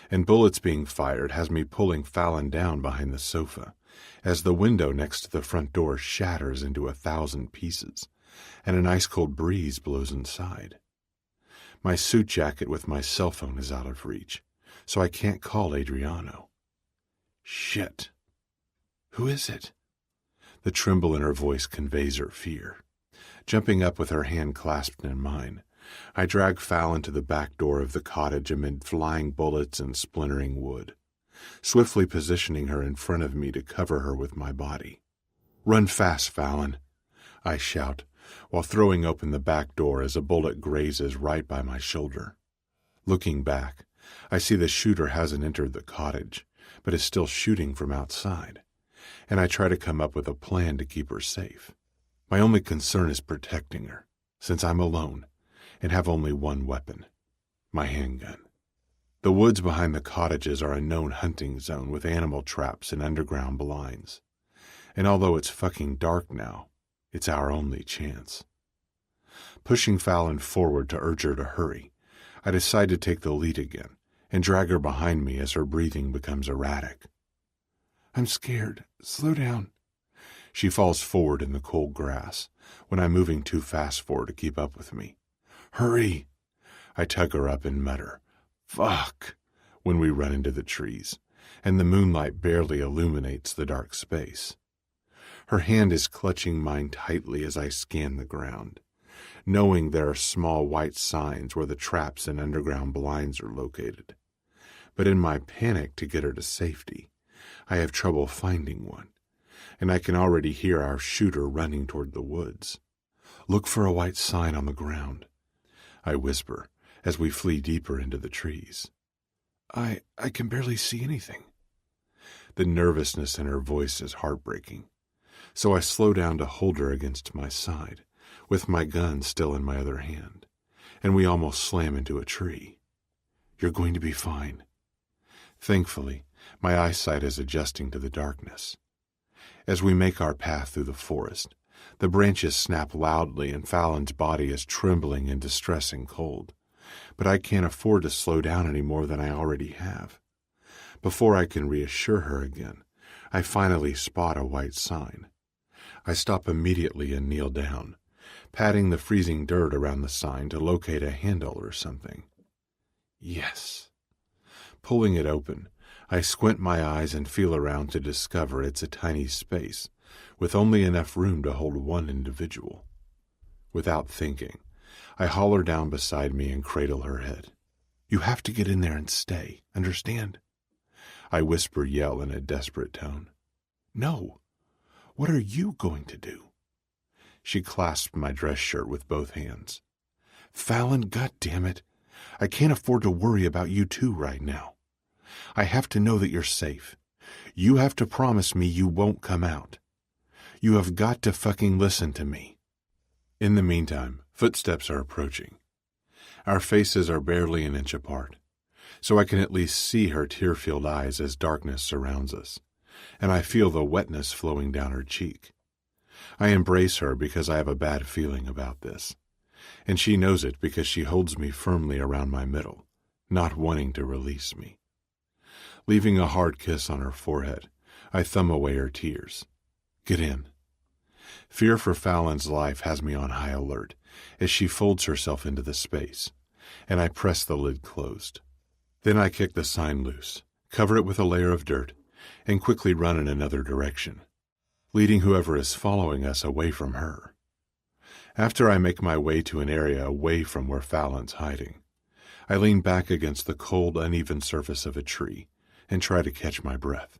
and bullets being fired has me pulling Fallon down behind the sofa, as the window next to the front door shatters into 1,000 pieces, and an ice-cold breeze blows inside. My suit jacket with my cell phone is out of reach, so I can't call Adriano. Shit. Who is it? The tremble in her voice conveys her fear. Jumping up with her hand clasped in mine, I drag Fallon to the back door of the cottage amid flying bullets and splintering wood, swiftly positioning her in front of me to cover her with my body. Run fast, Fallon, I shout, while throwing open the back door as a bullet grazes right by my shoulder. Looking back, I see the shooter hasn't entered the cottage, but is still shooting from outside, and I try to come up with a plan to keep her safe. My only concern is protecting her, since I'm alone and have only one weapon, my handgun. The woods behind the cottages are a known hunting zone with animal traps and underground blinds, and although it's fucking dark now, it's our only chance. Pushing Fallon forward to urge her to hurry, I decide to take the lead again and drag her behind me as her breathing becomes erratic. I'm scared. Slow down. She falls forward in the cold grass when I'm moving too fast for her to keep up with me. Hurry! I tug her up and mutter, fuck, when we run into the trees, and the moonlight barely illuminates the dark space. Her hand is clutching mine tightly as I scan the ground, knowing there are small white signs where the traps and underground blinds are located. But in my panic to get her to safety, I have trouble finding one, and I can already hear our shooter running toward the woods. Look for a white sign on the ground, I whisper as we flee deeper into the trees. I can barely see anything. The nervousness in her voice is heartbreaking, so I slow down to hold her against my side, with my gun still in my other hand, and we almost slam into a tree. You're going to be fine. Thankfully, my eyesight is adjusting to the darkness. As we make our path through the forest, the branches snap loudly and Fallon's body is trembling in distressing cold, but I can't afford to slow down any more than I already have. Before I can reassure her again, I finally spot a white sign. I stop immediately and kneel down, patting the freezing dirt around the sign to locate a handle or something. Yes. Pulling it open, I squint my eyes and feel around to discover it's a tiny space, with only enough room to hold one individual. Without thinking, I haul her down beside me and cradle her head. You have to get in there and stay, understand? I yell in a desperate tone. No. What are you going to do? She clasped my dress shirt with both hands. Fallon, goddammit, I can't afford to worry about you two right now. I have to know that you're safe. You have to promise me you won't come out. You have got to fucking listen to me. In the meantime, footsteps are approaching. Our faces are barely an inch apart, so I can at least see her tear-filled eyes as darkness surrounds us, and I feel the wetness flowing down her cheek. I embrace her because I have a bad feeling about this, and she knows it because she holds me firmly around my middle, not wanting to release me. Leaving a hard kiss on her forehead, I thumb away her tears. Get in. Fear for Fallon's life has me on high alert as she folds herself into the space, and I press the lid closed. Then I kick the sign loose, cover it with a layer of dirt, and quickly run in another direction, leading whoever is following us away from her. After I make my way to an area away from where Fallon's hiding, I lean back against the cold, uneven surface of a tree and try to catch my breath.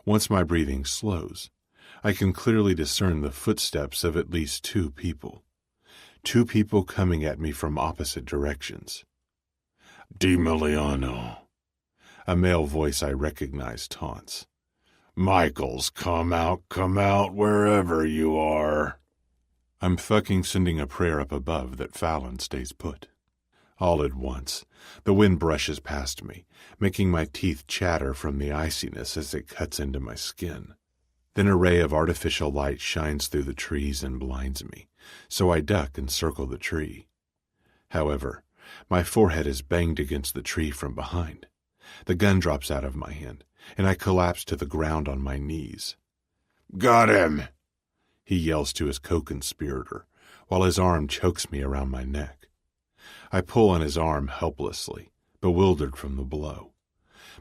Once my breathing slows, I can clearly discern the footsteps of at least 2 people. 2 people coming at me from opposite directions. DiMiliano. A male voice I recognize taunts. Michaels, come out, wherever you are. I'm fucking sending a prayer up above that Fallon stays put. All at once, the wind brushes past me, making my teeth chatter from the iciness as it cuts into my skin. Then a ray of artificial light shines through the trees and blinds me, so I duck and circle the tree. However, my forehead is banged against the tree from behind. The gun drops out of my hand, and I collapse to the ground on my knees. Got him, he yells to his co-conspirator, while his arm chokes me around my neck. I pull on his arm helplessly, bewildered from the blow.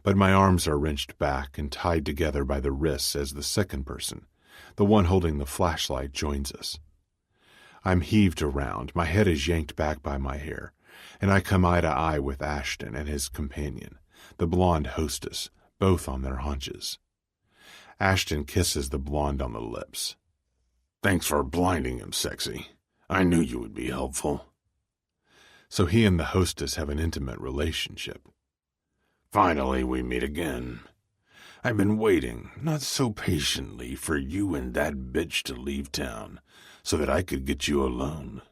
But my arms are wrenched back and tied together by the wrists as the second person, the one holding the flashlight, joins us. I'm heaved around, my head is yanked back by my hair, and I come eye to eye with Ashton and his companion, the blonde hostess, both on their haunches. Ashton kisses the blonde on the lips. Thanks for blinding him, sexy. I knew you would be helpful. So he and the hostess have an intimate relationship. Finally, we meet again. I've been waiting, not so patiently, for you and that bitch to leave town, so that I could get you alone.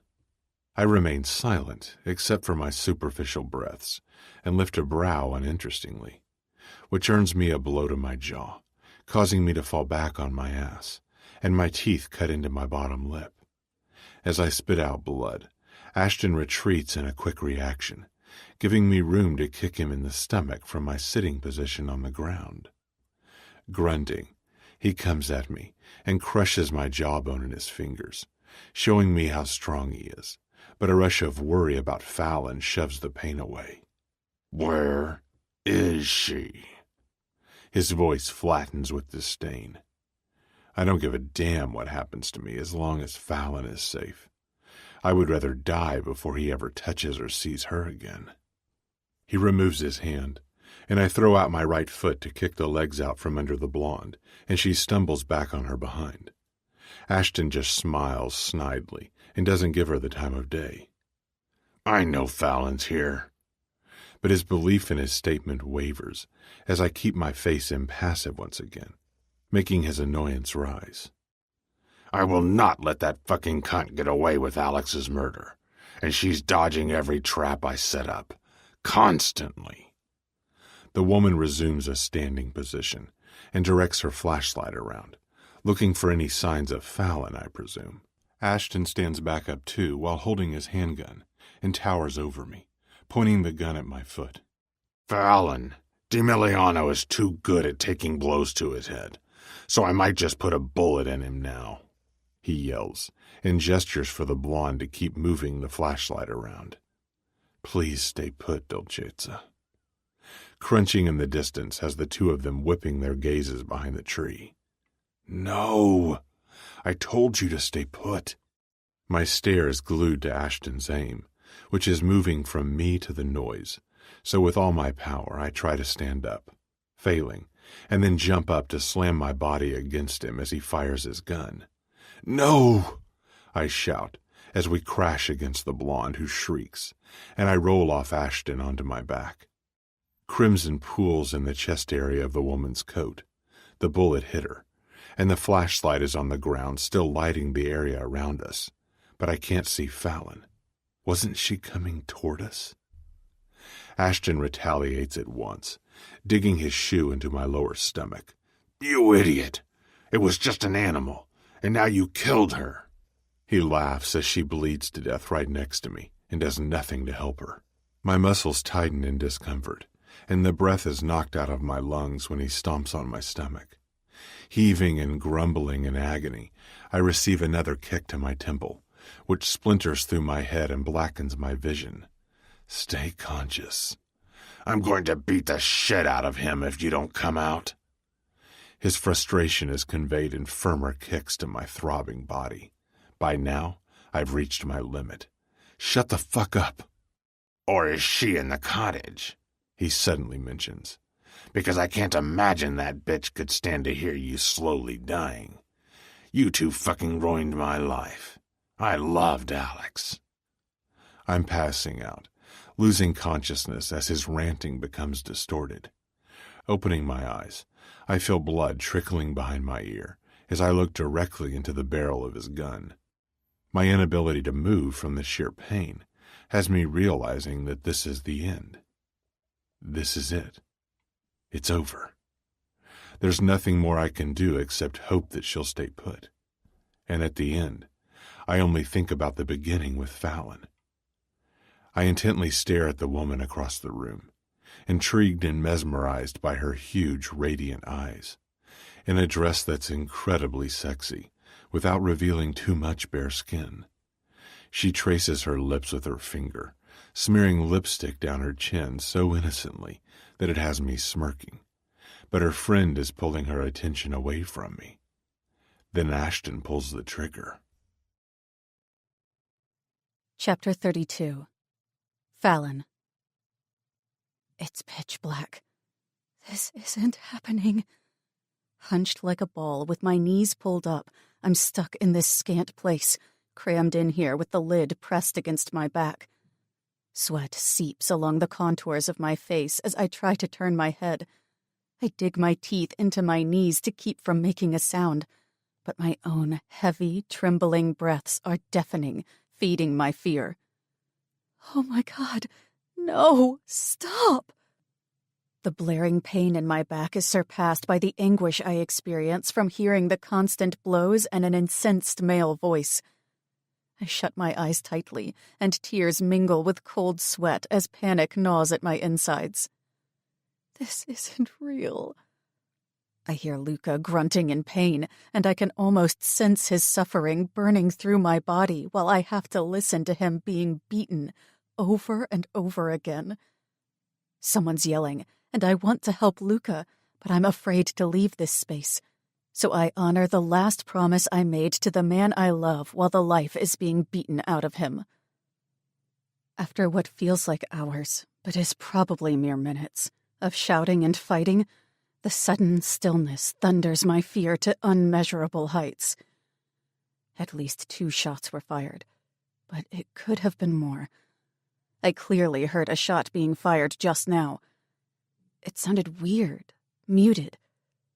I remain silent, except for my superficial breaths, and lift a brow uninterestingly, which earns me a blow to my jaw, causing me to fall back on my ass, and my teeth cut into my bottom lip. As I spit out blood, Ashton retreats in a quick reaction, giving me room to kick him in the stomach from my sitting position on the ground. Grunting, he comes at me and crushes my jawbone in his fingers, showing me how strong he is, but a rush of worry about Fallon shoves the pain away. Where is she? His voice flattens with disdain. I don't give a damn what happens to me as long as Fallon is safe. I would rather die before he ever touches or sees her again. He removes his hand, and I throw out my right foot to kick the legs out from under the blonde, and she stumbles back on her behind. Ashton just smiles snidely and doesn't give her the time of day. I know Fallon's here. But his belief in his statement wavers as I keep my face impassive once again, making his annoyance rise. I will not let that fucking cunt get away with Alex's murder, and she's dodging every trap I set up. Constantly. The woman resumes a standing position and directs her flashlight around, looking for any signs of Fallon, I presume. Ashton stands back up too while holding his handgun and towers over me, pointing the gun at my foot. Fallon, DiMiliano is too good at taking blows to his head, so I might just put a bullet in him now. He yells and gestures for the blonde to keep moving the flashlight around. Please stay put, Dolcezza. Crunching in the distance has the two of them whipping their gazes behind the tree. No, I told you to stay put. My stare is glued to Ashton's aim, which is moving from me to the noise, so with all my power I try to stand up, failing, and then jump up to slam my body against him as he fires his gun. No! I shout as we crash against the blonde, who shrieks, and I roll off Ashton onto my back. Crimson pools in the chest area of the woman's coat. The bullet hit her, and the flashlight is on the ground, still lighting the area around us. But I can't see Fallon. Wasn't she coming toward us? Ashton retaliates at once, digging his shoe into my lower stomach. You idiot! It was just an animal, and now you killed her. He laughs as she bleeds to death right next to me and does nothing to help her. My muscles tighten in discomfort, and the breath is knocked out of my lungs when he stomps on my stomach. Heaving and grumbling in agony, I receive another kick to my temple, which splinters through my head and blackens my vision. Stay conscious. I'm going to beat the shit out of him if you don't come out. His frustration is conveyed in firmer kicks to my throbbing body. By now, I've reached my limit. Shut the fuck up. Or is she in the cottage? He suddenly mentions. Because I can't imagine that bitch could stand to hear you slowly dying. You two fucking ruined my life. I loved Alex. I'm passing out, losing consciousness as his ranting becomes distorted. Opening my eyes, I feel blood trickling behind my ear as I look directly into the barrel of his gun. My inability to move from the sheer pain has me realizing that this is the end. This is it. It's over. There's nothing more I can do except hope that she'll stay put. And at the end, I only think about the beginning with Fallon. I intently stare at the woman across the room, intrigued and mesmerized by her huge, radiant eyes, in a dress that's incredibly sexy, without revealing too much bare skin. She traces her lips with her finger, smearing lipstick down her chin so innocently that it has me smirking. But her friend is pulling her attention away from me. Then Ashton pulls the trigger. Chapter 32. Fallon. It's pitch black. This isn't happening. Hunched like a ball, with my knees pulled up, I'm stuck in this scant place, crammed in here with the lid pressed against my back. Sweat seeps along the contours of my face as I try to turn my head. I dig my teeth into my knees to keep from making a sound, but my own heavy, trembling breaths are deafening, feeding my fear. Oh my God, no, stop! The blaring pain in my back is surpassed by the anguish I experience from hearing the constant blows and an incensed male voice. I shut my eyes tightly, and tears mingle with cold sweat as panic gnaws at my insides. This isn't real. I hear Luca grunting in pain, and I can almost sense his suffering burning through my body while I have to listen to him being beaten over and over again. Someone's yelling, and I want to help Luca, but I'm afraid to leave this space. So I honor the last promise I made to the man I love while the life is being beaten out of him. After what feels like hours, but is probably mere minutes, of shouting and fighting, the sudden stillness thunders my fear to unmeasurable heights. At least 2 shots were fired, but it could have been more. I clearly heard a shot being fired just now. It sounded weird, muted,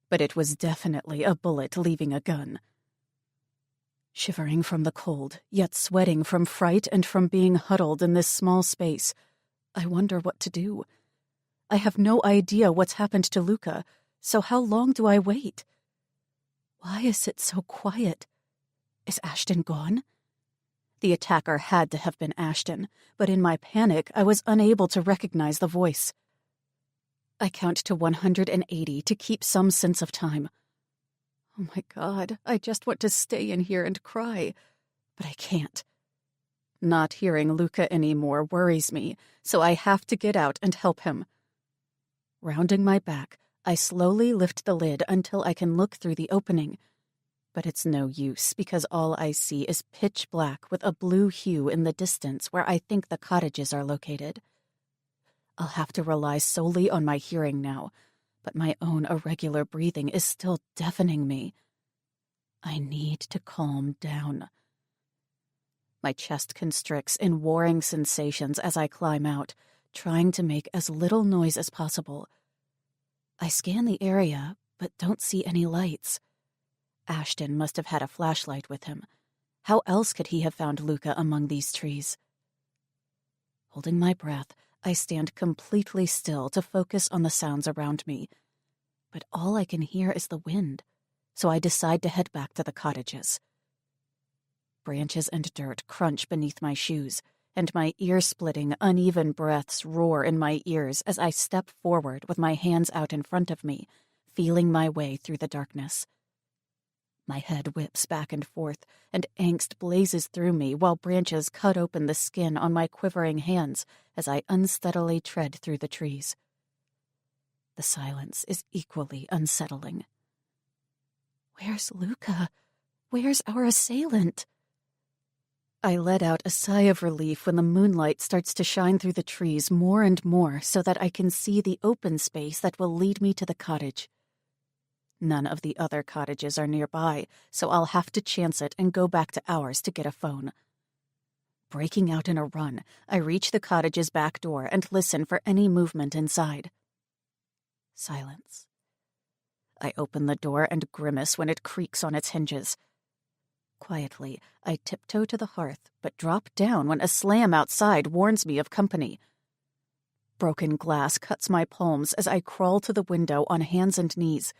but it was definitely a bullet leaving a gun. Shivering from the cold, yet sweating from fright and from being huddled in this small space, I wonder what to do. I have no idea what's happened to Luca, so how long do I wait? Why is it so quiet? Is Ashton gone? The attacker had to have been Ashton, but in my panic, I was unable to recognize the voice. I count to 180 to keep some sense of time. Oh my God, I just want to stay in here and cry, but I can't. Not hearing Luca anymore worries me, so I have to get out and help him. Rounding my back, I slowly lift the lid until I can look through the opening. But it's no use because all I see is pitch black with a blue hue in the distance where I think the cottages are located. I'll have to rely solely on my hearing now, but my own irregular breathing is still deafening me. I need to calm down. My chest constricts in warring sensations as I climb out, trying to make as little noise as possible. I scan the area, but don't see any lights. Ashton must have had a flashlight with him. How else could he have found Luca among these trees? Holding my breath, I stand completely still to focus on the sounds around me. But all I can hear is the wind, so I decide to head back to the cottages. Branches and dirt crunch beneath my shoes, and my ear-splitting, uneven breaths roar in my ears as I step forward with my hands out in front of me, feeling my way through the darkness. My head whips back and forth, and angst blazes through me while branches cut open the skin on my quivering hands as I unsteadily tread through the trees. The silence is equally unsettling. Where's Luca? Where's our assailant? I let out a sigh of relief when the moonlight starts to shine through the trees more and more so that I can see the open space that will lead me to the cottage. None of the other cottages are nearby, so I'll have to chance it and go back to ours to get a phone. Breaking out in a run, I reach the cottage's back door and listen for any movement inside. Silence. I open the door and grimace when it creaks on its hinges. Quietly, I tiptoe to the hearth, but drop down when a slam outside warns me of company. Broken glass cuts my palms as I crawl to the window on hands and knees,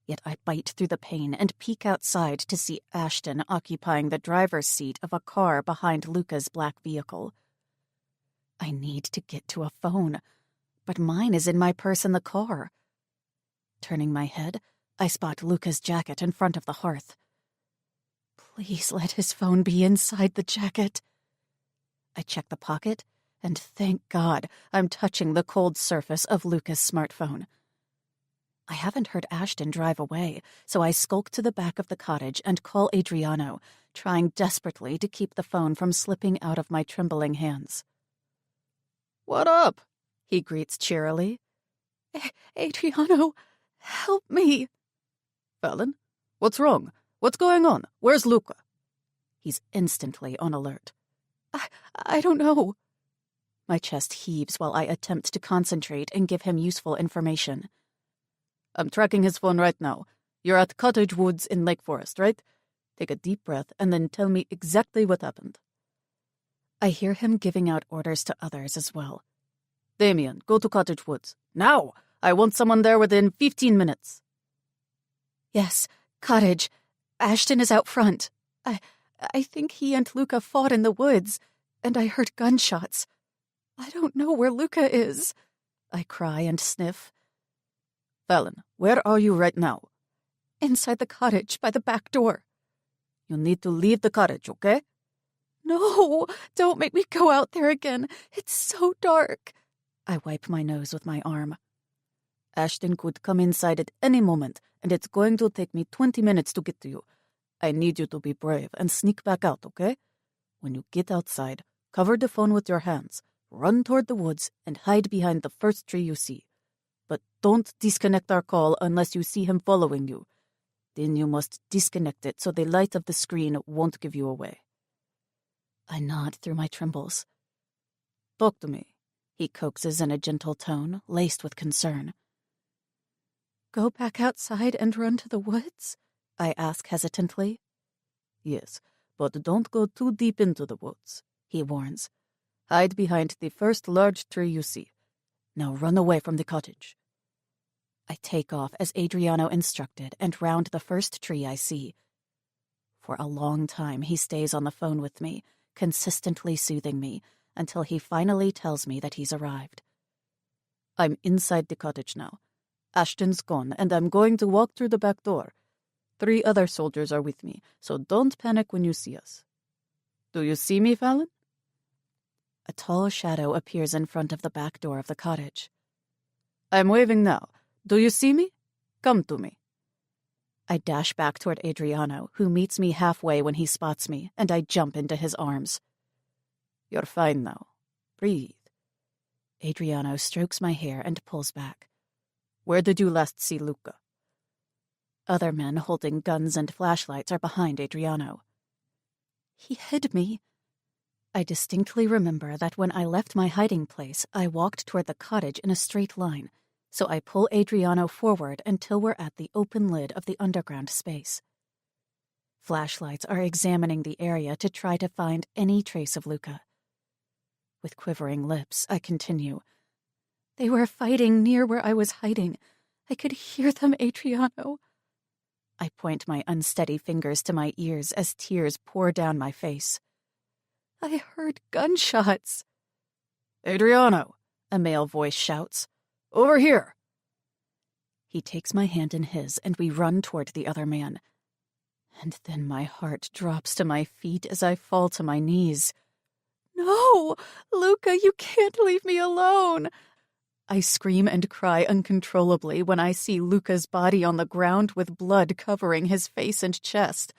yet I bite through the pane and peek outside to see Ashton occupying the driver's seat of a car behind Luca's black vehicle. I need to get to a phone, but mine is in my purse in the car. Turning my head, I spot Luca's jacket in front of the hearth. Please let his phone be inside the jacket. I check the pocket, and thank God I'm touching the cold surface of Luca's smartphone. I haven't heard Ashton drive away, so I skulk to the back of the cottage and call Adriano, trying desperately to keep the phone from slipping out of my trembling hands. What up? He greets cheerily. Adriano, help me. Fallon, what's wrong? What's going on? Where's Luca? He's instantly on alert. I don't know. My chest heaves while I attempt to concentrate and give him useful information. I'm tracking his phone right now. You're at Cottage Woods in Lake Forest, right? Take a deep breath and then tell me exactly what happened. I hear him giving out orders to others as well. Damien, go to Cottage Woods. Now! I want someone there within 15 minutes. Yes, cottage. Ashton is out front. I think he and Luca fought in the woods, and I heard gunshots. I don't know where Luca is. I cry and sniff. Fallon, where are you right now? Inside the cottage, by the back door. You need to leave the cottage, okay? No, don't make me go out there again. It's so dark. I wipe my nose with my arm. Ashton could come inside at any moment, and it's going to take me 20 minutes to get to you. I need you to be brave and sneak back out, okay? When you get outside, cover the phone with your hands, run toward the woods, and hide behind the first tree you see. But don't disconnect our call unless you see him following you. Then you must disconnect it so the light of the screen won't give you away. I nod through my trembles. Talk to me, he coaxes in a gentle tone, laced with concern. Go back outside and run to the woods? I ask hesitantly. Yes, but don't go too deep into the woods, he warns. Hide behind the first large tree you see. Now run away from the cottage. I take off as Adriano instructed and round the first tree I see. For a long time he stays on the phone with me, consistently soothing me, until he finally tells me that he's arrived. I'm inside the cottage now. Ashton's gone, and I'm going to walk through the back door. 3 other soldiers are with me, so don't panic when you see us. Do you see me, Fallon? A tall shadow appears in front of the back door of the cottage. I'm waving now. Do you see me? Come to me. I dash back toward Adriano, who meets me halfway when he spots me, and I jump into his arms. You're fine now. Breathe. Adriano strokes my hair and pulls back. Where did you last see Luca? Other men holding guns and flashlights are behind Adriano. He hid me. I distinctly remember that when I left my hiding place, I walked toward the cottage in a straight line, so I pull Adriano forward until we're at the open lid of the underground space. Flashlights are examining the area to try to find any trace of Luca. With quivering lips, I continue. They were fighting near where I was hiding. I could hear them, Adriano. I point my unsteady fingers to my ears as tears pour down my face. I heard gunshots. Adriano, a male voice shouts. Over here. He takes my hand in his, and we run toward the other man. And then my heart drops to my feet as I fall to my knees. No, Luca, you can't leave me alone. I scream and cry uncontrollably when I see Luca's body on the ground with blood covering his face and chest.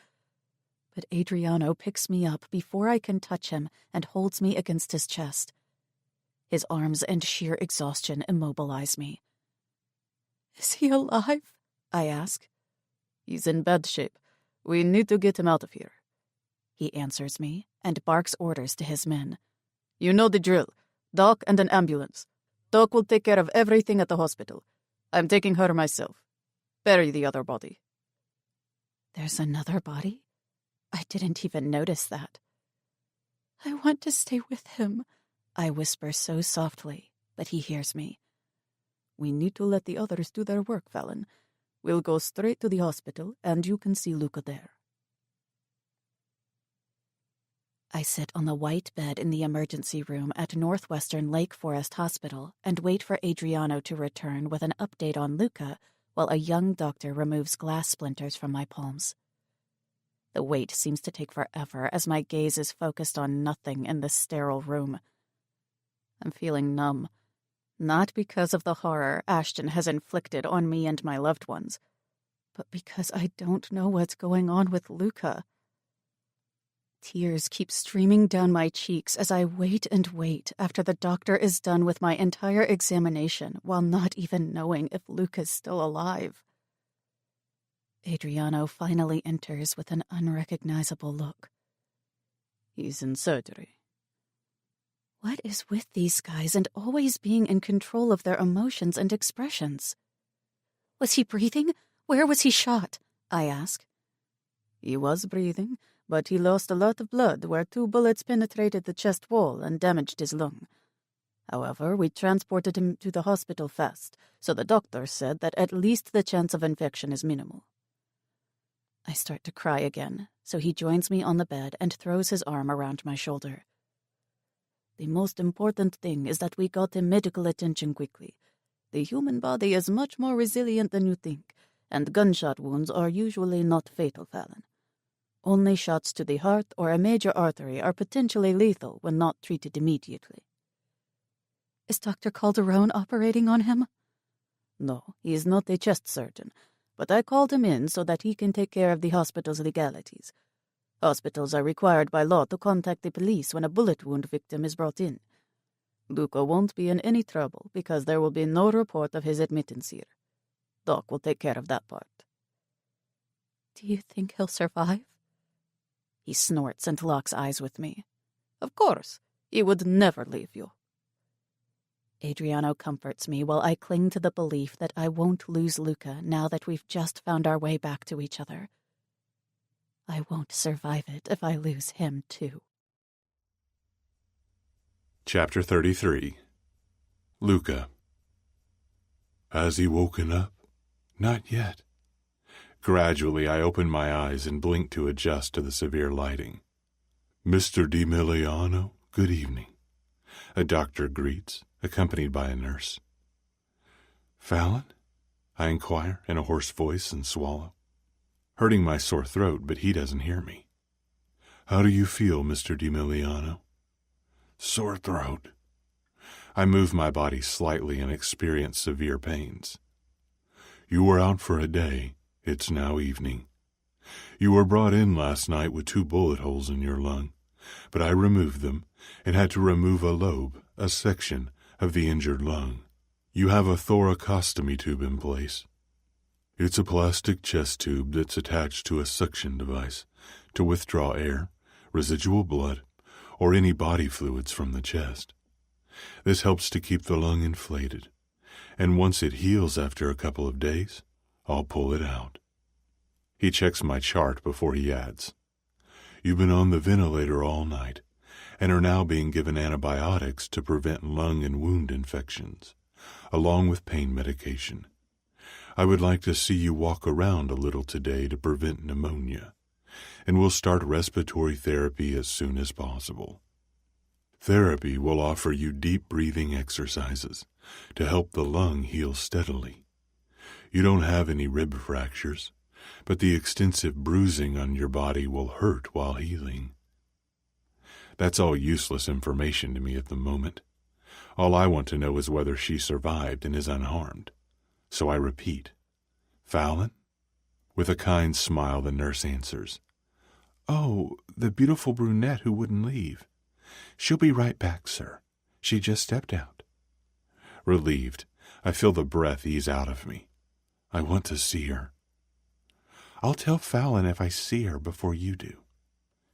But Adriano picks me up before I can touch him and holds me against his chest. His arms and sheer exhaustion immobilize me. "Is he alive?" I ask. "He's in bad shape. We need to get him out of here." He answers me and barks orders to his men. "You know the drill. Doc and an ambulance. Doc will take care of everything at the hospital. I'm taking her myself. Bury the other body." There's another body? I didn't even notice that. "I want to stay with him," I whisper so softly, but he hears me. "We need to let the others do their work, Fallon. We'll go straight to the hospital, and you can see Luca there." I sit on the white bed in the emergency room at Northwestern Lake Forest Hospital and wait for Adriano to return with an update on Luca while a young doctor removes glass splinters from my palms. The wait seems to take forever as my gaze is focused on nothing in this sterile room. I'm feeling numb, not because of the horror Ashton has inflicted on me and my loved ones, but because I don't know what's going on with Luca. Tears keep streaming down my cheeks as I wait and wait after the doctor is done with my entire examination while not even knowing if Luca's still alive. Adriano finally enters with an unrecognizable look. "He's in surgery." What is with these guys and always being in control of their emotions and expressions? Was he breathing? Where was he shot? I ask. "He was breathing, but he lost a lot of blood where 2 bullets penetrated the chest wall and damaged his lung. However, we transported him to the hospital fast, so the doctor said that at least the chance of infection is minimal." I start to cry again, so he joins me on the bed and throws his arm around my shoulder. "The most important thing is that we got him medical attention quickly. The human body is much more resilient than you think, and gunshot wounds are usually not fatal, Fallon. Only shots to the heart or a major artery are potentially lethal when not treated immediately." "Is Dr. Calderon operating on him?" "No, he is not a chest surgeon, but I called him in so that he can take care of the hospital's legalities. Hospitals are required by law to contact the police when a bullet wound victim is brought in. Luca won't be in any trouble because there will be no report of his admittance here. Doc will take care of that part." "Do you think he'll survive?" He snorts and locks eyes with me. "Of course. He would never leave you." Adriano comforts me while I cling to the belief that I won't lose Luca now that we've just found our way back to each other. I won't survive it if I lose him, too. Chapter 33. Luca. Has he woken up? Not yet. Gradually, I open my eyes and blink to adjust to the severe lighting. "Mr. DiMiliano, good evening," a doctor greets, accompanied by a nurse. "Fallon?" I inquire in a hoarse voice and swallow, hurting my sore throat, but he doesn't hear me. "How do you feel, Mr. DiMiliano?" "Sore throat." I move my body slightly and experience severe pains. "You were out for a day. It's now evening. You were brought in last night with 2 bullet holes in your lung, but I removed them and had to remove a lobe, a section, of the injured lung. You have a thoracostomy tube in place. It's a plastic chest tube that's attached to a suction device to withdraw air, residual blood, or any body fluids from the chest. This helps to keep the lung inflated, and once it heals after a couple of days, I'll pull it out." He checks my chart before he adds, "You've been on the ventilator all night and are now being given antibiotics to prevent lung and wound infections, along with pain medication. I would like to see you walk around a little today to prevent pneumonia, and we'll start respiratory therapy as soon as possible. Therapy will offer you deep breathing exercises to help the lung heal steadily. You don't have any rib fractures, but the extensive bruising on your body will hurt while healing." That's all useless information to me at the moment. All I want to know is whether she survived and is unharmed. So I repeat, "Fallon?" With a kind smile, the nurse answers, "Oh, the beautiful brunette who wouldn't leave. She'll be right back, sir. She just stepped out." Relieved, I feel the breath ease out of me. I want to see her. "I'll tell Fallon if I see her before you do,"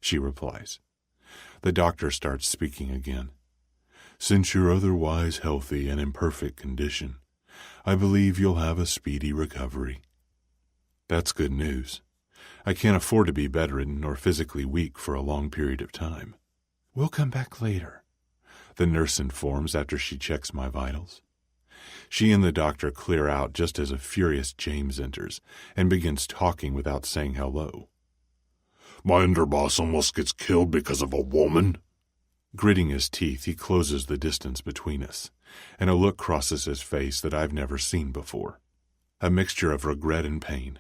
she replies. The doctor starts speaking again. "Since you're otherwise healthy and in perfect condition, I believe you'll have a speedy recovery." That's good news. I can't afford to be bedridden or physically weak for a long period of time. "We'll come back later," the nurse informs after she checks my vitals. She and the doctor clear out just as a furious James enters and begins talking without saying hello. "My underboss almost gets killed because of a woman?" Gritting his teeth, he closes the distance between us, and a look crosses his face that I've never seen before. A mixture of regret and pain.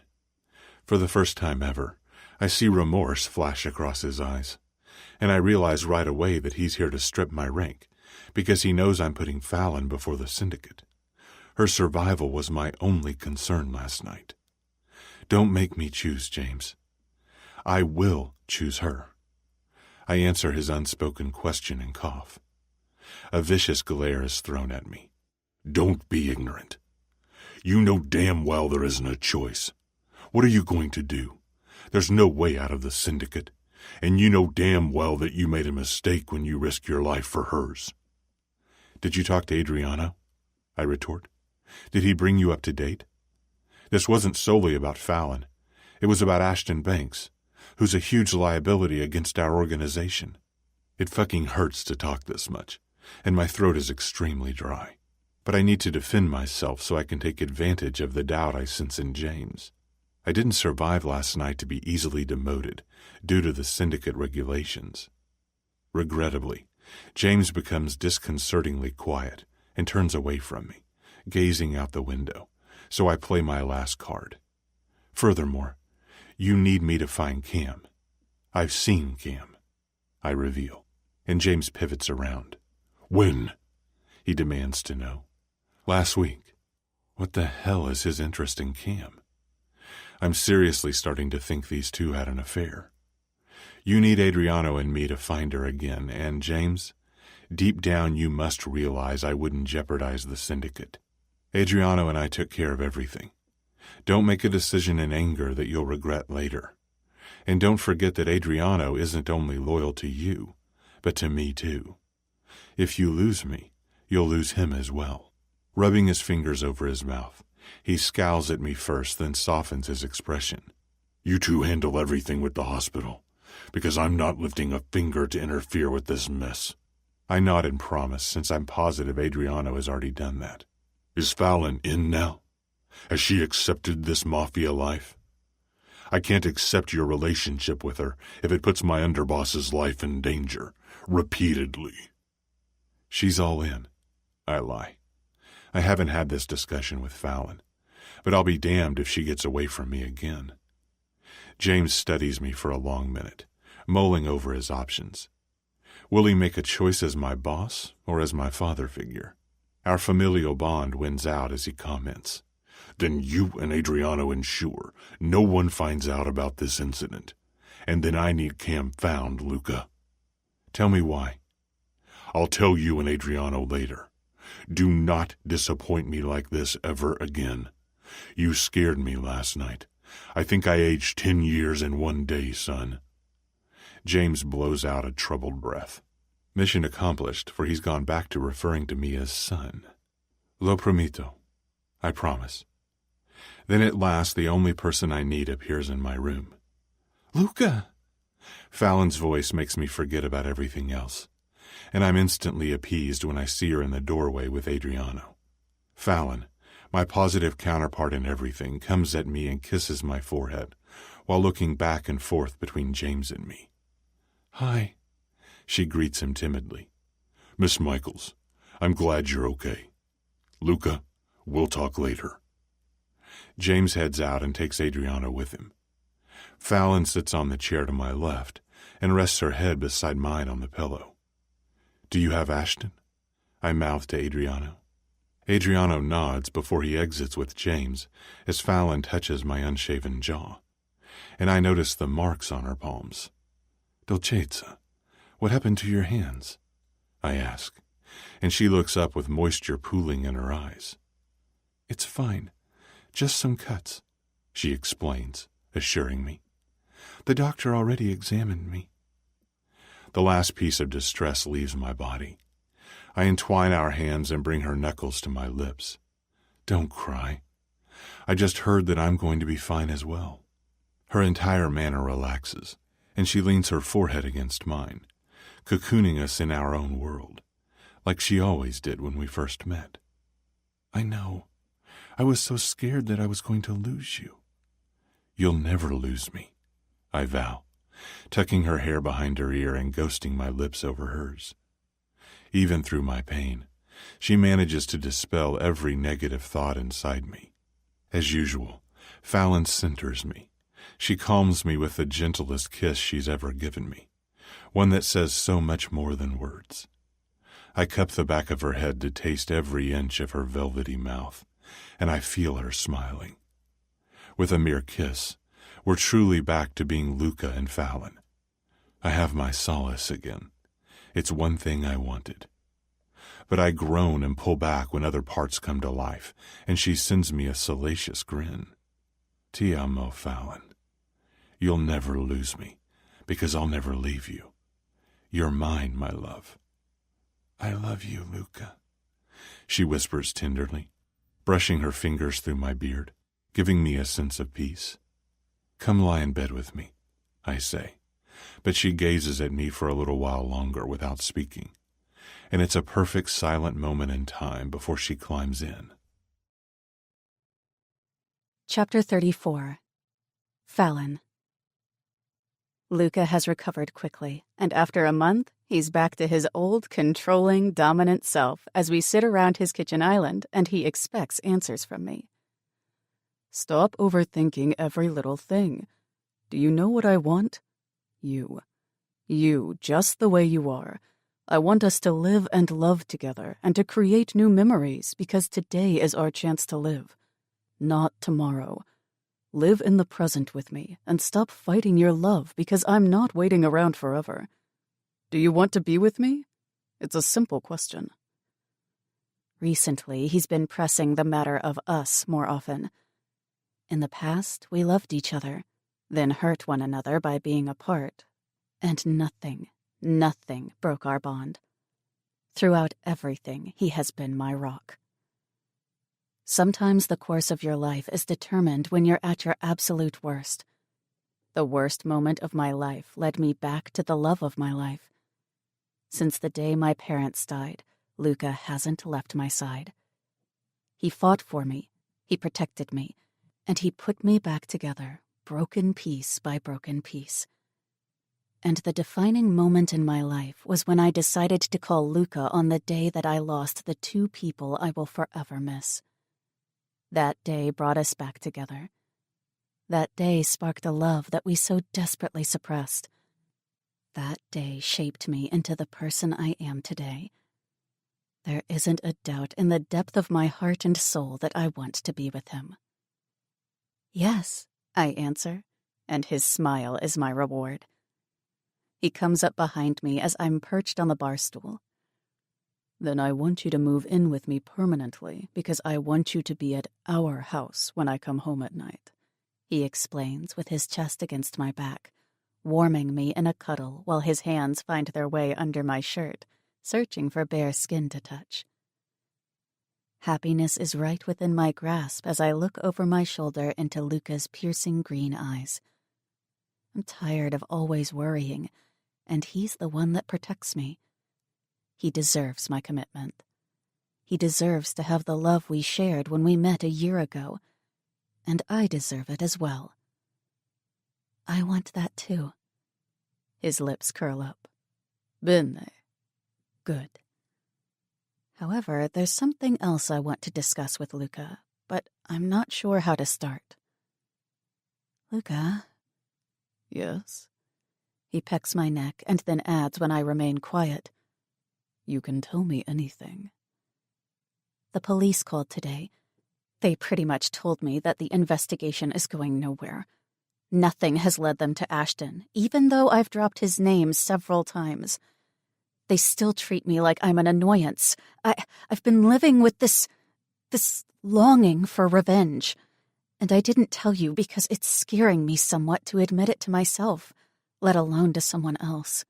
For the first time ever, I see remorse flash across his eyes, and I realize right away that he's here to strip my rank, because he knows I'm putting Fallon before the Syndicate. Her survival was my only concern last night. Don't make me choose, James. I will choose her. I answer his unspoken question and cough. A vicious glare is thrown at me. "Don't be ignorant. You know damn well there isn't a choice. What are you going to do? There's no way out of the Syndicate, and you know damn well that you made a mistake when you risked your life for hers." "Did you talk to Adriano?" I retort. "Did he bring you up to date? This wasn't solely about Fallon. It was about Ashton Banks, who's a huge liability against our organization." It fucking hurts to talk this much, and my throat is extremely dry. But I need to defend myself so I can take advantage of the doubt I sense in James. I didn't survive last night to be easily demoted due to the Syndicate regulations. Regrettably, James becomes disconcertingly quiet and turns away from me, gazing out the window, so I play my last card. "Furthermore, you need me to find Cam. I've seen Cam," I reveal, and James pivots around. "When?" he demands to know. "Last week." What the hell is his interest in Cam? I'm seriously starting to think these two had an affair. You need Adriano and me to find her again, and James, deep down you must realize I wouldn't jeopardize the Syndicate. Adriano and I took care of everything. Don't make a decision in anger that you'll regret later. And don't forget that Adriano isn't only loyal to you, but to me too. If you lose me, you'll lose him as well. Rubbing his fingers over his mouth, he scowls at me first, then softens his expression. "You two handle everything with the hospital, because I'm not lifting a finger to interfere with this mess." I nod and promise, since I'm positive Adriano has already done that. "Is Fallon in now? Has she accepted this mafia life? I can't accept your relationship with her if it puts my underboss's life in danger, repeatedly." "She's all in," I lie. "I haven't had this discussion with Fallon, but I'll be damned if she gets away from me again." James studies me for a long minute, mulling over his options. Will he make a choice as my boss or as my father figure? Our familial bond wins out as he comments. "Then you and Adriano ensure no one finds out about this incident, and then I need Cam found, Luca." "Tell me why." "I'll tell you and Adriano later. Do not disappoint me like this ever again. You scared me last night. I think I aged 10 years in one day, son." James blows out a troubled breath. Mission accomplished, for he's gone back to referring to me as son. "Lo prometo." I promise. Then at last the only person I need appears in my room. "Luca!" Fallon's voice makes me forget about everything else, and I'm instantly appeased when I see her in the doorway with Adriano. Fallon, my positive counterpart in everything, comes at me and kisses my forehead, while looking back and forth between James and me. "Hi," she greets him timidly. "Miss Michaels, I'm glad you're okay. Luca, we'll talk later." James heads out and takes Adriano with him. Fallon sits on the chair to my left and rests her head beside mine on the pillow. "Do you have Ashton?" I mouth to Adriano. Adriano nods before he exits with James as Fallon touches my unshaven jaw, and I notice the marks on her palms. Dolcezza, what happened to your hands? I ask, and she looks up with moisture pooling in her eyes. It's fine, just some cuts, she explains, assuring me. The doctor already examined me. The last piece of distress leaves my body. I entwine our hands and bring her knuckles to my lips. Don't cry. I just heard that I'm going to be fine as well. Her entire manner relaxes, and she leans her forehead against mine, cocooning us in our own world, like she always did when we first met. I know. I was so scared that I was going to lose you. You'll never lose me, I vow, tucking her hair behind her ear and ghosting my lips over hers. Even through my pain, she manages to dispel every negative thought inside me. As usual, Fallon centers me. She calms me with the gentlest kiss she's ever given me, one that says so much more than words. I cup the back of her head to taste every inch of her velvety mouth, and I feel her smiling. With a mere kiss, we're truly back to being Luca and Fallon. I have my solace again. It's one thing I wanted. But I groan and pull back when other parts come to life, and she sends me a salacious grin. Ti amo, Fallon. You'll never lose me, because I'll never leave you. You're mine, my love. I love you, Luca, she whispers tenderly, brushing her fingers through my beard, giving me a sense of peace. Come lie in bed with me, I say, but she gazes at me for a little while longer without speaking, and it's a perfect silent moment in time before she climbs in. Chapter 34. Fallon. Luca has recovered quickly, and after a month, he's back to his old, controlling, dominant self as we sit around his kitchen island and he expects answers from me. Stop overthinking every little thing. Do you know what I want? You, just the way you are. I want us to live and love together and to create new memories because today is our chance to live, not tomorrow. Live in the present with me and stop fighting your love because I'm not waiting around forever. Do you want to be with me? It's a simple question. Recently, he's been pressing the matter of us more often. In the past, we loved each other, then hurt one another by being apart, and nothing broke our bond. Throughout everything, he has been my rock. Sometimes the course of your life is determined when you're at your absolute worst. The worst moment of my life led me back to the love of my life. Since the day my parents died, Luca hasn't left my side. He fought for me, he protected me, and he put me back together, broken piece by broken piece. And the defining moment in my life was when I decided to call Luca on the day that I lost the two people I will forever miss. That day brought us back together. That day sparked a love that we so desperately suppressed. That day shaped me into the person I am today. There isn't a doubt in the depth of my heart and soul that I want to be with him. Yes, I answer, and his smile is my reward. He comes up behind me as I'm perched on the bar stool. Then I want you to move in with me permanently because I want you to be at our house when I come home at night, he explains with his chest against my back, warming me in a cuddle while his hands find their way under my shirt, searching for bare skin to touch. Happiness is right within my grasp as I look over my shoulder into Luca's piercing green eyes. I'm tired of always worrying, and he's the one that protects me. He deserves my commitment. He deserves to have the love we shared when we met a year ago, and I deserve it as well. I want that too. His lips curl up. Bene. Good. However, there's something else I want to discuss with Luca, but I'm not sure how to start. Luca? Yes? He pecks my neck and then adds when I remain quiet. You can tell me anything. The police called today. They pretty much told me that the investigation is going nowhere. Nothing has led them to Ashton, even though I've dropped his name several times. They still treat me like I'm an annoyance. I've been living with this longing for revenge. And I didn't tell you because it's scaring me somewhat to admit it to myself, let alone to someone else.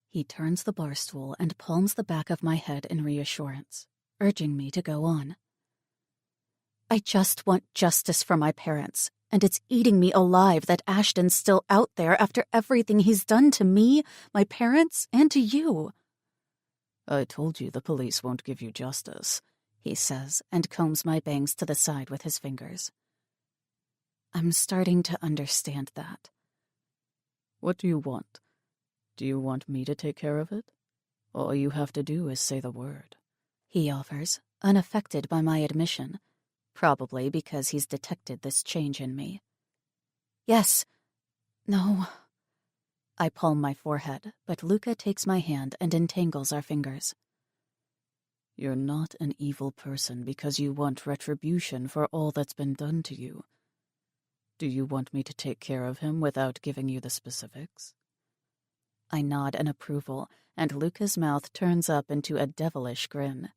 He turns the bar stool and palms the back of my head in reassurance, urging me to go on. I just want justice for my parents, and it's eating me alive that Ashton's still out there after everything he's done to me, my parents, and to you. I told you the police won't give you justice, he says, and combs my bangs to the side with his fingers. I'm starting to understand that. What do you want? Do you want me to take care of it? All you have to do is say the word, he offers, unaffected by my admission, probably because he's detected this change in me. Yes. No. I palm my forehead, but Luca takes my hand and entangles our fingers. You're not an evil person because you want retribution for all that's been done to you. Do you want me to take care of him without giving you the specifics? I nod in approval, and Luca's mouth turns up into a devilish grin.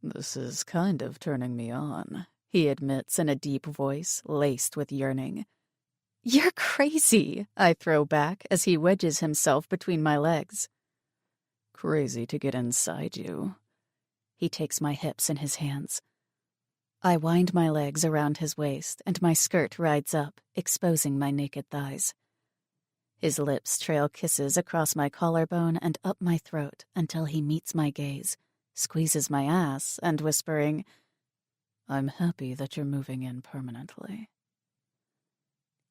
This is kind of turning me on, he admits in a deep voice laced with yearning. You're crazy, I throw back as he wedges himself between my legs. Crazy to get inside you. He takes my hips in his hands. I wind my legs around his waist, and my skirt rides up, exposing my naked thighs. His lips trail kisses across my collarbone and up my throat until he meets my gaze, squeezes my ass, and whispering, I'm happy that you're moving in permanently.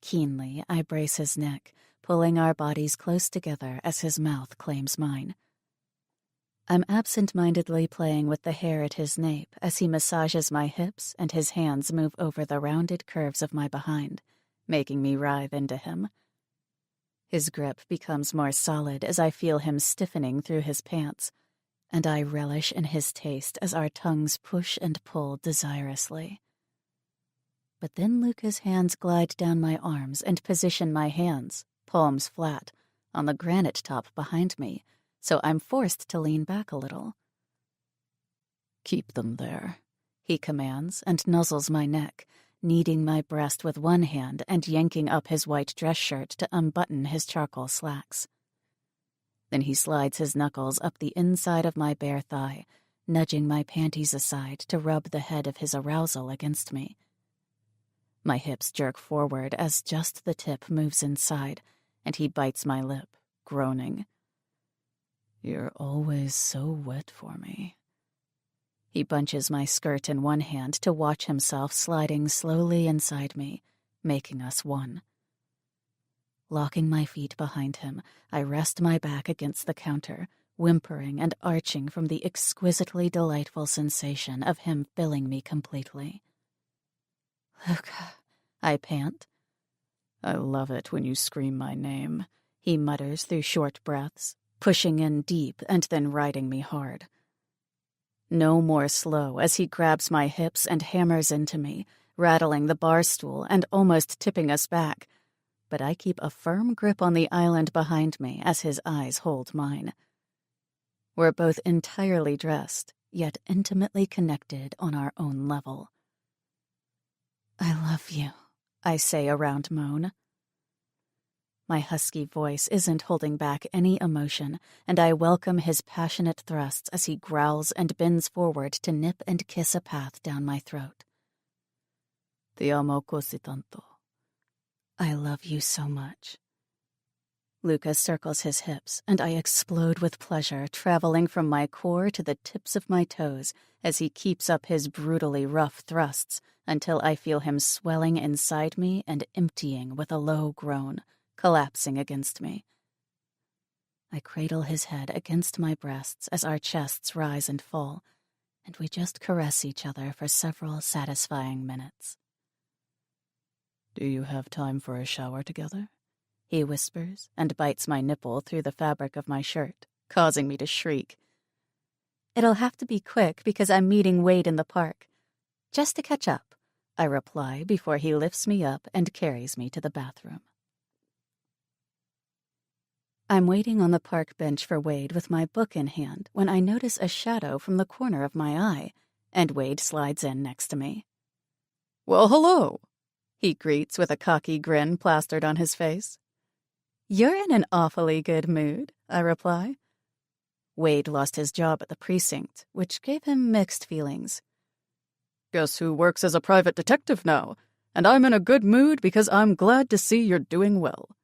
Keenly, I brace his neck, pulling our bodies close together as his mouth claims mine. I'm absent-mindedly playing with the hair at his nape as he massages my hips and his hands move over the rounded curves of my behind, making me writhe into him. His grip becomes more solid as I feel him stiffening through his pants, and I relish in his taste as our tongues push and pull desirously. But then Luca's hands glide down my arms and position my hands, palms flat, on the granite top behind me, so I'm forced to lean back a little. Keep them there, he commands and nuzzles my neck, kneading my breast with one hand and yanking up his white dress shirt to unbutton his charcoal slacks. Then he slides his knuckles up the inside of my bare thigh, nudging my panties aside to rub the head of his arousal against me. My hips jerk forward as just the tip moves inside, and he bites my lip, groaning. You're always so wet for me. He bunches my skirt in one hand to watch himself sliding slowly inside me, making us one. Locking my feet behind him, I rest my back against the counter, whimpering and arching from the exquisitely delightful sensation of him filling me completely. Luca, I pant. I love it when you scream my name, he mutters through short breaths, pushing in deep and then riding me hard. No more slow as he grabs my hips and hammers into me, rattling the bar stool and almost tipping us back, but I keep a firm grip on the island behind me as his eyes hold mine. We're both entirely dressed, yet intimately connected on our own level. I love you, I say a round moan. My husky voice isn't holding back any emotion, and I welcome his passionate thrusts as he growls and bends forward to nip and kiss a path down my throat. Te amo così tanto. I love you so much. Luca circles his hips, and I explode with pleasure, traveling from my core to the tips of my toes as he keeps up his brutally rough thrusts until I feel him swelling inside me and emptying with a low groan, collapsing against me. I cradle his head against my breasts as our chests rise and fall, and we just caress each other for several satisfying minutes. Do you have time for a shower together? He whispers and bites my nipple through the fabric of my shirt, causing me to shriek. It'll have to be quick because I'm meeting Wade in the park. Just to catch up. I reply before he lifts me up and carries me to the bathroom. I'm waiting on the park bench for Wade with my book in hand when I notice a shadow from the corner of my eye, and Wade slides in next to me. "Well, hello," he greets with a cocky grin plastered on his face. "You're in an awfully good mood," I reply. Wade lost his job at the precinct, which gave him mixed feelings. "Guess who works as a private detective now? And I'm in a good mood because I'm glad to see you're doing well."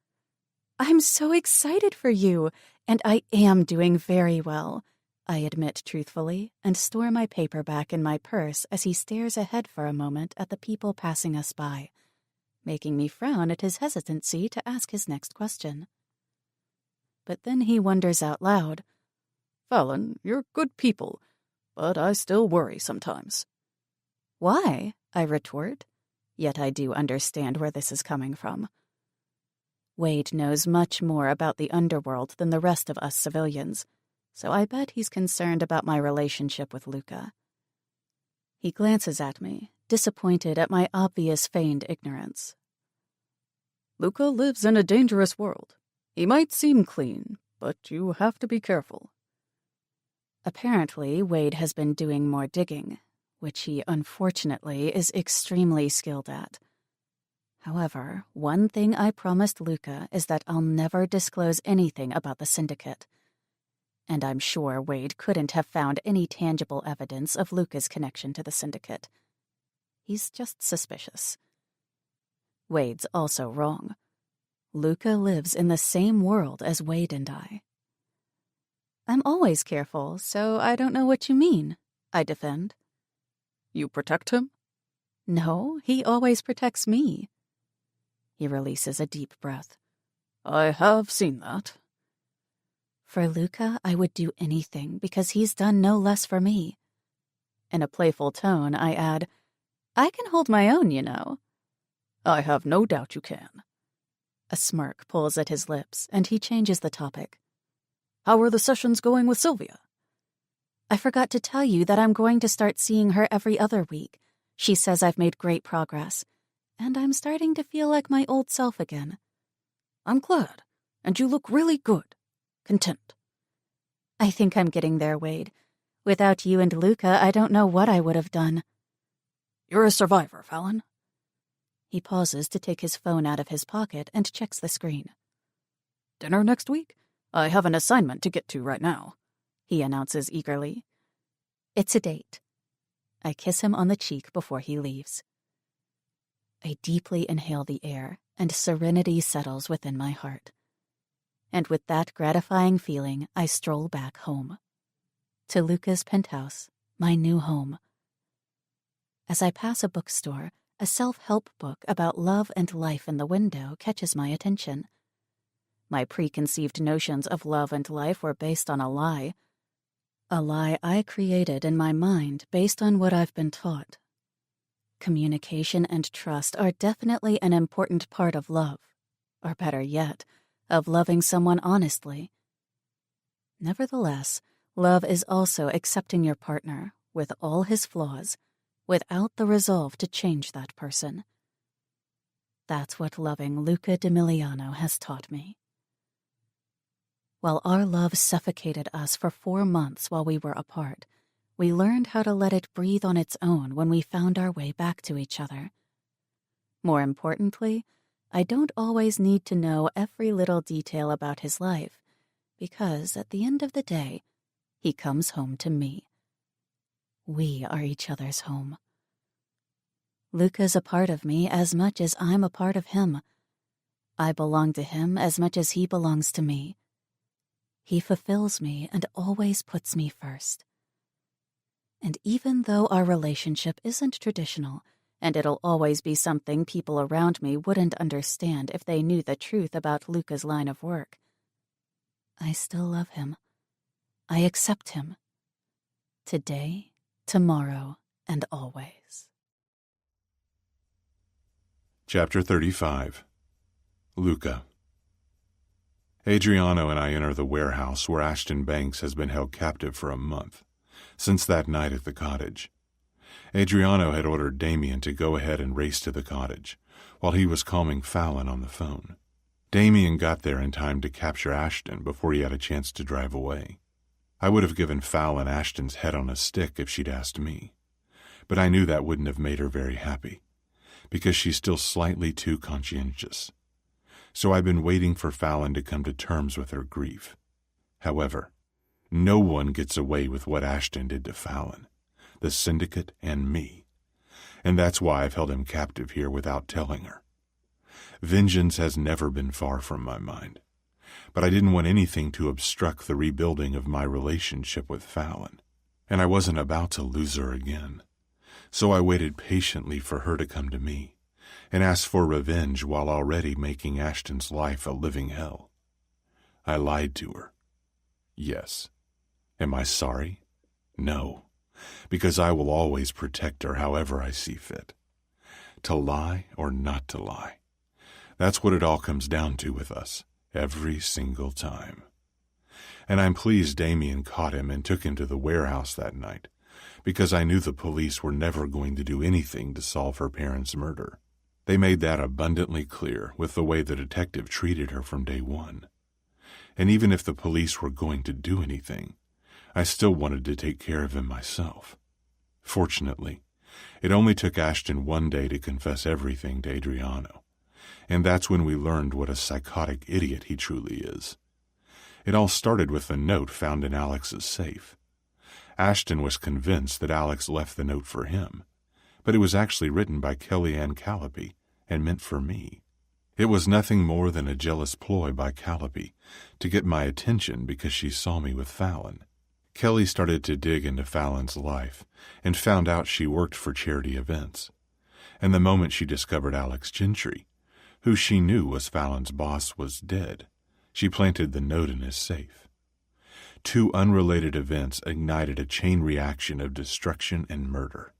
"I'm so excited for you, and I am doing very well," I admit truthfully and store my paperback in my purse as he stares ahead for a moment at the people passing us by, making me frown at his hesitancy to ask his next question. But then he wonders out loud, "Fallon, you're good people, but I still worry sometimes." "Why?" I retort, yet I do understand where this is coming from. Wade knows much more about the underworld than the rest of us civilians, so I bet he's concerned about my relationship with Luca. He glances at me, disappointed at my obvious feigned ignorance. "Luca lives in a dangerous world. He might seem clean, but you have to be careful." Apparently, Wade has been doing more digging, which he unfortunately is extremely skilled at. However, one thing I promised Luca is that I'll never disclose anything about the Syndicate. And I'm sure Wade couldn't have found any tangible evidence of Luca's connection to the Syndicate. He's just suspicious. Wade's also wrong. Luca lives in the same world as Wade and I. "I'm always careful, so I don't know what you mean," I defend. "You protect him?" "No, he always protects me." He releases a deep breath. "I have seen that." "For Luca, I would do anything because he's done no less for me." In a playful tone, I add, "I can hold my own, you know." "I have no doubt you can." A smirk pulls at his lips, and he changes the topic. "How are the sessions going with Sylvia?" "I forgot to tell you that I'm going to start seeing her every other week. She says I've made great progress, and I'm starting to feel like my old self again." "I'm glad, and you look really good. Content." "I think I'm getting there, Wade. Without you and Luca, I don't know what I would have done." "You're a survivor, Fallon." He pauses to take his phone out of his pocket and checks the screen. "Dinner next week? I have an assignment to get to right now," he announces eagerly. "It's a date." I kiss him on the cheek before he leaves. I deeply inhale the air, and serenity settles within my heart. And with that gratifying feeling, I stroll back home. To Luca's penthouse, my new home. As I pass a bookstore, a self-help book about love and life in the window catches my attention. My preconceived notions of love and life were based on a lie I created in my mind based on what I've been taught. Communication and trust are definitely an important part of love, or better yet, of loving someone honestly. Nevertheless, love is also accepting your partner, with all his flaws, without the resolve to change that person. That's what loving Luca D'Emiliano has taught me. While our love suffocated us for 4 months while we were apart, we learned how to let it breathe on its own when we found our way back to each other. More importantly, I don't always need to know every little detail about his life, because at the end of the day, he comes home to me. We are each other's home. Luca's a part of me as much as I'm a part of him. I belong to him as much as he belongs to me. He fulfills me and always puts me first. And even though our relationship isn't traditional, and it'll always be something people around me wouldn't understand if they knew the truth about Luca's line of work, I still love him. I accept him. Today, tomorrow, and always. Chapter 35. Luca. Adriano and I enter the warehouse where Ashton Banks has been held captive for a month, since that night at the cottage. Adriano had ordered Damien to go ahead and race to the cottage, while he was calming Fallon on the phone. Damien got there in time to capture Ashton before he had a chance to drive away. I would have given Fallon Ashton's head on a stick if she'd asked me, but I knew that wouldn't have made her very happy, because she's still slightly too conscientious. So I've been waiting for Fallon to come to terms with her grief. However, no one gets away with what Ashton did to Fallon, the Syndicate, and me, and that's why I've held him captive here without telling her. Vengeance has never been far from my mind, but I didn't want anything to obstruct the rebuilding of my relationship with Fallon, and I wasn't about to lose her again. So I waited patiently for her to come to me and ask for revenge while already making Ashton's life a living hell. I lied to her. Yes. Am I sorry? No, because I will always protect her however I see fit. To lie or not to lie. That's what it all comes down to with us, every single time. And I'm pleased Damien caught him and took him to the warehouse that night, because I knew the police were never going to do anything to solve her parents' murder. They made that abundantly clear with the way the detective treated her from day one. And even if the police were going to do anything, I still wanted to take care of him myself. Fortunately, it only took Ashton one day to confess everything to Adriano, and that's when we learned what a psychotic idiot he truly is. It all started with a note found in Alex's safe. Ashton was convinced that Alex left the note for him, but it was actually written by Kellyanne Callipy and meant for me. It was nothing more than a jealous ploy by Callipy to get my attention because she saw me with Fallon. Kelly started to dig into Fallon's life and found out she worked for charity events. And the moment she discovered Alex Gentry, who she knew was Fallon's boss, was dead, she planted the note in his safe. Two unrelated events ignited a chain reaction of destruction and murder.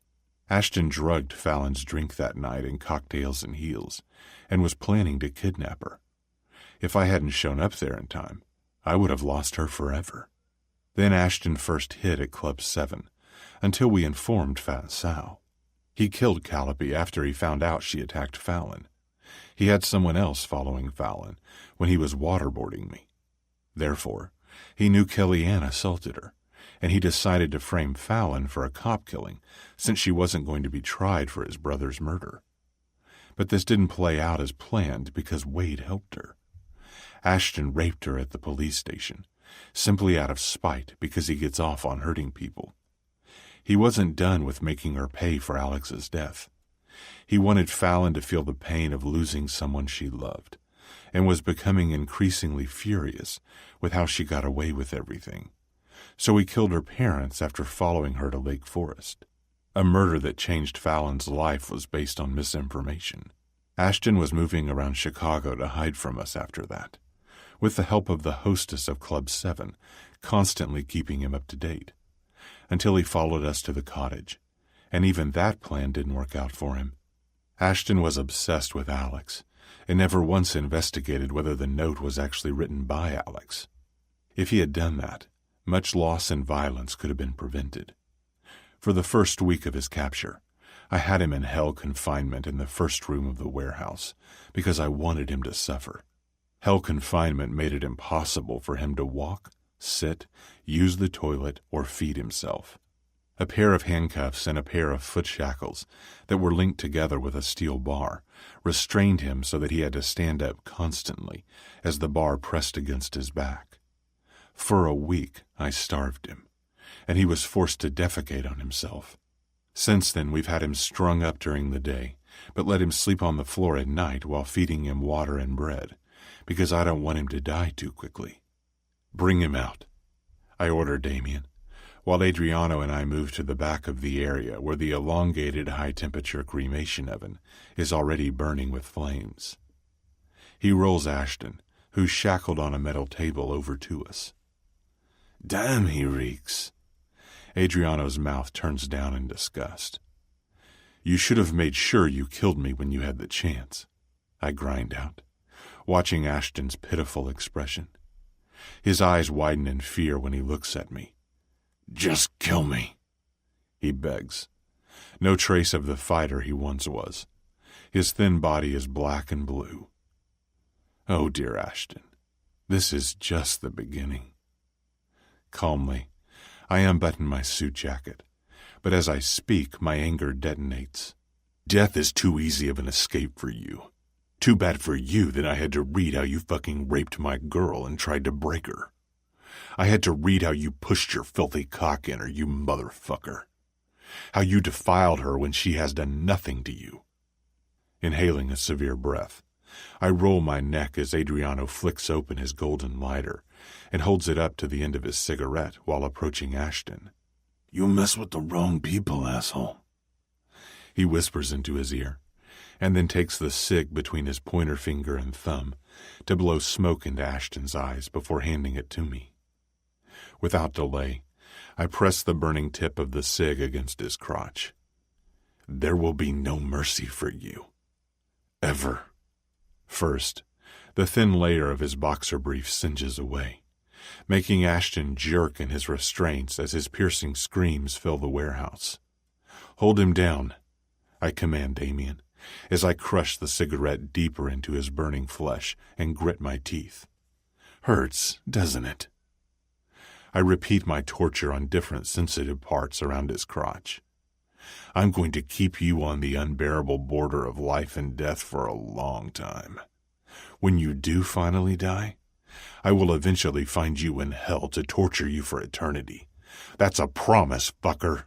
Ashton drugged Fallon's drink that night in cocktails and heels and was planning to kidnap her. If I hadn't shown up there in time, I would have lost her forever. Then Ashton first hid at Club 7, until we informed Fat Sal. He killed Callipy after he found out she attacked Fallon. He had someone else following Fallon when he was waterboarding me. Therefore, he knew Kellyanne assaulted her, and he decided to frame Fallon for a cop killing since she wasn't going to be tried for his brother's murder. But this didn't play out as planned because Wade helped her. Ashton raped her at the police station, simply out of spite because he gets off on hurting people. He wasn't done with making her pay for Alex's death. He wanted Fallon to feel the pain of losing someone she loved, and was becoming increasingly furious with how she got away with everything. So he killed her parents after following her to Lake Forest. A murder that changed Fallon's life was based on misinformation. Ashton was moving around Chicago to hide from us after that, with the help of the hostess of Club 7, constantly keeping him up to date, until he followed us to the cottage, and even that plan didn't work out for him. Ashton was obsessed with Alex, and never once investigated whether the note was actually written by Alex. If he had done that, much loss and violence could have been prevented. For the first week of his capture, I had him in hell confinement in the first room of the warehouse because I wanted him to suffer. Hell confinement made it impossible for him to walk, sit, use the toilet, or feed himself. A pair of handcuffs and a pair of foot shackles that were linked together with a steel bar restrained him so that he had to stand up constantly as the bar pressed against his back. For a week, I starved him, and he was forced to defecate on himself. Since then, we've had him strung up during the day, but let him sleep on the floor at night while feeding him water and bread, because I don't want him to die too quickly. Bring him out, I ordered Damien, while Adriano and I moved to the back of the area where the elongated high-temperature cremation oven is already burning with flames. He rolls Ashton, who's shackled on a metal table, over to us. Damn, he reeks. Adriano's mouth turns down in disgust. You should have made sure you killed me when you had the chance, I grind out, watching Ashton's pitiful expression. His eyes widen in fear when he looks at me. Just kill me, he begs, No trace of the fighter he once was. His thin body is black and blue. Oh, dear Ashton, this is just the beginning. Calmly, I unbutton my suit jacket, but as I speak, my anger detonates. Death is too easy of an escape for you. Too bad for you that I had to read how you fucking raped my girl and tried to break her. I had to read how you pushed your filthy cock in her, you motherfucker. How you defiled her when she has done nothing to you. Inhaling a severe breath, I roll my neck as Adriano flicks open his golden lighter and holds it up to the end of his cigarette while approaching Ashton. You mess with the wrong people, asshole. He whispers into his ear, and then takes the cig between his pointer finger and thumb to blow smoke into Ashton's eyes before handing it to me. Without delay, I press the burning tip of the cig against his crotch. There will be no mercy for you. Ever. First, the thin layer of his boxer brief singes away, making Ashton jerk in his restraints as his piercing screams fill the warehouse. Hold him down, I command Damien, as I crush the cigarette deeper into his burning flesh and grit my teeth. Hurts, doesn't it? I repeat my torture on different sensitive parts around his crotch. I'm going to keep you on the unbearable border of life and death for a long time. When you do finally die, I will eventually find you in hell to torture you for eternity. That's a promise, fucker.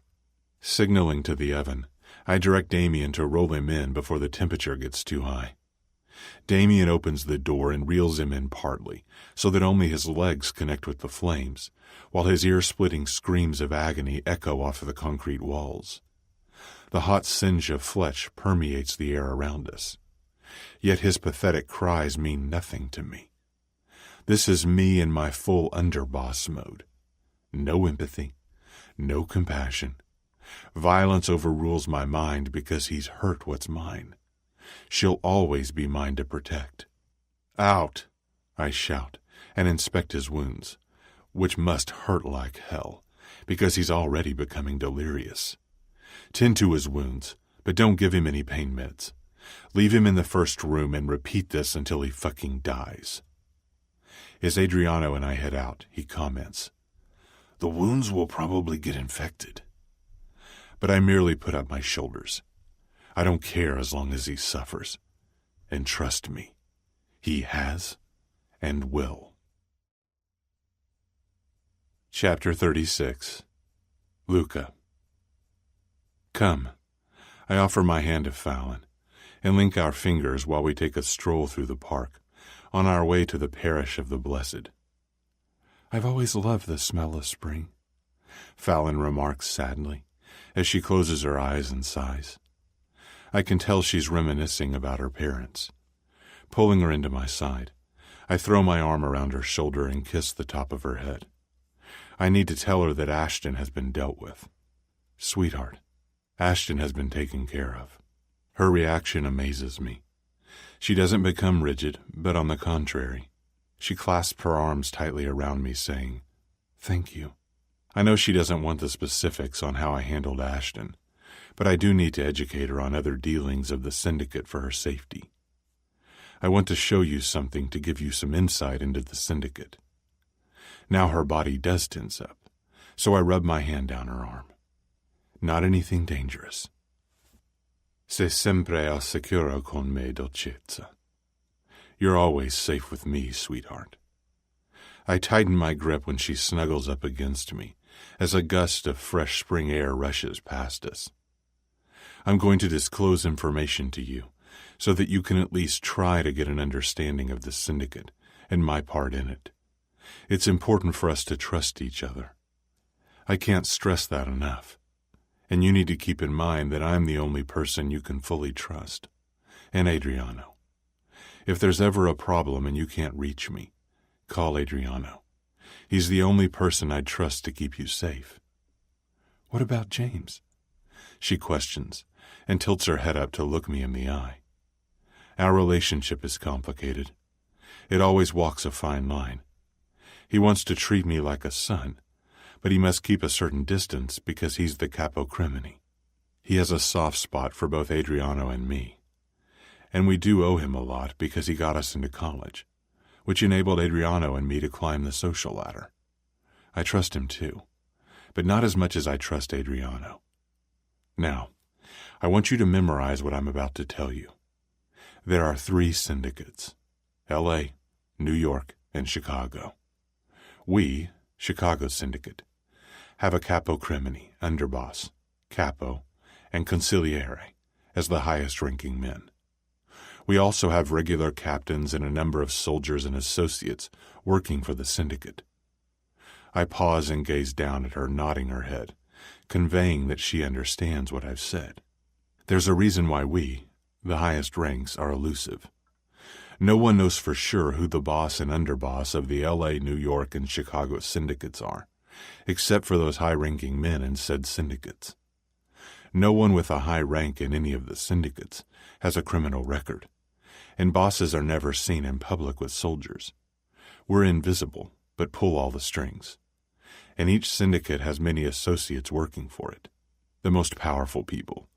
Signaling to the oven, I direct Damien to roll him in before the temperature gets too high. Damien opens the door and reels him in partly, so that only his legs connect with the flames, while his ear-splitting screams of agony echo off the concrete walls. The hot singe of flesh permeates the air around us. Yet his pathetic cries mean nothing to me. This is me in my full underboss mode. No empathy, no compassion. Violence overrules my mind because he's hurt what's mine. She'll always be mine to protect. Out, I shout, and inspect his wounds, which must hurt like hell, because he's already becoming delirious. Tend to his wounds, but don't give him any pain meds. Leave him in the first room and repeat this until he fucking dies. As Adriano and I head out, he comments, "The wounds will probably get infected." But I merely put up my shoulders. I don't care as long as he suffers. And trust me, he has and will. Chapter 36. Luca. Come. I offer my hand to Fallon, and link our fingers while we take a stroll through the park, on our way to the parish of the Blessed. I've always loved the smell of spring, Fallon remarks sadly, as she closes her eyes and sighs. I can tell she's reminiscing about her parents. Pulling her into my side, I throw my arm around her shoulder and kiss the top of her head. I need to tell her that Ashton has been dealt with. Sweetheart, Ashton has been taken care of. Her reaction amazes me. She doesn't become rigid, but on the contrary. She clasps her arms tightly around me, saying, "Thank you." I know she doesn't want the specifics on how I handled Ashton, but I do need to educate her on other dealings of the Syndicate for her safety. I want to show you something to give you some insight into the Syndicate. Now her body does tense up, so I rub my hand down her arm. Not anything dangerous. Sei sempre al sicuro con me, dolcezza. You're always safe with me, sweetheart. I tighten my grip when she snuggles up against me, as a gust of fresh spring air rushes past us. I'm going to disclose information to you, so that you can at least try to get an understanding of the Syndicate and my part in it. It's important for us to trust each other. I can't stress that enough. And you need to keep in mind that I'm the only person you can fully trust, and Adriano. If there's ever a problem and you can't reach me, call Adriano. He's the only person I'd trust to keep you safe. What about James? She questions, and tilts her head up to look me in the eye. Our relationship is complicated. It always walks a fine line. He wants to treat me like a son, but he must keep a certain distance because he's the capo crimine. He has a soft spot for both Adriano and me. And we do owe him a lot because he got us into college, which enabled Adriano and me to climb the social ladder. I trust him too, but not as much as I trust Adriano. Now, I want you to memorize what I'm about to tell you. There are 3 syndicates: L.A., New York, and Chicago. We, Chicago Syndicate, have a capo crimini, underboss, capo, and consigliere as the highest-ranking men. We also have regular captains and a number of soldiers and associates working for the syndicate. I pause and gaze down at her, nodding her head, conveying that she understands what I've said. There's a reason why we, the highest ranks, are elusive. No one knows for sure who the boss and underboss of the L.A., New York, and Chicago syndicates are, except for those high-ranking men in said syndicates. No one with a high rank in any of the syndicates has a criminal record, and bosses are never seen in public with soldiers. We're invisible, but pull all the strings. And each syndicate has many associates working for it. The most powerful people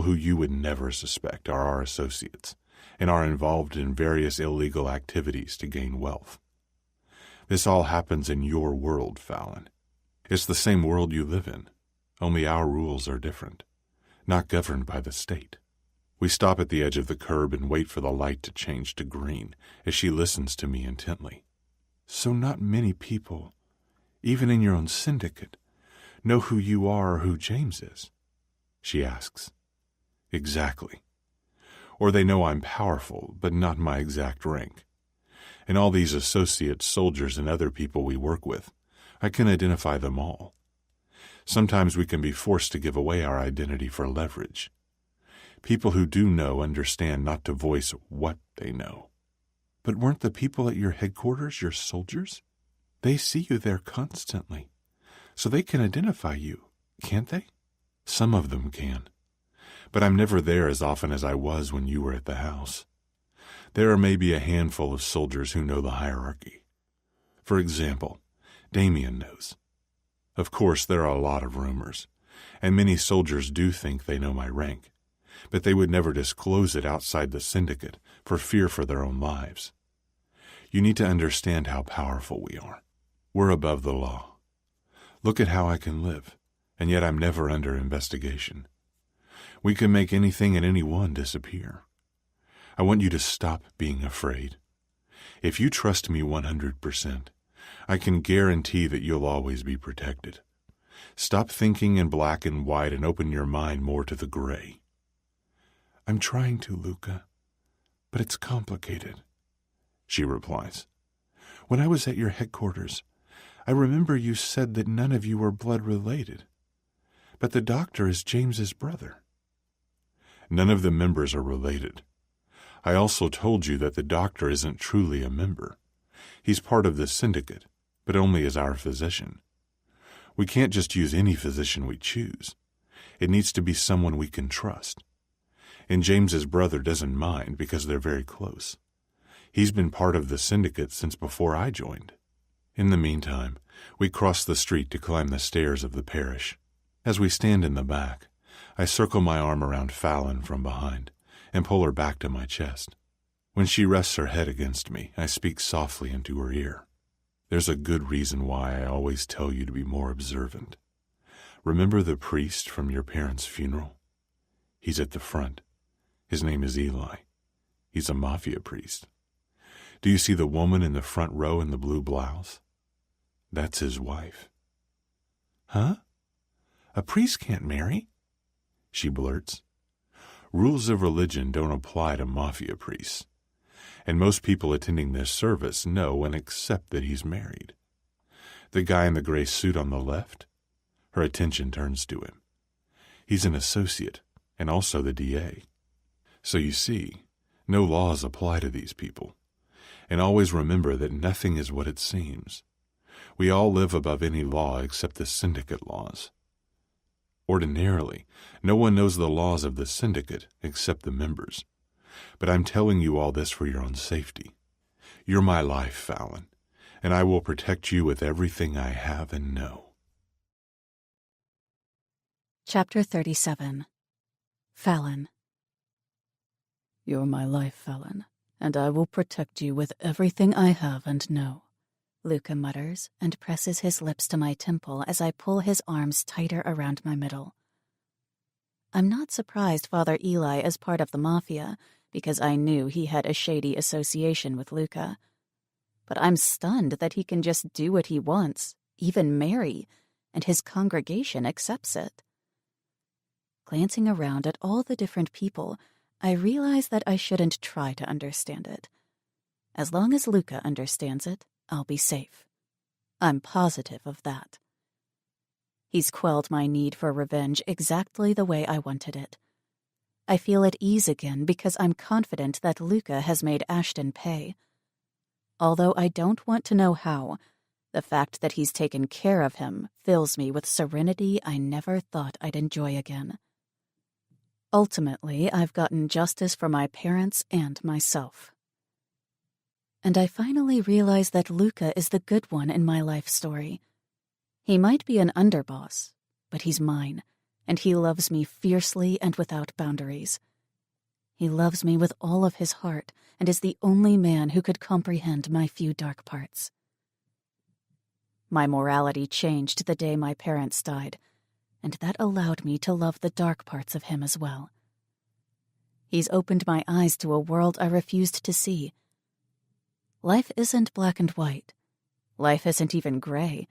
who you would never suspect, are our associates, and are involved in various illegal activities to gain wealth. This all happens in your world, Fallon. It's the same world you live in, only our rules are different, not governed by the state. We stop at the edge of the curb and wait for the light to change to green as she listens to me intently. So not many people, even in your own syndicate, know who you are or who James is? She asks. Exactly. Or they know I'm powerful, but not my exact rank. And all these associates, soldiers, and other people we work with, I can identify them all. Sometimes we can be forced to give away our identity for leverage. People who do know understand not to voice what they know. But weren't the people at your headquarters your soldiers? They see you there constantly, so they can identify you, can't they? Some of them can. But I'm never there as often as I was when you were at the house. There are maybe a handful of soldiers who know the hierarchy. For example, Damien knows. Of course, there are a lot of rumors, and many soldiers do think they know my rank, but they would never disclose it outside the syndicate for fear for their own lives. You need to understand how powerful we are. We're above the law. Look at how I can live, and yet I'm never under investigation. We can make anything and anyone disappear. I want you to stop being afraid. If you trust me 100%, I can guarantee that you'll always be protected. Stop thinking in black and white and open your mind more to the gray. I'm trying to, Luca, but it's complicated, she replies. When I was at your headquarters, I remember you said that none of you were blood related, but the doctor is James's brother. None of the members are related. I also told you that the doctor isn't truly a member. He's part of the syndicate, but only as our physician. We can't just use any physician we choose. It needs to be someone we can trust. And James's brother doesn't mind because they're very close. He's been part of the syndicate since before I joined. In the meantime, we cross the street to climb the stairs of the parish. As we stand in the back, I circle my arm around Fallon from behind and pull her back to my chest. When she rests her head against me, I speak softly into her ear. There's a good reason why I always tell you to be more observant. Remember the priest from your parents' funeral? He's at the front. His name is Eli. He's a mafia priest. Do you see the woman in the front row in the blue blouse? That's his wife. Huh? A priest can't marry? She blurts. Rules of religion don't apply to mafia priests, and most people attending this service know and accept that he's married. The guy in the gray suit on the left? Her attention turns to him. He's an associate, and also the DA. So you see, no laws apply to these people. And always remember that nothing is what it seems. We all live above any law except the syndicate laws. Ordinarily, no one knows the laws of the syndicate except the members. But I'm telling you all this for your own safety. You're my life, Fallon, and I will protect you with everything I have and know. Chapter 37. Fallon. You're my life, Fallon, and I will protect you with everything I have and know. Luca mutters and presses his lips to my temple as I pull his arms tighter around my middle. I'm not surprised Father Eli is part of the Mafia, because I knew he had a shady association with Luca. But I'm stunned that he can just do what he wants, even marry, and his congregation accepts it. Glancing around at all the different people, I realize that I shouldn't try to understand it. As long as Luca understands it, I'll be safe. I'm positive of that. He's quelled my need for revenge exactly the way I wanted it. I feel at ease again because I'm confident that Luca has made Ashton pay. Although I don't want to know how, the fact that he's taken care of him fills me with serenity I never thought I'd enjoy again. Ultimately, I've gotten justice for my parents and myself. And I finally realize that Luca is the good one in my life story. He might be an underboss, but he's mine, and he loves me fiercely and without boundaries. He loves me with all of his heart and is the only man who could comprehend my few dark parts. My morality changed the day my parents died, and that allowed me to love the dark parts of him as well. He's opened my eyes to a world I refused to see. Life isn't black and white. Life isn't even gray.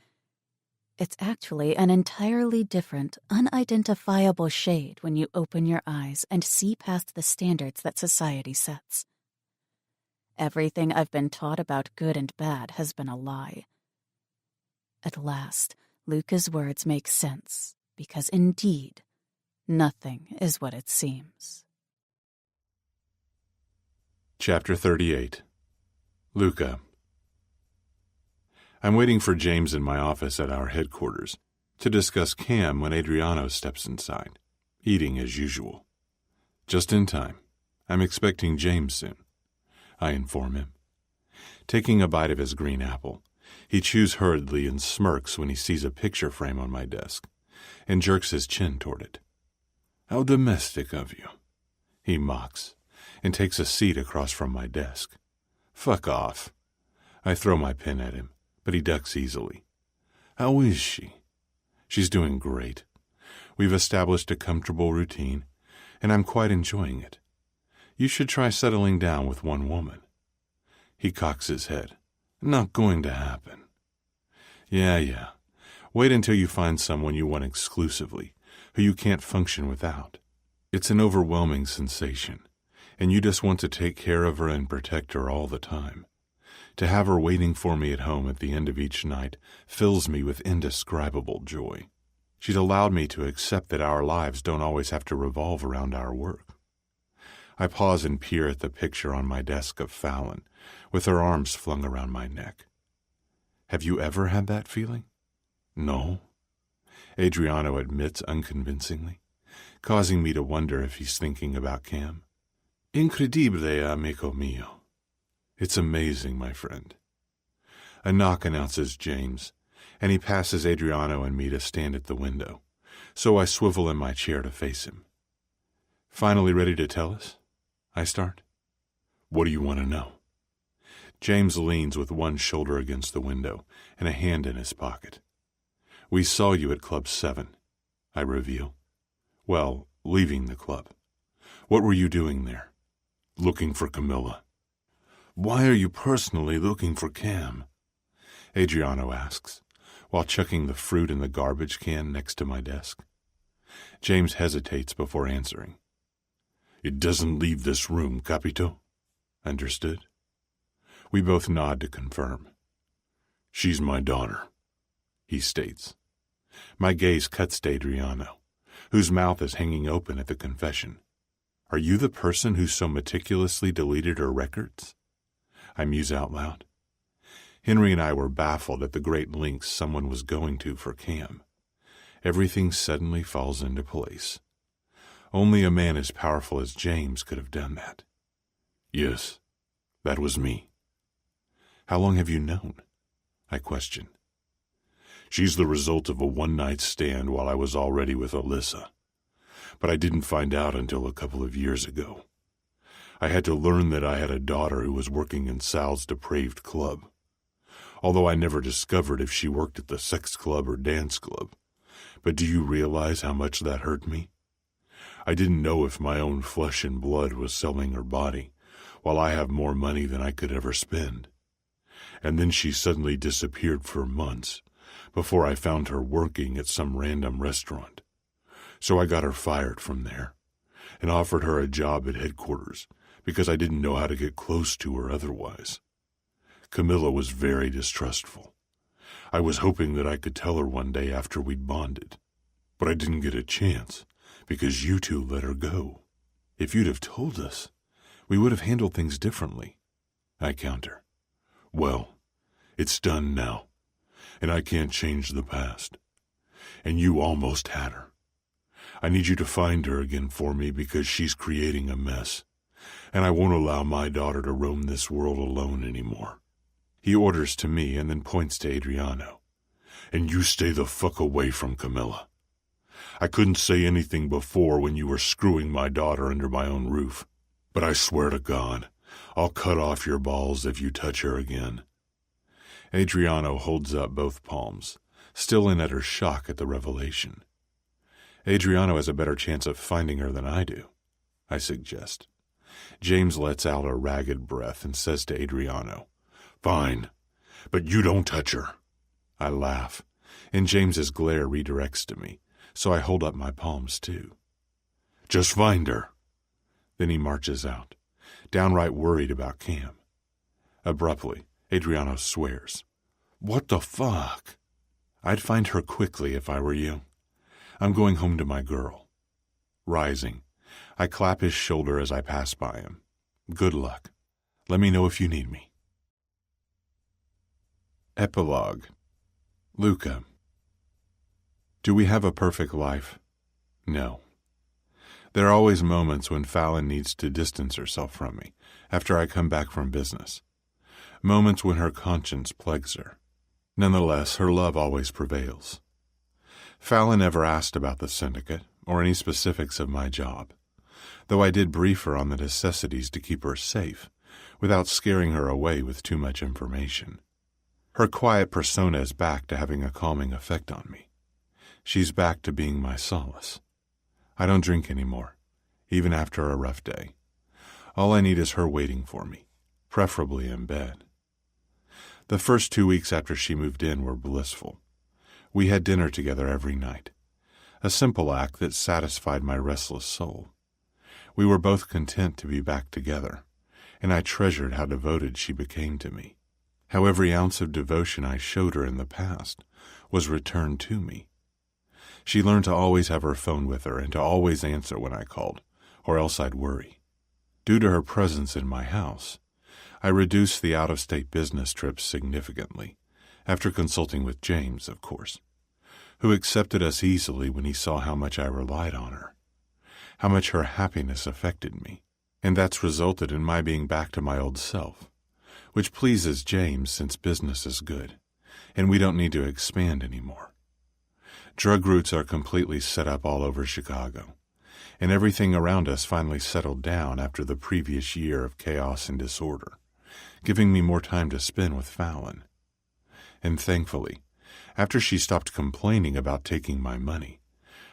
It's actually an entirely different, unidentifiable shade when you open your eyes and see past the standards that society sets. Everything I've been taught about good and bad has been a lie. At last, Luca's words make sense, because indeed, nothing is what it seems. Chapter 38. Luca. I'm waiting for James in my office at our headquarters to discuss Cam when Adriano steps inside, eating as usual. Just in time. I'm expecting James soon, I inform him. Taking a bite of his green apple, he chews hurriedly and smirks when he sees a picture frame on my desk, and jerks his chin toward it. "How domestic of you," he mocks, and takes a seat across from my desk. "Fuck off." I throw my pen at him, but he ducks easily. "How is she?" "She's doing great. We've established a comfortable routine, and I'm quite enjoying it. You should try settling down with one woman." He cocks his head. "Not going to happen." Yeah. Wait until you find someone you want exclusively, who you can't function without. It's an overwhelming sensation, and you just want to take care of her and protect her all the time. To have her waiting for me at home at the end of each night fills me with indescribable joy. She's allowed me to accept that our lives don't always have to revolve around our work. I pause and peer at the picture on my desk of Fallon, with her arms flung around my neck. Have you ever had that feeling? No, Adriano admits unconvincingly, causing me to wonder if he's thinking about Cam. Incredibile, amico mio. It's amazing, my friend. A knock announces James, and he passes Adriano and me to stand at the window, so I swivel in my chair to face him. Finally ready to tell us? I start. What do you want to know? James leans with one shoulder against the window and a hand in his pocket. We saw you at Club 7, I reveal. Well, leaving the club. What were you doing there? Looking for Camilla. Why are you personally looking for Cam? Adriano asks, while chucking the fruit in the garbage can next to my desk. James hesitates before answering. It doesn't leave this room, capito? Understood? We both nod to confirm. She's my daughter, he states. My gaze cuts to Adriano, whose mouth is hanging open at the confession. Are you the person who so meticulously deleted her records? I muse out loud. Henry and I were baffled at the great lengths someone was going to for Cam. Everything suddenly falls into place. Only a man as powerful as James could have done that. Yes, that was me. How long have you known? I question. She's the result of a one-night stand while I was already with Alyssa. But I didn't find out until a couple of years ago. I had to learn that I had a daughter who was working in Sal's depraved club. Although I never discovered if she worked at the sex club or dance club. But do you realize how much that hurt me? I didn't know if my own flesh and blood was selling her body, while I have more money than I could ever spend. And then she suddenly disappeared for months, before I found her working at some random restaurant. So I got her fired from there, and offered her a job at headquarters, because I didn't know how to get close to her otherwise. Camilla was very distrustful. I was hoping that I could tell her one day after we'd bonded, but I didn't get a chance, because you two let her go. If you'd have told us, we would have handled things differently, I counter. Well, it's done now, and I can't change the past. And you almost had her. I need you to find her again for me because she's creating a mess, and I won't allow my daughter to roam this world alone anymore. He orders to me and then points to Adriano. And you stay the fuck away from Camilla. I couldn't say anything before when you were screwing my daughter under my own roof, but I swear to God, I'll cut off your balls if you touch her again. Adriano holds up both palms, still in utter shock at the revelation. Adriano has a better chance of finding her than I do, I suggest. James lets out a ragged breath and says to Adriano, Fine, but you don't touch her. I laugh, and James's glare redirects to me, so I hold up my palms too. Just find her. Then he marches out, downright worried about Cam. Abruptly, Adriano swears. What the fuck? I'd find her quickly if I were you. I'm going home to my girl. Rising, I clap his shoulder as I pass by him. Good luck. Let me know if you need me. Epilogue. Luca. Do we have a perfect life? No. There are always moments when Fallon needs to distance herself from me after I come back from business. Moments when her conscience plagues her. Nonetheless, her love always prevails. Fallon never asked about the syndicate or any specifics of my job, though I did brief her on the necessities to keep her safe without scaring her away with too much information. Her quiet persona is back to having a calming effect on me. She's back to being my solace. I don't drink anymore, even after a rough day. All I need is her waiting for me, preferably in bed. The first 2 weeks after she moved in were blissful. We had dinner together every night, a simple act that satisfied my restless soul. We were both content to be back together, and I treasured how devoted she became to me. How every ounce of devotion I showed her in the past was returned to me. She learned to always have her phone with her and to always answer when I called, or else I'd worry. Due to her presence in my house, I reduced the out-of-state business trips significantly, after consulting with James, of course, who accepted us easily when he saw how much I relied on her, how much her happiness affected me, and that's resulted in my being back to my old self, which pleases James since business is good, and we don't need to expand anymore. Drug routes are completely set up all over Chicago, and everything around us finally settled down after the previous year of chaos and disorder, giving me more time to spend with Fallon. And thankfully, after she stopped complaining about taking my money,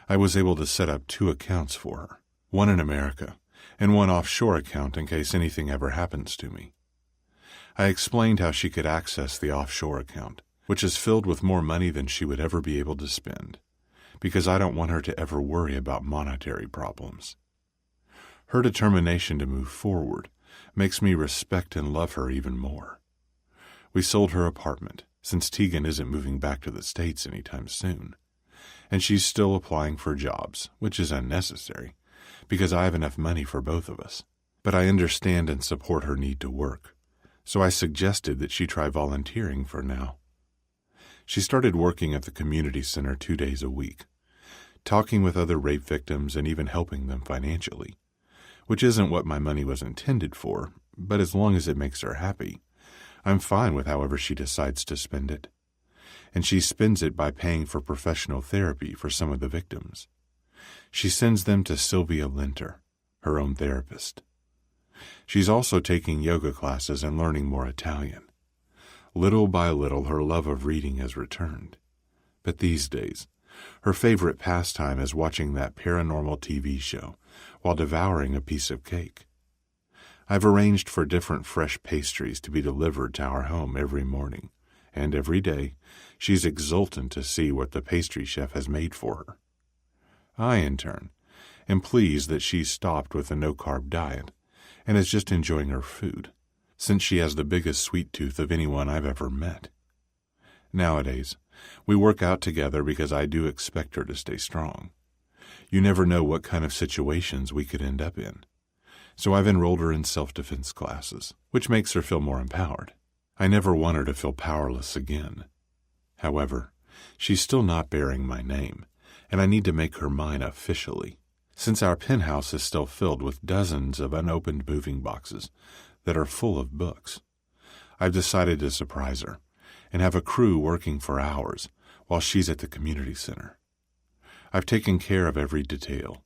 I was able to set up 2 accounts for her, one in America and one offshore account in case anything ever happens to me. I explained how she could access the offshore account, which is filled with more money than she would ever be able to spend, because I don't want her to ever worry about monetary problems. Her determination to move forward makes me respect and love her even more. We sold her apartment, since Tegan isn't moving back to the States anytime soon, and she's still applying for jobs, which is unnecessary, because I have enough money for both of us. But I understand and support her need to work, so I suggested that she try volunteering for now. She started working at the community center 2 days a week, talking with other rape victims and even helping them financially, which isn't what my money was intended for, but as long as it makes her happy, I'm fine with however she decides to spend it. and she spends it by paying for professional therapy for some of the victims. She sends them to Sylvia Linter, her own therapist. She's also taking yoga classes and learning more Italian. Little by little, her love of reading has returned. But these days, her favorite pastime is watching that paranormal TV show while devouring a piece of cake. I've arranged for different fresh pastries to be delivered to our home every morning, and every day she's exultant to see what the pastry chef has made for her. I, in turn, am pleased that she's stopped with a no-carb diet and is just enjoying her food, since she has the biggest sweet tooth of anyone I've ever met. Nowadays, we work out together because I do expect her to stay strong. You never know what kind of situations we could end up in. So I've enrolled her in self-defense classes, which makes her feel more empowered. I never want her to feel powerless again. However, she's still not bearing my name, and I need to make her mine officially, since our penthouse is still filled with dozens of unopened moving boxes that are full of books. I've decided to surprise her and have a crew working for hours while she's at the community center. I've taken care of every detail,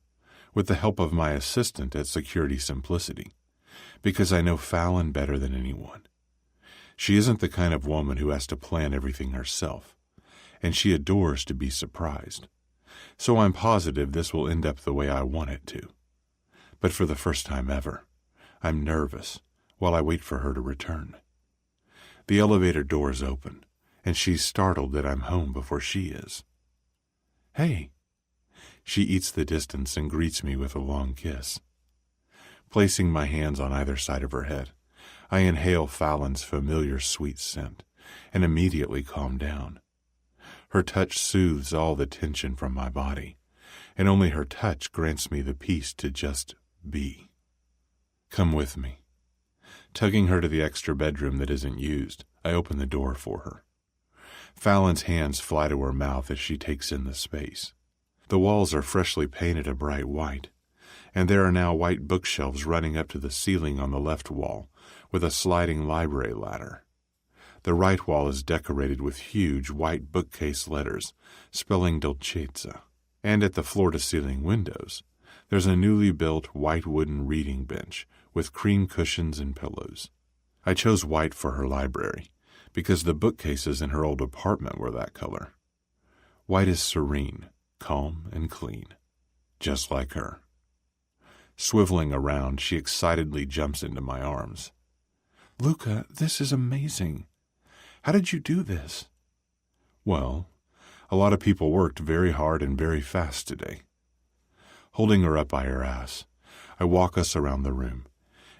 with the help of my assistant at Security Simplicity, because I know Fallon better than anyone. She isn't the kind of woman who has to plan everything herself, and she adores to be surprised. So I'm positive this will end up the way I want it to. But for the first time ever, I'm nervous while I wait for her to return. The elevator doors open, and she's startled that I'm home before she is. "Hey." She eats the distance and greets me with a long kiss. Placing my hands on either side of her head, I inhale Fallon's familiar sweet scent and immediately calm down. Her touch soothes all the tension from my body, and only her touch grants me the peace to just be. "Come with me." Tugging her to the extra bedroom that isn't used, I open the door for her. Fallon's hands fly to her mouth as she takes in the space. The walls are freshly painted a bright white, and there are now white bookshelves running up to the ceiling on the left wall with a sliding library ladder. The right wall is decorated with huge white bookcase letters spelling Dolcezza, and at the floor-to-ceiling windows, there's a newly built white wooden reading bench with cream cushions and pillows. I chose white for her library because the bookcases in her old apartment were that color. White is serene, calm, and clean, just like her. Swiveling around, she excitedly jumps into my arms. "Luca, this is amazing. How did you do this?" "Well, a lot of people worked very hard and very fast today." Holding her up by her ass, I walk us around the room,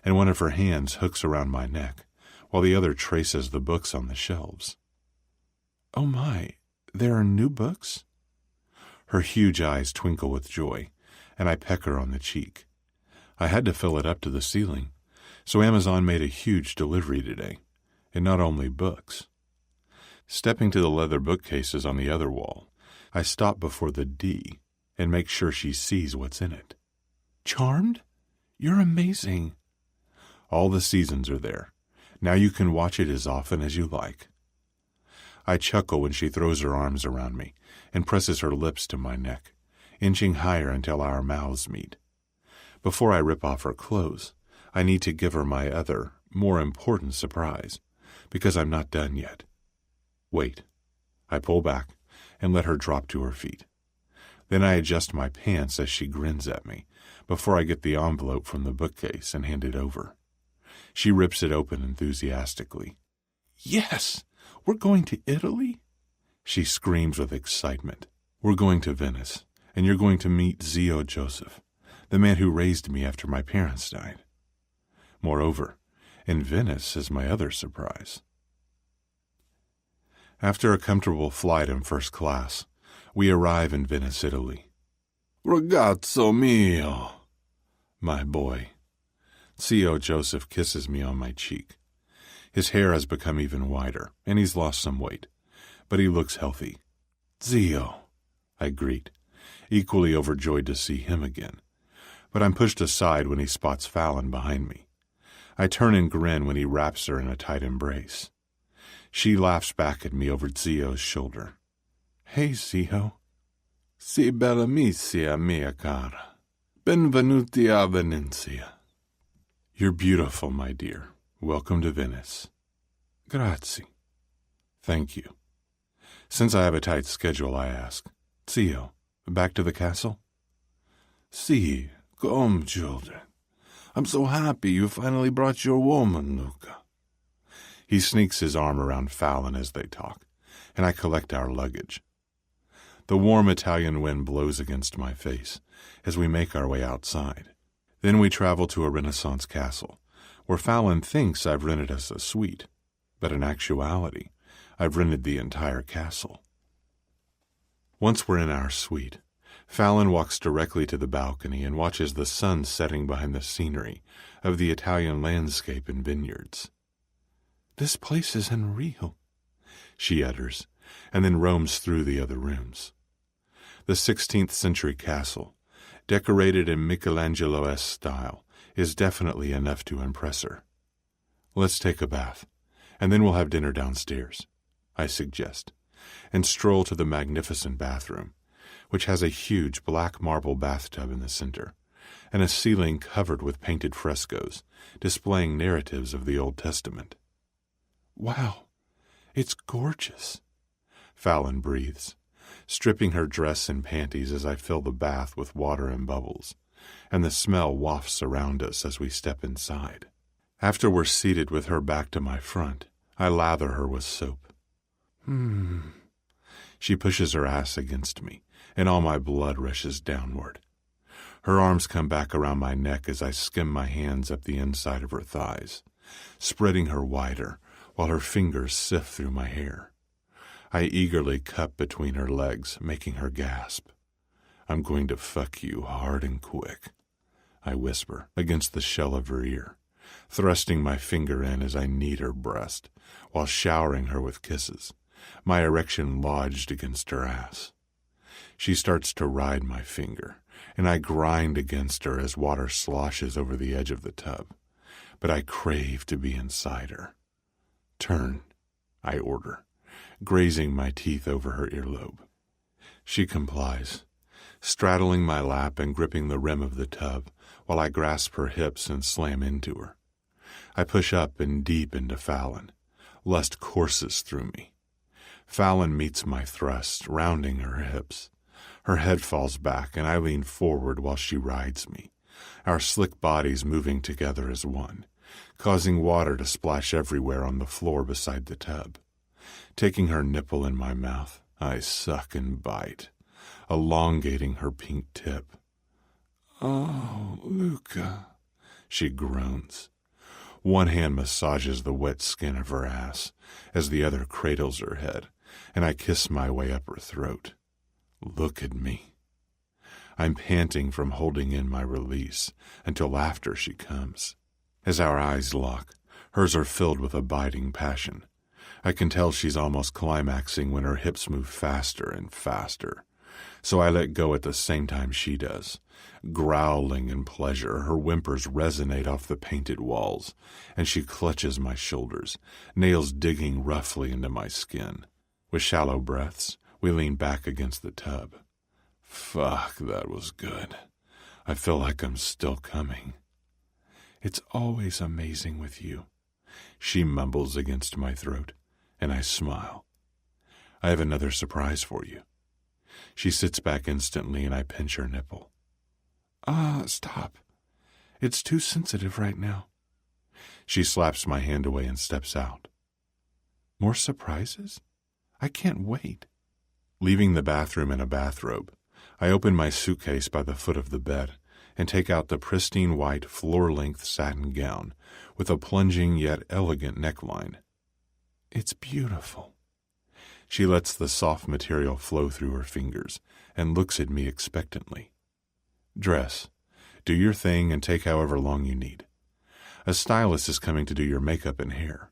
and one of her hands hooks around my neck, while the other traces the books on the shelves. "Oh my, there are new books?" Her huge eyes twinkle with joy, and I peck her on the cheek. I had to fill it up to the ceiling, so Amazon made a huge delivery today, and not only books. Stepping to the leather bookcases on the other wall, I stop before the D and make sure she sees what's in it. "Charmed? You're amazing." "All the seasons are there. Now you can watch it as often as you like." I chuckle when she throws her arms around me and presses her lips to my neck, inching higher until our mouths meet. Before I rip off her clothes, I need to give her my other, more important surprise, because I'm not done yet. "Wait." I pull back and let her drop to her feet. Then I adjust my pants as she grins at me, before I get the envelope from the bookcase and hand it over. She rips it open enthusiastically. "Yes! We're going to Italy?" She screams with excitement. "We're going to Venice, and you're going to meet Zio Joseph, the man who raised me after my parents died. Moreover, in Venice is my other surprise." After a comfortable flight in first class, we arrive in Venice, Italy. "Ragazzo mio." My boy. Zio Joseph kisses me on my cheek. His hair has become even whiter, and he's lost some weight, but he looks healthy. "Zio," I greet, equally overjoyed to see him again, but I'm pushed aside when he spots Fallon behind me. I turn and grin when he wraps her in a tight embrace. She laughs back at me over Zio's shoulder. Hey, Zio. Si bella misia, mia cara. Benvenuti a Venezia. You're beautiful, my dear. Welcome to Venice. Grazie. Thank you. Since I have a tight schedule, I ask, Zio, back to the castle? Si, come, children. I'm so happy you finally brought your woman, Luca. He sneaks his arm around Fallon as they talk, and I collect our luggage. The warm Italian wind blows against my face as we make our way outside. Then we travel to a Renaissance castle, where Fallon thinks I've rented us a suite, but in actuality, I've rented the entire castle. Once we're in our suite, Fallon walks directly to the balcony and watches the sun setting behind the scenery of the Italian landscape and vineyards. This place is unreal, she utters, and then roams through the other rooms. The 16th century castle, decorated in Michelangelo-esque style, is definitely enough to impress her. Let's take a bath, and then we'll have dinner downstairs, I suggest, and stroll to the magnificent bathroom, which has a huge black marble bathtub in the center, and a ceiling covered with painted frescoes, displaying narratives of the Old Testament. Wow, it's gorgeous, Fallon breathes, stripping her dress and panties as I fill the bath with water and bubbles, and the smell wafts around us as we step inside. After we're seated with her back to my front, I lather her with soap. She pushes her ass against me, and all my blood rushes downward. Her arms come back around my neck as I skim my hands up the inside of her thighs, spreading her wider while her fingers sift through my hair. I eagerly cup between her legs, making her gasp. I'm going to fuck you hard and quick, I whisper against the shell of her ear, thrusting my finger in as I knead her breast while showering her with kisses, my erection lodged against her ass. She starts to ride my finger, and I grind against her as water sloshes over the edge of the tub, but I crave to be inside her. Turn, I order, grazing my teeth over her earlobe. She complies, straddling my lap and gripping the rim of the tub while I grasp her hips and slam into her. I push up and deep into Fallon. Lust courses through me. Fallon meets my thrust, rounding her hips. Her head falls back, and I lean forward while she rides me, our slick bodies moving together as one, causing water to splash everywhere on the floor beside the tub. Taking her nipple in my mouth, I suck and bite, elongating her pink tip. Oh, Luca, she groans. One hand massages the wet skin of her ass as the other cradles her head, and I kiss my way up her throat. Look at me. I'm panting from holding in my release until after she comes. As our eyes lock, hers are filled with abiding passion. I can tell she's almost climaxing when her hips move faster and faster, so I let go at the same time she does. Growling in pleasure, her whimpers resonate off the painted walls, and she clutches my shoulders, nails digging roughly into my skin. With shallow breaths, we lean back against the tub. Fuck, that was good. I feel like I'm still coming. It's always amazing with you, she mumbles against my throat, and I smile. I have another surprise for you. She sits back instantly, and I pinch her nipple. Stop. It's too sensitive right now. She slaps my hand away and steps out. More surprises? I can't wait. Leaving the bathroom in a bathrobe, I open my suitcase by the foot of the bed and take out the pristine white floor-length satin gown with a plunging yet elegant neckline. It's beautiful. She lets the soft material flow through her fingers and looks at me expectantly. Dress. Do your thing and take however long you need. A stylist is coming to do your makeup and hair.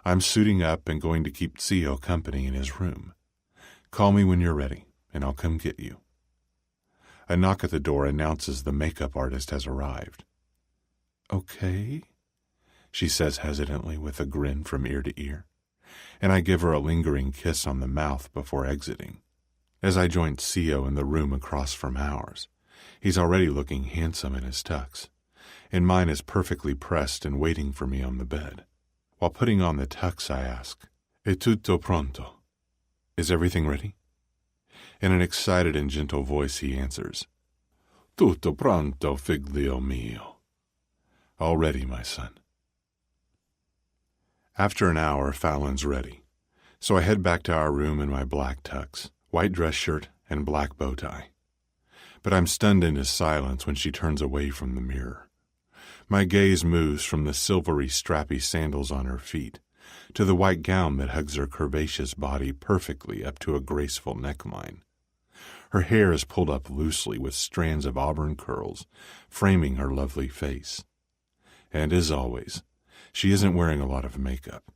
I'm suiting up and going to keep Zio company in his room. Call me when you're ready, and I'll come get you. A knock at the door announces the makeup artist has arrived. Okay, she says hesitantly with a grin from ear to ear. and I give her a lingering kiss on the mouth before exiting. As I join Sio in the room across from ours, he's already looking handsome in his tux, and mine is perfectly pressed and waiting for me on the bed. While putting on the tux, I ask, "È tutto pronto?" Is everything ready? In an excited and gentle voice, he answers, "Tutto pronto, figlio mio." All ready, my son. After an hour, Fallon's ready, so I head back to our room in my black tux, white dress shirt, and black bow tie. But I'm stunned into silence when she turns away from the mirror. My gaze moves from the silvery, strappy sandals on her feet to the white gown that hugs her curvaceous body perfectly up to a graceful neckline. Her hair is pulled up loosely with strands of auburn curls, framing her lovely face. And as always, she isn't wearing a lot of makeup,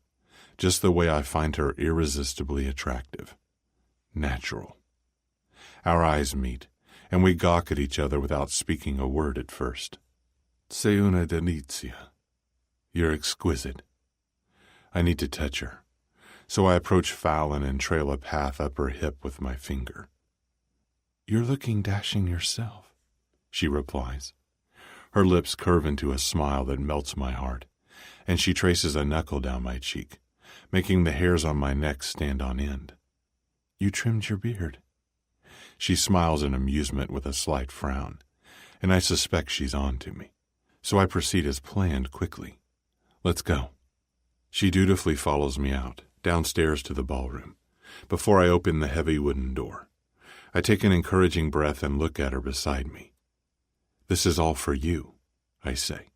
just the way I find her irresistibly attractive. Natural. Our eyes meet, and we gawk at each other without speaking a word at first. Sei una delizia. You're exquisite. I need to touch her, so I approach Fallon and trail a path up her hip with my finger. You're looking dashing yourself, she replies. Her lips curve into a smile that melts my heart, and she traces a knuckle down my cheek, making the hairs on my neck stand on end. You trimmed your beard. She smiles in amusement with a slight frown, and I suspect she's on to me, so I proceed as planned quickly. Let's go. She dutifully follows me out, downstairs to the ballroom, before I open the heavy wooden door. I take an encouraging breath and look at her beside me. This is all for you, I say.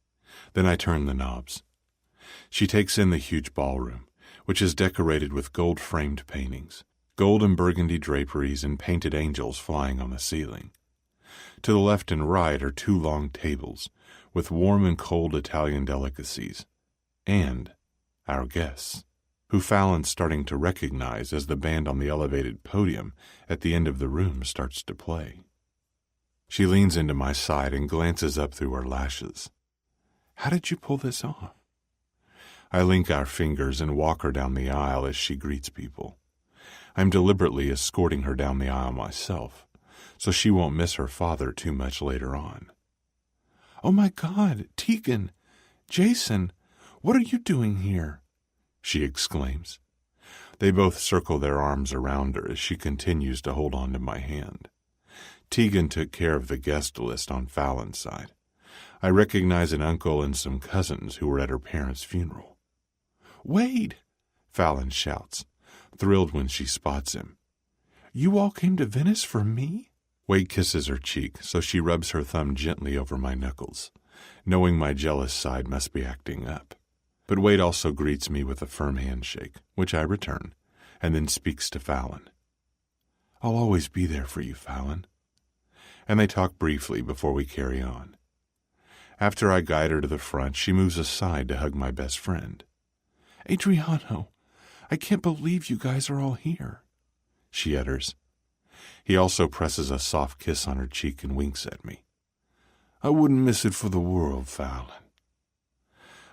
Then I turn the knobs. She takes in the huge ballroom, which is decorated with gold-framed paintings, gold and burgundy draperies, and painted angels flying on the ceiling. To the left and right are two long tables with warm and cold Italian delicacies, and our guests, who Fallon's starting to recognize as the band on the elevated podium at the end of the room starts to play. She leans into my side and glances up through her lashes. How did you pull this off? I link our fingers and walk her down the aisle as she greets people. I'm deliberately escorting her down the aisle myself, so she won't miss her father too much later on. Oh my God, Tegan! Jason! What are you doing here? She exclaims. They both circle their arms around her as she continues to hold on to my hand. Tegan took care of the guest list on Fallon's side. I recognize an uncle and some cousins who were at her parents' funeral. Wade! Fallon shouts, thrilled when she spots him. You all came to Venice for me? Wade kisses her cheek, so she rubs her thumb gently over my knuckles, knowing my jealous side must be acting up. But Wade also greets me with a firm handshake, which I return, and then speaks to Fallon. I'll always be there for you, Fallon. And they talk briefly before we carry on. After I guide her to the front, she moves aside to hug my best friend. Adriano, I can't believe you guys are all here, she utters. He also presses a soft kiss on her cheek and winks at me. I wouldn't miss it for the world, Fallon.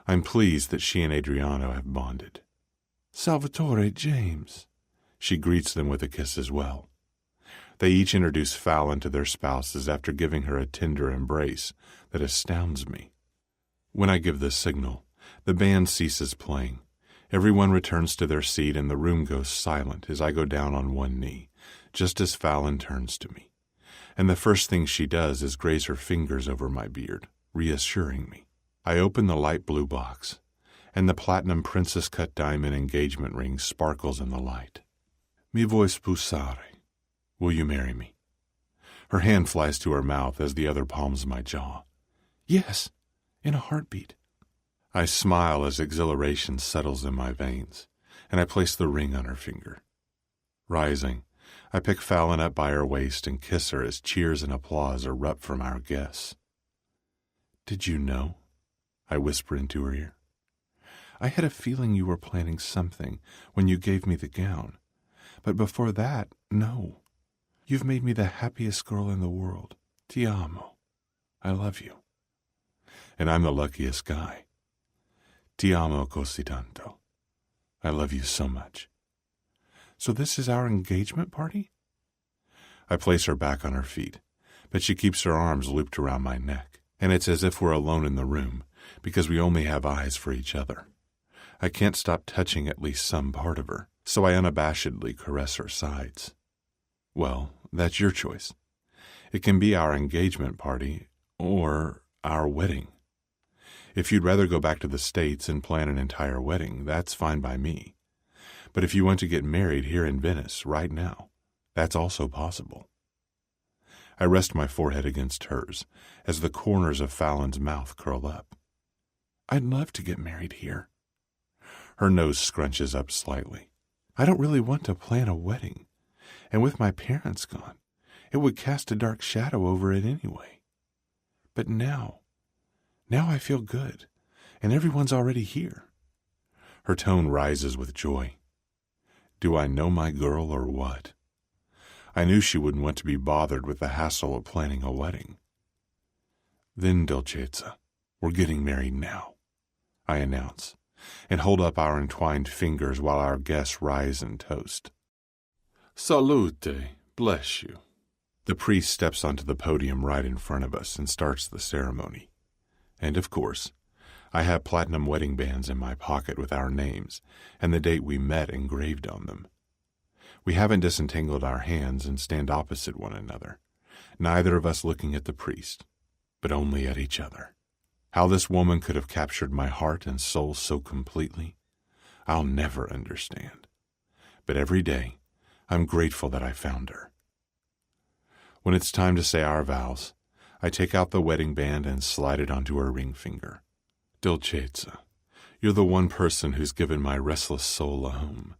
I'm pleased that she and Adriano have bonded. Salvatore, James. She greets them with a kiss as well. They each introduce Fallon to their spouses after giving her a tender embrace that astounds me. When I give the signal, the band ceases playing. Everyone returns to their seat and the room goes silent as I go down on one knee, just as Fallon turns to me. And the first thing she does is graze her fingers over my beard, reassuring me. I open the light blue box, and the platinum princess-cut diamond engagement ring sparkles in the light. Mi vuoi sposare? Will you marry me? Her hand flies to her mouth as the other palms my jaw. Yes, in a heartbeat. I smile as exhilaration settles in my veins, and I place the ring on her finger. Rising, I pick Fallon up by her waist and kiss her as cheers and applause erupt from our guests. Did you know? I whisper into her ear. I had a feeling you were planning something when you gave me the gown, but before that, no. You've made me the happiest girl in the world. Ti amo. I love you. And I'm the luckiest guy. Ti amo così tanto. I love you so much. So this is our engagement party? I place her back on her feet, but she keeps her arms looped around my neck, and it's as if we're alone in the room, because we only have eyes for each other. I can't stop touching at least some part of her, so I unabashedly caress her sides. Well, that's your choice. It can be our engagement party or our wedding. If you'd rather go back to the States and plan an entire wedding, that's fine by me. But if you want to get married here in Venice right now, that's also possible. I rest my forehead against hers as the corners of Fallon's mouth curl up. I'd love to get married here. Her nose scrunches up slightly. I don't really want to plan a wedding, and with my parents gone, it would cast a dark shadow over it anyway. But now I feel good, and everyone's already here. Her tone rises with joy. Do I know my girl or what? I knew she wouldn't want to be bothered with the hassle of planning a wedding. Then, Dolcezza, we're getting married now, I announce, and hold up our entwined fingers while our guests rise and toast. Salute, bless you. The priest steps onto the podium right in front of us and starts the ceremony. And of course, I have platinum wedding bands in my pocket with our names and the date we met engraved on them. We haven't disentangled our hands and stand opposite one another, neither of us looking at the priest, but only at each other. How this woman could have captured my heart and soul so completely, I'll never understand. But every day, I'm grateful that I found her. When it's time to say our vows, I take out the wedding band and slide it onto her ring finger. Dolcezza, you're the one person who's given my restless soul a home.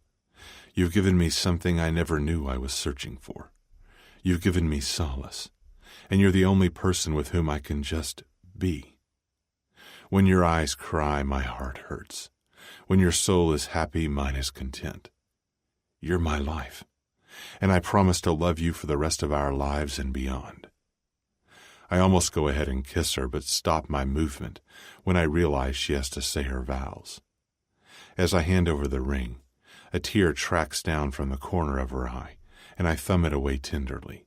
You've given me something I never knew I was searching for. You've given me solace, and you're the only person with whom I can just be. When your eyes cry, my heart hurts. When your soul is happy, mine is content. You're my life, and I promise to love you for the rest of our lives and beyond. I almost go ahead and kiss her, but stop my movement when I realize she has to say her vows. As I hand over the ring, a tear tracks down from the corner of her eye, and I thumb it away tenderly.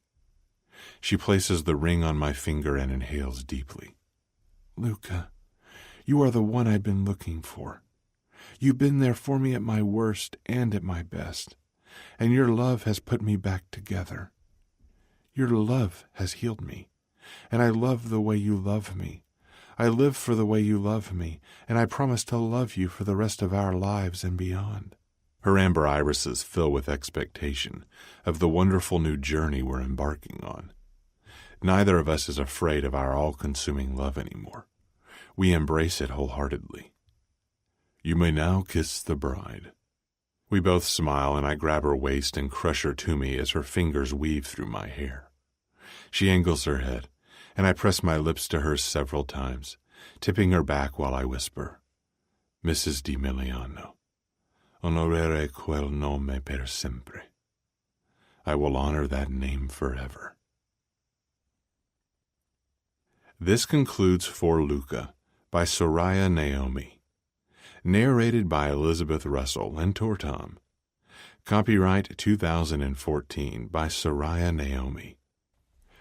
She places the ring on my finger and inhales deeply. Luca, you are the one I've been looking for. You've been there for me at my worst and at my best, and your love has put me back together. Your love has healed me, and I love the way you love me. I live for the way you love me, and I promise to love you for the rest of our lives and beyond. Her amber irises fill with expectation of the wonderful new journey we're embarking on. Neither of us is afraid of our all-consuming love anymore. We embrace it wholeheartedly. You may now kiss the bride. We both smile, and I grab her waist and crush her to me as her fingers weave through my hair. She angles her head, and I press my lips to hers several times, tipping her back while I whisper, Mrs. Di Miliano, onorare quel nome per sempre. I will honor that name forever. This concludes For Luca by Soraya Naomi. Narrated by Elizabeth Russell and Tortom. Copyright 2014 by Soraya Naomi.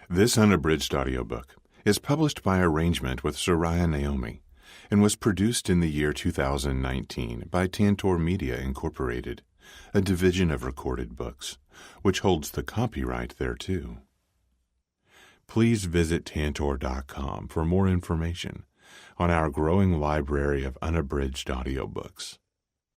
This unabridged audiobook is published by arrangement with Soraya Naomi and was produced in the year 2019 by Tantor Media Incorporated, a division of Recorded Books, which holds the copyright thereto. Please visit Tantor.com for more information on our growing library of unabridged audiobooks.